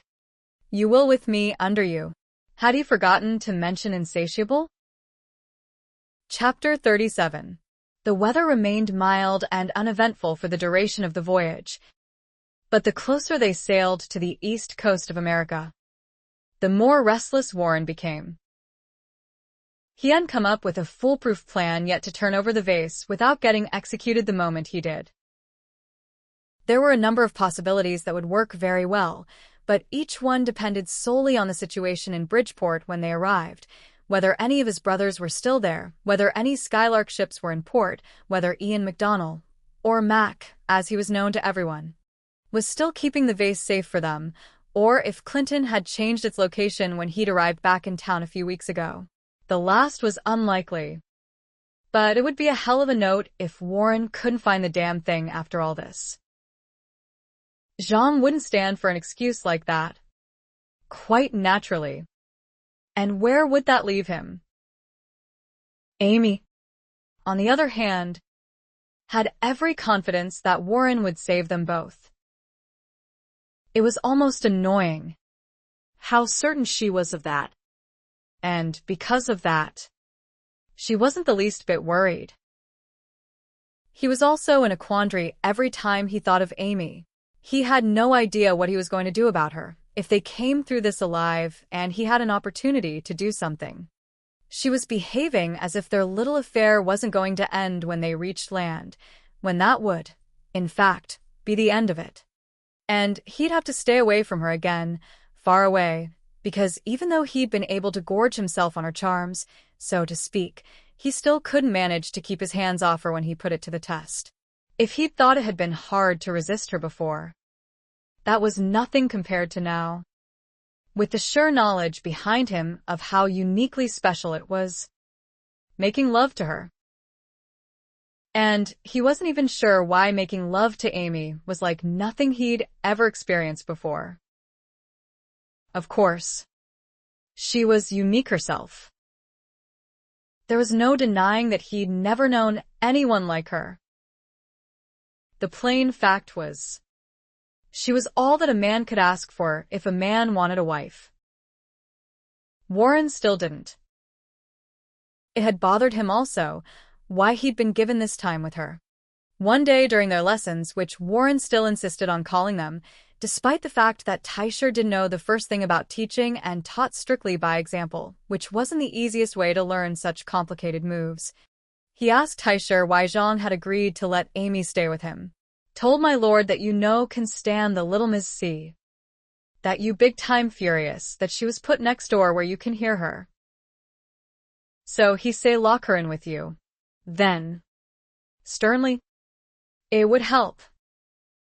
Speaker 1: You will with me under you. Had he forgotten to mention insatiable? Chapter 37. The weather remained mild and uneventful for the duration of the voyage, but the closer they sailed to the east coast of America, the more restless Warren became. He hadn't come up with a foolproof plan yet to turn over the vase without getting executed the moment he did. There were a number of possibilities that would work very well, but each one depended solely on the situation in Bridgeport when they arrived, whether any of his brothers were still there, whether any Skylark ships were in port, whether Ian McDonnell, or Mac, as he was known to everyone, was still keeping the vase safe for them, or if Clinton had changed its location when he'd arrived back in town a few weeks ago. The last was unlikely, but it would be a hell of a note if Warren couldn't find the damn thing after all this. Jean wouldn't stand for an excuse like that. Quite naturally. And where would that leave him? Amy, on the other hand, had every confidence that Warren would save them both. It was almost annoying
Speaker 3: How certain she was of that.
Speaker 1: and because of that, she wasn't the least bit worried. He was also in a quandary every time he thought of Amy. He had no idea what he was going to do about her if they came through this alive and he had an opportunity to do something. She was behaving as if their little affair wasn't going to end when they reached land, when that would, in fact, be the end of it. And he'd have to stay away from her again, far away, because even though he'd been able to gorge himself on her charms, so to speak, he still couldn't manage to keep his hands off her when he put it to the test. If he'd thought it had been hard to resist her before, that was nothing compared to now. With the sure knowledge behind him of how uniquely special it was, making love to her. And he wasn't even sure why making love to Amy was like nothing he'd ever experienced before. Of course, she was unique herself. There was no denying that he'd never known anyone like her. The plain fact was, she was all that a man could ask for if a man wanted a wife. Warren still didn't. It had bothered him also why he'd been given this time with her. One day during their lessons, which Warren still insisted on calling them, despite the fact that Teicher didn't know the first thing about teaching and taught strictly by example, which wasn't the easiest way to learn such complicated moves. He asked Teicher why Jean had agreed to let Amy stay with him. Told my lord that you know can stand the little Miss C. That you big-time furious that she was put next door where you can hear her. So he say lock her in with you. Then, sternly, it would help,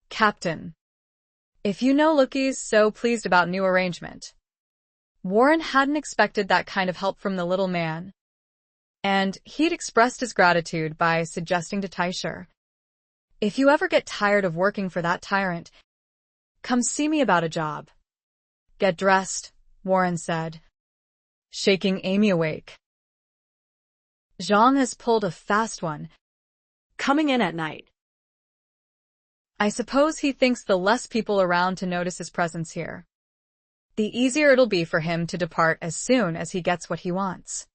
Speaker 1: Captain. If you know lookies so pleased about new arrangement. Warren hadn't expected that kind of help from the little man, and he'd expressed his gratitude by suggesting to Teicher, if you ever get tired of working for that tyrant, come see me about a job. Get dressed, Warren said, shaking Amy awake. Jean has pulled a fast one.
Speaker 3: Coming in at night.
Speaker 1: I suppose he thinks the less people around to notice his presence here, the easier it'll be for him to depart as soon as he gets what he wants.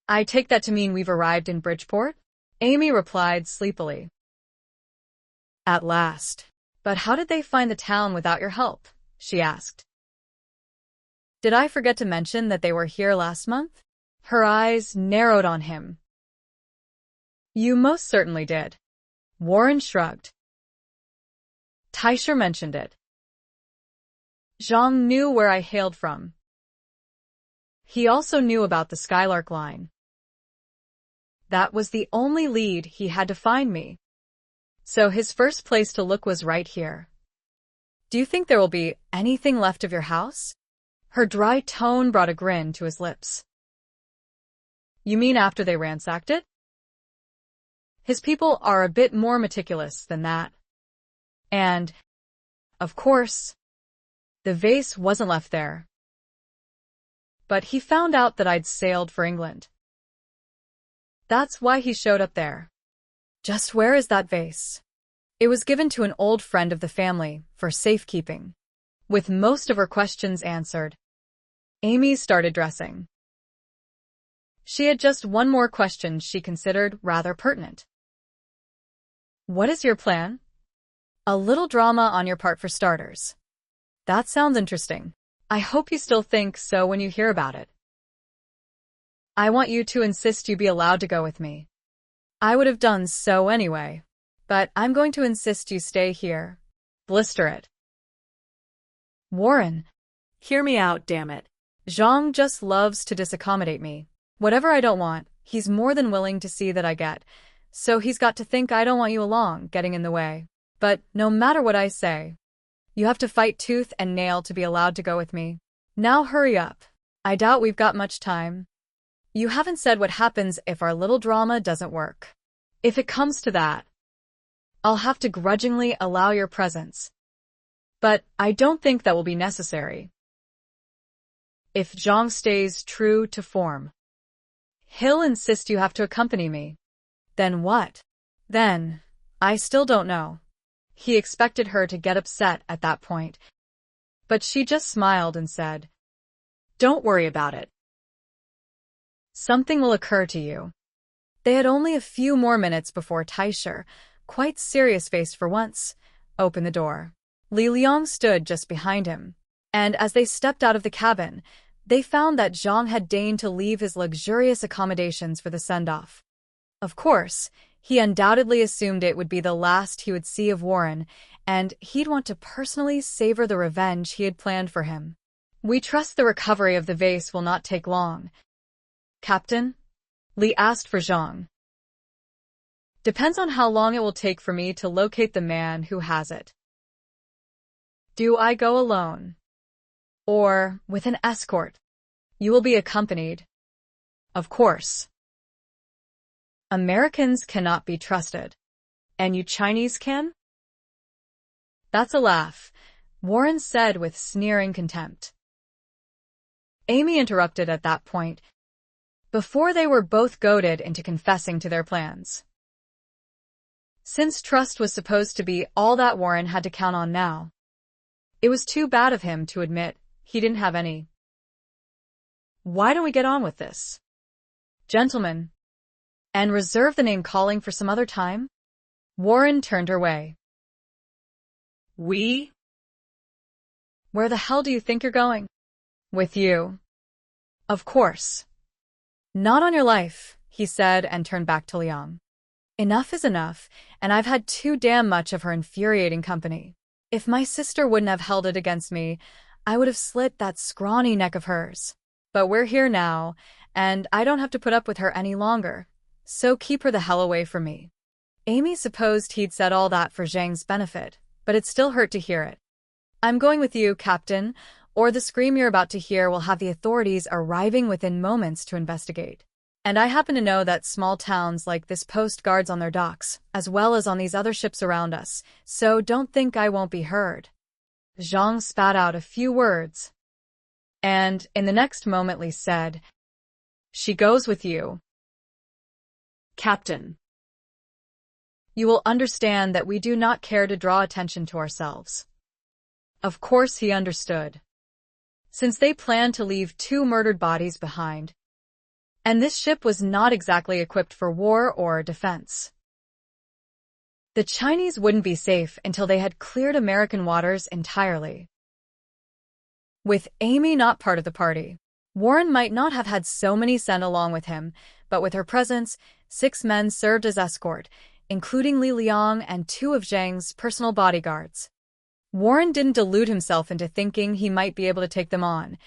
Speaker 1: I take that to mean we've arrived in Bridgeport? Amy replied sleepily. At last. But how did they find the town without your help? She asked. Did I forget to mention that they were here last month? Her eyes narrowed on him. You most certainly did. Warren shrugged. Teicher mentioned it. Jean knew where I hailed from. He also knew about the Skylark line. That was the only lead he had to find me. So his first place to look was right here. Do you think there will be anything left of your house? Her dry tone brought a grin to his lips. You mean after they ransacked it? His people are a bit more meticulous than that. And, of course, the vase wasn't left there. But he found out that I'd sailed for England. That's why he showed up there. Just where is that vase? It was given to an old friend of the family for safekeeping. With most of her questions answered, Amy started dressing. She had just one more question she considered rather pertinent. What is your plan? A little drama on your part for starters. That sounds interesting. I hope you still think so when you hear about it. I want you to insist you be allowed to go with me. I would have done so anyway, but I'm going to insist you stay here. Blister it. Warren.
Speaker 3: Hear me out, damn it.
Speaker 1: Zhang just loves to disaccommodate me. Whatever I don't want, he's more than willing to see that I get. So he's got to think I don't want you along, getting in the way. But no matter what I say, you have to fight tooth and nail to be allowed to go with me. Now hurry up. I doubt we've got much time. You haven't said what happens if our little drama doesn't work. If it comes to that, I'll have to grudgingly allow your presence. But I don't think that will be necessary. If Zhang stays true to form, he'll insist you have to accompany me. Then what? Then, I still don't know. He expected her to get upset at that point, but she just smiled and said, Don't worry about it. Something will occur to you. They had only a few more minutes before Taisher, quite serious-faced for once, opened the door. Li Liang stood just behind him, and as they stepped out of the cabin, they found that Zhang had deigned to leave his luxurious accommodations for the send-off. Of course, he undoubtedly assumed it would be the last he would see of Warren, and he'd want to personally savor the revenge he had planned for him. We trust the recovery of the vase will not take long. Captain? Li asked for Zhang. Depends on how long it will take for me to locate the man who has it. Do I go alone? Or with an escort? You will be accompanied. Of course. Americans cannot be trusted. And you Chinese can? That's a laugh, Warren said with sneering contempt. Amy interrupted at that point, before they were both goaded into confessing to their plans. Since trust was supposed to be all that Warren had to count on now, it was too bad of him to admit he didn't have any. Why don't we get on with this? Gentlemen, and reserve the name-calling for some other time? Warren turned her way. We? Where the hell do you think you're going? With you. Of course. Not on your life, he said and turned back to Liang. Enough is enough, and I've had too damn much of her infuriating company. If my sister wouldn't have held it against me, I would have slit that scrawny neck of hers. But we're here now, and I don't have to put up with her any longer. So keep her the hell away from me. Amy supposed he'd said all that for Zhang's benefit, but it still hurt to hear it. I'm going with you, Captain, or the scream you're about to hear will have the authorities arriving within moments to investigate. And I happen to know that small towns like this post guards on their docks, as well as on these other ships around us, so don't think I won't be heard. Zhang spat out a few words, and in the next moment Li said, She goes with you.
Speaker 3: Captain.
Speaker 1: You will understand that we do not care to draw attention to ourselves. Of course he understood. Since they planned to leave 2 murdered bodies behind, and this ship was not exactly equipped for war or defense. The Chinese wouldn't be safe until they had cleared American waters entirely. With Amy not part of the party, Warren might not have had so many sent along with him, but with her presence, 6 men served as escort, including Li Liang and 2 of Zhang's personal bodyguards. Warren didn't delude himself into thinking he might be able to take them on,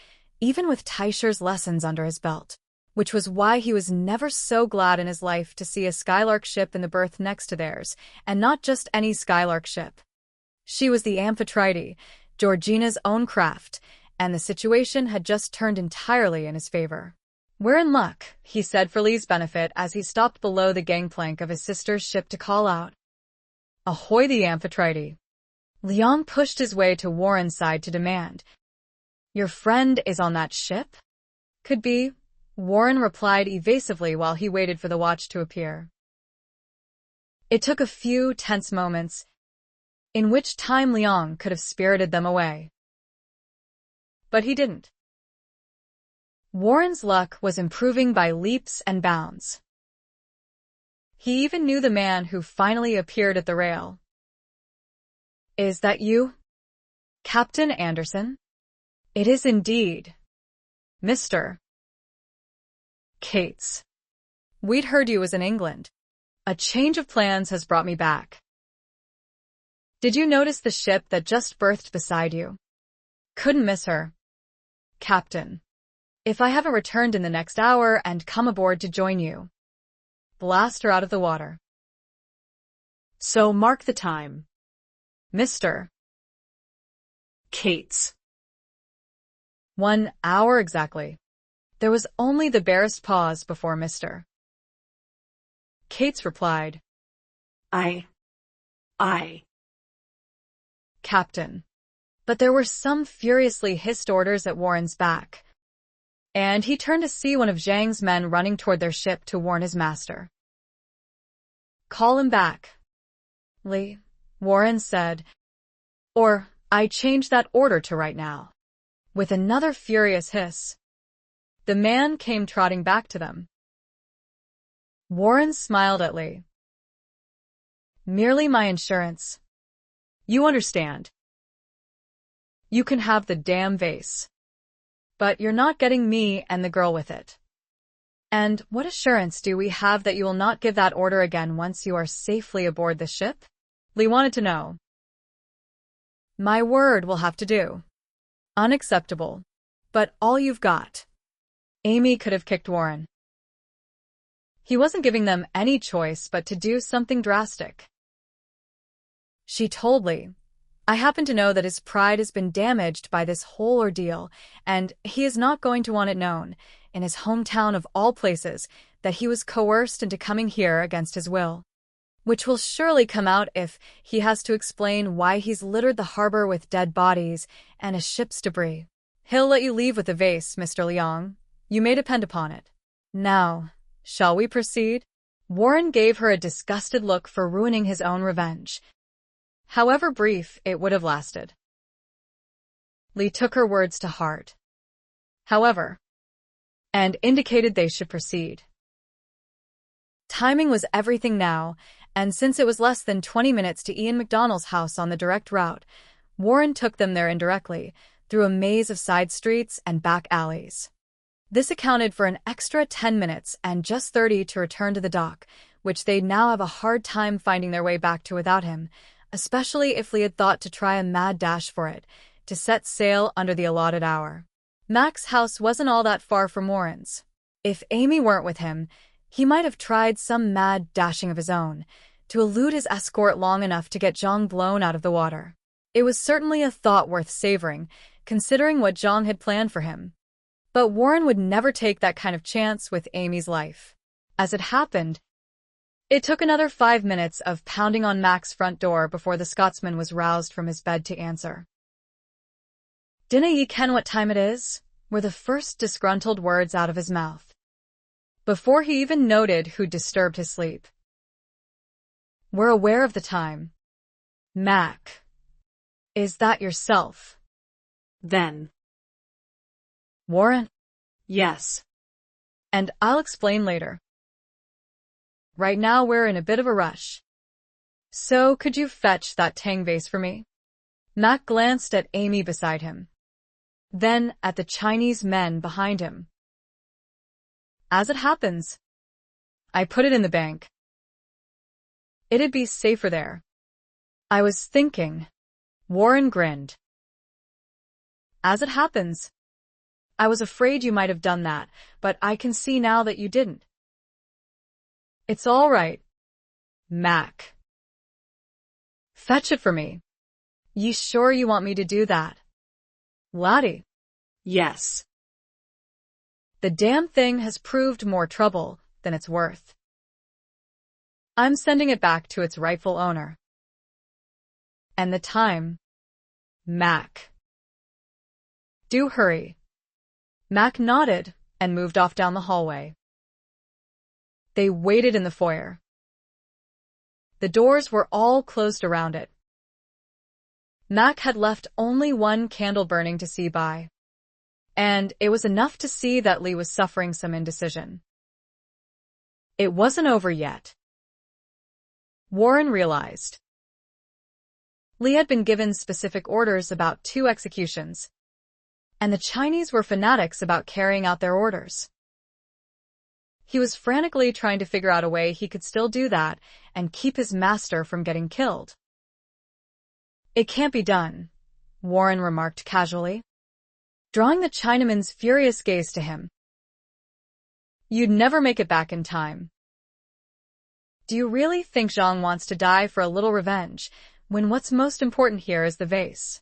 Speaker 1: even with Taisher's lessons under his belt, which was why he was never so glad in his life to see a Skylark ship in the berth next to theirs, and not just any Skylark ship. She was the Amphitrite, Georgina's own craft, and the situation had just turned entirely in his favor. We're in luck, he said for Li's benefit as he stopped below the gangplank of his sister's ship to call out. Ahoy the Amphitrite! Liang pushed his way to Warren's side to demand. Your friend is on that ship? Could be, Warren replied evasively while he waited for the watch to appear. It took a few tense moments, in which time Liang could have spirited them away. But he didn't. Warren's luck was improving by leaps and bounds. He even knew the man who finally appeared at the rail. "Is that you, Captain Anderson?" "It is indeed, Mr. Cates. We'd heard you was in England. A change of plans has brought me back. Did you notice the ship that just berthed beside you? Couldn't miss her, Captain. If I haven't returned in the next hour and come aboard to join you, blast her out of the water."
Speaker 3: So mark the time.
Speaker 1: Mr.
Speaker 3: Cates.
Speaker 1: 1 hour exactly. There was only the barest pause before Mr. Cates replied,
Speaker 3: I.
Speaker 1: "Captain." But there were some furiously hissed orders at Warren's back, and he turned to see one of Zhang's men running toward their ship to warn his master. "Call him back, Li," Warren said, "or I change that order to right now." With another furious hiss, the man came trotting back to them. Warren smiled at Li. "Merely my insurance. You understand. You can have the damn vase, but you're not getting me and the girl with it. And what assurance do we have that you will not give that order again once you are safely aboard the ship?" Li wanted to know. "My word will have to do." "Unacceptable. But all you've got." Amy could have kicked Warren. He wasn't giving them any choice but to do something drastic. She told Li, "I happen to know that his pride has been damaged by this whole ordeal, and he is not going to want it known, in his hometown of all places, that he was coerced into coming here against his will. Which will surely come out if he has to explain why he's littered the harbor with dead bodies and a ship's debris. He'll let you leave with the vase, Mr. Liang. You may depend upon it. Now, shall we proceed?" Warren gave her a disgusted look for ruining his own revenge, however brief it would have lasted. Li took her words to heart, however, and indicated they should proceed. Timing was everything now, and since it was less than 20 minutes to Ian McDonald's house on the direct route, Warren took them there indirectly, through a maze of side streets and back alleys. This accounted for an extra 10 minutes and just 30 to return to the dock, which they'd now have a hard time finding their way back to without him, especially if Li had thought to try a mad dash for it, to set sail under the allotted hour. Mac's house wasn't all that far from Warren's. If Amy weren't with him, he might have tried some mad dashing of his own, to elude his escort long enough to get Zhang blown out of the water. It was certainly a thought worth savoring, considering what Zhang had planned for him. But Warren would never take that kind of chance with Amy's life. As it happened, it took another 5 minutes of pounding on Mac's front door before the Scotsman was roused from his bed to answer. "Dinna ye ken what time it is?" were the first disgruntled words out of his mouth, before he even noted who'd disturbed his sleep. "We're aware of the time. Mac. Is that yourself?"
Speaker 3: Then.
Speaker 1: "Warren?"
Speaker 3: Yes.
Speaker 1: "And I'll explain later. Right now we're in a bit of a rush. So could you fetch that tang vase for me?" Mac glanced at Amy beside him, then at the Chinese men behind him. "As it happens, I put it in the bank. It'd be safer there." "I was thinking," Warren grinned. "As it happens, I was afraid you might have done that, but I can see now that you didn't." "It's all right, Mac. Fetch it for me. You sure you want me to do that, laddie?"
Speaker 3: Yes.
Speaker 1: "The damn thing has proved more trouble than it's worth. I'm sending it back to its rightful owner." "And the time, Mac. Do hurry." Mac nodded and moved off down the hallway. They waited in the foyer. The doors were all closed around it. Mac had left only one candle burning to see by, and it was enough to see that Lee was suffering some indecision. It wasn't over yet. Warren realized. Lee had been given specific orders about 2 executions, and the Chinese were fanatics about carrying out their orders. He was frantically trying to figure out a way he could still do that and keep his master from getting killed. "It can't be done," Warren remarked casually, drawing the Chinaman's furious gaze to him. "You'd never make it back in time. Do you really think Zhang wants to die for a little revenge, when what's most important here is the vase?"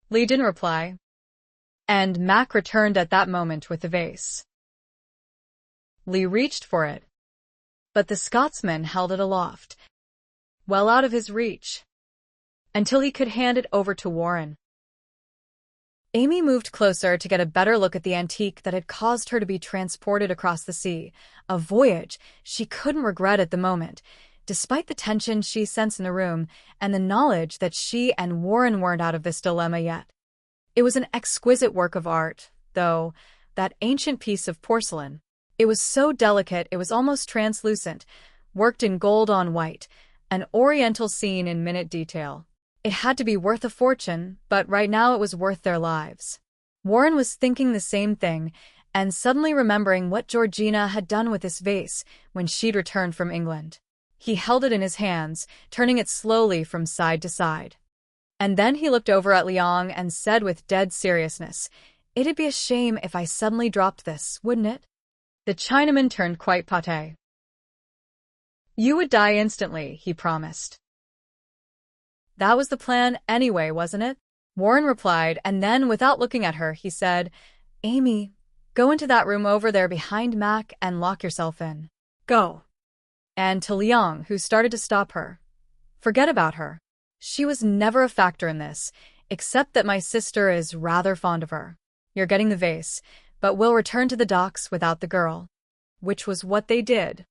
Speaker 1: Lee didn't reply, and Mac returned at that moment with the vase. Lee reached for it, but the Scotsman held it aloft, well out of his reach, until he could hand it over to Warren. Amy moved closer to get a better look at the antique that had caused her to be transported across the sea, a voyage she couldn't regret at the moment, despite the tension she sensed in the room and the knowledge that she and Warren weren't out of this dilemma yet. It was an exquisite work of art, though, that ancient piece of porcelain. It was so delicate it was almost translucent, worked in gold on white, an oriental scene in minute detail. It had to be worth a fortune, but right now it was worth their lives. Warren was thinking the same thing, and suddenly remembering what Georgina had done with this vase when she'd returned from England. He held it in his hands, turning it slowly from side to side. And then he looked over at Liang and said with dead seriousness, "It'd be a shame if I suddenly dropped this, wouldn't it?" The Chinaman turned quite pate. "You would die instantly," he promised. "That was the plan anyway, wasn't it?" Warren replied, and then, without looking at her, he said, "Amy, go into that room over there behind Mac and lock yourself in. Go." And to Liang, who started to stop her, "Forget about her. She was never a factor in this, except that my sister is rather fond of her. You're getting the vase, but we'll return to the docks without the girl." Which was what they did.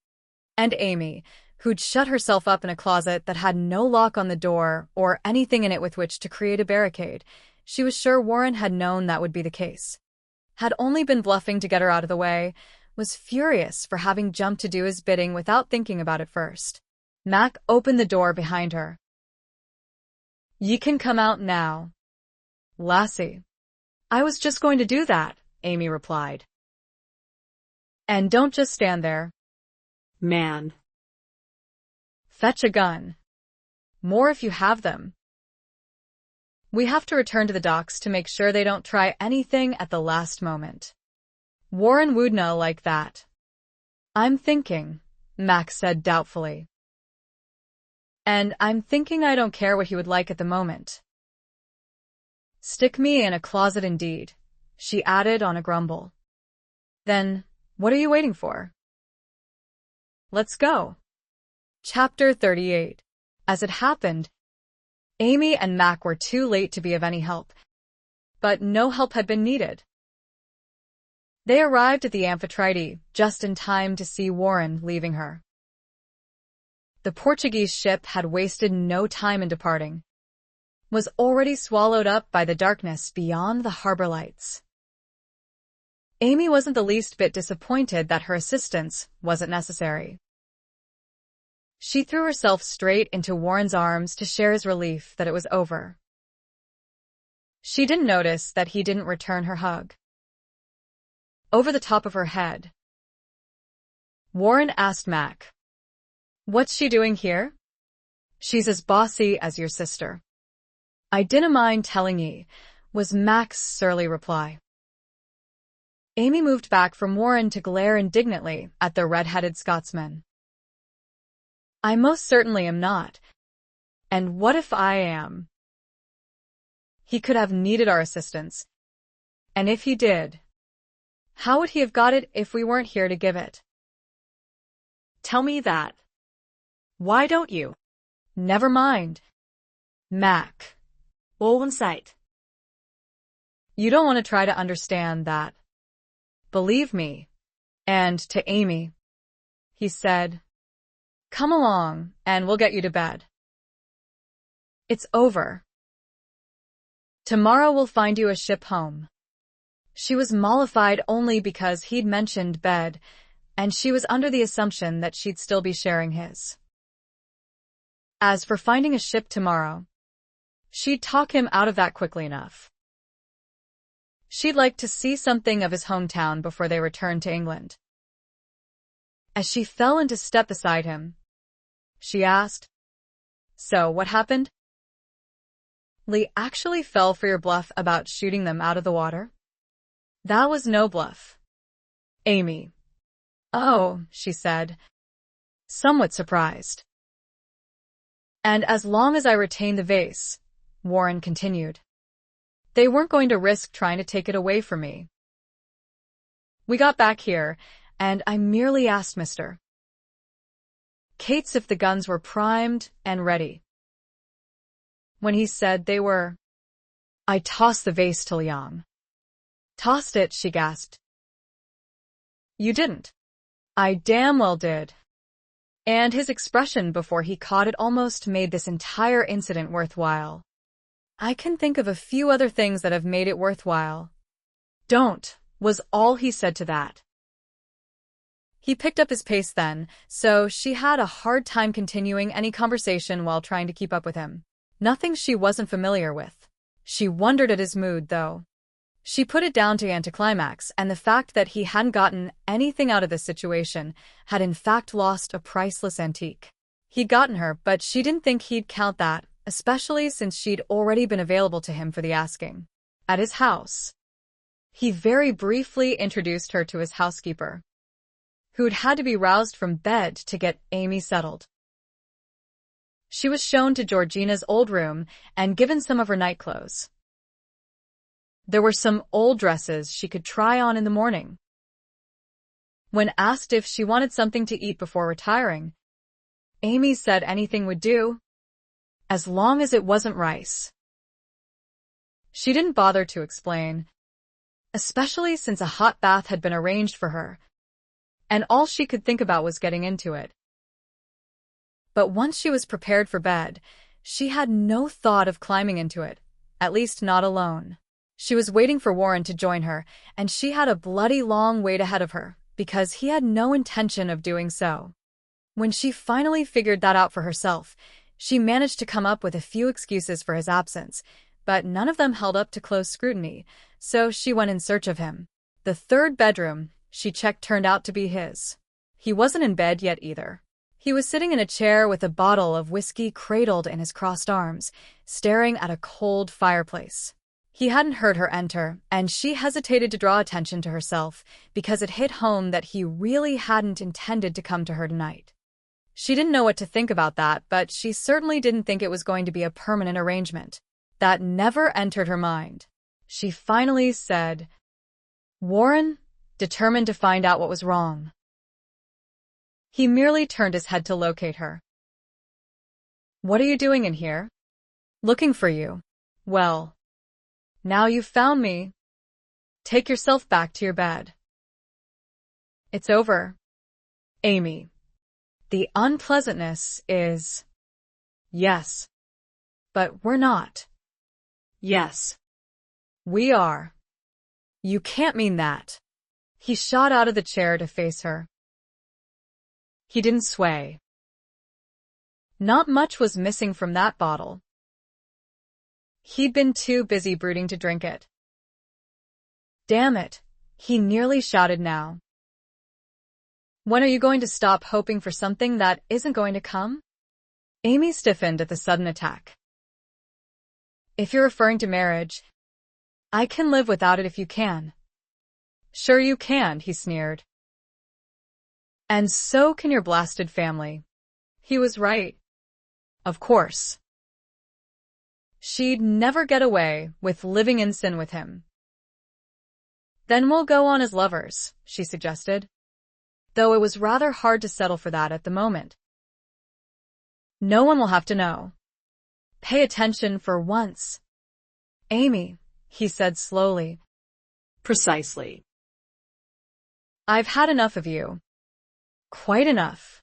Speaker 1: And Amy, who'd shut herself up in a closet that had no lock on the door or anything in it with which to create a barricade, she was sure Warren had known that would be the case. Had only been bluffing to get her out of the way, was furious for having jumped to do his bidding without thinking about it first. Mac opened the door behind her. "Ye can come out now, lassie." "I was just going to do that," Amy replied. "And don't just stand there.
Speaker 3: Man.
Speaker 1: Fetch a gun. More if you have them. We have to return to the docks to make sure they don't try anything at the last moment." Warren would know like that. "I'm thinking," Mac said doubtfully. "And I'm thinking I don't care what he would like at the moment." "Stick me in a closet indeed," she added on a grumble. "Then, what are you waiting for? Let's go." Chapter 38. As it happened, Amy and Mac were too late to be of any help, but no help had been needed. They arrived at the Amphitrite just in time to see Warren leaving her. The Portuguese ship had wasted no time in departing, was already swallowed up by the darkness beyond the harbor lights. Amy wasn't the least bit disappointed that her assistance wasn't necessary. She threw herself straight into Warren's arms to share his relief that it was over. She didn't notice that he didn't return her hug. Over the top of her head, Warren asked Mac, "What's she doing here?" "She's as bossy as your sister." "I dinna mind telling ye," was Mac's surly reply. Amy moved back from Warren to glare indignantly at the red-headed Scotsman. "I most certainly am not. And what if I am?" He could have needed our assistance. And if he did, how would he have got it if we weren't here to give it?
Speaker 3: Tell me that. Why don't you?
Speaker 1: Never mind. Mac.
Speaker 3: All in sight.
Speaker 1: You don't want to try to understand that. Believe me. And to Amy, he said, Come along, and we'll get you to bed. It's over. Tomorrow we'll find you a ship home. She was mollified only because he'd mentioned bed, and she was under the assumption that she'd still be sharing his. As for finding a ship tomorrow, she'd talk him out of that quickly enough. She'd like to see something of his hometown before they returned to England. As she fell into step beside him, she asked, "So, what happened?" "Lee actually fell for your bluff about shooting them out of the water?" "That was no bluff." "Amy." "Oh," she said, somewhat surprised. "And as long as I retain the vase," Warren continued, "they weren't going to risk trying to take it away from me. We got back here, and I merely asked Mr. Cates if the guns were primed and ready. When he said they were, I tossed the vase to Liang." "Tossed it," she gasped. "You didn't." "I damn well did." And his expression before he caught it almost made this entire incident worthwhile. "I can think of a few other things that have made it worthwhile." "Don't," was all he said to that. He picked up his pace then, so she had a hard time continuing any conversation while trying to keep up with him. Nothing she wasn't familiar with. She wondered at his mood, though. She put it down to anticlimax and the fact that he hadn't gotten anything out of this situation, had in fact lost a priceless antique. He'd gotten her, but she didn't think he'd count that, especially since she'd already been available to him for the asking. At his house, he very briefly introduced her to his housekeeper, who'd had to be roused from bed to get Amy settled. She was shown to Georgina's old room and given some of her nightclothes. There were some old dresses she could try on in the morning. When asked if she wanted something to eat before retiring, Amy said anything would do, as long as it wasn't rice. She didn't bother to explain, especially since a hot bath had been arranged for her, and all she could think about was getting into it. But once she was prepared for bed, she had no thought of climbing into it, at least not alone. She was waiting for Warren to join her, and she had a bloody long wait ahead of her, because he had no intention of doing so. When she finally figured that out for herself, she managed to come up with a few excuses for his absence, but none of them held up to close scrutiny, so she went in search of him. The third bedroom she checked turned out to be his. He wasn't in bed yet either. He was sitting in a chair with a bottle of whiskey cradled in his crossed arms, staring at a cold fireplace. He hadn't heard her enter, and she hesitated to draw attention to herself because it hit home that he really hadn't intended to come to her tonight. She didn't know what to think about that, but she certainly didn't think it was going to be a permanent arrangement. That never entered her mind. She finally said, "Warren," determined to find out what was wrong. He merely turned his head to locate her. "What are you doing in here?" "Looking for you." "Well, now you've found me. Take yourself back to your bed." "It's over, Amy. The unpleasantness is..." "Yes. But we're not."
Speaker 3: Yes.
Speaker 1: "We are." "You can't mean that." He shot out of the chair to face her. He didn't sway. Not much was missing from that bottle. He'd been too busy brooding to drink it. "Damn it," he nearly shouted now. "When are you going to stop hoping for something that isn't going to come?" Amy stiffened at the sudden attack. "If you're referring to marriage, I can live without it if you can." "Sure you can," he sneered. "And so can your blasted family." He was right. Of course. She'd never get away with living in sin with him. "Then we'll go on as lovers," she suggested, though it was rather hard to settle for that at the moment. "No one will have to know. Pay attention for once." "Amy," he said slowly.
Speaker 3: Precisely.
Speaker 1: "I've had enough of you. Quite enough."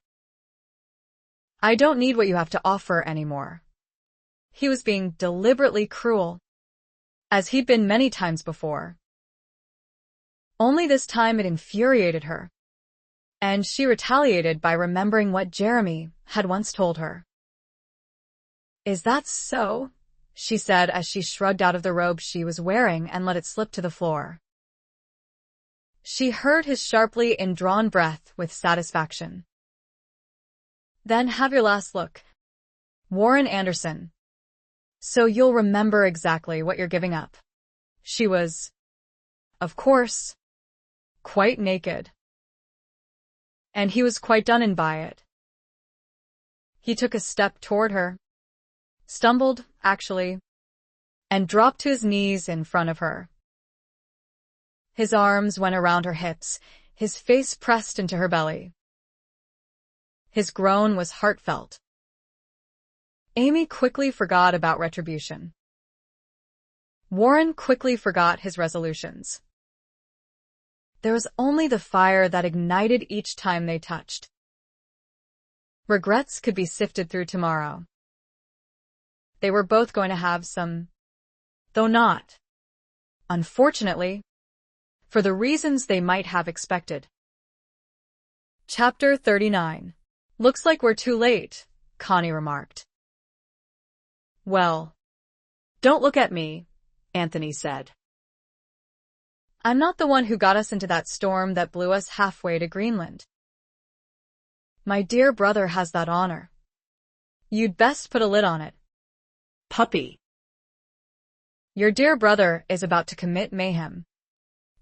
Speaker 1: I don't need what you have to offer anymore. He was being deliberately cruel, as he'd been many times before. Only this time it infuriated her, and she retaliated by remembering what Jeremy had once told her. "Is that so?" she said as she shrugged out of the robe she was wearing and let it slip to the floor. She heard his sharply indrawn breath with satisfaction. "Then have your last look, Warren Anderson, so you'll remember exactly what you're giving up." She was, of course, quite naked, and he was quite done in by it. He took a step toward her, stumbled, actually, and dropped to his knees in front of her. His arms went around her hips, his face pressed into her belly. His groan was heartfelt. Amy quickly forgot about retribution. Warren quickly forgot his resolutions. There was only the fire that ignited each time they touched. Regrets could be sifted through tomorrow. They were both going to have some, though not, unfortunately, for the reasons they might have expected. Chapter 39. "Looks like we're too late," Connie remarked. "Well, don't look at me," Anthony said. "I'm not the one who got us into that storm that blew us halfway to Greenland. My dear brother has that honor. You'd best put a lid on it."
Speaker 3: Puppy.
Speaker 1: "Your dear brother is about to commit mayhem."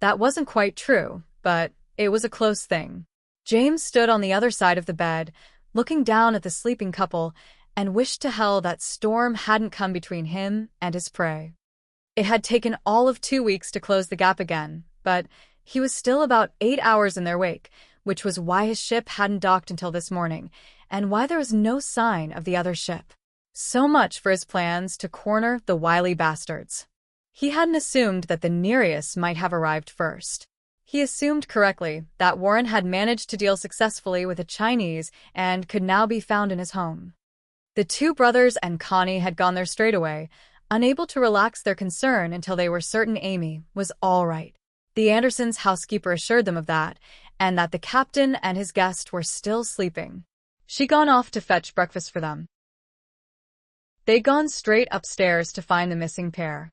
Speaker 1: That wasn't quite true, but it was a close thing. James stood on the other side of the bed, looking down at the sleeping couple, and wished to hell that storm hadn't come between him and his prey. It had taken all of 2 weeks to close the gap again, but he was still about 8 hours in their wake, which was why his ship hadn't docked until this morning, and why there was no sign of the other ship. So much for his plans to corner the wily bastards. He hadn't assumed that the Nereus might have arrived first. He assumed correctly that Warren had managed to deal successfully with a Chinese and could now be found in his home. The two brothers and Connie had gone there straight away, unable to relax their concern until they were certain Amy was all right. The Andersons' housekeeper assured them of that, and that the captain and his guest were still sleeping. She'd gone off to fetch breakfast for them. They'd gone straight upstairs to find the missing pair.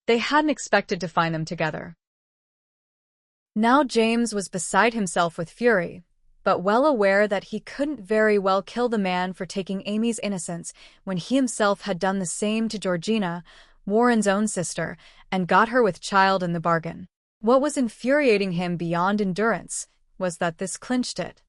Speaker 1: They hadn't expected to find them together. Now James was beside himself with fury, but well aware that he couldn't very well kill the man for taking Amy's innocence when he himself had done the same to Georgina, Warren's own sister, and got her with child in the bargain. What was infuriating him beyond endurance was that this clinched it.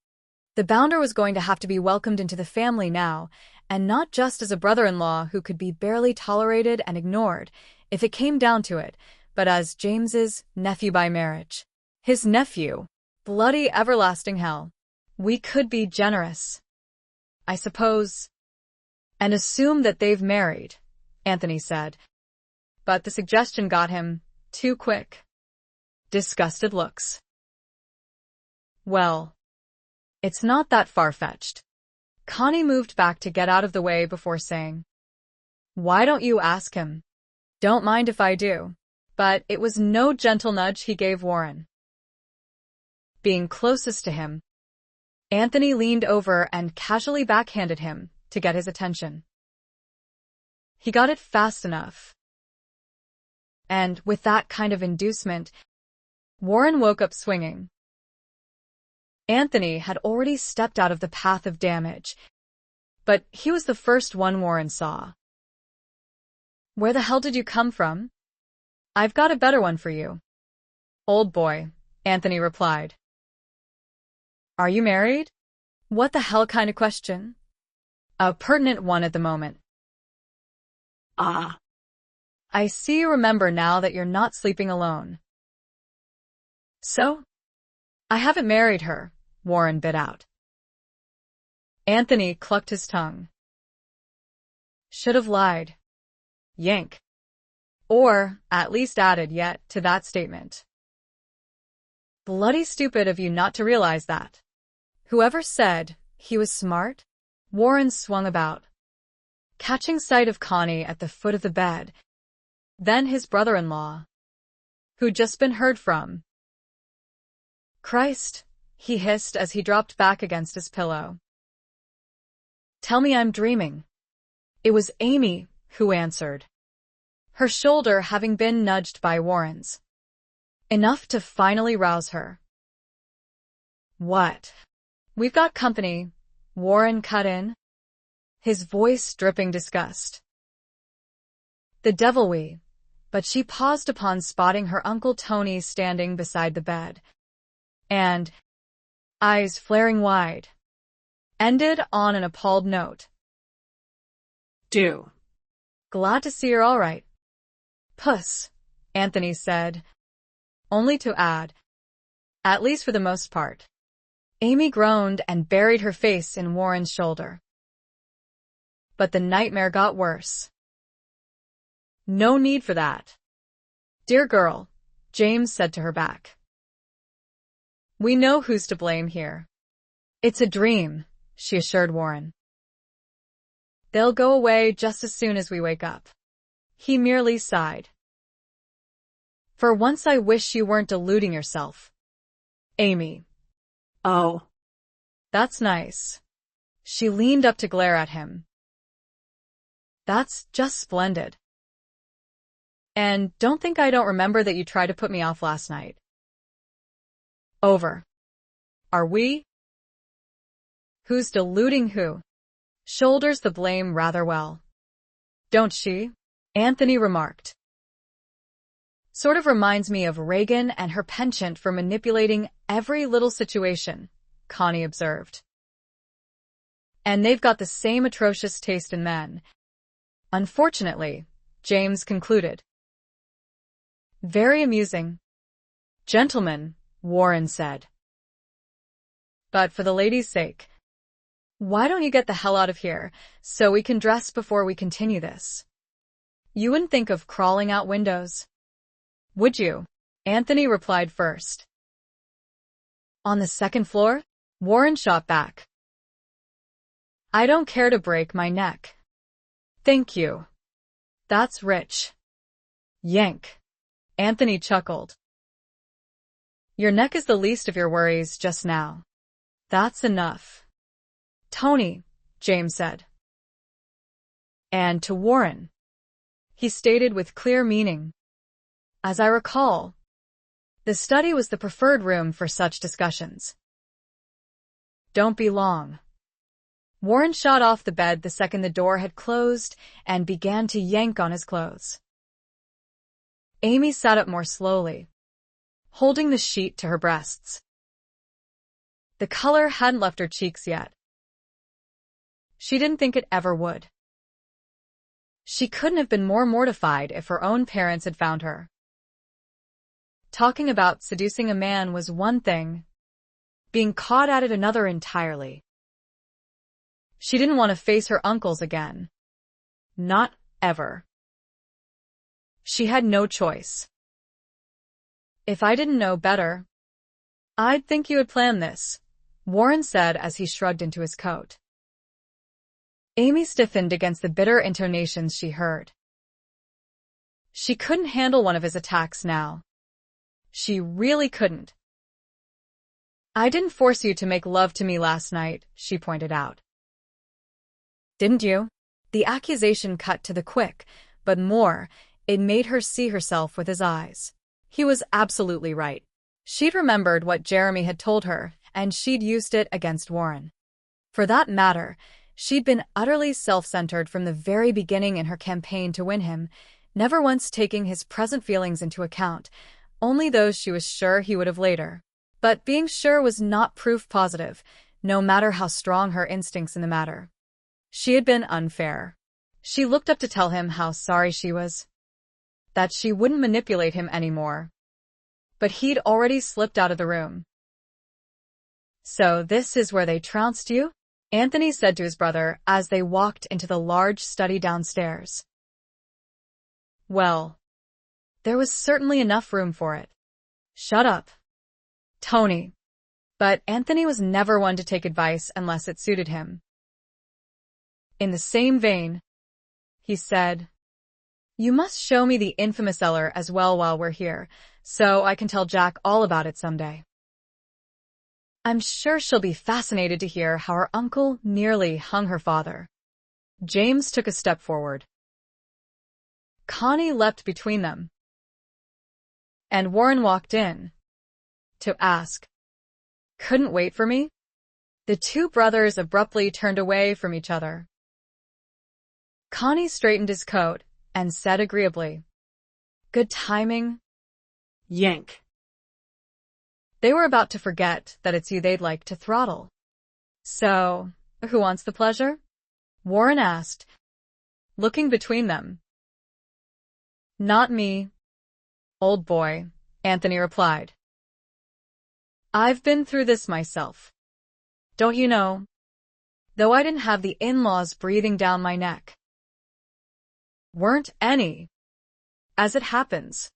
Speaker 1: The bounder was going to have to be welcomed into the family now, and not just as a brother-in-law who could be barely tolerated and ignored, if it came down to it, but as James's nephew by marriage. His nephew. Bloody everlasting hell. "We could be generous, I suppose, and assume that they've married," Anthony said. But the suggestion got him two quick, disgusted looks. "Well, it's not that far-fetched." Connie moved back to get out of the way before saying, "Why don't you ask him?" "Don't mind if I do." But it was no gentle nudge he gave Warren. Being closest to him, Anthony leaned over and casually backhanded him to get his attention. He got it fast enough. And with that kind of inducement, Warren woke up swinging. Anthony had already stepped out of the path of damage, but he was the first one Warren saw. "Where the hell did you come from?" "I've got a better one for you, old boy," Anthony replied. "Are you married?" What the hell kind of question? A pertinent one at the moment.
Speaker 3: Ah.
Speaker 1: I see you remember now that you're not sleeping alone.
Speaker 3: So?
Speaker 1: I haven't married her, Warren bit out. Anthony clucked his tongue. Should have lied. Yank. Or, at least added yet to that statement. Bloody stupid of you not to realize that. Whoever said he was smart? Warren swung about, catching sight of Connie at the foot of the bed, then his brother-in-law, who'd just been heard from. "Christ," he hissed as he dropped back against his pillow. "Tell me I'm dreaming." It was Amy who answered, her shoulder having been nudged by Warren's, enough to finally rouse her. "What?" "We've got company," Warren cut in, his voice dripping disgust. "The devil but she paused upon spotting her Uncle Tony standing beside the bed, and, eyes flaring wide, ended on an appalled note.
Speaker 3: "Do."
Speaker 1: "Glad to see you're all right." "Puss," Anthony said, only to add, "at least for the most part." Amy groaned and buried her face in Warren's shoulder. But the nightmare got worse. "No need for that, dear girl," James said to her back. "We know who's to blame here." "It's a dream," she assured Warren. "They'll go away just as soon as we wake up." He merely sighed. "For once I wish you weren't deluding yourself, Amy."
Speaker 3: "Oh."
Speaker 1: "That's nice." She leaned up to glare at him. "That's just splendid. And don't think I don't remember that you tried to put me off last night." "Over. Are we?" "Who's deluding who?" "Shoulders the blame rather well, don't she?" Anthony remarked. "Sort of reminds me of Reagan and her penchant for manipulating every little situation," Connie observed. "And they've got the same atrocious taste in men. Unfortunately," James concluded. "Very amusing." "Gentlemen," Warren said. "But for the lady's sake, why don't you get the hell out of here so we can dress before we continue this? You wouldn't think of crawling out windows, would you?" Anthony replied first. "On the second floor?" Warren shot back. "I don't care to break my neck." "Thank you. That's rich." "Yank." Anthony chuckled. "Your neck is the least of your worries just now." "That's enough, Tony," James said. And to Warren, he stated with clear meaning, "As I recall, the study was the preferred room for such discussions." "Don't be long." Warren shot off the bed the second the door had closed and began to yank on his clothes. Amy sat up more slowly, holding the sheet to her breasts. The color hadn't left her cheeks yet. She didn't think it ever would. She couldn't have been more mortified if her own parents had found her. Talking about seducing a man was one thing, being caught at it another entirely. She didn't want to face her uncles again. Not ever. She had no choice. "If I didn't know better, I'd think you had planned this," Warren said as he shrugged into his coat. Amy stiffened against the bitter intonations she heard. She couldn't handle one of his attacks now. She really couldn't. "I didn't force you to make love to me last night," she pointed out. "Didn't you?" The accusation cut to the quick, but more, it made her see herself with his eyes. He was absolutely right. She'd remembered what Jeremy had told her, and she'd used it against Warren. For that matter, she'd been utterly self-centered from the very beginning in her campaign to win him, never once taking his present feelings into account, only those she was sure he would have later. But being sure was not proof positive, no matter how strong her instincts in the matter. She had been unfair. She looked up to tell him how sorry she was, that she wouldn't manipulate him anymore. But he'd already slipped out of the room. "So this is where they trounced you?" Anthony said to his brother as they walked into the large study downstairs. "Well, there was certainly enough room for it." "Shut up, Tony." But Anthony was never one to take advice unless it suited him. In the same vein, he said, "You must show me the infamous cellar as well while we're here, so I can tell Jack all about it someday. I'm sure she'll be fascinated to hear how her uncle nearly hung her father." James took a step forward. Connie leapt between them, and Warren walked in to ask, "Couldn't wait for me?" The two brothers abruptly turned away from each other. Connie straightened his coat and said agreeably, "Good timing."
Speaker 3: Yank.
Speaker 1: They were about to forget that it's you they'd like to throttle. "So, who wants the pleasure?" Warren asked, looking between them. "Not me, old boy," Anthony replied. "I've been through this myself. Don't you know? Though I didn't have the in-laws breathing down my neck. Weren't any, as it happens.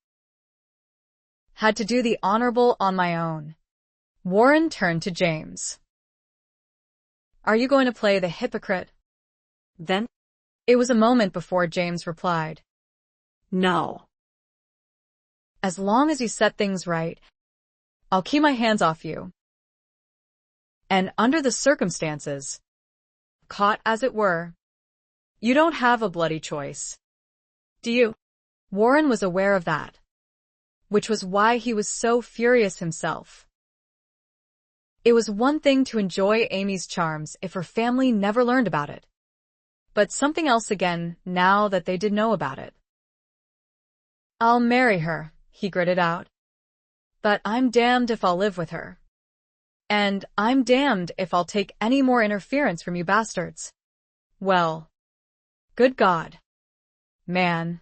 Speaker 1: Had to do the honorable on my own." Warren turned to James. "Are you going to play the hypocrite?"
Speaker 3: Then?
Speaker 1: It was a moment before James replied,
Speaker 3: No.
Speaker 1: "As long as you set things right, I'll keep my hands off you. And under the circumstances, caught as it were, you don't have a bloody choice. Do you?" Warren was aware of that, which was why he was so furious himself. It was one thing to enjoy Amy's charms if her family never learned about it, but something else again now that they did know about it. "I'll marry her," he gritted out. "But I'm damned if I'll live with her. And I'm damned if I'll take any more interference from you bastards." "Well, good God, man,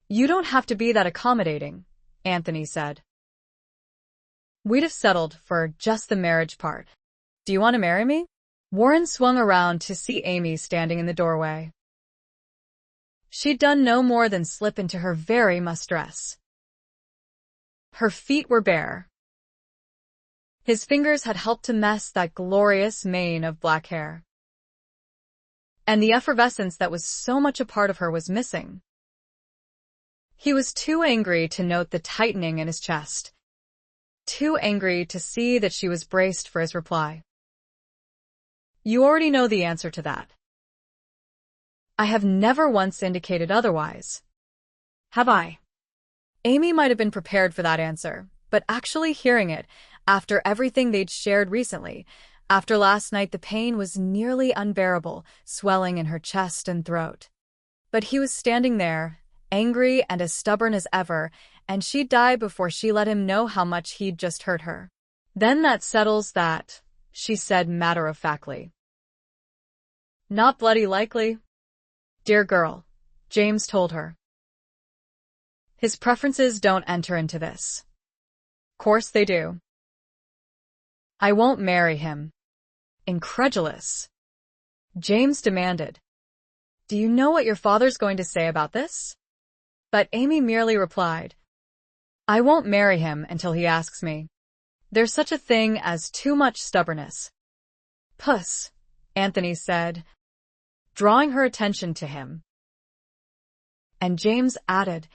Speaker 1: you don't have to be that accommodating," Anthony said. "We'd have settled for just the marriage part. Do you want to marry me?" Warren swung around to see Amy standing in the doorway. She'd done no more than slip into her very musk dress. Her feet were bare. His fingers had helped to mess that glorious mane of black hair. And the effervescence that was so much a part of her was missing. He was too angry to note the tightening in his chest. Too angry to see that she was braced for his reply. "You already know the answer to that." "I have never once indicated otherwise. Have I?" Amy might have been prepared for that answer, but actually hearing it, after everything they'd shared recently, after last night, the pain was nearly unbearable, swelling in her chest and throat. But he was standing there, angry and as stubborn as ever, and she'd die before she let him know how much he'd just hurt her. "Then that settles that," she said matter-of-factly. "Not bloody likely, dear girl," James told her. "His preferences don't enter into this." "Course they do." "I won't marry him." Incredulous, James demanded, "Do you know what your father's going to say about this?" But Amy merely replied, "I won't marry him until he asks me. There's such a thing as too much stubbornness." "Puss," Anthony said, drawing her attention to him. And James added,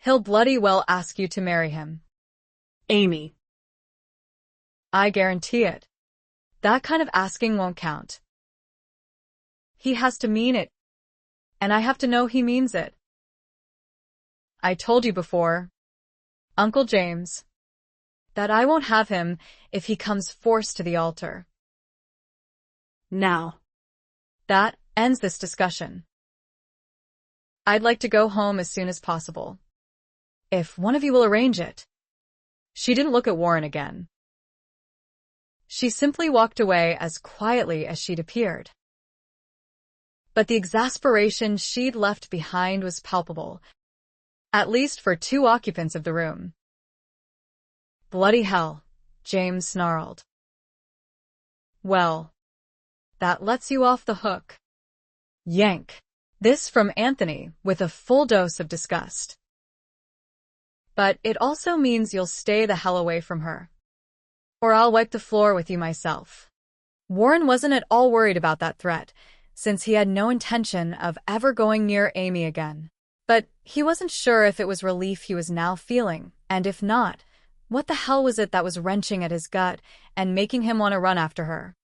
Speaker 1: "He'll bloody well ask you to marry him."
Speaker 3: Amy.
Speaker 1: "I guarantee it. That kind of asking won't count. He has to mean it, and I have to know he means it. I told you before, Uncle James, that I won't have him if he comes forced to the altar."
Speaker 3: Now.
Speaker 1: That ends this discussion. I'd like to go home as soon as possible. If one of you will arrange it. She didn't look at Warren again. She simply walked away as quietly as she'd appeared. But the exasperation she'd left behind was palpable, at least for two occupants of the room. "Bloody hell," James snarled. "Well, that lets you off the hook." Yank. This from Anthony with a full dose of disgust. "But it also means you'll stay the hell away from her." or I'll wipe the floor with you myself. Warren wasn't at all worried about that threat, since he had no intention of ever going near Amy again. But he wasn't sure if it was relief he was now feeling, and if not, what the hell was it that was wrenching at his gut and making him want to run after her?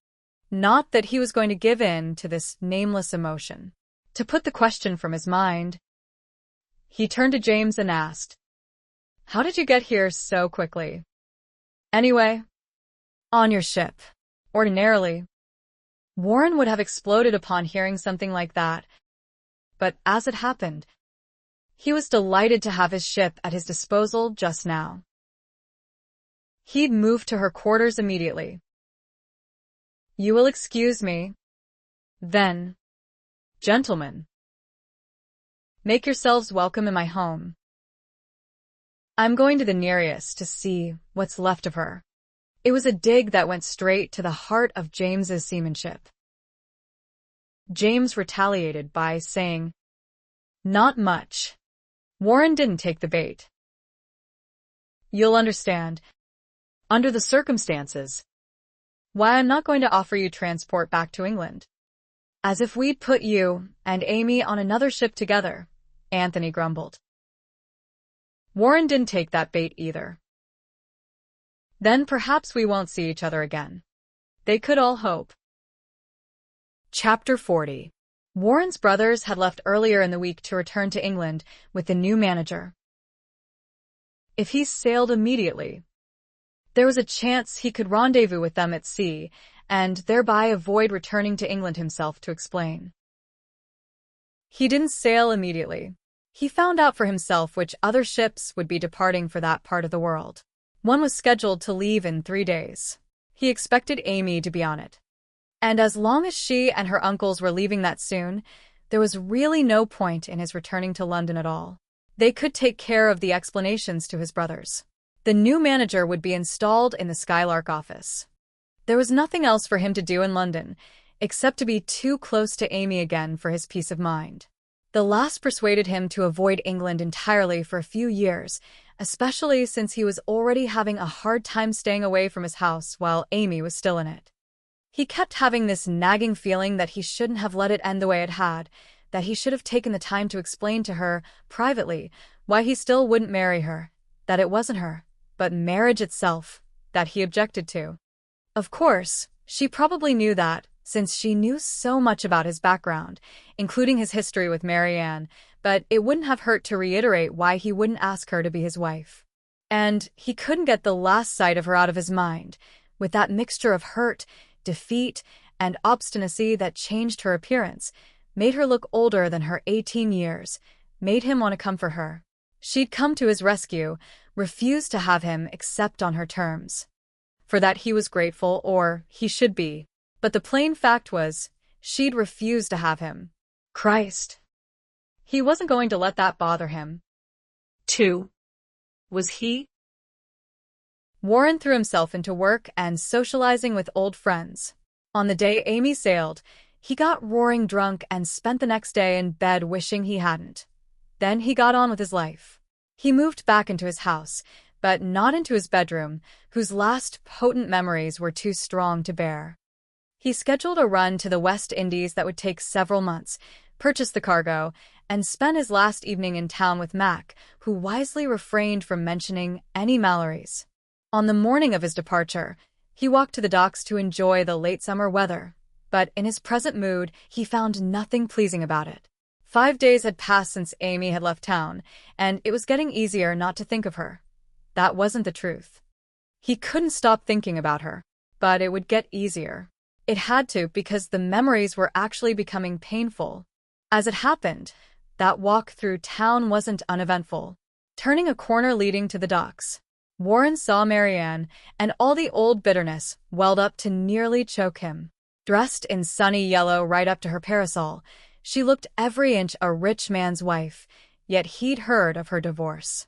Speaker 1: Not that he was going to give in to this nameless emotion. To put the question from his mind, he turned to James and asked, "How did you get here so quickly? Anyway, on your ship." Ordinarily, Warren would have exploded upon hearing something like that, but as it happened, he was delighted to have his ship at his disposal just now. He'd moved to her quarters immediately. "You will excuse me, then, gentlemen. Make yourselves welcome in my home. I'm going to the Nereus to see what's left of her." It was a dig that went straight to the heart of James's seamanship. James retaliated by saying, "Not much." Warren didn't take the bait. "You'll understand, under the circumstances, why I'm not going to offer you transport back to England. As if we'd put you and Amy on another ship together," Anthony grumbled. Warren didn't take that bait either. "Then perhaps we won't see each other again." They could all hope. Chapter 40. Warren's brothers had left earlier in the week to return to England with the new manager. If he sailed immediately, there was a chance he could rendezvous with them at sea and thereby avoid returning to England himself to explain. He didn't sail immediately. He found out for himself which other ships would be departing for that part of the world. One was scheduled to leave in 3 days. He expected Amy to be on it. And as long as she and her uncles were leaving that soon, there was really no point in his returning to London at all. They could take care of the explanations to his brothers. The new manager would be installed in the Skylark office. There was nothing else for him to do in London, except to be too close to Amy again for his peace of mind. The last persuaded him to avoid England entirely for a few years, especially since he was already having a hard time staying away from his house while Amy was still in it. He kept having this nagging feeling that he shouldn't have let it end the way it had, that he should have taken the time to explain to her, privately, why he still wouldn't marry her, that it wasn't her, but marriage itself, that he objected to. Of course, she probably knew that, since she knew so much about his background, including his history with Marianne, but it wouldn't have hurt to reiterate why he wouldn't ask her to be his wife. And he couldn't get the last sight of her out of his mind, with that mixture of hurt, defeat, and obstinacy that changed her appearance, made her look older than her 18 years, made him want to comfort her. She'd come to his rescue, refused to have him except on her terms. For that he was grateful, or he should be. But the plain fact was, she'd refused to have him. Christ. He wasn't going to let that bother him.
Speaker 3: 2. Was he?
Speaker 1: Warren threw himself into work and socializing with old friends. On the day Amy sailed, he got roaring drunk and spent the next day in bed wishing he hadn't. Then he got on with his life. He moved back into his house, but not into his bedroom, whose last potent memories were too strong to bear. He scheduled a run to the West Indies that would take several months, purchased the cargo, and spent his last evening in town with Mac, who wisely refrained from mentioning any Malorys. On the morning of his departure, he walked to the docks to enjoy the late summer weather, but in his present mood, he found nothing pleasing about it. 5 days had passed since Amy had left town, and it was getting easier not to think of her. That wasn't the truth. He couldn't stop thinking about her, but it would get easier. It had to, because the memories were actually becoming painful. As it happened, that walk through town wasn't uneventful. Turning a corner leading to the docks, Warren saw Marianne, and all the old bitterness welled up to nearly choke him. Dressed in sunny yellow right up to her parasol, she looked every inch a rich man's wife, yet he'd heard of her divorce.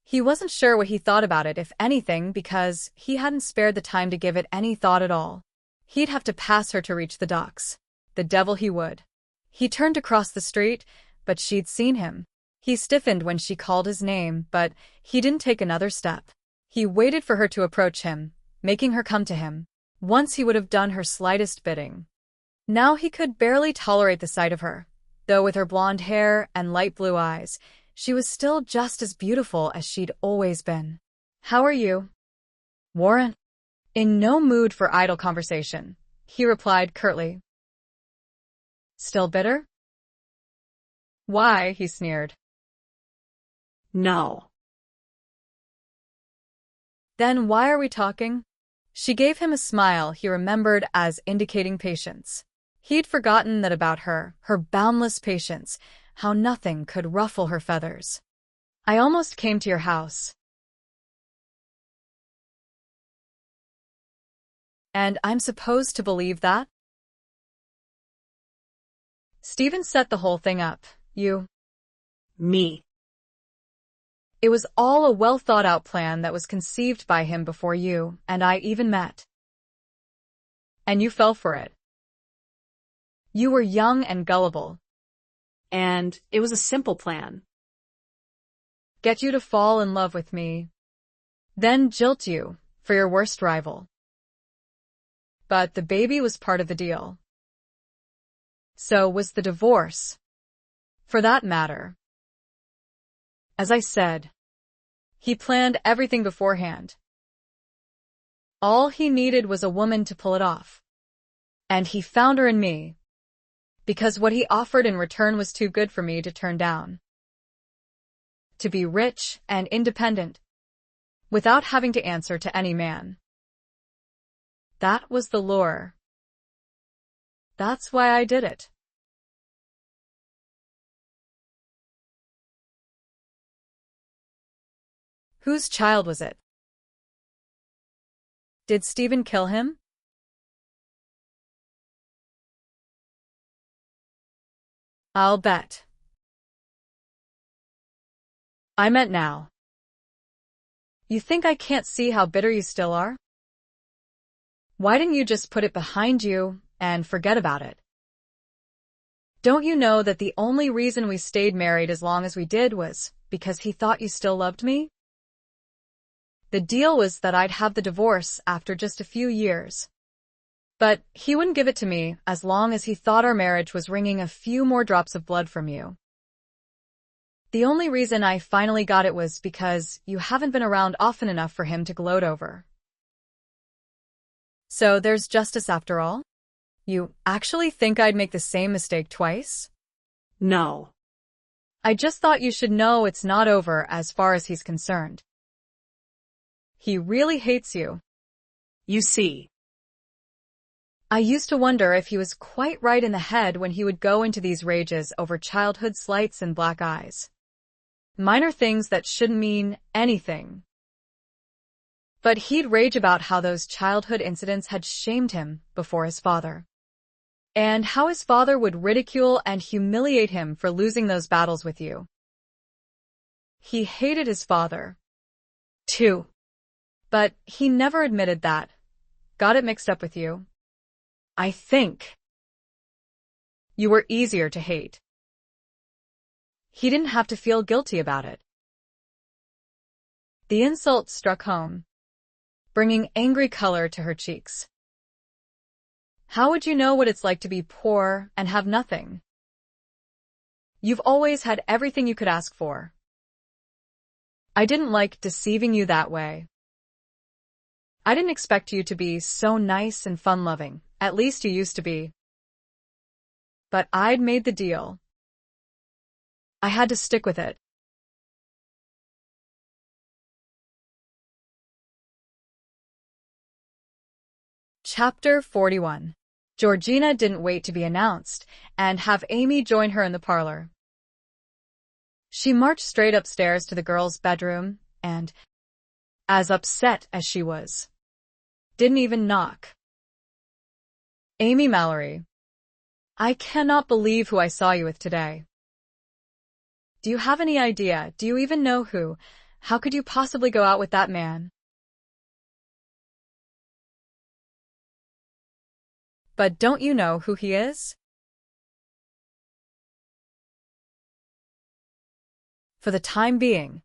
Speaker 1: He wasn't sure what he thought about it, if anything, because he hadn't spared the time to give it any thought at all. He'd have to pass her to reach the docks. The devil he would. He turned to cross the street, but she'd seen him. He stiffened when she called his name, but he didn't take another step. He waited for her to approach him, making her come to him. Once he would have done her slightest bidding. Now he could barely tolerate the sight of her, though with her blonde hair and light blue eyes, she was still just as beautiful as she'd always been. "How are you, Warren?" In no mood for idle conversation, he replied curtly. "Still bitter?" "Why?" he sneered.
Speaker 3: No.
Speaker 1: "Then why are we talking?" She gave him a smile he remembered as indicating patience. He'd forgotten that about her boundless patience, how nothing could ruffle her feathers. "I almost came to your house. And I'm supposed to believe that?" "Stephen set the whole thing up. You."
Speaker 3: Me.
Speaker 1: "It was all a well-thought-out plan that was conceived by him before you and I even met. And you fell for it. You were young and gullible.
Speaker 3: And it was a simple plan.
Speaker 1: Get you to fall in love with me, then jilt you for your worst rival. But the baby was part of the deal. So was the divorce, for that matter. As I said, he planned everything beforehand. All he needed was a woman to pull it off. And he found her in me, because what he offered in return was too good for me to turn down. To be rich and independent, without having to answer to any man. That was the lure. That's why I did it." "Whose child was it? Did Stephen kill him?" "I'll bet." "I meant now. You think I can't see how bitter you still are? Why didn't you just put it behind you and forget about it? Don't you know that the only reason we stayed married as long as we did was because he thought you still loved me? The deal was that I'd have the divorce after just a few years. But he wouldn't give it to me as long as he thought our marriage was wringing a few more drops of blood from you. The only reason I finally got it was because you haven't been around often enough for him to gloat over. So there's justice after all? You actually think I'd make the same mistake twice?"
Speaker 3: No.
Speaker 1: "I just thought you should know it's not over as far as he's concerned. He really hates you.
Speaker 3: You see.
Speaker 1: I used to wonder if he was quite right in the head when he would go into these rages over childhood slights and black eyes. Minor things that shouldn't mean anything. But he'd rage about how those childhood incidents had shamed him before his father. And how his father would ridicule and humiliate him for losing those battles with you. He hated his father, too. But he never admitted that. Got it mixed up with you. I think you were easier to hate. He didn't have to feel guilty about it." The insult struck home, bringing angry color to her cheeks. "How would you know what it's like to be poor and have nothing? You've always had everything you could ask for. I didn't like deceiving you that way. I didn't expect you to be so nice and fun-loving, at least you used to be. But I'd made the deal. I had to stick with it." Chapter 41. Georgina didn't wait to be announced and have Amy join her in the parlor. She marched straight upstairs to the girls' bedroom and, as upset as she was, didn't even knock. "Amy Malory, I cannot believe who I saw you with today. Do you have any idea? Do you even know who? How could you possibly go out with that man?" "But don't you know who he is?" "For the time being."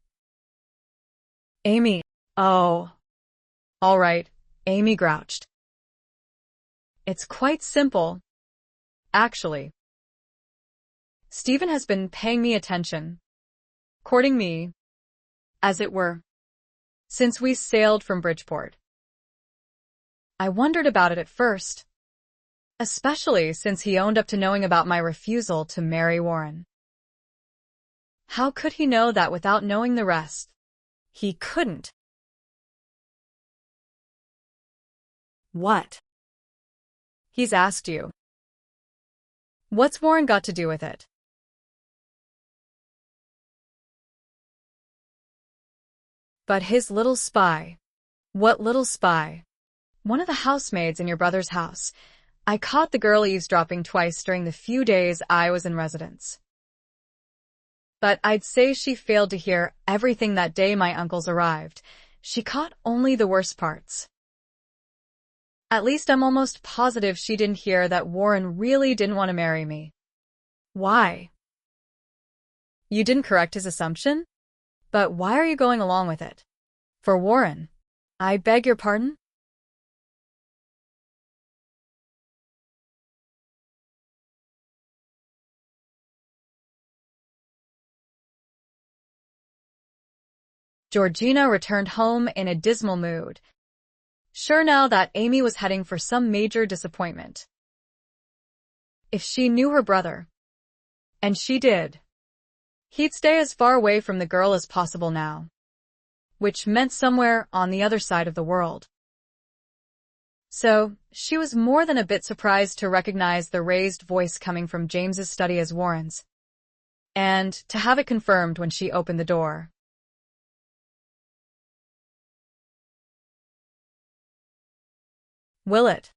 Speaker 1: "Amy." "Oh. All right, Amy grouched. It's quite simple, actually. Stephen has been paying me attention, courting me, as it were, since we sailed from Bridgeport. I wondered about it at first, especially since he owned up to knowing about my refusal to marry Warren. How could he know that without knowing the rest? He couldn't.
Speaker 3: What?
Speaker 1: He's asked you. What's Warren got to do with it? But his little spy. What little spy? One of the housemaids in your brother's house. I caught the girl eavesdropping twice during the few days I was in residence. But I'd say she failed to hear everything that day my uncles arrived. She caught only the worst parts. At least I'm almost positive she didn't hear that Warren really didn't want to marry me. Why? You didn't correct his assumption? But why are you going along with it? For Warren. I beg your pardon? Georgina returned home in a dismal mood, sure now that Amy was heading for some major disappointment. If she knew her brother, and she did, he'd stay as far away from the girl as possible now, which meant somewhere on the other side of the world. So, she was more than a bit surprised to recognize the raised voice coming from James's study as Warren's, and to have it confirmed when she opened the door. Will it?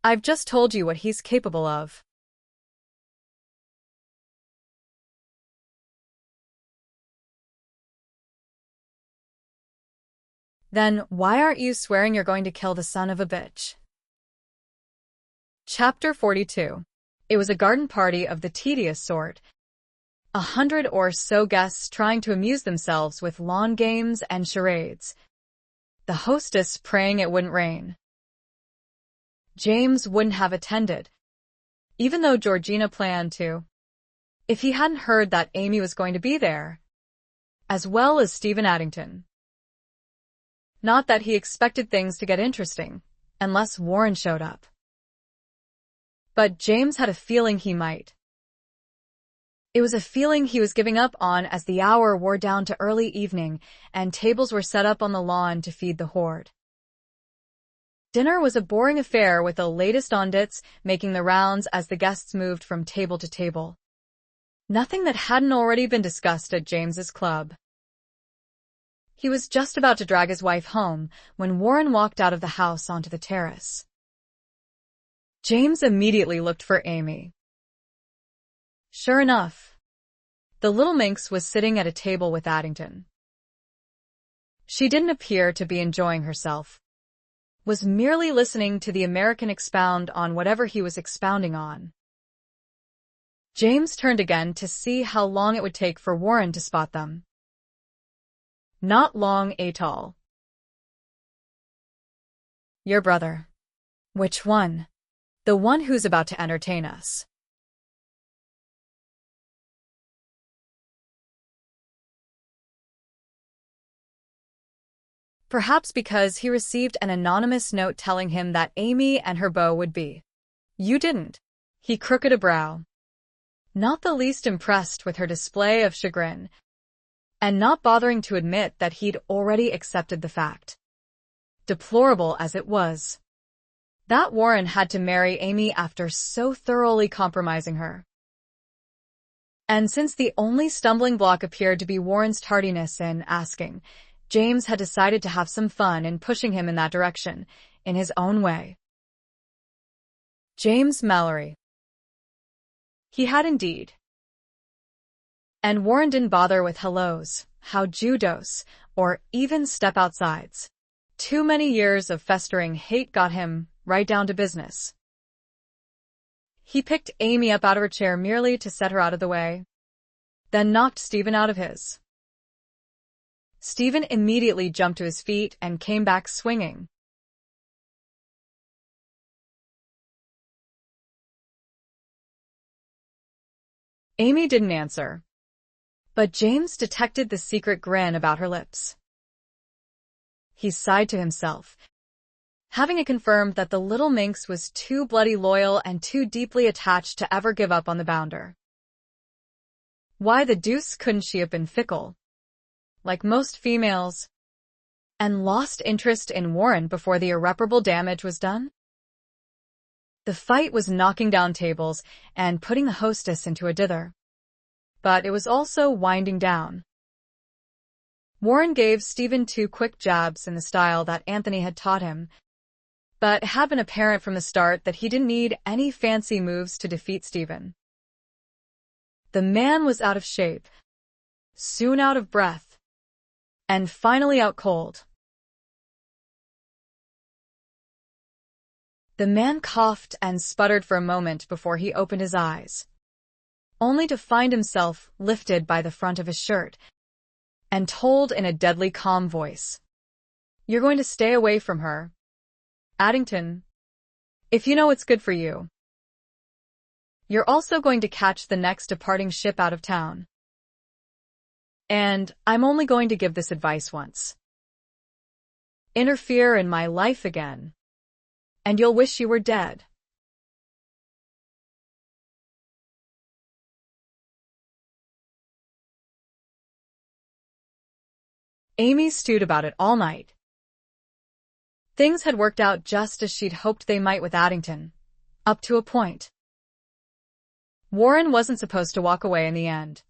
Speaker 1: I've just told you what he's capable of. Then why aren't you swearing you're going to kill the son of a bitch? Chapter 42. It was a garden party of the tedious sort. 100 or so guests trying to amuse themselves with lawn games and charades. The hostess praying it wouldn't rain. James wouldn't have attended, even though Georgina planned to, if he hadn't heard that Amy was going to be there, as well as Stephen Addington. Not that he expected things to get interesting, unless Warren showed up. But James had a feeling he might. It was a feeling he was giving up on as the hour wore down to early evening and tables were set up on the lawn to feed the horde. Dinner was a boring affair with the latest ondits making the rounds as the guests moved from table to table. Nothing that hadn't already been discussed at James's club. He was just about to drag his wife home when Warren walked out of the house onto the terrace. James immediately looked for Amy. Sure enough, the little minx was sitting at a table with Addington. She didn't appear to be enjoying herself, was merely listening to the American expound on whatever he was expounding on. James turned again to see how long it would take for Warren to spot them. Not long at all. Your brother. Which one? The one who's about to entertain us. Perhaps because he received an anonymous note telling him that Amy and her beau would be. You didn't. He crooked a brow. Not the least impressed with her display of chagrin, and not bothering to admit that he'd already accepted the fact. Deplorable as it was. That Warren had to marry Amy after so thoroughly compromising her. And since the only stumbling block appeared to be Warren's tardiness in asking, James had decided to have some fun in pushing him in that direction, in his own way. James Malory. He had indeed. And Warren didn't bother with hellos, how judos, or even step outsides. Too many years of festering hate got him right down to business. He picked Amy up out of her chair merely to set her out of the way, then knocked Stephen out of his. Stephen immediately jumped to his feet and came back swinging. Amy didn't answer, but James detected the secret grin about her lips. He sighed to himself, having it confirmed that the little minx was too bloody loyal and too deeply attached to ever give up on the bounder. Why the deuce couldn't she have been fickle, like most females, and lost interest in Warren before the irreparable damage was done? The fight was knocking down tables and putting the hostess into a dither, but it was also winding down. Warren gave Stephen 2 quick jabs in the style that Anthony had taught him, but it had been apparent from the start that he didn't need any fancy moves to defeat Stephen. The man was out of shape, soon out of breath, and finally out cold. The man coughed and sputtered for a moment before he opened his eyes, only to find himself lifted by the front of his shirt and told in a deadly calm voice, "You're going to stay away from her, Addington, if you know what's good for you. You're also going to catch the next departing ship out of town. And I'm only going to give this advice once. Interfere in my life again, and you'll wish you were dead." Amy stewed about it all night. Things had worked out just as she'd hoped they might with Addington, up to a point. Warren wasn't supposed to walk away in the end.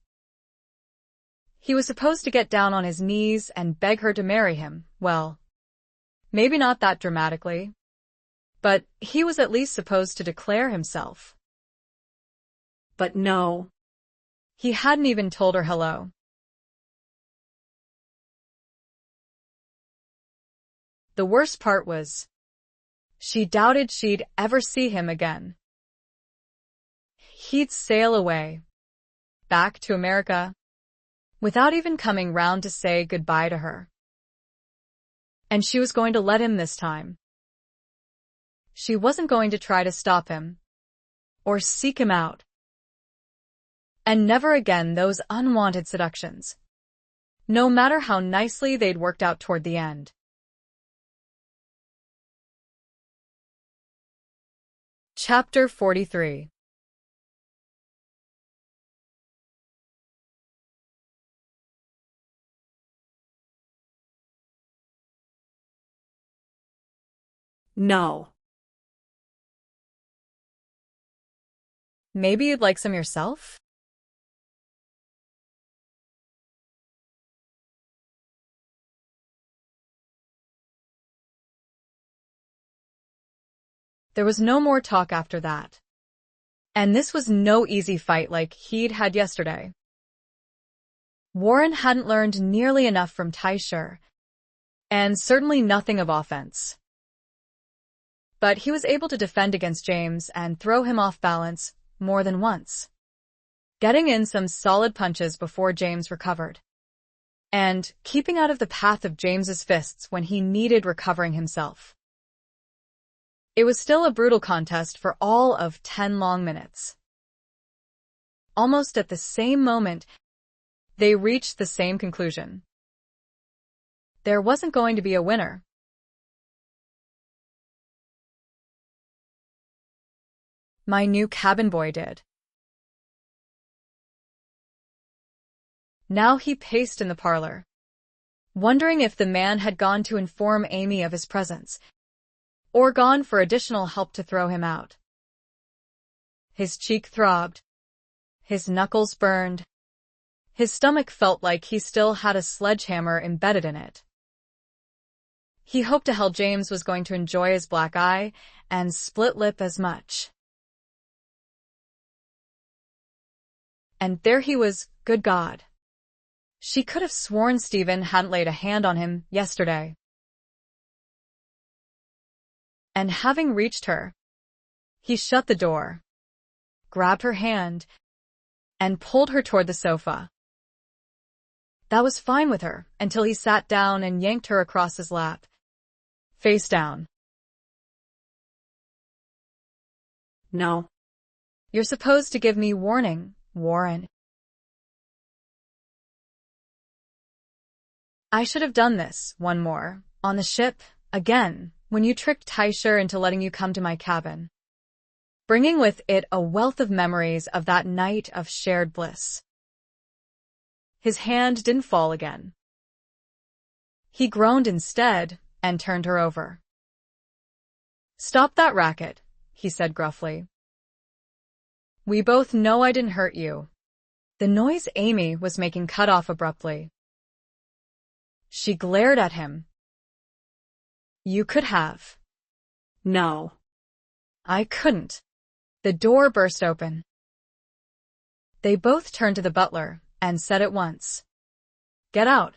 Speaker 1: He was supposed to get down on his knees and beg her to marry him. Well, maybe not that dramatically, but he was at least supposed to declare himself.
Speaker 3: But no.
Speaker 1: He hadn't even told her hello. The worst part was, she doubted she'd ever see him again. He'd sail away, back to America, without even coming round to say goodbye to her. And she was going to let him this time. She wasn't going to try to stop him, or seek him out. And never again those unwanted seductions, no matter how nicely they'd worked out toward the end. Chapter 43.
Speaker 3: No.
Speaker 1: Maybe you'd like some yourself? There was no more talk after that. And this was no easy fight like he'd had yesterday. Warren hadn't learned nearly enough from Tysher, and certainly nothing of offense. But he was able to defend against James and throw him off balance more than once, getting in some solid punches before James recovered, and keeping out of the path of James's fists when he needed recovering himself. It was still a brutal contest for all of 10 long minutes. Almost at the same moment, they reached the same conclusion. There wasn't going to be a winner. My new cabin boy did. Now he paced in the parlor, wondering if the man had gone to inform Amy of his presence, or gone for additional help to throw him out. His cheek throbbed, his knuckles burned, his stomach felt like he still had a sledgehammer embedded in it. He hoped to hell James was going to enjoy his black eye and split lip as much. And there he was, good God. She could have sworn Stephen hadn't laid a hand on him yesterday. And having reached her, he shut the door, grabbed her hand, and pulled her toward the sofa. That was fine with her, until he sat down and yanked her across his lap. Face down.
Speaker 3: No.
Speaker 1: You're supposed to give me warning, Warren. I should have done this, one more, on the ship, again, when you tricked Tysher into letting you come to my cabin, bringing with it a wealth of memories of that night of shared bliss. His hand didn't fall again. He groaned instead and turned her over. Stop that racket, he said gruffly. We both know I didn't hurt you. The noise Amy was making cut off abruptly. She glared at him. You could have.
Speaker 3: No.
Speaker 1: I couldn't. The door burst open. They both turned to the butler and said at once, Get out.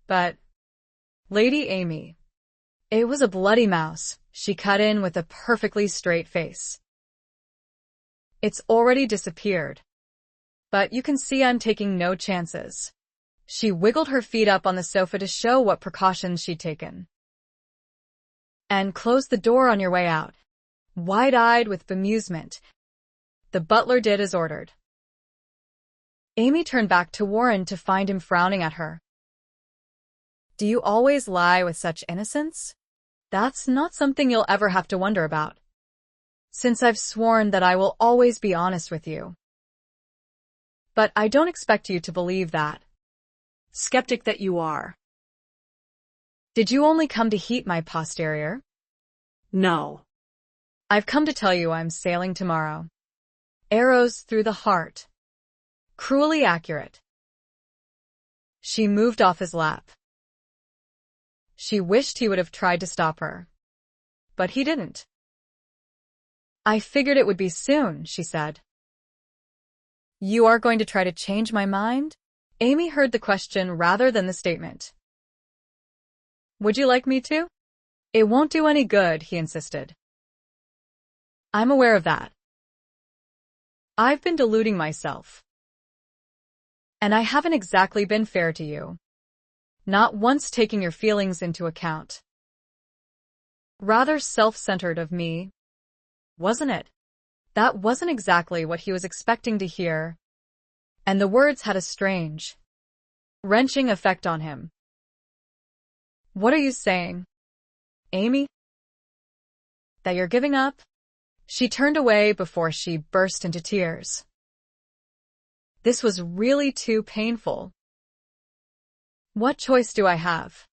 Speaker 1: But, Lady Amy. It was a bloody mouse, she cut in with a perfectly straight face. It's already disappeared. But you can see I'm taking no chances. She wiggled her feet up on the sofa to show what precautions she'd taken. And close the door on your way out. Wide-eyed with bemusement, the butler did as ordered. Amy turned back to Warren to find him frowning at her. Do you always lie with such innocence? That's not something you'll ever have to wonder about, since I've sworn that I will always be honest with you. But I don't expect you to believe that.
Speaker 3: Skeptic that you are.
Speaker 1: Did you only come to heat my posterior?
Speaker 3: No.
Speaker 1: I've come to tell you I'm sailing tomorrow. Arrows through the heart. Cruelly accurate. She moved off his lap. She wished he would have tried to stop her. But he didn't. I figured it would be soon, she said. You are going to try to change my mind? Amy heard the question rather than the statement. Would you like me to? It won't do any good, he insisted. I'm aware of that. I've been deluding myself. And I haven't exactly been fair to you. Not once taking your feelings into account. Rather self-centered of me, wasn't it? That wasn't exactly what he was expecting to hear, and the words had a strange, wrenching effect on him. What are you saying, Amy? That you're giving up? She turned away before she burst into tears. This was really too painful. What choice do I have?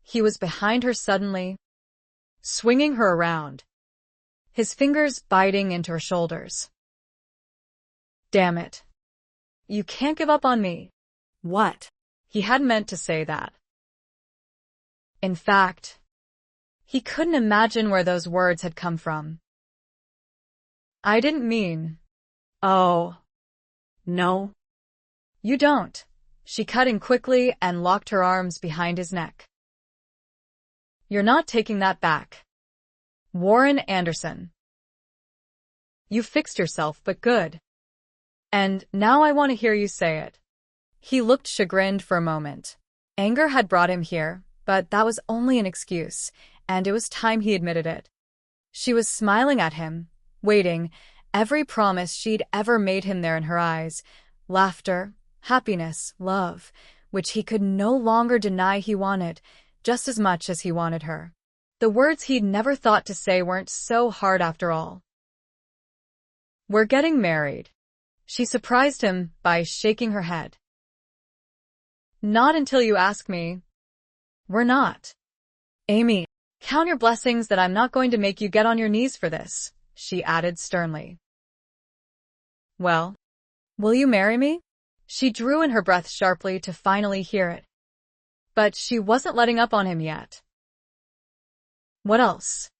Speaker 1: He was behind her suddenly, swinging her around, his fingers biting into her shoulders. Damn it. You can't give up on me.
Speaker 3: What?
Speaker 1: He hadn't meant to say that. In fact, he couldn't imagine where those words had come from. I didn't mean.
Speaker 3: Oh. No.
Speaker 1: You don't. She cut in quickly and locked her arms behind his neck. You're not taking that back. Warren Anderson. You fixed yourself, but good. And now I want to hear you say it. He looked chagrined for a moment. Anger had brought him here, but that was only an excuse, and it was time he admitted it. She was smiling at him, waiting, every promise she'd ever made him there in her eyes. Laughter, happiness, love, which he could no longer deny he wanted, just as much as he wanted her. The words he'd never thought to say weren't so hard after all. We're getting married. She surprised him by shaking her head. Not until you ask me. We're not. Amy, count your blessings that I'm not going to make you get on your knees for this, she added sternly. Well, will you marry me? She drew in her breath sharply to finally hear it. But she wasn't letting up on him yet. What else?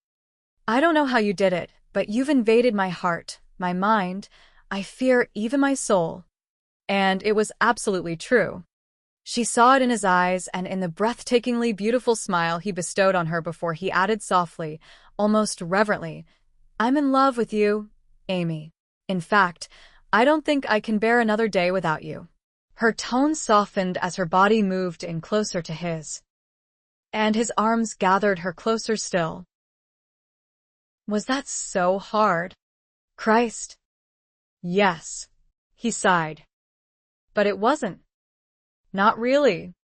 Speaker 1: I don't know how you did it, but you've invaded my heart, my mind, I fear even my soul. And it was absolutely true. She saw it in his eyes and in the breathtakingly beautiful smile he bestowed on her before he added softly, almost reverently, I'm in love with you, Amy. In fact, I don't think I can bear another day without you. Her tone softened as her body moved in closer to his, and his arms gathered her closer still. Was that so hard? Christ. Yes, he sighed. But it wasn't. Not really.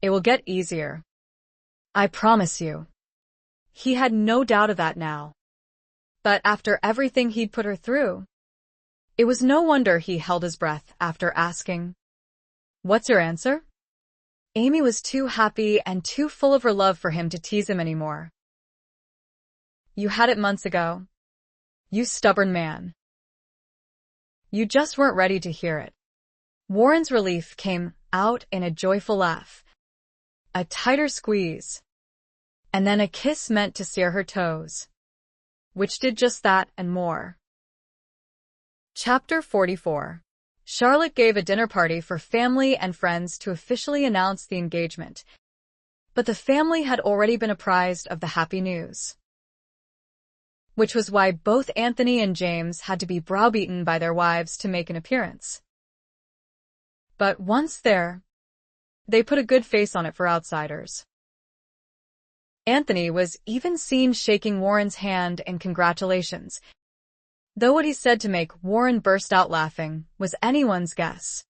Speaker 1: It will get easier. I promise you. He had no doubt of that now. But after everything he'd put her through, it was no wonder he held his breath after asking, "What's your answer?" Amy was too happy and too full of her love for him to tease him anymore. You had it months ago. You stubborn man. You just weren't ready to hear it. Warren's relief came out in a joyful laugh, a tighter squeeze, and then a kiss meant to sear her toes, which did just that and more. Chapter 44. Charlotte gave a dinner party for family and friends to officially announce the engagement, but the family had already been apprised of the happy news, which was why both Anthony and James had to be browbeaten by their wives to make an appearance. But once there, they put a good face on it for outsiders. Anthony was even seen shaking Warren's hand in congratulations, though what he said to make Warren burst out laughing was anyone's guess.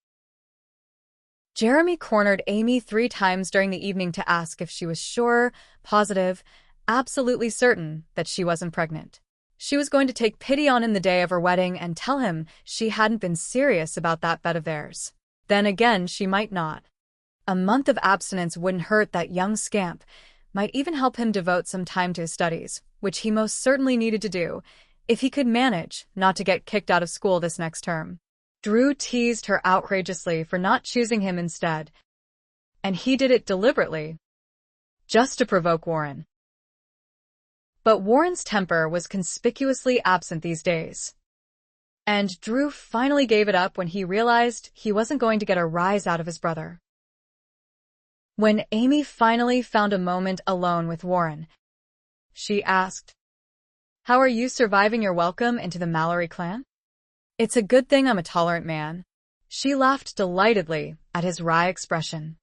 Speaker 1: Jeremy cornered Amy 3 times during the evening to ask if she was sure, positive, absolutely certain that she wasn't pregnant. She was going to take pity on him the day of her wedding and tell him she hadn't been serious about that bet of theirs. Then again, she might not. A month of abstinence wouldn't hurt that young scamp, might even help him devote some time to his studies, which he most certainly needed to do, if he could manage not to get kicked out of school this next term. Drew teased her outrageously for not choosing him instead, and he did it deliberately, just to provoke Warren. But Warren's temper was conspicuously absent these days, and Drew finally gave it up when he realized he wasn't going to get a rise out of his brother. When Amy finally found a moment alone with Warren, she asked, "How are you surviving your welcome into the Malory clan?" "It's a good thing I'm a tolerant man." She laughed delightedly at his wry expression.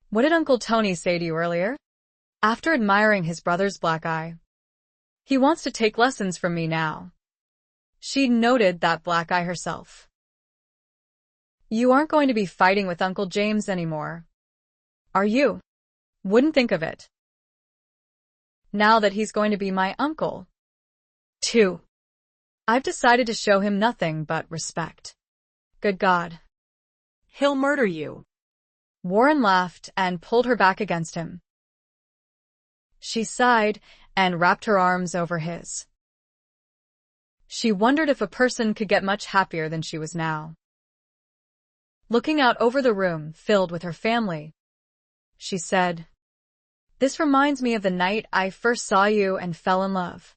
Speaker 1: "What did Uncle Tony say to you earlier?" After admiring his brother's black eye. "He wants to take lessons from me now." She noted that black eye herself. "You aren't going to be fighting with Uncle James anymore, are you?" "Wouldn't think of it. Now that he's going to be my uncle, too. I've decided to show him nothing but respect." "Good God.
Speaker 3: He'll murder you."
Speaker 1: Warren laughed and pulled her back against him. She sighed and wrapped her arms over his. She wondered if a person could get much happier than she was now. Looking out over the room filled with her family, she said, "This reminds me of the night I first saw you and fell in love.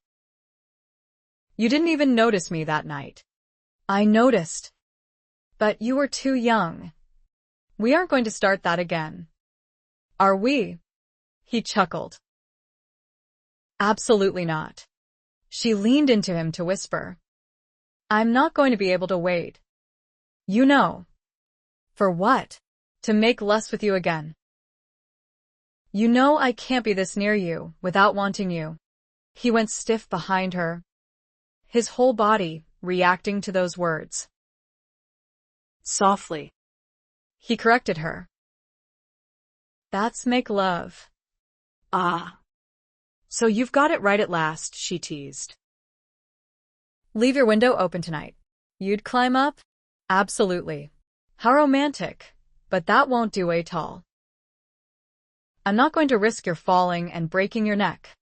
Speaker 1: You didn't even notice me that night." "I noticed. But you were too young. We aren't going to start that again, are we?" He chuckled. "Absolutely not." She leaned into him to whisper, "I'm not going to be able to wait. You know." "For what?" "To make lust with you again. You know I can't be this near you without wanting you." He went stiff behind her, his whole body reacting to those words.
Speaker 3: "Softly,"
Speaker 1: he corrected her. "That's make love."
Speaker 3: "Ah. So you've got it right at last," she teased.
Speaker 1: "Leave your window open tonight. You'd climb up?" "Absolutely. How romantic, but that won't do at all. I'm not going to risk your falling and breaking your neck.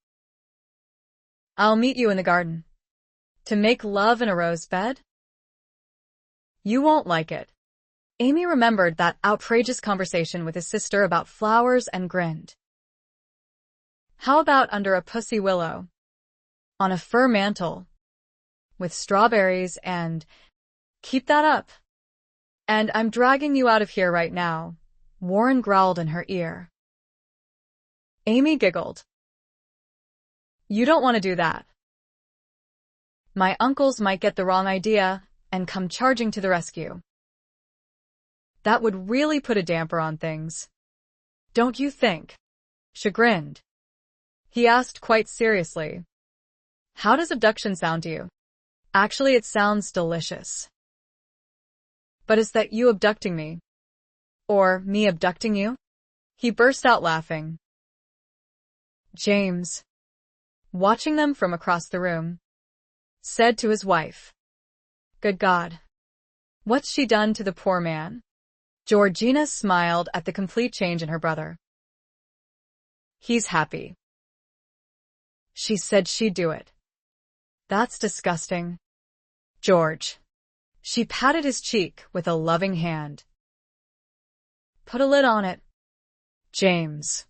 Speaker 1: I'll meet you in the garden. To make love in a rose bed? You won't like it." Amy remembered that outrageous conversation with his sister about flowers and grinned. "How about under a pussy willow? On a fur mantle? With strawberries and—" "Keep that up. And I'm dragging you out of here right now," Warren growled in her ear. Amy giggled. "You don't want to do that. My uncles might get the wrong idea and come charging to the rescue." That would really put a damper on things. Don't you think? Chagrined. He asked quite seriously. How does abduction sound to you? Actually, it sounds delicious. But is that you abducting me? Or me abducting you? He burst out laughing. James, watching them from across the room, said to his wife, Good God! What's she done to the poor man? Georgina smiled at the complete change in her brother. He's happy. She said she'd do it. That's disgusting. George. She patted his cheek with a loving hand. Put a lid on it. James.